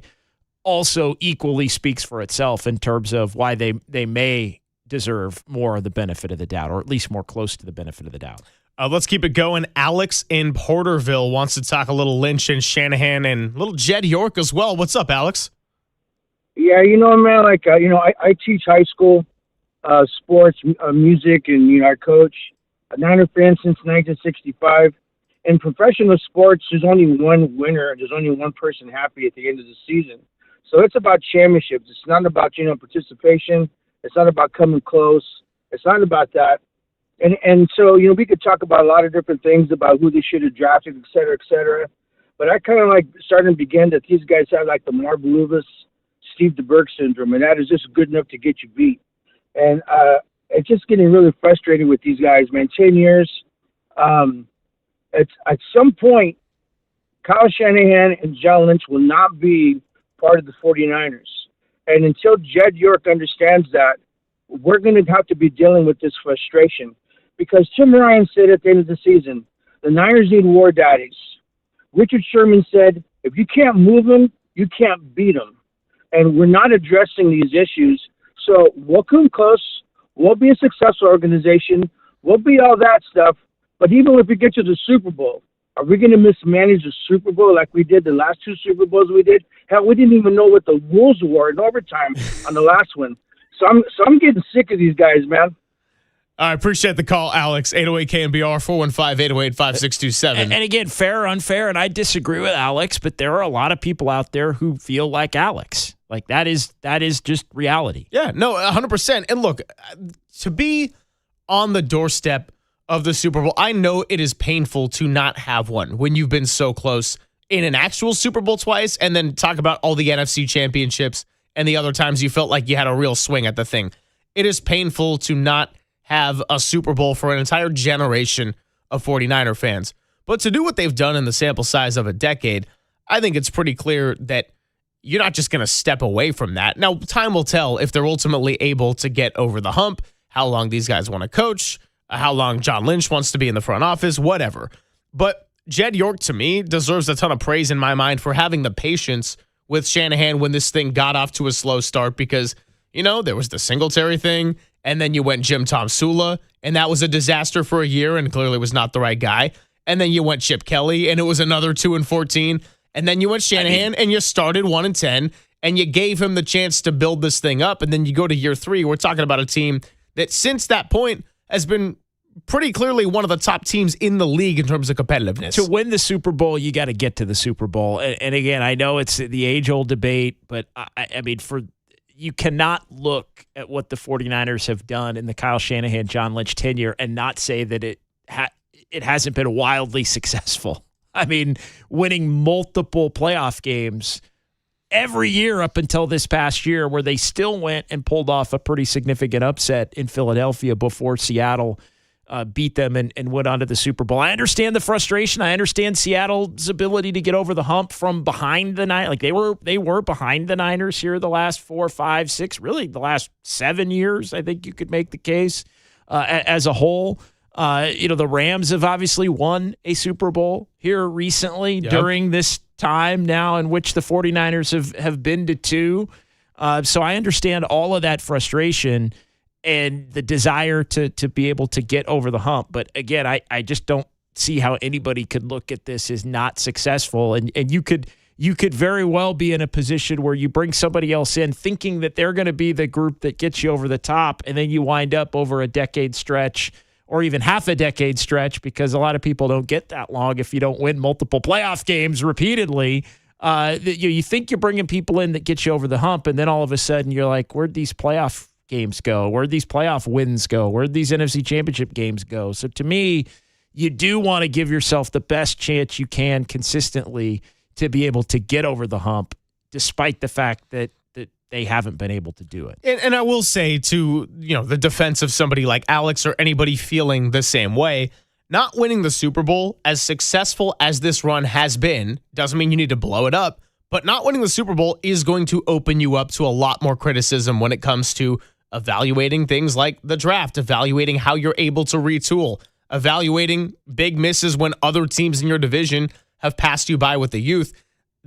also equally speaks for itself in terms of why they may deserve more of the benefit of the doubt, or at least more close to the benefit of the doubt. Let's keep it going. Alex in Porterville wants to talk a little Lynch and Shanahan and little Jed York as well. What's up, Alex? Yeah, man, I teach high school sports, music, and, I coach. A Niner fan since 1965. In professional sports, there's only one winner. There's only one person happy at the end of the season. So it's about championships. It's not about, participation. It's not about coming close. It's not about that. And so, we could talk about a lot of different things about who they should have drafted, et cetera, et cetera. But I kind of starting to begin that these guys have like the Marv Lewis, Steve DeBerg syndrome, and that is just good enough to get you beat. And it's just getting really frustrated with these guys, man. 10 years. At some point, Kyle Shanahan and John Lynch will not be part of the 49ers. And until Jed York understands that, we're going to have to be dealing with this frustration. Because Tim Ryan said at the end of the season, the Niners need war daddies. Richard Sherman said, if you can't move them, you can't beat them. And we're not addressing these issues. So we'll come close. We'll be a successful organization. We'll be all that stuff. But even if we get to the Super Bowl, are we going to mismanage the Super Bowl like we did the last 2 Super Bowls we did? Hell, we didn't even know what the rules were in overtime on the last one. So I'm getting sick of these guys, man. I appreciate the call, Alex. 808-KNBR, 415-808-5627. And again, fair or unfair, and I disagree with Alex, but there are a lot of people out there who feel like Alex. Like that is just reality. Yeah, no, 100%. And look, to be on the doorstep of the Super Bowl, I know it is painful to not have one when you've been so close in an actual Super Bowl twice, and then talk about all the NFC championships and the other times you felt like you had a real swing at the thing. It is painful to not have a Super Bowl for an entire generation of 49er fans. But to do what they've done in the sample size of a decade, I think it's pretty clear that you're not just going to step away from that. Now, time will tell if they're ultimately able to get over the hump, how long these guys want to coach, how long John Lynch wants to be in the front office, whatever. But Jed York, to me, deserves a ton of praise in my mind for having the patience with Shanahan when this thing got off to a slow start because, there was the Singletary thing, and then you went Jim Tom Sula, and that was a disaster for a year and clearly was not the right guy. And then you went Chip Kelly, and it was another 2-14. And then you went Shanahan, and you started 1-10, and you gave him the chance to build this thing up. And then you go to year 3. We're talking about a team that since that point has been pretty clearly one of the top teams in the league in terms of competitiveness. To win the Super Bowl, you got to get to the Super Bowl. And again, I know it's the age-old debate, but I mean, you cannot look at what the 49ers have done in the Kyle Shanahan, John Lynch tenure and not say that it hasn't been wildly successful. I mean, winning multiple playoff games every year up until this past year, where they still went and pulled off a pretty significant upset in Philadelphia before Seattle beat them and went on to the Super Bowl. I understand the frustration. I understand Seattle's ability to get over the hump from behind the Niners. Like they were behind the Niners here the last 4, 5, 6, really the last 7 years. I think you could make the case as a whole. The Rams have obviously won a Super Bowl here recently during this time now in which the 49ers have been to 2. So I understand all of that frustration and the desire to be able to get over the hump. But again, I just don't see how anybody could look at this as not successful. And you could very well be in a position where you bring somebody else in thinking that they're going to be the group that gets you over the top, and then you wind up over a decade stretch or even half a decade stretch, because a lot of people don't get that long if you don't win multiple playoff games repeatedly. You think you're bringing people in that get you over the hump, and then all of a sudden you're like, where'd these playoff games go? Where'd these playoff wins go? Where'd these NFC Championship games go? So to me, you do want to give yourself the best chance you can consistently to be able to get over the hump, despite the fact that they haven't been able to do it. And I will say, to the defense of somebody like Alex or anybody feeling the same way, not winning the Super Bowl, as successful as this run has been, doesn't mean you need to blow it up. But not winning the Super Bowl is going to open you up to a lot more criticism when it comes to evaluating things like the draft, evaluating how you're able to retool, evaluating big misses when other teams in your division have passed you by with the youth.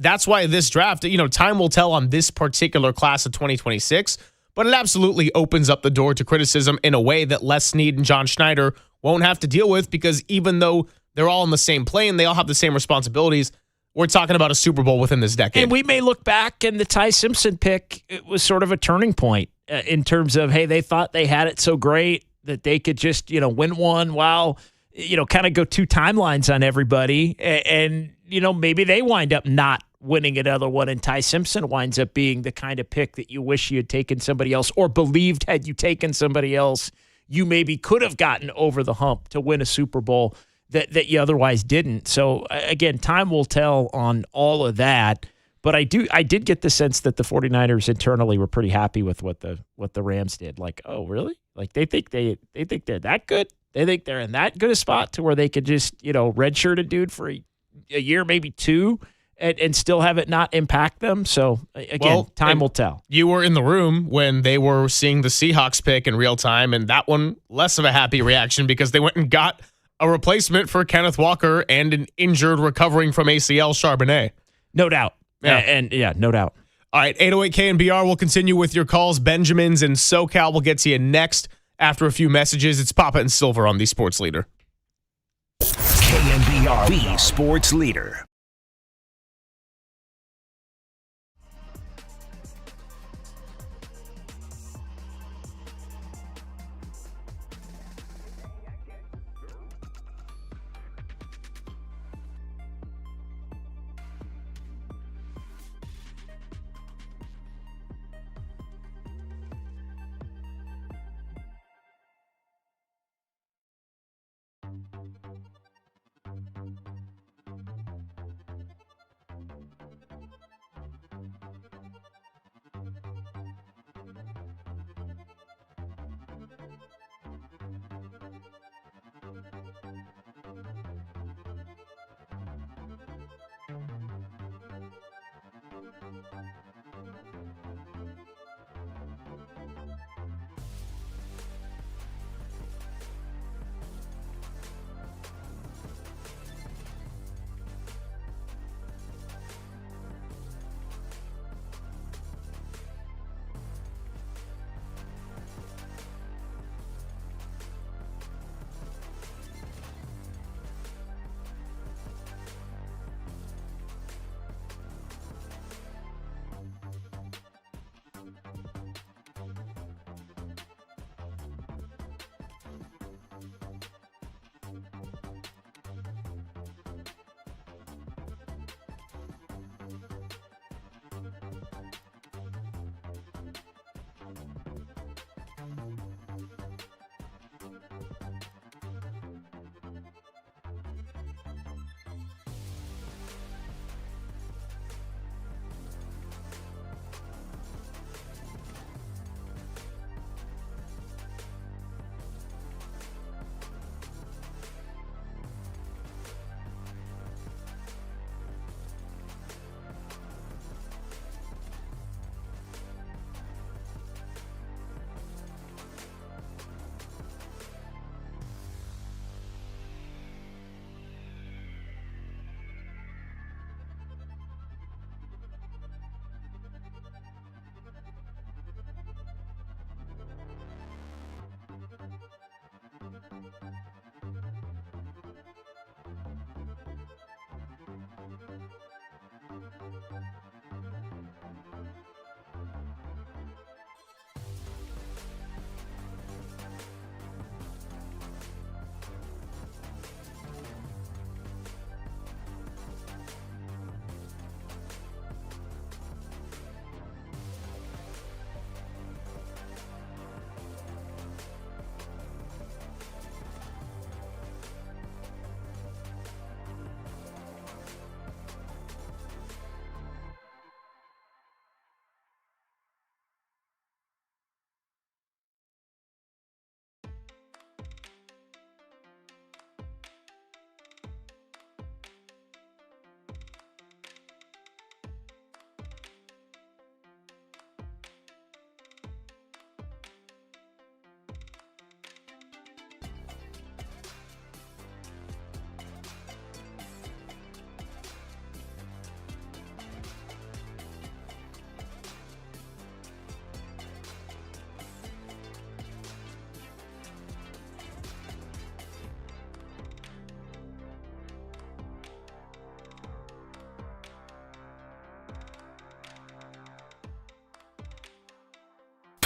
That's why this draft, time will tell on this particular class of 2026, but it absolutely opens up the door to criticism in a way that Les Snead and John Schneider won't have to deal with, because even though they're all in the same plane, they all have the same responsibilities. We're talking about a Super Bowl within this decade. And we may look back, and the Ty Simpson pick, it was sort of a turning point in terms of, hey, they thought they had it so great that they could just, win one while, kind of go two timelines on everybody. And maybe they wind up not winning another one, and Ty Simpson winds up being the kind of pick that you wish you had taken somebody else, or believed had you taken somebody else, you maybe could have gotten over the hump to win a Super Bowl that you otherwise didn't. So again, time will tell on all of that. But I did get the sense that the 49ers internally were pretty happy with what the Rams did. Like, oh, really? Like they think they're that good? They think they're in that good a spot to where they could just, redshirt a dude for a year, maybe two, and still have it not impact them. So again, time will tell. You were in the room when they were seeing the Seahawks pick in real time, and that one less of a happy reaction, because they went and got a replacement for Kenneth Walker and an injured, recovering from ACL Charbonnet. No doubt. Yeah. No doubt. All right, 808K and BR will continue with your calls. Benjamin's and SoCal will get to you next after a few messages. It's Papa and Silver on the Sports Leader. KNBR, the Sports Leader.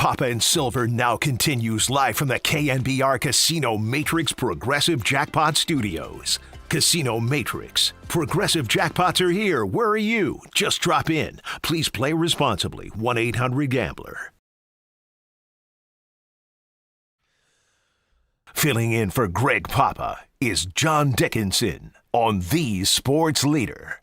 Papa and Silver now continues live from the KNBR Casino Matrix Progressive Jackpot Studios. Casino Matrix. Progressive jackpots are here. Where are you? Just drop in. Please play responsibly. 1-800-GAMBLER. Filling in for Greg Papa is John Dickinson on The Sports Leader.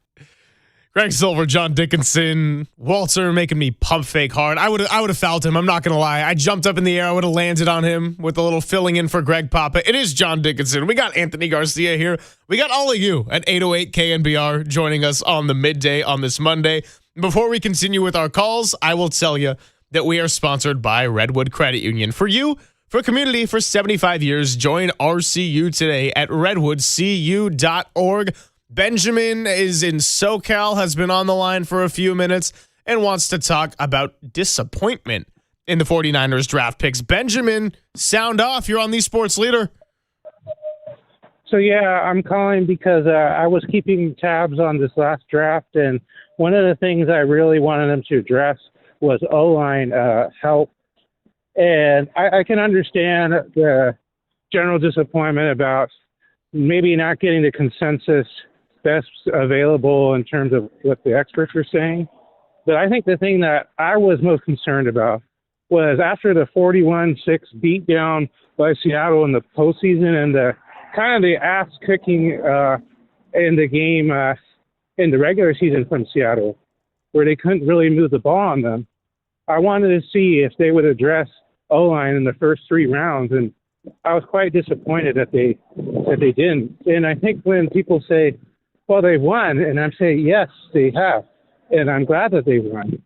Greg Silver, John Dickinson, Walter making me pump fake hard. I would have fouled him. I'm not going to lie. I jumped up in the air. I would have landed on him with a little filling in for Greg Papa. It is John Dickinson. We got Anthony Garcia here. We got all of you at 808 KNBR joining us on the midday on this Monday. Before we continue with our calls, I will tell you that we are sponsored by Redwood Credit Union. For you, for community, for 75 years, join RCU today at redwoodcu.org. Benjamin is in SoCal, has been on the line for a few minutes, and wants to talk about disappointment in the 49ers draft picks. Benjamin, sound off. You're on The Sports Leader. So, yeah, I'm calling because I was keeping tabs on this last draft, and one of the things I really wanted them to address was O-line help. And I can understand the general disappointment about maybe not getting the consensus best available in terms of what the experts are saying. But I think the thing that I was most concerned about was after the 41-6 beatdown by Seattle in the postseason and the kind of the ass-kicking in the game in the regular season from Seattle, where they couldn't really move the ball on them. I wanted to see if they would address O-line in the first 3 rounds, and I was quite disappointed that they didn't. And I think when people say, well, they won, and I'm saying, yes, they have, and I'm glad that they won.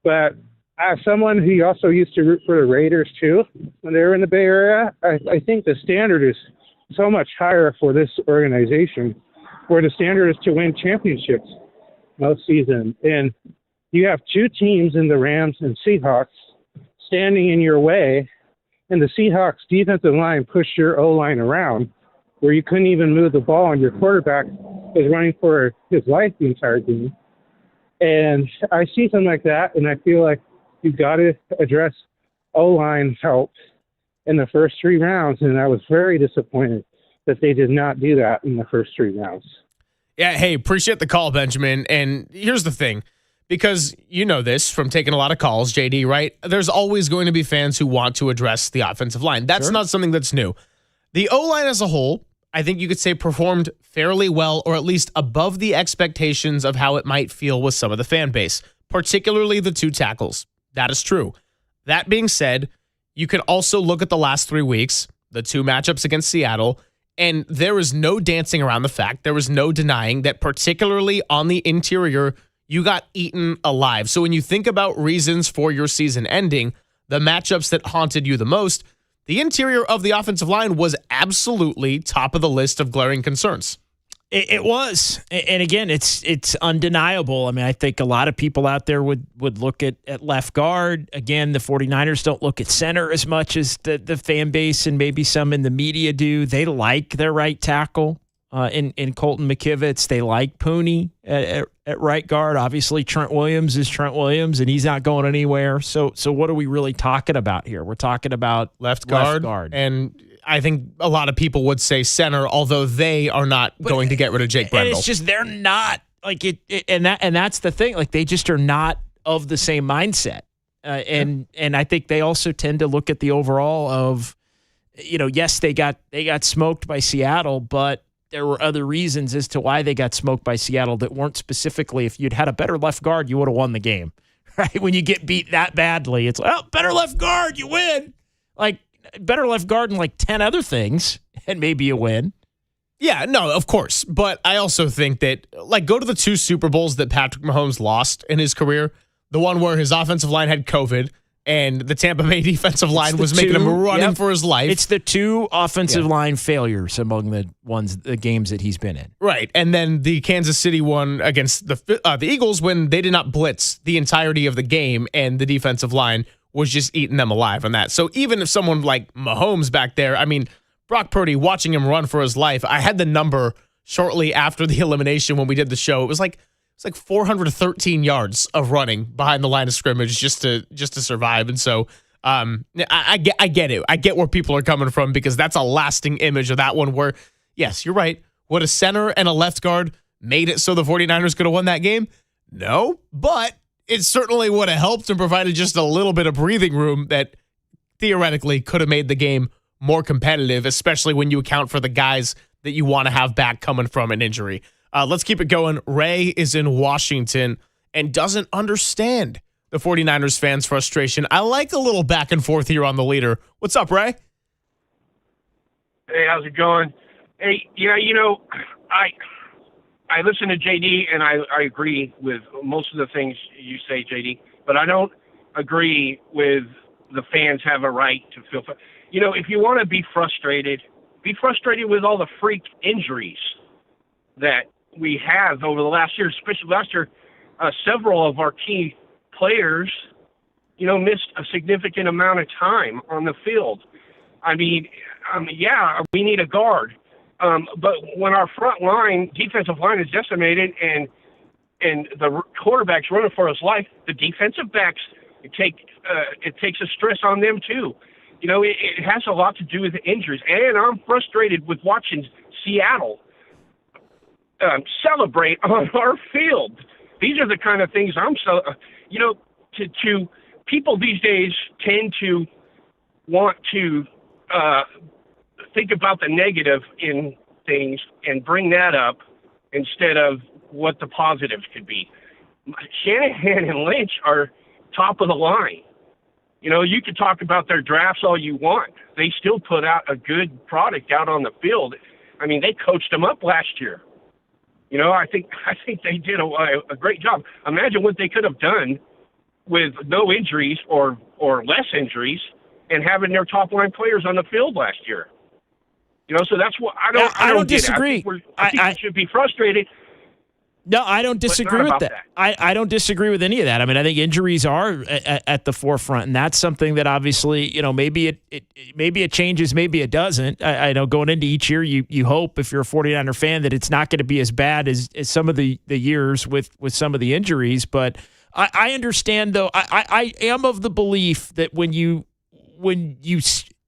But as someone who also used to root for the Raiders, too, when they were in the Bay Area, I think the standard is so much higher for this organization, where the standard is to win championships most season. And you have 2 teams in the Rams and Seahawks standing in your way, and the Seahawks defensive line pushed your O-line around where you couldn't even move the ball, and your quarterback was running for his life the entire game. And I see something like that, and I feel like you've got to address O-line help in the first 3 rounds, and I was very disappointed that they did not do that in the first 3 rounds. Yeah, hey, appreciate the call, Benjamin. And here's the thing. Because you know this from taking a lot of calls, JD, right? There's always going to be fans who want to address the offensive line. That's not something that's new. The O-line as a whole, I think you could say performed fairly well, or at least above the expectations of how it might feel with some of the fan base, particularly the 2 tackles. That is true. That being said, you can also look at the last 3 weeks, the 2 matchups against Seattle, and there is no dancing around the fact, there was no denying that particularly on the interior, you got eaten alive. So when you think about reasons for your season ending, the matchups that haunted you the most, the interior of the offensive line was absolutely top of the list of glaring concerns. It was. And again, it's undeniable. I mean, I think a lot of people out there would look at left guard. Again, the 49ers don't look at center as much as the fan base and maybe some in the media do. They like their right tackle in Colton McKivitz. They like Pooney at right guard. Obviously, Trent Williams is Trent Williams, and he's not going anywhere. So what are we really talking about here? We're talking about left guard. And I think a lot of people would say center, although they are not going to get rid of Jake Brendel. And it's just they're not like it, and that's the thing. Like they just are not of the same mindset. And I think they also tend to look at the overall of, yes, they got smoked by Seattle, but there were other reasons as to why they got smoked by Seattle that weren't specifically, if you'd had a better left guard, you would have won the game, right? When you get beat that badly, it's like, oh, better left guard, you win. Like, better left guard and like 10 other things, and maybe you win. Yeah, no, of course. But I also think that, like, go to the 2 Super Bowls that Patrick Mahomes lost in his career. The one where his offensive line had COVID and the Tampa Bay defensive line was making him running for his life. It's the 2 offensive line failures among the games that he's been in. Right. And then the Kansas City one against the Eagles when they did not blitz the entirety of the game and the defensive line was just eating them alive on that. So even if someone like Mahomes back there, I mean, Brock Purdy, watching him run for his life, I had the number shortly after the elimination when we did the show. It was like 413 yards of running behind the line of scrimmage just to survive. And so I get it. I get where people are coming from because that's a lasting image of that one where, yes, you're right. Would a center and a left guard made it so the 49ers could have won that game? No, but it certainly would have helped and provided just a little bit of breathing room that theoretically could have made the game more competitive, especially when you account for the guys that you want to have back coming from an injury. Let's keep it going. Ray is in Washington and doesn't understand the 49ers fans' frustration. I like a little back and forth here on the leader. What's up, Ray? Hey, how's it going? Hey, yeah, you know, I listen to JD, and I agree with most of the things you say, JD, but I don't agree with the fans have a right to feel. You know, if you want to be frustrated with all the freak injuries that we have over the last year, especially last year. Several of our key players, you know, missed a significant amount of time on the field. I mean, yeah, we need a guard. But when our front line, defensive line is decimated and the quarterback's running for his life, the defensive backs, it takes a stress on them too. You know, it has a lot to do with the injuries. And I'm frustrated with watching Seattle celebrate on our field. These are the kind of things you know, to people these days tend to want to think about the negative in things and bring that up instead of what the positives could be. Shanahan and Lynch are top of the line. You know, you could talk about their drafts all you want. They still put out a good product out on the field. I mean, they coached them up last year. You know, I think they did a great job. Imagine what they could have done with no injuries or less injuries and having their top line players on the field last year. You know, so that's what I don't disagree. I think we should be frustrated. No, I don't disagree with that. I don't disagree with any of that. I mean, I think injuries are at the forefront, and that's something that obviously, you know, maybe it changes, maybe it doesn't. I know going into each year, you hope if you're a 49er fan that it's not going to be as bad as some of the years with some of the injuries. But I understand, though. I am of the belief that when you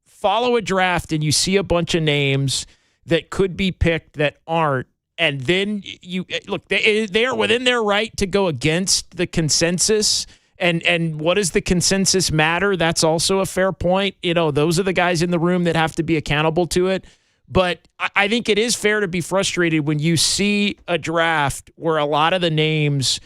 follow a draft and you see a bunch of names that could be picked that aren't, and then you look, they are within their right to go against the consensus. And what does the consensus matter? That's also a fair point. You know, those are the guys in the room that have to be accountable to it. But I think it is fair to be frustrated when you see a draft where a lot of the names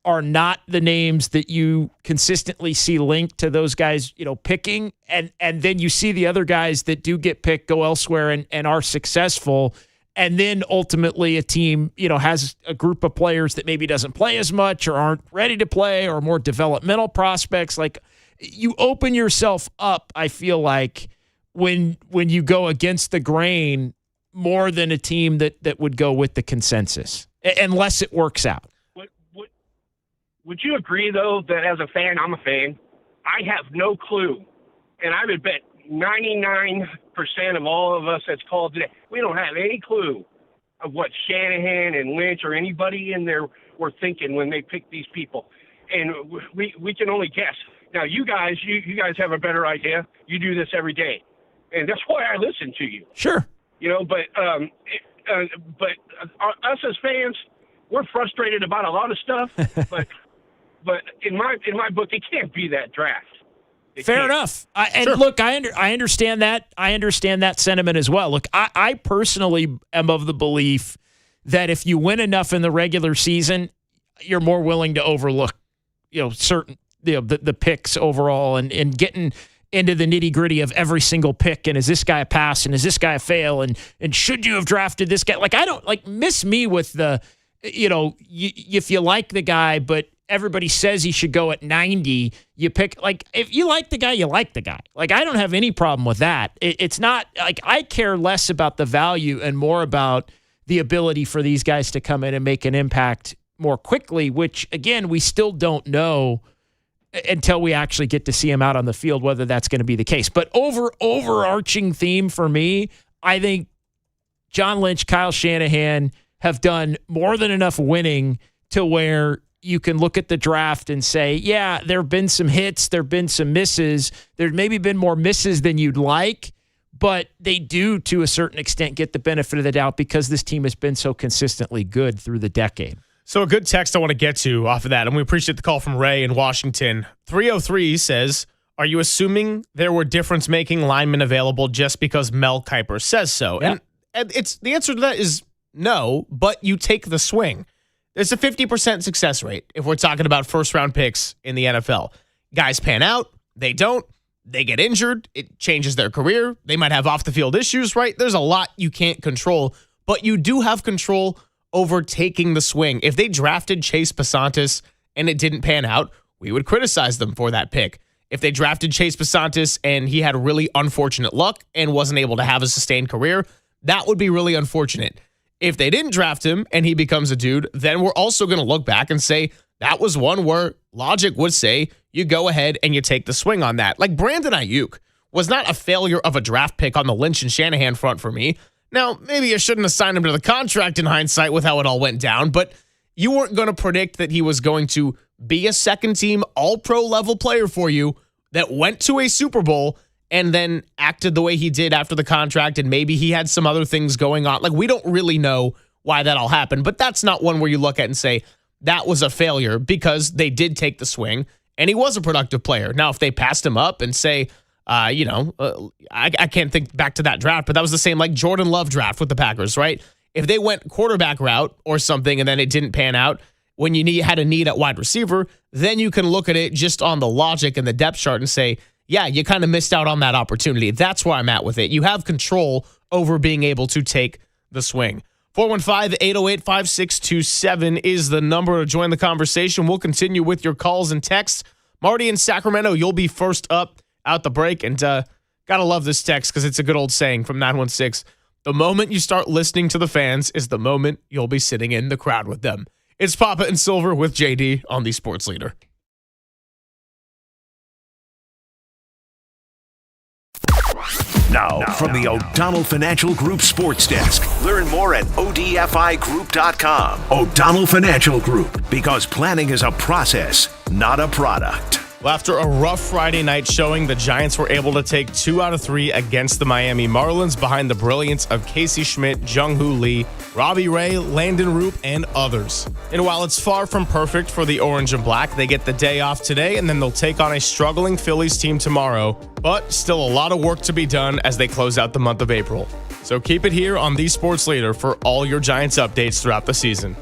are not the names that you consistently see linked to those guys, you know, picking. And then you see the other guys that do get picked go elsewhere and are successful. And then ultimately a team, you know, has a group of players that maybe doesn't play as much or aren't ready to play or more developmental prospects. Like, you open yourself up, I feel like, when you go against the grain more than a team that would go with the consensus, unless it works out. Would you agree, though, that as a fan, I'm a fan, I have no clue, and I would bet 99% of all of us that's called today, we don't have any clue of what Shanahan and Lynch or anybody in there were thinking when they picked these people. And we can only guess. Now, you guys have a better idea. You do this every day. And that's why I listen to you. Sure. You know, but us as fans, we're frustrated about a lot of stuff. but in my book, it can't be that draft. Fair enough. Look, I understand that. I understand that sentiment as well. Look, I personally am of the belief that if you win enough in the regular season, you're more willing to overlook, you know, certain, you know, the picks overall and getting into the nitty gritty of every single pick. And is this guy a pass? And is this guy a fail? And should you have drafted this guy? Like, I don't miss me with the, you know, if you like the guy, but everybody says he should go at 90, you pick, like, if you like the guy, you like the guy. Like, I don't have any problem with that. It's not, like, I care less about the value and more about the ability for these guys to come in and make an impact more quickly, which, again, we still don't know until we actually get to see him out on the field, whether that's going to be the case. But overarching theme for me, I think John Lynch, Kyle Shanahan have done more than enough winning to where you can look at the draft and say, yeah, there have been some hits, there have been some misses. There's maybe been more misses than you'd like, but they do, to a certain extent, get the benefit of the doubt because this team has been so consistently good through the decade. So a good text I want to get to off of that, and we appreciate the call from Ray in Washington. 303 says, are you assuming there were difference-making linemen available just because Mel Kiper says so? Yeah. And it's the answer to that is no, but you take the swing. There's a 50% success rate if we're talking about first-round picks in the NFL. Guys pan out, they don't, they get injured, it changes their career, they might have off-the-field issues, right? There's a lot you can't control, but you do have control over taking the swing. If they drafted Chase Pasantis and it didn't pan out, we would criticize them for that pick. If they drafted Chase Pasantis and he had really unfortunate luck and wasn't able to have a sustained career, that would be really unfortunate. If they didn't draft him and he becomes a dude, then we're also going to look back and say that was one where logic would say you go ahead and you take the swing on that. Like Brandon Ayuk was not a failure of a draft pick on the Lynch and Shanahan front for me. Now, maybe you shouldn't have signed him to the contract in hindsight with how it all went down, but you weren't going to predict that he was going to be a second-team all-pro level player for you that went to a Super Bowl and then acted the way he did after the contract, and maybe he had some other things going on. Like, we don't really know why that all happened, but that's not one where you look at and say that was a failure because they did take the swing, and he was a productive player. Now, if they passed him up and say, I can't think back to that draft, but that was the same like Jordan Love draft with the Packers, right? If they went quarterback route or something and then it didn't pan out when you had a need at wide receiver, then you can look at it just on the logic and the depth chart and say, yeah, you kind of missed out on that opportunity. That's where I'm at with it. You have control over being able to take the swing. 415-808-5627 is the number to join the conversation. We'll continue with your calls and texts. Marty in Sacramento, you'll be first up out the break. And gotta love this text because it's a good old saying from 916. The moment you start listening to the fans is the moment you'll be sitting in the crowd with them. It's Papa and Silver with JD on the Sports Leader. Now, from the O'Donnell Financial Group Sports Desk. Learn more at odfigroup.com. O'Donnell Financial Group, because planning is a process, not a product. Well, after a rough Friday night showing, the Giants were able to take 2 out of 3 against the Miami Marlins behind the brilliance of Casey Schmidt, Jung-Hoo Lee, Robbie Ray, Landon Roop, and others. And while it's far from perfect for the Orange and Black, they get the day off today, and then they'll take on a struggling Phillies team tomorrow. But still a lot of work to be done as they close out the month of April. So keep it here on the Sports Leader for all your Giants updates throughout the season.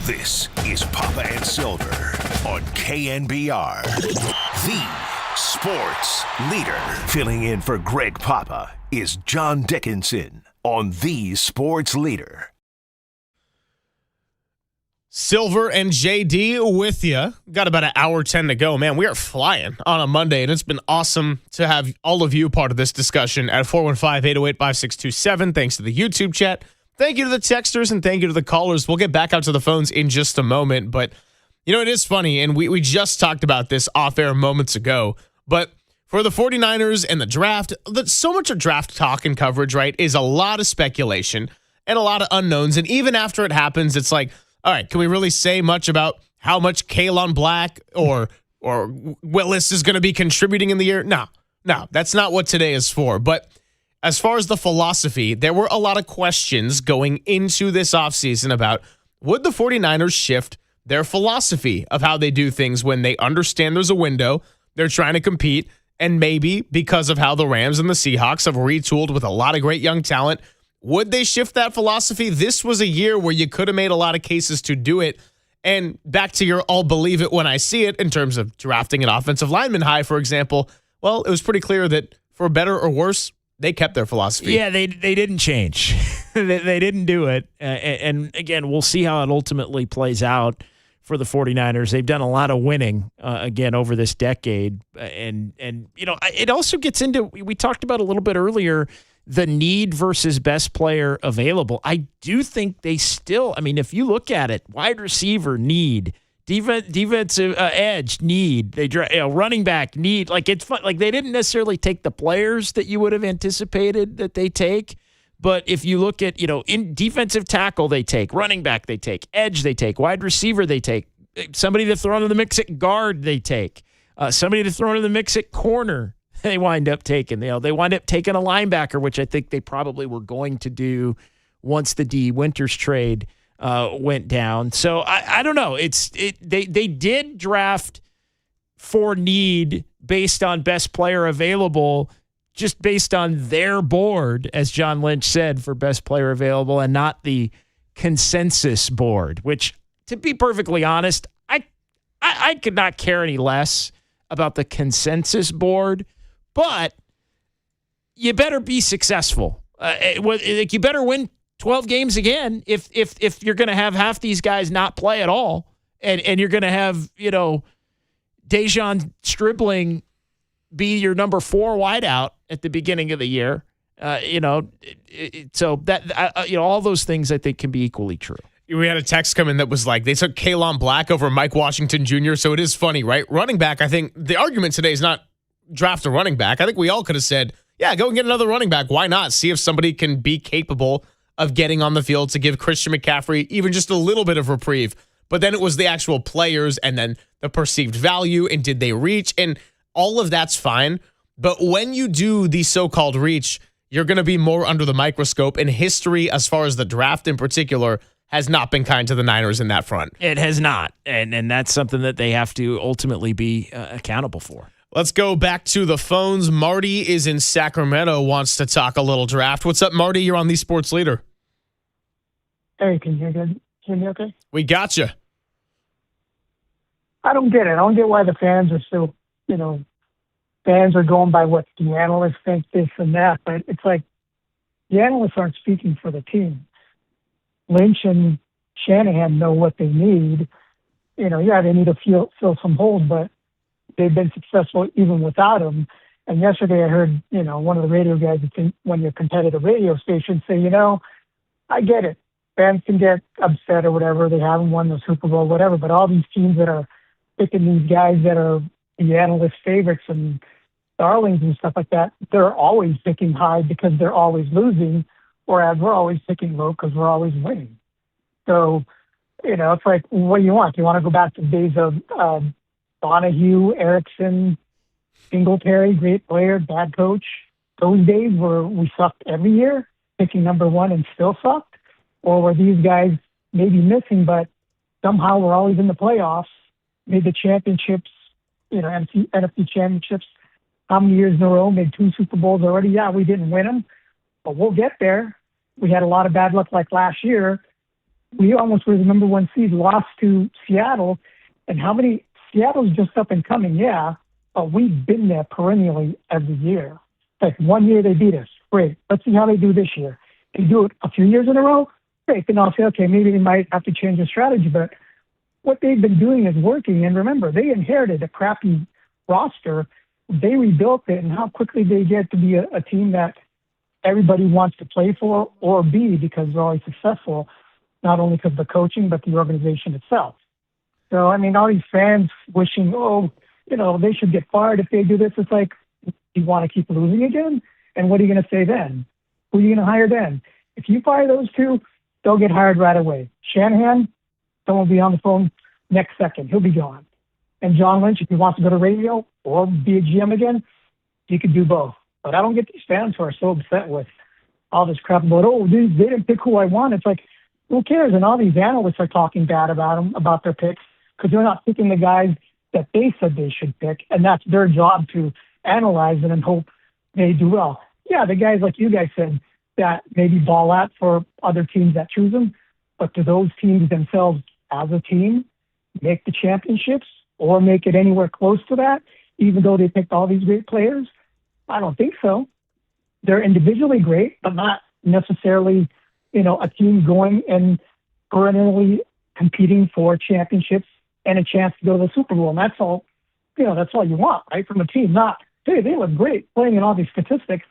This is Papa and Silver on KNBR, the sports leader. Filling in for Greg Papa is John Dickinson on the Sports Leader. Silver and JD with you. Got about an hour 10 to go. Man, we are flying on a Monday, and it's been awesome to have all of you part of this discussion at 415-808-5627. Thanks to the YouTube chat. Thank you to the texters, and thank you to the callers. We'll get back out to the phones in just a moment, but you know, it is funny, and we just talked about this off-air moments ago, but for the 49ers and the draft, so much of draft talk and coverage, right, is a lot of speculation and a lot of unknowns, and even after it happens, it's like, all right, can we really say much about how much Kalon Black or Willis is going to be contributing in the year? No, that's not what today is for. But as far as the philosophy, there were a lot of questions going into this offseason about would the 49ers shift their philosophy of how they do things when they understand there's a window, they're trying to compete, and maybe because of how the Rams and the Seahawks have retooled with a lot of great young talent, would they shift that philosophy? This was a year where you could have made a lot of cases to do it. And back to your I'll believe it when I see it in terms of drafting an offensive lineman high, for example. Well, it was pretty clear that for better or worse, they kept their philosophy. Yeah, they didn't change. they didn't do it. And again, we'll see how it ultimately plays out for the 49ers. They've done a lot of winning, again, over this decade. And you know, it also gets into, we talked about a little bit earlier, the need versus best player available. I do think they still, I mean, if you look at it, wide receiver need, defensive edge need, they running back need. Like, it's fun. Like, they didn't necessarily take the players that you would have anticipated that they take. But if you look at, you know, in defensive tackle, they take running back, they take edge, they take wide receiver, they take somebody to throw into the mix at guard, they take somebody to throw into the mix at corner. They wind up taking, they wind up taking a linebacker, which I think they probably were going to do once the D Winters trade went down. So I don't know. They did draft for need based on best player available, just based on their board, as John Lynch said, for best player available, and not the consensus board. Which, to be perfectly honest, I could not care any less about the consensus board. But you better be successful. You better win 12 games again if you're going to have half these guys not play at all, and you're going to have, you know, Dejon Stribling be your number 4 wideout at the beginning of the year. So that all those things I think can be equally true. We had a text come in that was like, they took Kalon Black over Mike Washington Jr., so it is funny, right? Running back, I think the argument today is not draft a running back. I think we all could have said, yeah, go and get another running back. Why not? See if somebody can be capable of getting on the field to give Christian McCaffrey even just a little bit of reprieve. But then it was the actual players and then the perceived value and did they reach? And all of that's fine. But when you do the so-called reach, you're going to be more under the microscope. And history, as far as the draft in particular, has not been kind to the Niners in that front. It has not. And that's something that they have to ultimately be accountable for. Let's go back to the phones. Marty is in Sacramento, wants to talk a little draft. What's up, Marty? You're on the Sports Leader. Hey, can you hear me okay? We got you. I don't get it. I don't get why the fans are still, fans are going by what the analysts think, this and that. But it's like the analysts aren't speaking for the team. Lynch and Shanahan know what they need. They need to fill some holes, but they've been successful even without him. And yesterday I heard, one of the radio guys at one of your competitive radio stations say, I get it. Fans can get upset or whatever. They haven't won the Super Bowl, whatever. But all these teams that are picking these guys that are the analyst favorites and darlings and stuff like that, they're always picking high because they're always losing, whereas we're always picking low because we're always winning. So, it's like, what do you want? Do you want to go back to the days of Donahue, Erickson, Singletary, great player, bad coach, those days where we sucked every year, picking number 1 and still sucked? Or were these guys maybe missing, but somehow we're always in the playoffs, made the championships, NFC championships, how many years in a row, made 2 Super Bowls already? Yeah, we didn't win them, but we'll get there. We had a lot of bad luck like last year. We almost were the number one seed, lost to Seattle. And how many Seattle's just up and coming, yeah, but we've been there perennially every year. Like 1 year they beat us. Great. Let's see how they do this year. They do it a few years in a row. Great. Then I'll say, okay, maybe they might have to change their strategy. But what they've been doing is working. And remember, they inherited a crappy roster. They rebuilt it, and how quickly they get to be a team that everybody wants to play for or be because they're always successful, not only because of the coaching, but the organization itself. So, I mean, all these fans wishing, they should get fired if they do this. It's like, you want to keep losing again? And what are you going to say then? Who are you going to hire then? If you fire those two, they'll get hired right away. Shanahan, someone will be on the phone next second. He'll be gone. And John Lynch, if he wants to go to radio or be a GM again, he could do both. But I don't get these fans who are so upset with all this crap about, they didn't pick who I want. It's like, who cares? And all these analysts are talking bad about them, about their picks, because they're not picking the guys that they said they should pick, and that's their job to analyze it and hope they do well. Yeah, the guys like you guys said that maybe ball out for other teams that choose them, but do those teams themselves as a team make the championships or make it anywhere close to that, even though they picked all these great players? I don't think so. They're individually great, but not necessarily, a team going and perennially competing for championships and a chance to go to the Super Bowl. And that's all, that's all you want, right, from a team. Not, hey, they look great playing in all these statistics.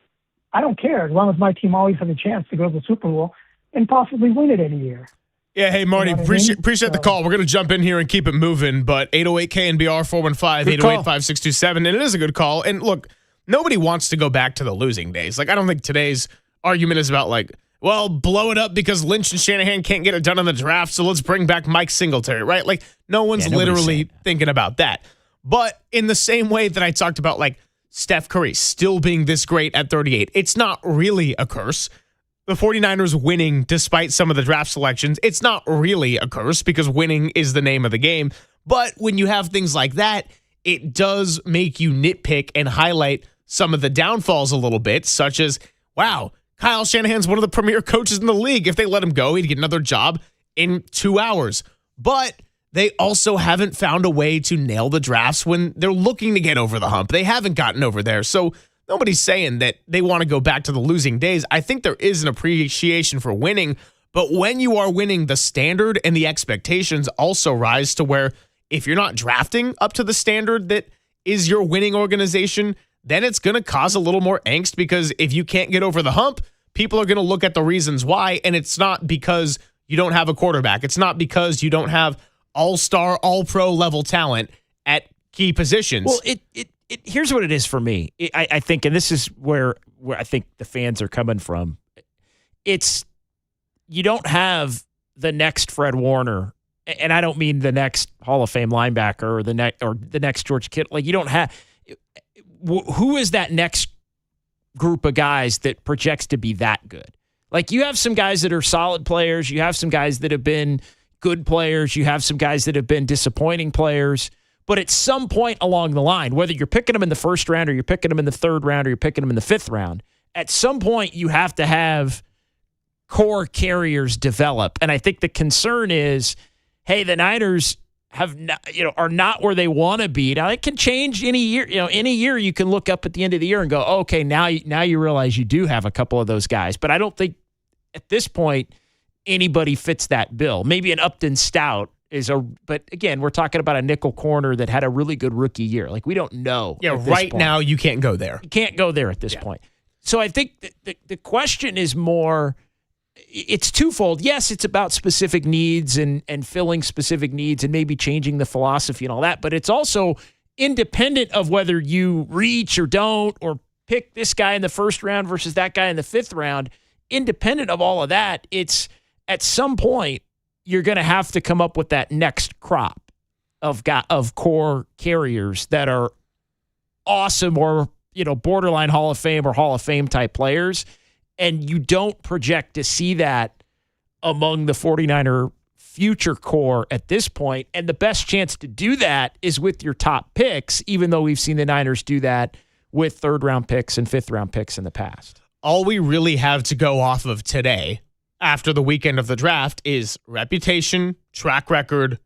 I don't care as long as my team always has a chance to go to the Super Bowl and possibly win it any year. Yeah, hey, Marty, appreciate the call. We're going to jump in here and keep it moving, but 808-KNBR, 415-808-5627, and it is a good call. And look, nobody wants to go back to the losing days. Like, I don't think today's argument is about, like, well, blow it up because Lynch and Shanahan can't get it done in the draft, so let's bring back Mike Singletary, right? Like, no one's literally thinking about that. But in the same way that I talked about, like, Steph Curry still being this great at 38, it's not really a curse. The 49ers winning despite some of the draft selections, it's not really a curse because winning is the name of the game. But when you have things like that, it does make you nitpick and highlight some of the downfalls a little bit, such as, wow, Kyle Shanahan's one of the premier coaches in the league. If they let him go, he'd get another job in 2 hours. But they also haven't found a way to nail the drafts when they're looking to get over the hump. They haven't gotten over there. So nobody's saying that they want to go back to the losing days. I think there is an appreciation for winning, but when you are winning, the standard and the expectations also rise to where if you're not drafting up to the standard that is your winning organization, then it's going to cause a little more angst because if you can't get over the hump, people are going to look at the reasons why, and it's not because you don't have a quarterback. It's not because you don't have all-star, all-pro level talent at key positions. Well, here's what it is for me. I think, and this is where I think the fans are coming from. It's you don't have the next Fred Warner, and I don't mean the next Hall of Fame linebacker or the next George Kittle. Like you don't have who is that next group of guys that projects to be that good? Like you have some guys that are solid players. You have some guys that have been good players. You have some guys that have been disappointing players. But at some point along the line, whether you're picking them in the first round or you're picking them in the third round or you're picking them in the fifth round, at some point you have to have core carriers develop. And I think the concern is, hey, the Niners are not where they want to be. Now it can change any year. Any year you can look up at the end of the year and go, oh, okay, now you realize you do have a couple of those guys. But I don't think at this point anybody fits that bill. Maybe an Upton Stout but again, we're talking about a nickel corner that had a really good rookie year. Like we don't know. Yeah, right now you can't go there. You can't go there at this point. So I think the question is more, it's twofold. Yes, it's about specific needs and filling specific needs and maybe changing the philosophy and all that, but it's also independent of whether you reach or don't or pick this guy in the first round versus that guy in the fifth round. Independent of all of that, it's at some point you're going to have to come up with that next crop of core carriers that are awesome or, borderline Hall of Fame or Hall of Fame type players. And you don't project to see that among the 49er future core at this point. And the best chance to do that is with your top picks, even though we've seen the Niners do that with third round picks and fifth round picks in the past. All we really have to go off of today after the weekend of the draft is reputation, track record,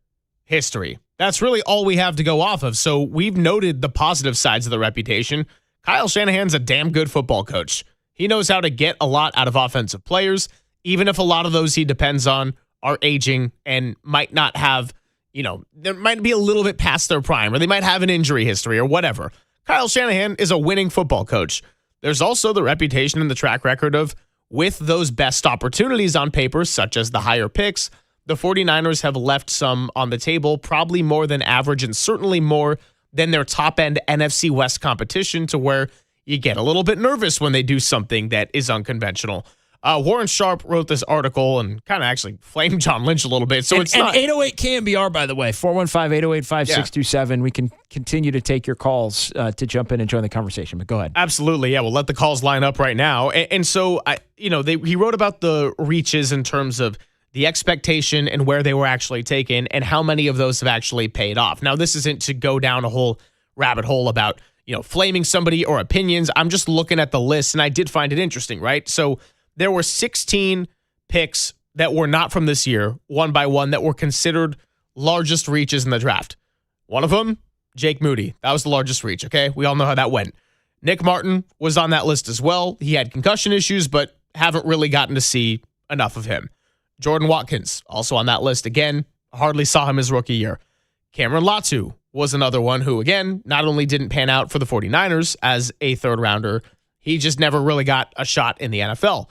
history. That's really all we have to go off of. So we've noted the positive sides of the reputation. Kyle Shanahan's a damn good football coach. He knows how to get a lot out of offensive players, even if a lot of those he depends on are aging and might not have, there might be a little bit past their prime, or they might have an injury history or whatever. Kyle Shanahan is a winning football coach. There's also the reputation and the track record of, with those best opportunities on paper, such as the higher picks, the 49ers have left some on the table, probably more than average and certainly more than their top-end NFC West competition, to where you get a little bit nervous when they do something that is unconventional. Warren Sharp wrote this article and kind of actually flamed John Lynch a little bit. So it's not 808 KMBR, by the way, 415-808-5627. We can continue to take your calls to jump in and join the conversation, but go ahead. Absolutely. Yeah, we'll let the calls line up right now. And so, he wrote about the reaches in terms of the expectation and where they were actually taken and how many of those have actually paid off. Now, this isn't to go down a whole rabbit hole about, flaming somebody or opinions. I'm just looking at the list, and I did find it interesting, right? So there were 16 picks that were not from this year, one by one, that were considered largest reaches in the draft. One of them, Jake Moody. That was the largest reach, okay? We all know how that went. Nick Martin was on that list as well. He had concussion issues, but haven't really gotten to see enough of him. Jordan Watkins, also on that list. Again, hardly saw him his rookie year. Cameron Latu was another one who, again, not only didn't pan out for the 49ers as a third rounder, he just never really got a shot in the NFL.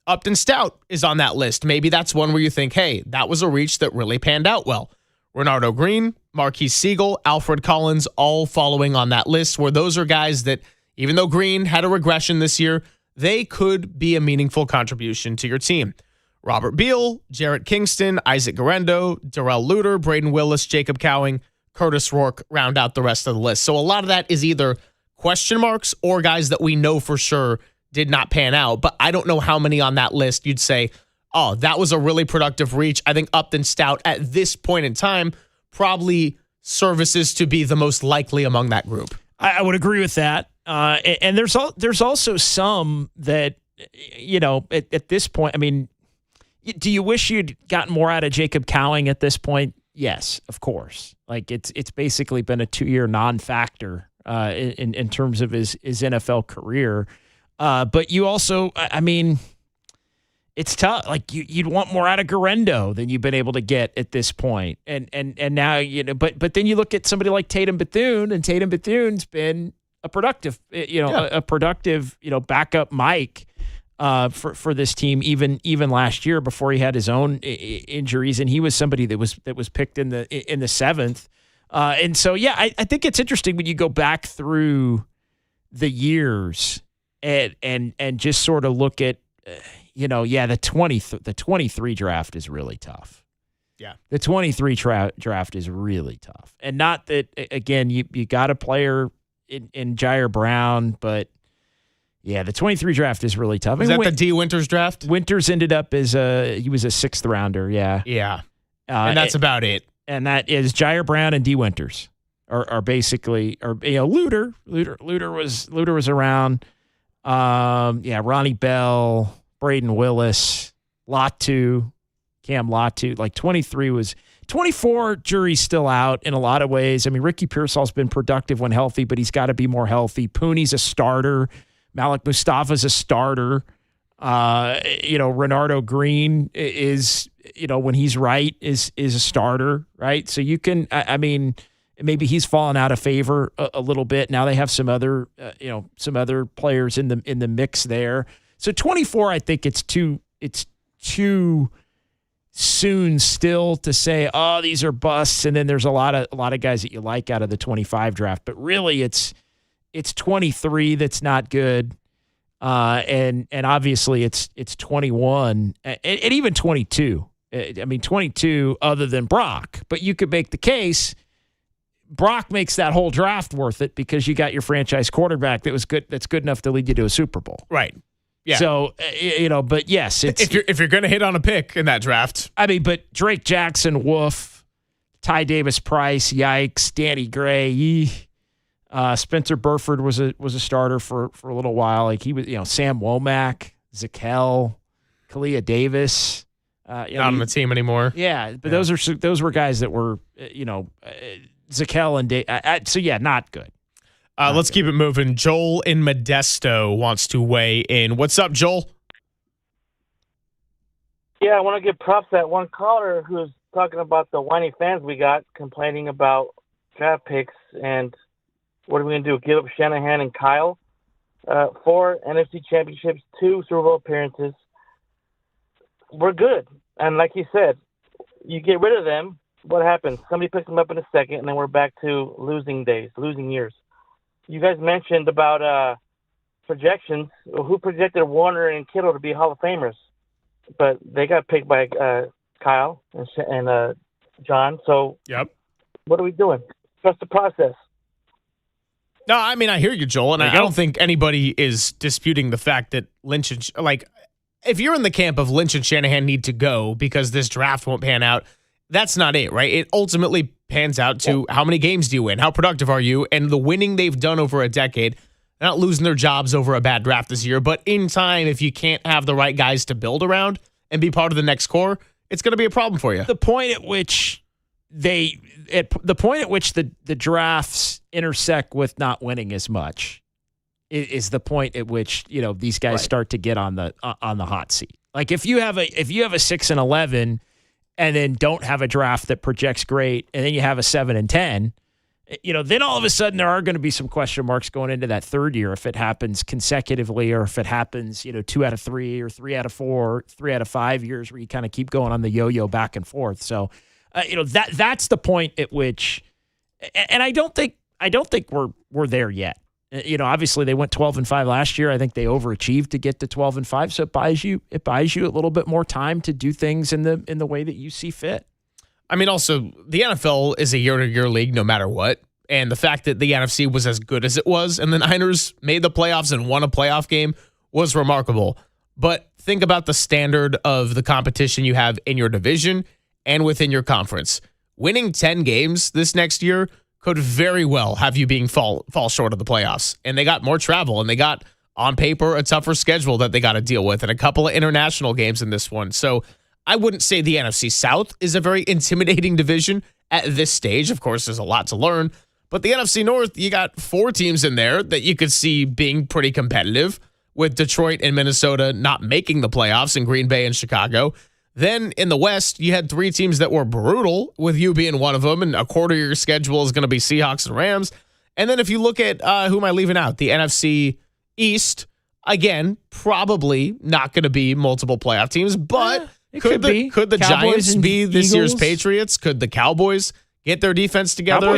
Upton Stout is on that list. Maybe that's one where you think, hey, that was a reach that really panned out well. Renardo Green, Marquise Siegel, Alfred Collins, all following on that list, where those are guys that, even though Green had a regression this year, they could be a meaningful contribution to your team. Robert Beal, Jarrett Kingston, Isaac Garendo, Darrell Luter, Braden Willis, Jacob Cowing, Curtis Rourke round out the rest of the list. So a lot of that is either question marks or guys that we know for sure did not pan out. But I don't know how many on that list you'd say, oh, that was a really productive reach. I think Upton Stout at this point in time probably services to be the most likely among that group. I would agree with that. And there's also some that, at this point, I mean, do you wish you'd gotten more out of Jacob Cowing at this point? Yes, of course. Like it's basically been a 2-year non-factor in terms of his NFL career. But you also, I mean, it's tough. Like you'd want more out of Garendo than you've been able to get at this point. And now, but then you look at somebody like Tatum Bethune, and Tatum Bethune's been a productive, backup Mike for this team, even last year before he had his own injuries, and he was somebody that was picked in the 7th. And so, yeah, I think it's interesting when you go back through the years and just sort of look at, the 23 draft is really tough. Yeah, the 23 draft is really tough, and not that again you got a player in Jair Brown, but. Yeah, the 23 draft is really tough. Is that the D. Winters draft? Winters ended up as he was a 6th rounder, yeah. Yeah, and that's about it. And that is Jair Brown and D. Winters are basically, Luter was around. Ronnie Bell, Braden Willis, Cam Latu. Like 24, jury's still out in a lot of ways. I mean, Ricky Pearsall's been productive when healthy, but he's got to be more healthy. Pooney's a starter. Malik Mustafa's a starter. Renardo Green is, when he's right, is a starter, right? So you can, maybe he's fallen out of favor a little bit. Now they have some other players in the mix there. So 24, I think it's too soon still to say, oh, these are busts. And then there's a lot of guys that you like out of the 25 draft, but really it's 23 that's not good, and obviously it's 21 and even 22. I mean 22 other than Brock, but you could make the case Brock makes that whole draft worth it because you got your franchise quarterback that's good enough to lead you to a Super Bowl. Right. Yeah. So but yes, it's if you're going to hit on a pick in that draft. I mean, but Drake Jackson, woof. Ty Davis Price, yikes. Danny Gray, Spencer Burford was a starter for a little while. Like he was, Sam Womack, Zakel, Kalia Davis. Not on the team anymore. Yeah, but those were guys that were, Zakel and Dave. So, yeah, not good. Let's keep it moving. Joel in Modesto wants to weigh in. What's up, Joel? Yeah, I want to give props to that one caller who's talking about the whiny fans we got complaining about draft picks and what are we going to do? Give up Shanahan and Kyle? 4 NFC championships, 2 Super Bowl appearances. We're good. And like you said, you get rid of them, what happens? Somebody picks them up in a second, and then we're back to losing days, losing years. You guys mentioned about projections. Who projected Warner and Kittle to be Hall of Famers? But they got picked by Kyle and John. So what are we doing? Trust the process. No, I mean, I hear you, Joel, and I don't think anybody is disputing the fact that Lynch and if you're in the camp of Lynch and Shanahan need to go because this draft won't pan out, that's not it, right? It ultimately pans out to how many games do you win? How productive are you? And the winning they've done over a decade, they're not losing their jobs over a bad draft this year, but in time, if you can't have the right guys to build around and be part of the next core, it's going to be a problem for you. The point at which the drafts intersect with not winning as much is the point at which these guys start to get on the hot seat. Like if you have a 6-11 and then don't have a draft that projects great, and then you have a 7-10, then all of a sudden there are going to be some question marks going into that third year if it happens consecutively or if it happens 2 out of 3 or 3 out of 4, 3 out of 5 years where you kind of keep going on the yo-yo back and forth. So that's the point at which, and I don't think we're there yet. Obviously they went 12-5 last year. I think they overachieved to get to 12-5. So it buys you a little bit more time to do things in the way that you see fit. I mean, also the NFL is a year-to-year league, no matter what. And the fact that the NFC was as good as it was, and the Niners made the playoffs and won a playoff game was remarkable. But think about the standard of the competition you have in your division and within your conference. Winning 10 games this next year could very well have you fall short of the playoffs. And they got more travel, and they got, on paper, a tougher schedule that they got to deal with, and a couple of international games in this one. So I wouldn't say the NFC South is a very intimidating division at this stage. Of course, there's a lot to learn. But the NFC North, you got 4 teams in there that you could see being pretty competitive, with Detroit and Minnesota not making the playoffs, and Green Bay and Chicago. Then in the West, you had 3 teams that were brutal, with you being one of them, and a quarter of your schedule is going to be Seahawks and Rams. And then if you look at who am I leaving out? The NFC East, again, probably not going to be multiple playoff teams, but could the Giants be this year's Patriots? Could the Cowboys get their defense together?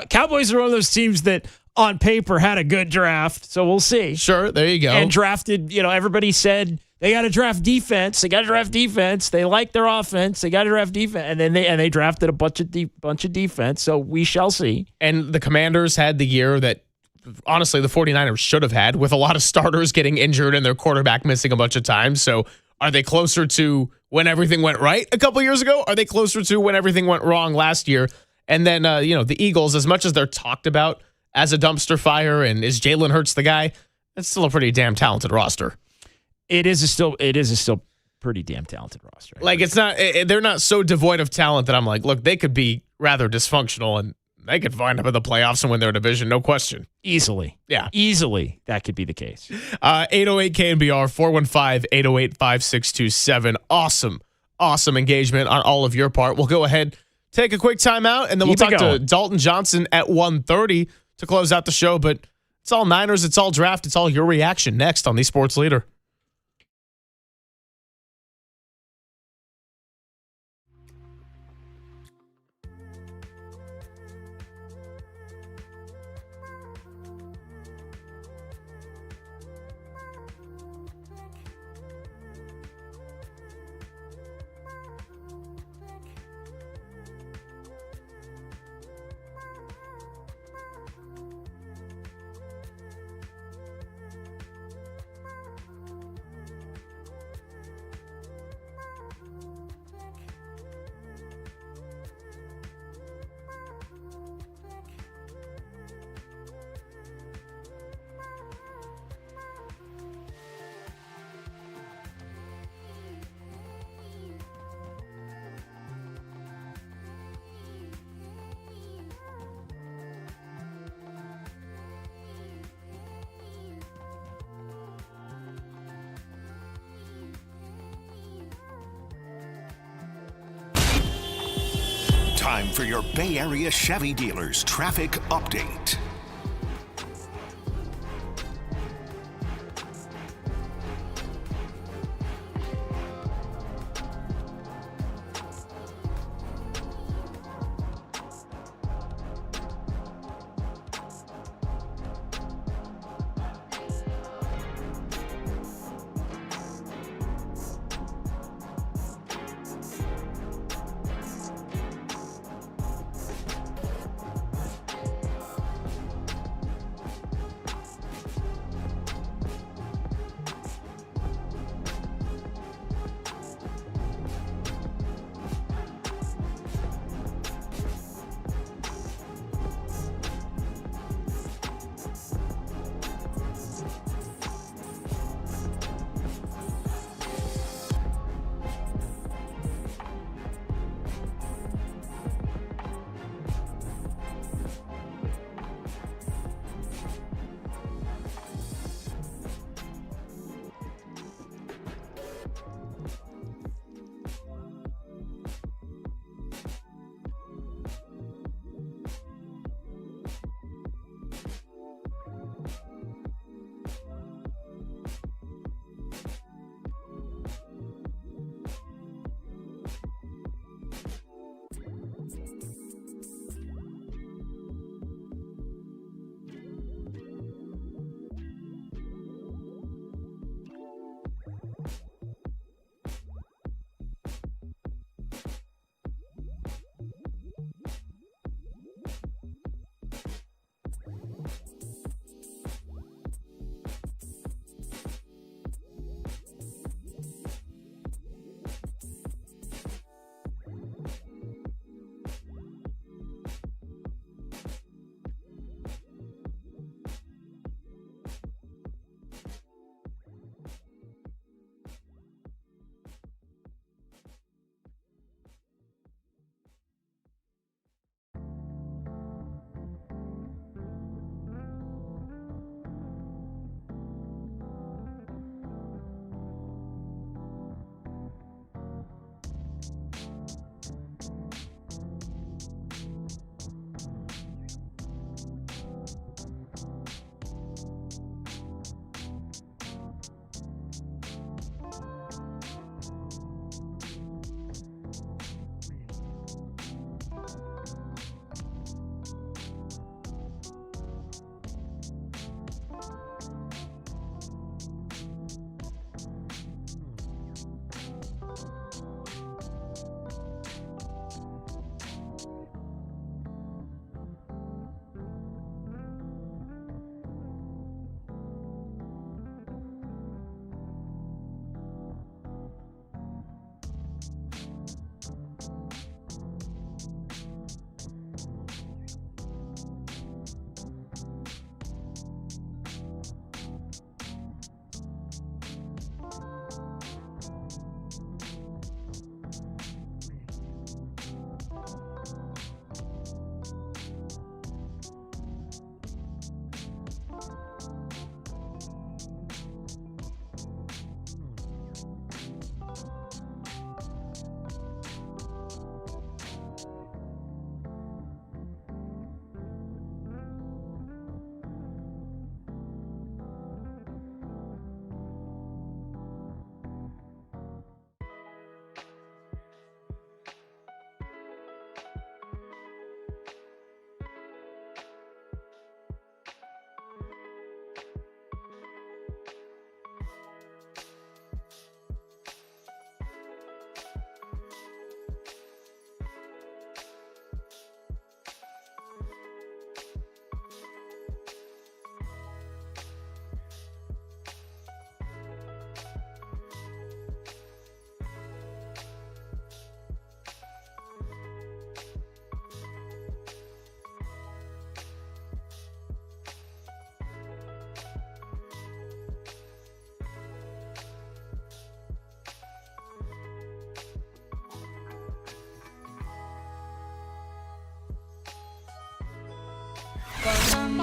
Cowboys are one of those teams that on paper had a good draft, so we'll see. Sure, there you go. And drafted, everybody said they got to draft defense. They got to draft defense. They like their offense. They got to draft defense, and then they drafted a bunch of defense. So we shall see. And the Commanders had the year that, honestly, the 49ers should have had, with a lot of starters getting injured and their quarterback missing a bunch of times. So are they closer to when everything went right a couple years ago? Are they closer to when everything went wrong last year? And then the Eagles, as much as they're talked about as a dumpster fire, and is Jalen Hurts the guy? That's still a pretty damn talented roster. It is a still pretty damn talented roster. Like, it's not, they're not so devoid of talent that I'm like, look, they could be rather dysfunctional and they could wind up in the playoffs and win their division, no question. Easily. Yeah. Easily, that could be the case. 808 KNBR, 415-808-5627. Awesome engagement on all of your part. We'll go ahead, take a quick timeout, and then we'll talk to Dalton Johnson at 1:30 to close out the show. But it's all Niners, it's all draft, it's all your reaction next on the Sports Leader. Time for your Bay Area Chevy dealers traffic update.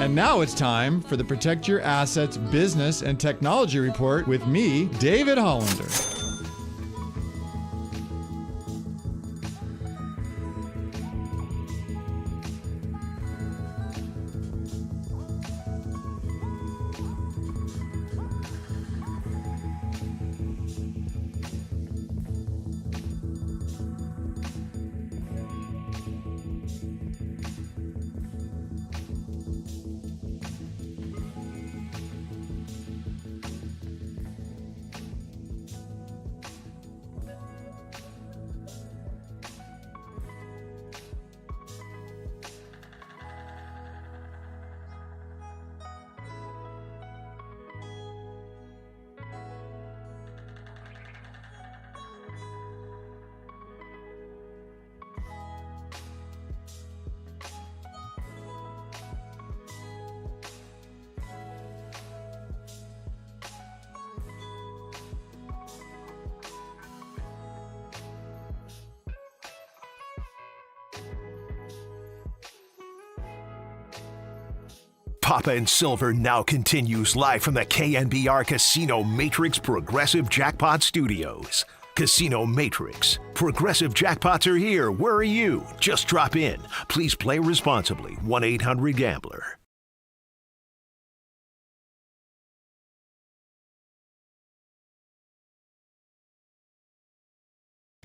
And now it's time for the Protect Your Assets Business and Technology Report with me, David Hollander. Papa and Silver now continues live from the KNBR Casino Matrix Progressive Jackpot Studios. Casino Matrix. Progressive jackpots are here. Where are you? Just drop in. Please play responsibly. 1-800-GAMBLER.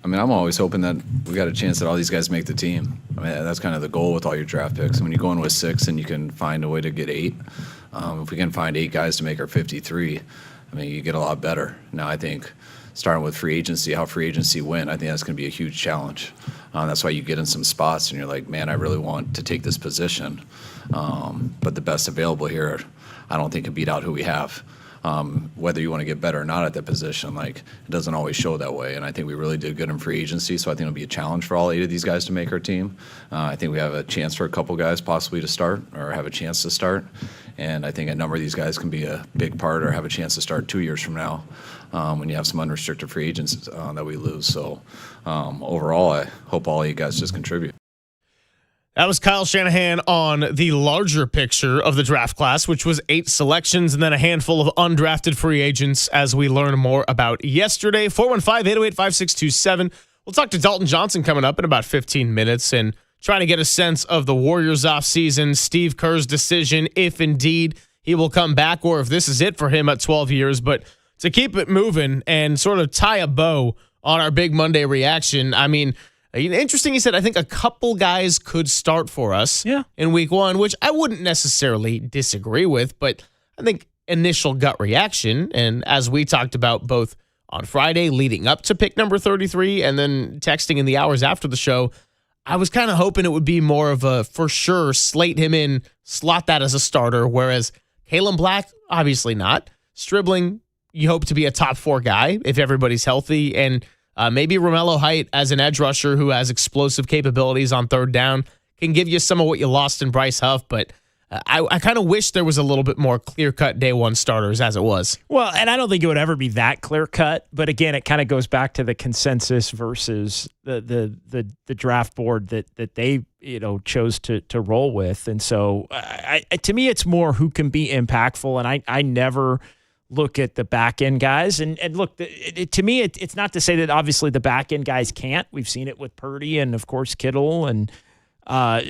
I mean, I'm always hoping that we got a chance that all these guys make the team. I mean, that's kind of the goal with all your draft picks. When you go in with 6 and you can find a way to get 8, if we can find 8 guys to make our 53, I mean, you get a lot better. Now, I think starting with free agency, how free agency went, I think that's going to be a huge challenge. That's why you get in some spots and you're like, man, I really want to take this position. But the best available here, I don't think can beat out who we have. Whether you want to get better or not at that position, like, it doesn't always show that way. And I think we really did good in free agency, so I think it'll be a challenge for all 8 of these guys to make our team. I think we have a chance for a couple guys possibly to start or have a chance to start. And I think a number of these guys can be a big part or have a chance to start 2 years from now when you have some unrestricted free agents that we lose. So overall, I hope all 8 guys just contribute. That was Kyle Shanahan on the larger picture of the draft class, which was 8 selections and then a handful of undrafted free agents, as we learned more about yesterday. 415-808-5627. We'll talk to Dalton Johnson coming up in about 15 minutes and trying to get a sense of the Warriors offseason, Steve Kerr's decision, if indeed he will come back or if this is it for him at 12 years. But to keep it moving and sort of tie a bow on our big Monday reaction, I mean, interesting, he said, I think a couple guys could start for us in week 1, which I wouldn't necessarily disagree with, but I think initial gut reaction, and as we talked about both on Friday leading up to pick number 33 and then texting in the hours after the show, I was kind of hoping it would be more of a for sure slate him in, slot that as a starter, whereas Kalen Black, obviously not. Stribling, you hope to be a top 4 guy if everybody's healthy, and maybe Romello Height as an edge rusher who has explosive capabilities on third down can give you some of what you lost in Bryce Huff, but I kind of wish there was a little bit more clear-cut day 1 starters as it was. Well, and I don't think it would ever be that clear-cut, but again, it kind of goes back to the consensus versus the draft board that they chose to roll with. And so to me, it's more who can be impactful, and I never look at the back end guys and look, to me, it's not to say that obviously the back end guys can't. We've seen it with Purdy and of course Kittle. And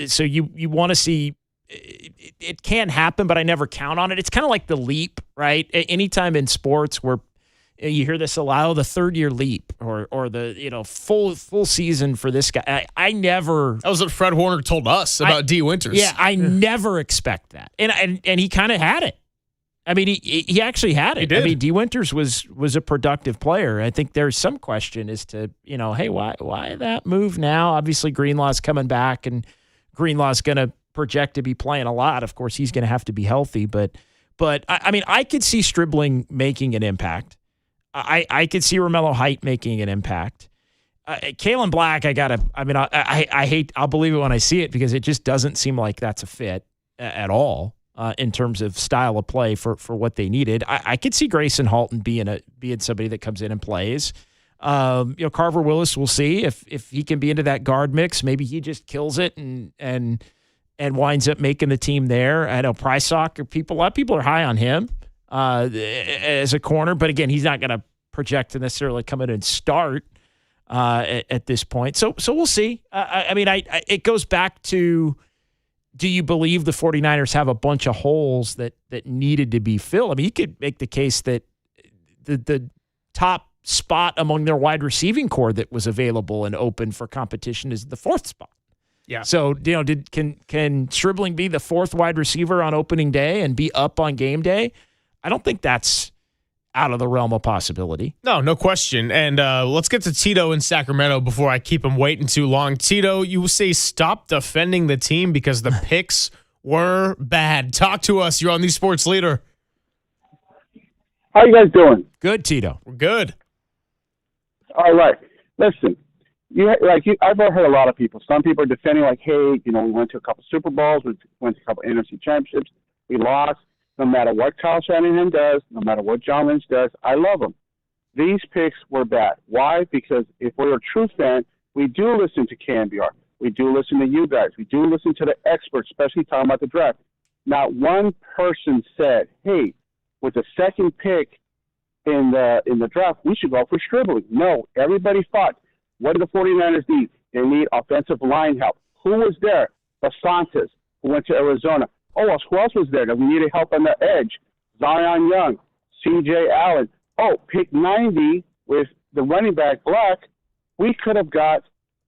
so you want to see it can happen, but I never count on it. It's kind of like the leap, right? Anytime in sports where you hear this a lot, the 3rd-year leap or the full season for this guy. I never. That was what Fred Warner told us about D. Winters. Yeah, I never expect that, and he kind of had it. I mean, he actually had it. He did. I mean, D. Winters was a productive player. I think there's some question as to, hey, why that move now? Obviously, Greenlaw's coming back, and Greenlaw's going to project to be playing a lot. Of course, he's going to have to be healthy. But I mean, I could see Stribling making an impact. I could see Romello Height making an impact. Kalen Black, I'll believe it when I see it because it just doesn't seem like that's a fit at all. In terms of style of play for what they needed. I could see Grayson Halton being somebody that comes in and plays. Carver Willis, we'll see if he can be into that guard mix. Maybe he just kills it and winds up making the team there. I know Prysock, a lot of people are high on him as a corner, but again, he's not going to project to necessarily come in and start at this point. So we'll see. It goes back to, do you believe the 49ers have a bunch of holes that needed to be filled? I mean, you could make the case that the top spot among their wide receiving core that was available and open for competition is the 4th spot. Yeah. So, can Stribling be the 4th wide receiver on opening day and be up on game day? I don't think that's out of the realm of possibility. No question. And let's get to Tito in Sacramento before I keep him waiting too long. Tito, you say stop defending the team because the picks were bad. Talk to us. You're on the Sports Leader. How you guys doing? Good, Tito. We're good. All right. Listen, I've heard a lot of people. Some people are defending like, hey, we went to a couple Super Bowls, we went to a couple NFC championships, we lost. No matter what Kyle Shanahan does, no matter what John Lynch does, I love them. These picks were bad. Why? Because if we're a true fan, we do listen to KNBR. We do listen to you guys. We do listen to the experts, especially talking about the draft. Not one person said, hey, with the second pick in the draft, we should go for Stribling. No, everybody thought, what do the 49ers need? They need offensive line help. Who was there? Basantes, who went to Arizona. Oh, who else was there that we needed help on the edge? Zion Young, C.J. Allen. Oh, pick 90 with the running back Black. We could have got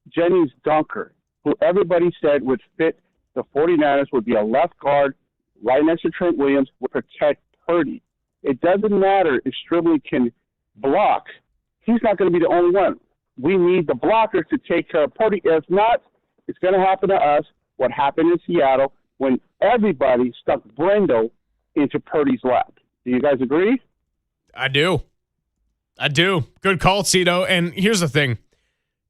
Jennings Dunker, who everybody said would fit the 49ers, would be a left guard right next to Trent Williams, would protect Purdy. It doesn't matter if Stribling can block. He's not going to be the only one. We need the blockers to take care of Purdy. If not, it's going to happen to us what happened in Seattle when everybody stuck Brendo into Purdy's lap. Do you guys agree? I do. Good call, Tito. And here's the thing.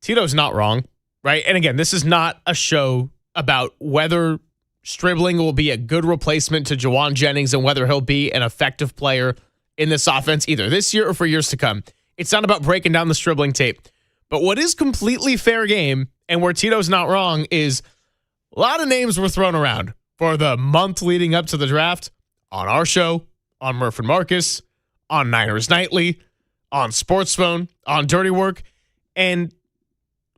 Tito's not wrong, right? And again, this is not a show about whether Stribling will be a good replacement to Jawan Jennings and whether he'll be an effective player in this offense either this year or for years to come. It's not about breaking down the Stribling tape. But what is completely fair game, and where Tito's not wrong, is a lot of names were thrown around for the month leading up to the draft on our show, on Murph and Marcus, on Niners Nightly, on Sports Phone, on Dirty Work. And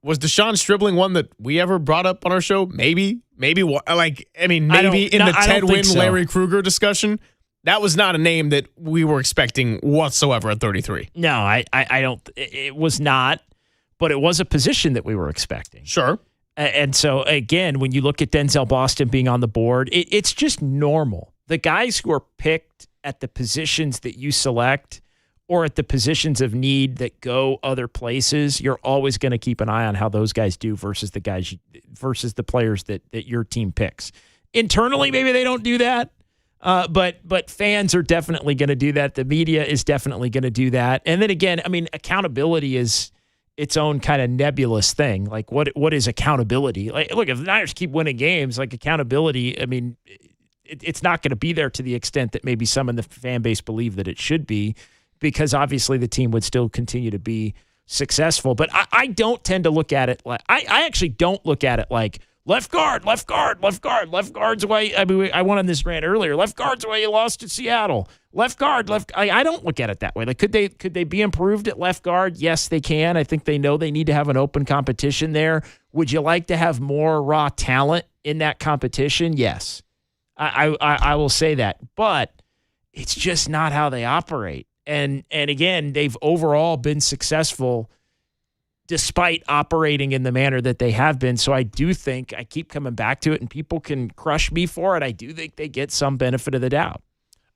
was Deshaun Stribling one that we ever brought up on our show? Maybe in the Ted Wynn, so. Larry Krueger discussion. That was not a name that we were expecting whatsoever at 33. No, I don't. It was not, but it was a position that we were expecting. Sure. And so, again, when you look at Denzel Boston being on the board, it's just normal. The guys who are picked at the positions that you select or at the positions of need that go other places, you're always going to keep an eye on how those guys do versus the players that your team picks. Internally, maybe they don't do that, but fans are definitely going to do that. The media is definitely going to do that. And then again, accountability is its own kind of nebulous thing. Like what is accountability? Like, look, if the Niners keep winning games, like accountability, it's not going to be there to the extent that maybe some in the fan base believe that it should be, because obviously the team would still continue to be successful. But I don't tend to look at it like I actually don't look at it like left guard's why. I went on this rant earlier. Left guard's why you lost to Seattle. Left guard. I don't look at it that way. Like, could they be improved at left guard? Yes, they can. I think they know they need to have an open competition there. Would you like to have more raw talent in that competition? Yes, I will say that. But it's just not how they operate. And again, they've overall been successful despite operating in the manner that they have been. So I do think, I keep coming back to it, and people can crush me for it, I do think they get some benefit of the doubt.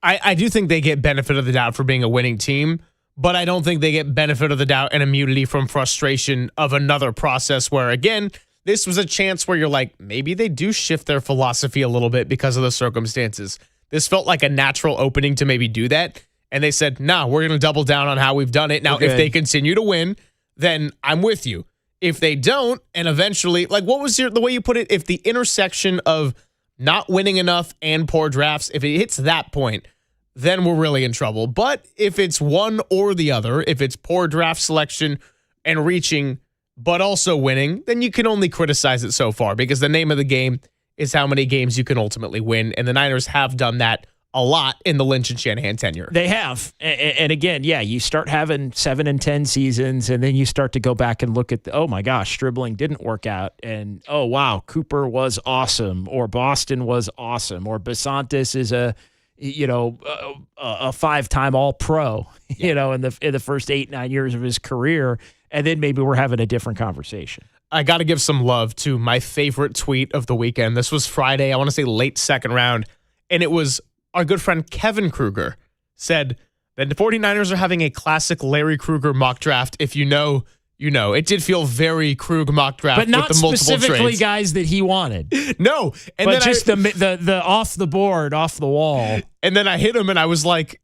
I do think they get benefit of the doubt for being a winning team, but I don't think they get benefit of the doubt and immunity from frustration of another process where, again, this was a chance where you're like, maybe they do shift their philosophy a little bit because of the circumstances. This felt like a natural opening to maybe do that. And they said, no, we're going to double down on how we've done it. Now, if they continue to win, then I'm with you. If they don't, and eventually, like, what was the way you put it? If the intersection of not winning enough and poor drafts, if it hits that point, then we're really in trouble. But if it's one or the other, if it's poor draft selection and reaching, but also winning, then you can only criticize it so far, because the name of the game is how many games you can ultimately win. And the Niners have done that a lot in the Lynch and Shanahan tenure. They have. And again, yeah, you start having 7 and 10 seasons, and then you start to go back and look at, oh my gosh, Stribling didn't work out. And, oh wow, Cooper was awesome, or Boston was awesome, or Basantis is a 5-time All-Pro, in the first 8-9 years of his career. And then maybe we're having a different conversation. I got to give some love to my favorite tweet of the weekend. This was Friday, I want to say late second round. And it was our good friend Kevin Kruger said that the 49ers are having a classic Larry Kruger mock draft. If you know, you know. It did feel very Krug mock draft, but not with the multiple specifically trades. Guys that he wanted. No, and but then just the off the board, off the wall. And then I hit him, and I was like,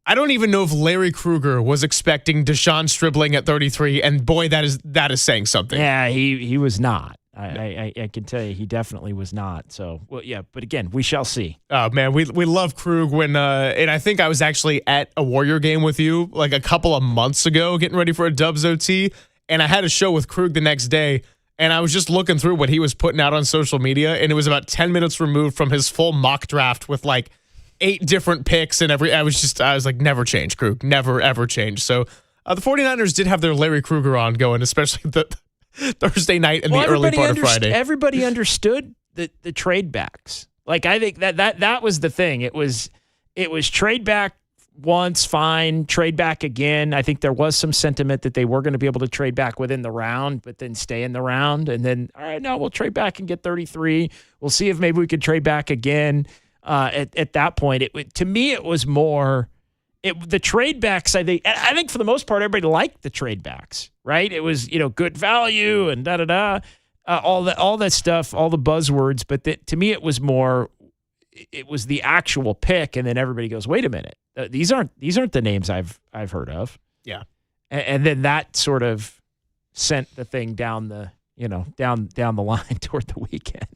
I don't even know if Larry Kruger was expecting Deshaun Stribling at 33, and boy, that is saying something. Yeah, he was not. I can tell you he definitely was not. So, well, yeah, but again, we shall see. Oh, man, we love Krug when and I think I was actually at a Warrior game with you like a couple of months ago getting ready for a Dubs OT, and I had a show with Krug the next day, And I was just looking through what he was putting out on social media, and it was about 10 minutes removed from his full mock draft with like 8 different picks and I was like, never change, Krug. Never, ever change. So the 49ers did have their Larry Krueger on going, especially the Thursday night and the early part of Friday. Everybody understood the trade backs. Like, I think that was the thing. It was trade back once, fine, trade back again. I think there was some sentiment that they were going to be able to trade back within the round, but then stay in the round. And then, all right, no, we'll trade back and get 33. We'll see if maybe we could trade back again. At that point, to me, it was more the trade backs. I think for the most part, everybody liked the trade backs, right? It was, good value and all that stuff, all the buzzwords. But to me, it was more, it was the actual pick. And then everybody goes, wait a minute, these aren't the names I've heard of. Yeah. And then that sort of sent the thing down the line toward the weekend.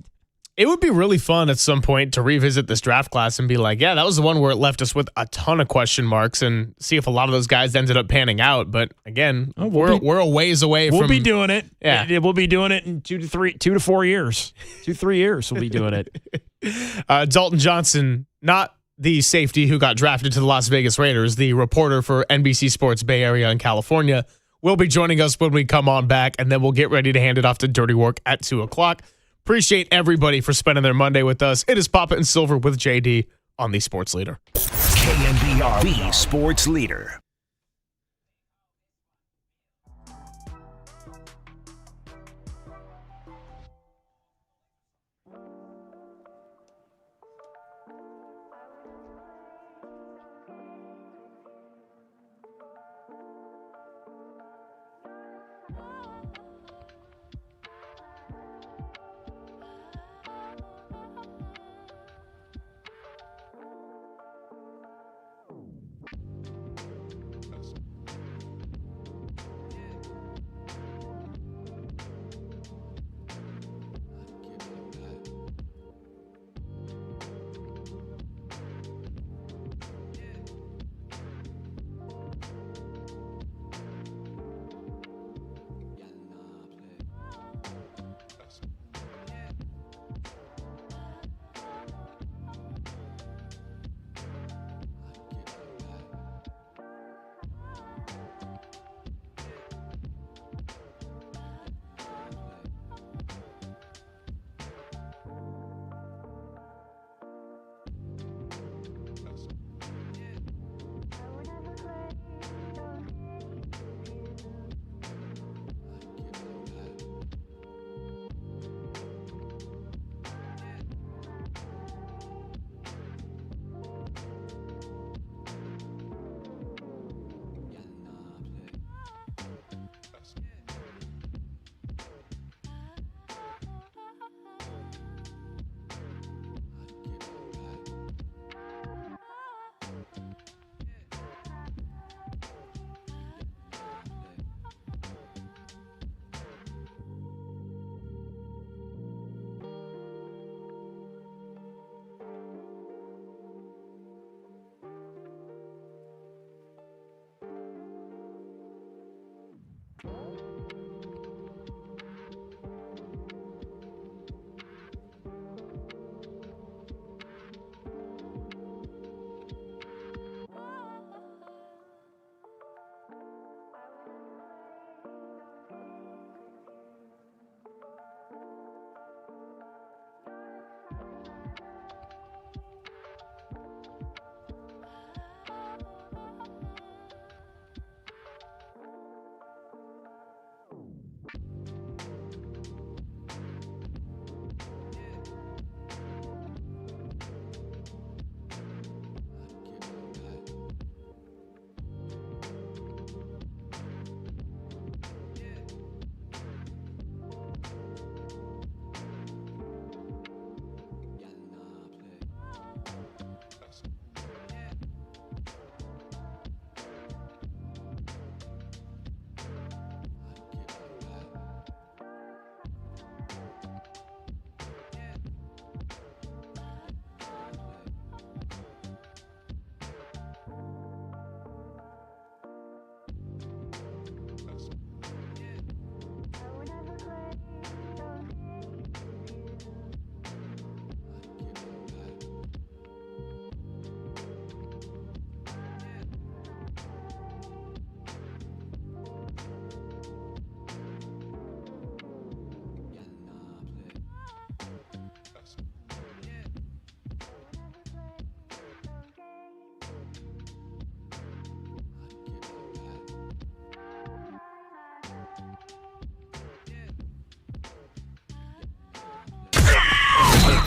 It would be really fun at some point to revisit this draft class and be like, yeah, that was the one where it left us with a ton of question marks, and see if a lot of those guys ended up panning out. But again, we're a ways away from... We'll be doing it. Yeah. We'll be doing it in 2 to 4 years. 2-3 years we'll be doing it. Dalton Johnson, not the safety who got drafted to the Las Vegas Raiders, the reporter for NBC Sports Bay Area in California, will be joining us when we come on back, and then we'll get ready to hand it off to Dirty Work at 2 o'clock. Appreciate everybody for spending their Monday with us. It is Papa and Silver with JD on the Sports Leader. KNBR, the Sports Leader.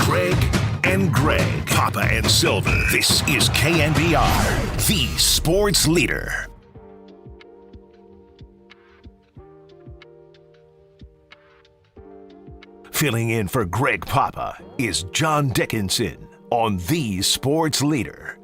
Greg and Greg, Papa and Silver. This is KNBR, the sports leader. Filling in for Greg Papa is John Dickinson on the sports leader.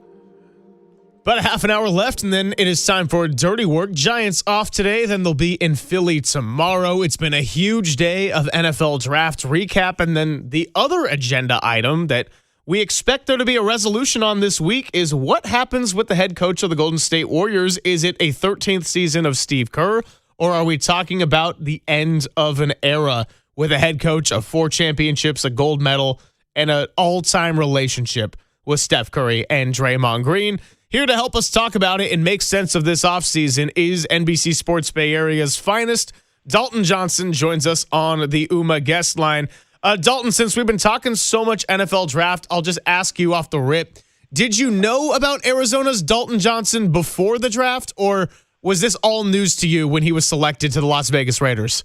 About a half an hour left, and then it is time for Dirty Work. Giants off today, then they'll be in Philly tomorrow. It's been a huge day of NFL draft recap, and then the other agenda item that we expect there to be a resolution on this week is what happens with the head coach of the Golden State Warriors. Is it a 13th season of Steve Kerr, or are we talking about the end of an era with a head coach of 4 championships, a gold medal, and an all-time relationship with Steph Curry and Draymond Green? Here to help us talk about it and make sense of this offseason is NBC Sports Bay Area's finest. Dalton Johnson joins us on the UMA guest line. Dalton, since we've been talking so much NFL draft, I'll just ask you off the rip. Did you know about Arizona's Dalton Johnson before the draft, or was this all news to you when he was selected to the Las Vegas Raiders?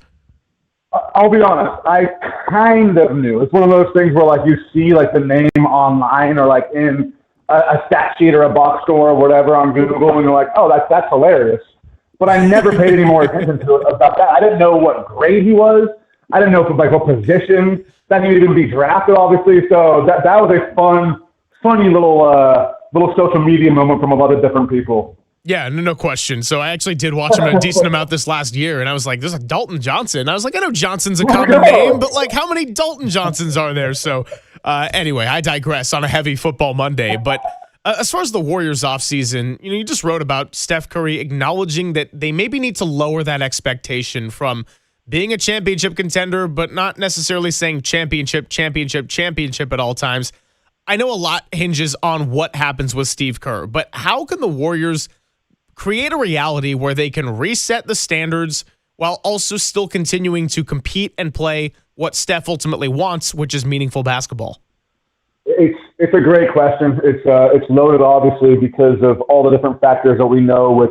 I'll be honest, I kind of knew. It's one of those things where like you see like the name online or like in a stat sheet or a box score or whatever on Google, and you're like, oh, that's hilarious. But I never paid any more attention to it about that. I didn't know what grade he was. I didn't know what position that he would even be drafted, obviously. So that was a funny little social media moment from a lot of different people. Yeah, no question. So I actually did watch him a decent amount this last year, and I was like, there's a Dalton Johnson. I was like, I know Johnson's a common name, but like, how many Dalton Johnsons are there? So anyway, I digress on a heavy football Monday. But as far as the Warriors offseason, you just wrote about Steph Curry acknowledging that they maybe need to lower that expectation from being a championship contender, but not necessarily saying championship at all times. I know a lot hinges on what happens with Steve Kerr, but how can the Warriors create a reality where they can reset the standards while also still continuing to compete and play what Steph ultimately wants, which is meaningful basketball? It's a great question. It's loaded, obviously, because of all the different factors that we know with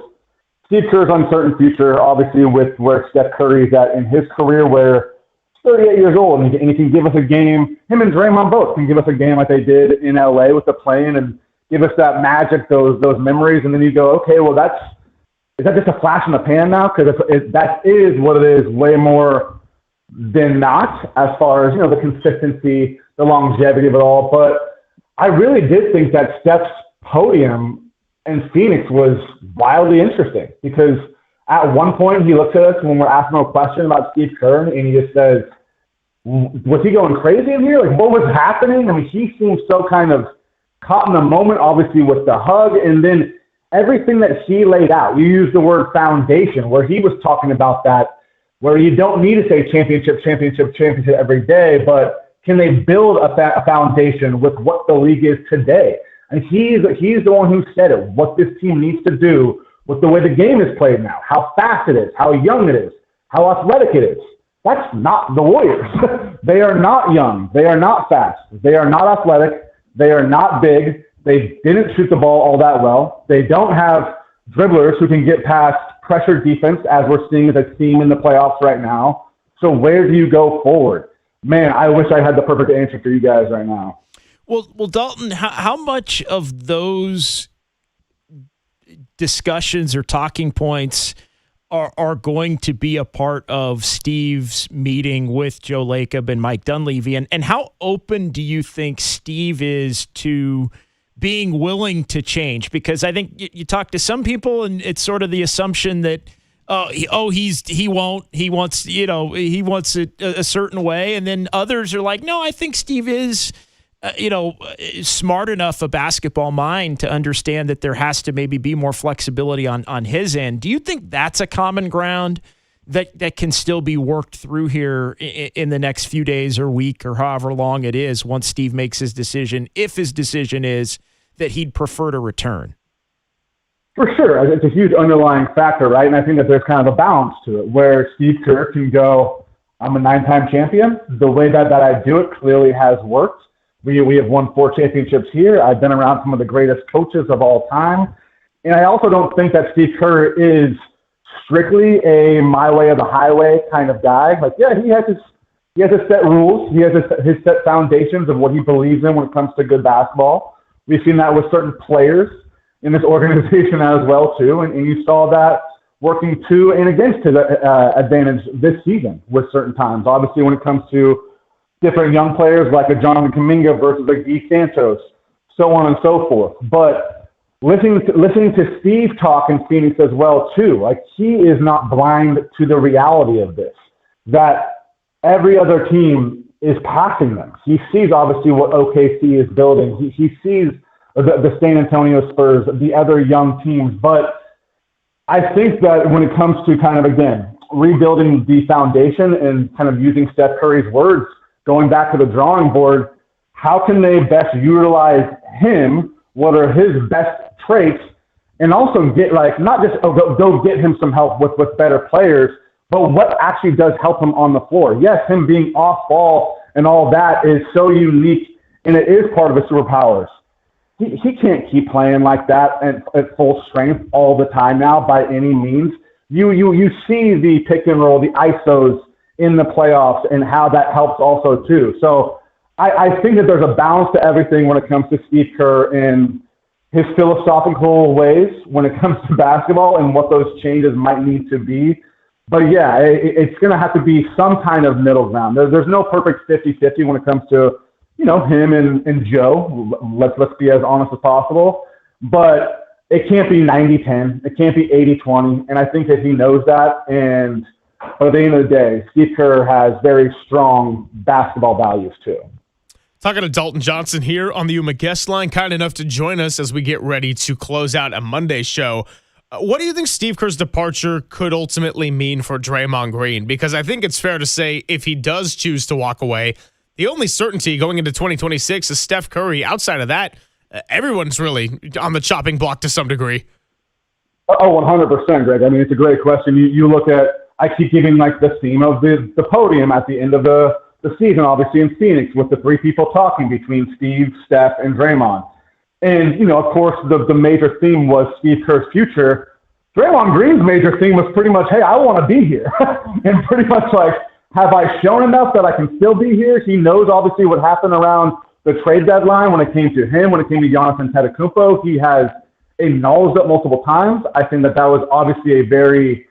Steve Kerr's uncertain future, obviously with where Steph Curry is at in his career, where he's 38 years old, and he can give us a game. Him and Draymond both can give us a game like they did in LA with the play-in and give us that magic, those memories, and then you go, okay, well, is that just a flash in the pan now? Because that is what it is, way more than not, as far as the consistency, the longevity of it all. But I really did think that Steph's podium in Phoenix was wildly interesting, because at one point he looks at us when we're asking him a question about Steve Kerr, and he just says, "Was he going crazy in here? Like, what was happening?" I mean, he seemed so kind of caught in the moment, obviously with the hug, and then everything that he laid out. You used the word foundation, where he was talking about that, where you don't need to say championship every day, but can they build a foundation with what the league is today? And he's the one who said it, what this team needs to do with the way the game is played now, how fast it is, how young it is, how athletic it is. That's not the Warriors. They are not young. They are not fast. They are not athletic. They are not big. They didn't shoot the ball all that well. They don't have dribblers who can get past pressure defense, as we're seeing as a team in the playoffs right now. So where do you go forward? Man, I wish I had the perfect answer for you guys right now. Well, Dalton, how much of those discussions or talking points are going to be a part of Steve's meeting with Joe Lacob and Mike Dunleavy? And how open do you think Steve is to being willing to change? Because I think you talk to some people and it's sort of the assumption that, he wants it a certain way. And then others are like, no, I think Steve is, smart enough a basketball mind to understand that there has to maybe be more flexibility on his end. Do you think that's a common ground that can still be worked through here in the next few days or week or however long it is once Steve makes his decision, if his decision is that he'd prefer to return? For sure. It's a huge underlying factor, right? And I think that there's kind of a balance to it where Steve Kerr can go, I'm a 9-time champion. The way that I do it clearly has worked. We have won 4 championships here. I've been around some of the greatest coaches of all time. And I also don't think that Steve Kerr is strictly a my way or the highway kind of guy. Like, yeah, he has He has his set rules. He has his set foundations of what he believes in when it comes to good basketball. We've seen that with certain players in this organization as well, too. And you saw that working to and against his advantage this season with certain times. Obviously, when it comes to different young players like a Jonathan Kuminga versus a Guy Santos, so on and so forth. But listening to Steve talk in Phoenix as well, too, like he is not blind to the reality of this, that every other team is passing them. He sees obviously what OKC is building. He sees the San Antonio Spurs, the other young teams. But I think that when it comes to kind of, again, rebuilding the foundation and kind of using Steph Curry's words, going back to the drawing board, how can they best utilize him? What are his best traits? And also get not just go get him some help with better players, but what actually does help him on the floor. Yes, him being off ball and all that is so unique, and it is part of his superpowers. He can't keep playing like that at full strength all the time now by any means. You see the pick and roll, the ISOs in the playoffs and how that helps also too. So I think that there's a balance to everything when it comes to Steve Kerr and his philosophical ways when it comes to basketball and what those changes might need to be. But yeah, it's going to have to be some kind of middle ground. There's no perfect 50-50 when it comes to, him and Joe. Let's be as honest as possible. But it can't be 90-10. It can't be 80-20. And I think that he knows that. And at the end of the day, Steve Kerr has very strong basketball values too. Talking to Dalton Johnson here on the Yuma guest line, kind enough to join us as we get ready to close out a Monday show. What do you think Steve Kerr's departure could ultimately mean for Draymond Green? Because I think it's fair to say if he does choose to walk away, the only certainty going into 2026 is Steph Curry. Outside of that, everyone's really on the chopping block to some degree. Oh, 100%, Greg. I mean, it's a great question. You look at, I keep giving the theme of the podium at the end of the season, obviously in Phoenix, with the three people talking between Steve, Steph, and Draymond. And, of course, the major theme was Steve Kerr's future. Draymond Green's major theme was pretty much, hey, I want to be here. And pretty much have I shown enough that I can still be here? He knows, obviously, what happened around the trade deadline when it came to him, when it came to Giannis Antetokounmpo. He has acknowledged it multiple times. I think that was obviously a very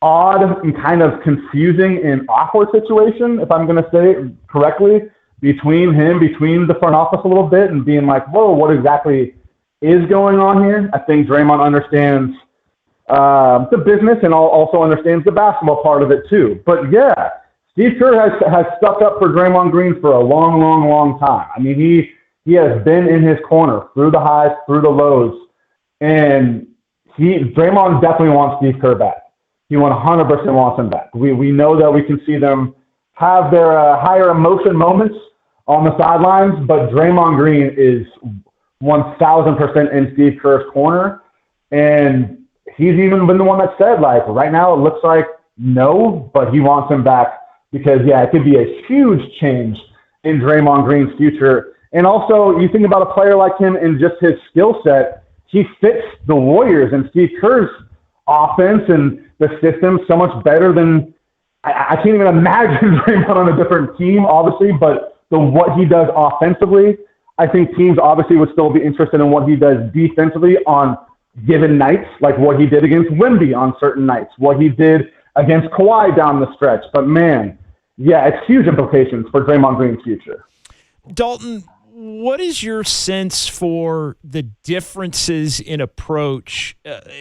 odd and kind of confusing and awkward situation, if I'm going to say it correctly, between the front office a little bit and being like, whoa, what exactly is going on here? I think Draymond understands the business and also understands the basketball part of it too. But yeah, Steve Kerr has stuck up for Draymond Green for a long, long, long time. I mean, he has been in his corner through the highs, through the lows, and Draymond definitely wants Steve Kerr back. He 100% wants him back. We know that we can see them have their higher emotion moments on the sidelines, but Draymond Green is 1,000% in Steve Kerr's corner, and he's even been the one that said, right now it looks like no, but he wants him back because, yeah, it could be a huge change in Draymond Green's future. And also, you think about a player like him and just his skill set, he fits the Warriors and Steve Kerr's offense and the system so much better than I can't even imagine Draymond on a different team, obviously, but what he does offensively, I think teams obviously would still be interested in what he does defensively on given nights, like what he did against Wemby on certain nights, what he did against Kawhi down the stretch. But man, yeah, it's huge implications for Draymond Green's future. Dalton, what is your sense for the differences in approach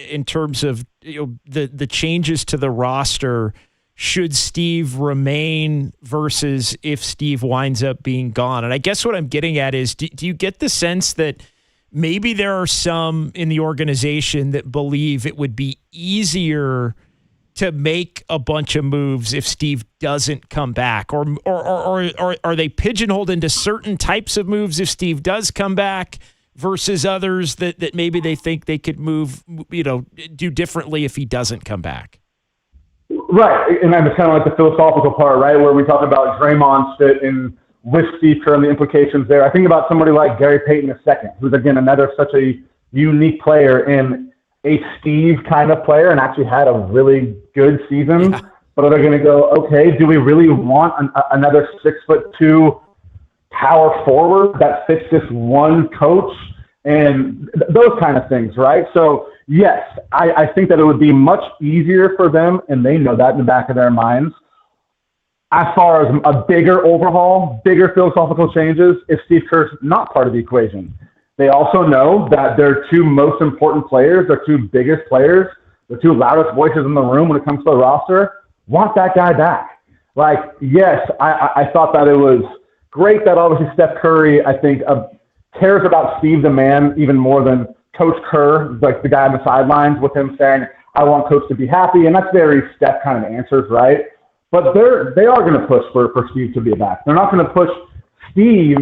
in terms of the changes to the roster should Steve remain versus if Steve winds up being gone? And I guess what I'm getting at is, do you get the sense that maybe there are some in the organization that believe it would be easier to make a bunch of moves if Steve doesn't come back? Or are they pigeonholed into certain types of moves if Steve does come back versus others that maybe they think they could do differently if he doesn't come back? Right, and that's kind of like the philosophical part, right, where we talk about Draymond's fit in with Steve Kerr and the implications there. I think about somebody like Gary Payton II, who's, again, another such a unique player and a Steve kind of player and actually had a really good season, but are they going to go, okay, do we really want another 6'2" power forward that fits this one coach? And those kind of things, right? So, yes, I think that it would be much easier for them, and they know that in the back of their minds, as far as a bigger overhaul, bigger philosophical changes, if Steve Kerr's not part of the equation. They also know that their two most important players, their two biggest players, the two loudest voices in the room when it comes to the roster, want that guy back. Like, yes, I thought that it was great that obviously Steph Curry, I think, cares about Steve the man even more than Coach Kerr, like the guy on the sidelines, with him saying, I want Coach to be happy. And that's very Steph kind of answers, right? But they are going to push for Steve to be back. They're not going to push Steve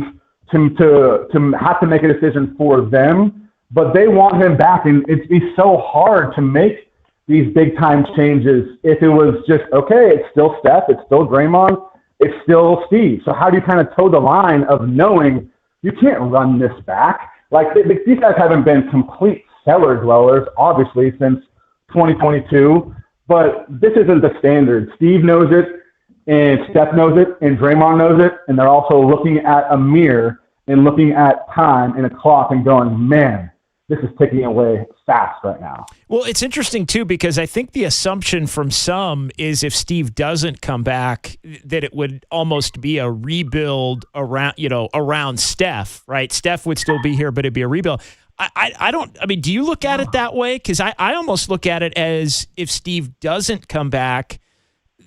to have to make a decision for them, but they want him back. And it'd be so hard to make these big-time changes if it was just, okay, it's still Steph, it's still Draymond, it's still Steve. So how do you kind of toe the line of knowing you can't run this back? Like, these guys haven't been complete cellar dwellers, obviously, since 2022, but this isn't the standard. Steve knows it, and Steph knows it, and Draymond knows it, and they're also looking at a mirror and looking at time and a clock and going, man, this is ticking away fast right now. Well, it's interesting, too, because I think the assumption from some is if Steve doesn't come back, that it would almost be a rebuild around Steph, right? Steph would still be here, but it'd be a rebuild. Do you look at it that way? Because I almost look at it as if Steve doesn't come back,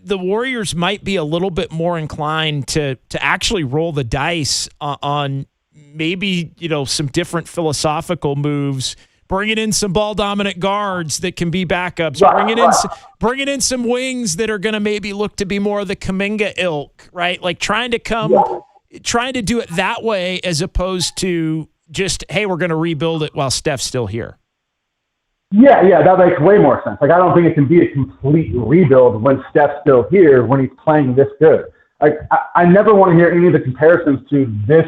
the Warriors might be a little bit more inclined to actually roll the dice on maybe, some different philosophical moves, bringing in some ball dominant guards that can be backups, bringing in some wings that are going to maybe look to be more of the Kuminga ilk, right? Like trying to do it that way as opposed to just, hey, we're going to rebuild it while Steph's still here. Yeah, that makes way more sense. Like, I don't think it can be a complete rebuild when Steph's still here, when he's playing this good. Like, I never want to hear any of the comparisons to this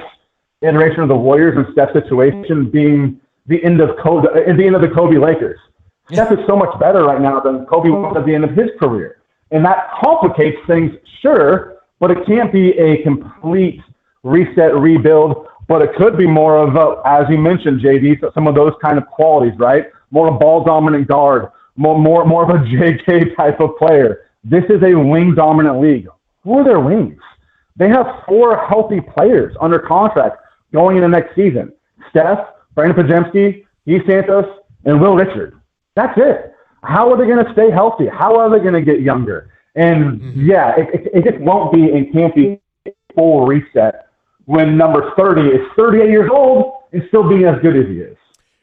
iteration of the Warriors and Steph's situation being the end of the Kobe Lakers. Steph is so much better right now than Kobe was at the end of his career. And that complicates things, sure, but it can't be a complete reset, rebuild, but it could be more of as you mentioned, JD, some of those kind of qualities, right? More a ball-dominant guard, more of a JK type of player. This is a wing-dominant league. Who are their wings? They have 4 healthy players under contract going into next season. Steph, Brandon Podziemski, Guy Santos, and Will Richard. That's it. How are they going to stay healthy? How are they going to get younger? And, it just won't be and can't be a full reset when number 30 is 38 years old and still being as good as he is.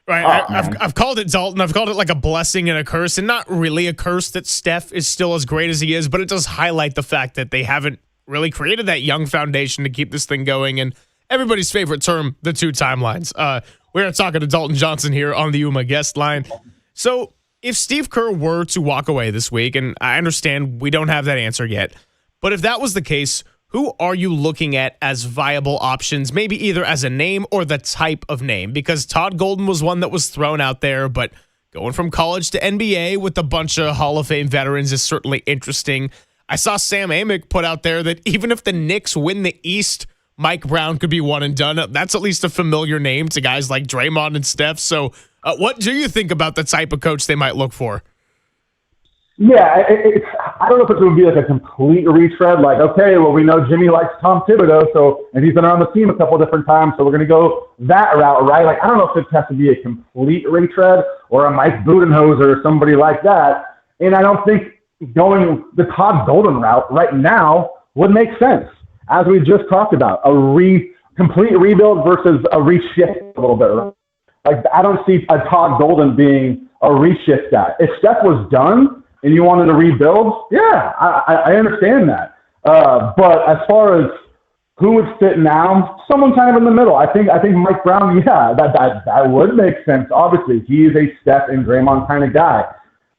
Right. I've called it, Dalton. I've called it like a blessing and a curse, and not really a curse that Steph is still as great as he is, but it does highlight the fact that they haven't really created that young foundation to keep this thing going. And everybody's favorite term, the 2 timelines. We're talking to Dalton Johnson here on the UMA guest line. So if Steve Kerr were to walk away this week, and I understand we don't have that answer yet, but if that was the case, who are you looking at as viable options, maybe either as a name or the type of name? Because Todd Golden was one that was thrown out there, but going from college to NBA with a bunch of Hall of Fame veterans is certainly interesting. I saw Sam Amick put out there that even if the Knicks win the East, Mike Brown could be one and done. That's at least a familiar name to guys like Draymond and Steph. So what do you think about the type of coach they might look for? Yeah, I don't know if it's going to be like a complete retread. Like, okay, well, we know Jimmy likes Tom Thibodeau, and he's been on the team a couple of different times, so we're going to go that route, right? Like, I don't know if it has to be a complete retread or a Mike Budenholzer or somebody like that. And I don't think going the Todd Golden route right now would make sense. As we just talked about, a complete rebuild versus a reshift a little bit. Right? Like, I don't see a Todd Golden being a reshift guy. If Steph was done and you wanted to rebuild, yeah, I understand that. But as far as who would fit now, someone kind of in the middle. I think Mike Brown, yeah, that would make sense. Obviously, he is a Steph and Draymond kind of guy.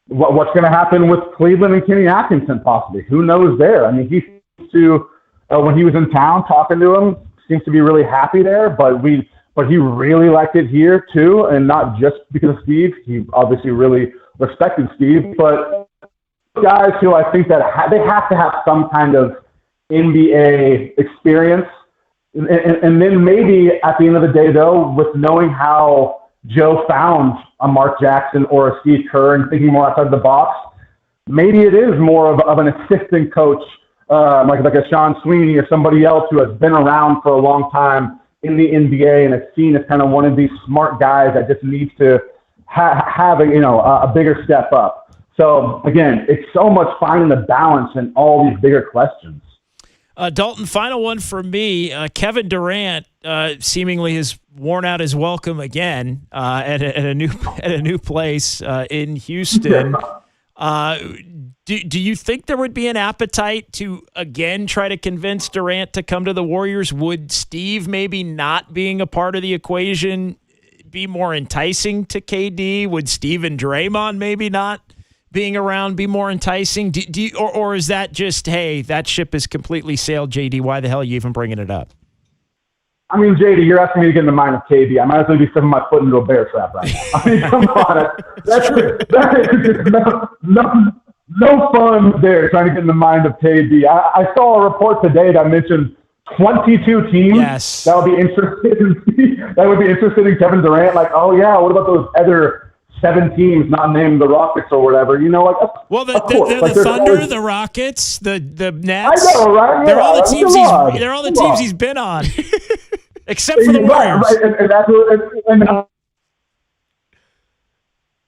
What's going to happen with Cleveland and Kenny Atkinson possibly? Who knows there? I mean, he seems to, when he was in town talking to him, seems to be really happy there, but he really liked it here too, and not just because of Steve. He obviously really respected Steve, but guys who I think that they have to have some kind of NBA experience. And then maybe at the end of the day, though, with knowing how Joe found a Mark Jackson or a Steve Kerr and thinking more outside the box, maybe it is more of an assistant coach, like a Sean Sweeney or somebody else who has been around for a long time in the NBA and is seen as kind of one of these smart guys that just needs to have a bigger step up. So again, it's so much finding the balance in all these bigger questions. Dalton, final one for me. Kevin Durant seemingly has worn out his welcome again at a new place in Houston. Do you think there would be an appetite to again try to convince Durant to come to the Warriors? Would Steve maybe not being a part of the equation be more enticing to KD? Would Steve and Draymond maybe not being around be more enticing? Or is that just, hey, that ship has completely sailed, JD? Why the hell are you even bringing it up? I mean, JD, you're asking me to get in the mind of KD. I might as well be stuffing my foot into a bear trap right now. I mean, come on. That's no fun there trying to get in the mind of KD. I saw a report today that mentioned 22 teams that would be interested in Kevin Durant. Like, oh, yeah, what about those other 7 teams not named the Rockets or whatever, the Thunder, the Rockets, the Nets. I know, right? They're all the teams he's been on, except for the Warriors. Right.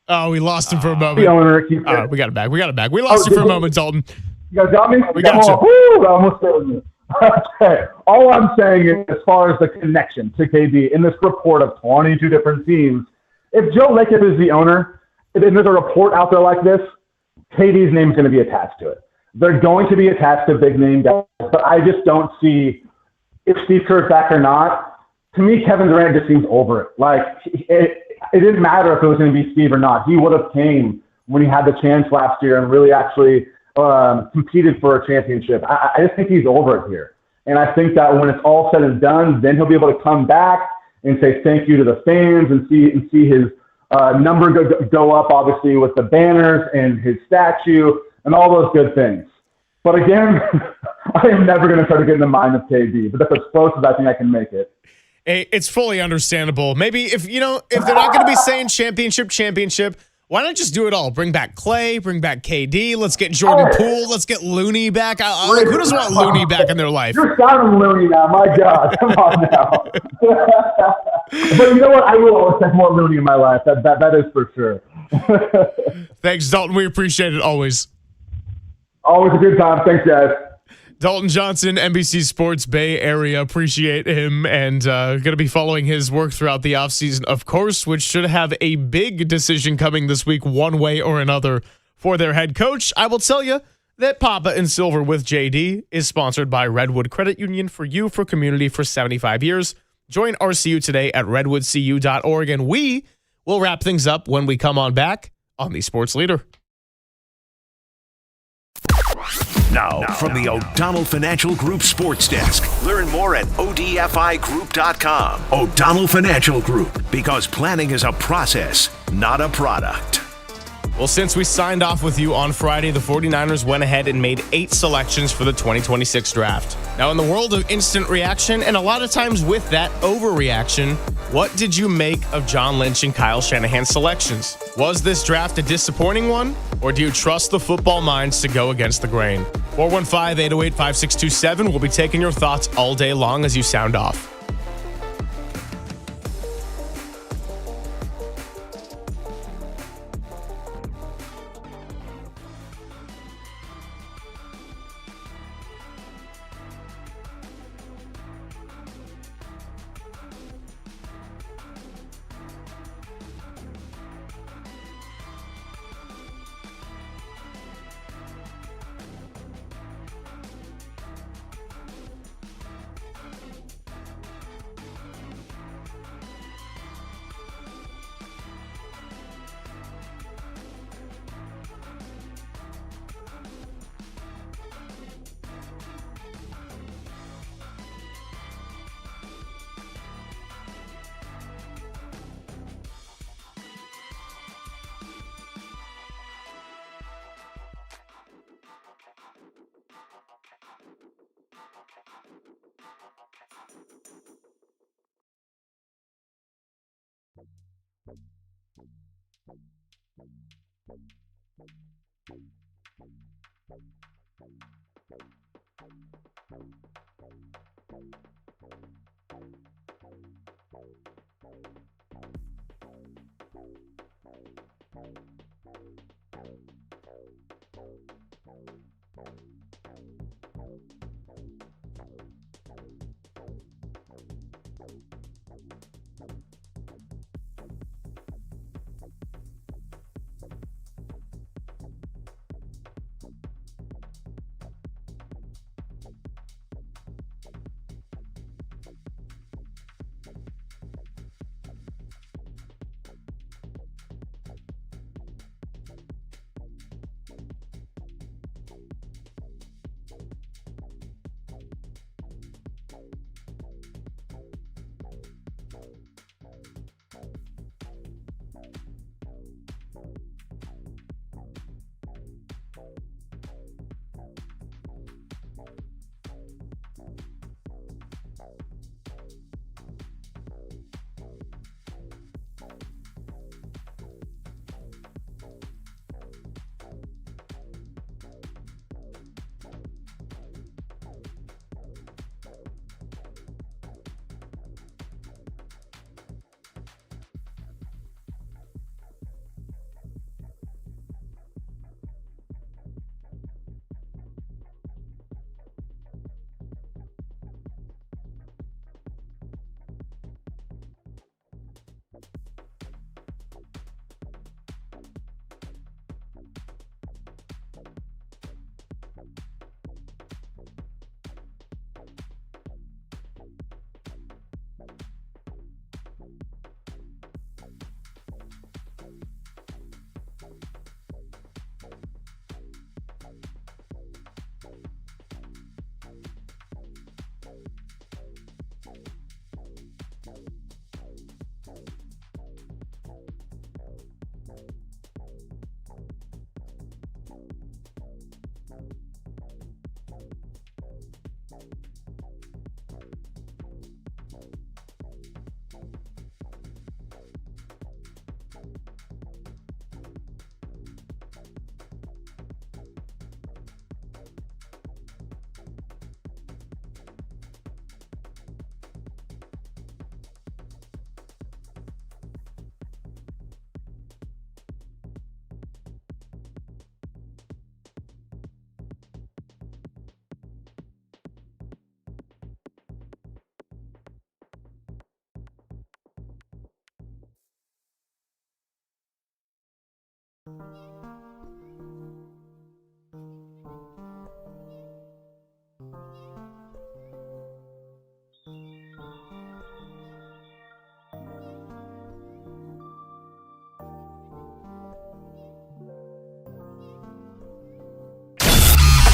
Oh, we lost him for a moment. The owner, we got it back. We lost you for a moment, Dalton. You guys got me? We got you. Woo, I almost failed you. Okay. All I'm saying is, as far as the connection to KD in this report of 22 different teams, if Joe Lacob is the owner, and there's a report out there like this, KD's name is going to be attached to it. They're going to be attached to big name guys, but I just don't see if Steve Kerr's back or not. To me, Kevin Durant just seems over it. Like, it didn't matter if it was going to be Steve or not. He would have came when he had the chance last year and really actually competed for a championship. I just think he's over it here. And I think that when it's all said and done, then he'll be able to come back and say thank you to the fans and see his number go up, obviously, with the banners and his statue and all those good things. But again, I am never going to try to get in the mind of KD, but that's as close as I think I can make it. Hey, it's fully understandable. Maybe if they're not going to be saying championship, why not just do it all? Bring back Clay, bring back KD. Let's get Jordan Poole. Let's get Looney back. Who doesn't want Looney back in their life? You're sounding Looney now. My God. Come on now. But you know what? I will always have more Looney in my life. That is for sure. Thanks, Dalton. We appreciate it always. Always a good time. Thanks, guys. Dalton Johnson, NBC Sports Bay Area. Appreciate him, and going to be following his work throughout the offseason, of course, which should have a big decision coming this week one way or another for their head coach. I will tell you that Papa and Silver with JD is sponsored by Redwood Credit Union, for you, for community, for 75 years. Join RCU today at redwoodcu.org, and we will wrap things up when we come on back on the Sports Leader. Now, from the O'Donnell Financial Group Sports Desk. Learn more at odfigroup.com. O'Donnell Financial Group, because planning is a process, not a product. Well, since we signed off with you on Friday, the 49ers went ahead and made 8 selections for the 2026 draft. Now, in the world of instant reaction, and a lot of times with that overreaction, what did you make of John Lynch and Kyle Shanahan's selections? Was this draft a disappointing one, or do you trust the football minds to go against the grain? 415-808-5627. We'll be taking your thoughts all day long as you sound off.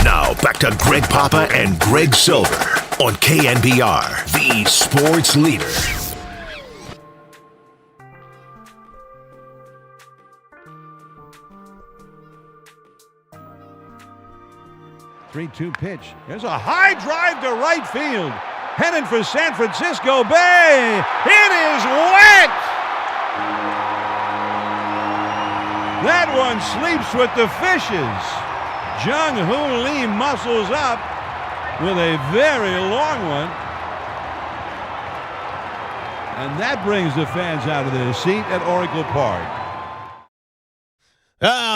Now back to Greg Papa and Greg Silver on KNBR, the sports leader. Three-two pitch. There's a high drive to right field. Heading for San Francisco Bay. It is wet! That one sleeps with the fishes. Jung-Hoo Lee muscles up with a very long one. And that brings the fans out of their seat at Oracle Park.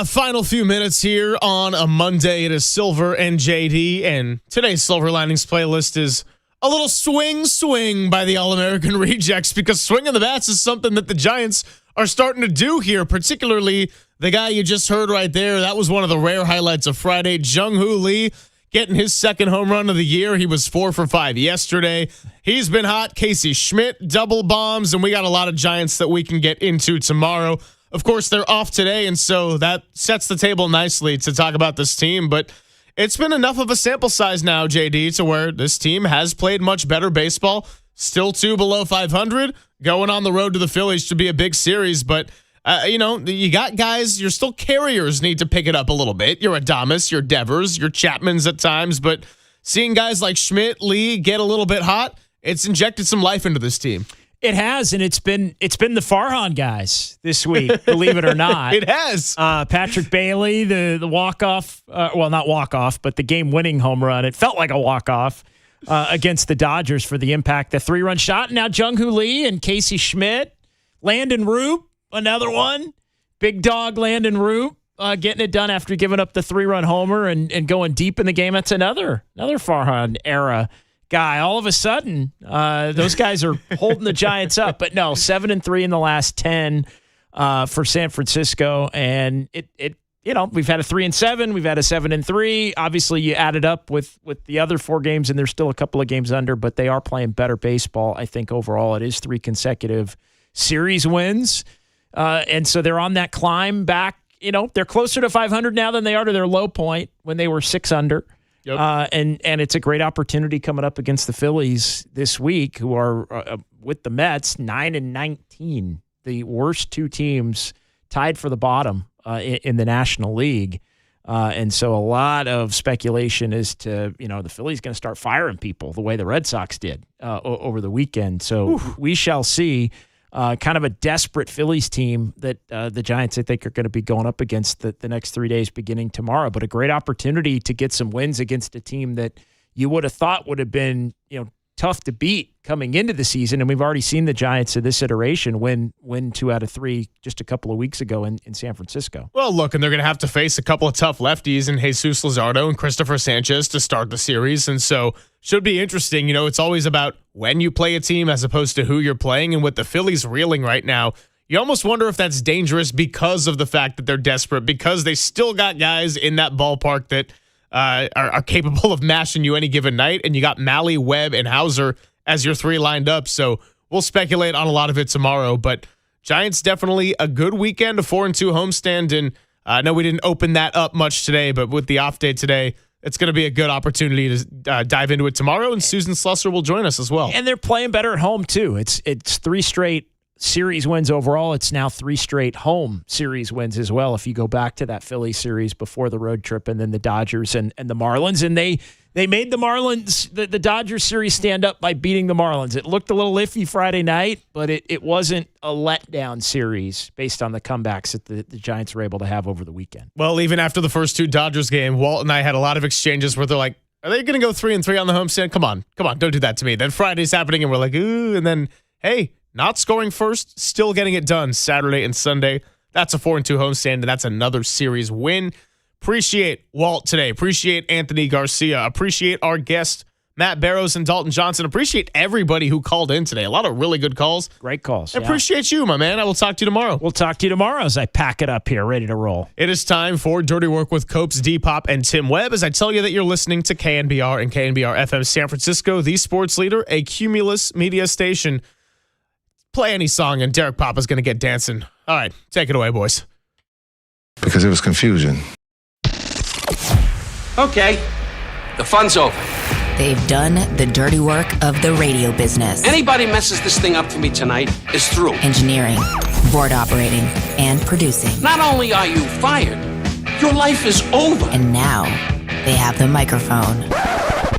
Final few minutes here on a Monday. It is Silver and JD, and today's Silver Linings playlist is a little swing by the All-American Rejects, because swinging the bats is something that the Giants are starting to do here, particularly the guy you just heard right there. That was one of the rare highlights of Friday. Jung-Hoo Lee getting his second home run of the year. He was 4 for 5 yesterday. He's been hot. Casey Schmidt, double bombs, and we got a lot of Giants that we can get into tomorrow. Of course, they're off today, and so that sets the table nicely to talk about this team. But it's been enough of a sample size now, JD, to where this team has played much better baseball. Still 2 below 500. Going on the road to the Phillies should be a big series. But, you got guys, your still carriers need to pick it up a little bit. Your Adames, your Devers, your Chapmans at times. But seeing guys like Schmidt, Lee get a little bit hot, it's injected some life into this team. It has, and it's been the Farhan guys this week, believe it or not. It has. Patrick Bailey, the walk-off, not walk-off, but the game-winning home run. It felt like a walk-off against the Dodgers for the impact. The 3-run shot. Now Jung-Hoo Lee and Casey Schmidt. Landon Roop, another one. Big dog Landon Roop getting it done after giving up the 3-run homer and going deep in the game. That's another Farhan era guy. All of a sudden, those guys are holding the Giants up. But no, 7-3 in the last 10 for San Francisco, and it we've had a 3-7, we've had a 7-3. Obviously, you add it up with the other 4 games, and there's still a couple of games under, but they are playing better baseball. I think overall, it is 3 consecutive series wins, and so they're on that climb back. They're closer to 500 now than they are to their low point when they were 6 under. Yep. And it's a great opportunity coming up against the Phillies this week, who are with the Mets 9-19, the worst 2 teams tied for the bottom in the National League. And so a lot of speculation as to the Phillies going to start firing people the way the Red Sox did over the weekend. So we shall see. Kind of a desperate Phillies team that the Giants, I think, are going to be going up against the next 3 days beginning tomorrow. But a great opportunity to get some wins against a team that you would have thought would have been tough to beat coming into the season. And we've already seen the Giants in this iteration win 2 out of 3 just a couple of weeks ago in San Francisco. Well, look, and they're going to have to face a couple of tough lefties in Jesus Luzardo and Christopher Sanchez to start the series. And so should be interesting. It's always about when you play a team as opposed to who you're playing. And with the Phillies reeling right now, you almost wonder if that's dangerous because of the fact that they're desperate, because they still got guys in that ballpark that are capable of mashing you any given night. And you got Malley, Webb, and Hauser as your 3 lined up. So we'll speculate on a lot of it tomorrow. But Giants definitely a good weekend, a 4-2 homestand. And I know we didn't open that up much today, but with the off day today, it's going to be a good opportunity to dive into it tomorrow. And Susan Slusser will join us as well. And they're playing better at home, too. It's 3 straight series wins overall. It's now 3 straight home series wins as well. If you go back to that Philly series before the road trip, and then the Dodgers and the Marlins, and they made the Marlins, the Dodgers series stand up by beating the Marlins. It looked a little iffy Friday night, but it wasn't a letdown series based on the comebacks that the Giants were able to have over the weekend. Well, even after the first 2 Dodgers game, Walt and I had a lot of exchanges where they're like, are they going to go 3-3 on the homestand? Come on, don't do that to me. Then Friday's happening and we're like, ooh, and then, hey, not scoring first, still getting it done Saturday and Sunday. That's a 4-2 homestand, and that's another series win. Appreciate Walt today. Appreciate Anthony Garcia. Appreciate our guests, Matt Barrows and Dalton Johnson. Appreciate everybody who called in today. A lot of really good calls. Great calls. Appreciate you, my man. I will talk to you tomorrow. We'll talk to you tomorrow as I pack it up here, ready to roll. It is time for Dirty Work with Copes, Depop, and Tim Webb. As I tell you that you're listening to KNBR and KNBR FM San Francisco, the sports leader, a Cumulus media station. Play any song and Derek Papa's going to get dancing. All right, take it away, boys. Because it was confusion. Okay, the fun's over. They've done the dirty work of the radio business. Anybody messes this thing up for me tonight is through. Engineering, board operating, and producing. Not only are you fired, your life is over. And now they have the microphone.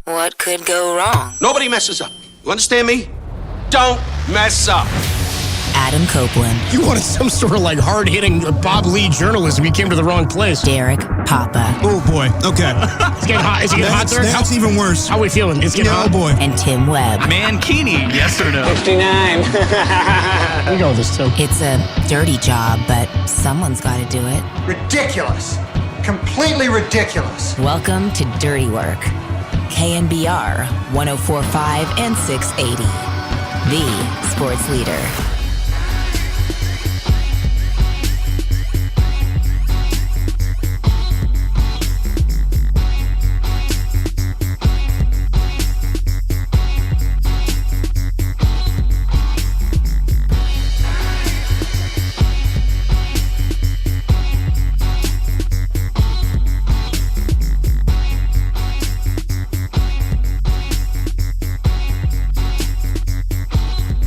What could go wrong? Nobody messes up. You understand me? Don't mess up. Adam Copeland. You wanted some sort of hard-hitting Bob Lee journalism. You came to the wrong place. Derek Papa. Oh, boy. Okay. It's getting hot. Is it getting hot, Derek? That's even worse. How are we feeling? It's getting hot. Oh, boy. And Tim Webb. Mankini, yes or no? 59. We go with this, Tim. It's a dirty job, but someone's got to do it. Ridiculous. Completely ridiculous. Welcome to Dirty Work. KNBR 104.5 and 680. The sports leader.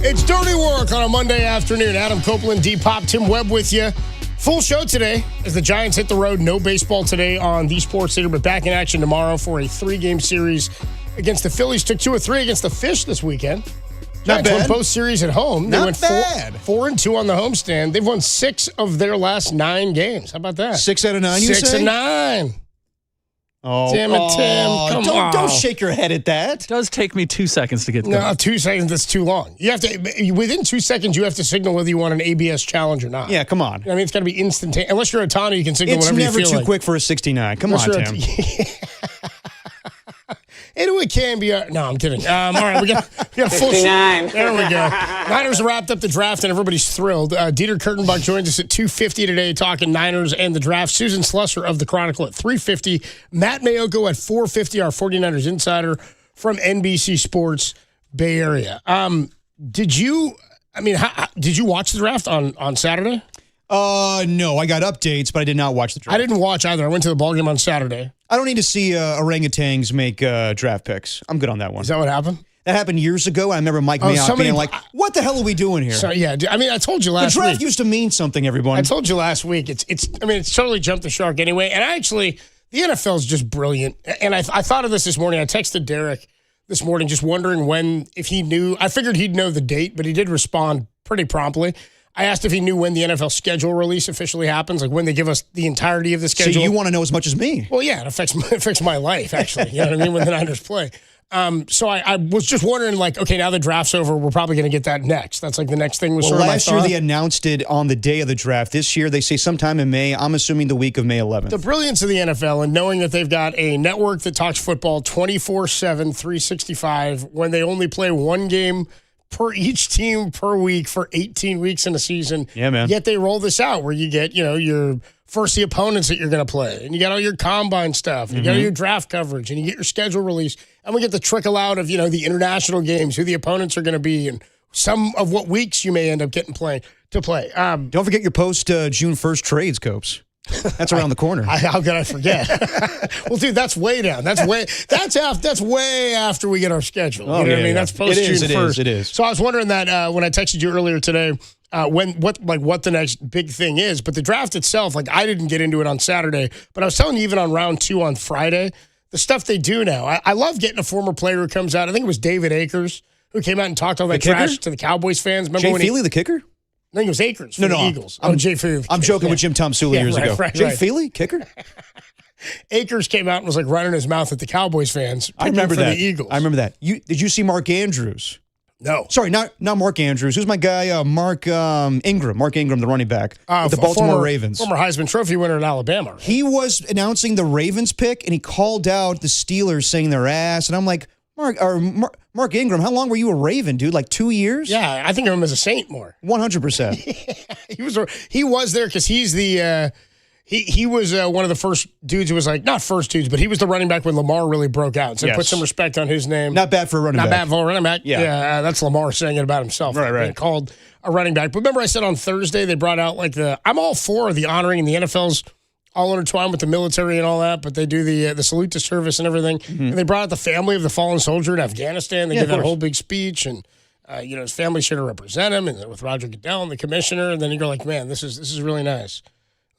It's Dirty Work on a Monday afternoon. Adam Copeland, D-Pop, Tim Webb with you. Full show today as the Giants hit the road. No baseball today on the Sports Leader, but back in action tomorrow for a 3-game series against the Phillies. Took 2 of 3 against the Fish this weekend. Giants won bad. both series at home. They Not went bad. 4-2 on the homestand. They've won 6 of their last 9 games. How about that? 6 out of 9, you say? 6 and 9. Oh, Damn it, Tim. Come on. Don't shake your head at that. It does take me 2 seconds to get going. No, 2 seconds, that's too long. You have to, within 2 seconds, you have to signal whether you want an ABS challenge or not. Yeah, come on. I mean, it's got to be instantaneous. Unless you're a Tana, you can signal It's whatever you never feel too like. quick for a 69. Come on, Tim. It can be. No, I'm kidding. All right, we got a full 69. There we go. Niners wrapped up the draft, and everybody's thrilled. Dieter Kurtenbach joins us at 2:50 today, talking Niners and the draft. Susan Slusser of the Chronicle at 3:50. Matt Mayoko at 4:50. Our 49ers insider from NBC Sports Bay Area. Did you watch the draft on Saturday? No, I got updates, but I did not watch the draft. I didn't watch either. I went to the ballgame on Saturday. I don't need to see orangutans make draft picks. I'm good on that one. Is that what happened? That happened years ago. I remember Mike Mayock being like, what the hell are we doing here? So, yeah, I mean, I told you last week. The draft used to mean something, everyone. I told you last week. It's totally jumped the shark anyway. And the NFL is just brilliant. And I thought of this morning. I texted Derek this morning just wondering if he knew. I figured he'd know the date, but he did respond pretty promptly. I asked if he knew when the NFL schedule release officially happens, like when they give us the entirety of the schedule. So you want to know as much as me? Well, yeah, it affects my life, actually. You know what I mean? When the Niners play. So I was just wondering, like, okay, now the draft's over, we're probably going to get that next. That's like the next thing was sort of my last year thought. they announced it on the day of the draft. This year they say sometime in May. I'm assuming the week of May 11th. The brilliance of the NFL and knowing that they've got a network that talks football 24/7, 365, when they only play one game per each team per week for 18 weeks in a season. Yeah, man. Yet they roll this out where you get, your first the opponents that you're going to play, and you got all your combine stuff, and you got all your draft coverage, and you get your schedule release, and we get the trickle out of, the international games, who the opponents are going to be, and some of what weeks you may end up getting to play. Don't forget your post June 1st trades, Copes. That's around the corner. How could I forget? Well, dude, that's way down. That's way after we get our schedule. You know what I mean? That's post June 1st. It is. So I was wondering that when I texted you earlier today, what the next big thing is. But the draft itself, like I didn't get into it on Saturday, but I was telling you even on round 2 on Friday, the stuff they do now. I love getting a former player who comes out. I think it was David Akers who came out and talked all that trash to the Cowboys fans. Remember Jay Feely, the kicker? I think it was Akers for the Eagles. Jay Feely. I'm joking with Jim Tomsula years ago. Jay Right. Feely, kicker? Akers came out and was like running his mouth at the Cowboys fans. I remember that. The Eagles. I remember that. Did you see Mark Andrews? No. Sorry, not Mark Andrews. Who's my guy? Mark Ingram. Mark Ingram, the running back. With the Baltimore Ravens. Former Heisman Trophy winner in Alabama. Right? He was announcing the Ravens pick, and he called out the Steelers saying their ass. And I'm like, Mark Ingram, how long were you a Raven, dude? Like 2 years? Yeah, I think of him as a Saint more. 100%. He was there because he's the he was one of the first dudes who was like, not first dudes, but he was the running back when Lamar really broke out. So put some respect on his name. Not bad for a running back. Not bad for a running back. Yeah. That's Lamar saying it about himself. Right. Being called a running back. But remember I said on Thursday they brought out like I'm all for the honoring, and the NFL's all intertwined with the military and all that, but they do the salute to service and everything. Mm-hmm. And they brought out the family of the fallen soldier in Afghanistan. They did that whole big speech, and his family should represent him, and with Roger Goodell and the commissioner. And then you go like, man, this is really nice.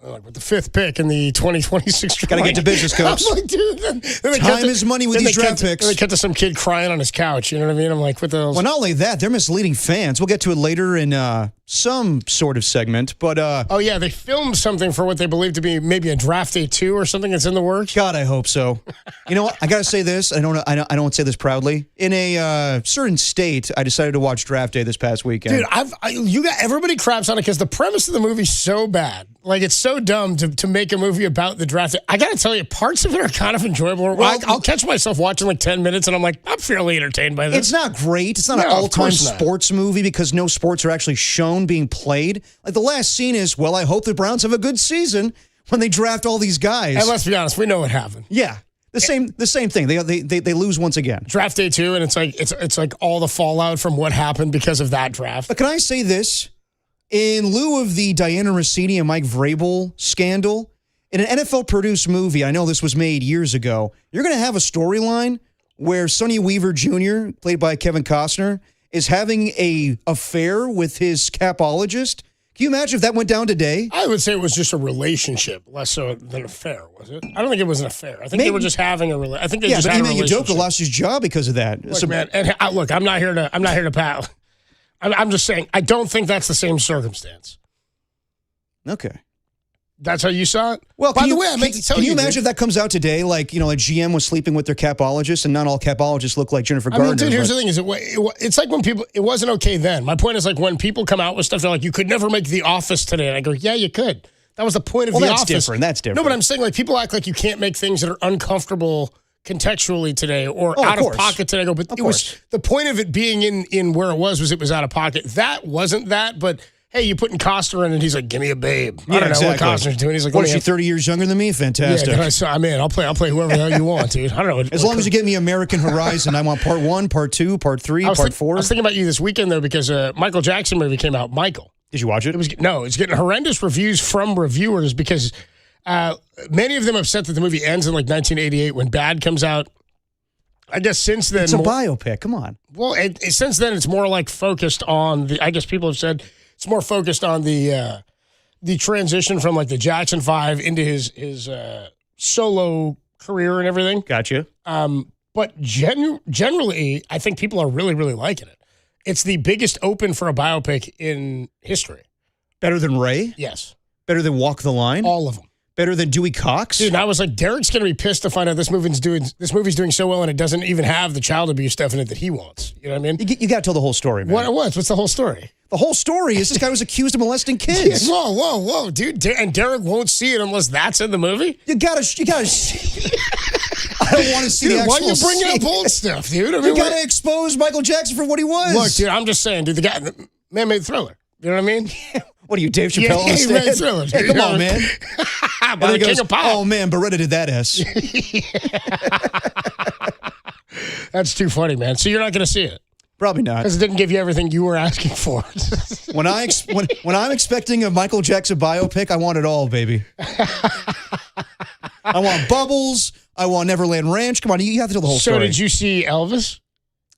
Like with the 5th pick in the 2026 draft. Got to get to business, Coach. I'm like, dude, then time is money with these draft picks. They cut to some kid crying on his couch. You know what I mean? I'm like, what the hell? Well, not only that, they're misleading fans. We'll get to it later in some sort of segment. But oh yeah, they filmed something for what they believe to be maybe a draft day 2 or something that's in the works. God, I hope so. You know what? I got to say this. I don't say this proudly. In a certain state, I decided to watch draft day this past weekend. Dude, everybody craps on it because the premise of the movie's so bad. Like, it's so dumb to make a movie about the draft. I got to tell you, parts of it are kind of enjoyable. Well, I'll catch myself watching like 10 minutes, and I'm like, I'm fairly entertained by this. It's not great. It's not an all-time sports movie because no sports are actually shown being played. Like, the last scene is, well, I hope the Browns have a good season when they draft all these guys. And let's be honest, we know what happened. Yeah. The same thing. They lose once again. Draft day 2, and it's like all the fallout from what happened because of that draft. But can I say this? In lieu of the Diana Rossini and Mike Vrabel scandal, in an NFL-produced movie, I know this was made years ago, you're going to have a storyline where Sonny Weaver Jr., played by Kevin Costner, is having an affair with his capologist. Can you imagine if that went down today? I would say it was just a relationship, less so than an affair, was it? I don't think it was an affair. I think they were just having a relationship. I think they just had a relationship. Ime Udoka lost his job because of that. Look, man, and look, I'm not here to pat I'm just saying, I don't think that's the same circumstance. Okay. That's how you saw it? Well, by the way, can you imagine if that comes out today? Like, a GM was sleeping with their capologist, and not all capologists look like Jennifer Gardner. Dude, here's the thing: it's like when people. It wasn't okay then. My point is like when people come out with stuff, they're like, "You could never make The Office today," and I go, "Yeah, you could." That was the point of The Office. That's different. No, but I'm saying like people act like you can't make things that are uncomfortable contextually today or out of pocket today. I go, but it was the point of it being in where it was it was out of pocket. That wasn't that, but. Hey, you putting Costner in, and he's like, "Give me a babe." I don't know what Costner's doing. He's like, "What is she? 30 years younger than me? Fantastic." Yeah, I'm in. I'll play whoever the hell you want, dude. I don't know. As long as you get me American Horizon, I want part 1, part 2, part 3, part 4. I was thinking about you this weekend though because Michael Jackson movie came out. Michael, did you watch it? It's getting horrendous reviews from reviewers because many of them upset that the movie ends in like 1988 when Bad comes out. I guess since then it's a biopic. Come on. Well, since then it's more like focused on the. I guess people have said. It's more focused on the transition from like the Jackson 5 into his solo career and everything. Gotcha. But generally, I think people are really, really liking it. It's the biggest open for a biopic in history. Better than Ray? Yes. Better than Walk the Line? All of them. Better than Dewey Cox? Dude, and I was like, Derek's going to be pissed to find out this movie's doing so well and it doesn't even have the child abuse stuff in it that he wants. You know what I mean? You got to tell the whole story, man. What's the whole story? The whole story is this guy was accused of molesting kids. Yeah, whoa, dude. And Derek won't see it unless that's in the movie? You gotta see. I don't want to see the actual why are you bringing up old stuff, dude? I mean, you gotta expose Michael Jackson for what he was. Look, dude, I'm just saying, dude, the guy, man made Thriller. You know what I mean? What are you, Dave Chappelle? Yeah, he made Thriller. Hey, come on, man. By the King of Pop. Oh, man, Beretta did that S. That's too funny, man. So you're not going to see it? Probably not. Because it didn't give you everything you were asking for. when I'm expecting a Michael Jackson biopic, I want it all, baby. I want Bubbles. I want Neverland Ranch. Come on, you have to tell the whole story. So did you see Elvis?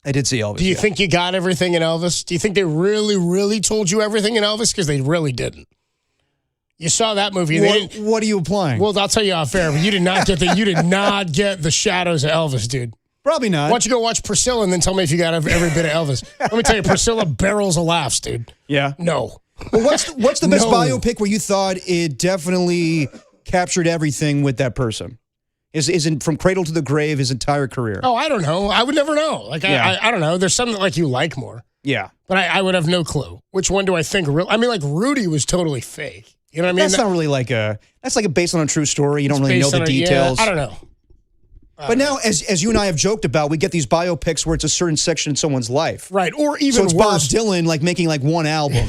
I did see Elvis. Do you think you got everything in Elvis? Do you think they really, really told you everything in Elvis? Because they really didn't. You saw that movie. What are you applying? Well, I'll tell you off air, but you did not get the shadows of Elvis, dude. Probably not. Why don't you go watch Priscilla and then tell me if you got every bit of Elvis? Let me tell you, Priscilla barrels of laughs, dude. Yeah. No. Well, what's the best biopic where you thought it definitely captured everything with that person? Is from cradle to the grave his entire career? Oh, I don't know. I would never know. Like I don't know. There's something like you like more. Yeah. But I would have no clue. Which one do I think real? I mean, like Rudy was totally fake. You know what I mean? That's not really that's like based on a true story. You don't really know the details. Yeah, I don't know. But now, as you and I have joked about, we get these biopics where it's a certain section in someone's life. Right. Or even so it's worse. Bob Dylan like making like one album.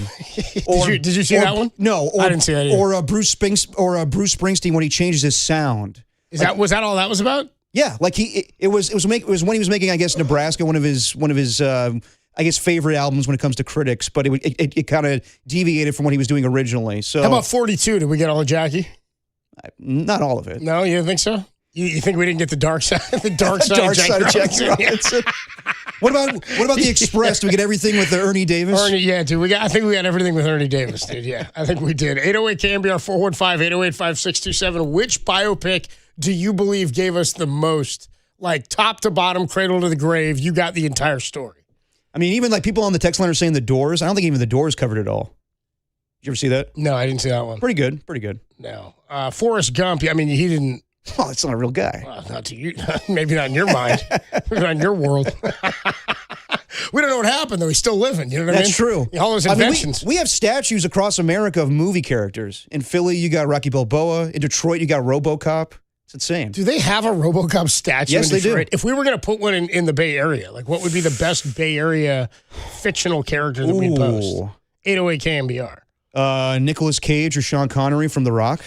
Did you see that one? No. I didn't see that either. Or Bruce Springsteen when he changes his sound. Was that all that was about? Yeah, like it was when he was making, I guess, Nebraska, one of his I guess favorite albums when it comes to critics, but it kind of deviated from what he was doing originally. So how about 42? Did we get all of Jackie? Not all of it. No, you don't think so? You think we didn't get the dark side? The dark side of Jackie Robinson. What about The Express? Do we get everything with Ernie Davis? Yeah, dude. I think we got everything with Ernie Davis, dude. Yeah, I think we did. 808 KMBR 415-808-5627. Which biopic do you believe gave us the most, like top to bottom, cradle to the grave? You got the entire story. I mean, even like people on the text line are saying The Doors. I don't think even The Doors covered it all. Did you ever see that? No, I didn't see that one. Pretty good. No. Forrest Gump, I mean, he didn't. Oh, that's not a real guy. Well, not to you. Maybe not in your mind. Maybe not in your world. We don't know what happened, though. He's still living. You know what I mean? That's true. All those inventions. We have statues across America of movie characters. In Philly, you got Rocky Balboa. In Detroit, you got RoboCop. It's insane. Do they have a RoboCop statue yes, in Detroit? They do. If we were going to put one in the Bay Area, like what would be the best Bay Area fictional character that we'd post? 808 KMBR. Nicolas Cage or Sean Connery from The Rock.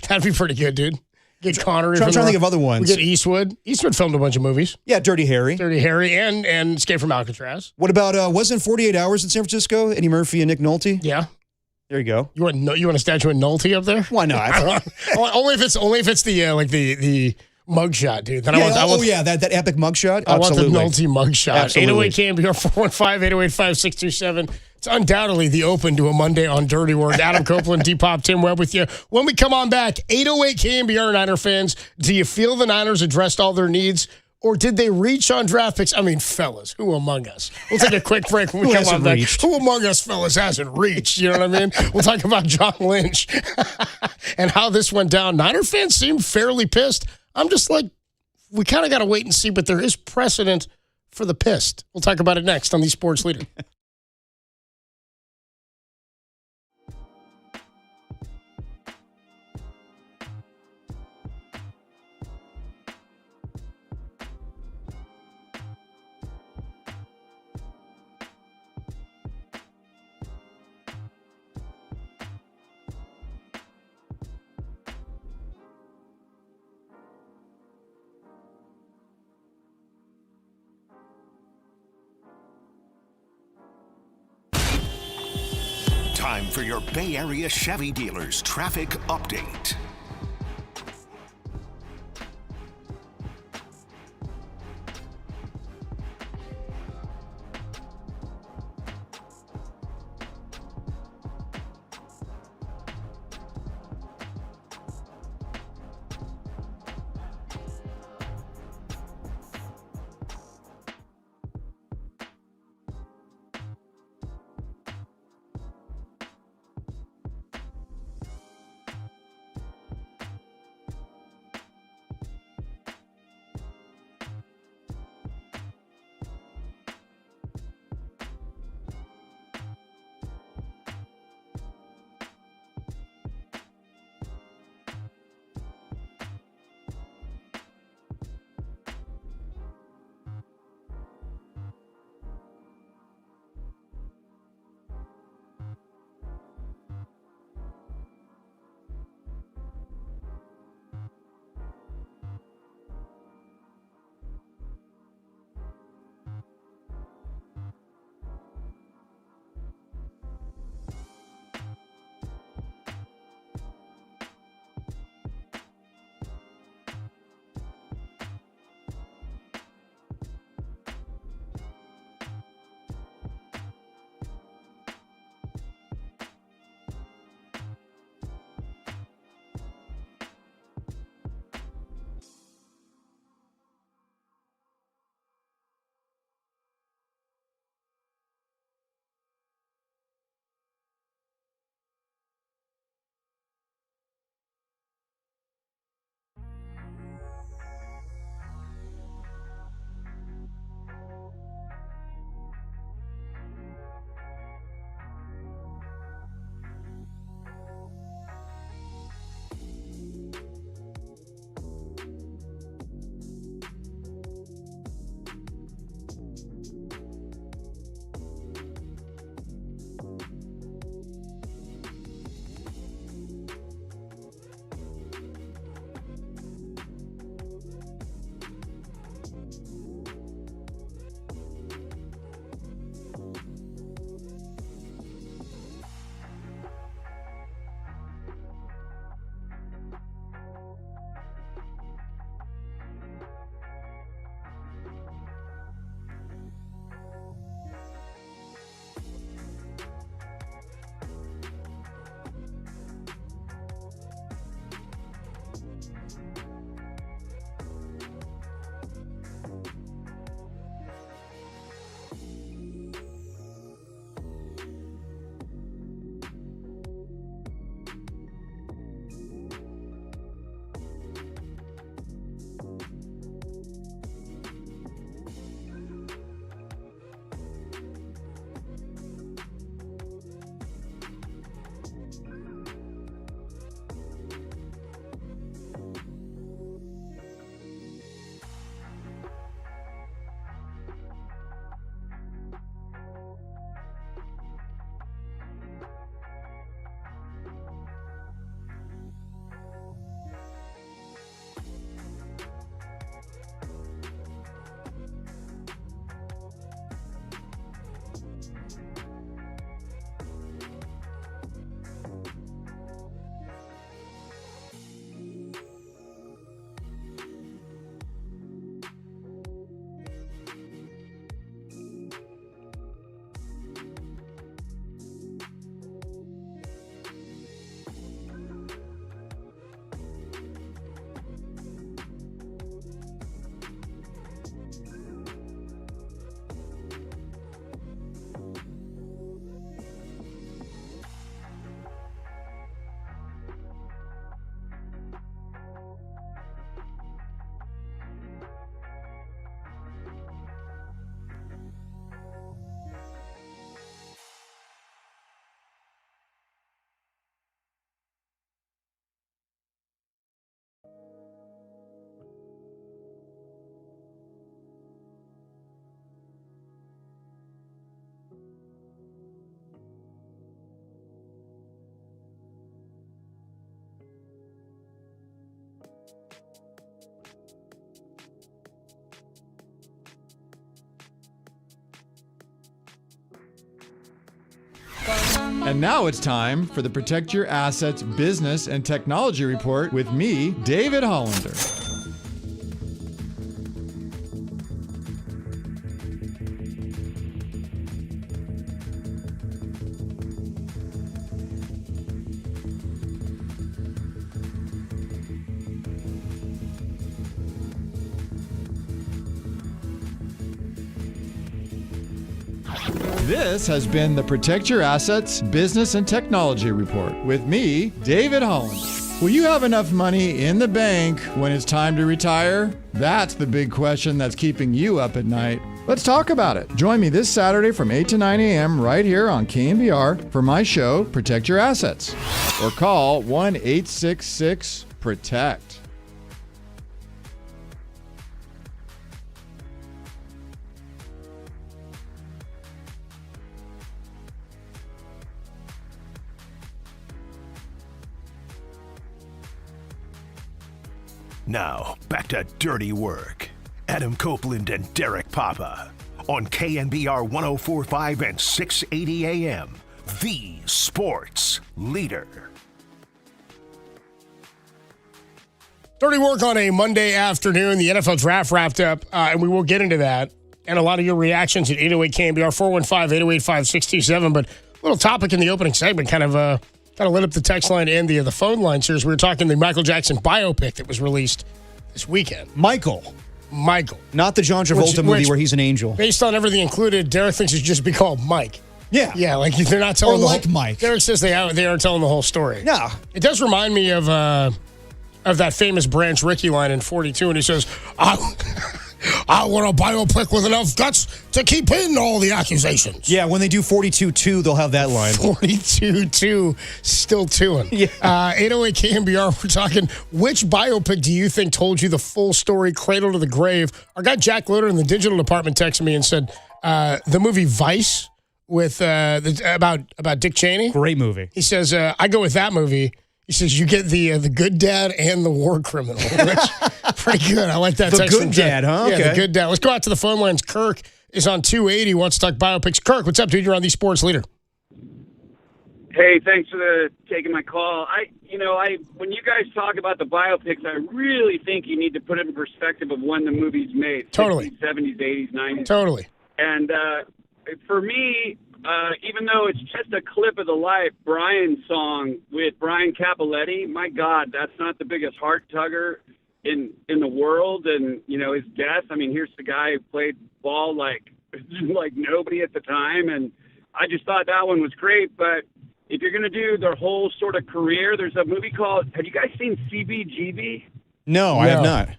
That'd be pretty good, dude. Get Connery. I'm trying to think of other ones. We get Eastwood. Eastwood filmed a bunch of movies. Yeah, Dirty Harry. And Escape from Alcatraz. What about wasn't 48 Hours in San Francisco? Eddie Murphy and Nick Nolte. Yeah. There you go. You want a statue of Nolte up there? Why not? only if it's the like the mugshot, dude. Then that epic mugshot. Absolutely. I want the Nolte mugshot. Absolutely. 808 KMBR 415-808-5627. It's undoubtedly the open to a Monday on Dirty Word. Adam Copeland, Depop, Tim Webb with you. When we come on back, 808 KMBR Niner fans, do you feel the Niners addressed all their needs? Or did they reach on draft picks? I mean, fellas, who among us? We'll take a quick break when we come on back. Who among us, fellas, hasn't reached? You know what I mean? We'll talk about John Lynch and how this went down. Niner fans seem fairly pissed. I'm just like, we kind of got to wait and see, but there is precedent for the pissed. We'll talk about it next on the Sports Leader. Time for your Bay Area Chevy dealers traffic update. And now it's time for the Protect Your Assets Business and Technology Report with me, David Hollander. This has been the Protect Your Assets Business and Technology Report with me, David Holland. Will you have enough money in the bank when it's time to retire? That's the big question that's keeping you up at night. Let's talk about it. Join me this Saturday from 8 to 9 a.m. right here on KNBR for my show, Protect Your Assets. Or call 1-866-PROTECT. Now, back to Dirty Work. Adam Copeland and Derek Papa on KNBR 104.5 and 680 AM, the sports leader. Dirty Work on a Monday afternoon. The NFL draft wrapped up, and we will get into that. And a lot of your reactions at 808 KNBR, 415-808-5627. But a little topic in the opening segment kind of lit up the text line and the phone lines here as we were talking the Michael Jackson biopic that was released this weekend. Michael. Not the John Travolta movie where he's an angel. Based on everything included, Derek thinks it should just be called Mike. Yeah. Yeah, like they're not telling Mike. Derek says they are telling the whole story. Yeah. It does remind me of that famous Branch Rickey line in 42, and he says, I want a biopic with enough guts to keep in all the accusations. Yeah, when they do 42-2, they'll have that line. 42-2, still twoing. Yeah. 808 KNBR, we're talking, which biopic do you think told you the full story, cradle to the grave? Our guy Jack Loader in the digital department texted me and said, the movie Vice with about Dick Cheney. Great movie. He says, I go with that movie. He says, you get the good dad and the war criminal. Which, pretty good. I like that. The good dad, huh? Yeah, Okay. the good dad. Let's go out to the phone lines. Kirk is on 280, wants to talk biopics. Kirk, what's up, dude? You're on the sports leader. Hey, thanks for taking my call. When you guys talk about the biopics, I really think you need to put it in perspective of when the movie's made. Totally. 60s, 70s, 80s, 90s. Totally. And for me, even though it's just a clip of the life, Brian's song with Brian Capoletti, my God, that's not the biggest heart tugger in the world. And, his death, here's the guy who played ball like nobody at the time. And I just thought that one was great. But if you're going to do their whole sort of career, there's a movie called, have you guys seen CBGB? No, I have not.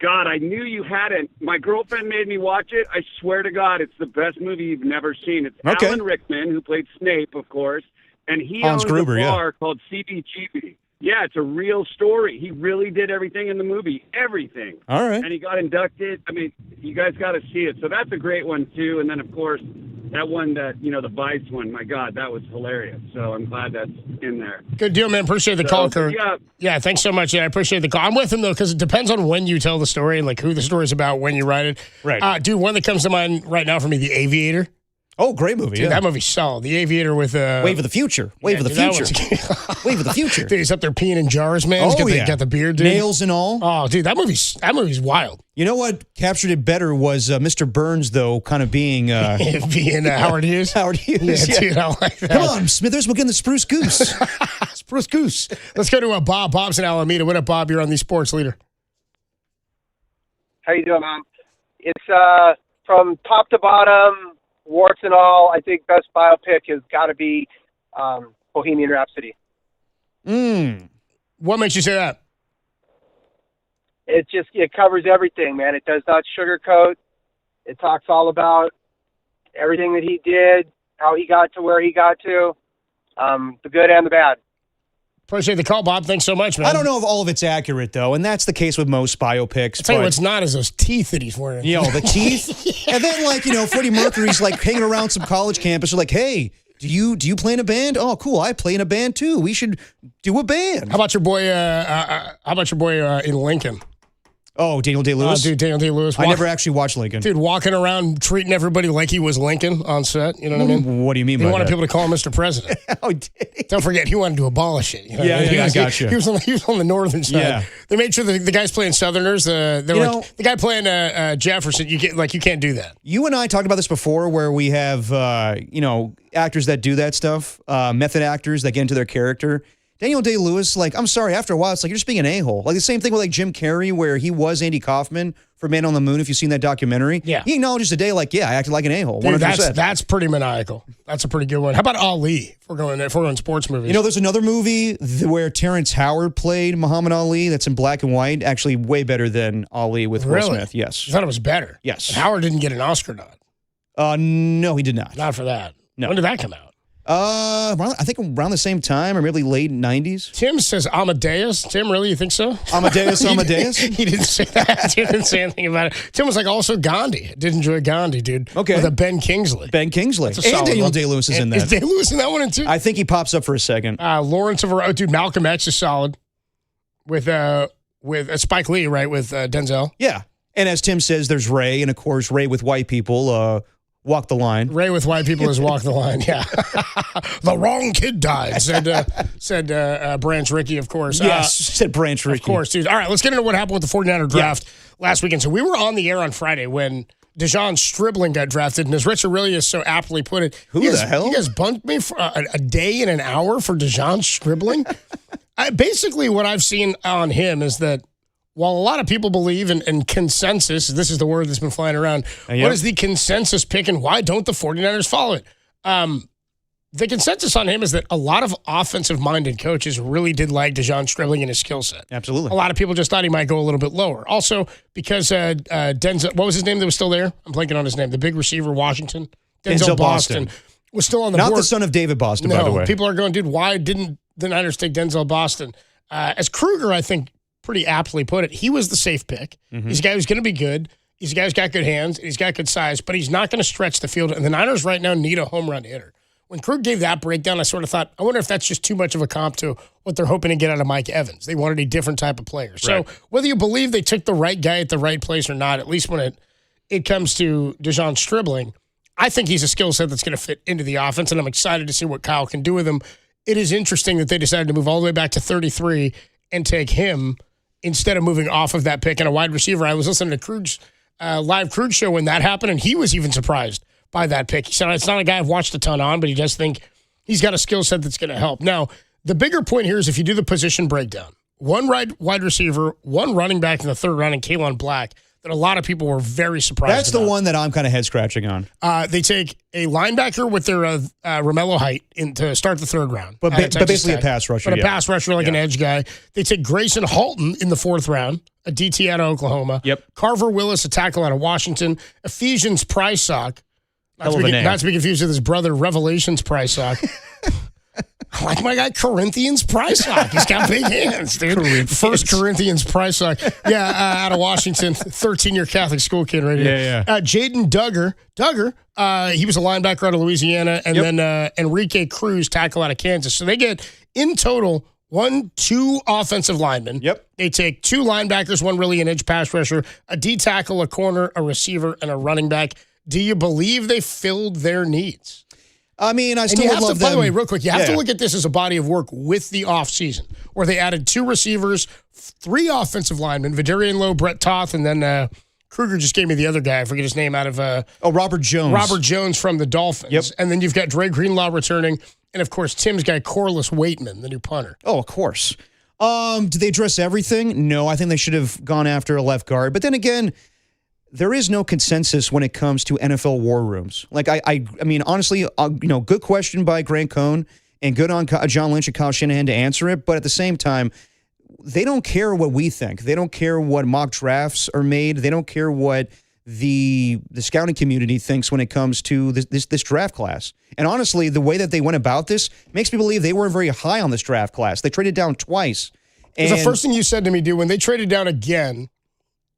God, I knew you hadn't. My girlfriend made me watch it. I swear to God, it's the best movie you've never seen. It's Okay. Alan Rickman, who played Snape, of course, and he Hans owns Gruber, a yeah. bar called CBGB. Yeah, it's a real story. He really did everything in the movie, everything. All right. And he got inducted. You guys got to see it. So that's a great one, too. And then, of course, that one the Vice one, my God, that was hilarious. So I'm glad that's in there. Good deal, man. Appreciate the call, Kirk. Yeah, thanks so much. Yeah, I appreciate the call. I'm with him, though, because it depends on when you tell the story and, who the story's about, when you write it. Right. Dude, one that comes to mind right now for me, The Aviator. Oh, great movie. Dude, that movie's solid. The Aviator with... Wave of the Future. Wave of the Future. Wave of the Future. Dude, he's up there peeing in jars, man. He's got the beard, dude. Nails and all. Oh, dude, that movie's wild. You know what captured it better was Mr. Burns, though, kind of being... Howard Hughes? Howard Hughes, Yeah, dude, I like that. Come on, Smithers, we'll get the Spruce Goose. Spruce Goose. Let's go to Bob. Bob's in Alameda. What up, Bob? You're on the sports leader. How you doing, man? It's from top to bottom, warts and all. I think best biopic has got to be Bohemian Rhapsody. What makes you say that? It covers everything, man. It does not sugarcoat. It talks all about everything that he did, how he got to where he got to, the good and the bad. Appreciate the call, Bob. Thanks so much, man. I don't know if all of it's accurate, though, and that's the case with most biopics. I'll tell you what's not is those teeth that he's wearing. The teeth. And then, Freddie Mercury's, hanging around some college campus. They're like, hey, do you play in a band? Oh, cool. I play in a band, too. We should do a band. How about your boy in Lincoln? Oh, Daniel Day-Lewis? Dude, Daniel Day-Lewis. I never actually watched Lincoln. Dude, walking around treating everybody like he was Lincoln on set. You know what I mean? What do you mean He by wanted that? people to call him Mr. President. Don't forget, he wanted to abolish it. You know what I mean? I gotcha. He was on the northern side. Yeah. They made sure the guys playing Southerners, the guy playing Jefferson, you can't do that. You and I talked about this before where we have, actors that do that stuff, method actors that get into their character. Daniel Day-Lewis, I'm sorry, after a while, it's like you're just being an a-hole. Like the same thing with Jim Carrey, where he was Andy Kaufman for Man on the Moon, if you've seen that documentary. Yeah. He acknowledges today, I acted like an a-hole. Dude, 100%. that's pretty maniacal. That's a pretty good one. How about Ali, if we're going sports movies? There's another movie where Terrence Howard played Muhammad Ali that's in black and white, actually way better than Ali with Will Smith. Yes. I thought it was better. Yes. And Howard didn't get an Oscar nod. No, he did not. Not for that. No. When did that come out? I think around the same time, or maybe late 90s. Tim says Amadeus. Tim, really? You think so? Amadeus? He didn't say that. Tim didn't say anything about it. Tim was also Gandhi. I did enjoy Gandhi, dude. Okay. With a Ben Kingsley. Ben Kingsley. That's a And solid Daniel one. Day-Lewis is in that. Is Day-Lewis in that one too? I think he pops up for a second. Lawrence of dude, Malcolm X is solid. With Spike Lee, right? With Denzel. Yeah. And as Tim says, there's Ray, and of course, Ray with white people, walk the line. Ray with white people is walk the line. Yeah. The wrong kid died, said Branch Rickey, of course. Yes, said Branch Rickey. Of course, dude. All right, let's get into what happened with the 49er draft last weekend. So we were on the air on Friday when DeJon Stribling got drafted, and as Rich Aurelius so aptly put it, Who the hell? You guys bunked me for a day and an hour for DeJon Stribling? Basically, what I've seen on him is that while a lot of people believe in consensus, this is the word that's been flying around, what is the consensus pick and why don't the 49ers follow it? The consensus on him is that a lot of offensive-minded coaches really did like DeJon Stribling and his skill set. Absolutely. A lot of people just thought he might go a little bit lower. Also, because Denzel, what was his name that was still there? I'm blanking on his name. The big receiver, Washington. Denzel Boston was still on the board. Not the son of David Boston, by the way. People are going, dude, why didn't the Niners take Denzel Boston? As Kruger, I think, pretty aptly put it, he was the safe pick. Mm-hmm. He's a guy who's going to be good. He's a guy who's got good hands. He's got good size, but he's not going to stretch the field. And the Niners right now need a home run hitter. When Krug gave that breakdown, I sort of thought, I wonder if that's just too much of a comp to what they're hoping to get out of Mike Evans. They wanted a different type of player. So whether you believe they took the right guy at the right place or not, at least when it comes to DeJon Stribling, I think he's a skill set that's going to fit into the offense, and I'm excited to see what Kyle can do with him. It is interesting that they decided to move all the way back to 33 and take him instead of moving off of that pick and a wide receiver. I was listening to Krug's live Krug show when that happened, and he was even surprised by that pick. He said it's not a guy I've watched a ton on, but he does think he's got a skill set that's going to help. Now, the bigger point here is if you do the position breakdown, one wide receiver, one running back in the third round, and Kalen Black, that a lot of people were very surprised That's about. the one that I'm kind of head scratching on. They take a linebacker with their Romello height to start the third round. But basically a pass rusher. But a pass rusher like an edge guy. They take Grayson Halton in the fourth round, a DT out of Oklahoma. Yep. Carver Willis, a tackle out of Washington. Ephesians Prysock. Not to be confused with his brother, Revelations Prysock. I like my guy Corinthians Prysock. He's got big hands, dude. First Corinthians Prysock. Yeah, out of Washington, 13-year Catholic school kid right here. Yeah. Jaden Duggar, he was a linebacker out of Louisiana, and then Enrique Cruz, tackle out of Kansas. So they get, in total, 2 offensive linemen. Yep. They take 2 linebackers, one really an edge pass rusher, a D tackle, a corner, a receiver, and a running back. Do you believe they filled their needs? I mean, I still love them. By the way, real quick, you have to look at this as a body of work with the offseason, where they added 2 receivers, 3 offensive linemen, Vidarian Lowe, Brett Toth, and then Kruger just gave me the other guy. I forget his name out of Robert Jones. Robert Jones from the Dolphins. Yep. And then you've got Dre Greenlaw returning, and of course, Tim's guy, Corliss Waitman, the new punter. Oh, of course. Did they address everything? No, I think they should have gone after a left guard. But then again, there is no consensus when it comes to NFL war rooms. Like, I mean, honestly, good question by Grant Cohn and good on John Lynch and Kyle Shanahan to answer it. But at the same time, they don't care what we think. They don't care what mock drafts are made. They don't care what the scouting community thinks when it comes to this draft class. And honestly, the way that they went about this makes me believe they weren't very high on this draft class. They traded down twice. And the first thing you said to me, dude, when they traded down again,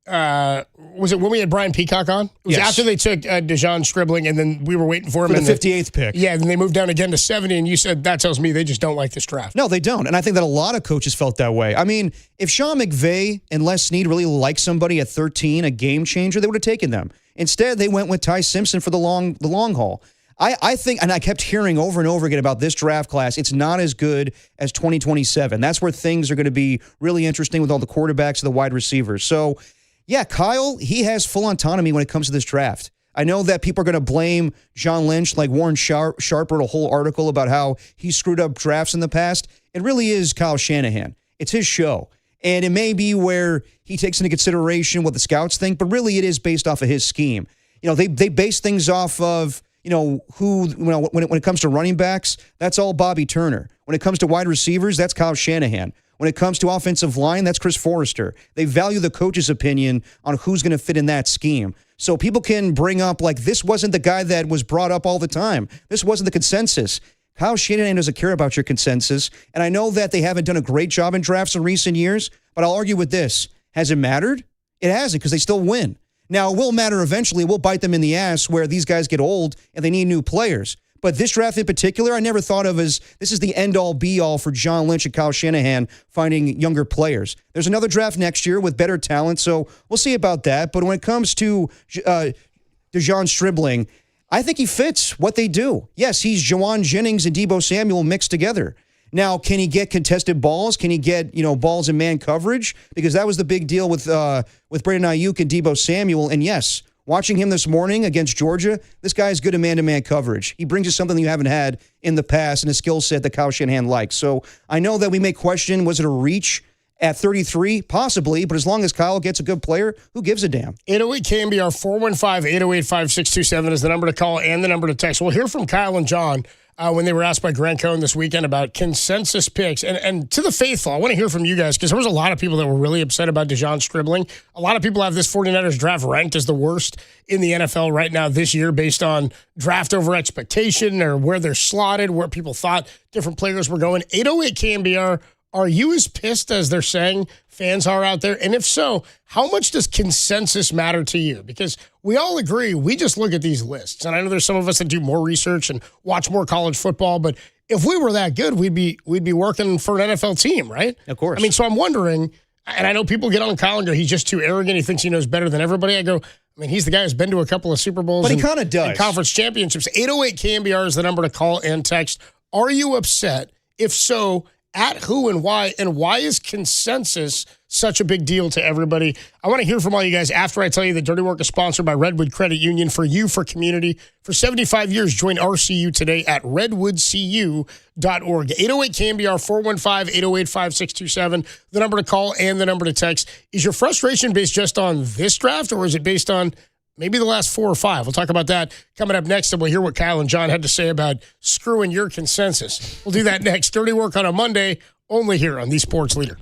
was it when we had Brian Peacock on? It was Yes. after they took DeJon Stribling, and then we were waiting for him. For the and 58th pick. Yeah, then they moved down again to 70, and you said that tells me they just don't like this draft. No, they don't. And I think that a lot of coaches felt that way. I mean, if Sean McVay and Les Snead really liked somebody at 13, a game changer, they would have taken them. Instead, they went with Ty Simpson for the long haul. I think, and I kept hearing over and over again about this draft class, it's not as good as 2027. That's where things are going to be really interesting with all the quarterbacks and the wide receivers. So, yeah, Kyle, he has full autonomy when it comes to this draft. I know that people are going to blame John Lynch, like Warren Sharp wrote a whole article about how he screwed up drafts in the past. It really is Kyle Shanahan. It's his show. And it may be where he takes into consideration what the scouts think, but really it is based off of his scheme. You know, they base things off of, when it comes to running backs, that's all Bobby Turner. When it comes to wide receivers, that's Kyle Shanahan. When it comes to offensive line, that's Chris Forrester. They value the coach's opinion on who's going to fit in that scheme. So people can bring up, like, this wasn't the guy that was brought up all the time. This wasn't the consensus. Kyle Shanahan doesn't care about your consensus. And I know that they haven't done a great job in drafts in recent years, but I'll argue with this. Has it mattered? It hasn't, because they still win. Now, it will matter eventually. It will bite them in the ass where these guys get old and they need new players. But this draft in particular, I never thought of as this is the end-all, be-all for John Lynch and Kyle Shanahan finding younger players. There's another draft next year with better talent, so we'll see about that. But when it comes to DeJon Stribling, I think he fits what they do. Yes, he's Jawan Jennings and Deebo Samuel mixed together. Now, can he get contested balls? Can he get, balls in man coverage? Because that was the big deal with Brandon Ayuk and Deebo Samuel. And yes, watching him this morning against Georgia, this guy is good in man-to-man coverage. He brings you something that you haven't had in the past and a skill set that Kyle Shanahan likes. So I know that we may question, was it a reach at 33? Possibly, but as long as Kyle gets a good player, who gives a damn? 808 KMBR 415-808-5627 is the number to call and the number to text. We'll hear from Kyle and John when they were asked by Grant Cohn this weekend about consensus picks. And to the faithful, I want to hear from you guys because there was a lot of people that were really upset about DeJon Stribling. A lot of people have this 49ers draft ranked as the worst in the NFL right now this year based on draft over expectation or where they're slotted, where people thought different players were going. 808 KMBR, are you as pissed as they're saying fans are out there? And if so, how much does consensus matter to you? Because we all agree, we just look at these lists. And I know there's some of us that do more research and watch more college football, but if we were that good, we'd be working for an NFL team, right? Of course. I mean, so I'm wondering, and I know people get on Kyle and go, he's just too arrogant. He thinks he knows better than everybody. I go, I mean, he's the guy who's been to a couple of Super Bowls. But he kind of does. And conference championships. 808 KMBR is the number to call and text. Are you upset? If so, at who and why is consensus such a big deal to everybody? I want to hear from all you guys after I tell you that Dirty Work is sponsored by Redwood Credit Union. For you, for community. For 75 years, join RCU today at redwoodcu.org. 808 KMBR 415-808-5627, the number to call and the number to text. Is your frustration based just on this draft, or is it based on maybe the last 4 or 5? We'll talk about that coming up next, and we'll hear what Kyle and John had to say about screwing your consensus. We'll do that next. Dirty Work on a Monday, only here on The Sports Leader.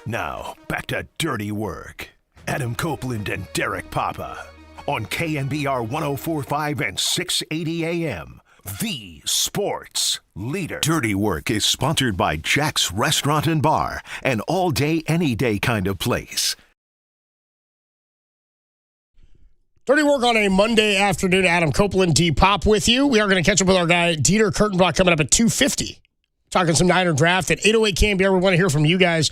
Now, back to Dirty Work. Adam Copeland and Derek Papa on KNBR 104.5 and 680 AM. The Sports Leader. Dirty Work is sponsored by Jack's Restaurant and Bar, an all-day, any-day kind of place. Dirty Work on a Monday afternoon. Adam Copeland, D-Pop with you. We are going to catch up with our guy, Dieter Kurtenbach, coming up at 2:50. Talking some Niner draft at 8:08 KNBR. We want to hear from you guys.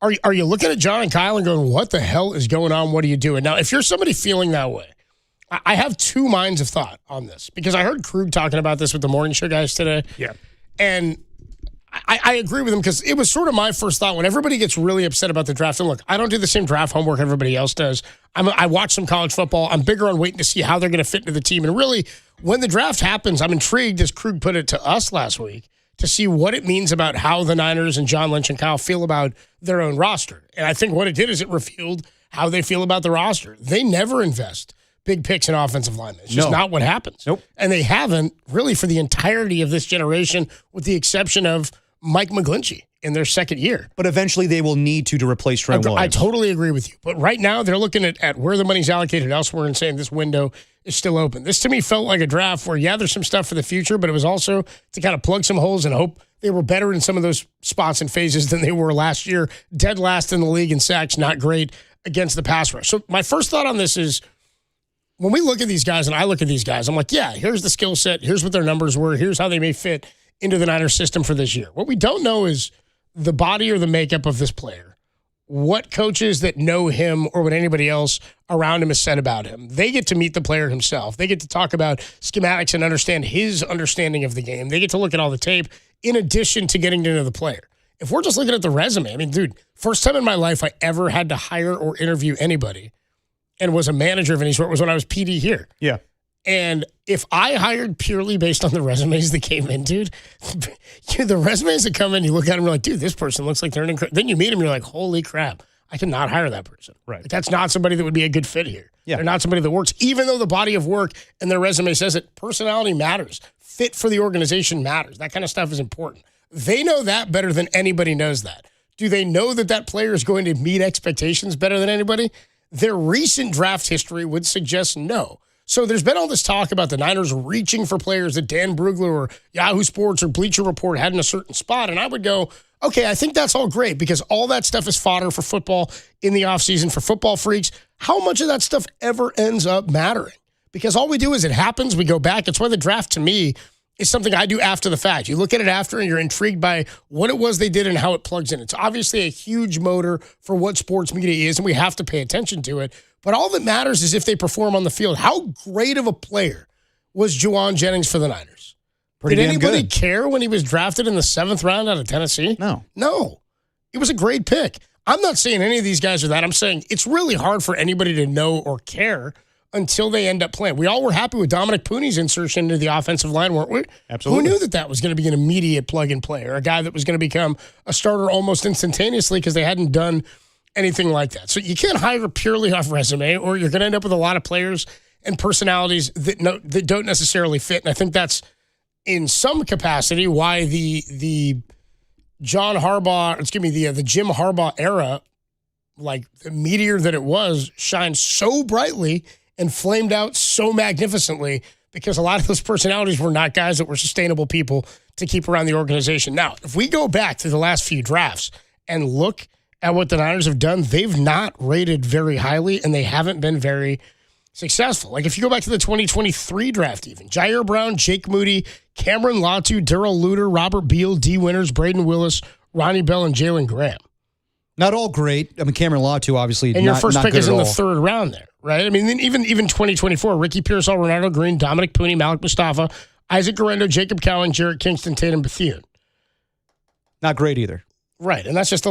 Are you looking at John and Kyle and going, what the hell is going on? What are you doing? Now, if you're somebody feeling that way, I have two minds of thought on this because I heard Krug talking about this with the morning show guys today. Yeah. And I agree with him because it was sort of my first thought when everybody gets really upset about the draft. And look, I don't do the same draft homework everybody else does. I watch some college football. I'm bigger on waiting to see how they're going to fit into the team. And really, when the draft happens, I'm intrigued, as Krug put it to us last week, to see what it means about how the Niners and John Lynch and Kyle feel about their own roster. And I think what it did is it revealed how they feel about the roster. They never invest big picks in offensive linemen. It's just not what happens. Nope. And they haven't really for the entirety of this generation, with the exception of Mike McGlinchey in their second year. But eventually they will need to replace Trent Williams. I totally agree with you. But right now they're looking at where the money's allocated elsewhere and saying this window is still open. This to me felt like a draft where, yeah, there's some stuff for the future, but it was also to kind of plug some holes and hope they were better in some of those spots and phases than they were last year. Dead last in the league in sacks, not great against the pass rush. So my first thought on this is, when we look at these guys and I look at these guys, I'm like, yeah, here's the skill set. Here's what their numbers were. Here's how they may fit into the Niners system for this year. What we don't know is the body or the makeup of this player. What coaches that know him or what anybody else around him has said about him. They get to meet the player himself. They get to talk about schematics and understand his understanding of the game. They get to look at all the tape in addition to getting to know the player. If we're just looking at the resume, I mean, dude, first time in my life I ever had to hire or interview anybody and was a manager of any sort was when I was PD here. Yeah. And if I hired purely based on the resumes that came in, dude, the resumes that come in, you look at them, you're like, dude, this person looks like they're an incredible. Then you meet them, you're like, holy crap, I cannot hire that person. Right. Like, that's not somebody that would be a good fit here. Yeah. They're not somebody that works, even though the body of work and their resume says it. Personality matters. Fit for the organization matters. That kind of stuff is important. They know that better than anybody knows that. Do they know that that player is going to meet expectations better than anybody? Their recent draft history would suggest no. So there's been all this talk about the Niners reaching for players that Dan Brugler or Yahoo Sports or Bleacher Report had in a certain spot. And I would go, okay, I think that's all great because all that stuff is fodder for football in the offseason for football freaks. How much of that stuff ever ends up mattering? Because all we do is it happens, we go back. It's why the draft to me is something I do after the fact. You look at it after and you're intrigued by what it was they did and how it plugs in. It's obviously a huge motor for what sports media is, and we have to pay attention to it. But all that matters is if they perform on the field. How great of a player was Juwan Jennings for the Niners? Pretty Did damn anybody good. care when he was drafted in the 7th round out of Tennessee? No. It was a great pick. I'm not saying any of these guys are that. I'm saying it's really hard for anybody to know or care until they end up playing. We all were happy with Dominic Pooney's insertion into the offensive line, weren't we? Absolutely. Who knew that was going to be an immediate plug-and-play or a guy that was going to become a starter almost instantaneously because they hadn't done anything like that. So you can't hire purely off resume or you're going to end up with a lot of players and personalities that don't necessarily fit. And I think that's, in some capacity, why the John Harbaugh, the Jim Harbaugh era, like the meteor that it was, shined so brightly and flamed out so magnificently because a lot of those personalities were not guys that were sustainable people to keep around the organization. Now, if we go back to the last few drafts and look at what the Niners have done, they've not rated very highly and they haven't been very successful. Like if you go back to the 2023 draft even, Jair Brown, Jake Moody, Cameron Latu, Darrell Luter, Robert Beal, D. Winters, Braden Willis, Ronnie Bell, and Jalen Graham. Not all great. I mean, Cameron Latu obviously and your not, first not pick good is at in the all. 3rd round there, right? I mean, then even 2024, Ricky Pearsall, Ronaldo Green, Dominic Pooney, Malik Mustafa, Isaac Guerrero, Jacob Cowan, Jarrett Kingston, Tatum Bethune. Not great either. Right, and that's just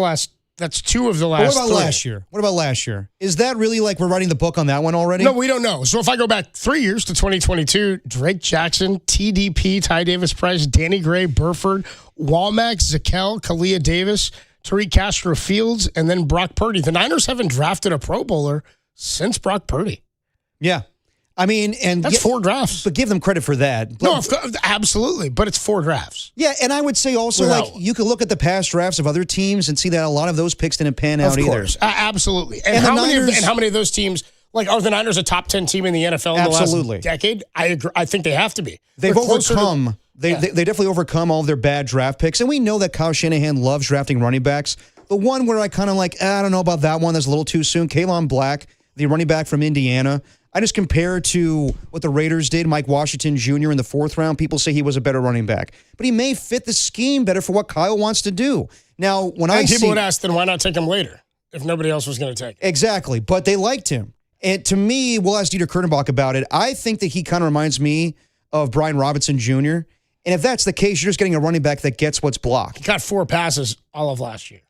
that's 2 of the But last what about 3. last year? Is that really like we're writing the book on that one already? No, we don't know. So if I go back 3 years to 2022, Drake Jackson, TDP, Ty Davis Price, Danny Gray, Burford, Womack, Zakel, Kalia Davis, Tariq Castro Fields, and then Brock Purdy. The Niners haven't drafted a Pro Bowler since Brock Purdy. Yeah. I mean, and that's 4 drafts. But give them credit for that. No, absolutely. But it's 4 drafts. Yeah, and I would say also, like, you could look at the past drafts of other teams and see that a lot of those picks didn't pan out either. Of course. Absolutely. And how many of those teams, like, are the Niners a top 10 team in the NFL in the last decade? I agree. I think they have to be. They've overcome. They definitely overcome all of their bad draft picks. And we know that Kyle Shanahan loves drafting running backs. The one where I kind of like, I don't know about that one. That's a little too soon. Kalen Black, the running back from Indiana. I just compare to what the Raiders did. Mike Washington Jr. in the 4th round. People say he was a better running back. But he may fit the scheme better for what Kyle wants to do. Now, people would ask, then why not take him later if nobody else was going to take him? Exactly. But they liked him. And to me, we'll ask Dieter Kurtenbach about it. I think that he kind of reminds me of Brian Robinson Jr. And if that's the case, you're just getting a running back that gets what's blocked. He got 4 passes all of last year.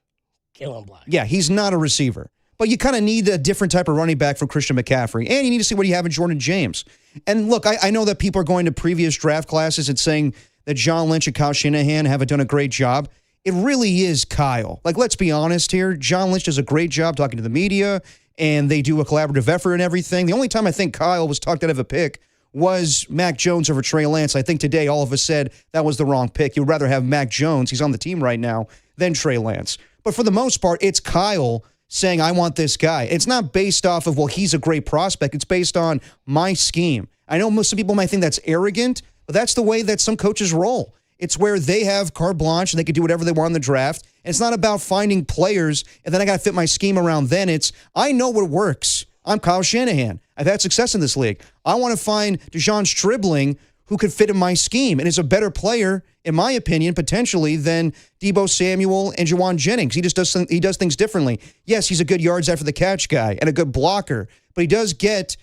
Kalen Black. Yeah, he's not a receiver. But you kind of need a different type of running back from Christian McCaffrey. And you need to see what you have in Jordan James. And look, I know that people are going to previous draft classes and saying that John Lynch and Kyle Shanahan haven't done a great job. It really is Kyle. Like, let's be honest here. John Lynch does a great job talking to the media, and they do a collaborative effort and everything. The only time I think Kyle was talked out of a pick was Mac Jones over Trey Lance. I think today all of us said that was the wrong pick. You'd rather have Mac Jones, he's on the team right now, than Trey Lance. But for the most part, it's Kyle saying, I want this guy. It's not based off of, well, he's a great prospect. It's based on my scheme. I know most people might think that's arrogant, but that's the way that some coaches roll. It's where they have carte blanche and they can do whatever they want in the draft. And it's not about finding players and then I got to fit my scheme around then. It's, I know what works. I'm Kyle Shanahan. I've had success in this league. I want to find DeJon Stribling who could fit in my scheme and is a better player, in my opinion, potentially, than Deebo Samuel and Juwan Jennings. He does things differently. Yes, he's a good yards after the catch guy and a good blocker, but he does get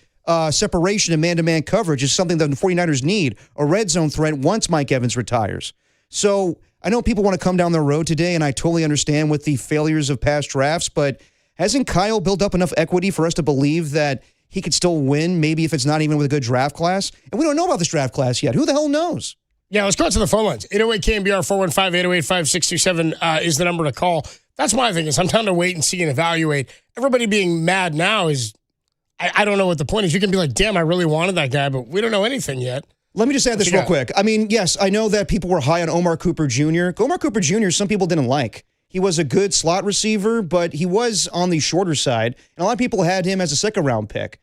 separation and man-to-man coverage is something that the 49ers need, a red zone threat once Mike Evans retires. So I know people want to come down the road today, and I totally understand with the failures of past drafts, but hasn't Kyle built up enough equity for us to believe that he could still win, maybe if it's not even with a good draft class? And we don't know about this draft class yet. Who the hell knows? Yeah, let's go to the phone lines. 808-KNBR 415-808-5627 is the number to call. That's my thing is I'm trying to wait and see and evaluate. Everybody being mad now is, I don't know what the point is. You can be like, damn, I really wanted that guy, but we don't know anything yet. Let me just add this real quick. I mean, yes, I know that people were high on Omar Cooper Jr. Omar Cooper Jr., some people didn't like. He was a good slot receiver, but he was on the shorter side, and a lot of people had him as a second-round pick.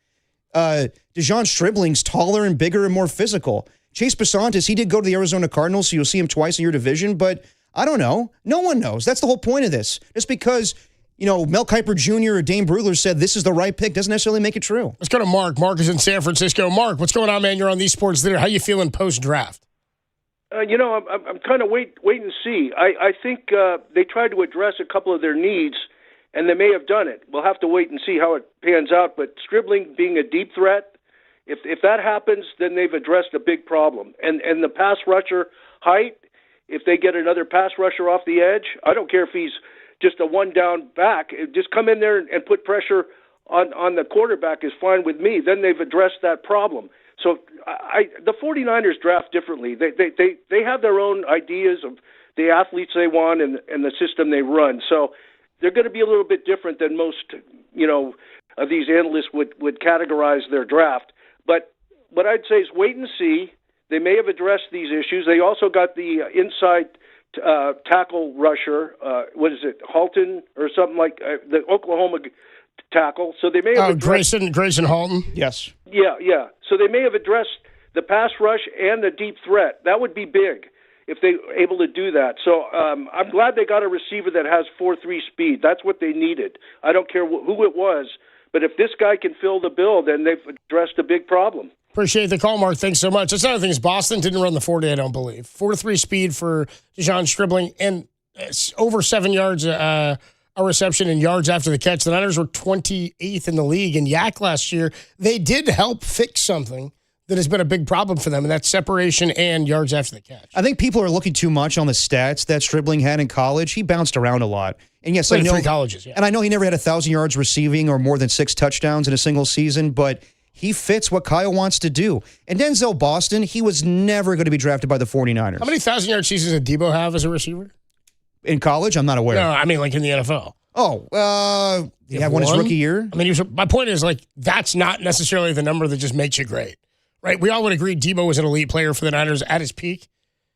DeJon Stribling's taller and bigger and more physical. Chase Besantis, he did go to the Arizona Cardinals, so you'll see him twice in your division, but I don't know. No one knows. That's the whole point of this. Just because, Mel Kiper Jr. or Dane Brugler said this is the right pick doesn't necessarily make it true. Let's go to Mark. Mark is in San Francisco. Mark, what's going on, man? You're on These Sports Leader. How you feeling post-draft? I'm kind of wait and see. I think they tried to address a couple of their needs, and they may have done it. We'll have to wait and see how it pans out. But Stribling being a deep threat, if that happens, then they've addressed a big problem. And the pass rusher height, if they get another pass rusher off the edge, I don't care if he's just a one-down back. Just come in there and put pressure on the quarterback is fine with me. Then they've addressed that problem. So the 49ers draft differently. They have their own ideas of the athletes they want and the system they run. So they're going to be a little bit different than most, of these analysts would categorize their draft. But what I'd say is wait and see. They may have addressed these issues. They also got the inside tackle rusher. What is it, Halton or something like the Oklahoma tackle. So they may have addressed Grayson Halton. Yes. Yeah. So they may have addressed the pass rush and the deep threat. That would be big if they were able to do that. So I'm glad they got a receiver that has 4.3 speed. That's what they needed. I don't care who it was, but if this guy can fill the bill, then they've addressed a big problem. Appreciate the call, Mark. Thanks so much. That's another thing is Boston didn't run the 40, I don't believe. 4.3 speed for DeJon Stribling and over 7 yards a reception and yards after the catch. The Niners were 28th in the league in YAC last year. They did help fix something that has been a big problem for them, and that's separation and yards after the catch. I think people are looking too much on the stats that Stribling had in college. He bounced around a lot. And yes, I know 3 colleges, yeah. And I know he never had 1,000 yards receiving or more than 6 touchdowns in a single season, but he fits what Kyle wants to do. And Denzel Boston, he was never going to be drafted by the 49ers. How many 1,000-yard seasons did Deebo have as a receiver? In college? I'm not aware. No, I mean like in the NFL. He had one his rookie year. I mean, my point is, like, that's not necessarily the number that just makes you great, right? We all would agree Debo was an elite player for the Niners at his peak.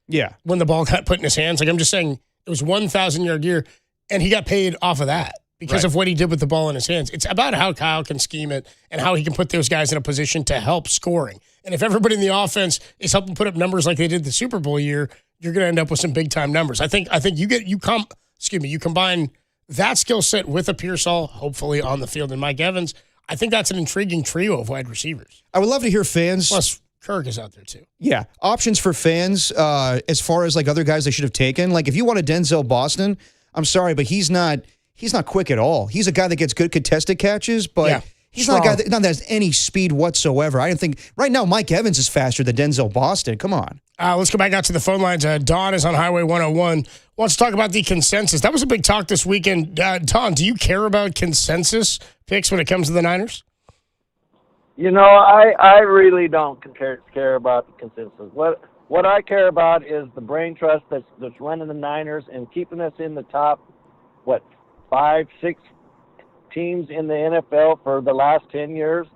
Yeah. When the ball got put in his hands. Like, I'm just saying, it was 1,000-yard year, and he got paid off of that because of what he did with the ball in his hands. It's about how Kyle can scheme it and how he can put those guys in a position to help scoring. And if everybody in the offense is helping put up numbers like they did the Super Bowl year, you're going to end up with some big-time numbers. I think you combine that skill set with a Pearsall, hopefully on the field, and Mike Evans. I think that's an intriguing trio of wide receivers. I would love to hear fans. Plus, Kirk is out there too. Yeah, options for fans as far as like other guys they should have taken. Like if you want a Denzel Boston, I'm sorry, but he's not quick at all. He's a guy that gets good contested catches, but he's not a guy that has any speed whatsoever. I don't think right now Mike Evans is faster than Denzel Boston. Come on. Let's go back out to the phone lines. Don is on Highway 101. Wants to talk about the consensus. That was a big talk this weekend. Don, do you care about consensus picks when it comes to the Niners? You know, I really don't care about the consensus. What I care about is the brain trust that's running the Niners and keeping us in the top, 5, 6 teams in the NFL for the last 10 years.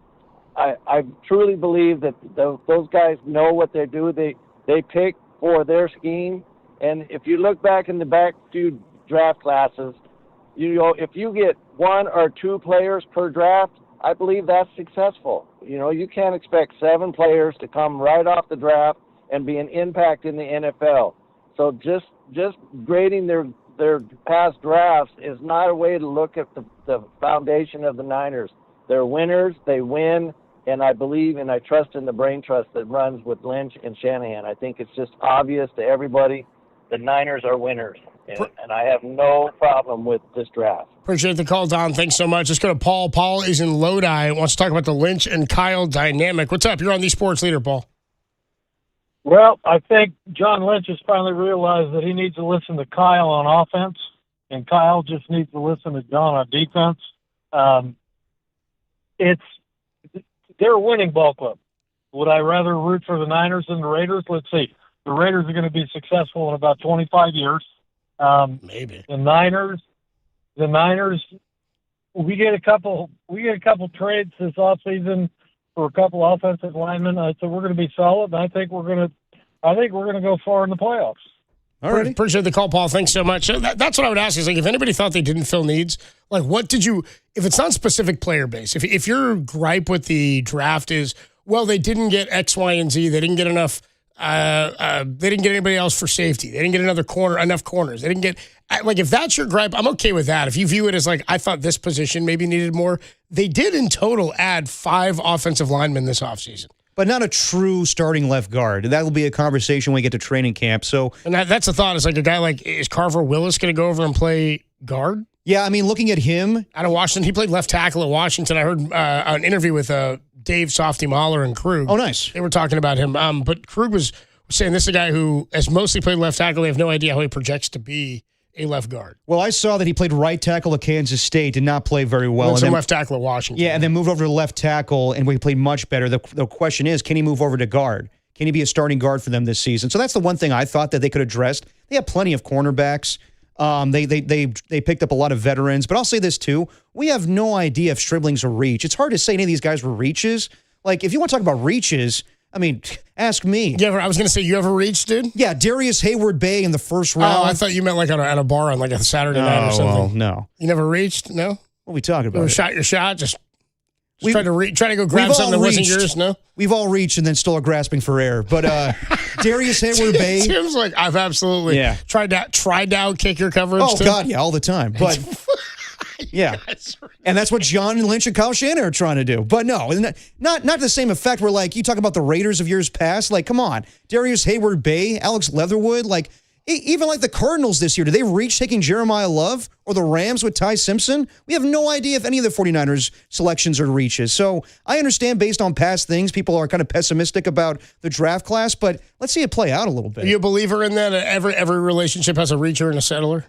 I truly believe that those guys know what they do. They pick for their scheme. And if you look back in the back few draft classes, you know, if you get 1 or 2 players per draft, I believe that's successful. You know, you can't expect 7 players to come right off the draft and be an impact in the NFL. So just grading their past drafts is not a way to look at the foundation of the Niners. They're winners, they win, and I believe and I trust in the brain trust that runs with Lynch and Shanahan. I think it's just obvious to everybody the Niners are winners, and I have no problem with this draft. Appreciate the call, Don. Thanks so much. Let's go to Paul. Paul is in Lodi. Wants to talk about the Lynch and Kyle dynamic. What's up? You're on the Sports Leader, Paul. Well, I think John Lynch has finally realized that he needs to listen to Kyle on offense, and Kyle just needs to listen to John on defense. They're a winning ball club. Would I rather root for the Niners than the Raiders? Let's see. The Raiders are going to be successful in about 25 years. Maybe. The Niners, we get a couple trades this offseason for a couple offensive linemen. So we're going to be solid, and I think we're going to go far in the playoffs. All right. Appreciate the call, Paul. Thanks so much. That's what I would ask is, like, if anybody thought they didn't fill needs, like, what did you, if it's not specific player base, if your gripe with the draft is, well, they didn't get X, Y, and Z, they didn't get enough, they didn't get anybody else for safety, they didn't get enough corners, they didn't get, like, if that's your gripe, I'm okay with that. If you view it as, like, I thought this position maybe needed more, they did in total add 5 offensive linemen this offseason. But not a true starting left guard. That will be a conversation when we get to training camp. So, and that's the thought. Is like a guy like, is Carver Willis going to go over and play guard? Yeah, I mean, looking at him out of Washington, he played left tackle at Washington. I heard an interview with Dave Softy Mahler and Krug. Oh, nice. They were talking about him. But Krug was saying this is a guy who has mostly played left tackle. They have no idea how he projects to be a left guard. Well, I saw that he played right tackle at Kansas State, did not play very well. And then left tackle at Washington. Yeah, and then moved over to left tackle, and he played much better. The question is, can he move over to guard? Can he be a starting guard for them this season? So that's the one thing I thought that they could address. They have plenty of cornerbacks. They picked up a lot of veterans. But I'll say this, too. We have no idea if Stribling's a reach. It's hard to say any of these guys were reaches. Like, if you want to talk about reaches, I mean, ask me. I was going to say, you ever reached, dude? Yeah, Darius Hayward Bay in the first round. Oh, I thought you meant like at a bar on like a Saturday night or something. Well, no. You never reached? No? What are we talking about? You shot your shot? Just try to go grab something that wasn't yours? No? We've all reached and then still are grasping for air. But Darius Hayward Bay. Tim's like, I've absolutely tried to outkick your coverage. Oh, God, yeah, all the time. But yeah. And that's what John Lynch and Kyle Shanahan are trying to do. But no, not the same effect where, like, you talk about the Raiders of years past. Like, come on. Darius Hayward Bay, Alex Leatherwood, like, even like the Cardinals this year, did they reach taking Jeremiah Love or the Rams with Ty Simpson? We have no idea if any of the 49ers selections are reaches. So I understand based on past things, people are kind of pessimistic about the draft class, but let's see it play out a little bit. Are you a believer in that? Every relationship has a reacher and a settler?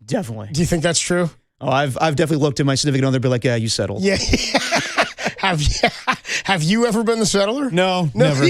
Definitely. Do you think that's true? Oh, I've definitely looked at my significant other and be like, yeah, you settled. Yeah. Have you ever been the settler? No, never.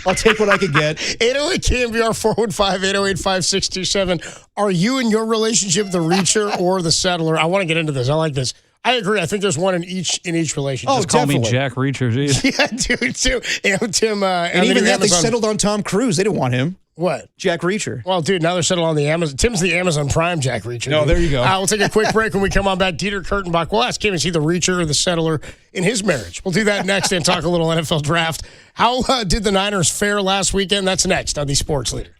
I'll take what I could get. 808 KMBR 415-808-5627. Are you in your relationship the reacher or the settler? I want to get into this. I like this. I agree. I think there's one in each relationship. Just call me Jack Reacher, geez. Yeah, dude, too. And Tim, and even that, they settled on Tom Cruise. They didn't want him. What? Jack Reacher. Well, dude, now they're settled on the Amazon. Tim's the Amazon Prime Jack Reacher. No, there you go. We'll take a quick break. When we come on back, Dieter Kurtenbach, we'll ask him, is he the reacher or the settler in his marriage? We'll do that next and talk a little NFL draft. How did the Niners fare last weekend? That's next on the Sports Leader.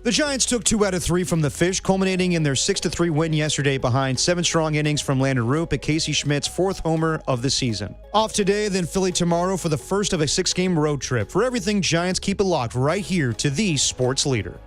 The Giants took 2 out of 3 from the Fish, culminating in their 6-3 win yesterday behind 7 strong innings from Landon Roop at Casey Schmidt's 4th homer of the season. Off today, then Philly tomorrow for the first of a 6-game road trip. For everything Giants, keep it locked right here to the Sports Leader.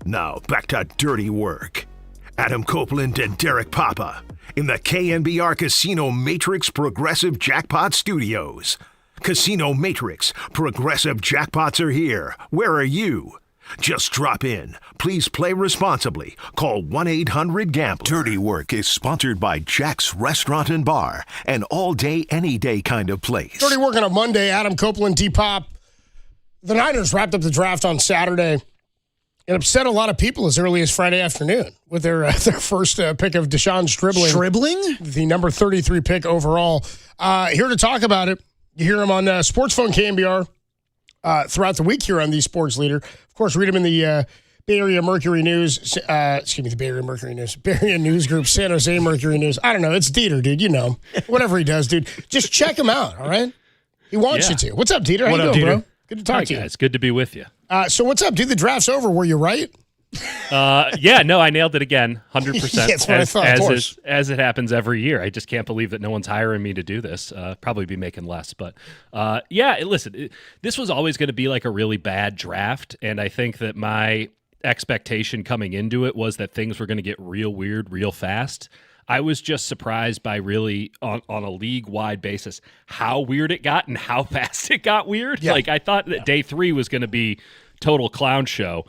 Now back to dirty work. Adam Copeland and Derek Papa in the KNBR Casino Matrix Progressive Jackpot Studios. Casino Matrix Progressive Jackpots are here. Where are you? Just drop in. Please play responsibly. Call 1-800-GAMBLER. Dirty Work is sponsored by Jack's Restaurant and Bar, an all-day, any-day kind of place. Dirty Work on a Monday. Adam Copeland, D-Pop. The Niners wrapped up the draft on Saturday. It upset a lot of people as early as Friday afternoon with their first pick of Deshaun Stribling. Stribling? The number 33 pick overall. Here to talk about it, you hear him on Sports Phone KNBR throughout the week here on the Sports Leader. Of course, read him in the Bay Area Mercury News. The Bay Area Mercury News. Bay Area News Group, San Jose Mercury News. I don't know. It's Dieter, dude. You know. Whatever he does, dude. Just check him out, all right? He wants you to. What's up, Dieter? How you doing, bro? Good to talk to you. It's good to be with you. So what's up, dude? The draft's over. Were you right? Yeah, no, I nailed it again, 100%. That's what I thought, of course. As it happens every year. I just can't believe that no one's hiring me to do this. Probably be making less. But listen, this was always going to be like a really bad draft. And I think that my expectation coming into it was that things were going to get real weird real fast. I was just surprised by really, on a league-wide basis, how weird it got and how fast it got weird. Yeah. Like, I thought that day 3 was going to be total clown show.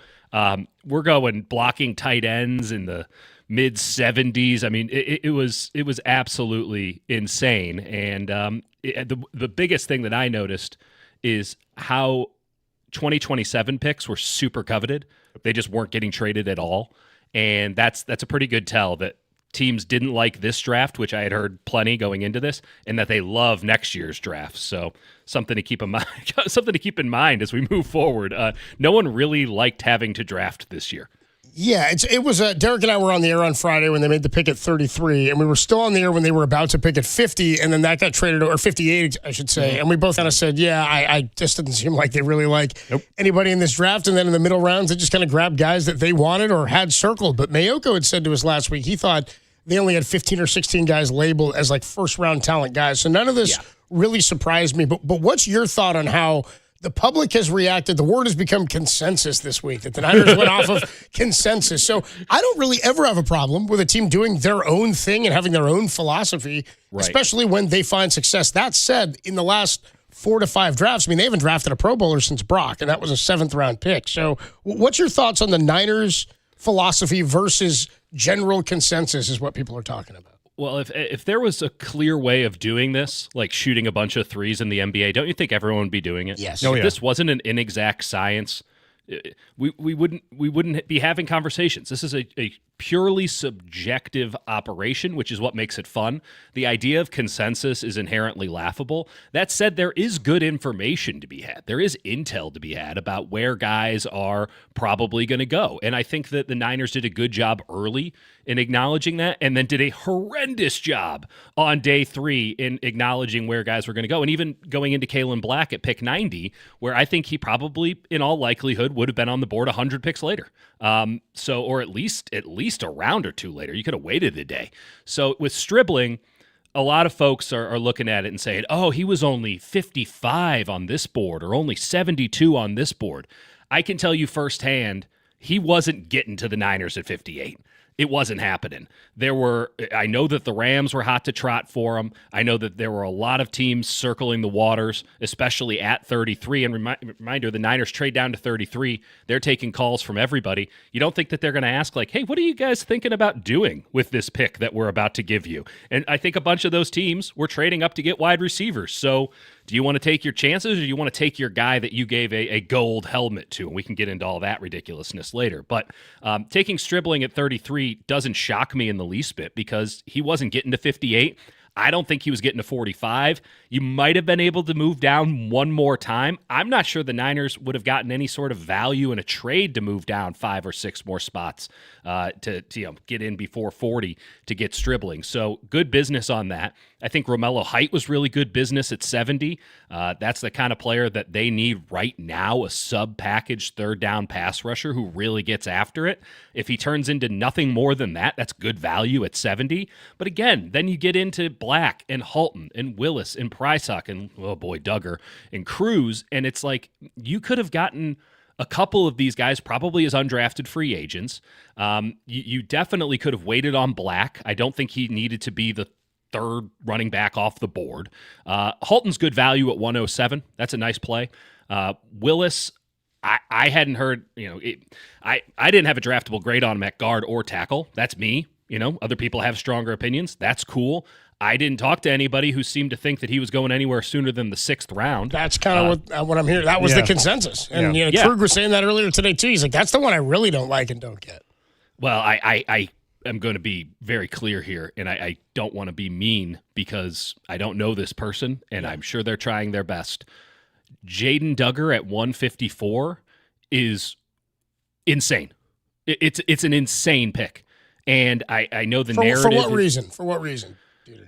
We're going blocking tight ends in the mid-70s. I mean, it was absolutely insane. And the biggest thing that I noticed is how 2027 picks were super coveted. They just weren't getting traded at all. And that's a pretty good tell that teams didn't like this draft, which I had heard plenty going into this, and that they love next year's draft. So something to keep in mind. Something to keep in mind as we move forward. No one really liked having to draft this year. Yeah, it was Derek and I were on the air on Friday when they made the pick at 33, and we were still on the air when they were about to pick at 50, and then that got traded, or 58, I should say. And we both kind of said, I just didn't seem like they really like anybody in this draft. And then in the middle rounds, they just kind of grabbed guys that they wanted or had circled. But Mayoko had said to us last week, he thought they only had 15 or 16 guys labeled as like first-round talent guys. So none of this really surprised me. But what's your thought on how the public has reacted? The word has become consensus this week, that the Niners went off of consensus. So I don't really ever have a problem with a team doing their own thing and having their own philosophy, especially when they find success. That said, in the last 4 to 5 drafts, I mean, they haven't drafted a Pro Bowler since Brock, and that was a 7th-round pick. So what's your thoughts on the Niners' philosophy versus general consensus is what people are talking about? Well, if there was a clear way of doing this, like shooting a bunch of threes in the NBA, don't you think everyone would be doing it? Yes. If this wasn't an inexact science, we wouldn't be having conversations. This is a purely subjective operation, which is what makes it fun. The idea of consensus is inherently laughable. That said, there is good information to be had. There is intel to be had about where guys are probably going to go. And I think that the Niners did a good job early in acknowledging that, and then did a horrendous job on day 3 in acknowledging where guys were going to go. And even going into Kalen Black at pick 90, where I think he probably, in all likelihood, would have been on the board 100 picks later. Or at least a round or 2 later. You could have waited a day. So with Stribling, a lot of folks are looking at it and saying, oh, he was only 55 on this board or only 72 on this board. I can tell you firsthand, he wasn't getting to the Niners at 58. It wasn't happening. I know that the Rams were hot to trot for him. I know that there were a lot of teams circling the waters, especially at 33. And reminder, the Niners trade down to 33. They're taking calls from everybody. You don't think that they're going to ask, like, hey, what are you guys thinking about doing with this pick that we're about to give you? And I think a bunch of those teams were trading up to get wide receivers. So do you want to take your chances, or do you want to take your guy that you gave a gold helmet to? And we can get into all that ridiculousness later. But taking Stribling at 33 doesn't shock me in the least bit, because he wasn't getting to 58. I don't think he was getting to 45. You might have been able to move down one more time. I'm not sure the Niners would have gotten any sort of value in a trade to move down 5 or 6 more spots to get in before 40 to get Stribling. So good business on that. I think Romello Height was really good business at 70. That's the kind of player that they need right now, a sub-package third-down pass rusher who really gets after it. If he turns into nothing more than that, that's good value at 70. But again, then you get into Black and Halton and Willis and Prysock and, oh boy, Duggar and Cruz, and it's like you could have gotten a couple of these guys probably as undrafted free agents. You definitely could have waited on Black. I don't think he needed to be the third running back off the board. Halton's good value at 107. That's a nice play. Willis, I hadn't heard, I didn't have a draftable grade on him at guard or tackle. That's me. Other people have stronger opinions. That's cool. I didn't talk to anybody who seemed to think that he was going anywhere sooner than the 6th round. That's kind of what I'm hearing. That was the consensus. And Krug was saying that earlier today too. He's like, that's the one I really don't like and don't get. Well, I am going to be very clear here, and I don't want to be mean because I don't know this person, and I'm sure they're trying their best. Jaden Duggar at 154 is insane. It's an insane pick. And I know the narrative. For what reason?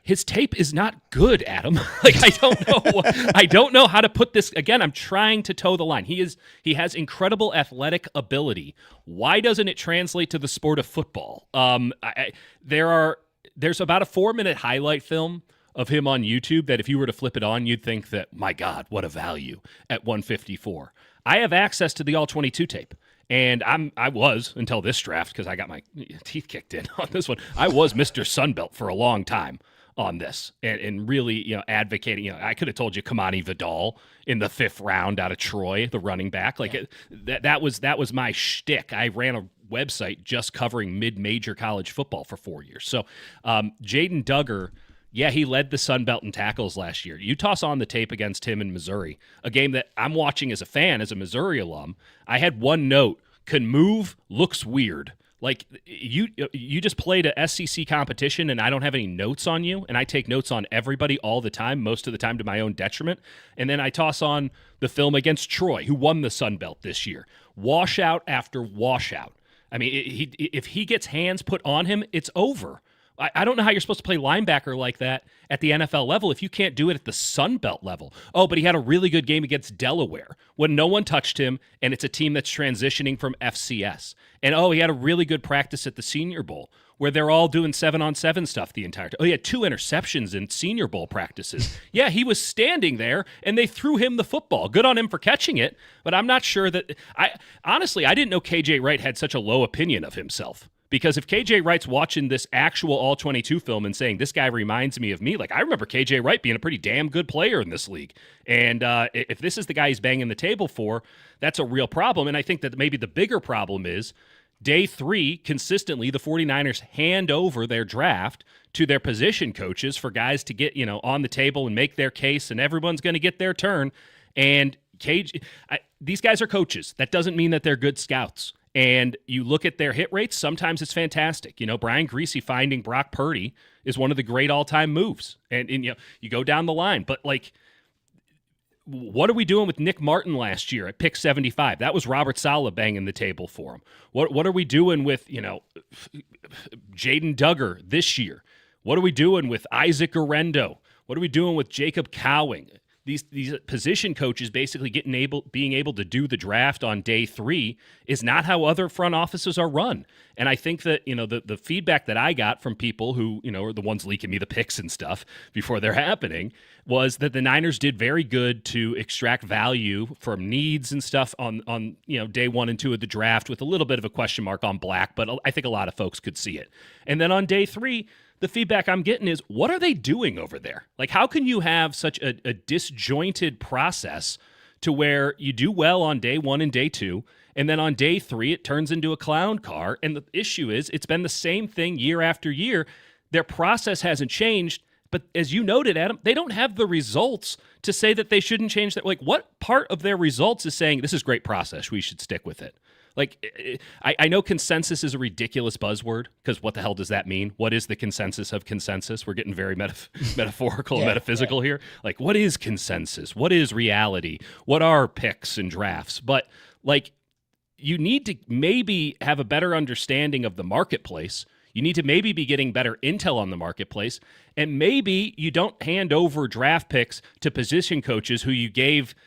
His tape is not good, Adam. I don't know how to put this. Again, I'm trying to toe the line. He has incredible athletic ability. Why doesn't it translate to the sport of football? There's about a 4-minute highlight film of him on YouTube that if you were to flip it on, you'd think that, my God, what a value at 154. I have access to the All-22 tape. And I was, until this draft, because I got my teeth kicked in on this one, I was Mr. Sunbelt for a long time on this and really, advocating. I could have told you Kamani Vidal in the 5th round out of Troy, the running back. That was my shtick. I ran a website just covering mid-major college football for 4 years. So Jaden Duggar, yeah, he led the Sun Belt in tackles last year. You toss on the tape against him in Missouri, a game that I'm watching as a fan, as a Missouri alum. I had one note: can move, looks weird. Like you just played a SEC competition, and I don't have any notes on you, and I take notes on everybody all the time, most of the time to my own detriment. And then I toss on the film against Troy, who won the Sun Belt this year. Washout after washout. I mean, if he gets hands put on him, it's over. I don't know how you're supposed to play linebacker like that at the NFL level if you can't do it at the Sun Belt level. Oh, but he had a really good game against Delaware when no one touched him, and it's a team that's transitioning from FCS. And, he had a really good practice at the Senior Bowl where they're all doing 7-on-7 stuff the entire time. Oh, he had 2 interceptions in Senior Bowl practices. Yeah, he was standing there, and they threw him the football. Good on him for catching it, but I'm not sure that – honestly, I didn't know KJ Wright had such a low opinion of himself. Because if KJ Wright's watching this actual All-22 film and saying, this guy reminds me of me, I remember KJ Wright being a pretty damn good player in this league. And if this is the guy he's banging the table for, that's a real problem. And I think that maybe the bigger problem is day 3, consistently, the 49ers hand over their draft to their position coaches for guys to get, on the table and make their case, and everyone's going to get their turn. And these guys are coaches. That doesn't mean that they're good scouts. And you look at their hit rates, sometimes it's fantastic. Brian Griese finding Brock Purdy is one of the great all-time moves. And you go down the line. But, what are we doing with Nick Martin last year at pick 75? That was Robert Saleh banging the table for him. What are we doing with, Jaden Duggar this year? What are we doing with Isaac Orendo? What are we doing with Jacob Cowing? These position coaches basically being able to do the draft on day 3 is not how other front offices are run. And I think that, the feedback that I got from people who, are the ones leaking me the picks and stuff before they're happening was that the Niners did very good to extract value from needs and stuff on day 1 and 2 of the draft with a little bit of a question mark on Black, but I think a lot of folks could see it. And then on day 3, the feedback I'm getting is, what are they doing over there? How can you have such a disjointed process to where you do well on day 1 and day 2, and then on day 3 it turns into a clown car? And the issue is, it's been the same thing year after year. Their process hasn't changed, but as you noted, Adam, they don't have the results to say that they shouldn't change that. What part of their results is saying, this is great process, we should stick with it? I know consensus is a ridiculous buzzword, because what the hell does that mean? What is the consensus of consensus? We're getting very metaphorical and metaphysical here. What is consensus? What is reality? What are picks and drafts? But, you need to maybe have a better understanding of the marketplace. You need to maybe be getting better intel on the marketplace. And maybe you don't hand over draft picks to position coaches who you gave –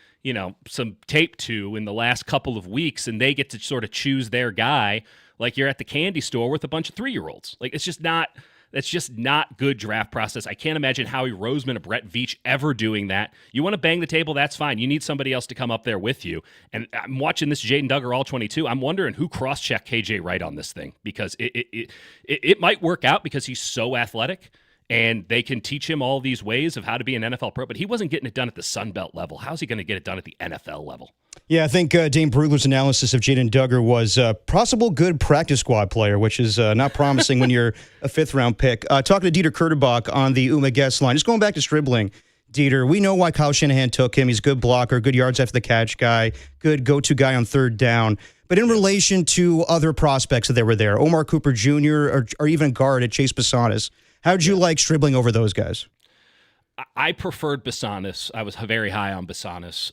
some tape to in the last couple of weeks, and they get to sort of choose their guy like you're at the candy store with a bunch of 3-year-olds. It's just not, That's just not good draft process. I can't imagine Howie Roseman or Brett Veach ever doing that. You want to bang the table, that's fine. You need somebody else to come up there with you. And I'm watching this Jaden Duggar All-22. I'm wondering who cross-checked KJ Wright on this thing, because it might work out because he's so athletic and they can teach him all these ways of how to be an NFL pro, but he wasn't getting it done at the Sun Belt level. How's he going to get it done at the NFL level? Yeah, I think Dane Brugler's analysis of Jaden Duggar was possible good practice squad player, which is not promising when you're a fifth-round pick. Talking to Dieter Kurtenbach on the Uma guest line. Just going back to Stribling, Dieter, we know why Kyle Shanahan took him. He's a good blocker, good yards after the catch guy, good go-to guy on third down. But in relation to other prospects that were there, Omar Cooper Jr. or even guard at Chase Bissanis, how'd you like Stribling over those guys? I preferred Bissanis. I was very high on Bissanis.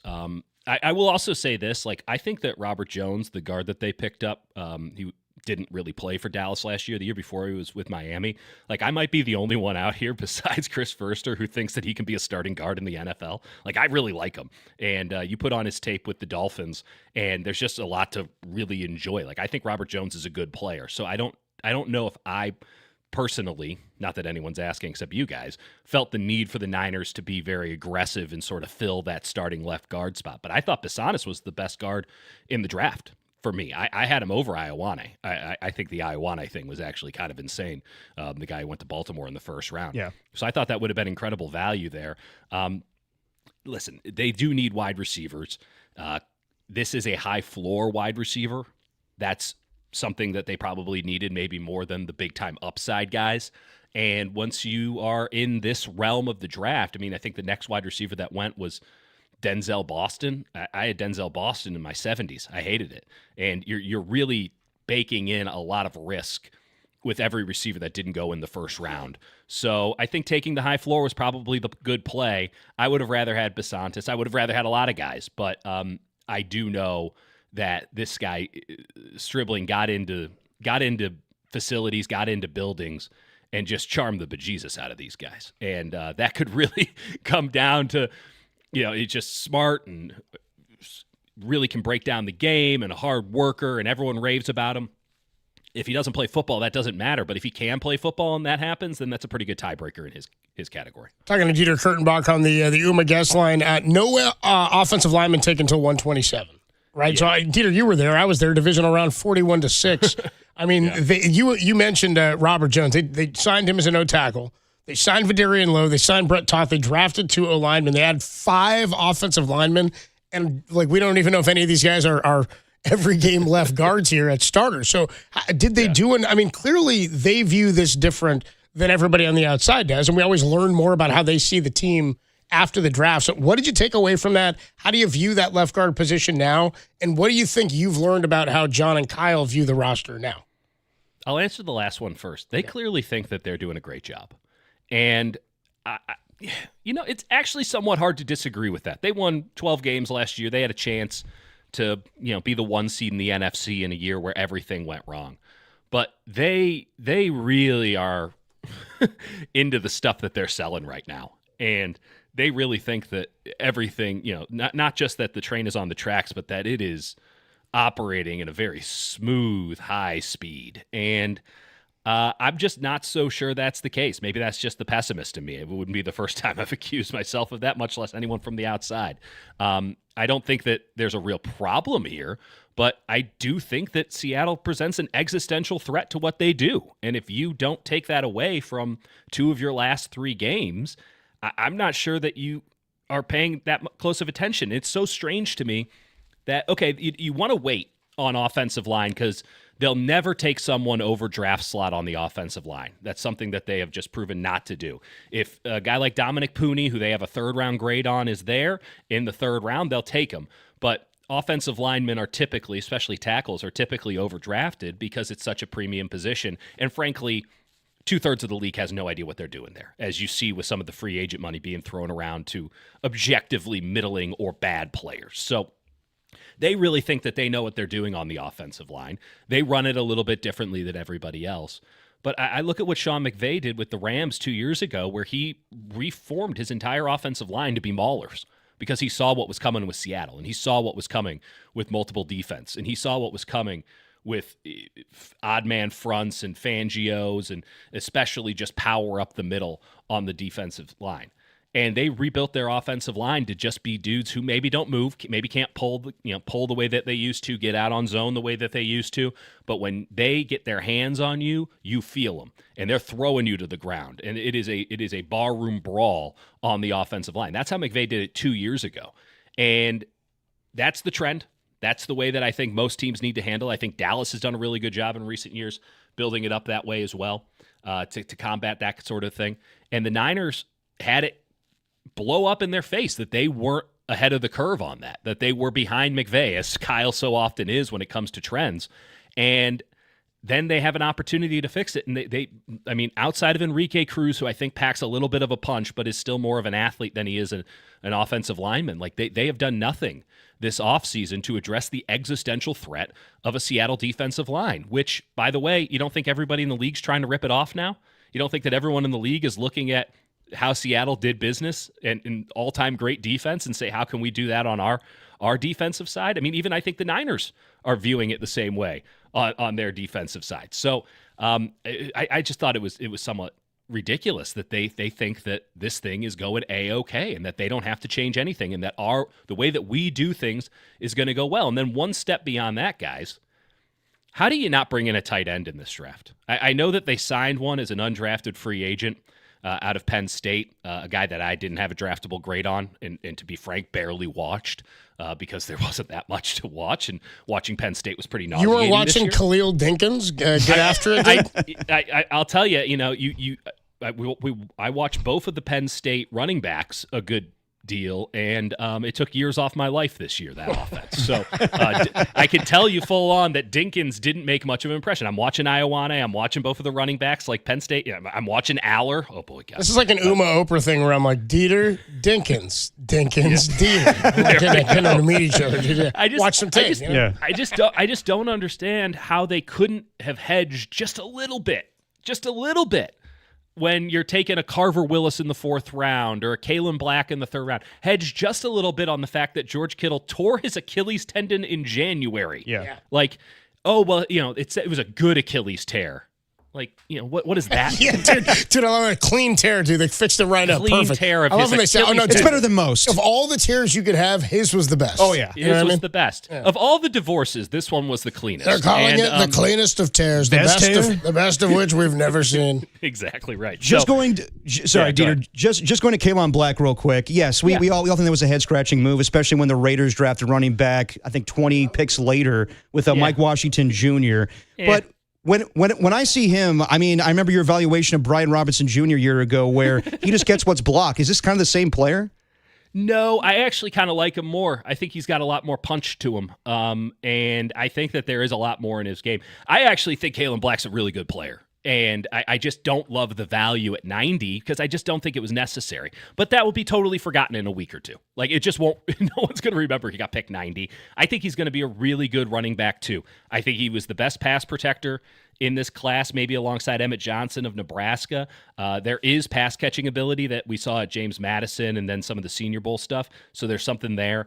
I will also say this, I think that Robert Jones, the guard that they picked up, he didn't really play for Dallas last year. The year before, he was with Miami. I might be the only one out here besides Chris Furster who thinks that he can be a starting guard in the NFL. I really like him. And you put on his tape with the Dolphins, and there's just a lot to really enjoy. I think Robert Jones is a good player. So I don't know if I personally, not that anyone's asking except you guys, felt the need for the Niners to be very aggressive and sort of fill that starting left guard spot. But I thought Bissanis was the best guard in the draft for me. I had him over Ioane. I think the Ioane thing was actually kind of insane. The guy who went to Baltimore in the first round. Yeah. So I thought that would have been incredible value there. Listen, they do need wide receivers. This is a high floor wide receiver. That's something that they probably needed maybe more than the big time upside guys. And once you are in this realm of the draft, I think the next wide receiver that went was Denzel Boston. I had Denzel Boston in my 70s. I hated it. And you're really baking in a lot of risk with every receiver that didn't go in the first round. So I think taking the high floor was probably the good play. I would have rather had Bissanis. I would have rather had a lot of guys, but I do know that this guy, Stribling, got into facilities, got into buildings, and just charmed the bejesus out of these guys. And that could really come down to, he's just smart and really can break down the game and a hard worker, and everyone raves about him. If he doesn't play football, that doesn't matter. But if he can play football and that happens, then that's a pretty good tiebreaker in his category. Talking to Dieter Kurtenbach on the Uma guest line. No offensive lineman taken until 127. Right, yeah. So Dieter, you were there. I was there. Divisional round 41-6. You mentioned Robert Jones. They signed him as a no tackle. They signed Vidarian Lowe. They signed Brett Toth. They drafted 2 O-linemen. They had 5 offensive linemen, and we don't even know if any of these guys are every game left guards here at starters. So did they do clearly they view this different than everybody on the outside does, and we always learn more about how they see the team after the draft. So what did you take away from that? How do you view that left guard position now? And what do you think you've learned about how John and Kyle view the roster now? I'll answer the last one first. They clearly think that they're doing a great job. And, it's actually somewhat hard to disagree with that. They won 12 games last year. They had a chance to, be the 1 seed in the NFC in a year where everything went wrong. But they really are into the stuff that they're selling right now. And they really think that everything, not just that the train is on the tracks, but that it is operating at a very smooth, high speed. And I'm just not so sure that's the case. Maybe that's just the pessimist in me. It wouldn't be the first time I've accused myself of that, much less anyone from the outside. I don't think that there's a real problem here, but I do think that Seattle presents an existential threat to what they do. And if you don't take that away from 2 of your last 3 games, I'm not sure that you are paying that close of attention. It's so strange to me that, okay, you want to wait on offensive line because they'll never take someone over draft slot on the offensive line. That's something that they have just proven not to do. If a guy like Dominic Pooney, who they have a 3rd-round grade on, is there in the 3rd round, they'll take him. But offensive linemen are typically, especially tackles, are typically overdrafted because it's such a premium position. And frankly, 2/3 of the league has no idea what they're doing there, as you see with some of the free agent money being thrown around to objectively middling or bad players. So they really think that they know what they're doing on the offensive line. They run it a little bit differently than everybody else. But I look at what Sean McVay did with the Rams 2 years ago, where he reformed his entire offensive line to be maulers because he saw what was coming with Seattle, and he saw what was coming with multiple defense, and he saw what was coming with odd man fronts and Fangios, and especially just power up the middle on the defensive line. And they rebuilt their offensive line to just be dudes who maybe don't move, maybe can't pull the way that they used to, get out on zone the way that they used to. But when they get their hands on you, you feel them, and they're throwing you to the ground. And it is a barroom brawl on the offensive line. That's how McVay did it 2 years ago, and that's the trend. That's the way that I think most teams need to handle. I think Dallas has done a really good job in recent years building it up that way as well to combat that sort of thing. And the Niners had it blow up in their face that they weren't ahead of the curve on that they were behind McVay, as Kyle so often is when it comes to trends. And then they have an opportunity to fix it. And they outside of Enrique Cruz, who I think packs a little bit of a punch, but is still more of an athlete than he is an offensive lineman, like they have done nothing this offseason to address the existential threat of a Seattle defensive line, which, by the way, you don't think everybody in the league's trying to rip it off now? You don't think that everyone in the league is looking at how Seattle did business and all-time great defense and say, how can we do that on our defensive side? I mean, even I think the Niners are viewing it the same way on their defensive side. So I just thought it was somewhat ridiculous that they think that this thing is going A-okay and that they don't have to change anything and that the way that we do things is going to go well. And then one step beyond that, guys, how do you not bring in a tight end in this draft? I know that they signed one as an undrafted free agent out of Penn State, a guy that I didn't have a draftable grade on, and to be frank, barely watched because there wasn't that much to watch, and watching Penn State was pretty nauseating. You were watching Khalil Dinkins get after it? I'll tell you, I watched both of the Penn State running backs a good deal, and it took years off my life this year, that offense. So I can tell you full on that Dinkins didn't make much of an impression. I'm watching Iowane. I'm watching both of the running backs like Penn State. Yeah, I'm watching Aller. Oh, boy, God. This is like an Uma Oprah thing where I'm like, Dieter, Dinkins, Dieter. Like, can they meet each other? Watch some tape. I just don't understand how they couldn't have hedged just a little bit, when you're taking a Carver Willis in the 4th round or a Kalen Black in the 3rd round. Hedge just a little bit on the fact that George Kittle tore his Achilles tendon in January. Yeah. Like, oh, well, it was a good Achilles tear. Like, what is that? Yeah, dude, I love a clean tear, dude. They fixed it right up. Clean Perfect. tear of I love his when they say, Achilles It's better than most. Of all the tears you could have, his was the best. Oh, yeah. His was the best. Yeah. Of all the divorces, this one was the cleanest. They're calling it the cleanest of tears. The best of which we've never seen. Exactly right. Dieter, just going to Kalen Black real quick. Yes, we all think that was a head-scratching move, especially when the Raiders drafted running back, I think 20 picks later with Mike Washington Jr. Yeah. But when I see him, I mean, I remember your evaluation of Brian Robinson Jr. a year ago where he just gets what's blocked. Is this kind of the same player? No, I actually kind of like him more. I think he's got a lot more punch to him, and I think that there is a lot more in his game. I actually think Kalen Black's a really good player. And I just don't love the value at 90 because I just don't think it was necessary. But that will be totally forgotten in a week or two. Like, it just won't, no one's going to remember he got picked 90. I think he's going to be a really good running back, too. I think he was the best pass protector in this class, maybe alongside Emmett Johnson of Nebraska. There is pass catching ability that we saw at James Madison and then some of the Senior Bowl stuff. So there's something there.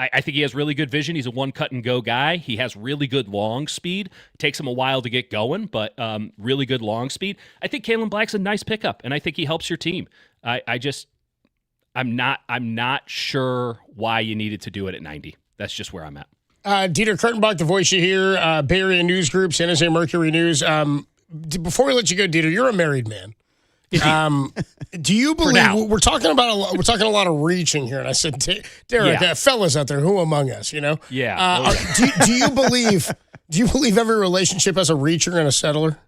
I think he has really good vision. He's a one-cut-and-go guy. He has really good long speed. It takes him a while to get going, but really good long speed. I think Kalen Black's a nice pickup, and I think he helps your team. I'm not sure why you needed to do it at 90. That's just where I'm at. Dieter Kurtenbach, the voice you hear, Bay Area News Group, San Jose Mercury News. Before we let you go, Dieter, you're a married man. Do you believe we're talking a lot of reaching here? And I said, Derek, fellas out there, who among us? Yeah. Do you believe every relationship has a reacher and a settler?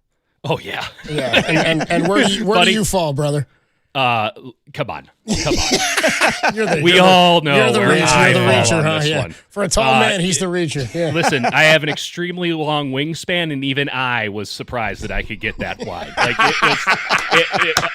Oh yeah. Yeah. And where do you fall, brother? Come on. We all know you're the where I fall on huh? this Yeah. one. For a tall man, he's the reacher. Yeah. Listen, I have an extremely long wingspan, and even I was surprised that I could get that wide. Like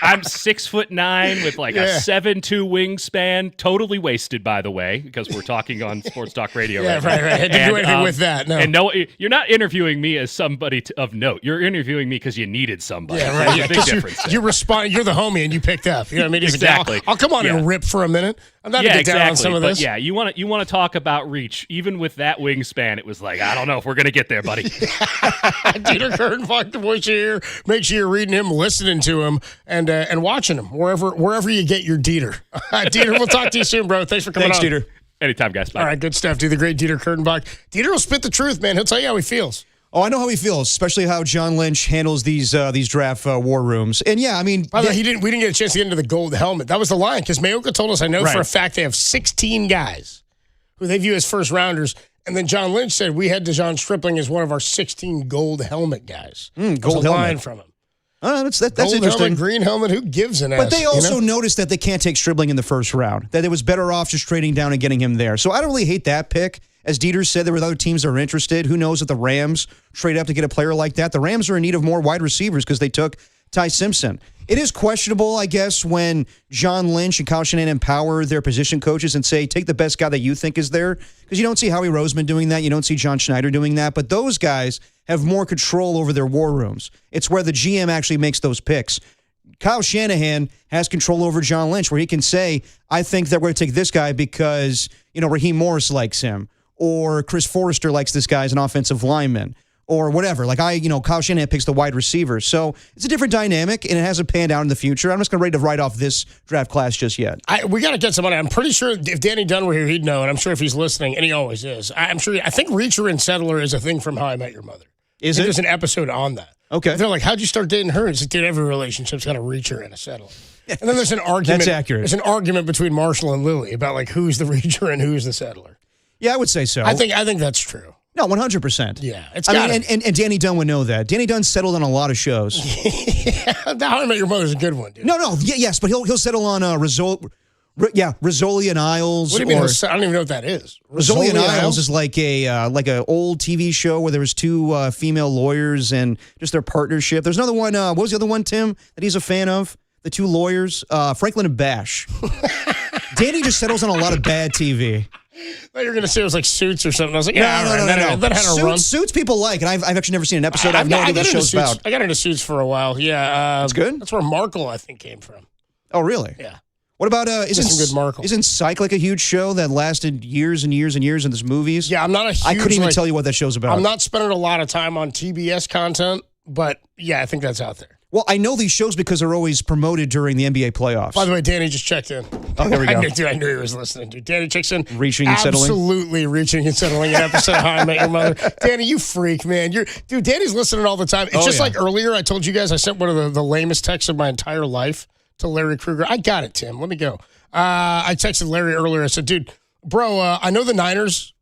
I'm 6'9" with like a 7'2" wingspan, totally wasted, by the way, because we're talking on Sports Talk Radio. Yeah, right. I didn't do anything with that. No. And no, you're not interviewing me as somebody of note. You're interviewing me because you needed somebody. Yeah, right. There's a big difference. You respond. You're the homie, and you picked up. You know what I mean? Exactly. I'll come on and rip for a minute. I'm not going to get down on some of this. But you want to talk about reach. Even with that wingspan, it was like, I don't know if we're going to get there, buddy. Dieter Kurtenbach, the voice you hear. Make sure you're reading him, listening to him, and watching him wherever you get your Dieter. Dieter, we'll talk to you soon, bro. Thanks for coming on. Thanks, Dieter. Anytime, guys. Bye. All right, good stuff. Do the great Dieter Kurtenbach. Dieter will spit the truth, man. He'll tell you how he feels. Oh, I know how he feels, especially how John Lynch handles these draft war rooms. And yeah, I mean, by the way, we didn't get a chance to get into the gold helmet. That was the line because Mayoka told us, I know for a fact they have 16 guys who they view as first rounders. And then John Lynch said we had DeJon Stripling as one of our 16 gold helmet guys. Gold helmet line from him. That's gold interesting. Helmet, green helmet, who gives an ass? But they also noticed that they can't take Stribling in the first round, that it was better off just trading down and getting him there. So I don't really hate that pick. As Dieter said, there were other teams that were interested. Who knows if the Rams trade up to get a player like that? The Rams are in need of more wide receivers because they took Ty Simpson. It is questionable, I guess, when John Lynch and Kyle Shanahan empower their position coaches and say, take the best guy that you think is there. Because you don't see Howie Roseman doing that. You don't see John Schneider doing that. But those guys have more control over their war rooms. It's where the GM actually makes those picks. Kyle Shanahan has control over John Lynch, where he can say, I think that we're going to take this guy because, Raheem Morris likes him, or Chris Forrester likes this guy as an offensive lineman, or whatever. Kyle Shanahan picks the wide receivers. So it's a different dynamic, and it hasn't panned out in the future. I'm just going to write off this draft class just yet. We got to get somebody. I'm pretty sure if Danny Dunn were here, he'd know, and I'm sure if he's listening, and he always is. I think Reacher and Settler is a thing from How I Met Your Mother. Is it? There's an episode on that. Okay. They're like, how'd you start dating her? It's like, dude, every relationship's got a reacher and a settler. And then there's an argument. That's accurate. There's an argument between Marshall and Lily about who's the reacher and who's the settler. Yeah, I would say so. I think that's true. No, 100%. Yeah, and Danny Dunn would know that. Danny Dunn settled on a lot of shows. Yeah, How I Met Your Mother is a good one, dude. Yes, but he'll settle on Rizzoli and Isles. What do you mean? I don't even know what that is. Rizzoli and Isles is like a old TV show where there was two female lawyers and just their partnership. There's another one. What was the other one, Tim, that he's a fan of? The two lawyers, Franklin and Bash. Danny just settles on a lot of bad TV. I thought you were going to say it was like Suits or something. I was like, no. That had a run. Suits people like, and I've actually never seen an episode. I have no idea what the show's about. I got into Suits for a while. Yeah. That's good? That's where Markle, I think, came from. Oh, really? Yeah. What about, some good Markle. Isn't Psych like a huge show that lasted years and years and years in these movies? Yeah, I'm not a huge... I couldn't even tell you what that show's about. I'm not spending a lot of time on TBS content, but yeah, I think that's out there. Well, I know these shows because they're always promoted during the NBA playoffs. By the way, Danny just checked in. Oh, there we go. I knew he was listening. Dude, Danny checks in. Reaching and settling. Absolutely reaching and settling an episode of How I Met Your Mother. Danny, you freak, man. Dude, Danny's listening all the time. It's just like earlier, I told you guys I sent one of the lamest texts of my entire life to Larry Krueger. I got it, Tim. Let me go. I texted Larry earlier. I said, dude, bro, I know the Niners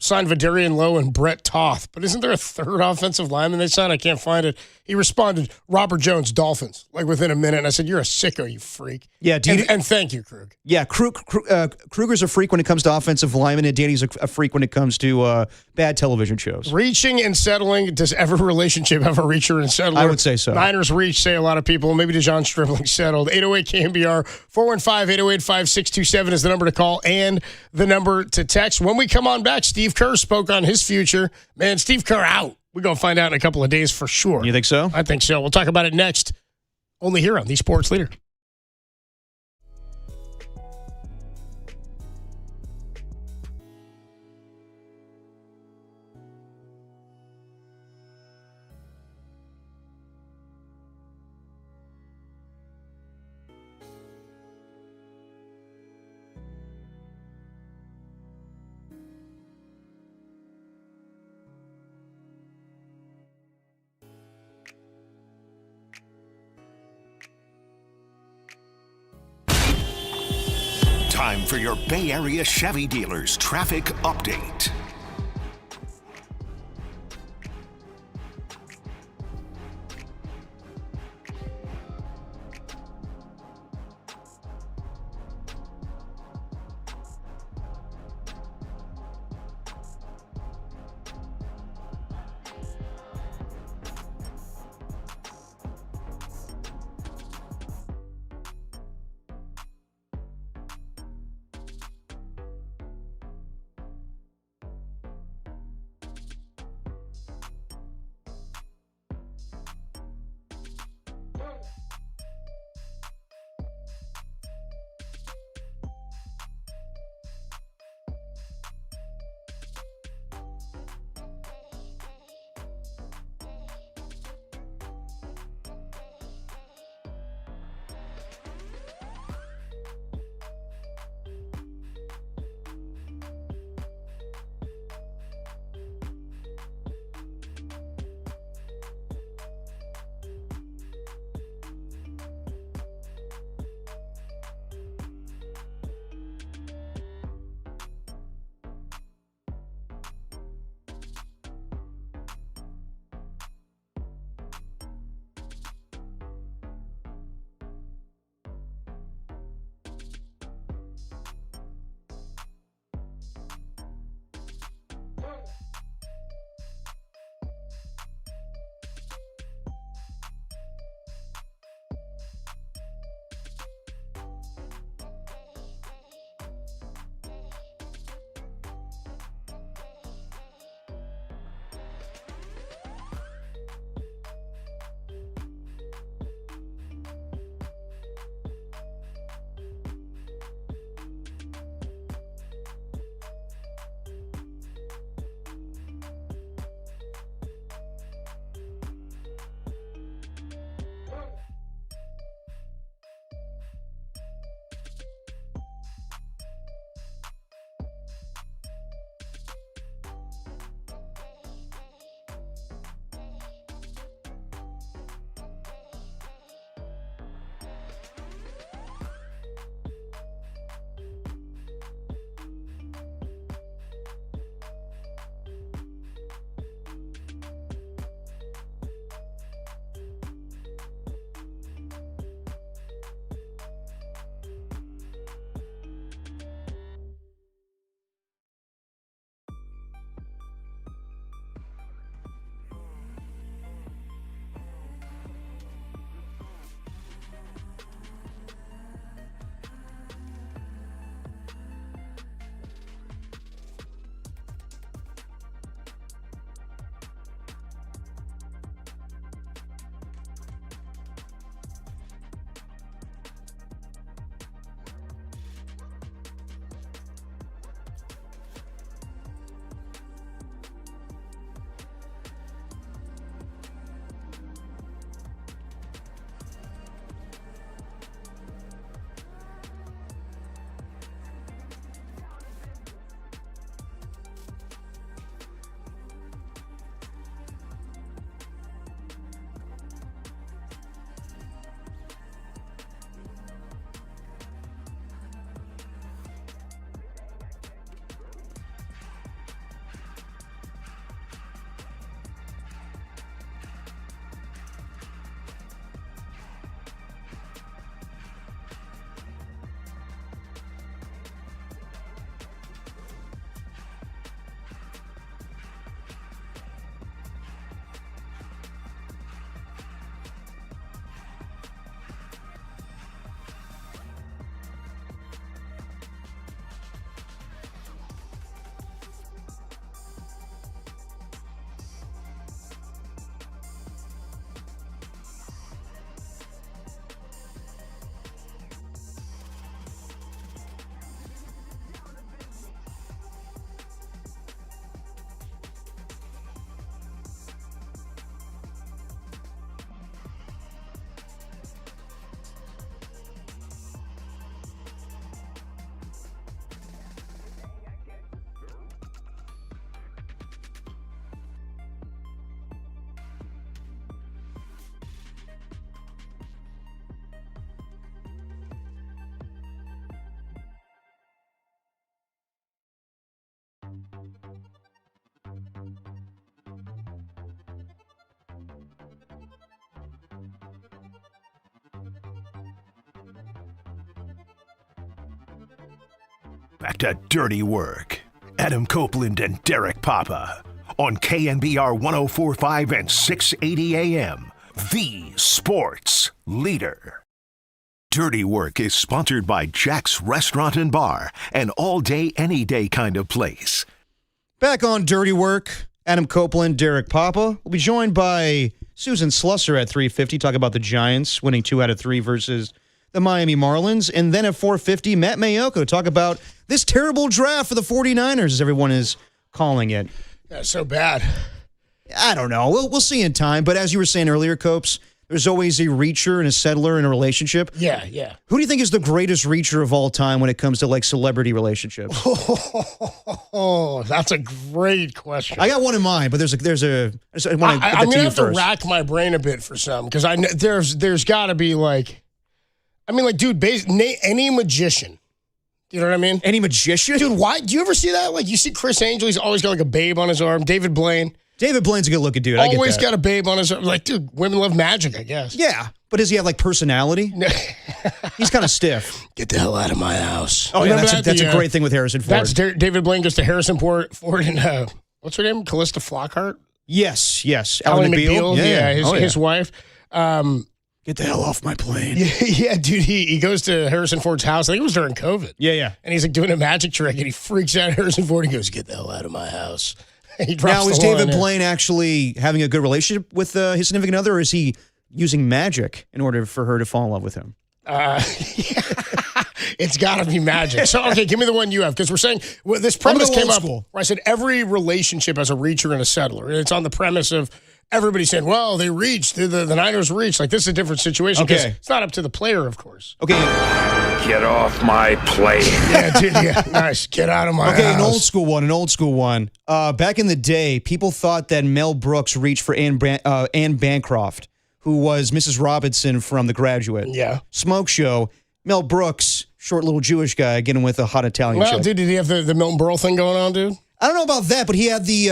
signed Vidarian Lowe and Brett Toth, but isn't there a third offensive lineman they signed? I can't find it. He responded, Robert Jones, Dolphins, within a minute. And I said, you're a sicko, you freak. Yeah, and thank you, Krug. Yeah, Kruger's a freak when it comes to offensive linemen, and Danny's a freak when it comes to bad television shows. Reaching and settling, does every relationship have a reacher and settler? I would say so. Niners reach, say a lot of people. Maybe DeJon Stribling settled. 808 KMBR, 415-808-5627 is the number to call and the number to text. When we come on back, Steve Kerr spoke on his future. Man, Steve Kerr out. We're going to find out in a couple of days for sure. You think so? I think so. We'll talk about it next. Only here on The Sports Leader. Time for your Bay Area Chevy dealers traffic update. Back to Dirty Work. Adam Copeland and Derek Papa on KNBR 104.5 and 680 AM. The Sports Leader. Dirty Work is sponsored by Jack's Restaurant and Bar, an all-day, any-day kind of place. Back on Dirty Work, Adam Copeland, Derek Papa. We'll be joined by Susan Slusser at 3:50, talk about the Giants winning 2 out of 3 versus the Miami Marlins. And then at 4:50, Matt Mayoko talk about this terrible draft for the 49ers, as everyone is calling it. That's so bad. I don't know. We'll see in time. But as you were saying earlier, Copes, there's always a reacher and a settler in a relationship. Yeah, yeah. Who do you think is the greatest reacher of all time when it comes to like celebrity relationships? Oh, that's a great question. I got one in mind, but there's a. I'm gonna have to rack my brain a bit for some because there's got to be like, I mean, like, dude, any magician. You know what I mean? Any magician? Dude, why? Do you ever see that? Like, you see Chris Angel, he's always got like a babe on his arm. David Blaine. David Blaine's a good-looking dude. Always got a babe on his arm. Like, dude, women love magic, I guess. Yeah, but does he have like personality? He's kind of stiff. Get the hell out of my house. Oh, yeah, that's a great thing with Harrison Ford. That's David Blaine goes to Harrison Ford and what's her name? Callista Flockhart? Yes. Ally McBeal. Yeah, his wife. Get the hell off my plane. Yeah, dude, he goes to Harrison Ford's house. I think it was during COVID. Yeah. And he's like doing a magic trick and he freaks out Harrison Ford. He goes, get the hell out of my house. Now, is David Blaine actually having a good relationship with his significant other, or is he using magic in order for her to fall in love with him? It's got to be magic. So, okay, give me the one you have, because we're saying this premise came up where I said every relationship has a reacher and a settler. And it's on the premise of everybody saying, well, they reached, the Niners reached. Like, this is a different situation because it's not up to the player, of course. Okay. Get off my plane. Yeah, dude, yeah. Nice. Get out of my house. Okay, an old school one. Back in the day, people thought that Mel Brooks reached for Anne Bancroft, who was Mrs. Robinson from The Graduate. Yeah. Smoke show. Mel Brooks, short little Jewish guy, getting with a hot Italian chick. Dude, did he have the Milton Berle thing going on, dude? I don't know about that, but he had the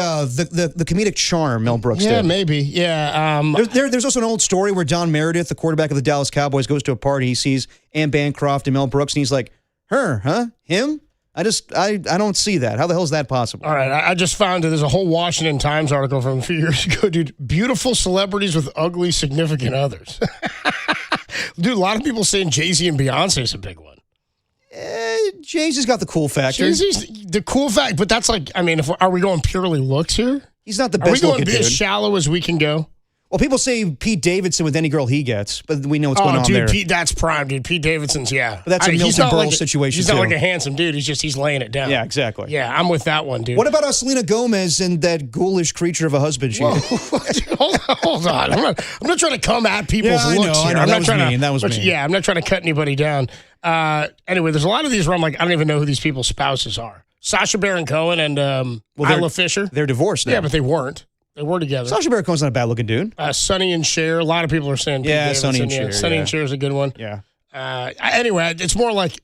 comedic charm Mel Brooks did. Yeah, maybe. Yeah. There's also an old story where Don Meredith, the quarterback of the Dallas Cowboys, goes to a party. He sees Anne Bancroft and Mel Brooks, and he's like, her, huh? Him? I don't see that. How the hell is that possible? All right, I just found there's a whole Washington Times article from a few years ago, dude. Beautiful celebrities with ugly significant others. Dude, a lot of people saying Jay-Z and Beyonce is a big one. Jay-Z's got the cool factor. Jay-Z's the cool fact, but that's like, I mean, are we going purely looks here? He's not the best looking dude. Are we going as shallow as we can go? Well, people say Pete Davidson with any girl he gets, but we know what's going on there. Pete, that's prime, dude. Pete Davidson's, yeah. But that's a Milton Berle situation, He's not like a handsome dude. He's laying it down. Yeah, exactly. Yeah, I'm with that one, dude. What about Selena Gomez and that ghoulish creature of a husband she had? Hold on. I'm not trying to come at people's looks here. I know. That was mean. Yeah, I'm not trying to cut anybody down. Anyway, there's a lot of these where I'm like, I don't even know who these people's spouses are. Sacha Baron Cohen and Isla Fisher. They're divorced now. Yeah, but they weren't. They were together. Sacha Baron Cohen's not a bad looking dude. Sonny and Cher. A lot of people are saying Pete Davidson. Sonny and Cher. Sonny and Cher is a good one. Yeah. Anyway, it's more like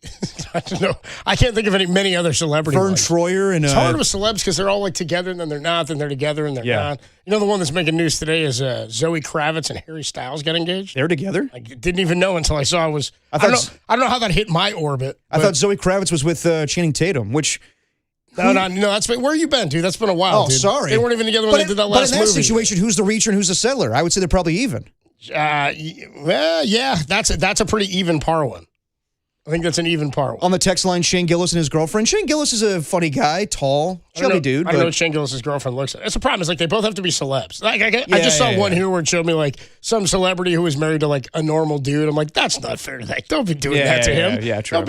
I don't know. I can't think of many other celebrities. Vern Troyer and it's hard with celebs because they're all like together and then they're not, then they're together and they're not. You know, the one that's making news today is Zoe Kravitz and Harry Styles got engaged. They're together. I didn't even know until I saw it was. I don't know how that hit my orbit. I thought Zoe Kravitz was with Channing Tatum, which. No, that's where you been, dude. That's been a while. Oh, dude. sorry. They weren't even together when they did that last movie. But in that situation, who's the reacher and who's the settler? I would say they're probably even. Yeah, that's a pretty even par one. I think that's an even par one. On the text line, Shane Gillis and his girlfriend. Shane Gillis is a funny guy, tall, chubby dude. I don't know what Shane Gillis' girlfriend looks like. It's a problem. It's like they both have to be celebs. Like I just saw one here where it showed me like some celebrity who was married to like a normal dude. I'm like, that's not fair to that. Don't be doing that to him. Yeah, true.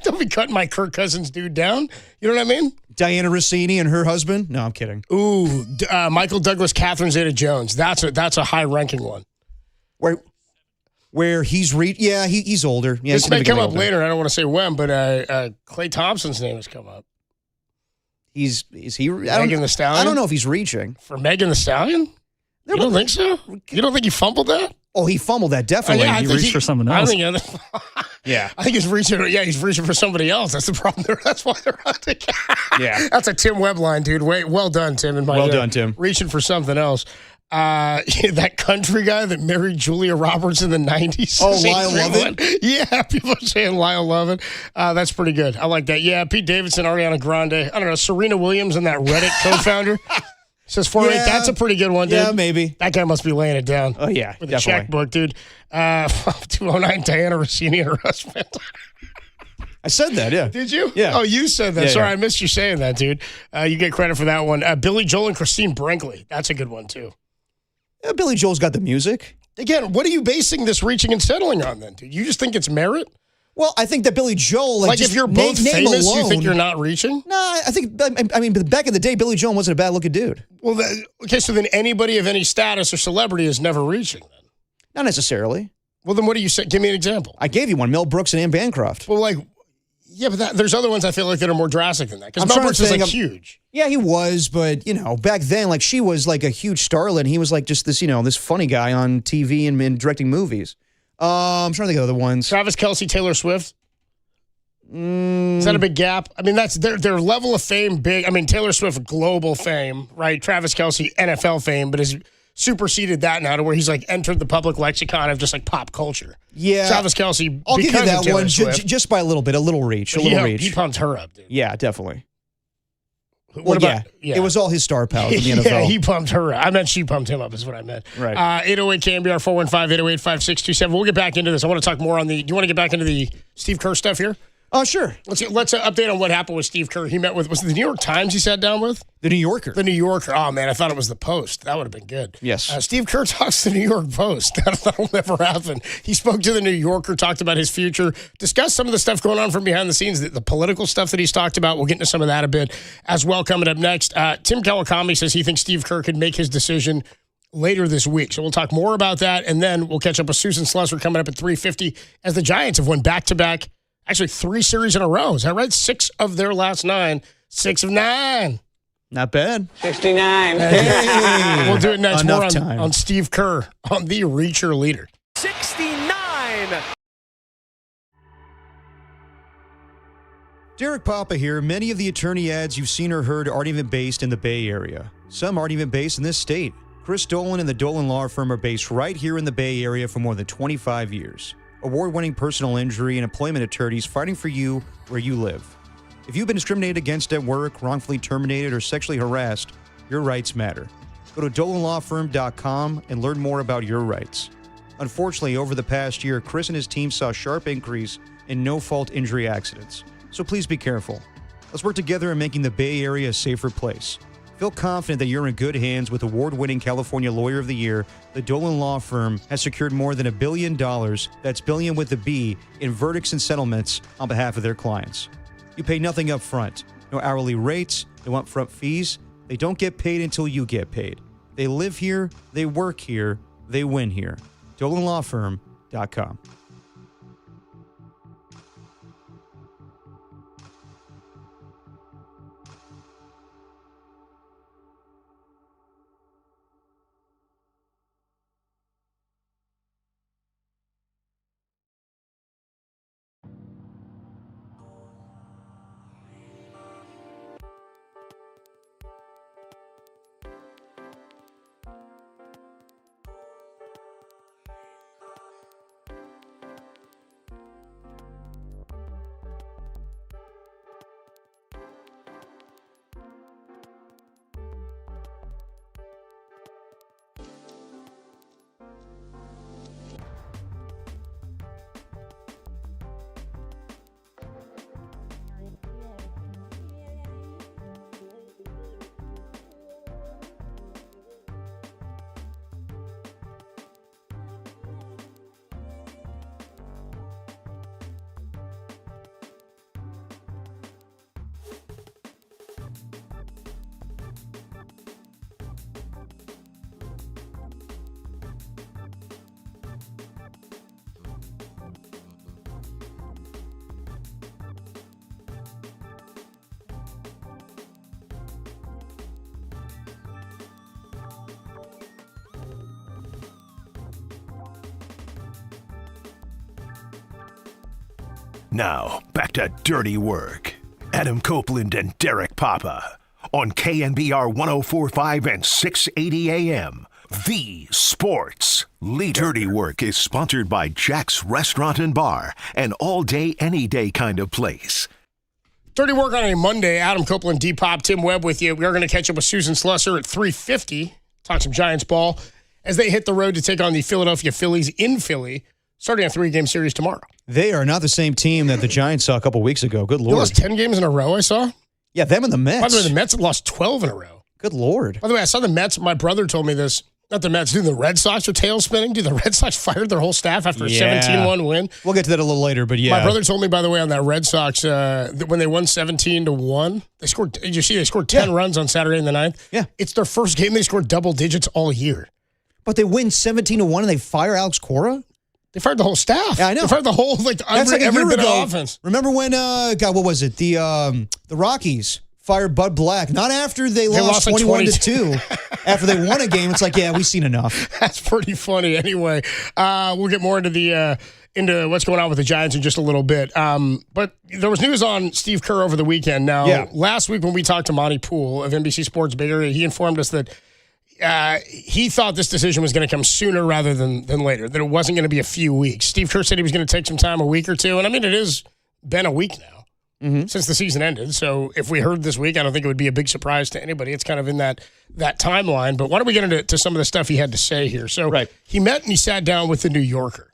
Don't be cutting my Kirk Cousins dude down. You know what I mean? Diana Rossini and her husband. No, I'm kidding. Ooh, Michael Douglas, Catherine Zeta-Jones. That's a high ranking one. Where he's he's older. Yeah, this may come up later. I don't want to say when, but Klay Thomps's name has come up. Is he? Megan Thee Stallion? I don't know if he's reaching. For Megan Thee Stallion? You don't think so? You don't think he fumbled that? Oh, he fumbled that, definitely. He reached for someone else. I think he's reaching for somebody else. That's the problem. That's why they're hunting. Yeah. That's a Tim Webb line, dude. Well done, Tim. Well done, Tim. Reaching for something else. That country guy that married Julia Roberts in the 90s. Oh, Lyle Lovett? Yeah, people are saying Lyle Lovett. That's pretty good. I like that. Yeah, Pete Davidson, Ariana Grande. I don't know, Serena Williams and that Reddit co-founder. Says 408. Yeah. That's a pretty good one, dude. Yeah, maybe. That guy must be laying it down. Oh, yeah, with definitely. a checkbook, dude. 209, Diana Rossini and her husband. I said that, yeah. Did you? Yeah. Oh, you said that. Yeah, Sorry, yeah. I missed you saying that, dude. You get credit for that one. Billy Joel and Christine Brinkley. That's a good one, too. Yeah, Billy Joel's got the music. Again, what are you basing this reaching and settling on, then, dude? You just think it's merit? Well, I think that Billy Joel... Like just if you're both name famous, alone, you think you're not reaching? No, I think... I mean, back in the day, Billy Joel wasn't a bad-looking dude. Well, okay, so then anybody of any status or celebrity is never reaching, then? Not necessarily. Well, then what do you say? Give me an example. I gave you one. Mel Brooks and Anne Bancroft. Well, like... Yeah, but there's other ones I feel like that are more drastic than that. Because Mel Brooks is like huge. Yeah, he was, but back then, like she was like a huge starlet. And he was like just this, this funny guy on TV and directing movies. I'm trying to think of other ones. Travis Kelce, Taylor Swift. Is that a big gap? I mean, that's their level of fame big. I mean, Taylor Swift, global fame, right? Travis Kelce, NFL fame, but has superseded that now to where he's like entered the public lexicon of just like pop culture. Yeah. Travis Kelce, I'll give you that one Swift, just by a little bit, a little reach. He pumped her up, dude. Yeah, definitely. What about, yeah. It was all his star pals in the NFL. Yeah, he pumped her up. I meant she pumped him up is what I meant. Right. 808 KMBR 415-808-5627. We'll get back into this. I want to talk more on do you want to get back into the Steve Kerr stuff here? Oh, sure. Let's update on what happened with Steve Kerr. He met with, was it the New York Times he sat down with? The New Yorker. The New Yorker. Oh, man, I thought it was the Post. That would have been good. Yes. Steve Kerr talks to the New York Post. That'll never happen. He spoke to the New Yorker, talked about his future, discussed some of the stuff going on from behind the scenes, the political stuff that he's talked about. We'll get into some of that a bit as well coming up next. Tim Kawakami says he thinks Steve Kerr could make his decision later this week. So we'll talk more about that, and then we'll catch up with Susan Slusser coming up at 3:50 as the Giants have won back-to-back, actually 3 series in a row. Is that right? 6 of their last 9. 6 of 9. Not bad. 69. Hey. We'll do it next. Enough More time. on Steve Kerr on the Reacher Leader. 69. Derek Papa here. Many of the attorney ads you've seen or heard aren't even based in the Bay Area. Some aren't even based in this state. Chris Dolan and the Dolan Law Firm are based right here in the Bay Area for more than 25 years. Award-winning personal injury and employment attorneys fighting for you where you live. If you've been discriminated against at work, wrongfully terminated, or sexually harassed, your rights matter. Go to DolanLawFirm.com and learn more about your rights. Unfortunately, over the past year, Chris and his team saw a sharp increase in no-fault injury accidents. So please be careful. Let's work together in making the Bay Area a safer place. Feel confident that you're in good hands with award-winning California Lawyer of the Year. The Dolan Law Firm has secured more than $1 billion, that's billion with a B, in verdicts and settlements on behalf of their clients. You pay nothing up front. No hourly rates, no upfront fees. They don't get paid until you get paid. They live here, they work here, they win here. DolanLawFirm.com. Now, back to Dirty Work. Adam Copeland and Derek Papa on KNBR 104.5 and 680 AM. the sports leader. Dirty Work is sponsored by Jack's Restaurant and Bar, an all-day, any-day kind of place. Dirty Work on a Monday. Adam Copeland, D-Pop, Tim Webb with you. We are going to catch up with Susan Slusser at 3:50. Talk some Giants ball as they hit the road to take on the Philadelphia Phillies in Philly, starting a 3-game series tomorrow. They are not the same team that the Giants saw a couple weeks ago. Good Lord. They lost 10 games in a row, I saw. Yeah, them and the Mets. By the way, the Mets have lost 12 in a row. Good Lord. By the way, I saw the Mets. My brother told me this. Not the Mets. Dude, the Red Sox are tail spinning. Dude, the Red Sox fired their whole staff after a 17-1 win. We'll get to that a little later, but yeah. My brother told me, by the way, on that Red Sox, when they won 17-1, they scored. Did you see they scored 10 runs on Saturday in the 9th? Yeah. It's their first game they scored double digits all year. But they win 17-1 and they fire Alex Cora? They fired the whole staff. Yeah, I know. They fired the whole, every bit of offense. Remember when, what was it? The Rockies fired Bud Black, not after they lost 21-2. After they won a game, it's like, yeah, we've seen enough. That's pretty funny. Anyway, we'll get more into into what's going on with the Giants in just a little bit. But there was news on Steve Kerr over the weekend. Now, last week when we talked to Monty Poole of NBC Sports Bay Area, he informed us that he thought this decision was going to come sooner rather than later, that it wasn't going to be a few weeks. Steve Kerr said he was going to take some time, a week or two. And I mean, it has been a week now. Since the season ended. So if we heard this week, I don't think it would be a big surprise to anybody. It's kind of in that timeline. But why don't we get into some of the stuff he had to say here? So he met and he sat down with the New Yorker.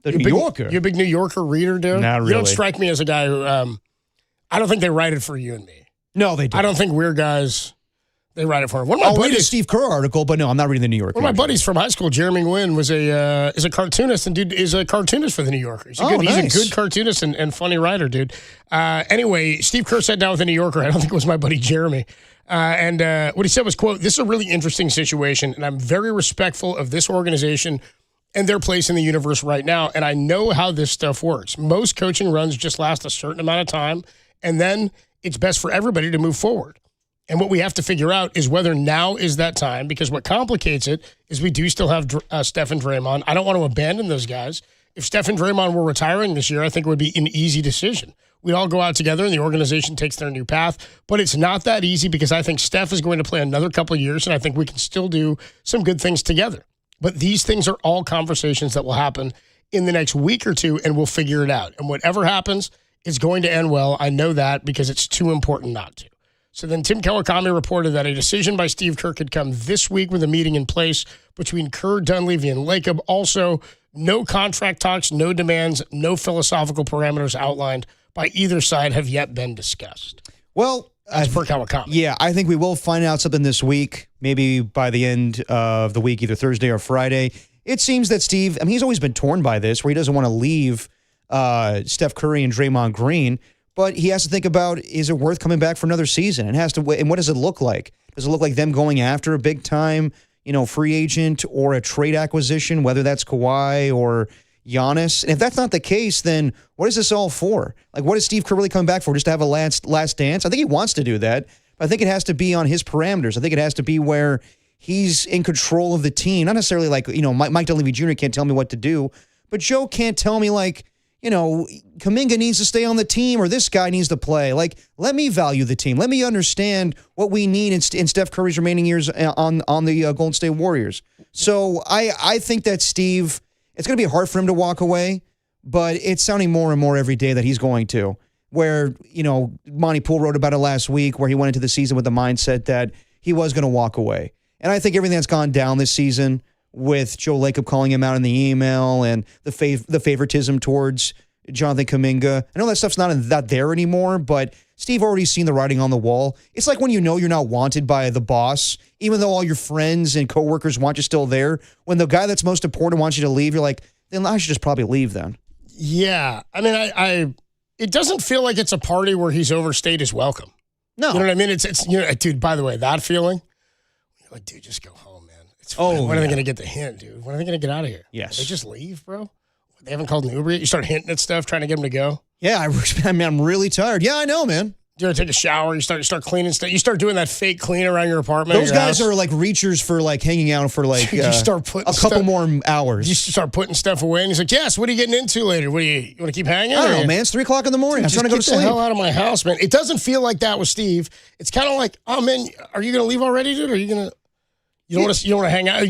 Yorker? You're a big New Yorker reader, dude? Not really. You don't strike me as a guy who, I don't think they write it for you and me. No, they don't. I don't think we're guys, they write it for him. I'll read a Steve Kerr article, but no, I'm not reading the New Yorker. One of my buddies from high school, Jeremy Nguyen, is a cartoonist, and dude is a cartoonist for the New Yorker. He's a good cartoonist and funny writer, dude. Anyway, Steve Kerr sat down with the New Yorker. I don't think it was my buddy Jeremy. And what he said was, quote, "This is a really interesting situation, and I'm very respectful of this organization and their place in the universe right now, and I know how this stuff works. Most coaching runs just last a certain amount of time, and then it's best for everybody to move forward. And what we have to figure out is whether now is that time, because what complicates it is we do still have Steph and Draymond. I don't want to abandon those guys. If Steph and Draymond were retiring this year, I think it would be an easy decision. We'd all go out together and the organization takes their new path. But it's not that easy because I think Steph is going to play another couple of years, and I think we can still do some good things together. But these things are all conversations that will happen in the next week or two, and we'll figure it out. And whatever happens, it's going to end well. I know that because it's too important not to." So then Tim Kawakami reported that a decision by Steve Kerr could come this week with a meeting in place between Kerr, Dunleavy, and Lacob. Also, no contract talks, no demands, no philosophical parameters outlined by either side have yet been discussed. Well, as per Kawakami. Yeah, I think we will find out something this week, maybe by the end of the week, either Thursday or Friday. It seems that Steve, he's always been torn by this, where he doesn't want to leave Steph Curry and Draymond Green. But he has to think about, is it worth coming back for another season? And what does it look like? Does it look like them going after a big time, free agent or a trade acquisition, whether that's Kawhi or Giannis? And if that's not the case, then what is this all for? Like, what is Steve Kerr really coming back for? Just to have a last dance? I think he wants to do that. But I think it has to be on his parameters. I think it has to be where he's in control of the team. Not necessarily like, Mike Dunleavy Jr. can't tell me what to do, but Joe can't tell me like, Kuminga needs to stay on the team or this guy needs to play. Like, let me value the team. Let me understand what we need in Steph Curry's remaining years on the Golden State Warriors. So I think that Steve, it's going to be hard for him to walk away, but it's sounding more and more every day that he's going to. Where, Monty Poole wrote about it last week, where he went into the season with the mindset that he was going to walk away. And I think everything that's gone down this season, with Joe Lacob calling him out in the email and the favoritism towards Jonathan Kuminga. I know that stuff's not there anymore, but Steve already seen the writing on the wall. It's like when you're not wanted by the boss, even though all your friends and coworkers want you still there. When the guy that's most important wants you to leave, you're like, then I should just probably leave then. Yeah. I mean, it doesn't feel like it's a party where he's overstayed his welcome. No. You know what I mean? It's dude, by the way, that feeling, you're like, dude, just go home. When are they going to get the hint, dude? When are they going to get out of here? Yes. They just leave, bro? They haven't called an Uber yet? You start hinting at stuff, trying to get them to go? Yeah, I'm really tired. Yeah, I know, man. You take a shower, you start cleaning stuff. You start doing that fake clean around your apartment. Those guys are like reachers for like hanging out for like you start putting a couple more hours. You start putting stuff away, and he's like, "Yes, what are you getting into later? What do you want to keep hanging?" I don't know, man. It's 3:00 in the morning. I'm trying to go to sleep. Get the hell out of my house, man. It doesn't feel like that with Steve. It's kind of like, oh man, are you going to leave already, dude? Or are you going to? You don't want to hang out.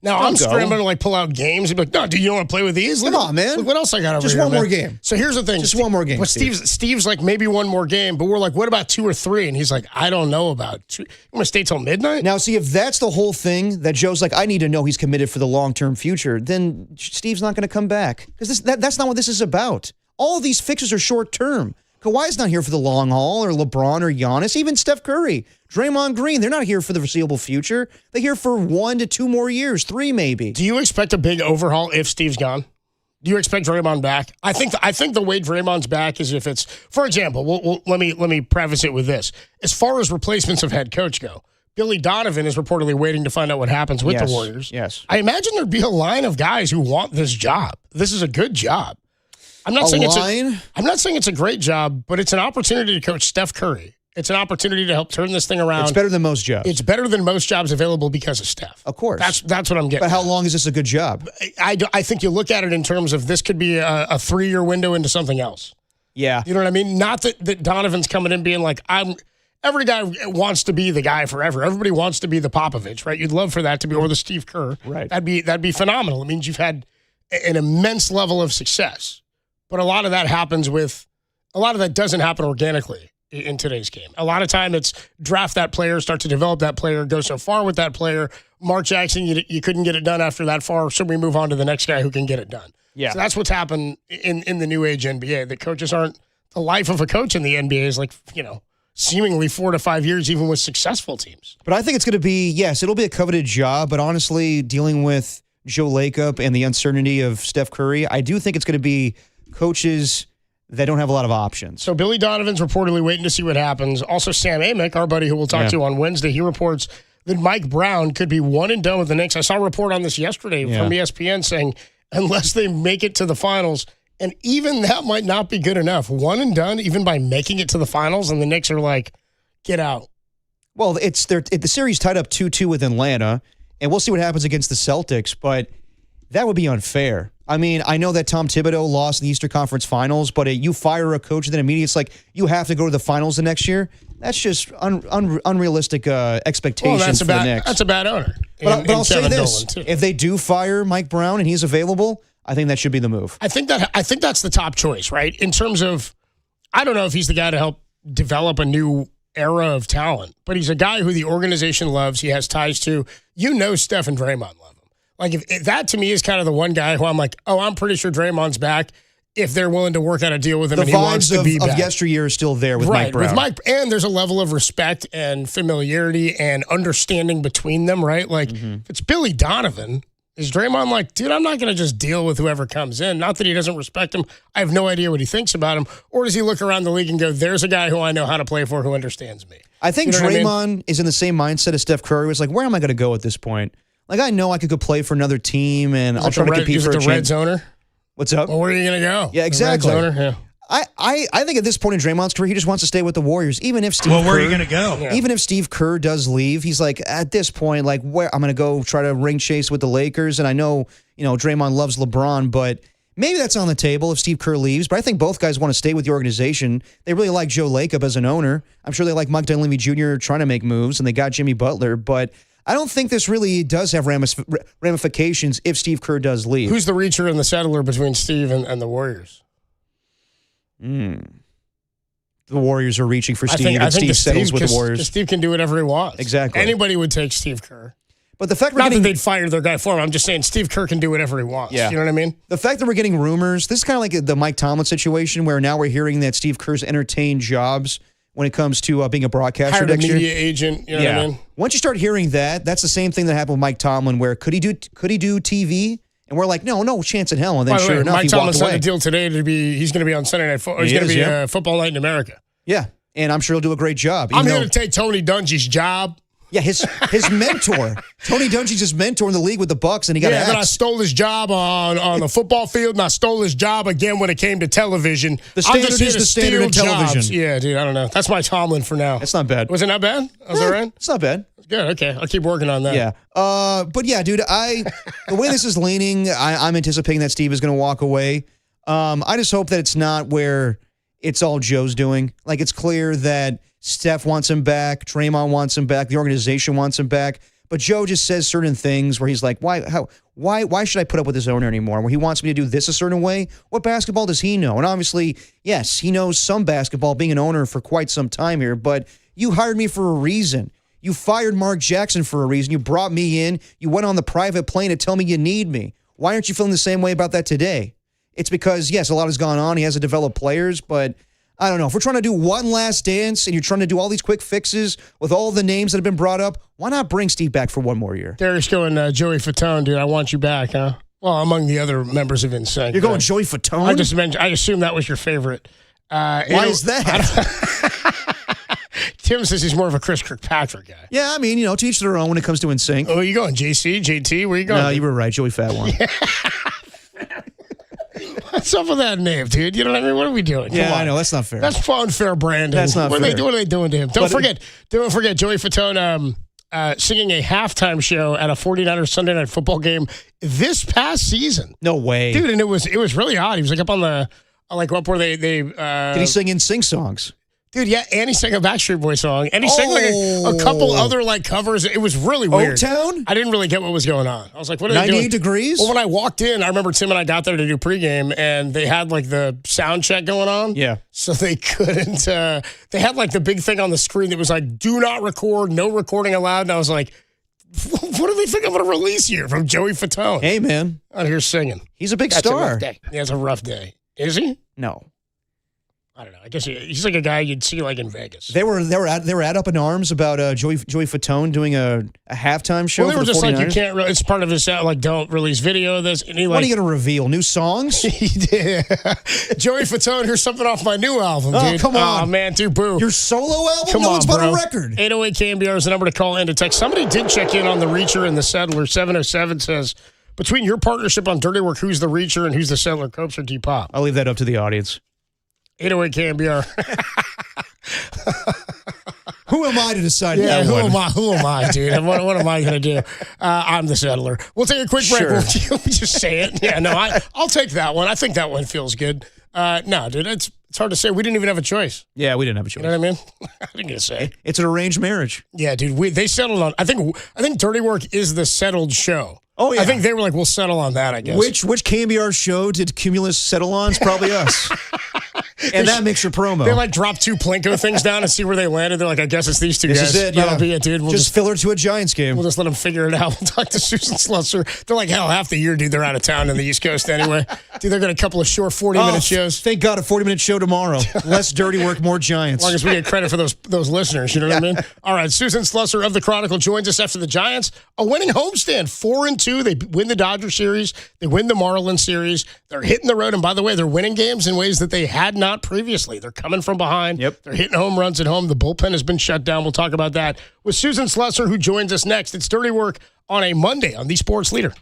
Now I'm scrambling to like pull out games. And be like, no, dude, you don't want to play with these? Come on, man. Look what else I got over Just here. one more game. So here's the thing. Just one more game. But Steve's like, maybe one more game. But we're like, what about 2 or 3? And he's like, I don't know about 2. You want to stay till midnight? Now, see, if that's the whole thing, that Joe's like, I need to know he's committed for the long-term future, then Steve's not going to come back. Because that's not what this is about. All of these fixes are short-term. Kawhi's not here for the long haul, or LeBron or Giannis, even Steph Curry, Draymond Green. They're not here for the foreseeable future. They're here for 1 to 2 more years, 3 maybe. Do you expect a big overhaul if Steve's gone? Do you expect Draymond back? I think the way Draymond's back is if it's, for example, let me preface it with this. As far as replacements of head coach go, Billy Donovan is reportedly waiting to find out what happens with the Warriors. Yes. I imagine there'd be a line of guys who want this job. This is a good job. I'm not saying it's a great job, but it's an opportunity to coach Steph Curry. It's an opportunity to help turn this thing around. It's better than most jobs. It's better than most jobs available because of Steph. Of course. That's what I'm getting. But how long is this a good job? I think you look at it in terms of this could be a 3-year window into something else. Yeah. You know what I mean? Not that Donovan's coming in being like, every guy wants to be the guy forever. Everybody wants to be the Popovich, right? You'd love for that to be, or the Steve Kerr. Right. That'd be phenomenal. It means you've had an immense level of success. But a lot of that doesn't happen organically in today's game. A lot of time it's draft that player, start to develop that player, go so far with that player. Mark Jackson, you couldn't get it done after that far, so we move on to the next guy who can get it done. Yeah. So that's what's happened in the new age NBA. The coaches aren't, the life of a coach in the NBA is like, seemingly 4 to 5 years, even with successful teams. But I think it's going to be, yes, it'll be a coveted job, but honestly, dealing with Joe Lacob and the uncertainty of Steph Curry, I do think it's going to be coaches that don't have a lot of options. So Billy Donovan's reportedly waiting to see what happens. Also, Sam Amick, our buddy who we'll talk to on Wednesday, he reports that Mike Brown could be one and done with the Knicks. I saw a report on this yesterday from ESPN saying unless they make it to the finals, and even that might not be good enough. One and done, even by making it to the finals, and the Knicks are like, get out. Well, the series tied up 2-2 with Atlanta, and we'll see what happens against the Celtics, but that would be unfair. I mean, I know that Tom Thibodeau lost in the Eastern Conference Finals, but you fire a coach, then immediately it's like you have to go to the finals the next year. That's just unrealistic expectations for the Knicks. That's a bad owner. But I'll say this: if they do fire Mike Brown and he's available, I think that should be the move. I think that's the top choice, right? In terms of, I don't know if he's the guy to help develop a new era of talent, but he's a guy who the organization loves. He has ties to. Steph and Draymond love him. Like, if that to me is kind of the one guy who I'm like, oh, I'm pretty sure Draymond's back if they're willing to work out a deal with him and he wants to be back. The vibes of yesteryear are still there with Mike Brown. And there's a level of respect and familiarity and understanding between them, right? Like, if it's Billy Donovan, is Draymond like, dude, I'm not going to just deal with whoever comes in. Not that he doesn't respect him. I have no idea what he thinks about him. Or does he look around the league and go, there's a guy who I know how to play for who understands me? I think Draymond is in the same mindset as Steph Curry. Was like, where am I going to go at this point? Like, I know I could go play for another team, and I'll try to compete for a chance. Reds owner? What's up? Well, where are you going to go? Yeah, exactly. The Reds owner? Yeah. I think at this point in Draymond's career, he just wants to stay with the Warriors. Even if Steve where are you going to go? Yeah. Even if Steve Kerr does leave, he's like, at this point, like, where I'm going to go try to ring chase with the Lakers. And I know, Draymond loves LeBron, but maybe that's on the table if Steve Kerr leaves. But I think both guys want to stay with the organization. They really like Joe Lacob as an owner. I'm sure they like Mike Dunleavy Jr. trying to make moves, and they got Jimmy Butler. But I don't think this really does have ramifications if Steve Kerr does leave. Who's the reacher and the settler between Steve and the Warriors? The Warriors are reaching for Steve, and Steve settles with the Warriors. Steve can do whatever he wants. Exactly. Anybody would take Steve Kerr. But the fact that they'd fire their guy for him. I'm just saying Steve Kerr can do whatever he wants. Yeah. You know what I mean? The fact that we're getting rumors, this is kind of like the Mike Tomlin situation where now we're hearing that Steve Kerr's entertained jobs when it comes to being a broadcaster. Hired a media agent. You know what I mean? Once you start hearing that, that's the same thing that happened with Mike Tomlin where could he do TV? And we're like, no chance in hell. And then sure enough, Mike he Tomlin walked away. signed a deal today he's going to be on Sunday Night Football. He's going to be Football Night in America. Yeah. And I'm sure he'll do a great job. I'm here to take Tony Dungy's job. Yeah, his mentor. Tony Dungy's his mentor in the league with the Bucks, and he got axed. Then I stole his job on the football field, and I stole his job again when it came to television. The standard is the standard in television. Jobs. Yeah, dude, I don't know. That's my Tomlin for now. It's not bad. Was it not bad? Was it right? It's not bad. Good. Okay, I'll keep working on that. Yeah. But yeah, dude, the way this is leaning, I'm anticipating that Steve is going to walk away. I just hope that it's not where it's all Joe's doing. Like, it's clear that Steph wants him back, Draymond wants him back, the organization wants him back. But Joe just says certain things where he's like, why should I put up with this owner anymore? Where he wants me to do this a certain way. What basketball does he know? And obviously, yes, he knows some basketball, being an owner for quite some time here, but you hired me for a reason. You fired Mark Jackson for a reason. You brought me in. You went on the private plane to tell me you need me. Why aren't you feeling the same way about that today? It's because, yes, a lot has gone on. He has to develop players, but I don't know. If we're trying to do one last dance and you're trying to do all these quick fixes with all the names that have been brought up, why not bring Steve back for one more year? Derek's going Joey Fatone, dude. I want you back, huh? Well, among the other members of NSYNC. You're going Joey Fatone? I assume that was your favorite. Why is that? Tim says he's more of a Chris Kirkpatrick guy. Yeah, I mean, to each their own when it comes to NSYNC. Oh, where you going? JC? JT? Where you going? No, you were right. Joey Fat One. What's up with that name, dude? You know what I mean? What are we doing? Yeah, I know. That's not fair. That's unfair branding. That's not fair. What are they doing to him? Don't forget Joey Fatone singing a halftime show at a 49ers Sunday Night Football game this past season. No way. Dude, and it was really odd. He was like up on the, up where they Did he sing NSYNC songs? Dude, yeah, and he sang a Backstreet Boy song, and he sang like a couple other covers. It was really weird. O-Town? I didn't really get what was going on. I was like, what are they doing? 98 Degrees? Well, when I walked in, I remember Tim and I got there to do pregame, and they had like the sound check going on. Yeah. So they couldn't, they had like the big thing on the screen that was like, do not record, no recording allowed. And I was like, what do they think I'm going to release here from Joey Fatone? Hey, man. Out here singing. He's a big That's star. A rough day. Yeah, it's a rough day. Is he? No. I don't know. I guess he's like a guy you'd see like in Vegas. They were at up in arms about Joey Fatone doing a halftime show. Well, they were just 49ers. like, you can't. It's part of his don't release video of this. And he what are you going to reveal? New songs? He did. Joey Fatone, here's something off my new album, dude. Oh, come on. Oh, man, dude, boo. Your solo album? Come no on, one's bought bro. a record. 808 KMBR is the number to call in to text. Somebody did check in on the Reacher and the Settler. 707 says, between your partnership on Dirty Work, who's the Reacher and who's the Settler, Copes or D-Pop? I'll leave that up to the audience. 808 KMBR. Who am I to decide Yeah, that one? Who am I, dude? What am I going to do? I'm the Settler. We'll take a quick break. Sure. We'll just say it. Yeah, no, I'll take that one. I think that one feels good. No, dude, it's hard to say. We didn't even have a choice. Yeah, we didn't have a choice. You know what I mean? I didn't get to say. It's an arranged marriage. Yeah, dude. They settled on. I think Dirty Work is the settled show. Oh, yeah. I think they were like, we'll settle on that, I guess. Which KMBR show did Cumulus settle on? It's probably us. And that makes your promo. They like drop two Plinko things down and see where they landed. They're like, I guess it's these two This guys. is it, That'll yeah. be it, dude. We'll just fill her to a Giants game. We'll just let them figure it out. We'll talk to Susan Slusser. They're like, hell, half the year, dude, they're out of town in the East Coast anyway. Dude, they've got a couple of short 40-minute shows. Thank God, a 40-minute show tomorrow. Less Dirty Work, more Giants. As long as we get credit for those listeners, you know what I mean? All right, Susan Slusser of the Chronicle joins us after the Giants. A winning homestand, 4-2. They win the Dodger series. They win the Marlins series. They're hitting the road. And by the way, they're winning games in ways that they had not previously. They're coming from behind. Yep. They're hitting home runs at home. The bullpen has been shut down. We'll talk about that with Susan Slusser, who joins us next. It's Dirty Work on a Monday on The Sports Leader.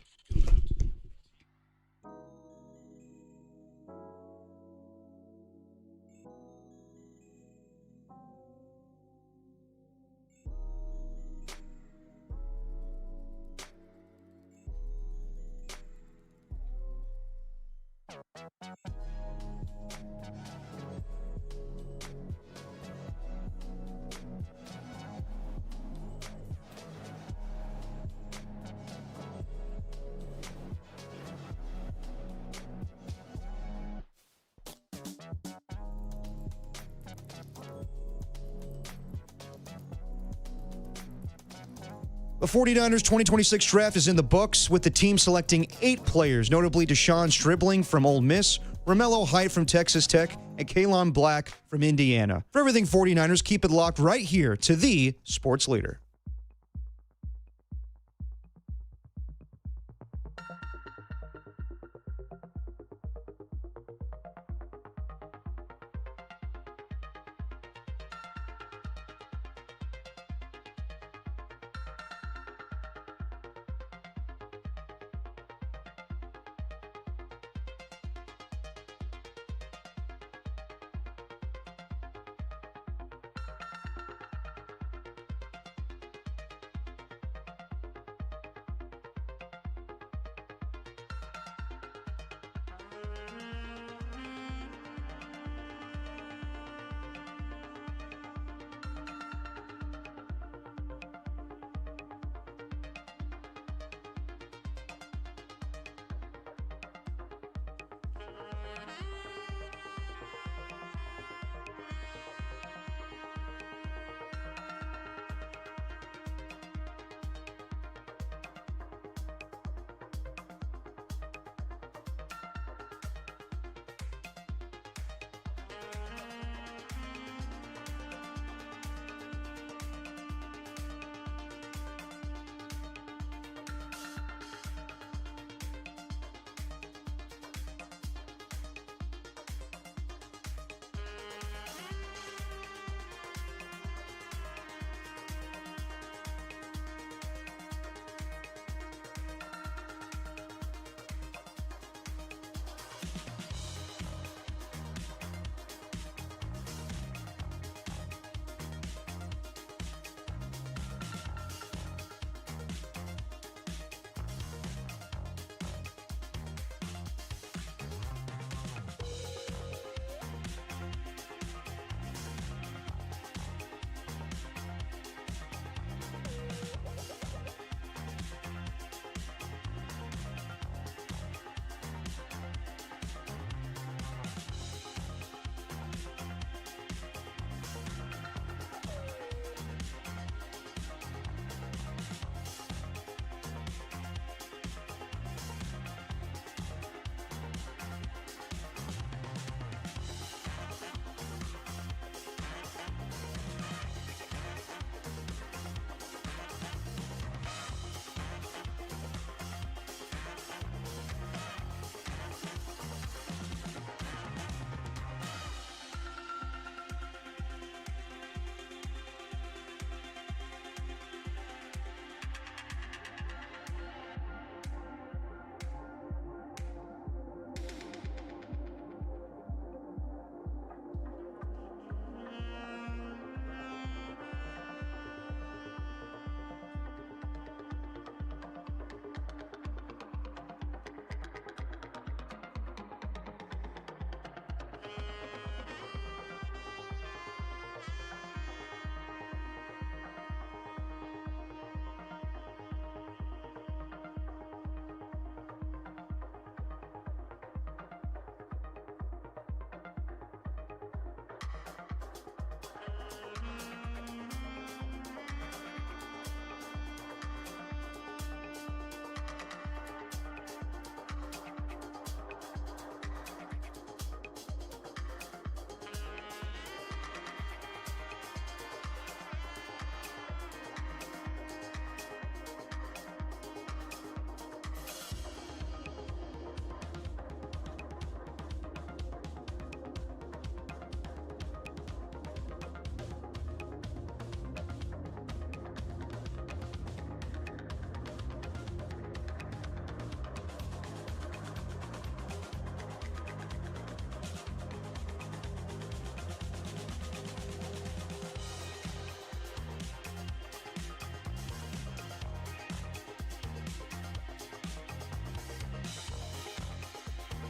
The 49ers 2026 draft is in the books, with the team selecting 8 players, notably Deshaun Stribling from Ole Miss, Romello Height from Texas Tech, and Kalon Black from Indiana. For everything 49ers, keep it locked right here to the Sports Leader.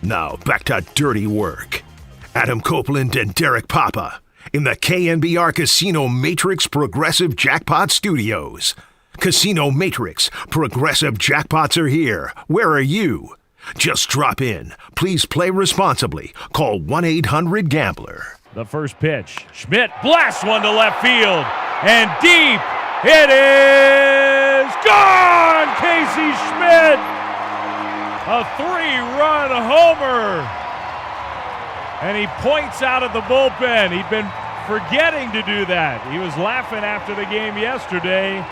Now back to dirty work. Adam Copeland and Derek Papa in the KNBR Casino Matrix Progressive Jackpot Studios. Casino Matrix Progressive Jackpots are here. Where are you? Just drop in. Please play responsibly. Call 1-800-GAMBLER. The first pitch. Schmidt blasts one to left field. And deep. It is gone! Casey Schmidt! A 3-run homer. And he points out at the bullpen. He'd been forgetting to do that. He was laughing after the game yesterday.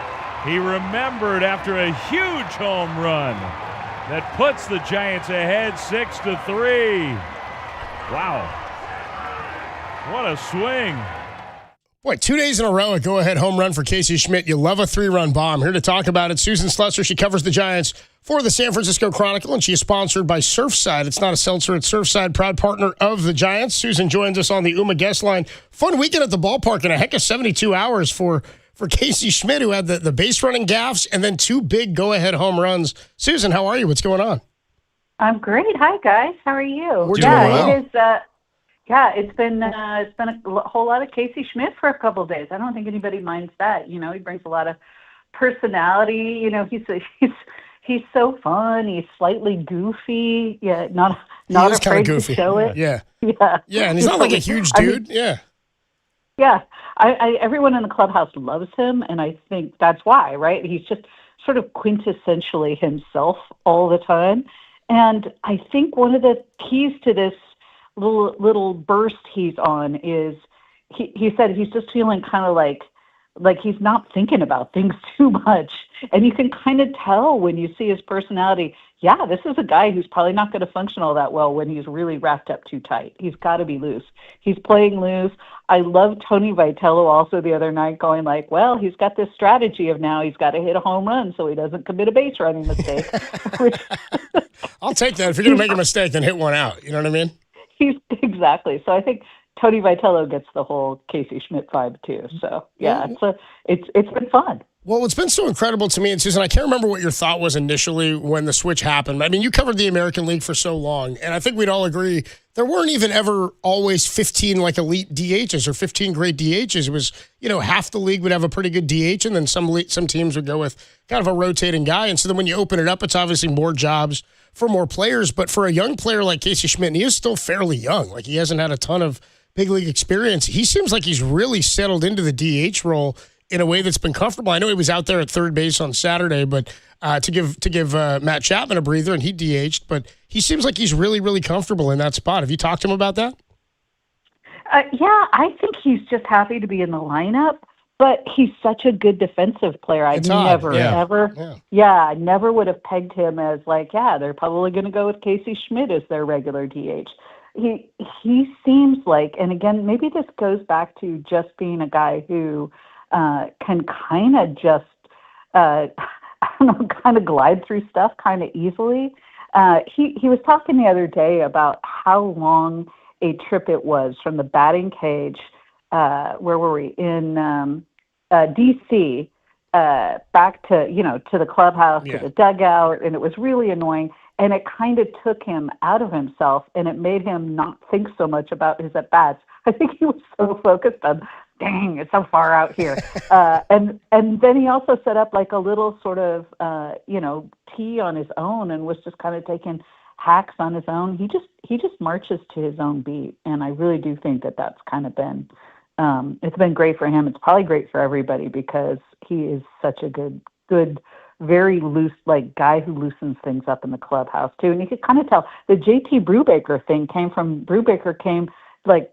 He remembered after a huge home run that puts the Giants ahead 6-3. Wow. What a swing. Boy, 2 days in a row, a go-ahead home run for Casey Schmidt. You love a 3-run bomb. Here to talk about it, Susan Slusser. She covers the Giants for the San Francisco Chronicle, and she is sponsored by Surfside. It's not a seltzer, it's Surfside, proud partner of the Giants. Susan joins us on the UMA guest line. Fun weekend at the ballpark and a heck of 72 hours for Casey Schmidt, who had the base running gaffes and then 2 big go-ahead home runs. Susan, how are you? What's going on? I'm great. Hi, guys. How are you? We're doing well. It is. It's been a whole lot of Casey Schmidt for a couple of days. I don't think anybody minds that. You know, he brings a lot of personality. You know, he's he's so fun. He's slightly goofy. Yeah, not He is kinda afraid to goofy. show it. Yeah. Yeah. Yeah, and he's not like a huge dude. Yeah. Yeah, everyone in the clubhouse loves him, and I think that's why, right? He's just sort of quintessentially himself all the time. And I think one of the keys to this little burst he's on is he said he's just feeling kind of like he's not thinking about things too much. And you can kind of tell when you see his personality, yeah, this is a guy who's probably not going to function all that well when he's really wrapped up too tight. He's got to be loose. He's playing loose. I love Tony Vitello also the other night going like, well, he's got this strategy of now he's got to hit a home run so he doesn't commit a base running mistake. I'll take that. If you're going to make a mistake, then hit one out. You know what I mean? He's exactly. So I think Tony Vitello gets the whole Casey Schmidt vibe too. So yeah, it's been fun. Well, what's been so incredible to me, and Susan, I can't remember what your thought was initially when the switch happened. I mean, you covered the American League for so long, and I think we'd all agree there weren't even ever always 15 like elite DHs or 15 great DHs. It was, half the league would have a pretty good DH, and then some teams would go with kind of a rotating guy. And so then when you open it up, it's obviously more jobs for more players. But for a young player like Casey Schmidt, and he is still fairly young, like he hasn't had a ton of big league experience, he seems like he's really settled into the DH role in a way that's been comfortable. I know he was out there at third base on Saturday, but to give Matt Chapman a breather, and he DH'd, but he seems like he's really, really comfortable in that spot. Have you talked to him about that? Yeah, I think he's just happy to be in the lineup, but he's such a good defensive player. I never would have pegged him as they're probably going to go with Casey Schmidt as their regular DH. He seems like, and again, maybe this goes back to just being a guy who can kind of just, kind of glide through stuff kind of easily. He was talking the other day about how long a trip it was from the batting cage, where were we, in D.C., back to the clubhouse, to the dugout, and it was really annoying. And it kind of took him out of himself, and it made him not think so much about his at-bats. I think he was so focused on, dang, it's so far out here. And then he also set up like a little sort of, tee on his own and was just kind of taking hacks on his own. He just marches to his own beat. And I really do think that that's kind of been, it's been great for him. It's probably great for everybody because he is such a good, very loose, guy who loosens things up in the clubhouse too. And you could kind of tell the JT Brubaker thing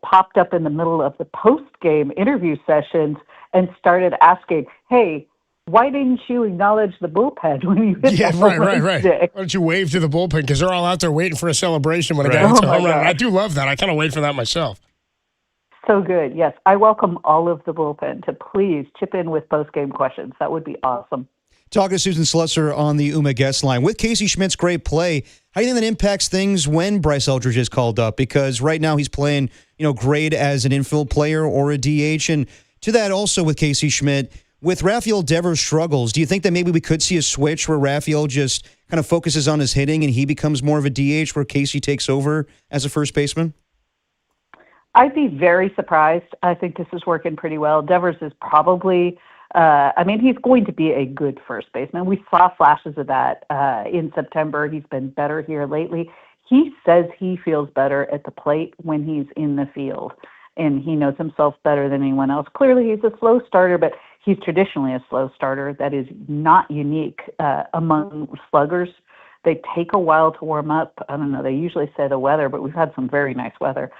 popped up in the middle of the post-game interview sessions and started asking, hey, why didn't you acknowledge the bullpen when you hit that home run stick? Why don't you wave to the bullpen? Because they're all out there waiting for a celebration when a guy hits a home run. I do love that. I kind of wait for that myself. So good. Yes. I welcome all of the bullpen to please chip in with post-game questions. That would be awesome. Talking to Susan Slusser on the UMA guest line. With Casey Schmidt's great play, how do you think that impacts things when Bryce Eldridge is called up? Because right now he's playing, great as an infield player or a DH. And to that also with Casey Schmidt, with Rafael Devers' struggles, do you think that maybe we could see a switch where Rafael just kind of focuses on his hitting and he becomes more of a DH where Casey takes over as a first baseman? I'd be very surprised. I think this is working pretty well. Devers is probably... he's going to be a good first baseman. We saw flashes of that in September. He's been better here lately. He says he feels better at the plate when he's in the field, and he knows himself better than anyone else. Clearly, he's a slow starter, but he's traditionally a slow starter. That is not unique among sluggers. They take a while to warm up. I don't know. They usually say the weather, but we've had some very nice weather.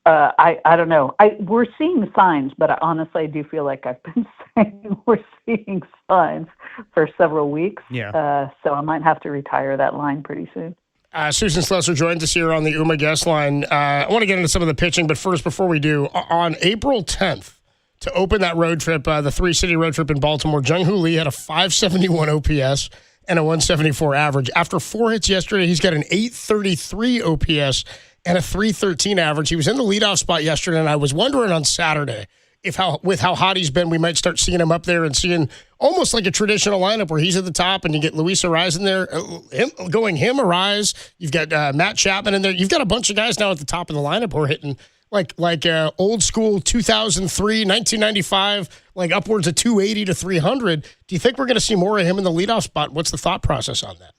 I don't know. We're seeing signs, but I honestly do feel like I've been saying we're seeing signs for several weeks. Yeah. So I might have to retire that line pretty soon. Susan Slusser joins us here on the UMA guest line. I want to get into some of the pitching, but first, before we do, on April 10th, to open that road trip, the three-city road trip in Baltimore, Jung-Hoo Lee had a 571 OPS and a 174 average. After 4 hits yesterday, he's got an 833 OPS and a 313 average. He was in the leadoff spot yesterday, and I was wondering on Saturday with how hot he's been, we might start seeing him up there and seeing almost like a traditional lineup where he's at the top and you get Luis Arraez in there, Arraez. You've got Matt Chapman in there. You've got a bunch of guys now at the top of the lineup who are hitting like old school 2003, 1995, like upwards of 280 to 300. Do you think we're going to see more of him in the leadoff spot? What's the thought process on that?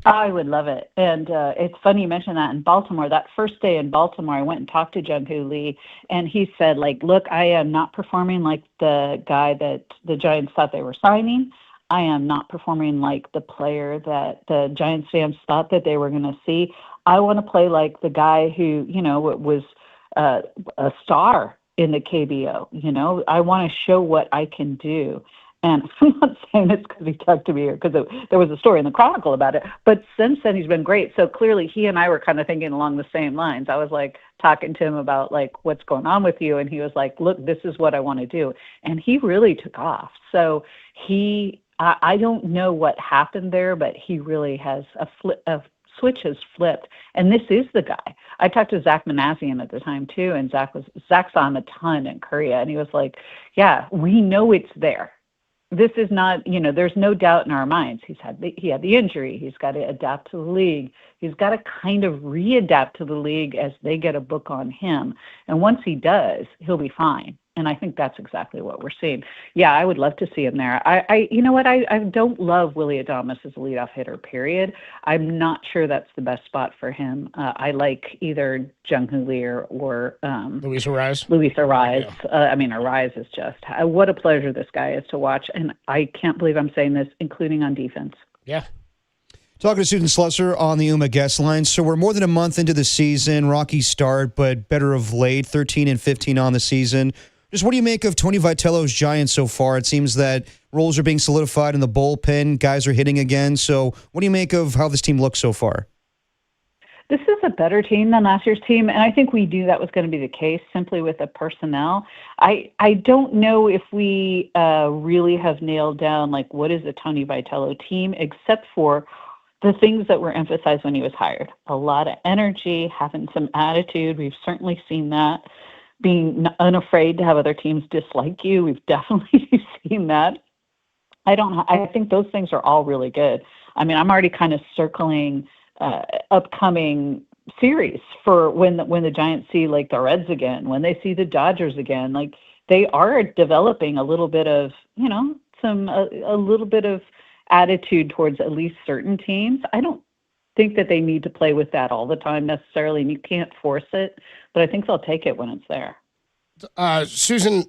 I would love it. And it's funny you mentioned that in Baltimore. That first day in Baltimore, I went and talked to Jung-Hoo Lee, and he said, like, look, I am not performing like the guy that the Giants thought they were signing. I am not performing like the player that the Giants fans thought that they were going to see. I want to play like the guy who, was a star in the KBO. I want to show what I can do. And I'm not saying it's because he talked to me or because there was a story in the Chronicle about it, but since then he's been great. So clearly he and I were kind of thinking along the same lines. I was like talking to him about like, what's going on with you? And he was like, look, this is what I want to do. And he really took off. So I don't know what happened there, but he really has a switch has flipped. And this is the guy. I talked to Zach Manassian at the time too. And Zach saw him a ton in Korea. And he was like, yeah, we know it's there. This is not, there's no doubt in our minds. He had the injury. He's got to adapt to the league. He's got to kind of readapt to the league as they get a book on him. And once he does, he'll be fine. And I think that's exactly what we're seeing. Yeah, I would love to see him there. You know what? I don't love Willy Adames as a leadoff hitter, period. I'm not sure that's the best spot for him. I like either Jung-Hoo Lee or Luis Arraez. Yeah. Arraez is just, what a pleasure this guy is to watch. And I can't believe I'm saying this, including on defense. Yeah. Talking to Susan Slusser on the UMA guest line. So we're more than a month into the season. Rocky start, but better of late, 13-15 on the season. Just what do you make of Tony Vitello's Giants so far? It seems that roles are being solidified in the bullpen. Guys are hitting again. So what do you make of how this team looks so far? This is a better team than last year's team, and I think we knew that was going to be the case simply with the personnel. I don't know if we really have nailed down, like, what is a Tony Vitello team, except for the things that were emphasized when he was hired. A lot of energy, having some attitude. We've certainly seen that. Being unafraid to have other teams dislike you. We've definitely seen that. I think those things are all really good. I mean, I'm already kind of circling upcoming series for when the Giants see like the Reds again, when they see the Dodgers again. Like, they are developing a little bit of, a little bit of attitude towards at least certain teams. I don't think that they need to play with that all the time necessarily, and you can't force it, but I think they'll take it when it's there. Susan,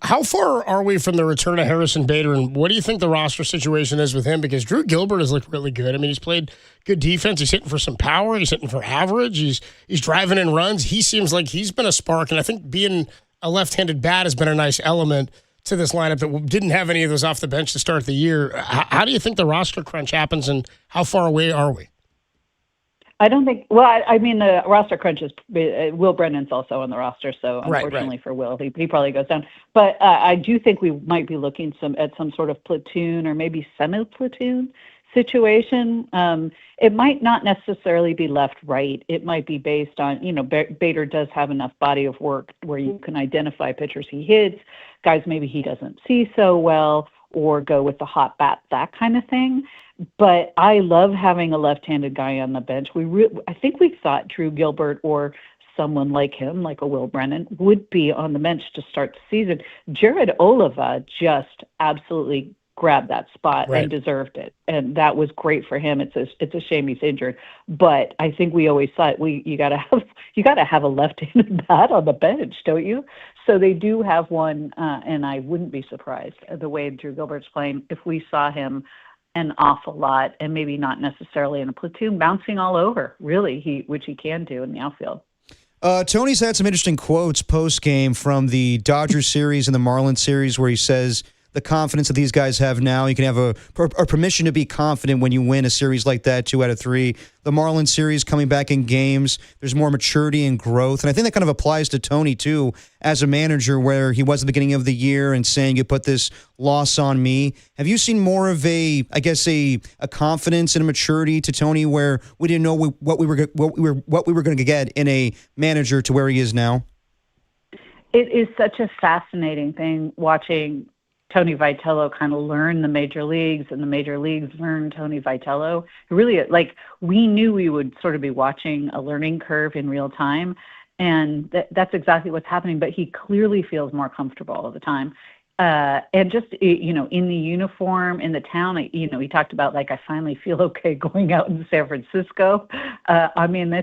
how far are we from the return of Harrison Bader, and what do you think the roster situation is with him? Because Drew Gilbert has looked really good. I mean, he's played good defense. He's hitting for some power. He's hitting for average. He's driving in runs. He seems like he's been a spark, and I think being a left-handed bat has been a nice element to this lineup that didn't have any of those off the bench to start the year. How do you think the roster crunch happens, and how far away are we? I don't think. Well, I mean, the roster crunch is Will Brennan's also on the roster, so unfortunately for Will, he probably goes down. But I do think we might be looking at some sort of platoon or maybe semi-platoon situation. It might not necessarily be left-right. It might be based on, Bader does have enough body of work where you can identify pitchers he hits, guys maybe he doesn't see so well, or go with the hot bat, that kind of thing. But I love having a left-handed guy on the bench. I think we thought Drew Gilbert or someone like him, like a Will Brennan, would be on the bench to start the season. Jared Oliva just absolutely grabbed that spot and deserved it, and that was great for him. It's a shame he's injured, but I think we always thought you got to have a left-handed bat on the bench, don't you? So they do have one, and I wouldn't be surprised the way Drew Gilbert's playing if we saw him an awful lot, and maybe not necessarily in a platoon, bouncing all over, really, which he can do in the outfield. Tony's had some interesting quotes post-game from the Dodgers series and the Marlins series where he says the confidence that these guys have now, you can have a permission to be confident when you win a series like that, 2 out of 3. The Marlins series coming back in games, there's more maturity and growth. And I think that kind of applies to Tony, too, as a manager, where he was at the beginning of the year and saying, you put this loss on me. Have you seen more of a confidence and a maturity to Tony where we didn't know what we were going to get in a manager to where he is now? It is such a fascinating thing watching Tony Vitello kind of learn the major leagues, and the major leagues learn Tony Vitello. Really, we knew we would sort of be watching a learning curve in real time. And that's exactly what's happening. But he clearly feels more comfortable all the time. And just, in the uniform, in the town, he talked about, like, I finally feel okay going out in San Francisco. I mean,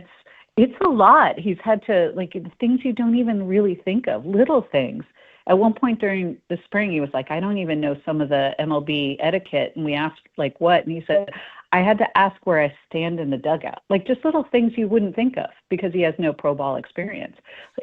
it's a lot. He's had to, like, things you don't even really think of, little things. At one point during the spring, he was like, I don't even know some of the MLB etiquette. And we asked, like, what? And he said, I had to ask where I stand in the dugout. Like, just little things you wouldn't think of because he has no pro ball experience.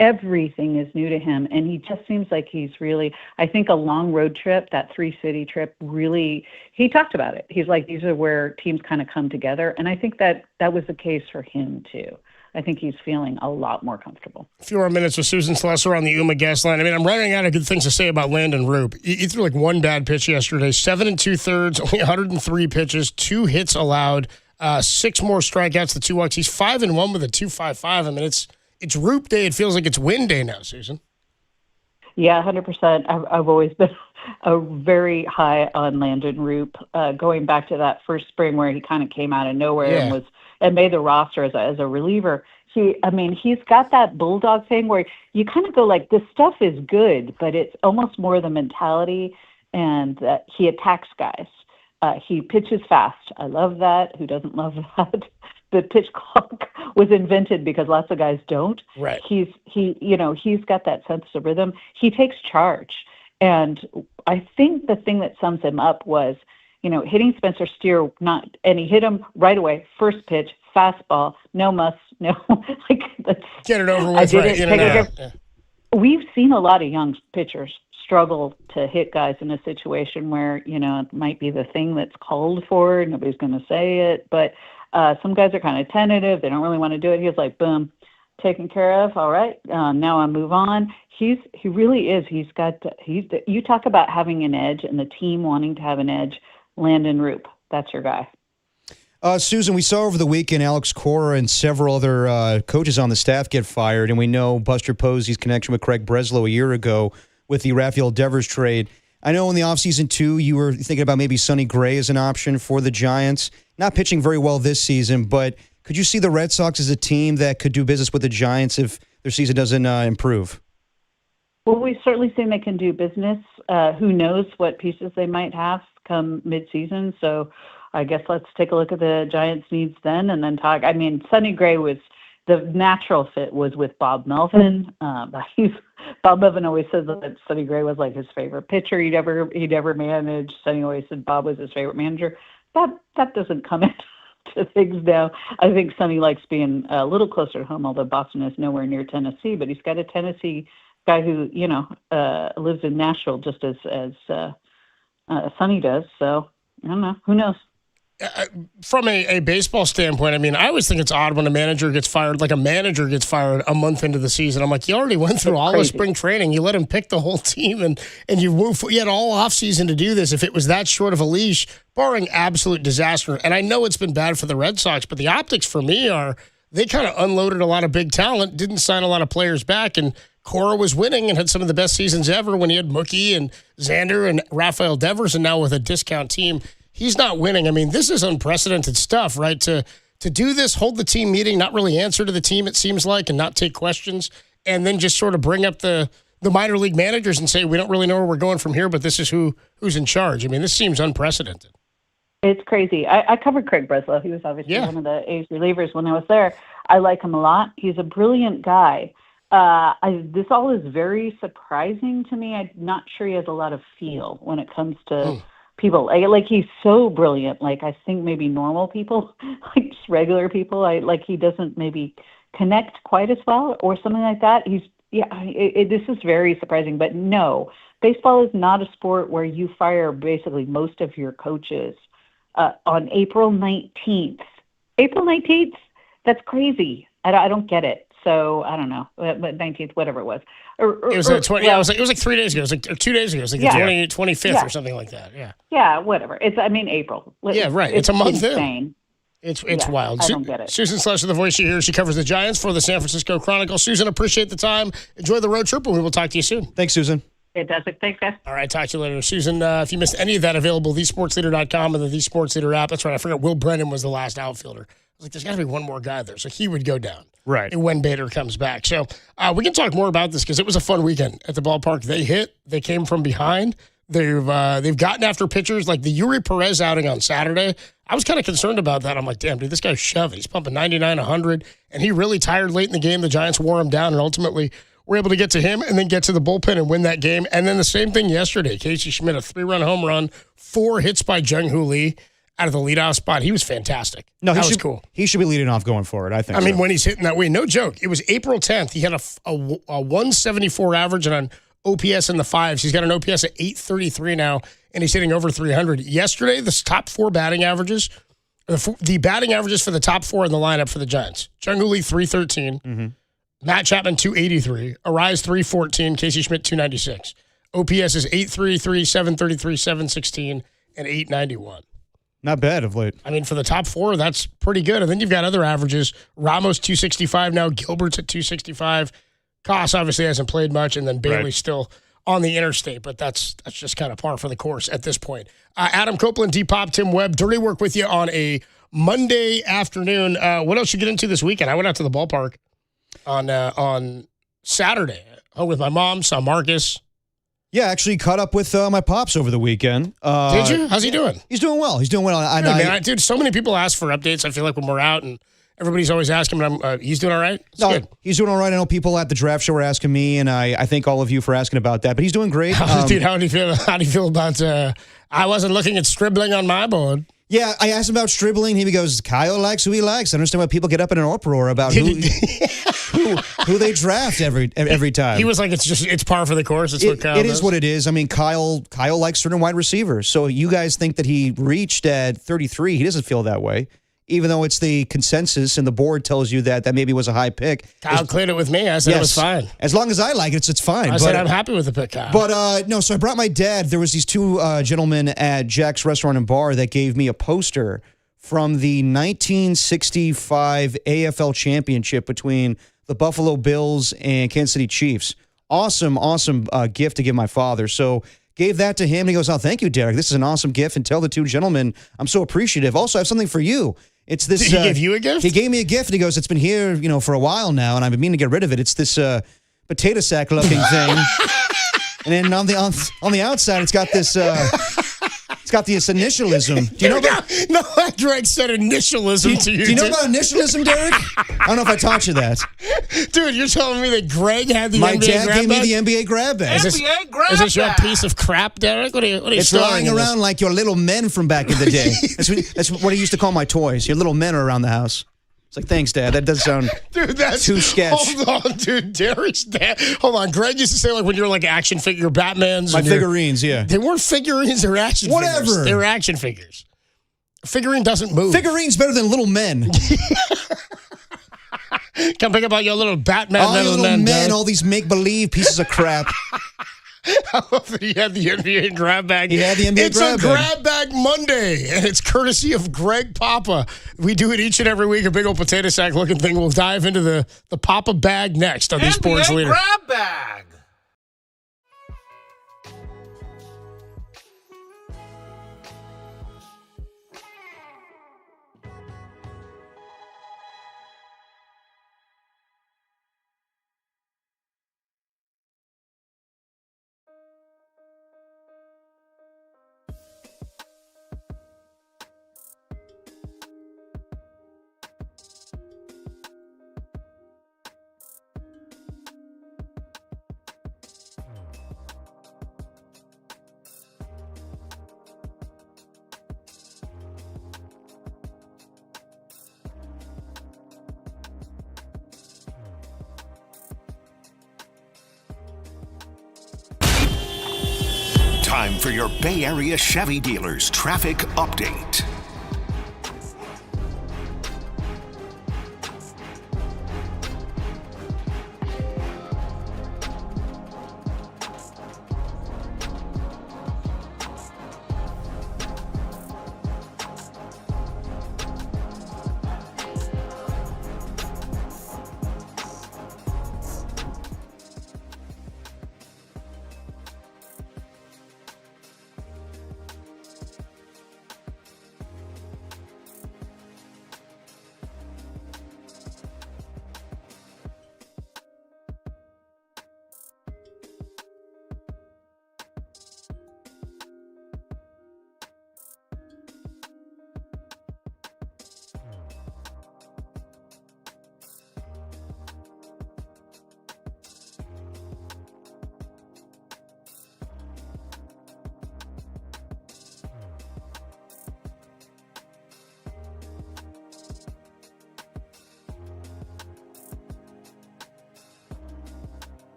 Everything is new to him. And he just seems like he's really, I think a long road trip, that 3-city trip, really, he talked about it. He's like, these are where teams kind of come together. And I think that was the case for him, too. I think he's feeling a lot more comfortable. A few more minutes with Susan Slesser on the UMA guest line. I mean, I'm running out of good things to say about Landon Roop. He threw like one bad pitch yesterday, 7 2/3, only 103 pitches, 2 hits allowed, 6 more strikeouts, the 2 walks. He's 5-1 with a 2.55. I mean, it's Roop day. It feels like it's win day now, Susan. Yeah, 100%. I've always been very high on Landon Roop, going back to that first spring where he kind of came out of nowhere and made the roster as a reliever. He's got that bulldog thing where you kind of go like, this stuff is good, but it's almost more the mentality, and he attacks guys. He pitches fast. I love that. Who doesn't love that? The pitch clock was invented because lots of guys don't. Right. He's got that sense of rhythm. He takes charge. And I think the thing that sums him up was, hitting Spencer Steer, and he hit him right away. First pitch, fastball, no muss, no, like, get it over with, right? In and out. Yeah. We've seen a lot of young pitchers struggle to hit guys in a situation where, it might be the thing that's called for. Nobody's going to say it, but some guys are kind of tentative. They don't really want to do it. He was like, boom, taken care of. All right. Now I move on. He really is. You talk about having an edge and the team wanting to have an edge. Landon Roop, that's your guy. Susan, we saw over the weekend Alex Cora and several other coaches on the staff get fired, and we know Buster Posey's connection with Craig Breslow a year ago with the Rafael Devers trade. I know in the offseason, too, you were thinking about maybe Sonny Gray as an option for the Giants. Not pitching very well this season, but could you see the Red Sox as a team that could do business with the Giants if their season doesn't improve? Well, we've certainly seen they can do business. Who knows what pieces they might have come midseason. So I guess let's take a look at the Giants' needs then and then talk. I mean, Sonny Gray the natural fit was with Bob Melvin. Bob Melvin always says that Sonny Gray was like his favorite pitcher he'd ever managed. Sonny always said Bob was his favorite manager. That doesn't come into things now. I think Sonny likes being a little closer to home, although Boston is nowhere near Tennessee, but he's got a Tennessee guy who, lives in Nashville just as Sonny does. So I don't know. Who knows? From a baseball standpoint, I mean, I always think it's odd when a manager gets fired, like a manager gets fired a month into the season. I'm like, you already went through all of spring training. You let him pick the whole team, and you had all offseason to do this. If it was that short of a leash, barring absolute disaster, and I know it's been bad for the Red Sox, but the optics for me are they kind of unloaded a lot of big talent, didn't sign a lot of players back, and Cora was winning and had some of the best seasons ever when he had Mookie and Xander and Rafael Devers, and now with a discount team, he's not winning. I mean, this is unprecedented stuff, right? To do this, hold the team meeting, not really answer to the team, it seems like, and not take questions, and then just sort of bring up the minor league managers and say, we don't really know where we're going from here, but this is who's in charge. I mean, this seems unprecedented. It's crazy. I covered Craig Breslow. He was obviously one of the A's relievers when I was there. I like him a lot. He's a brilliant guy. This all is very surprising to me. I'm not sure he has a lot of feel when it comes to people. Like he's so brilliant. Like I think maybe normal people, like just regular people, he doesn't maybe connect quite as well or something like that. This is very surprising. But no, baseball is not a sport where you fire basically most of your coaches on April 19th. April 19th? That's crazy. I don't get it. So I don't know, but 19th, whatever it was. It was 20. Yeah, it was like 3 days ago. It was like 2 days ago. It was like the 25th or something like that. Yeah. Yeah, whatever. April. Yeah, right. It's a month insane. It's wild. I don't get it. Susan Slesser, the voice you hear, she covers the Giants for the San Francisco Chronicle. Susan, appreciate the time. Enjoy the road trip, and we will talk to you soon. Thanks, Susan. It does. Thanks, guys. All right, talk to you later. Susan, if you missed any of that, available, thesportsleader.com and the thesportsleader app. That's right. I forgot Will Brennan was the last outfielder. I was like, there's got to be one more guy there. So he would go down. Right. And when Bader comes back. So we can talk more about this because it was a fun weekend at the ballpark. They hit. They came from behind. They've gotten after pitchers like the Yuri Perez outing on Saturday. I was kind of concerned about that. I'm like, damn, dude, this guy's shoving. He's pumping 99, 100, and he really tired late in the game. The Giants wore him down, and ultimately were able to get to him and then get to the bullpen and win that game. And then the same thing yesterday. Casey Schmidt, a 3-run home run, 4 hits by Jung-Hoo Lee out of the leadoff spot. He was fantastic. No, that was cool. He should be leading off going forward, I think. I mean, when he's hitting that way, no joke. It was April 10th. He had a 174 average and an OPS in the 5s. He's got an OPS at 833 now, and he's hitting over 300. Yesterday, the top 4 batting averages, the batting averages for the top 4 in the lineup for the Giants. Jung-Hoo Lee, 313. Mm-hmm. Matt Chapman, 283. Arise, 314. Casey Schmidt, 296. OPS is 833, 733, 716, and 891. Not bad of late. I mean, for the top 4, that's pretty good. And then you've got other averages. Ramos, 265 now. Gilbert's at 265. Koss obviously hasn't played much. And then Bailey's still on the interstate. But that's just kind of par for the course at this point. Adam Copeland, Depop, Tim Webb. Dirty work with you on a Monday afternoon. What else you get into this weekend? I went out to the ballpark on Saturday. Hung with my mom, saw Marcus. Yeah, actually caught up with my pops over the weekend. Did you? How's he doing? He's doing well. He's doing well. Dude, so many people ask for updates. I feel like when we're out and everybody's always asking, but he's doing all right? Good. He's doing all right. I know people at the draft show were asking me, and I thank all of you for asking about that. But he's doing great. Dude, how do you feel about I wasn't looking at scribbling on my board? Yeah, I asked him about Stribling. He goes, Kyle likes who he likes. I understand why people get up in an uproar about who they draft every time. He was like, it's par for the course. It's what Kyle does. Is what it is. I mean, Kyle likes certain wide receivers. So you guys think that he reached at 33. He doesn't feel that way. Even though it's the consensus and the board tells you that maybe was a high pick. Kyle cleared it with me. I said it was fine. As long as I like it, it's fine. I said I'm happy with the pick, Kyle. But no, so I brought my dad. There was these 2 gentlemen at Jack's Restaurant and Bar that gave me a poster from the 1965 AFL Championship between the Buffalo Bills and Kansas City Chiefs. Awesome gift to give my father. So gave that to him. He goes, oh, thank you, Derek. This is an awesome gift. And tell the 2 gentlemen, I'm so appreciative. Also, I have something for you. It's this. Did he give you a gift? He gave me a gift, and he goes, "It's been here, for a while now, and I've been meaning to get rid of it. It's this potato sack looking thing, and then on the outside, it's got this. It's got this initialism. Do you know about? No, Greg said initialism to you. Do you know about initialism, Derek? I don't know if I taught you that. Dude, you're telling me that Greg had the NBA grab bag? My dad gave me the NBA grab bag. Is this your piece of crap, Derek? What are you it's lying around like your little men from back in the day. That's what I used to call my toys. Your little men are around the house. It's like, thanks, Dad. That does sound too sketch. Hold on, dude. Derek's dad. Hold on. Greg used to say, like, when you're like action figure Batmans. My figurines, yeah. They weren't figurines. They were action figures. Whatever. They were action figures. A figurine doesn't move. Figurine's better than little men. Come pick up all your little Batman all little men, all these make-believe pieces of crap. I love that he had the NBA grab bag. He had the NBA grab bag. It's a grab bag Monday, and it's courtesy of Greg Papa. We do it each and every week, a big old potato sack looking thing. We'll dive into the Papa bag next on the Sports Leader. Grab bag. Time for your Bay Area Chevy dealers traffic update.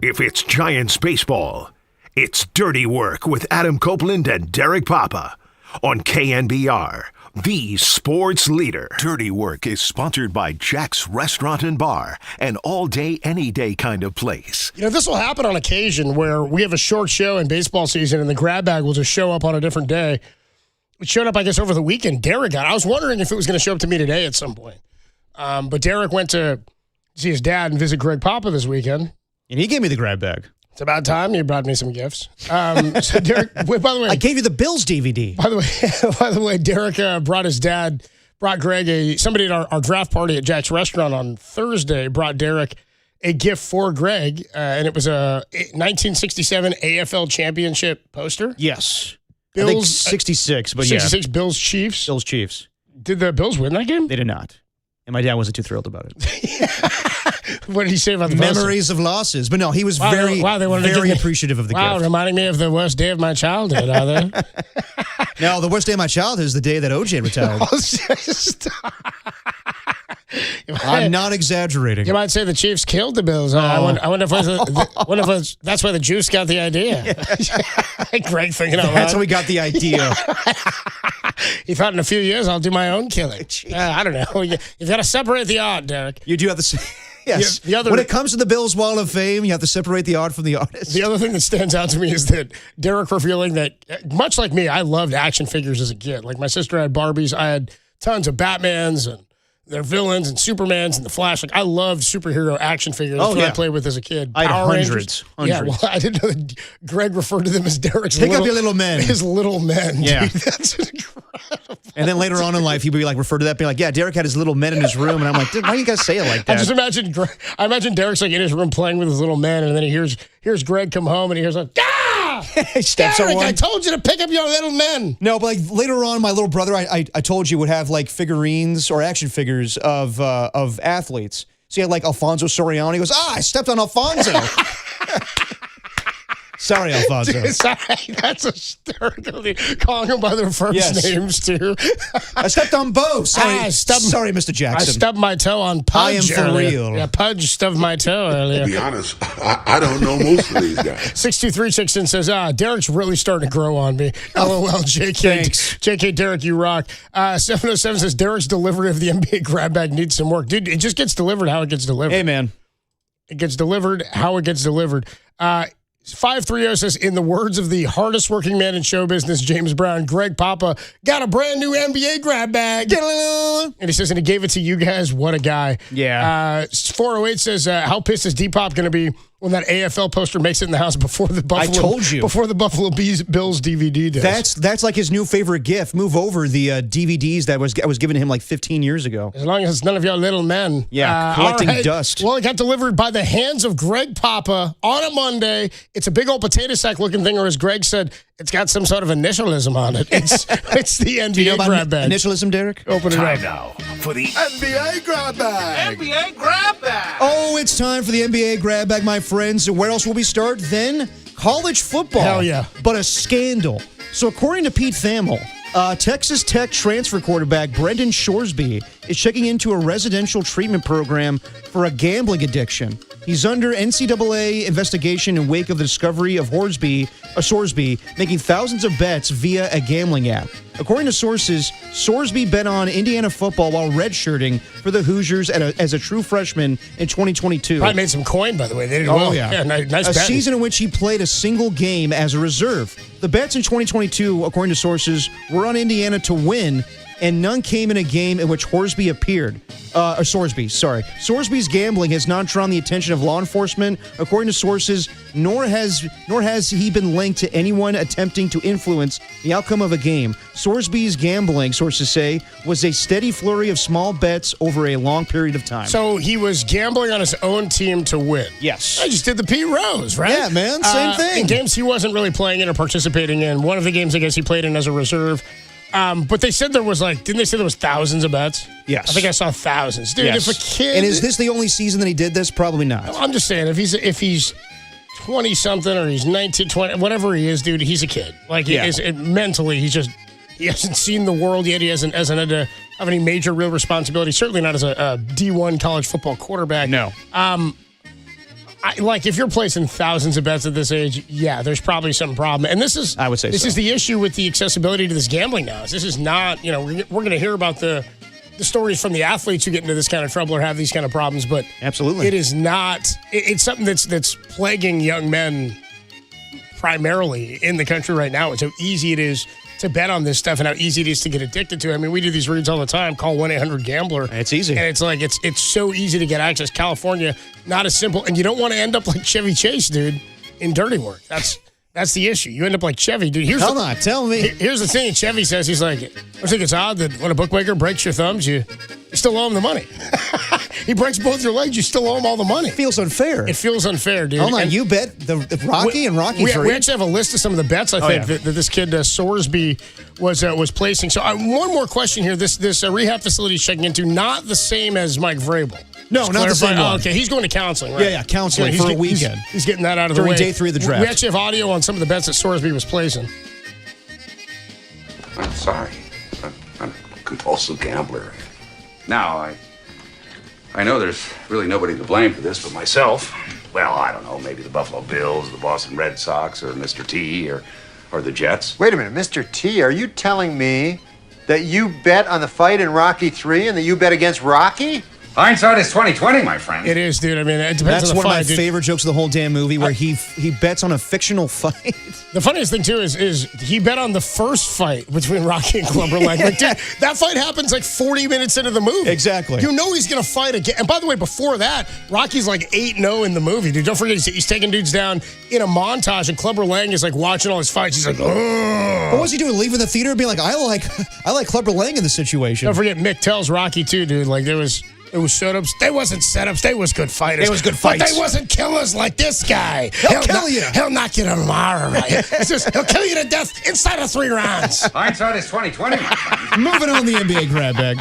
If it's Giants baseball, it's Dirty Work with Adam Copeland and Derek Papa on KNBR, the sports leader. Dirty Work is sponsored by Jack's Restaurant and Bar, an all-day, any-day kind of place. You know, this will happen on occasion where we have a short show in baseball season and the grab bag will just show up on a different day. It showed up, I guess, over the weekend. Derek got it. I was wondering if it was going to show up to me today at some point. But Derek went to see his dad and visit Greg Papa this weekend. And he gave me the grab bag. It's about time you brought me some gifts. So Derek, by the way, I gave you the Bills DVD. By the way, Derek brought Greg somebody at our draft party at Jack's Restaurant on Thursday brought Derek a gift for Greg, and it was a 1967 AFL championship poster. Yes, Bills, I think 66, but 66 Bills Chiefs. Bills Chiefs. Did the Bills win that game? They did not, and my dad wasn't too thrilled about it. What did he say about the memories of losses? But no, he was very appreciative of the gift. Wow, reminding me of the worst day of my childhood, are they? No, the worst day of my childhood is the day that OJ retired. I'm not exaggerating. You might say the Chiefs killed the Bills. I wonder if that's why the Juice got the idea. Greg thinking out loud. That's how we got the idea. He thought in a few years I'll do my own killing. I don't know. You've got to separate the art, Derek. You do have to. Yes. When it comes to the Bills Wall of Fame, you have to separate the art from the artist. The other thing that stands out to me is that Derek revealing that, much like me, I loved action figures as a kid. Like my sister had Barbies. I had tons of Batmans and their villains and Supermans and the Flash. Like I loved superhero action figures. That's what I played with as a kid. I had hundreds. Yeah, well, I didn't know that Greg referred to them as Derek's Pick up your little men. His little men. Yeah. Dude, that's incredible. And then later on in life, he would be like refer to that, being like, "Yeah, Derek had his little men in his room," and I'm like, "Why do you guys say it like that?" I imagine Derek's like in his room playing with his little men, and then he hears Greg come home, and he hears like, "Ah, he steps Derek, on one. I told you to pick up your little men." No, but like later on, my little brother, I told you, would have like figurines or action figures of athletes. So he had like Alfonso Soriano. He goes, I stepped on Alfonso. Sorry, Alfonso. Dude, sorry, that's hysterical. Calling them by their first names, too. I stepped on Bo. Sorry, sorry, Mr. Jackson. I stubbed my toe on Pudge. I am for earlier. real. Yeah, Pudge stubbed my toe earlier. To be honest, I don't know most of these guys. 6236 says, Derek's really starting to grow on me. LOL, JK. Thanks. JK, Derek, you rock. 707 says, Derek's delivery of the NBA grab bag needs some work. Dude, it just gets delivered how it gets delivered. Hey, man. It gets delivered how it gets delivered. 530 says, in the words of the hardest working man in show business, James Brown, Greg Papa got a brand new NBA grab bag. And he says, and he gave it to you guys. What a guy. Yeah. 408 says, how pissed is Depop going to be when that AFL poster makes it in the house before the Buffalo? I told you. Before the Buffalo Bills DVD does. That's like his new favorite gift. Move over the DVDs that was given to him like 15 years ago. As long as it's none of your little men. Yeah, collecting dust. Well, it got delivered by the hands of Greg Papa on a Monday. It's a big old potato sack looking thing, or as Greg said, it's got some sort of initialism on it. It's the NBA Do you know about grab bag. Initialism, Derek? Open it Time up. now for the NBA grab bag. NBA grab bag. Oh, it's time for the NBA grab bag, my friends. Where else will we start? Then college football. Hell yeah. But a scandal. So according to Pete Thamel, Texas Tech transfer quarterback Brendan Shoresby is checking into a residential treatment program for a gambling addiction. He's under NCAA investigation in wake of the discovery of Sorsby making thousands of bets via a gambling app. According to sources, Sorsby bet on Indiana football while redshirting for the Hoosiers as a true freshman in 2022. Probably made some coin, by the way. They did well. Yeah. Nice a betting. season in which he played a single game as a reserve. The bets in 2022, according to sources, were on Indiana to win, and none came in a game in which Sorsby appeared. Sorsby's gambling has not drawn the attention of law enforcement, according to sources, nor has he been linked to anyone attempting to influence the outcome of a game. Sorsby's gambling, sources say, was a steady flurry of small bets over a long period of time. So he was gambling on his own team to win. Yes. I just did the Pete Rose, right? Yeah, man, same thing. In games he wasn't really playing in or participating in. One of the games, I guess, he played in as a reserve. But they said there was didn't they say there was thousands of bets? Yes. I think I saw thousands. Dude, Yes. if a kid... And is this the only season that he did this? Probably not. I'm just saying, if he's 20-something or he's 19, 20, whatever he is, dude, he's a kid. Mentally, he hasn't seen the world yet. He hasn't had to have any major real responsibility. Certainly not as a D1 college football quarterback. No. if you're placing thousands of bets at this age, yeah, there's probably some problem. And this is, I would say, this is the issue with the accessibility to this gambling now. This is not, we're going to hear about the stories from the athletes who get into this kind of trouble or have these kind of problems, but absolutely, it is not. It's something that's plaguing young men primarily in the country right now. It's how easy it is to bet on this stuff and how easy it is to get addicted to. I mean, we do these reads all the time. Call 1-800-GAMBLER. It's easy. And it's like, it's so easy to get access. California, not as simple. And you don't want to end up like Chevy Chase, dude, in dirty work. That's the issue. You end up like Chevy, dude. Tell me. Here's the thing. Chevy says, he's like, I think it's odd that when a bookmaker breaks your thumbs, you still owe him the money. He breaks both your legs, you still owe him all the money. It feels unfair. It feels unfair, dude. Hold on, you bet the Rocky and Rocky 3. We actually have a list of some of the bets I think that this kid Sorsby was placing. So one more question here. This rehab facility is checking into, not the same as Mike Vrabel. No, not the same one. Okay, he's going to counseling, right? Yeah, counseling for a weekend. He's getting that out of the way. During day 3 of the draft. We actually have audio on some of the bets that Sorsby was placing. I'm sorry. I'm a compulsive gambler. Now, I know there's really nobody to blame for this but myself. Well, I don't know, maybe the Buffalo Bills, the Boston Red Sox, or Mr. T, or the Jets. Wait a minute, Mr. T, are you telling me that you bet on the fight in Rocky 3 and that you bet against Rocky? Hindsight is 20/20, my friend. It is, dude. I mean, it depends That's on the one fight, of my favorite jokes of the whole damn movie, where he bets on a fictional fight. The funniest thing, too, is he bet on the first fight between Rocky and Clubber Lang. Like, dude, that fight happens like 40 minutes into the movie. Exactly. You know he's going to fight again. And by the way, before that, Rocky's like 8-0 in the movie, dude. Don't forget, he's taking dudes down in a montage, and Clubber Lang is like watching all his fights. He's like, ugh. What was he doing? Leaving the theater and being like, I like Clubber Lang in this situation. Don't forget, Mick tells Rocky, too, dude. Like, It was setups. They wasn't setups. They was good fighters. They was good fights. But they wasn't killers like this guy. He'll kill you. He'll knock you tomorrow. Right? It's just, he'll kill you to death inside of 3 rounds. Hindsight is 20/20. Moving on the NBA grab bag.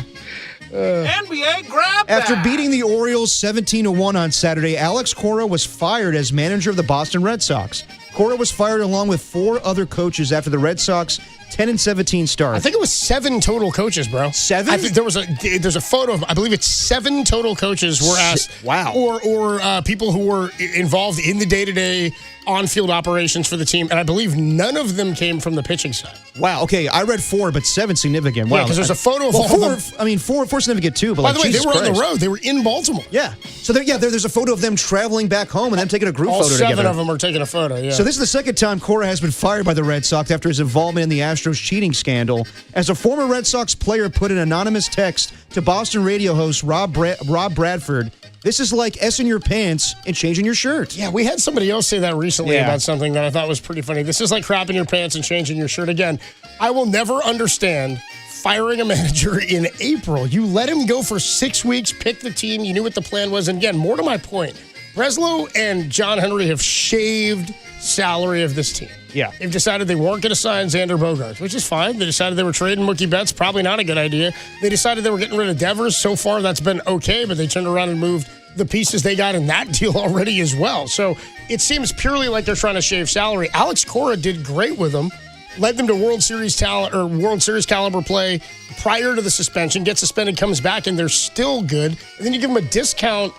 NBA grab bag. After beating the Orioles 17-1 on Saturday, Alex Cora was fired as manager of the Boston Red Sox. Cora was fired along with 4 other coaches after the Red Sox 10-17 start. I think it was 7 total coaches, bro. 7? I think there's a photo of, I believe it's 7 total coaches were asked. Wow. Or people who were involved in the day-to-day on-field operations for the team, and I believe none of them came from the pitching side. Wow. Okay, I read 4, but 7 significant. Wow. Yeah, because there's a photo of all 4. I mean, 4 significant too. But by like, the way, Jesus they were Christ. on the road. They were in Baltimore. Yeah. So there's a photo of them traveling back home and them taking a group all photo 7 together. of them are taking a photo. Yeah. So this is the second time Cora has been fired by the Red Sox after his involvement in the Astros cheating scandal. As a former Red Sox player put an anonymous text to Boston radio host Rob Bradford, this is like S in your pants and changing your shirt. Yeah, we had somebody else say that recently about something that I thought was pretty funny. This is like crapping your pants and changing your shirt. Again, I will never understand firing a manager in April. You let him go for 6 weeks, pick the team, you knew what the plan was. And again, more to my point, Breslow and John Henry have shaved salary of this team. Yeah. They've decided they weren't going to sign Xander Bogaerts, which is fine. They decided they were trading Mookie Betts, probably not a good idea. They decided they were getting rid of Devers. So far, that's been okay, but they turned around and moved the pieces they got in that deal already as well. So it seems purely like they're trying to shave salary. Alex Cora did great with them, led them to World Series caliber play prior to the suspension, gets suspended, comes back, and they're still good. And then you give him a discount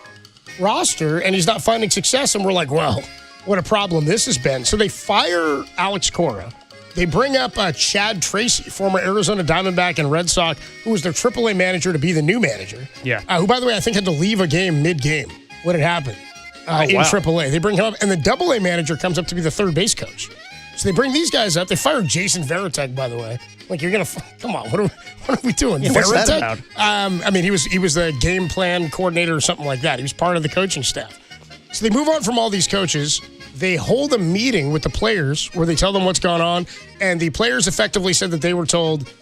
roster, and he's not finding success, and we're like, well, what a problem this has been. So they fire Alex Cora. They bring up Chad Tracy, former Arizona Diamondback and Red Sox, who was their AAA manager, to be the new manager. Yeah. Who, by the way, I think had to leave a game mid-game when it happened in AAA. They bring him up, and the AA manager comes up to be the third base coach. So they bring these guys up. They fired Jason Varitek, by the way. Like, you're going to come on, what are we doing? Yeah, what's that about? I mean, he was the game plan coordinator or something like that. He was part of the coaching staff. So they move on from all these coaches. They hold a meeting with the players where they tell them what's going on. And the players effectively said that they were told,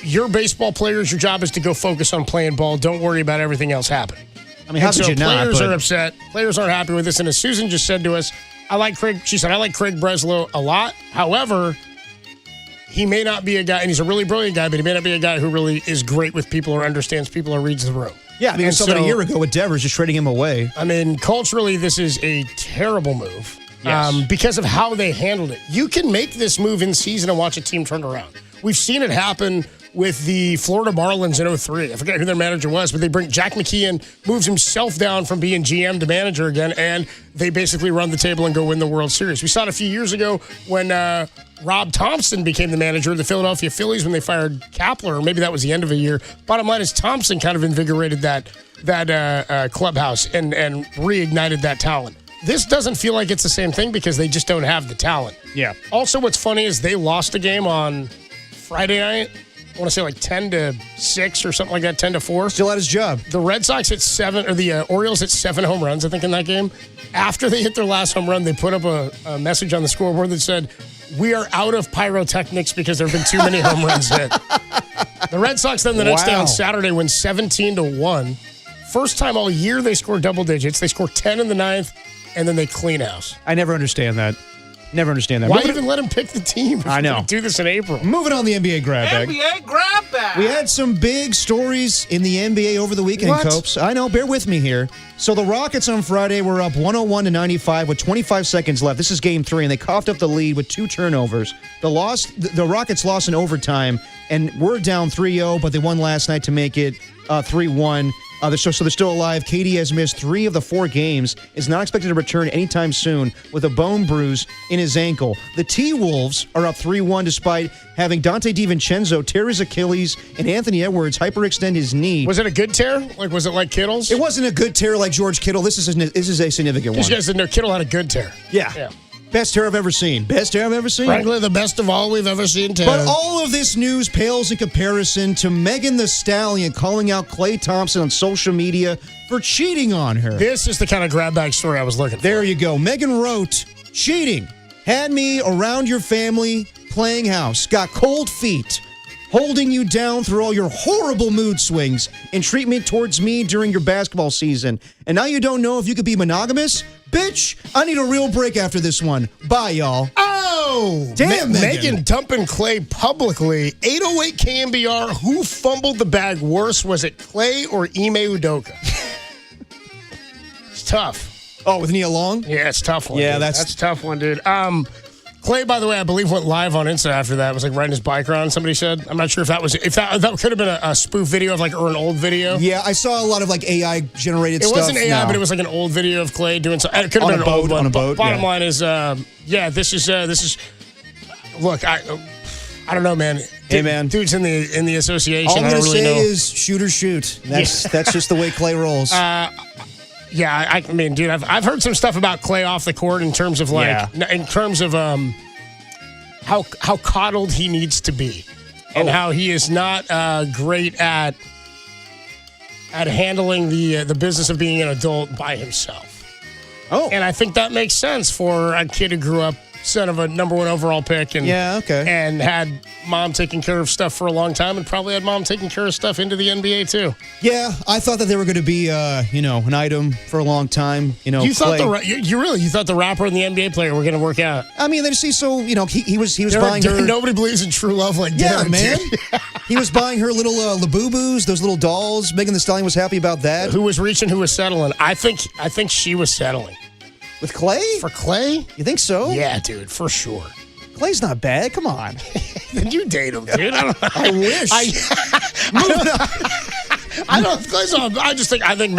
you're baseball players, your job is to go focus on playing ball. Don't worry about everything else happening. I mean, how could you not? Players are upset. Players aren't happy with this. And as Susan just said to us, I like Craig Breslow a lot. However, he may not be a guy, and he's a really brilliant guy, but he may not be a guy who really is great with people or understands people or reads the room. Yeah, I mean, we saw that a year ago with Devers, just trading him away. I mean, culturally, this is a terrible move. Yes. Because of how they handled it. You can make this move in season and watch a team turn around. We've seen it happen with the Florida Marlins in 2003. I forget who their manager was, but they bring Jack McKee in, moves himself down from being GM to manager again, and they basically run the table and go win the World Series. We saw it a few years ago when Rob Thompson became the manager of the Philadelphia Phillies when they fired Kapler, or maybe that was the end of a year. Bottom line is Thompson kind of invigorated that clubhouse and reignited that talent. This doesn't feel like it's the same thing because they just don't have the talent. Yeah. Also, what's funny is they lost a game on Friday night. I want to say like 10-6 or something like that, 10-4. Still at his job. The Red Sox hit 7, or the Orioles hit 7 home runs, I think, in that game. After they hit their last home run, they put up a message on the scoreboard that said, "We are out of pyrotechnics because there have been too many home runs hit." The Red Sox then the next day on Saturday win 17-1. First time all year they score double digits. They score 10 in the ninth, and then they clean house. I never understand that. Never understand that. Why even let him pick the team? I know. Do this in April. Moving on the NBA grab bag. NBA grab bag. We had some big stories in the NBA over the weekend, What? Copes. I know, bear with me here. So the Rockets on Friday were up 101-95 with 25 seconds left. This is game 3, and they coughed up the lead with 2 turnovers. The Rockets lost in overtime, and were down 3-0, but they won last night to make it 3-1. So they're still alive. KD has missed 3 of the 4 games, is not expected to return anytime soon with a bone bruise in his ankle. The T-Wolves are up 3-1 despite having Dante DiVincenzo tear his Achilles and Anthony Edwards hyperextend his knee. Was it a good tear? Like, was it like Kittle's? It wasn't a good tear like George Kittle. This is a significant one. You guys didn't know Kittle had a good tear. Yeah. Best tear I've ever seen. Frankly, the best of all we've ever seen tear. But all of this news pales in comparison to Megan Thee Stallion calling out Klay Thompson on social media for cheating on her. This is the kind of grab bag story I was looking for. There you go. Megan wrote, "Cheating. Had me around your family playing house. Got cold feet. Holding you down through all your horrible mood swings and treatment towards me during your basketball season. And now you don't know if you could be monogamous? Bitch, I need a real break after this one. Bye, y'all." Oh! Damn, Megan dumping Klay publicly. 808 KMBR, who fumbled the bag worse? Was it Klay or Ime Udoka? It's tough. Oh, with Nia Long? Yeah, it's a tough one. Yeah, dude. That's a tough one, dude. Klay, by the way, I believe went live on Insta after that. It was like riding his bike around, somebody said. I'm not sure if that could have been a spoof video of or an old video. Yeah, I saw a lot of AI generated stuff. It wasn't AI, but it was like an old video of Klay doing something. It could have been an old one. On a boat. Bottom line is, this is. Look, I don't know, man. Hey, man. Dude's in the association. All I'm going to say is shoot or shoot. That's just the way Klay rolls. Yeah, I mean, dude, I've heard some stuff about Klay off the court in terms of how coddled he needs to be, and how he is not great at handling the business of being an adult by himself. Oh, and I think that makes sense for a kid who grew up son of a number 1 overall pick, and and had mom taking care of stuff for a long time, and probably had mom taking care of stuff into the NBA too. Yeah, I thought that they were going to be an item for a long time. You thought you thought the rapper and the NBA player were going to work out? I mean, they just see he was buying her. Nobody believes in true love like yeah, Darren, man. dude. He was buying her little Labubus, those little dolls. Megan Thee Stallion was happy about that. Who was reaching? Who was settling? I think she was settling. With Klay? For Klay? You think so? Yeah, dude, for sure. Clay's not bad. Come on. Then you date him, dude. I wish. I think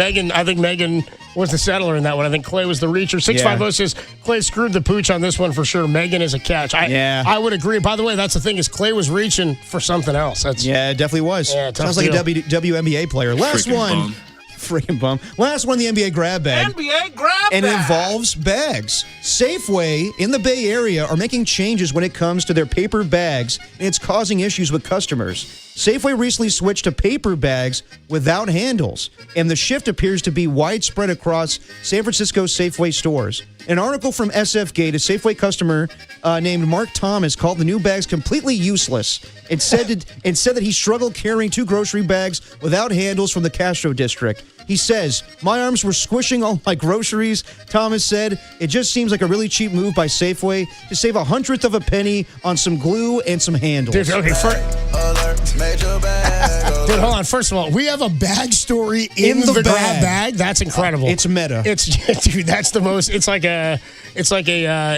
Megan was the settler in that one. I think Klay was the reacher. 650 says Klay screwed the pooch on this one for sure. Megan is a catch. I would agree. By the way, that's the thing is Klay was reaching for something else. It definitely was. Yeah, sounds like a WNBA player. Last one. Freaking bum. Last one, the NBA grab bag. NBA grab and bag. it involves bags. Safeway in the Bay Area are making changes when it comes to their paper bags, and it's causing issues with customers. Safeway recently switched to paper bags without handles, and the shift appears to be widespread across San Francisco Safeway stores. An article from SFGate, a Safeway customer named Mark Thomas, called the new bags completely useless and said that he struggled carrying 2 grocery bags without handles from the Castro district. He says, "My arms were squishing all my groceries." Thomas said, "It just seems like a really cheap move by Safeway to save 1/100 of a penny on some glue and some handles." Dude, okay, Major bag Dude, hold on. First of all, we have a bag story in the grab bag. That's incredible. It's meta. Dude, that's the most. It's like a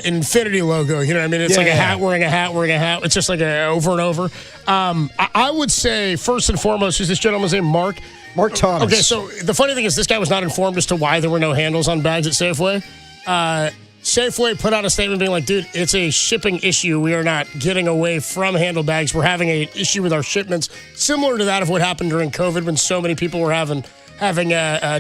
infinity logo. You know what I mean? It's like a hat wearing a hat wearing a hat. It's just like a over and over. I would say first and foremost, is this gentleman's name Mark? Mark Thomas. Okay, so the funny thing is, this guy was not informed as to why there were no handles on bags at Safeway. Safeway put out a statement being like, dude, it's a shipping issue. We are not getting away from handle bags. We're having an issue with our shipments, similar to that of what happened during COVID when so many people were having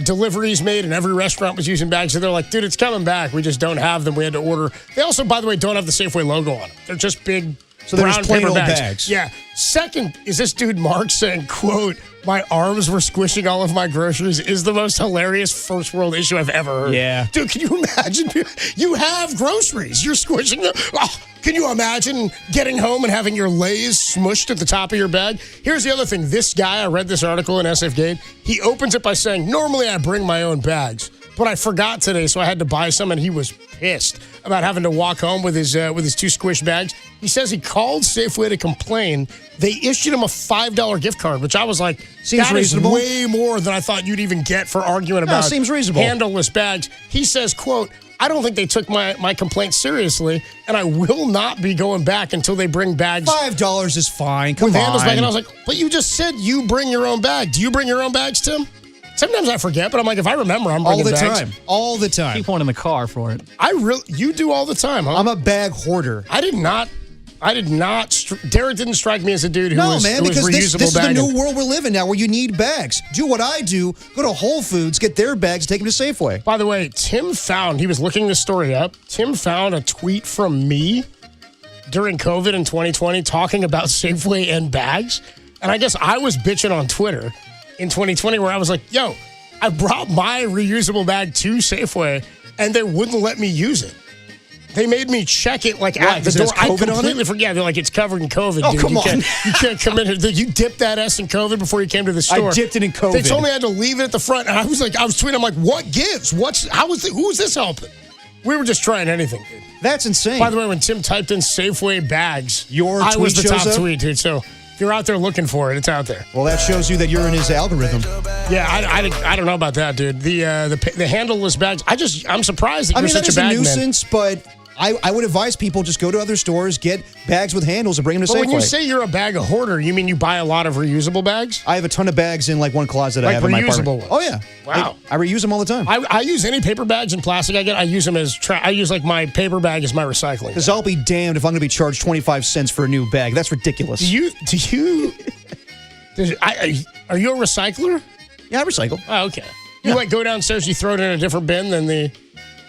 deliveries made and every restaurant was using bags. So they're like, dude, it's coming back. We just don't have them. We had to order. They also, by the way, don't have the Safeway logo on them. They're just big brown plain paper old bags. bags. Yeah. Second is this dude Mark saying, quote, my arms were squishing all of my groceries is the most hilarious first world issue I've ever heard. Yeah. Dude, can you imagine? You have groceries. You're squishing them. Oh, can you imagine getting home and having your Lay's smushed at the top of your bag? Here's the other thing. This guy, I read this article in SF Gate. He opens it by saying, normally I bring my own bags, but I forgot today, so I had to buy some, and he was pissed about having to walk home with his 2 squish bags. He says he called Safeway to complain. They issued him a $5 gift card, which I was like, seems that reasonable. Is way more than I thought you'd even get for arguing about seems reasonable. handleless bags. He says, quote, I don't think they took my complaint seriously, and I will not be going back until they bring bags. $5 is fine. Come with on. handles back. And I was like, but you just said you bring your own bag. Do you bring your own bags, Tim? Sometimes I forget, but I'm like, if I remember, I'm bringing bags. All the time. Keep one in the car for it. You do all the time, huh? I'm a bag hoarder. I did not. Derek didn't strike me as a dude who was because this reusable is the bagging. new world we're living now, where you need bags. Do what I do. Go to Whole Foods, get their bags, take them to Safeway. By the way, he was looking this story up. Tim found a tweet from me during COVID in 2020 talking about Safeway and bags. And I guess I was bitching on Twitter in 2020 where I was like, yo, I brought my reusable bag to Safeway and they wouldn't let me use it. They made me check it at the door. I completely forget. They're like, it's covered in COVID, oh, dude. Come on. You can't come in here. You dipped that S in COVID before you came to the store. I dipped it in COVID. They told me I had to leave it at the front. And I was tweeting, I'm like, what gives? Who's this helping? We were just trying anything, dude. That's insane. By the way, when Tim typed in Safeway bags, I was the top up? tweet, dude. So if you're out there looking for it, it's out there. Well, that shows you that you're in his algorithm. Yeah, I don't know about that, dude. The handleless bags. I'm surprised that you're such a bag man. I mean, that is a nuisance, but I would advise people just go to other stores, get bags with handles, and bring them to Safeway. But when you say you're a bag hoarder, you mean you buy a lot of reusable bags? I have a ton of bags in one closet I have in my apartment. Reusable ones? Oh, yeah. Wow. I reuse them all the time. I use any paper bags and plastic I get. I use them as I use my paper bag as my recycling. Because I'll be damned if I'm going to be charged 25 cents for a new bag. That's ridiculous. Are you a recycler? Yeah, I recycle. Oh, okay. You go downstairs, you throw it in a different bin than the...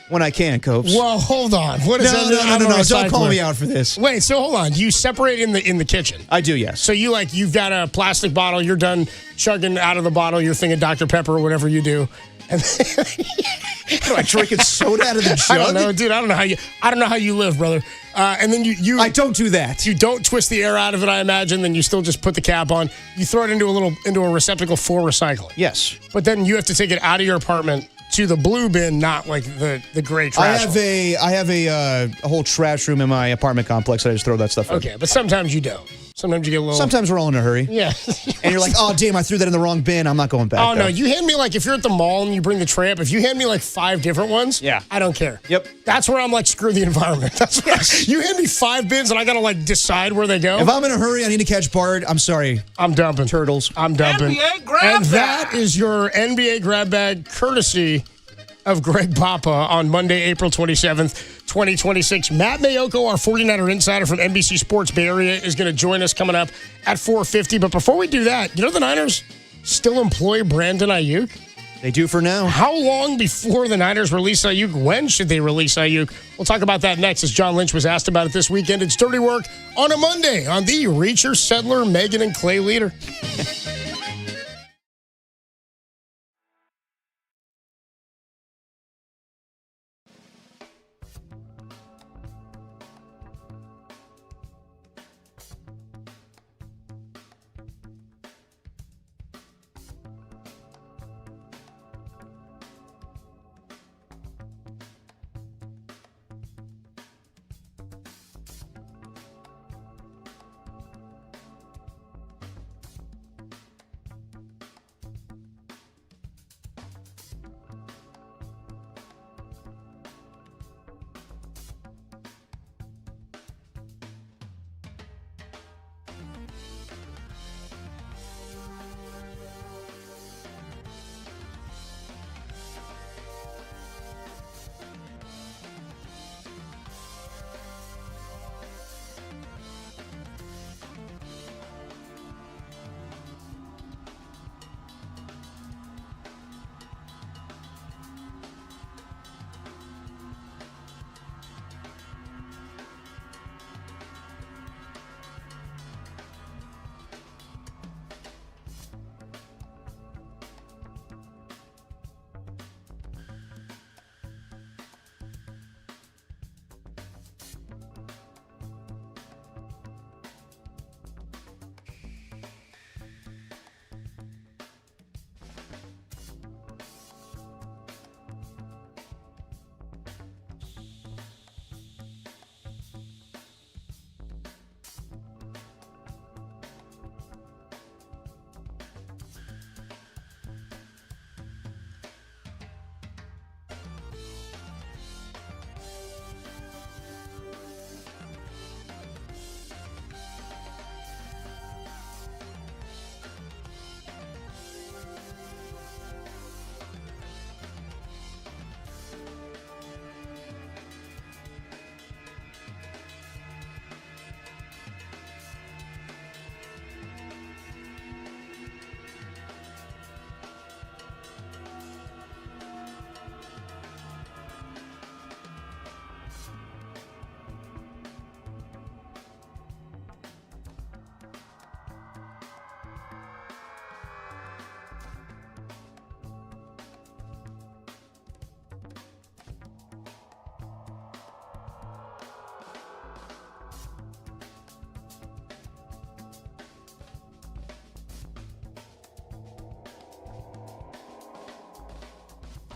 When I can, Copes. Well, hold on. What is that? No. Don't call me out for this. Wait, so hold on. You separate in the kitchen. I do, yes. So you've got a plastic bottle. You're done chugging out of the bottle. You're thinking Dr. Pepper or whatever you do. And do I drinking soda out of the jug? I don't know, dude. I don't know how you live, brother. And then you I don't do that. You don't twist the air out of it, I imagine. Then you still just put the cap on. You throw it into a receptacle for recycling. Yes. But then you have to take it out of your apartment to the blue bin, not the gray trash. I have a whole trash room in my apartment complex that I just throw that stuff in. Okay, but sometimes you don't. Sometimes you get a little... Sometimes we're all in a hurry. Yeah. And you're like, oh, damn, I threw that in the wrong bin. I'm not going back. Oh, no. You hand me, if you're at the mall and you bring the tray up, if you hand me, 5 different ones, yeah, I don't care. Yep. That's where I'm screw the environment. That's what you hand me 5 bins and I got to, decide where they go. If I'm in a hurry, I need to catch Bart. I'm sorry. I'm dumping. Turtles. I'm dumping. NBA grab and bag. that is your NBA grab bag courtesy of Greg Papa on Monday, April 27th, 2026. Matt Mayoko, our 49er insider from NBC Sports Bay Area, is going to join us coming up at 4:50. But before we do that, the Niners still employ Brandon Ayuk? They do for now. How long before the Niners release Ayuk? When should they release Ayuk? We'll talk about that next as John Lynch was asked about it this weekend. It's Dirty Work on a Monday on the Reacher, Sedler, Megan, and Clay Leader.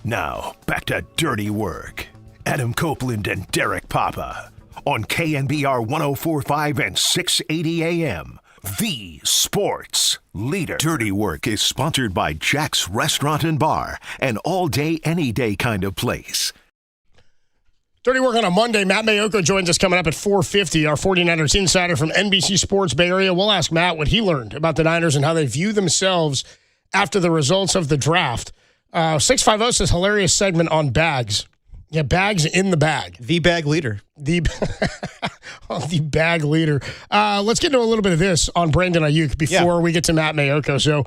Now, back to Dirty Work. Adam Copeland and Derek Papa on KNBR 104.5 and 680 AM. The Sports Leader. Dirty Work is sponsored by Jack's Restaurant and Bar, an all-day, any-day kind of place. Dirty Work on a Monday. Matt Mayoko joins us coming up at 4:50, our 49ers insider from NBC Sports Bay Area. We'll ask Matt what he learned about the Niners and how they view themselves after the results of the draft. 650 says hilarious segment on bags. Yeah, bags in the bag. The bag leader. The bag leader. Let's get into a little bit of this on Brandon Ayuk before we get to Matt Mayoko. So,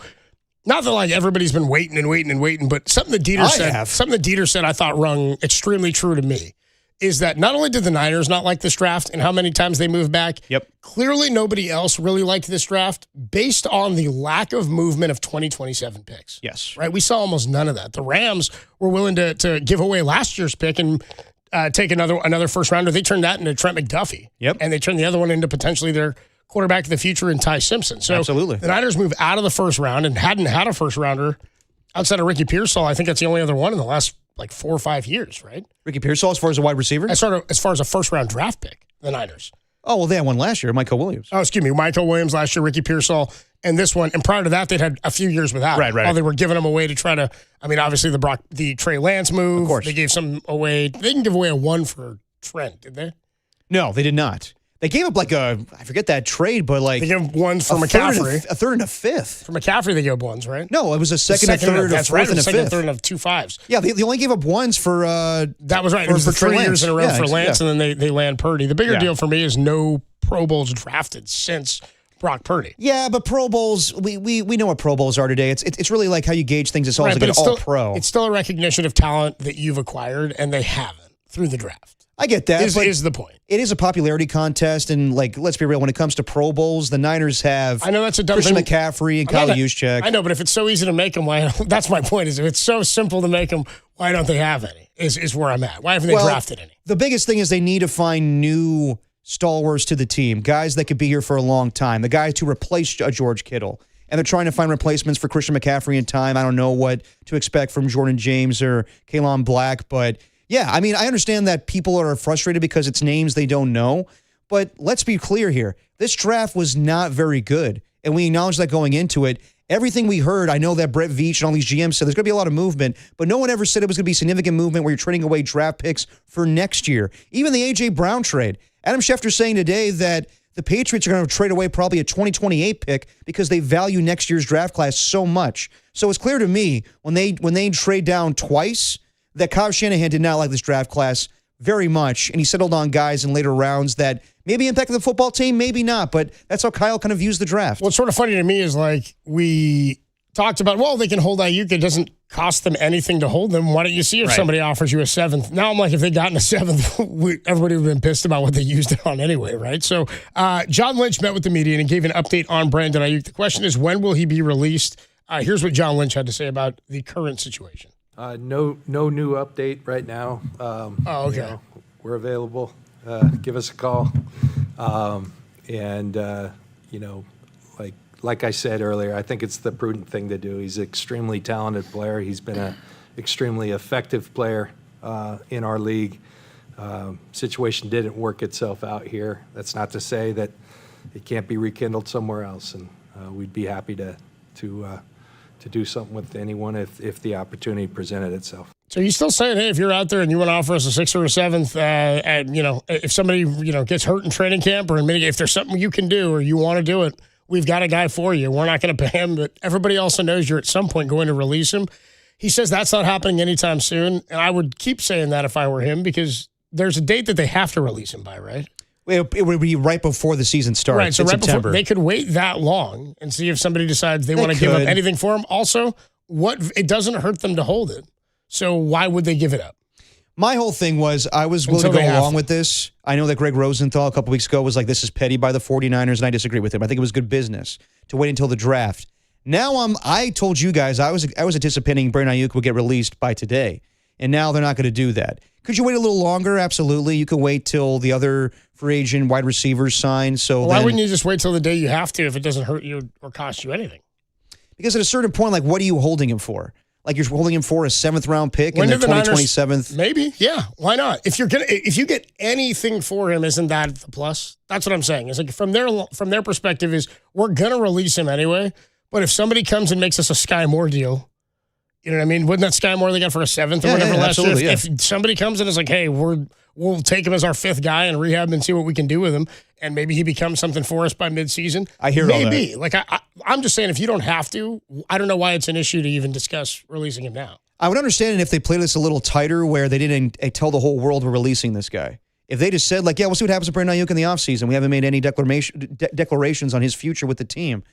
not that like everybody's been waiting, but something that Dieter said I thought rung extremely true to me is that not only did the Niners not like this draft and how many times they moved back, clearly nobody else really liked this draft based on the lack of movement of 2027 picks. Yes. Right? We saw almost none of that. The Rams were willing to give away last year's pick and take another first rounder. They turned that into Trent McDuffie. Yep. And they turned the other one into potentially their quarterback of the future in Ty Simpson. So absolutely. The Niners moved out of the first round and hadn't had a first rounder outside of Ricky Pearsall. I think that's the only other one in the last 4 or 5 years, right? Ricky Pearsall as far as a wide receiver? As far as a first-round draft pick, the Niners. Oh, well, they had one last year, Michael Williams. Oh, excuse me, Michael Williams last year, Ricky Pearsall, and this one. And prior to that, they'd had a few years without. Right. While they were giving them away to try to, obviously the Trey Lance move. Of course. They gave some away. They didn't give away a one for Trent, did they? No, they did not. They gave up I forget that trade, but they gave ones for McCaffrey. A third and a fifth. For McCaffrey, they gave up ones, right? No, it was a second, a third, a fourth, and a fifth. Third, and 2 5s. Yeah, they only gave up ones for. That was right. It was for 3 years in a row for Lance, and then they land Purdy. The bigger deal for me is no Pro Bowls drafted since Brock Purdy. Yeah, but Pro Bowls, we know what Pro Bowls are today. It's really like how you gauge things. It's always like an all-pro. It's still a recognition of talent that you've acquired, and they haven't through the draft. I get that. Is the point. It is a popularity contest, and let's be real, when it comes to Pro Bowls, the Niners have I know that's a dumb Christian thing. McCaffrey and Kyle Juszczyk. I know, but if it's so easy to make them, that's my point. Is if it's so simple to make them, why don't they have any? Is where I'm at. Why haven't they drafted any? The biggest thing is they need to find new stalwarts to the team, guys that could be here for a long time, the guys to replace George Kittle. And they're trying to find replacements for Christian McCaffrey in time. I don't know what to expect from Jordan James or Kalen Black, but yeah, I understand that people are frustrated because it's names they don't know, but let's be clear here. This draft was not very good, and we acknowledge that going into it. Everything we heard, I know that Brett Veach and all these GMs said there's going to be a lot of movement, but no one ever said it was going to be significant movement where you're trading away draft picks for next year. Even the A.J. Brown trade. Adam Schefter's saying today that the Patriots are going to trade away probably a 2028 pick because they value next year's draft class so much. So it's clear to me when they trade down twice that Kyle Shanahan did not like this draft class very much, and he settled on guys in later rounds that maybe impacted the football team, maybe not, but that's how Kyle kind of views the draft. What's sort of funny to me is we talked about, they can hold Ayuk. It doesn't cost them anything to hold them. Why don't you see if somebody offers you a 7th? Now I'm like, if they got in a 7th, everybody would have been pissed about what they used it on anyway, right? So John Lynch met with the media and gave an update on Brandon Ayuk. The question is, when will he be released? Here's what John Lynch had to say about the current situation. No new update right now. Okay. We're available. Give us a call. Like I said earlier, I think it's the prudent thing to do. He's an extremely talented player. He's been an extremely effective player in our league. Situation didn't work itself out here. That's not to say that it can't be rekindled somewhere else, and we'd be happy to do something with anyone if the opportunity presented itself. So you still saying, hey, if you're out there and you want to offer us a 6th or a 7th, and if somebody gets hurt in training camp or if there's something you can do or you want to do it, we've got a guy for you. We're not going to pay him, but everybody also knows you're at some point going to release him. He says that's not happening anytime soon, and I would keep saying that if I were him because there's a date that they have to release him by, right? It would be right before the season starts. Right, so in right September. before they could wait that long and see if somebody decides they want to give up anything for him. Also, it doesn't hurt them to hold it. So why would they give it up? My whole thing was I was willing to go along with this. I know that Greg Rosenthal a couple weeks ago was like, this is petty by the 49ers, and I disagree with him. I think it was good business to wait until the draft. Now I told you guys I was anticipating Brandon Ayuk would get released by today, and now they're not going to do that. Could you wait a little longer? Absolutely. You can wait till the other free agent wide receivers sign. So why wouldn't you just wait till the day you have to if it doesn't hurt you or cost you anything? Because at a certain point, what are you holding him for? Like you're holding him for a 7th-round pick When in the did the 2027th? Maybe, yeah. Why not? If you get anything for him, isn't that the plus? That's what I'm saying. It's like from their perspective is we're gonna release him anyway. But if somebody comes and makes us a Sky Moore deal, you know what I mean? Wasn't that Sky Moore they got for a 7th or whatever last year? If somebody comes in and is like, hey, we'll take him as our 5th guy and rehab him and see what we can do with him, and maybe he becomes something for us by midseason. I hear all that. Maybe. Like I'm just saying, if you don't have to, I don't know why it's an issue to even discuss releasing him now. I would understand it if they played this a little tighter where they didn't tell the whole world we're releasing this guy. If they just said, like, yeah, we'll see what happens to Brandon Ayuk in the offseason. We haven't made any declarations on his future with the team.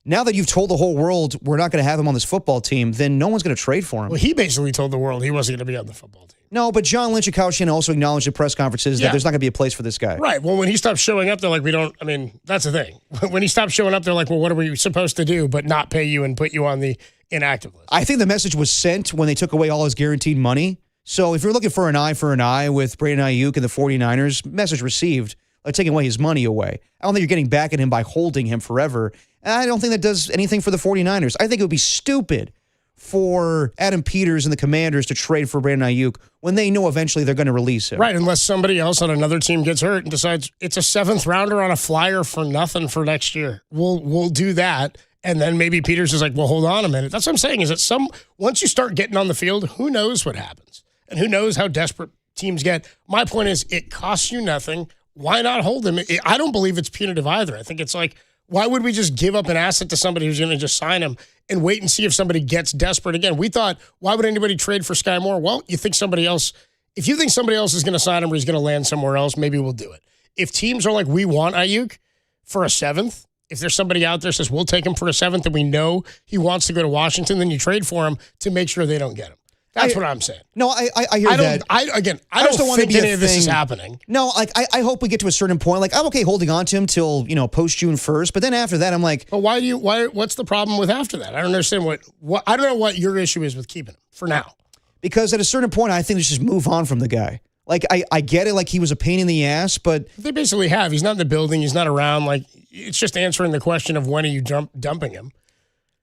Now that you've told the whole world we're not going to have him on this football team, then no one's going to trade for him. Well, he basically told the world he wasn't going to be on the football team. No, but John Lynch and Kyle Shanahan also acknowledged at press conferences that there's not going to be a place for this guy. Right. Well, when he stops showing up, they're like, that's the thing. When he stops showing up, they're like, well, what are we supposed to do but not pay you and put you on the inactive list? I think the message was sent when they took away all his guaranteed money. So if you're looking for an eye with Brandon Ayuk and the 49ers, message received, like taking away his money away. I don't think you're getting back at him by holding him forever. And I don't think that does anything for the 49ers. I think it would be stupid for Adam Peters and the Commanders to trade for Brandon Ayuk when they know eventually they're going to release him. Right, unless somebody else on another team gets hurt and decides it's a 7th rounder on a flyer for nothing for next year. We'll do that. And then maybe Peters is like, well, hold on a minute. That's what I'm saying is that once you start getting on the field, who knows what happens? And who knows how desperate teams get. My point is it costs you nothing. Why not hold him? I don't believe it's punitive either. I think it's like, why would we just give up an asset to somebody who's going to just sign him and wait and see if somebody gets desperate again? We thought, why would anybody trade for Sky Moore? Well, if you think somebody else is going to sign him or he's going to land somewhere else, maybe we'll do it. If teams are like, we want Ayuk for a 7th, if there's somebody out there that says, we'll take him for a 7th and we know he wants to go to Washington, then you trade for him to make sure they don't get him. That's what I'm saying. No, I hear that. I don't think any of this is happening. No, like I hope we get to a certain point. Like I'm okay holding on to him till post June 1st, but then after that I'm like, but what's the problem with after that? I don't understand what I don't know what your issue is with keeping him for now. Because at a certain point I think let's just move on from the guy. Like I get it, like he was a pain in the ass, but they basically have. He's not in the building. He's not around. Like it's just answering the question of when are you dumping him.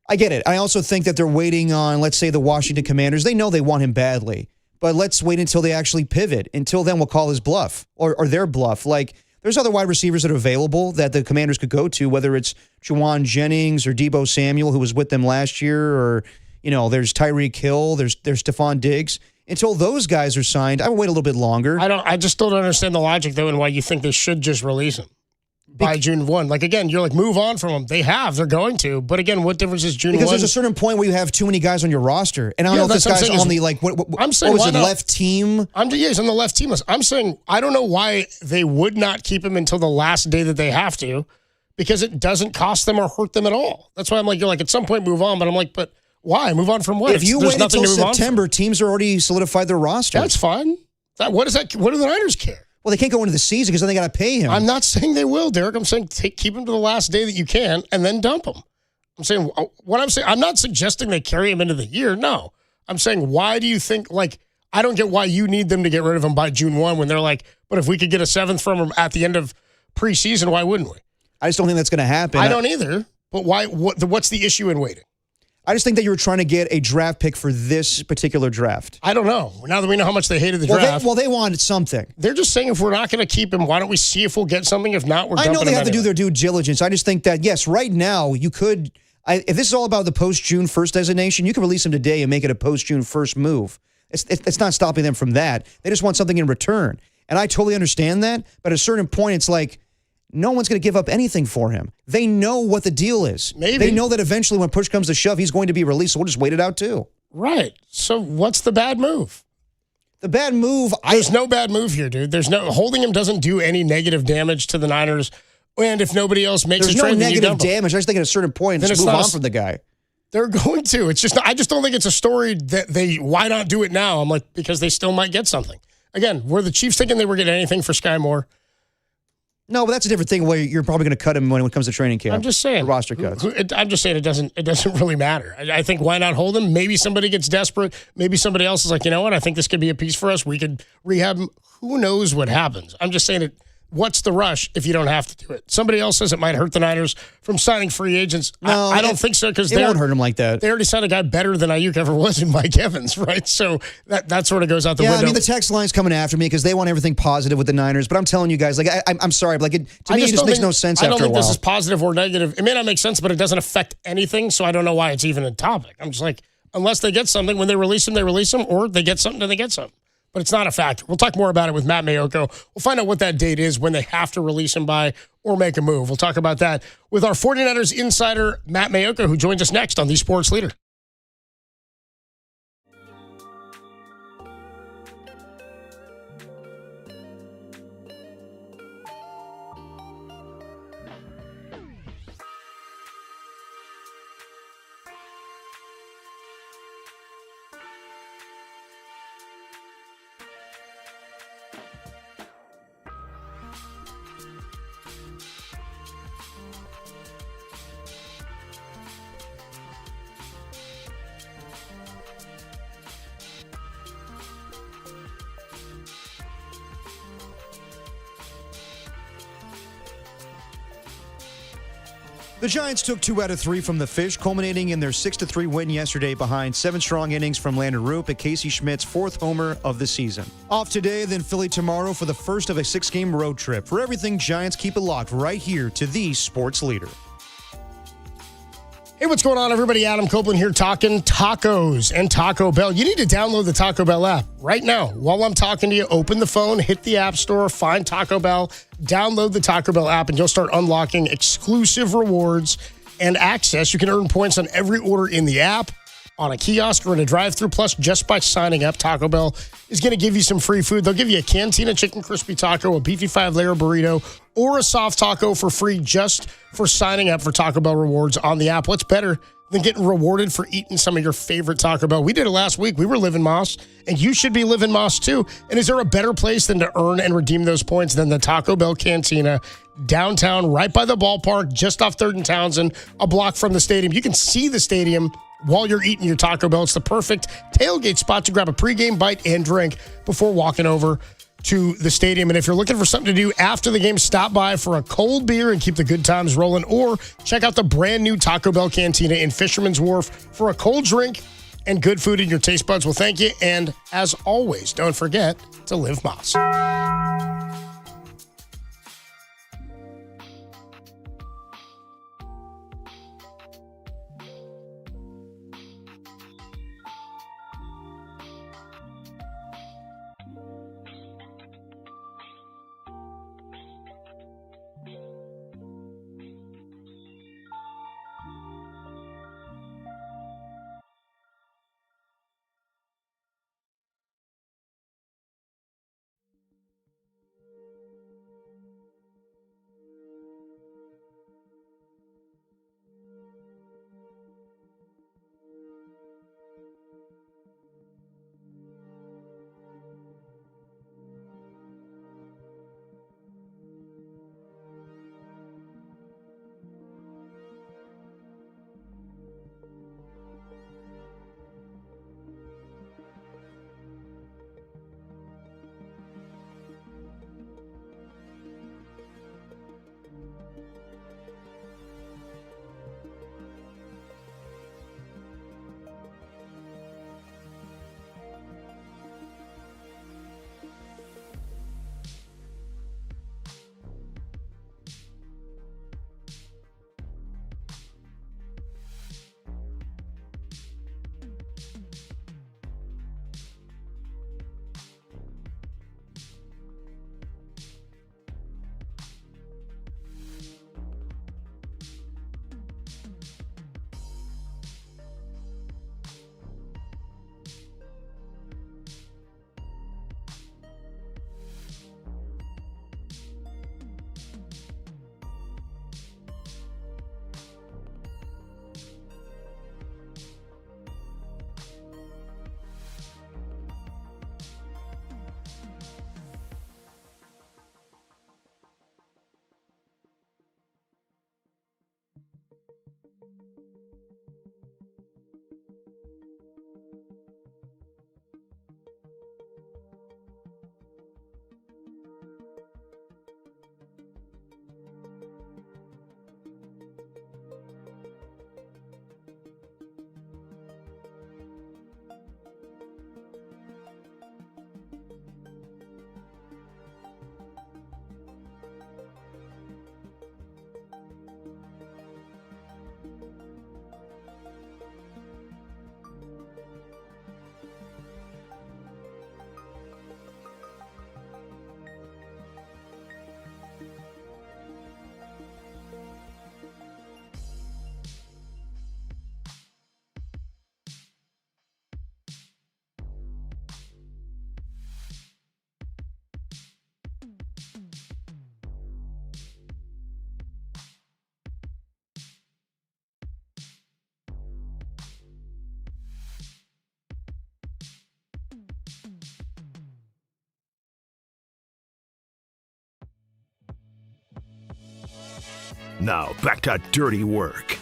I get it. I also think that they're waiting on, let's say, the Washington Commanders. They know they want him badly, but let's wait until they actually pivot. Until then, we'll call his bluff or their bluff. Like, there's other wide receivers that are available that the Commanders could go to, whether it's Juwan Jennings or Deebo Samuel, who was with them last year, or, there's Tyreek Hill, there's Stephon Diggs. Until those guys are signed, I would wait a little bit longer. I just still don't understand the logic, though, and why you think they should just release him by June 1. Like, again, you're like, move on from them. They're going to. But again, what difference is June 1? Because there's a certain point where you have too many guys on your roster. And I don't know if this guy's on the, left team? He's on the left team list. I'm saying, I don't know why they would not keep him until the last day that they have to, because it doesn't cost them or hurt them at all. That's why I'm like, you're like, at some point, move on. But I'm like, but why? Move on from what? If you wait until September, teams are already solidified their roster. That's fine. What do the Niners care? Well, they can't go into the season because then they got to pay him. I'm not saying they will, Derek. I'm saying keep him to the last day that you can and then dump him. I'm not suggesting they carry him into the year. No. I'm saying, why do you think, I don't get why you need them to get rid of him by June 1 when they're like, but if we could get a 7th from him at the end of preseason, why wouldn't we? I just don't think that's going to happen. I don't either. But why? What's the issue in waiting? I just think that you were trying to get a draft pick for this particular draft. I don't know. Now that we know how much they hated the draft. They wanted something. They're just saying if we're not going to keep him, why don't we see if we'll get something? If not, we're dumping him. I know they have to do their due diligence. I just think that, yes, right now you could, if this is all about the post-June 1st designation, you could release him today and make it a post-June 1st move. It's not stopping them from that. They just want something in return. And I totally understand that. But at a certain point, it's like, no one's going to give up anything for him. They know what the deal is. Maybe. They know that eventually when push comes to shove, he's going to be released, so we'll just wait it out too. Right. So what's the bad move? The bad move... There's no bad move here, dude. Holding him doesn't do any negative damage to the Niners, and if nobody else makes a trade, there's no negative damage. I just think at a certain point, just move on from the guy. They're going to. It's just... I just don't think it's a story that why not do it now? I'm like, because they still might get something. Again, were the Chiefs thinking they were getting anything for Sky Moore? No, but that's a different thing where you're probably going to cut him when it comes to training camp. I'm just saying. Roster cuts. I'm just saying it doesn't really matter. I think why not hold him? Maybe somebody gets desperate. Maybe somebody else is like, you know what? I think this could be a piece for us. We could rehab him. Who knows what happens? I'm just saying what's the rush if you don't have to do it? Somebody else says it might hurt the Niners from signing free agents. No, I don't think so because it won't hurt them like that. They already signed a guy better than Ayuk ever was in Mike Evans, right? So that sort of goes out the window. I mean, the text line's coming after me because they want everything positive with the Niners. But I'm telling you guys, like, I'm sorry, but like, to me, it just makes no sense after a while. I don't think this is positive or negative. It may not make sense, but it doesn't affect anything. So I don't know why it's even a topic. I'm just like, unless they get something, when they release them, or they get something, then they get something. But it's not a factor. We'll talk more about it with Matt Mayoko. We'll find out what that date is, when they have to release him by or make a move. We'll talk about that with our 49ers insider, Matt Mayoko, who joins us next on The Sports Leader. The Giants took 2 out of 3 from the Fish, culminating in their 6-3 win yesterday behind 7 strong innings from Landon Roop and Casey Schmidt's 4th homer of the season. Off today, then Philly tomorrow for the first of a 6-game road trip. For everything Giants, keep it locked right here to the Sports Leader. Hey, what's going on, everybody? Adam Copeland here talking tacos and Taco Bell. You need to download the Taco Bell app right now. While I'm talking to you, open the phone, hit the App Store, find Taco Bell, download the Taco Bell app, and you'll start unlocking exclusive rewards and access. You can earn points on every order in the app, on a kiosk, or in a drive-thru. Plus, just by signing up, Taco Bell is going to give you some free food. They'll give you a Cantina Chicken Crispy Taco, a beefy 5-layer burrito, or a soft taco for free just for signing up for Taco Bell rewards on the app. What's better than getting rewarded for eating some of your favorite Taco Bell? We did it last week. We were living Moss, and you should be living Moss too. And is there a better place than to earn and redeem those points than the Taco Bell Cantina downtown, right by the ballpark, just off 3rd and Townsend, a block from the stadium? You can see the stadium while you're eating your Taco Bell. It's the perfect tailgate spot to grab a pregame bite and drink before walking over to the stadium. And if you're looking for something to do after the game, stop by for a cold beer and keep the good times rolling, or check out the brand new Taco Bell Cantina in Fisherman's Wharf for a cold drink and good food in your taste buds will thank you. And as always, don't forget to live Moss. Now back to dirty work.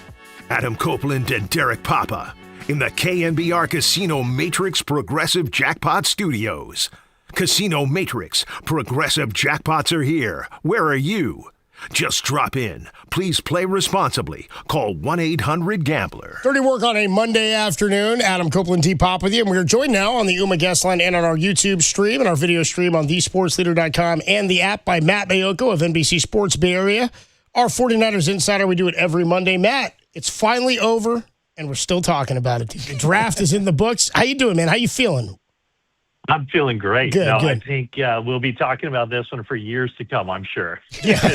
Adam Copeland and Derek Papa in the KNBR Casino Matrix Progressive Jackpot Studios. Casino Matrix Progressive Jackpots are here. Where are you? Just drop in. Please play responsibly. Call 1-800-GAMBLER. Dirty work on a Monday afternoon. Adam Copeland, T-Pop with you. And we are joined now on the UMA guest line and on our YouTube stream and our video stream on thesportsleader.com and the app by Matt Bayoko of NBC Sports Bay Area. Our 49ers Insider, we do it every Monday. Matt, it's finally over, and we're still talking about it. The draft is in the books. How you doing, man? How you feeling? I'm feeling great. Good. I think we'll be talking about this one for years to come, I'm sure. Yeah.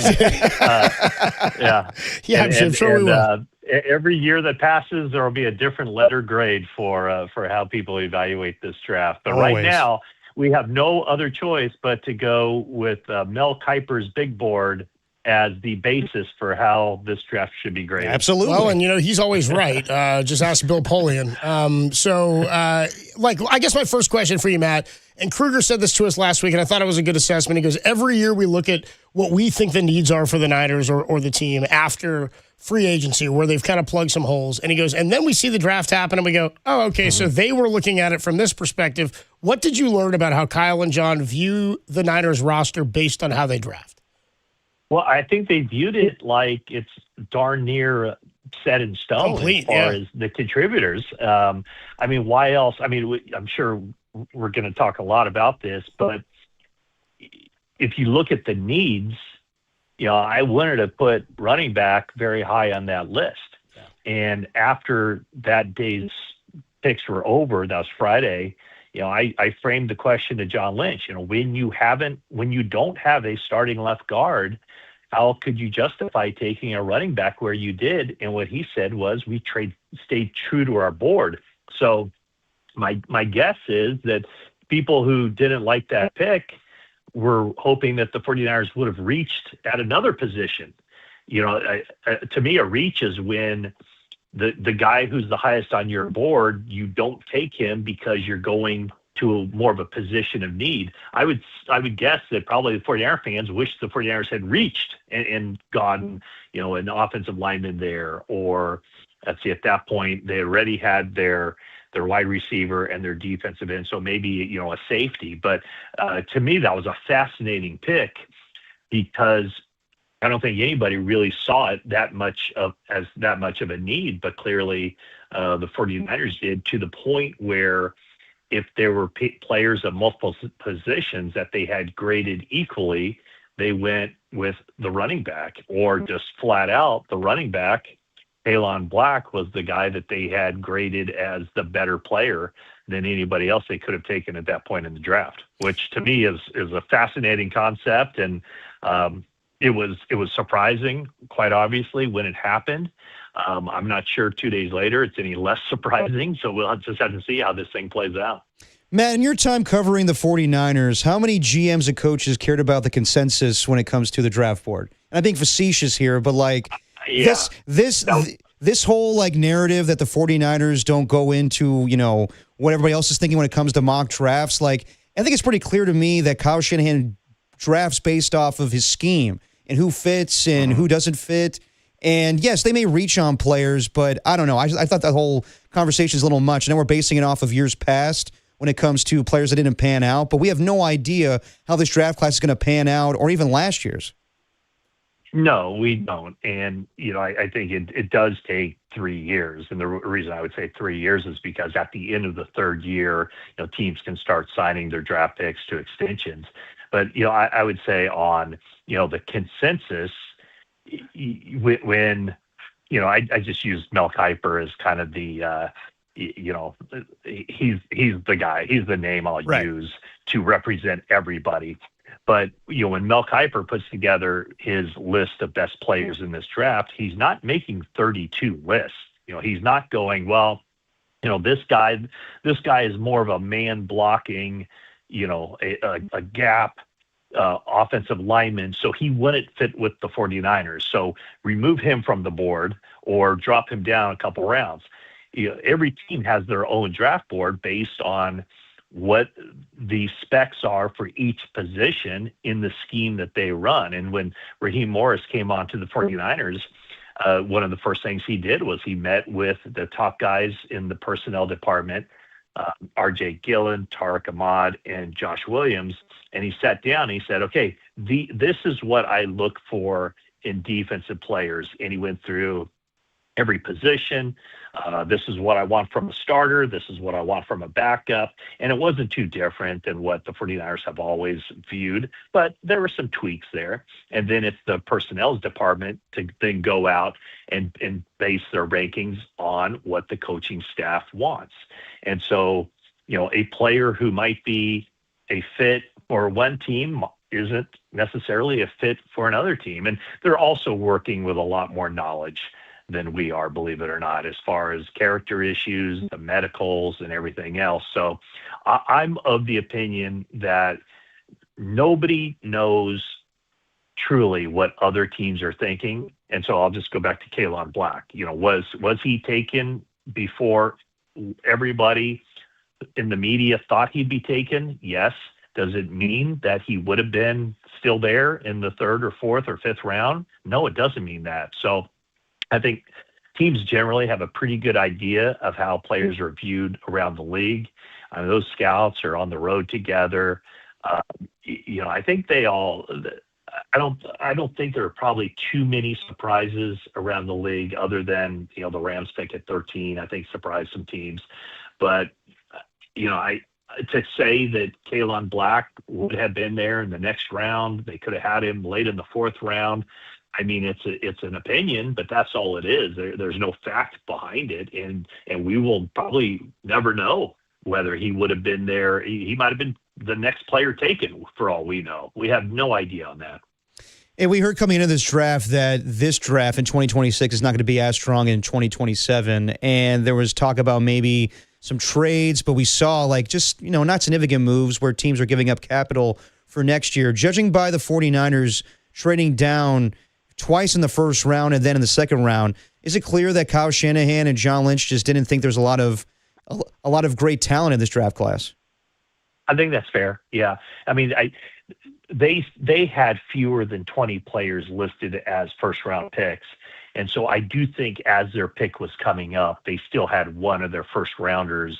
Yeah, I'm sure we will. Every year that passes, there will be a different letter grade for how people evaluate this draft. But Always. right now, we have no other choice but to go with Mel Kiper's big board as the basis for how this draft should be graded. Absolutely. Well, and he's always right. Just ask Bill Polian. I guess my first question for you, Matt, and Kruger said this to us last week, and I thought it was a good assessment. He goes, every year we look at what we think the needs are for the Niners or the team after free agency, where they've kind of plugged some holes. And he goes, and then we see the draft happen, and we go, oh, okay, so they were looking at it from this perspective. What did you learn about how Kyle and John view the Niners roster based on how they draft? Well, I think they viewed it like it's darn near set in stone as far as the contributors. Why else? I'm sure we're going to talk a lot about this, but if you look at the needs, I wanted to put running back very high on that list. Yeah. And after that day's picks were over, that was Friday, I framed the question to John Lynch, when you don't have a starting left guard, how could you justify taking a running back where you did? And what he said was we stayed true to our board. So my guess is that people who didn't like that pick were hoping that the 49ers would have reached at another position. To me, a reach is when the guy who's the highest on your board, you don't take him because you're going to more of a position of need. I would guess that probably the 49er fans wish the 49ers had reached and gotten, an offensive lineman there, or at that point they already had their wide receiver and their defensive end. So maybe, a safety. But to me, that was a fascinating pick because I don't think anybody really saw it as that much of a need, but clearly the 49ers did, to the point where if there were players of multiple positions that they had graded equally, they went with the running back, or just flat out the running back. Kalon Black was the guy that they had graded as the better player than anybody else they could have taken at that point in the draft, which to me is a fascinating concept. And it was surprising, quite obviously, when it happened. I'm not sure 2 days later it's any less surprising, so we'll just have to see how this thing plays out. Matt, in your time covering the 49ers, how many GMs and coaches cared about the consensus when it comes to the draft board? And I'm being facetious here, but this whole narrative that the 49ers don't go into, what everybody else is thinking when it comes to mock drafts, I think it's pretty clear to me that Kyle Shanahan drafts based off of his scheme and who fits and who doesn't fit. And yes, they may reach on players, but I don't know. I thought that whole conversation is a little much. And then we're basing it off of years past when it comes to players that didn't pan out. But we have no idea how this draft class is going to pan out, or even last year's. No, we don't. And, I think it does take 3 years. And the reason I would say 3 years is because at the end of the third year, teams can start signing their draft picks to extensions. But, I would say on, the consensus, when I just use Mel Kiper as kind of the he's the guy, he's the name I'll use to represent everybody. But when Mel Kiper puts together his list of best players in this draft, he's not making 32 lists. He's not going, this guy is more of a man blocking, a gap offensive lineman, so he wouldn't fit with the 49ers. So remove him from the board or drop him down a couple rounds. Every team has their own draft board based on what the specs are for each position in the scheme that they run. And when Raheem Morris came on to the 49ers, one of the first things he did was he met with the top guys in the personnel department, R.J. Gillen, Tariq Ahmad, and Josh Williams, and he sat down and he said, okay, this is what I look for in defensive players. And he went through every position. This is what I want from a starter. This is what I want from a backup. And it wasn't too different than what the 49ers have always viewed, but there were some tweaks there. And then it's the personnel department to then go out and base their rankings on what the coaching staff wants. And so, a player who might be a fit for one team isn't necessarily a fit for another team. And they're also working with a lot more knowledge than we are, believe it or not, as far as character issues, the medicals, and everything else. So I'm of the opinion that nobody knows truly what other teams are thinking. And so I'll just go back to Kalon Black. Was he taken before everybody in the media thought he'd be taken? Yes. Does it mean that he would have been still there in the third or fourth or fifth round? No, it doesn't mean that. So I think teams generally have a pretty good idea of how players are viewed around the league. Those scouts are on the road together. I think they all. I don't think there are probably too many surprises around the league, other than the Rams pick at 13. I think surprised some teams, but to say that Kalon Black would have been there in the next round, they could have had him late in the fourth round. I mean, it's an opinion, but that's all it is. There's no fact behind it, and we will probably never know whether he would have been there. He might have been the next player taken, for all we know. We have no idea on that. And we heard coming into this draft that this draft in 2026 is not going to be as strong in 2027, and there was talk about maybe some trades, but we saw not significant moves where teams are giving up capital for next year. Judging by the 49ers trading down twice in the first round and then in the second round, is it clear that Kyle Shanahan and John Lynch just didn't think there's a lot of great talent in this draft class? I think that's fair. Yeah. I mean, they had fewer than 20 players listed as first round picks. And so I do think as their pick was coming up, they still had one of their first rounders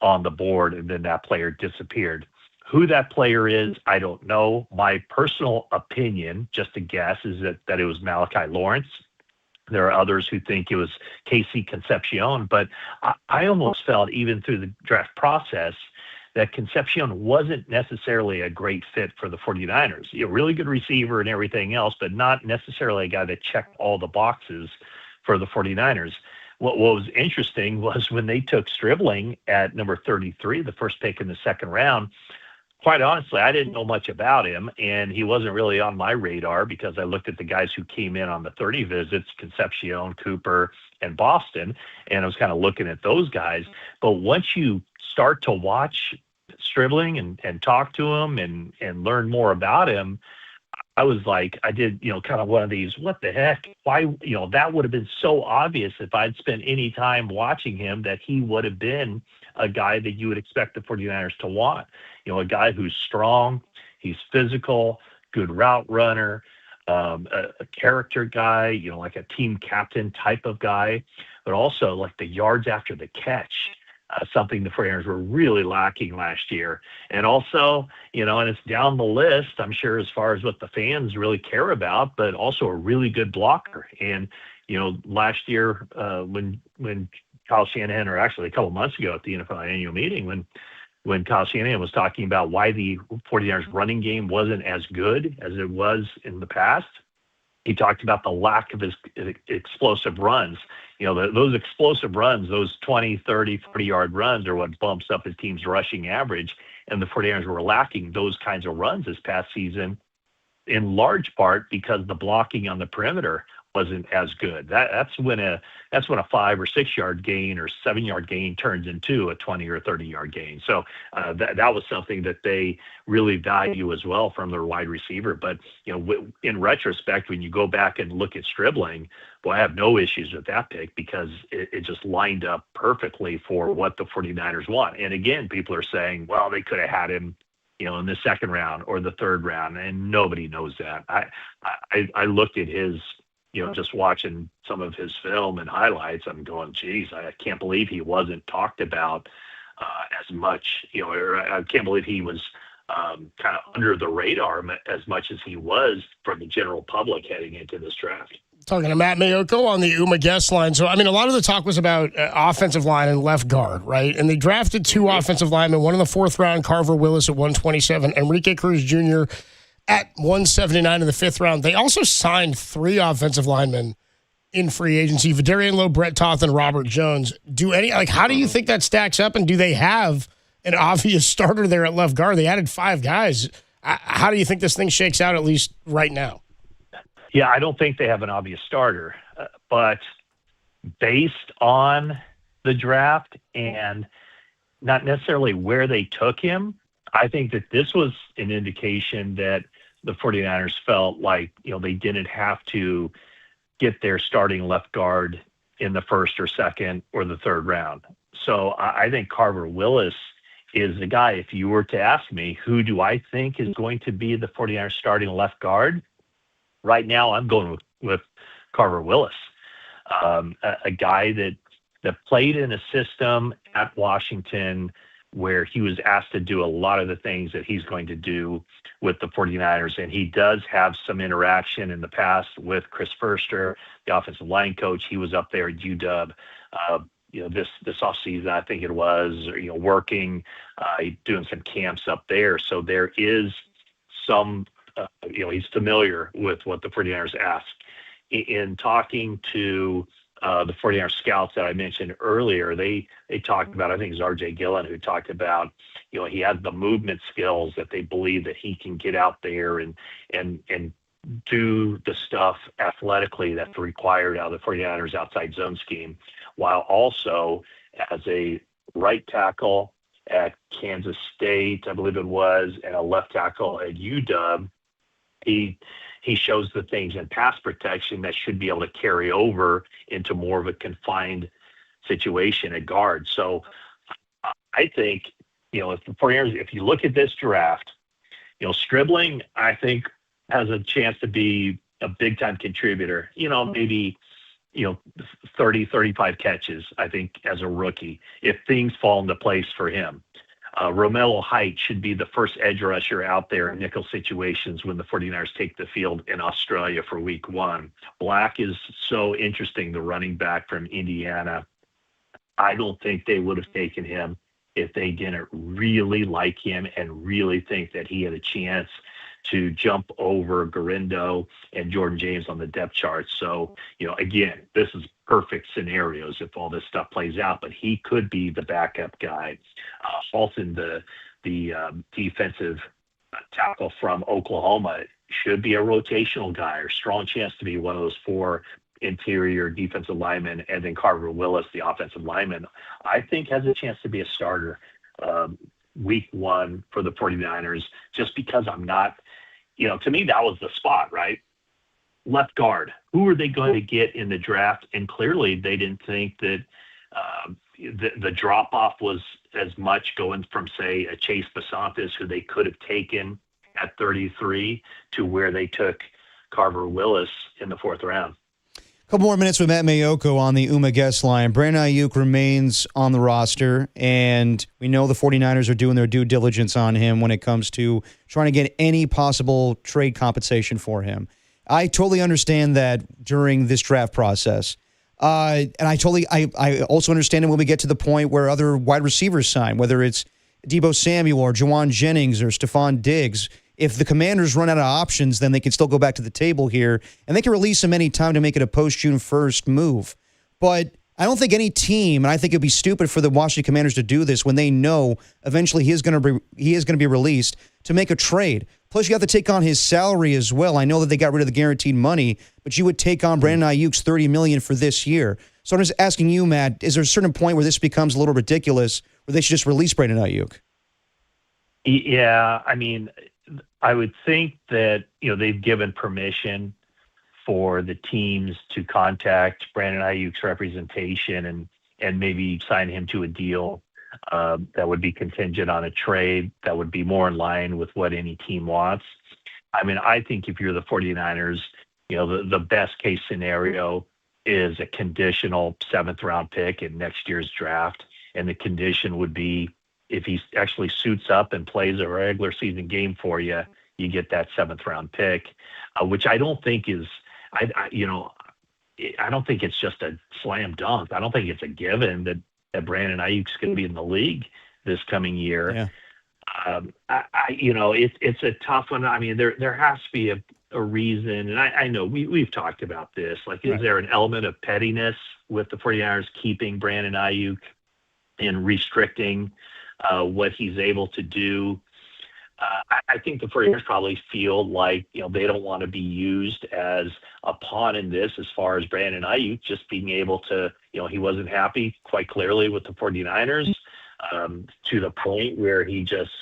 on the board, and then that player disappeared. Who that player is, I don't know. My personal opinion, just a guess, is that it was Malachi Lawrence. There are others who think it was Casey Concepcion, but I almost felt even through the draft process that Concepcion wasn't necessarily a great fit for the 49ers. A really good receiver and everything else, but not necessarily a guy that checked all the boxes for the 49ers. What was interesting was when they took Stribling at number 33, the first pick in the second round, quite honestly, I didn't know much about him, and he wasn't really on my radar because I looked at the guys who came in on the 30 visits, Concepcion, Cooper, and Boston, and I was kind of looking at those guys. But once you start to watch Stribling and talk to him and learn more about him, I was like, I did, kind of one of these, what the heck? Why, that would have been so obvious if I'd spent any time watching him that he would have been a guy that you would expect the 49ers to want. A guy who's strong, he's physical, good route runner, a character guy, like a team captain type of guy, but also like the yards after the catch. Something the 49ers were really lacking last year. And also, and it's down the list, I'm sure, as far as what the fans really care about, but also a really good blocker. And, last year when Kyle Shanahan, or actually a couple months ago at the NFL annual meeting, when Kyle Shanahan was talking about why the 49ers running game wasn't as good as it was in the past, he talked about the lack of his explosive runs. Those explosive runs, those 20, 30, 40-yard runs are what bumps up his team's rushing average. And the 49ers were lacking those kinds of runs this past season, in large part because the blocking on the perimeter wasn't as good. That's when a 5 or 6 yard gain or 7 yard gain turns into a 20 or 30 yard gain. So that was something that they really value as well from their wide receiver. But in retrospect, when you go back and look at Stribling, boy, I have no issues with that pick because it just lined up perfectly for what the 49ers want. And again, people are saying, well, they could have had him in the second round or the third round, and nobody knows that. I looked at his, just watching some of his film and highlights, I'm going, geez, I can't believe he wasn't talked about as much, or I can't believe he was kind of under the radar as much as he was from the general public heading into this draft. Talking to Matt Mayoko on the UMA guest line. So, I mean, a lot of the talk was about offensive line and left guard, right? And they drafted 2 offensive linemen, one in the 4th round, Carver Willis at 127, Enrique Cruz Jr. at 179 in the 5th round. They also signed 3 offensive linemen in free agency, Vidarian Lowe, Brett Toth, and Robert Jones. How do you think that stacks up, and do they have an obvious starter there at left guard? They added 5 guys. How do you think this thing shakes out, at least right now? Yeah, I don't think they have an obvious starter, but based on the draft and not necessarily where they took him, I think that this was an indication that the 49ers felt like, they didn't have to get their starting left guard in the 1st or 2nd or the 3rd round. So I think Carver Willis is the guy. If you were to ask me, who do I think is going to be the 49ers starting left guard? Right now, I'm going with Carver Willis, a guy that played in a system at Washington where he was asked to do a lot of the things that he's going to do with the 49ers. And he does have some interaction in the past with Chris Furster, the offensive line coach. He was up there at UW, this offseason, I think it was, working, doing some camps up there. So there is some, he's familiar with what the 49ers ask. In talking to the 49ers scouts that I mentioned earlier, they talked about, I think it was R.J. Gillen who talked about, he has the movement skills that they believe that he can get out there and do the stuff athletically that's required out of the 49ers outside zone scheme, while also as a right tackle at Kansas State, I believe it was, and a left tackle at UW, he shows the things in pass protection that should be able to carry over into more of a confined situation at guard. So I think, if you look at this draft, Stribling, I think, has a chance to be a big-time contributor, maybe, 30, 35 catches, I think, as a rookie, if things fall into place for him. Romello Height should be the first edge rusher out there in nickel situations when the 49ers take the field in Australia for week 1. Black is so interesting, the running back from Indiana. I don't think they would have taken him if they didn't really like him and really think that he had a chance to jump over Garindo and Jordan James on the depth chart. So, again, this is perfect scenarios if all this stuff plays out, but he could be the backup guy. Halton, the defensive tackle from Oklahoma, should be a rotational guy or strong chance to be one of those 4 interior defensive linemen. And then Carver Willis, the offensive lineman, I think has a chance to be a starter week 1 for the 49ers, just because I'm not, to me, that was the spot, right? Left guard. Who are they going to get in the draft? And clearly they didn't think that the drop-off was as much going from, say, a Chase Basantis, who they could have taken at 33, to where they took Carver Willis in the 4th round. A couple more minutes with Matt Mayoko on the UMA guest line. Brandon Ayuk remains on the roster, and we know the 49ers are doing their due diligence on him when it comes to trying to get any possible trade compensation for him. I totally understand that during this draft process. And I also understand it when we get to the point where other wide receivers sign, whether it's Deebo Samuel or Jawan Jennings or Stephon Diggs. If the Commanders run out of options, then they can still go back to the table here, and they can release him any time to make it a post-June 1st move. But I don't think any team, and I think it'd be stupid for the Washington Commanders to do this when they know eventually he is going to be released, to make a trade. Plus, you have to take on his salary as well. I know that they got rid of the guaranteed money, but you would take on Brandon Ayuk's $30 million for this year. So I'm just asking you, Matt, is there a certain point where this becomes a little ridiculous, where they should just release Brandon Ayuk? Yeah, I mean, I would think that they've given permission for the teams to contact Brandon Ayuk's representation and maybe sign him to a deal that would be contingent on a trade that would be more in line with what any team wants. I mean, I think if you're the 49ers, the best case scenario is a conditional 7th round pick in next year's draft. And the condition would be if he actually suits up and plays a regular season game for you, you get that 7th round pick, which I don't think is, I don't think it's just a slam dunk. I don't think it's a given that Brandon Ayuk's going to be in the league this coming year. Yeah. It's a tough one. I mean, there has to be a reason, and I know we've talked about this. Like, is there an element of pettiness with the 49ers keeping Brandon Ayuk and restricting what he's able to do? I think the 49ers probably feel like, they don't want to be used as a pawn in this as far as Brandon Ayuk just being able to, he wasn't happy quite clearly with the 49ers to the point where he just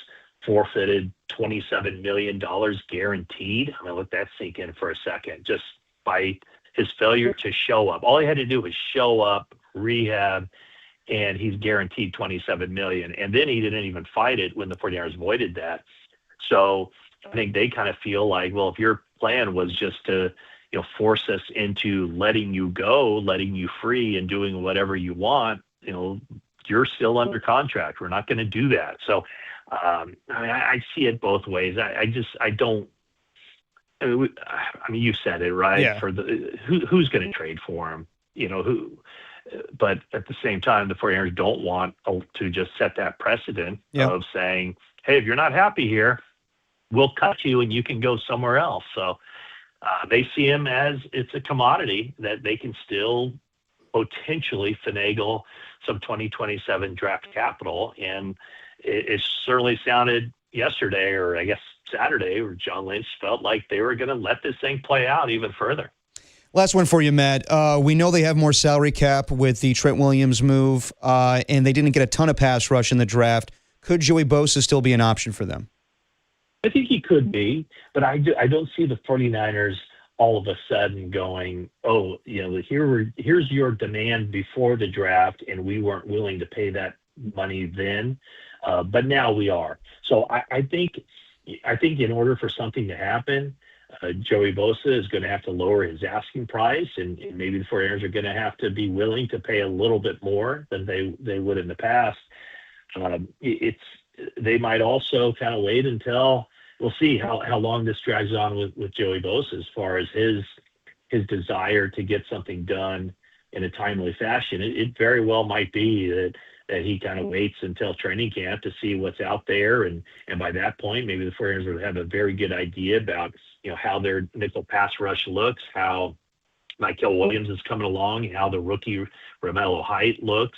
forfeited $27 million guaranteed. I mean, let that sink in for a second, just by his failure to show up. All he had to do was show up, rehab, and he's guaranteed $27 million. And then he didn't even fight it when the 49ers voided that. So I think they kind of feel like, well, if your plan was just to, force us into letting you go, letting you free and doing whatever you want, you're still under contract. We're not going to do that. So I see it both ways. I don't. I mean, you said it, right? Yeah. For who's going to trade for him? Who? But at the same time, the 49ers don't want to just set that precedent of saying, hey, if you're not happy here, we'll cut you and you can go somewhere else. So they see him as it's a commodity that they can still potentially finagle some 2027 draft capital. And it certainly sounded yesterday, or I guess Saturday, where John Lynch felt like they were going to let this thing play out even further. Last one for you, Matt. We know they have more salary cap with the Trent Williams move, and they didn't get a ton of pass rush in the draft. Could Joey Bosa still be an option for them? I think he could be, but I don't see the 49ers all of a sudden going, oh, here's your demand before the draft, and we weren't willing to pay that money then, but now we are. So I think in order for something to happen, Joey Bosa is going to have to lower his asking price, and maybe the 49ers are going to have to be willing to pay a little bit more than they would in the past. They might also kind of wait until we'll see how long this drags on with Joey Bosa as far as his desire to get something done in a timely fashion. It very well might be that he kind of waits until training camp to see what's out there, and by that point, maybe the 49ers would have a very good idea about how their nickel pass rush looks, how Mykel Williams is coming along, how the rookie Romello Height looks.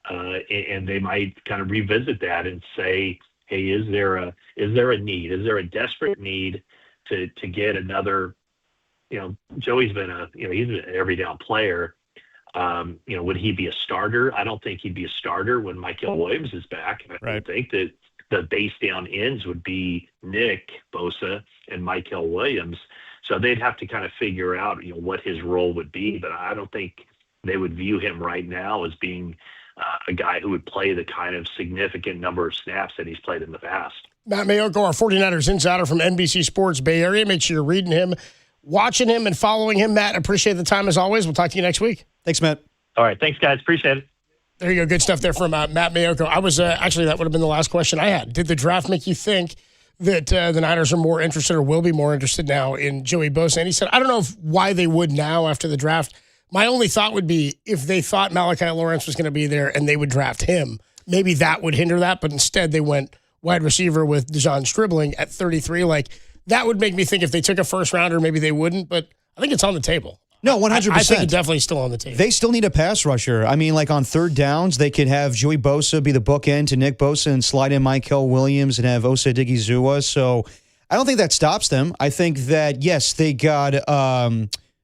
And they might kind of revisit that and say, hey, is there a need? Is there a desperate need to get another, Joey's been he's an every down player. Would he be a starter? I don't think he'd be a starter when Mykel Williams is back. I think that the base down ends would be Nick Bosa and Mykel Williams. So they'd have to kind of figure out, what his role would be. But I don't think they would view him right now as being a guy who would play the kind of significant number of snaps that he's played in the past. Matt Mayoko, our 49ers insider from NBC Sports Bay Area. Make sure you're reading him, watching him, and following him. Matt, appreciate the time as always. We'll talk to you next week. Thanks, Matt. All right. Thanks, guys. Appreciate it. There you go. Good stuff there from Matt Mayoko. I was actually, that would have been the last question I had. Did the draft make you think that the Niners are more interested or will be more interested now in Joey Bosa? And he said, I don't know why they would now after the draft. My only thought would be if they thought Malachi Lawrence was going to be there and they would draft him, maybe that would hinder that. But instead, they went wide receiver with Dejon Stribling at 33. Like, that would make me think if they took a first rounder, maybe they wouldn't. But I think it's on the table. No, 100%. I think it's definitely still on the table. They still need a pass rusher. I mean, like on third downs, they could have Joey Bosa be the bookend to Nick Bosa and slide in Michael Williams and have Osa Odigizua. So I don't think that stops them. I think that, yes, they got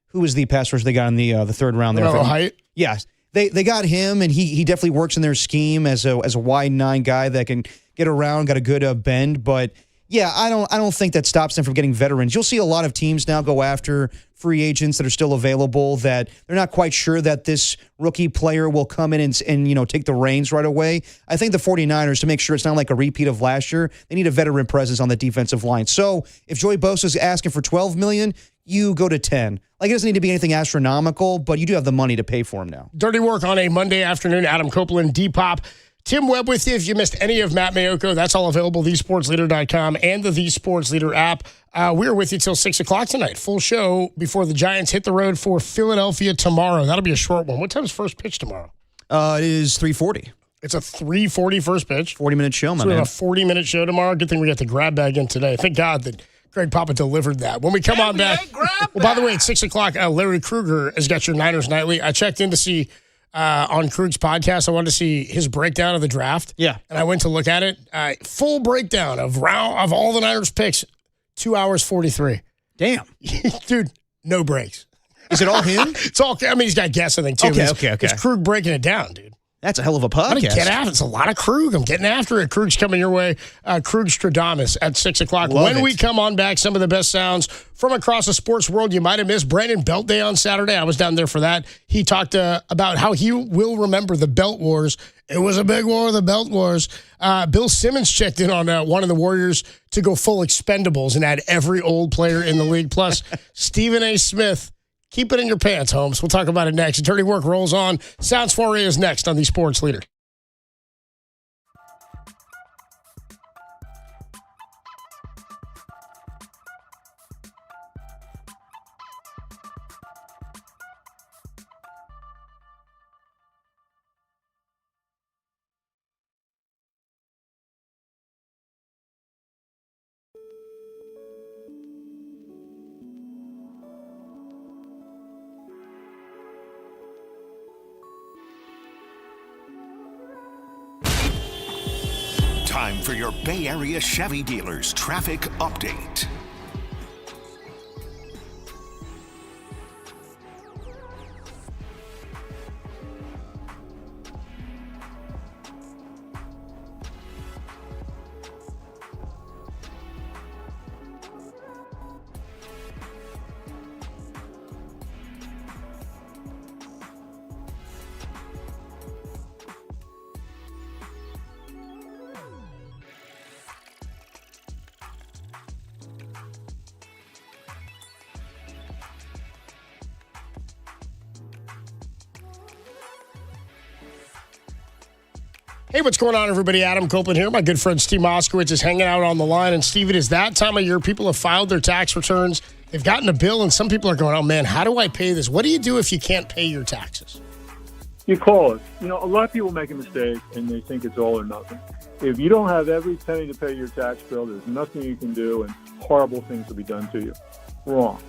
who was the pass rusher they got in the third round there? Height? Yeah. They got him, and he definitely works in their scheme as a wide 9 guy that can get around, got a good bend. But yeah, I don't think that stops them from getting veterans. You'll see a lot of teams now go after free agents that are still available that they're not quite sure that this rookie player will come in and take the reins right away. I think the 49ers, to make sure it's not like a repeat of last year, they need a veteran presence on the defensive line. So if Joey Bosa is asking for $12 million, you go to 10. Like, it doesn't need to be anything astronomical, but you do have the money to pay for him now. Dirty Work on a Monday afternoon. Adam Copeland, Depop. Tim Webb with you. If you missed any of Matt Mayoko, that's all available, thesportsleader.com and the Sports Leader app. We're with you till 6 o'clock tonight. Full show before the Giants hit the road for Philadelphia tomorrow. That'll be a short one. What time is first pitch tomorrow? It is 3:40. It's a 3:40 first pitch. 40-minute show, my so we man. have a 40-minute show tomorrow. Good thing we got the grab bag in today. Thank God that Greg Papa delivered that. When we come on back. Well, by the way, at 6 o'clock, Larry Krueger has got your Niners Nightly. I checked in to see on Krug's podcast. I wanted to see his breakdown of the draft. Yeah. And I went to look at it. Full breakdown of all the Niners picks. 2 hours 43. Damn. Dude, no breaks. Is it all him? It's all. I mean, he's got guests, I think, too. Okay. It's Krug breaking it down, dude. That's a hell of a podcast. I'm gonna get after it. It's a lot of Krug. I'm getting after it. Krug's coming your way. Krug Stradamus at 6 o'clock. When we come on back, some of the best sounds from across the sports world you might have missed. Brandon Belt Day on Saturday. I was down there for that. He talked about how he will remember the Belt Wars. It was a big war, the Belt Wars. Bill Simmons checked in on one of the Warriors to go full Expendables and add every old player in the league. Plus, Stephen A. Smith. Keep it in your pants, Holmes. We'll talk about it next. Dirty Work rolls on. Sounds Foray is next on the Sports Leader. Time for your Bay Area Chevy dealers traffic update. Hey, what's going on, everybody? Adam Copeland here. My good friend Steve Moskowitz is hanging out on the line. And, Steve, it is that time of year. People have filed their tax returns. They've gotten a bill, and some people are going, oh, man, how do I pay this? What do you do if you can't pay your taxes? You call us. You know, a lot of people make a mistake, and they think it's all or nothing. If you don't have every penny to pay your tax bill, there's nothing you can do, and horrible things will be done to you. Wrong.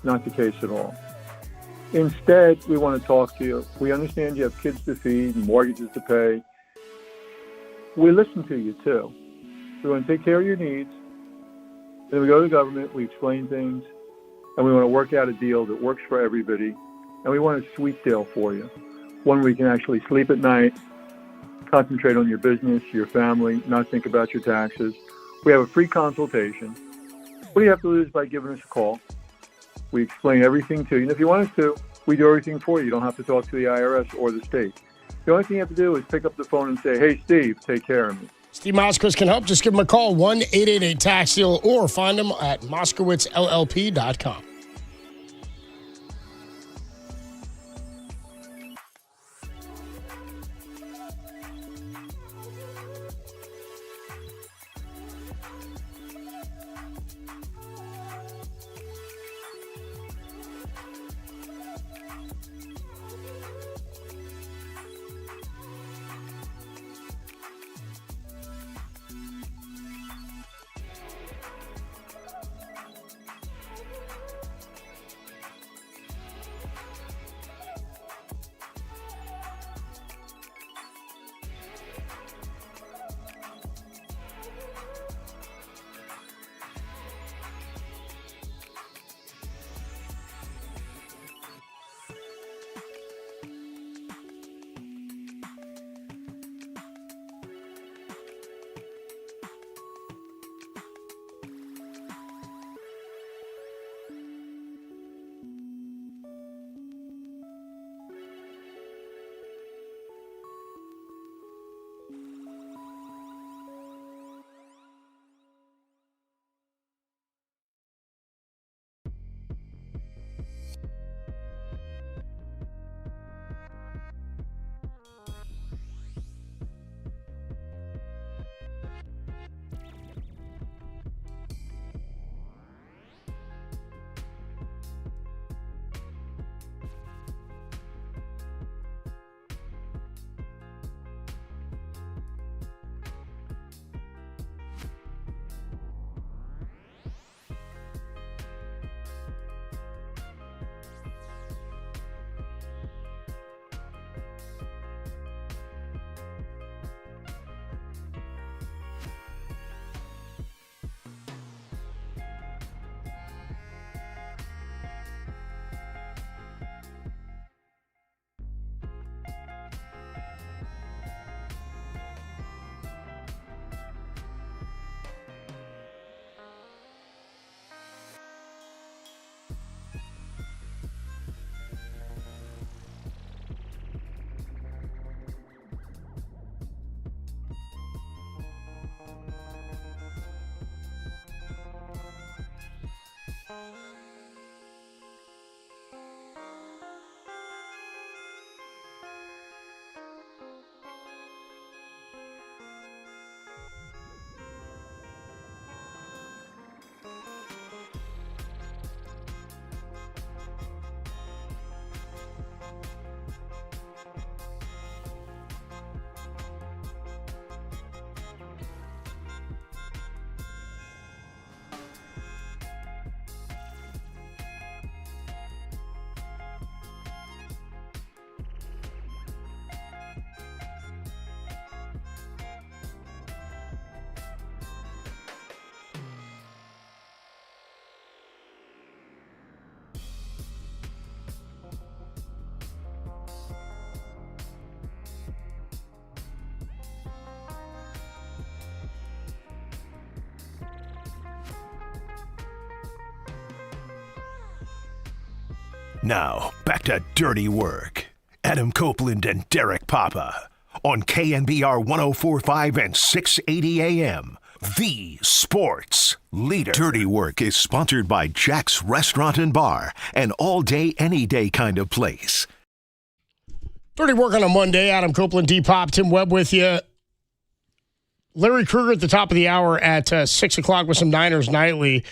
Not the case at all. Instead, we want to talk to you. We understand you have kids to feed and mortgages to pay. We listen to you, too. We want to take care of your needs. Then we go to the government, we explain things, and we want to work out a deal that works for everybody. And we want a sweet deal for you. One where you can actually sleep at night, concentrate on your business, your family, not think about your taxes. We have a free consultation. What do you have to lose by giving us a call? We explain everything to you. And if you want us to, we do everything for you. You don't have to talk to the IRS or the state. The only thing you have to do is pick up the phone and say, hey, Steve, take care of me. Steve Moskowitz can help. Just give him a call, 1-888-TAX-DEAL, or find him at moskowitzllp.com. Now, back to Dirty Work. Adam Copeland and Derek Papa on KNBR 104.5 and 680 AM. The Sports Leader. Dirty Work is sponsored by Jack's Restaurant and Bar, an all-day, any-day kind of place. Dirty Work on a Monday. Adam Copeland, D-Pop, Tim Webb with you. Larry Kruger at the top of the hour at 6 o'clock with some Niners Nightly.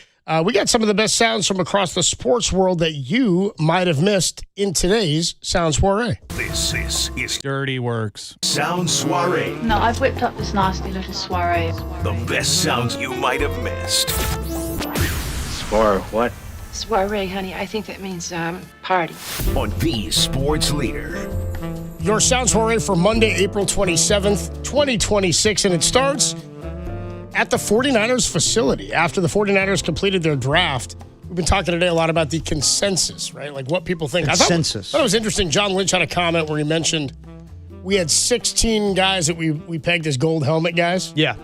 We got some of the best sounds from across the sports world that you might have missed in today's Sound Soiree. This is Dirty Works. Sound Soiree. No, I've whipped up this nasty little soiree. The best sounds you might have missed. Soiree, what? Soiree, honey. I think that means party. On The Sports Leader. Your Sound Soiree for Monday, April 27th, 2026, and it starts at the 49ers facility. After the 49ers completed their draft, we've been talking today a lot about the consensus, right? Like what people think. Consensus. I thought it was interesting. John Lynch had a comment where he mentioned we had 16 guys that we pegged as gold helmet guys. Yeah.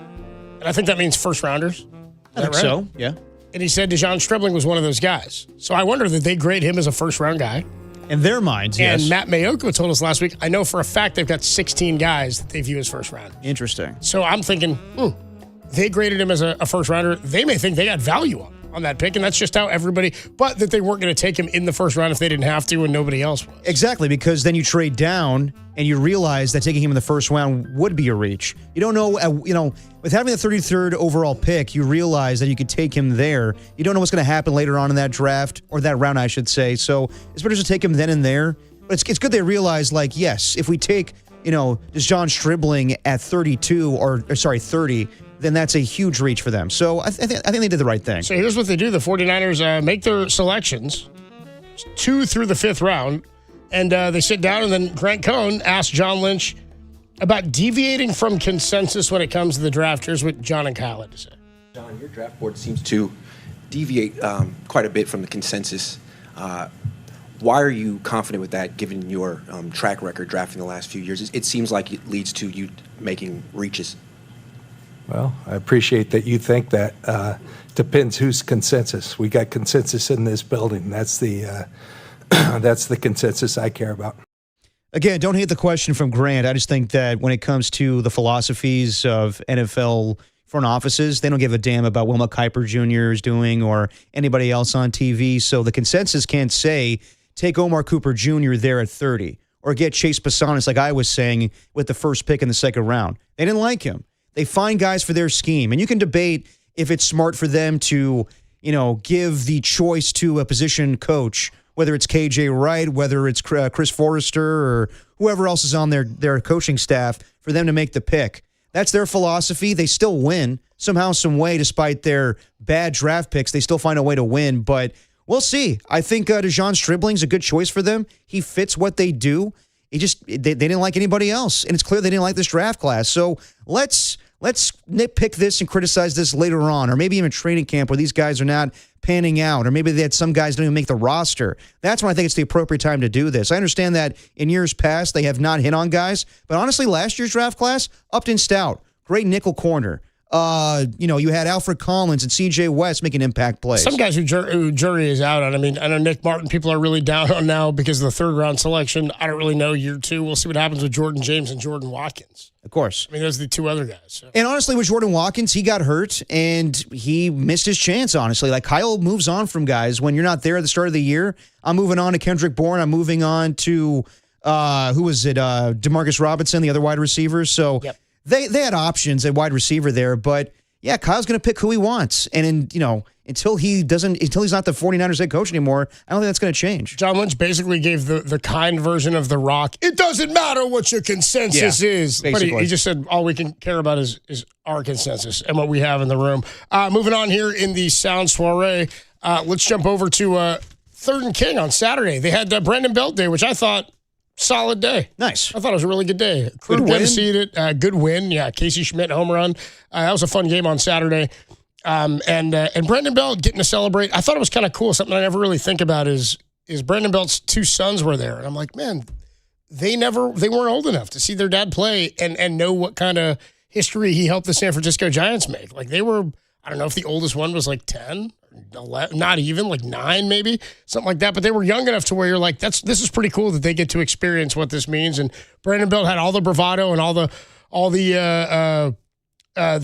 And I think that means first rounders. Is I think that right? so, yeah. And he said DeJon Stribling was one of those guys. So I wonder that they grade him as a first round guy. In their minds, yes. And Matt Mayoko told us last week, I know for a fact they've got 16 guys that they view as first round. Interesting. So I'm thinking, they graded him as a first rounder. They may think they got value on that pick, and that's just how everybody, but that they weren't going to take him in the first round if they didn't have to and nobody else was. Exactly, because then you trade down and you realize that taking him in the first round would be a reach. You don't know, with having the 33rd overall pick, you realize that you could take him there. You don't know what's going to happen later on in that draft, or that round, I should say. So it's better to take him then and there. But it's good they realize, like, yes, if we take, DeJon Stribling at 30, then that's a huge reach for them. So I think they did the right thing. So here's what they do. The 49ers make their selections 2 through the 5th round, and they sit down, and then Grant Cohn asked John Lynch about deviating from consensus when it comes to the draft. Here's what John and Kyle had to say. John, your draft board seems to deviate quite a bit from the consensus. Why are you confident with that, given your track record drafting the last few years? It seems like it leads to you making reaches. Well, I appreciate that you think that. Depends whose consensus. We got consensus in this building. That's the consensus I care about. Again, don't hate the question from Grant. I just think that when it comes to the philosophies of NFL front offices, they don't give a damn about Wilma Kiper Jr. is doing or anybody else on TV. So the consensus can't say, take Omar Cooper Jr. there at 30 or get Chase Pasanis, like I was saying, with the first pick in the second round. They didn't like him. They find guys for their scheme. And you can debate if it's smart for them to, give the choice to a position coach, whether it's KJ Wright, whether it's Chris Forrester or whoever else is on their coaching staff, for them to make the pick. That's their philosophy. They still win somehow, some way, despite their bad draft picks. They still find a way to win, but we'll see. I think DeJon Stribling's a good choice for them. He fits what they do. They didn't like anybody else, and it's clear they didn't like this draft class. So let's nitpick this and criticize this later on, or maybe even training camp where these guys are not panning out, or maybe they had some guys don't even make the roster. That's when I think it's the appropriate time to do this. I understand that in years past they have not hit on guys, but honestly, last year's draft class, Upton Stout, great nickel corner. You had Alfred Collins and C.J. West making impact plays. Some guys who jury is out on. I mean, I know Nick Martin people are really down on now because of the third round selection. I don't really know year 2. We'll see what happens with Jordan James and Jordan Watkins. Of course. I mean, those are the 2 other guys. So. And honestly, with Jordan Watkins, he got hurt and he missed his chance, honestly. Like, Kyle moves on from guys when you're not there at the start of the year. I'm moving on to Kendrick Bourne. I'm moving on to, who was it? Demarcus Robinson, the other wide receivers. So yep. They had options at wide receiver there, but yeah, Kyle's going to pick who he wants. And until he's not the 49ers head coach anymore, I don't think that's going to change. John Lynch basically gave the kind version of The Rock. It doesn't matter what your consensus is. Basically. But he just said all we can care about is our consensus and what we have in the room. Moving on here in the Sound Soiree, let's jump over to Third and King on Saturday. They had Brandon Belt Day, which I thought solid day. Nice. I thought it was a really good day. Good win. To see it. Good win. Yeah, Casey Schmidt home run. That was a fun game on Saturday. And Brandon Belt getting to celebrate. I thought it was kind of cool. Something I never really think about is Brandon Belt's 2 sons were there. And I'm like, man, they weren't old enough to see their dad play and know what kind of history he helped the San Francisco Giants make. Like, they were, I don't know if the oldest one was like 10 or 11, not even, like 9 maybe, something like that. But they were young enough to where you're like, this is pretty cool that they get to experience what this means. And Brandon Belt had all the bravado and all the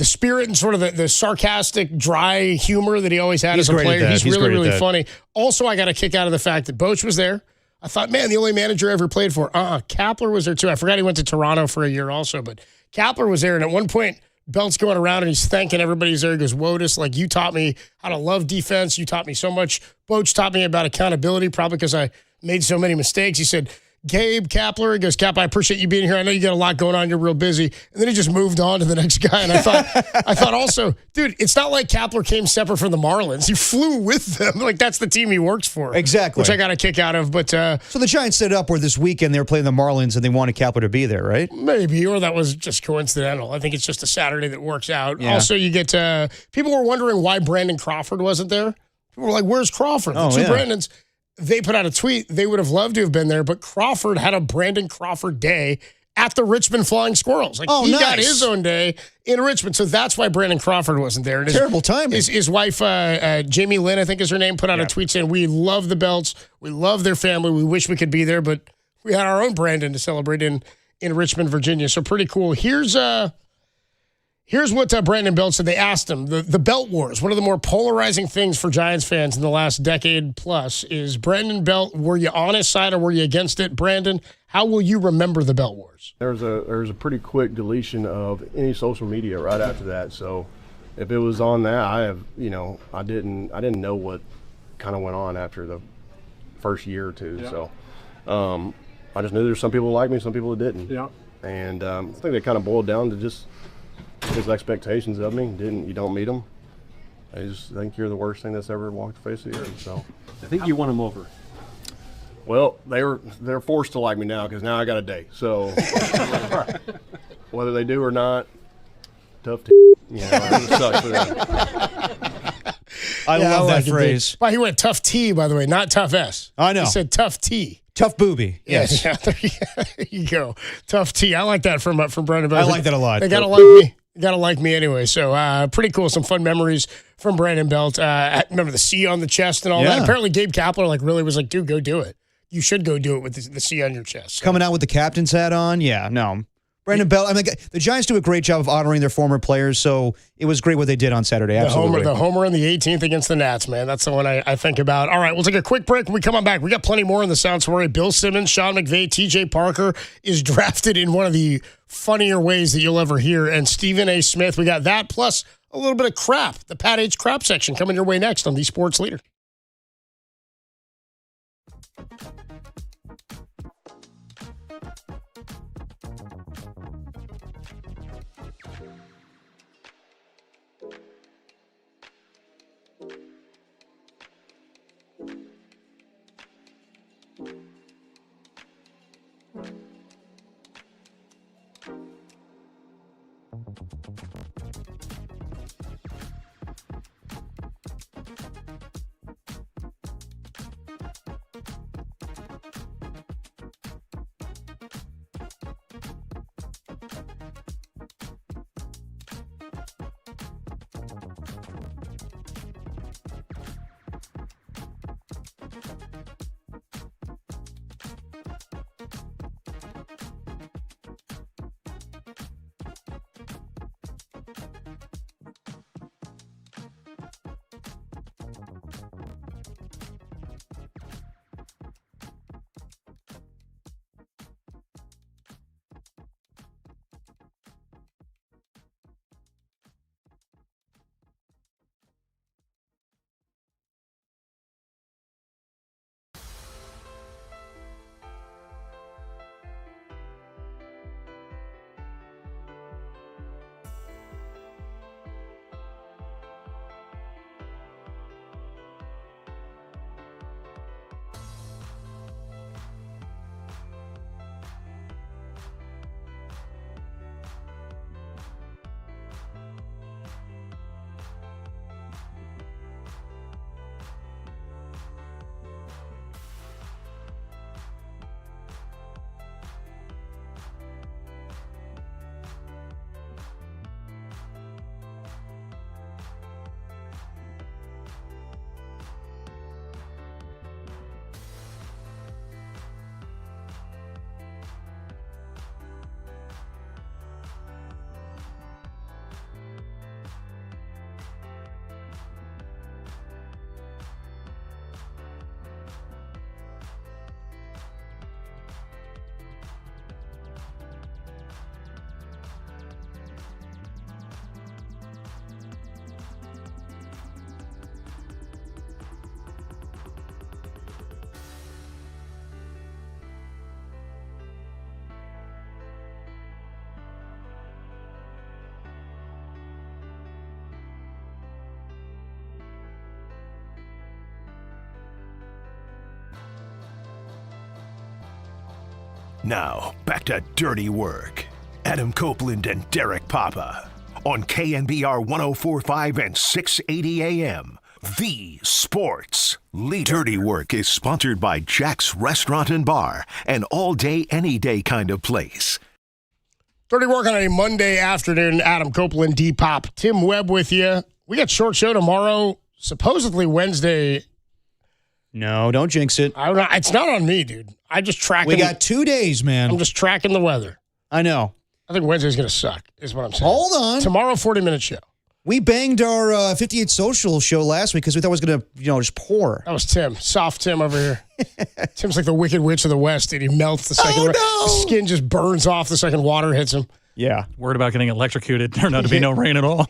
spirit and sort of the sarcastic, dry humor that he always had as a player. He's really, really funny. Also, I got a kick out of the fact that Boch was there. I thought, man, the only manager I ever played for. Kapler was there too. I forgot he went to Toronto for a year also, but Kapler was there. And at one point, Belt's going around and he's thanking everybody who's there. He goes, Wotus, like, you taught me how to love defense. You taught me so much. Boch taught me about accountability, probably because I made so many mistakes. He said, Gabe Kapler, he goes, Cap, I appreciate you being here. I know you got a lot going on. You're real busy. And then he just moved on to the next guy. And I thought also, dude, it's not like Kapler came separate from the Marlins. He flew with them. Like, that's the team he works for. Exactly. Which I got a kick out of. But so the Giants set up where this weekend they were playing the Marlins and they wanted Kapler to be there, right? Maybe, or that was just coincidental. I think it's just a Saturday that works out. Yeah. Also, you get people were wondering why Brandon Crawford wasn't there. People were like, where's Crawford? The two Brandons. They put out a tweet. They would have loved to have been there, but Crawford had a Brandon Crawford day at the Richmond Flying Squirrels. Like, he got his own day in Richmond. So that's why Brandon Crawford wasn't there. And terrible timing. His wife, Jamie Lynn, I think is her name, put out a tweet saying, we love the Belts. We love their family. We wish we could be there, but we had our own Brandon to celebrate in Richmond, Virginia. So pretty cool. Here's what Brandon Belt said. They asked him, the Belt Wars, one of the more polarizing things for Giants fans in the last decade plus is Brandon Belt, were you on his side or were you against it? Brandon, how will you remember the Belt Wars? There's a pretty quick deletion of any social media right after that. So if it was on that, I didn't know what kind of went on after the first year or two. Yeah. So I just knew there's some people who liked me, some people that didn't. Yeah. And I think it kind of boiled down to just his expectations of me. You don't meet them. I just think you're the worst thing that's ever walked the face of the earth. So I think you won them over. Well, they're forced to like me now because now I got a date. So whether they do or not, tough to it sucks for them. I love that phrase. Well, he went tough T, by the way, not tough S. I know. He said tough T. Tough booby. Yes. Yeah, there you go. Tough T. I like that from Brandon Belt. I like that a lot. They gotta like me. Gotta like me anyway. So pretty cool. Some fun memories from Brandon Belt. Remember the C on the chest and all that. Apparently Gabe Kapler really was like, dude, go do it. You should go do it with the C on your chest. So. Coming out with the captain's hat on. Yeah, no. Brandon Belt, I mean, the Giants do a great job of honoring their former players, so it was great what they did on Saturday. Absolutely. The homer on the 18th against the Nats, man. That's the one I think about. All right, we'll take a quick break. When we come on back, we got plenty more in the Sound Story. Bill Simmons, Sean McVay, TJ Parker is drafted in one of the funnier ways that you'll ever hear, and Stephen A. Smith. We got that, plus a little bit of crap, the Pat H. crap section coming your way next on The Sports Leader. Now, back to Dirty Work. Adam Copeland and Derek Papa on KNBR 104.5 and 680 AM. The Sports Leader. Dirty Work is sponsored by Jack's Restaurant and Bar, an all-day, any-day kind of place. Dirty Work on a Monday afternoon. Adam Copeland, D-Pop, Tim Webb with you. We got short show tomorrow, supposedly Wednesday. No, don't jinx it. It's not on me, dude. I just track. We got 2 days, man. I'm just tracking the weather. I know. I think Wednesday's going to suck, is what I'm saying. Hold on. Tomorrow, 40-minute show. We banged our 58 Social show last week because we thought it was going to, just pour. That was Tim. Soft Tim over here. Tim's like the Wicked Witch of the West, dude. He melts the second. The skin just burns off the second water hits him. Yeah. Worried about getting electrocuted. Turned out to be no rain at all.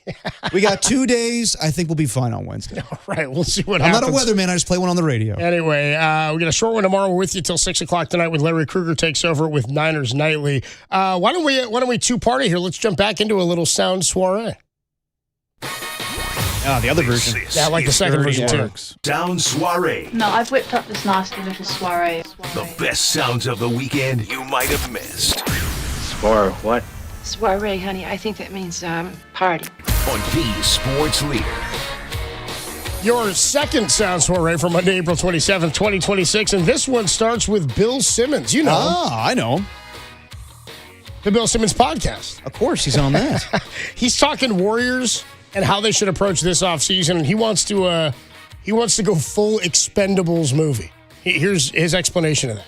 We got 2 days. I think we'll be fine on Wednesday. All right. We'll see what happens. happens. I'm not a weatherman. I just play one on the radio. Anyway, we got a short one tomorrow. We're with you till 6 o'clock tonight when Larry Krueger takes over with Niners Nightly. Why don't we two-party here? Let's jump back into a little sound soiree. The other version. Yeah, I like the second version too. Sound soiree. No, I've whipped up this nasty little soiree. The best sounds of the weekend you might have missed. Soiree, what? Soiree, honey. I think that means party. On the Sports Leader. Your second sound soiree for Monday, April 27th, 2026. And this one starts with Bill Simmons. You know him. Ah, I know him. The Bill Simmons podcast. Of course, he's on that. He's talking Warriors and how they should approach this offseason. And he wants to go full Expendables movie. Here's his explanation of that.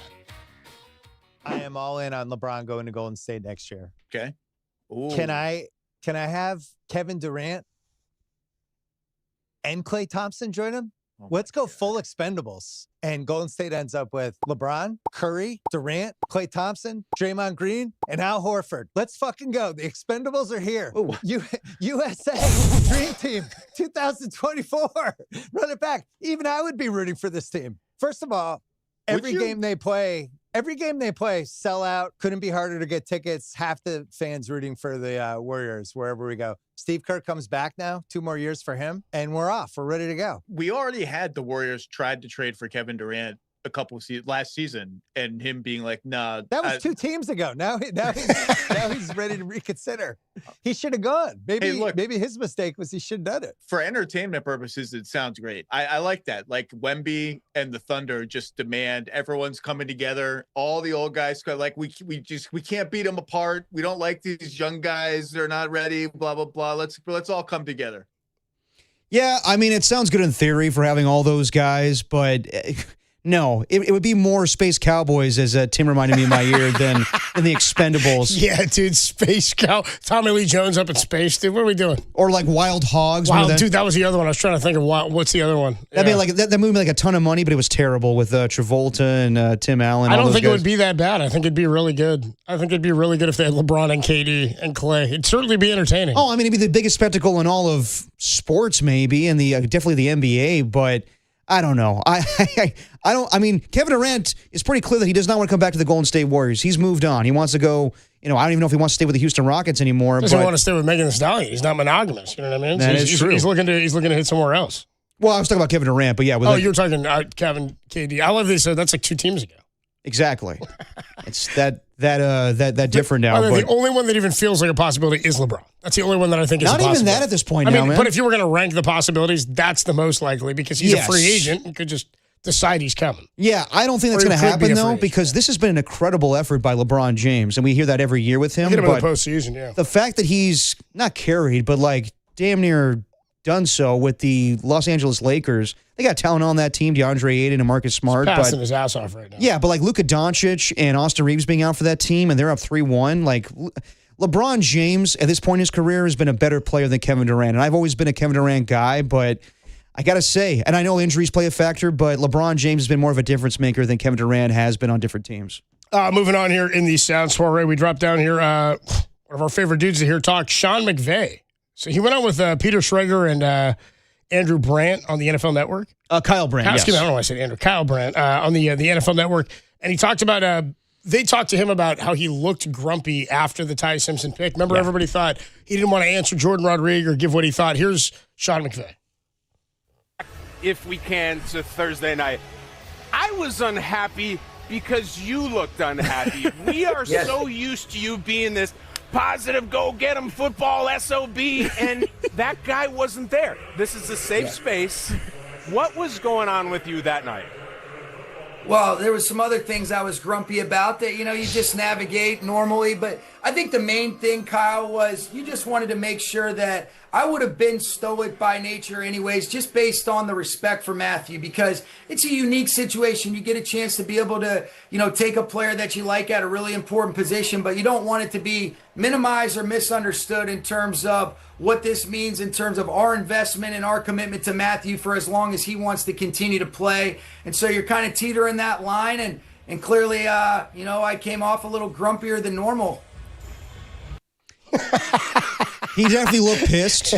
I am all in on LeBron going to Golden State next year. Okay. Ooh. Can I have Kevin Durant and Klay Thompson join him? Let's go full Expendables. And Golden State ends up with LeBron, Curry, Durant, Klay Thompson, Draymond Green, and Al Horford. Let's fucking go. The Expendables are here. USA Dream Team 2024. Run it back. Even I would be rooting for this team. First of all, every game they play, sell out. Couldn't be harder to get tickets. Half the fans rooting for the Warriors wherever we go. Steve Kerr comes back now. 2 more years for him, and we're off. We're ready to go. We already had the Warriors tried to trade for Kevin Durant a couple of last season, and him being like, "Nah." That was 2 teams ago. Now he's ready to reconsider. He should have gone. Maybe his mistake was he should have done it. For entertainment purposes, it sounds great. I like that. Like Wemby and the Thunder just demand everyone's coming together. All the old guys like we can't beat them apart. We don't like these young guys. They're not ready. Blah blah blah. Let's all come together. Yeah, I mean, it sounds good in theory for having all those guys, but. No, it would be more Space Cowboys, as Tim reminded me in my ear, than the Expendables. Yeah, dude, Space Cow. Tommy Lee Jones up in space, dude. What are we doing? Or like Wild Hogs. Dude, that was the other one. I was trying to think of what's the other one. That movie made like a ton of money, but it was terrible with Travolta and Tim Allen. I don't think it would be that bad. I think it'd be really good. I think it'd be really good if they had LeBron and KD and Klay. It'd certainly be entertaining. Oh, I mean, it'd be the biggest spectacle in all of sports, maybe, and definitely the NBA, but. I don't know. I mean, Kevin Durant is pretty clear that he does not want to come back to the Golden State Warriors. He's moved on. He wants to go, I don't even know if he wants to stay with the Houston Rockets anymore. He doesn't want to stay with Megan Thee Stallion. He's not monogamous. You know what I mean? That is true. He's looking to hit somewhere else. Well, I was talking about Kevin Durant, but yeah. You were talking Kevin, KD. I love this. That's like 2 teams ago. Exactly. It's that different now. The only one that even feels like a possibility is LeBron. That's the only one that I think is a possibility. Not even that at this point now, man. But if you were going to rank the possibilities, that's the most likely because he's a free agent and could just decide he's coming. Yeah, I don't think that's going to happen, though, because this has been an incredible effort by LeBron James, and we hear that every year with him. Hit him in the postseason, yeah. The fact that he's not carried, but like damn near done so with the Los Angeles Lakers. They got talent on that team, DeAndre Ayton and Marcus Smart. He's passing his ass off right now. Yeah, but like Luka Doncic and Austin Reeves being out for that team, and they're up 3-1. Like LeBron James, at this point in his career, has been a better player than Kevin Durant. And I've always been a Kevin Durant guy, but I got to say, and I know injuries play a factor, but LeBron James has been more of a difference maker than Kevin Durant has been on different teams. Moving on here in the Sound Soiree, we dropped down here, one of our favorite dudes to hear talk, Sean McVay. So he went on with Peter Schrager and Andrew Brandt on the NFL Network. Kyle Brandt, yes. I don't know why I said Andrew. Kyle Brandt on the NFL Network. And he talked about, they talked to him about how he looked grumpy after the Ty Simpson pick. Remember, everybody thought he didn't want to answer Jordan Rodriguez or give what he thought. Here's Sean McVay. If we can, to Thursday night. I was unhappy because you looked unhappy. We are Yes. so used to you being this positive, go get 'em football SOB, and that guy wasn't there. This is a safe space. What was going on with you that night? Well, there was some other things I was grumpy about that, you just navigate normally. But I think the main thing, Kyle, was you just wanted to make sure that I would have been stoic by nature anyways, just based on the respect for Matthew, because it's a unique situation. You get a chance to be able to, take a player that you like at a really important position, but you don't want it to be minimized or misunderstood in terms of what this means in terms of our investment and our commitment to Matthew for as long as he wants to continue to play. And so you're kind of teetering that line, and clearly, I came off a little grumpier than normal. He definitely looked pissed.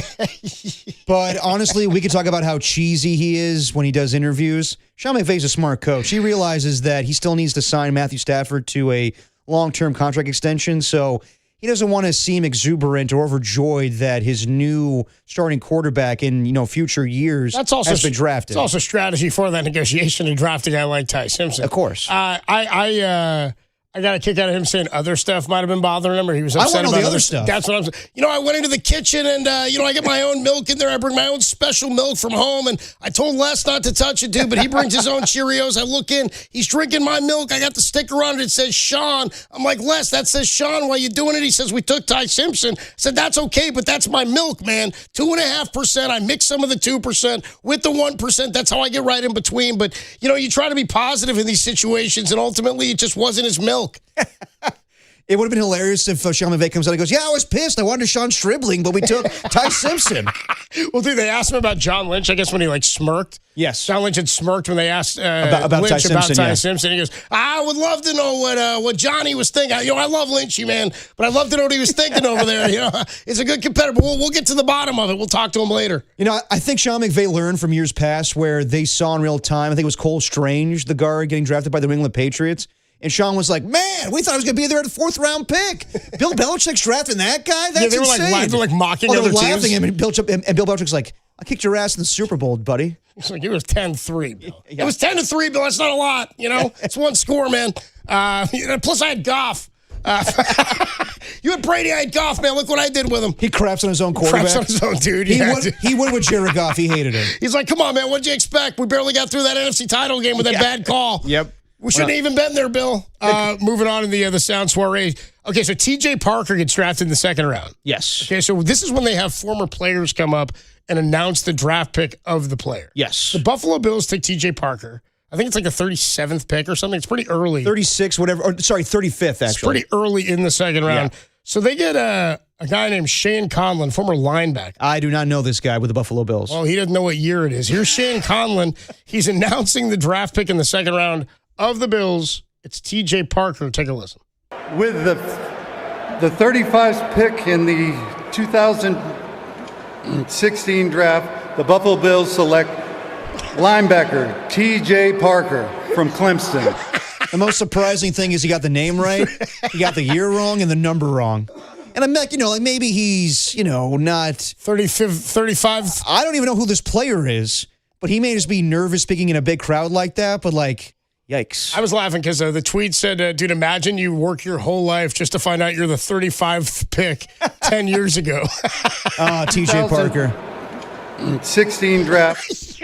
But honestly, we could talk about how cheesy he is when he does interviews. Sean McVay's a smart coach. He realizes that he still needs to sign Matthew Stafford to a long-term contract extension, so he doesn't want to seem exuberant or overjoyed that his new starting quarterback in future years has been drafted. It's also strategy for that negotiation to draft a guy like Ty Simpson. Of course. I got a kick out of him saying other stuff might have been bothering him, or he was upset I want about the other stuff. That's what I'm saying. I went into the kitchen and, I get my own milk in there. I bring my own special milk from home, and I told Les not to touch it, dude, but he brings his own Cheerios. I look in, he's drinking my milk. I got the sticker on it. It says Sean. I'm like, Les, that says Sean. Why you doing it? He says, we took Ty Simpson. I said, that's okay, but that's my milk, man. 2.5%. I mix some of the 2% with the 1%. That's how I get right in between. But, you try to be positive in these situations, and ultimately it just wasn't his milk. It would have been hilarious if Sean McVay comes out and goes, I was pissed. I wanted Sean Stribling, but we took Ty Simpson. Well, dude, they asked him about John Lynch, I guess, when he, smirked. Yes. John Lynch had smirked when they asked about Lynch Ty Ty Simpson. Simpson. He goes, I would love to know what Johnny was thinking. I love Lynchy, man, but I'd love to know what he was thinking over there. It's a good competitor. We'll get to the bottom of it. We'll talk to him later. I think Sean McVay learned from years past where they saw in real time, I think it was Cole Strange, the guard getting drafted by the New England Patriots. And Sean was like, man, we thought he was going to be there at the 4th round pick. Bill Belichick's drafting that guy? That's they were insane. They're mocking other they're teams. laughing at him, and Bill Belichick's like, I kicked your ass in the Super Bowl, buddy. It's like, it was 10-3, Bill. Yeah. It was 10-3, Bill. That's not a lot. It's one score, man. Plus, I had Goff. You had Brady, I had Goff, man. Look what I did with him. He craps on his own quarterback. Craps on his own dude. He went with Jared Goff. He hated him. He's like, come on, man. What'd you expect? We barely got through that NFC title game with that bad call. Yep. We shouldn't have even been there, Bill. Moving on in the sound soiree. Okay, so T.J. Parker gets drafted in the 2nd round. Yes. Okay, so this is when they have former players come up and announce the draft pick of the player. Yes. The Buffalo Bills take T.J. Parker. I think it's like the 37th pick or something. It's pretty early. 36, whatever. Or, sorry, 35th, actually. It's pretty early in the 2nd round. Yeah. So they get a guy named Shane Conlon, former linebacker. I do not know this guy with the Buffalo Bills. Well, he doesn't know what year it is. Here's Shane Conlon. He's announcing the draft pick in the 2nd round of the Bills. It's T.J. Parker. Take a listen. With the 35th pick in the 2016 draft, the Buffalo Bills select linebacker T.J. Parker from Clemson. The most surprising thing is he got the name right, he got the year wrong, and the number wrong. And I'm like, maybe he's, not 35. I don't even know who this player is, but he may just be nervous speaking in a big crowd like that, but yikes. I was laughing because the tweet said, dude, imagine you work your whole life just to find out you're the 35th pick 10 years ago. T.J. Parker. 16 draft.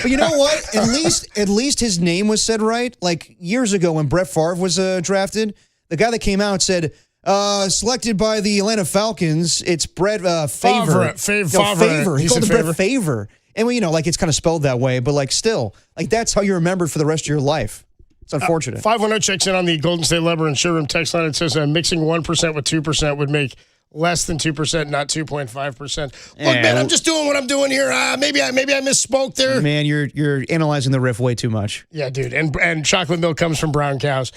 But you know what? At least his name was said right. Like years ago when Brett Favre was drafted, the guy that came out said, selected by the Atlanta Falcons, it's Brett Favre. Favre. He called him Brett Favre. And it's kind of spelled that way, but still, that's how you're remembered for the rest of your life. It's unfortunate. 510 checks in on the Golden State Lever and Showroom text line. It says mixing 1% with 2% would make less than 2%, not 2.5%. Look, man, I'm just doing what I'm doing here. Maybe I misspoke there. Man, you're analyzing the riff way too much. Yeah, dude. And chocolate milk comes from brown cows.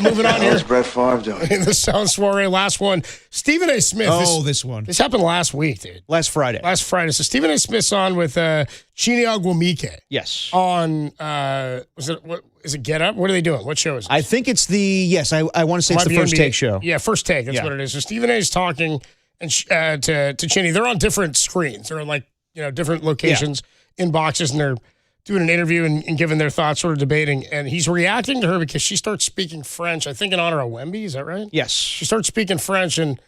Moving on here. How's Brett Favre doing? In the sound soiree, last one. Stephen A. Smith. This one. This happened last week, dude. Last Friday. So Stephen A. Smith's on with Chini Agwamike. Yes. On is it Get Up? What are they doing? What show is it? I think it's I want to say it's the First Take show. Yeah, First Take. That's what it is. So Stephen A. is talking and to Chinny. They're on different screens. They're in different locations in boxes, and they're doing an interview and giving their thoughts, sort of debating, and he's reacting to her because she starts speaking French, I think in honor of Wemby. Is that right? Yes. She starts speaking French, and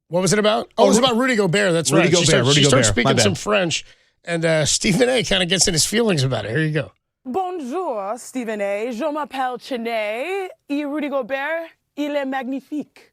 what was it about? Oh, it was about Rudy Gobert. That's Rudy right. Gobert, She starts my speaking bad. some French, and Stephen A. kind of gets in his feelings about it. Here you go. Bonjour, Stephen A. Je m'appelle Cheney. Et Rudy Gobert, il est magnifique.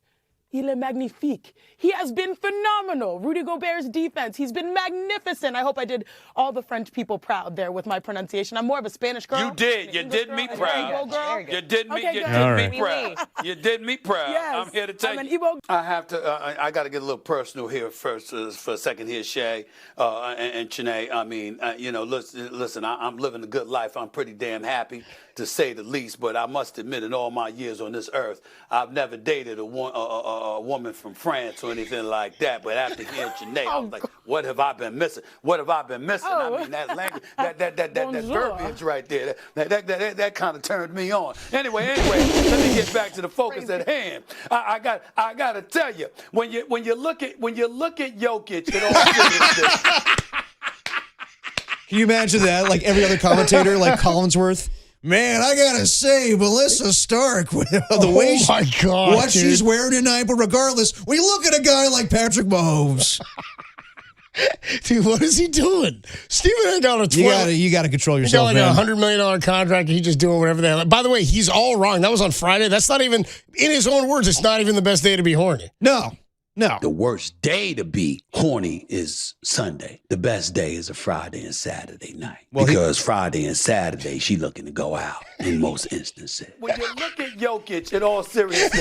Il est magnifique. He has been phenomenal. Rudy Gobert's defense, he's been magnificent. I hope I did all the French people proud there with my pronunciation. I'm more of a Spanish girl. You did. You did me proud. You did me. You did me proud. You did me proud. Yes. I'm here to tell you. I have to. I got to get a little personal here first for a second here, Shay and Chanae. I mean, listen. I'm living a good life. I'm pretty damn happy, to say the least. But I must admit, in all my years on this earth, I've never dated a woman from France or anything like that. But after hearing Chanae, I was like, what have I been missing? What have I been missing? I mean, that language, that verbiage right there, that kind of turned me on. Anyway, let me get back to the focus at hand. I got to tell you, when you look at Jokic, it all seriousness. Can you imagine that? Like every other commentator, like Collinsworth. Man, I gotta say, Melissa Stark, with the way my God, what she's wearing tonight, but regardless, when you look at a guy like Patrick Mahomes. Dude, what is he doing? Stephen A. got a 12. You gotta control He yourself, got like man. $100 million contract, and he's just doing whatever the hell. By the way, he's all wrong. That was on Friday. That's not even, in his own words, it's not even the best day to be horny. No. The worst day to be horny is Sunday. The best day is a Friday and Saturday night. Because Friday and Saturday, she looking to go out in most instances. When you look at Jokic, in all seriousness.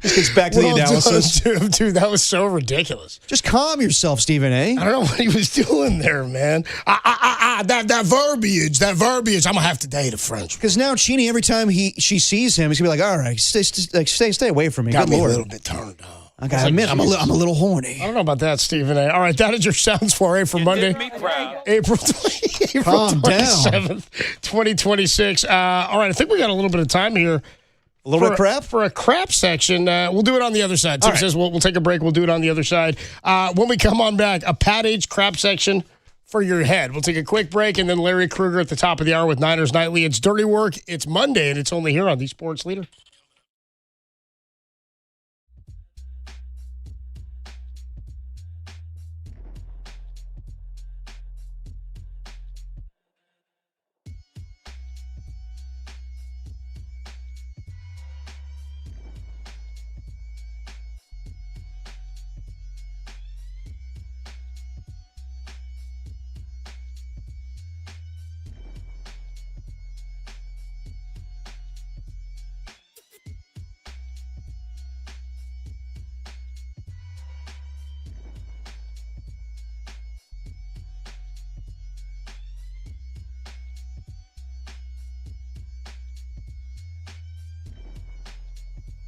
This gets back to the analysis. Dude, that was so ridiculous. Just calm yourself, Stephen A. I don't know what he was doing there, man. That verbiage. I'm going to have to date a French. Because now Cheney, every time she sees him, he's going to be like, all right, stay away from me. Got Good me Lord. a little bit turned on. I got to admit, I'm a little horny. I don't know about that, Stephen A. All right, that is your sounds for for Monday, April 27th, 2026. All right, I think we got a little bit of time here. A little bit of crap? For a crap section. We'll do it on the other side. Tim says we'll take a break. We'll do it on the other side. When we come on back, a Pat H crap section for your head. We'll take a quick break, and then Larry Krueger at the top of the hour with Niners Nightly. It's Dirty Work. It's Monday, and it's only here on the Sports Leader.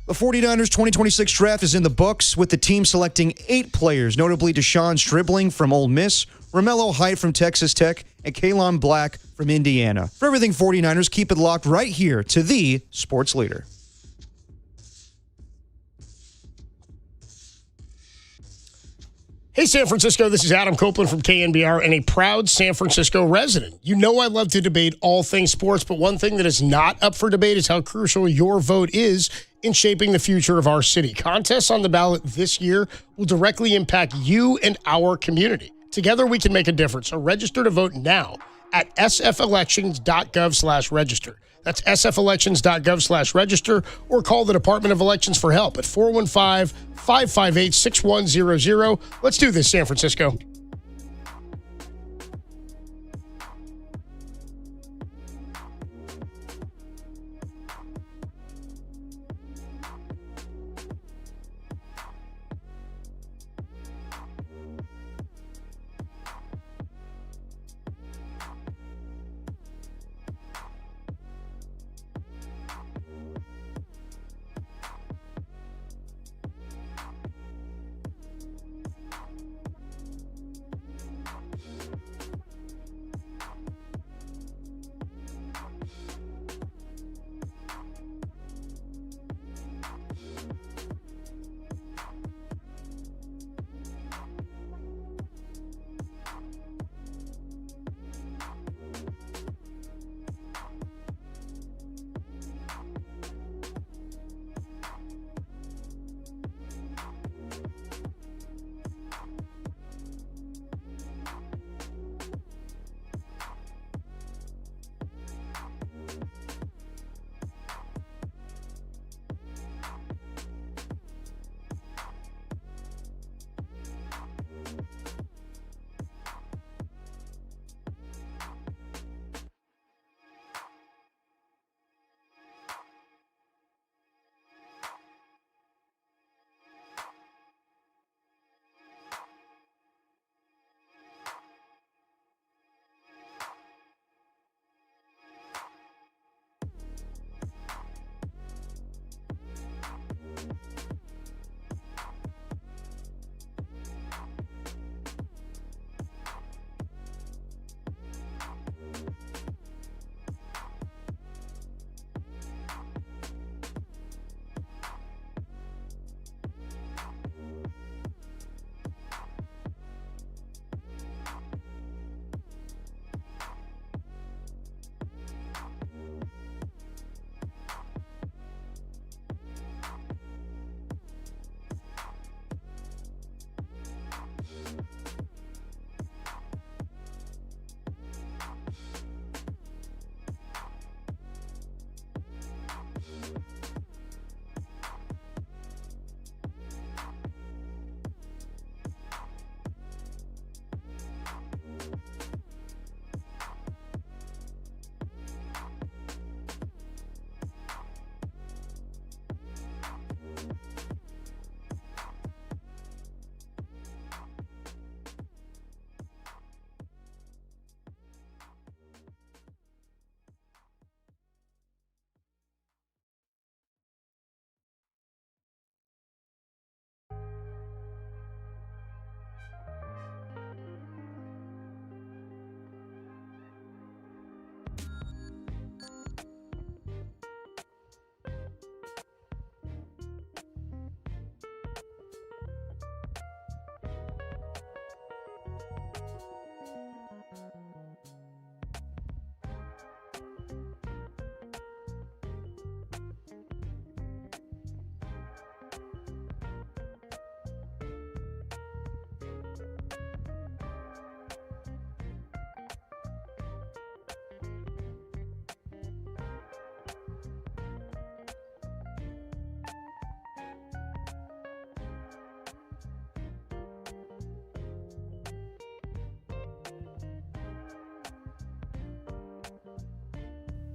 The 49ers 2026 draft is in the books, with the team selecting 8 players, notably Deshaun Stribling from Ole Miss, Romello Height from Texas Tech, and Kalon Black from Indiana. For everything 49ers, keep it locked right here to the Sports Leader. Hey, San Francisco, this is Adam Copeland from KNBR and a proud San Francisco resident. You know I love to debate all things sports, but one thing that is not up for debate is how crucial your vote is in shaping the future of our city. Contests on the ballot this year will directly impact you and our community. Together, we can make a difference. So register to vote now at sfelections.gov/register. That's sfelections.gov/register, or call the Department of Elections for help at 415-558-6100. Let's do this, San Francisco.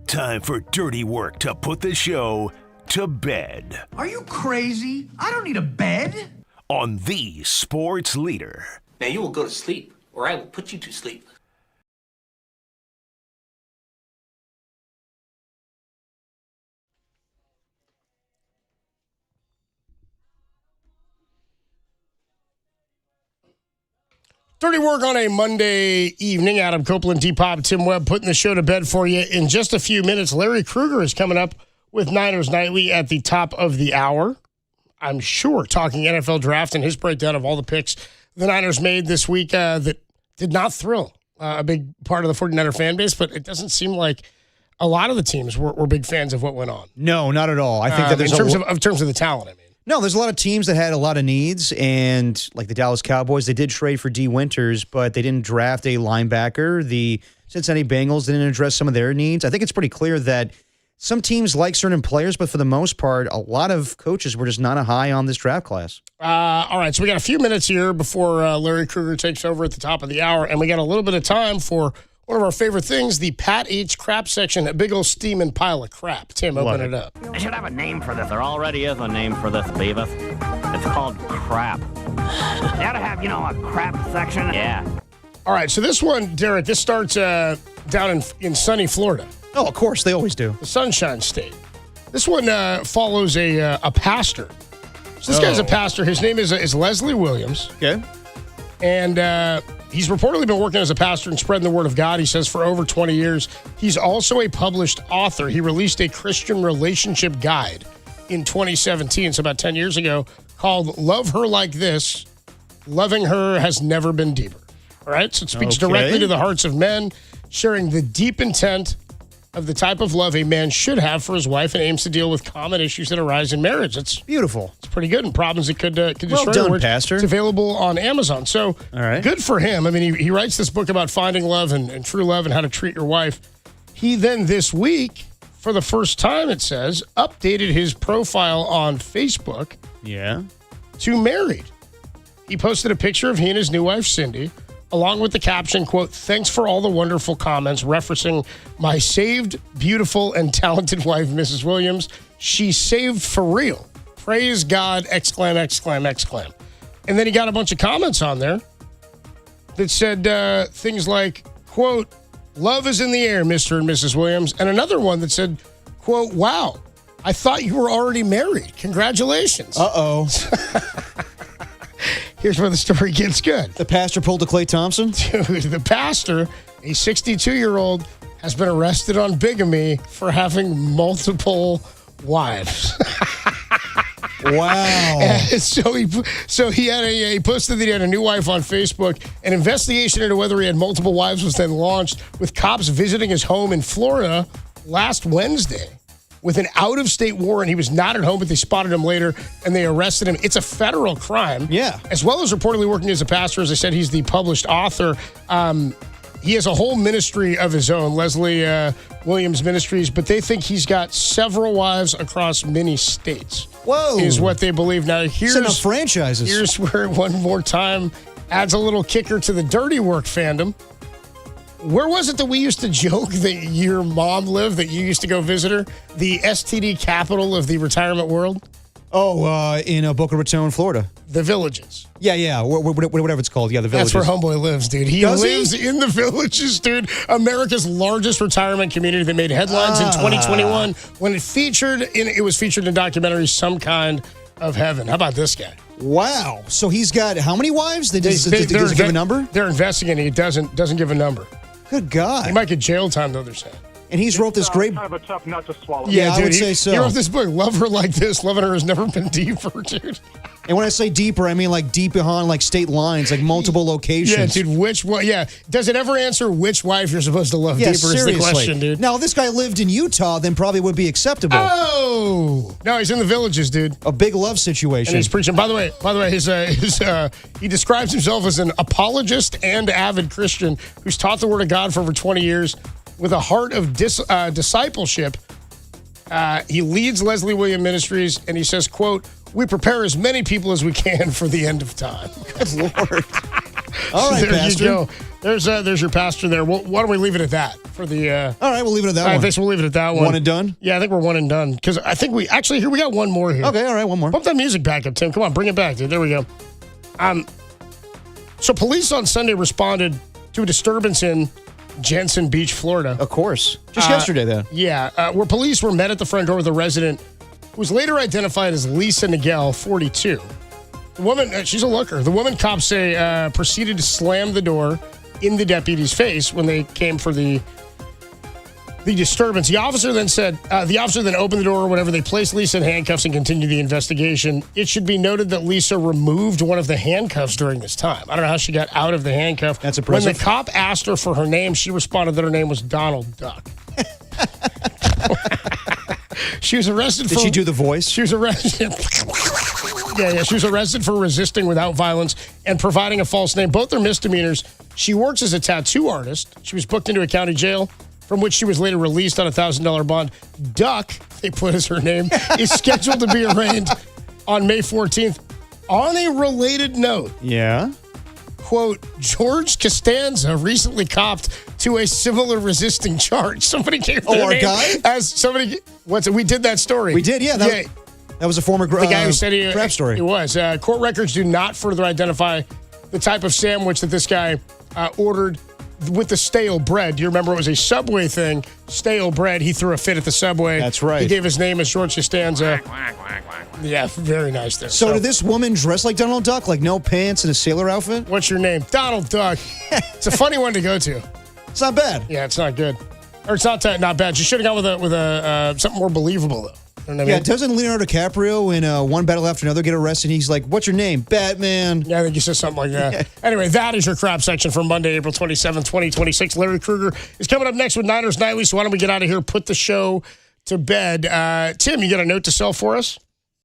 Time for dirty work to put the show to bed. Are you crazy? I don't need a bed. On the Sports Leader. Now you will go to sleep, or I will put you to sleep. Dirty work on a Monday evening. Adam Copeland, Depop, Tim Webb putting the show to bed for you in just a few minutes. Larry Krueger is coming up with Niners Nightly at the top of the hour. I'm sure talking NFL draft and his breakdown of all the picks the Niners made this week that did not thrill a big part of the 49er fan base, but it doesn't seem like a lot of the teams were big fans of what went on. No, not at all. I think that there's in terms of the talent, I mean. No, there's a lot of teams that had a lot of needs, and like the Dallas Cowboys, they did trade for D. Winters, but they didn't draft a linebacker. The Cincinnati Bengals didn't address some of their needs. I think it's pretty clear that some teams like certain players, but for the most part, a lot of coaches were just not high on this draft class. All right, so we got a few minutes here before Larry Krueger takes over at the top of the hour, and we got a little bit of time for one of our favorite things, the Pat H. Crap section, a big old steaming pile of crap. Tim, open it up. I should have a name for this. There already is a name for this, Beavis. It's called crap. They ought to have, a crap section. Yeah. All right, so this one, Derek, this starts down in sunny Florida. Oh, of course, they always do. The Sunshine State. This one follows a pastor. So this guy's a pastor. His name is Leslie Williams. Okay. And he's reportedly been working as a pastor and spreading the word of God, he says, for over 20 years. He's also a published author. He released a Christian relationship guide in 2017, so about 10 years ago, called Love Her Like This, Loving Her Has Never Been Deeper. All right? So it speaks directly to the hearts of men, sharing the deep intent of the type of love a man should have for his wife and aims to deal with common issues that arise in marriage. It's beautiful. It's pretty good, and problems that could destroy well done, marriage. Pastor. It's available on Amazon. So all right. Good for him. I mean, he writes this book about finding love and true love and how to treat your wife. He then this week, for the first time, it says, updated his profile on Facebook to married. He posted a picture of he and his new wife, Cindy, along with the caption, quote, "Thanks for all the wonderful comments," referencing my saved, beautiful, and talented wife, Mrs. Williams. She's saved for real. Praise God, exclaim, exclaim, exclaim. And then he got a bunch of comments on there that said things like, quote, "Love is in the air, Mr. and Mrs. Williams." And another one that said, quote, "Wow, I thought you were already married. Congratulations." Uh-oh. Here's where the story gets good. The pastor pulled a Clay Thompson? Dude, the pastor, a 62-year-old, has been arrested on bigamy for having multiple wives. Wow. And so he had he posted that he had a new wife on Facebook. An investigation into whether he had multiple wives was then launched, with cops visiting his home in Florida last Wednesday with an out-of-state warrant. He was not at home, but they spotted him later, and they arrested him. It's a federal crime. Yeah. As well as reportedly working as a pastor. As I said, he's the published author. He has a whole ministry of his own, Leslie Williams Ministries, but they think he's got several wives across many states. Whoa. Is what they believe. Now, here's enough franchises. Here's where one more time adds a little kicker to the dirty work fandom. Where was it that we used to joke that your mom lived, that you used to go visit her? The STD capital of the retirement world? Oh, in Boca Raton, Florida. The Villages. Yeah. Whatever it's called. Yeah, the Villages. That's where Homeboy lives, dude. He lives in the Villages, dude. America's largest retirement community that made headlines in 2021 when it was featured in documentary Some Kind of Heaven. How about this guy? Wow. So he's got how many wives? Does it give a number? They're investigating. It doesn't give a number. Good God. He might get jail time, though, they're saying. And he's wrote this great... kind of a tough nut to swallow. Yeah, I dude, would say so. He wrote this book, Love Her Like This, Loving Her Has Never Been Deeper, dude. And when I say deeper, I mean like deep behind like state lines, like multiple locations. Yeah, dude, does it ever answer which wife you're supposed to love deeper seriously. is the question, dude. Now, if this guy lived in Utah, then probably would be acceptable. Oh! No, he's in the Villages, dude. A big love situation. And he's preaching. By the way, he describes himself as an apologist and avid Christian who's taught the Word of God for over 20 years with a heart of discipleship. He leads Leslie Williams Ministries, and he says, quote, "We prepare as many people as we can for the end of time." Good Lord. All right, there Pastor. you go. There's your pastor there. Well, why don't we leave it at that for the? All right, we'll leave it at that one. one. I think we'll leave it at that one. One and done? Yeah, I think we're one and done. Because I think we got one more here. Okay, all right, one more. Pump that music back up, Tim. Come on, bring it back, dude. There we go. So police on Sunday responded to a disturbance in Jensen Beach, Florida. Of course. Just yesterday, then. Yeah, where police were met at the front door with a resident who was later identified as Lisa Nagel, 42. The woman, she's a looker. The woman, cops say, proceeded to slam the door in the deputy's face when they came for the disturbance. The officer then opened the door or whatever. They placed Lisa in handcuffs and continued the investigation. It should be noted that Lisa removed one of the handcuffs during this time. I don't know how she got out of the handcuff. That's impressive. When the cop asked her for her name, she responded that her name was Donald Duck. She was arrested. Did she do the voice? She was arrested. Yeah. She was arrested for resisting without violence and providing a false name. Both are misdemeanors. She works as a tattoo artist. She was booked into a county jail, from which she was later released on a $1,000 bond. Duck, they put as her name, is scheduled to be arraigned on May 14th. On a related note, yeah, quote, George Costanza recently copped to a similar resisting charge. Somebody gave their our name guy? as somebody. We did that story. We did, yeah. That was a former the guy who said crap story. It was. Court records do not further identify the type of sandwich that this guy ordered with the stale bread. Do you remember it was a Subway thing? Stale bread. He threw a fit at the Subway. That's right. He gave his name as George Costanza. Yeah, very nice there. So did this woman dress like Donald Duck, like no pants and a sailor outfit? What's your name? Donald Duck. It's a funny one to go to. It's not bad. Yeah, it's not good. Or it's not bad. You should have gone with a something more believable, though. You know what I mean? Doesn't Leonardo DiCaprio in One Battle After Another get arrested? He's like, what's your name? Batman. Yeah, I think he says something like that. Anyway, that is your crap section for Monday, April 27th, 2026. Larry Krueger is coming up next with Niners Nightly, so why don't we get out of here, put the show to bed. Tim, you got a note to sell for us?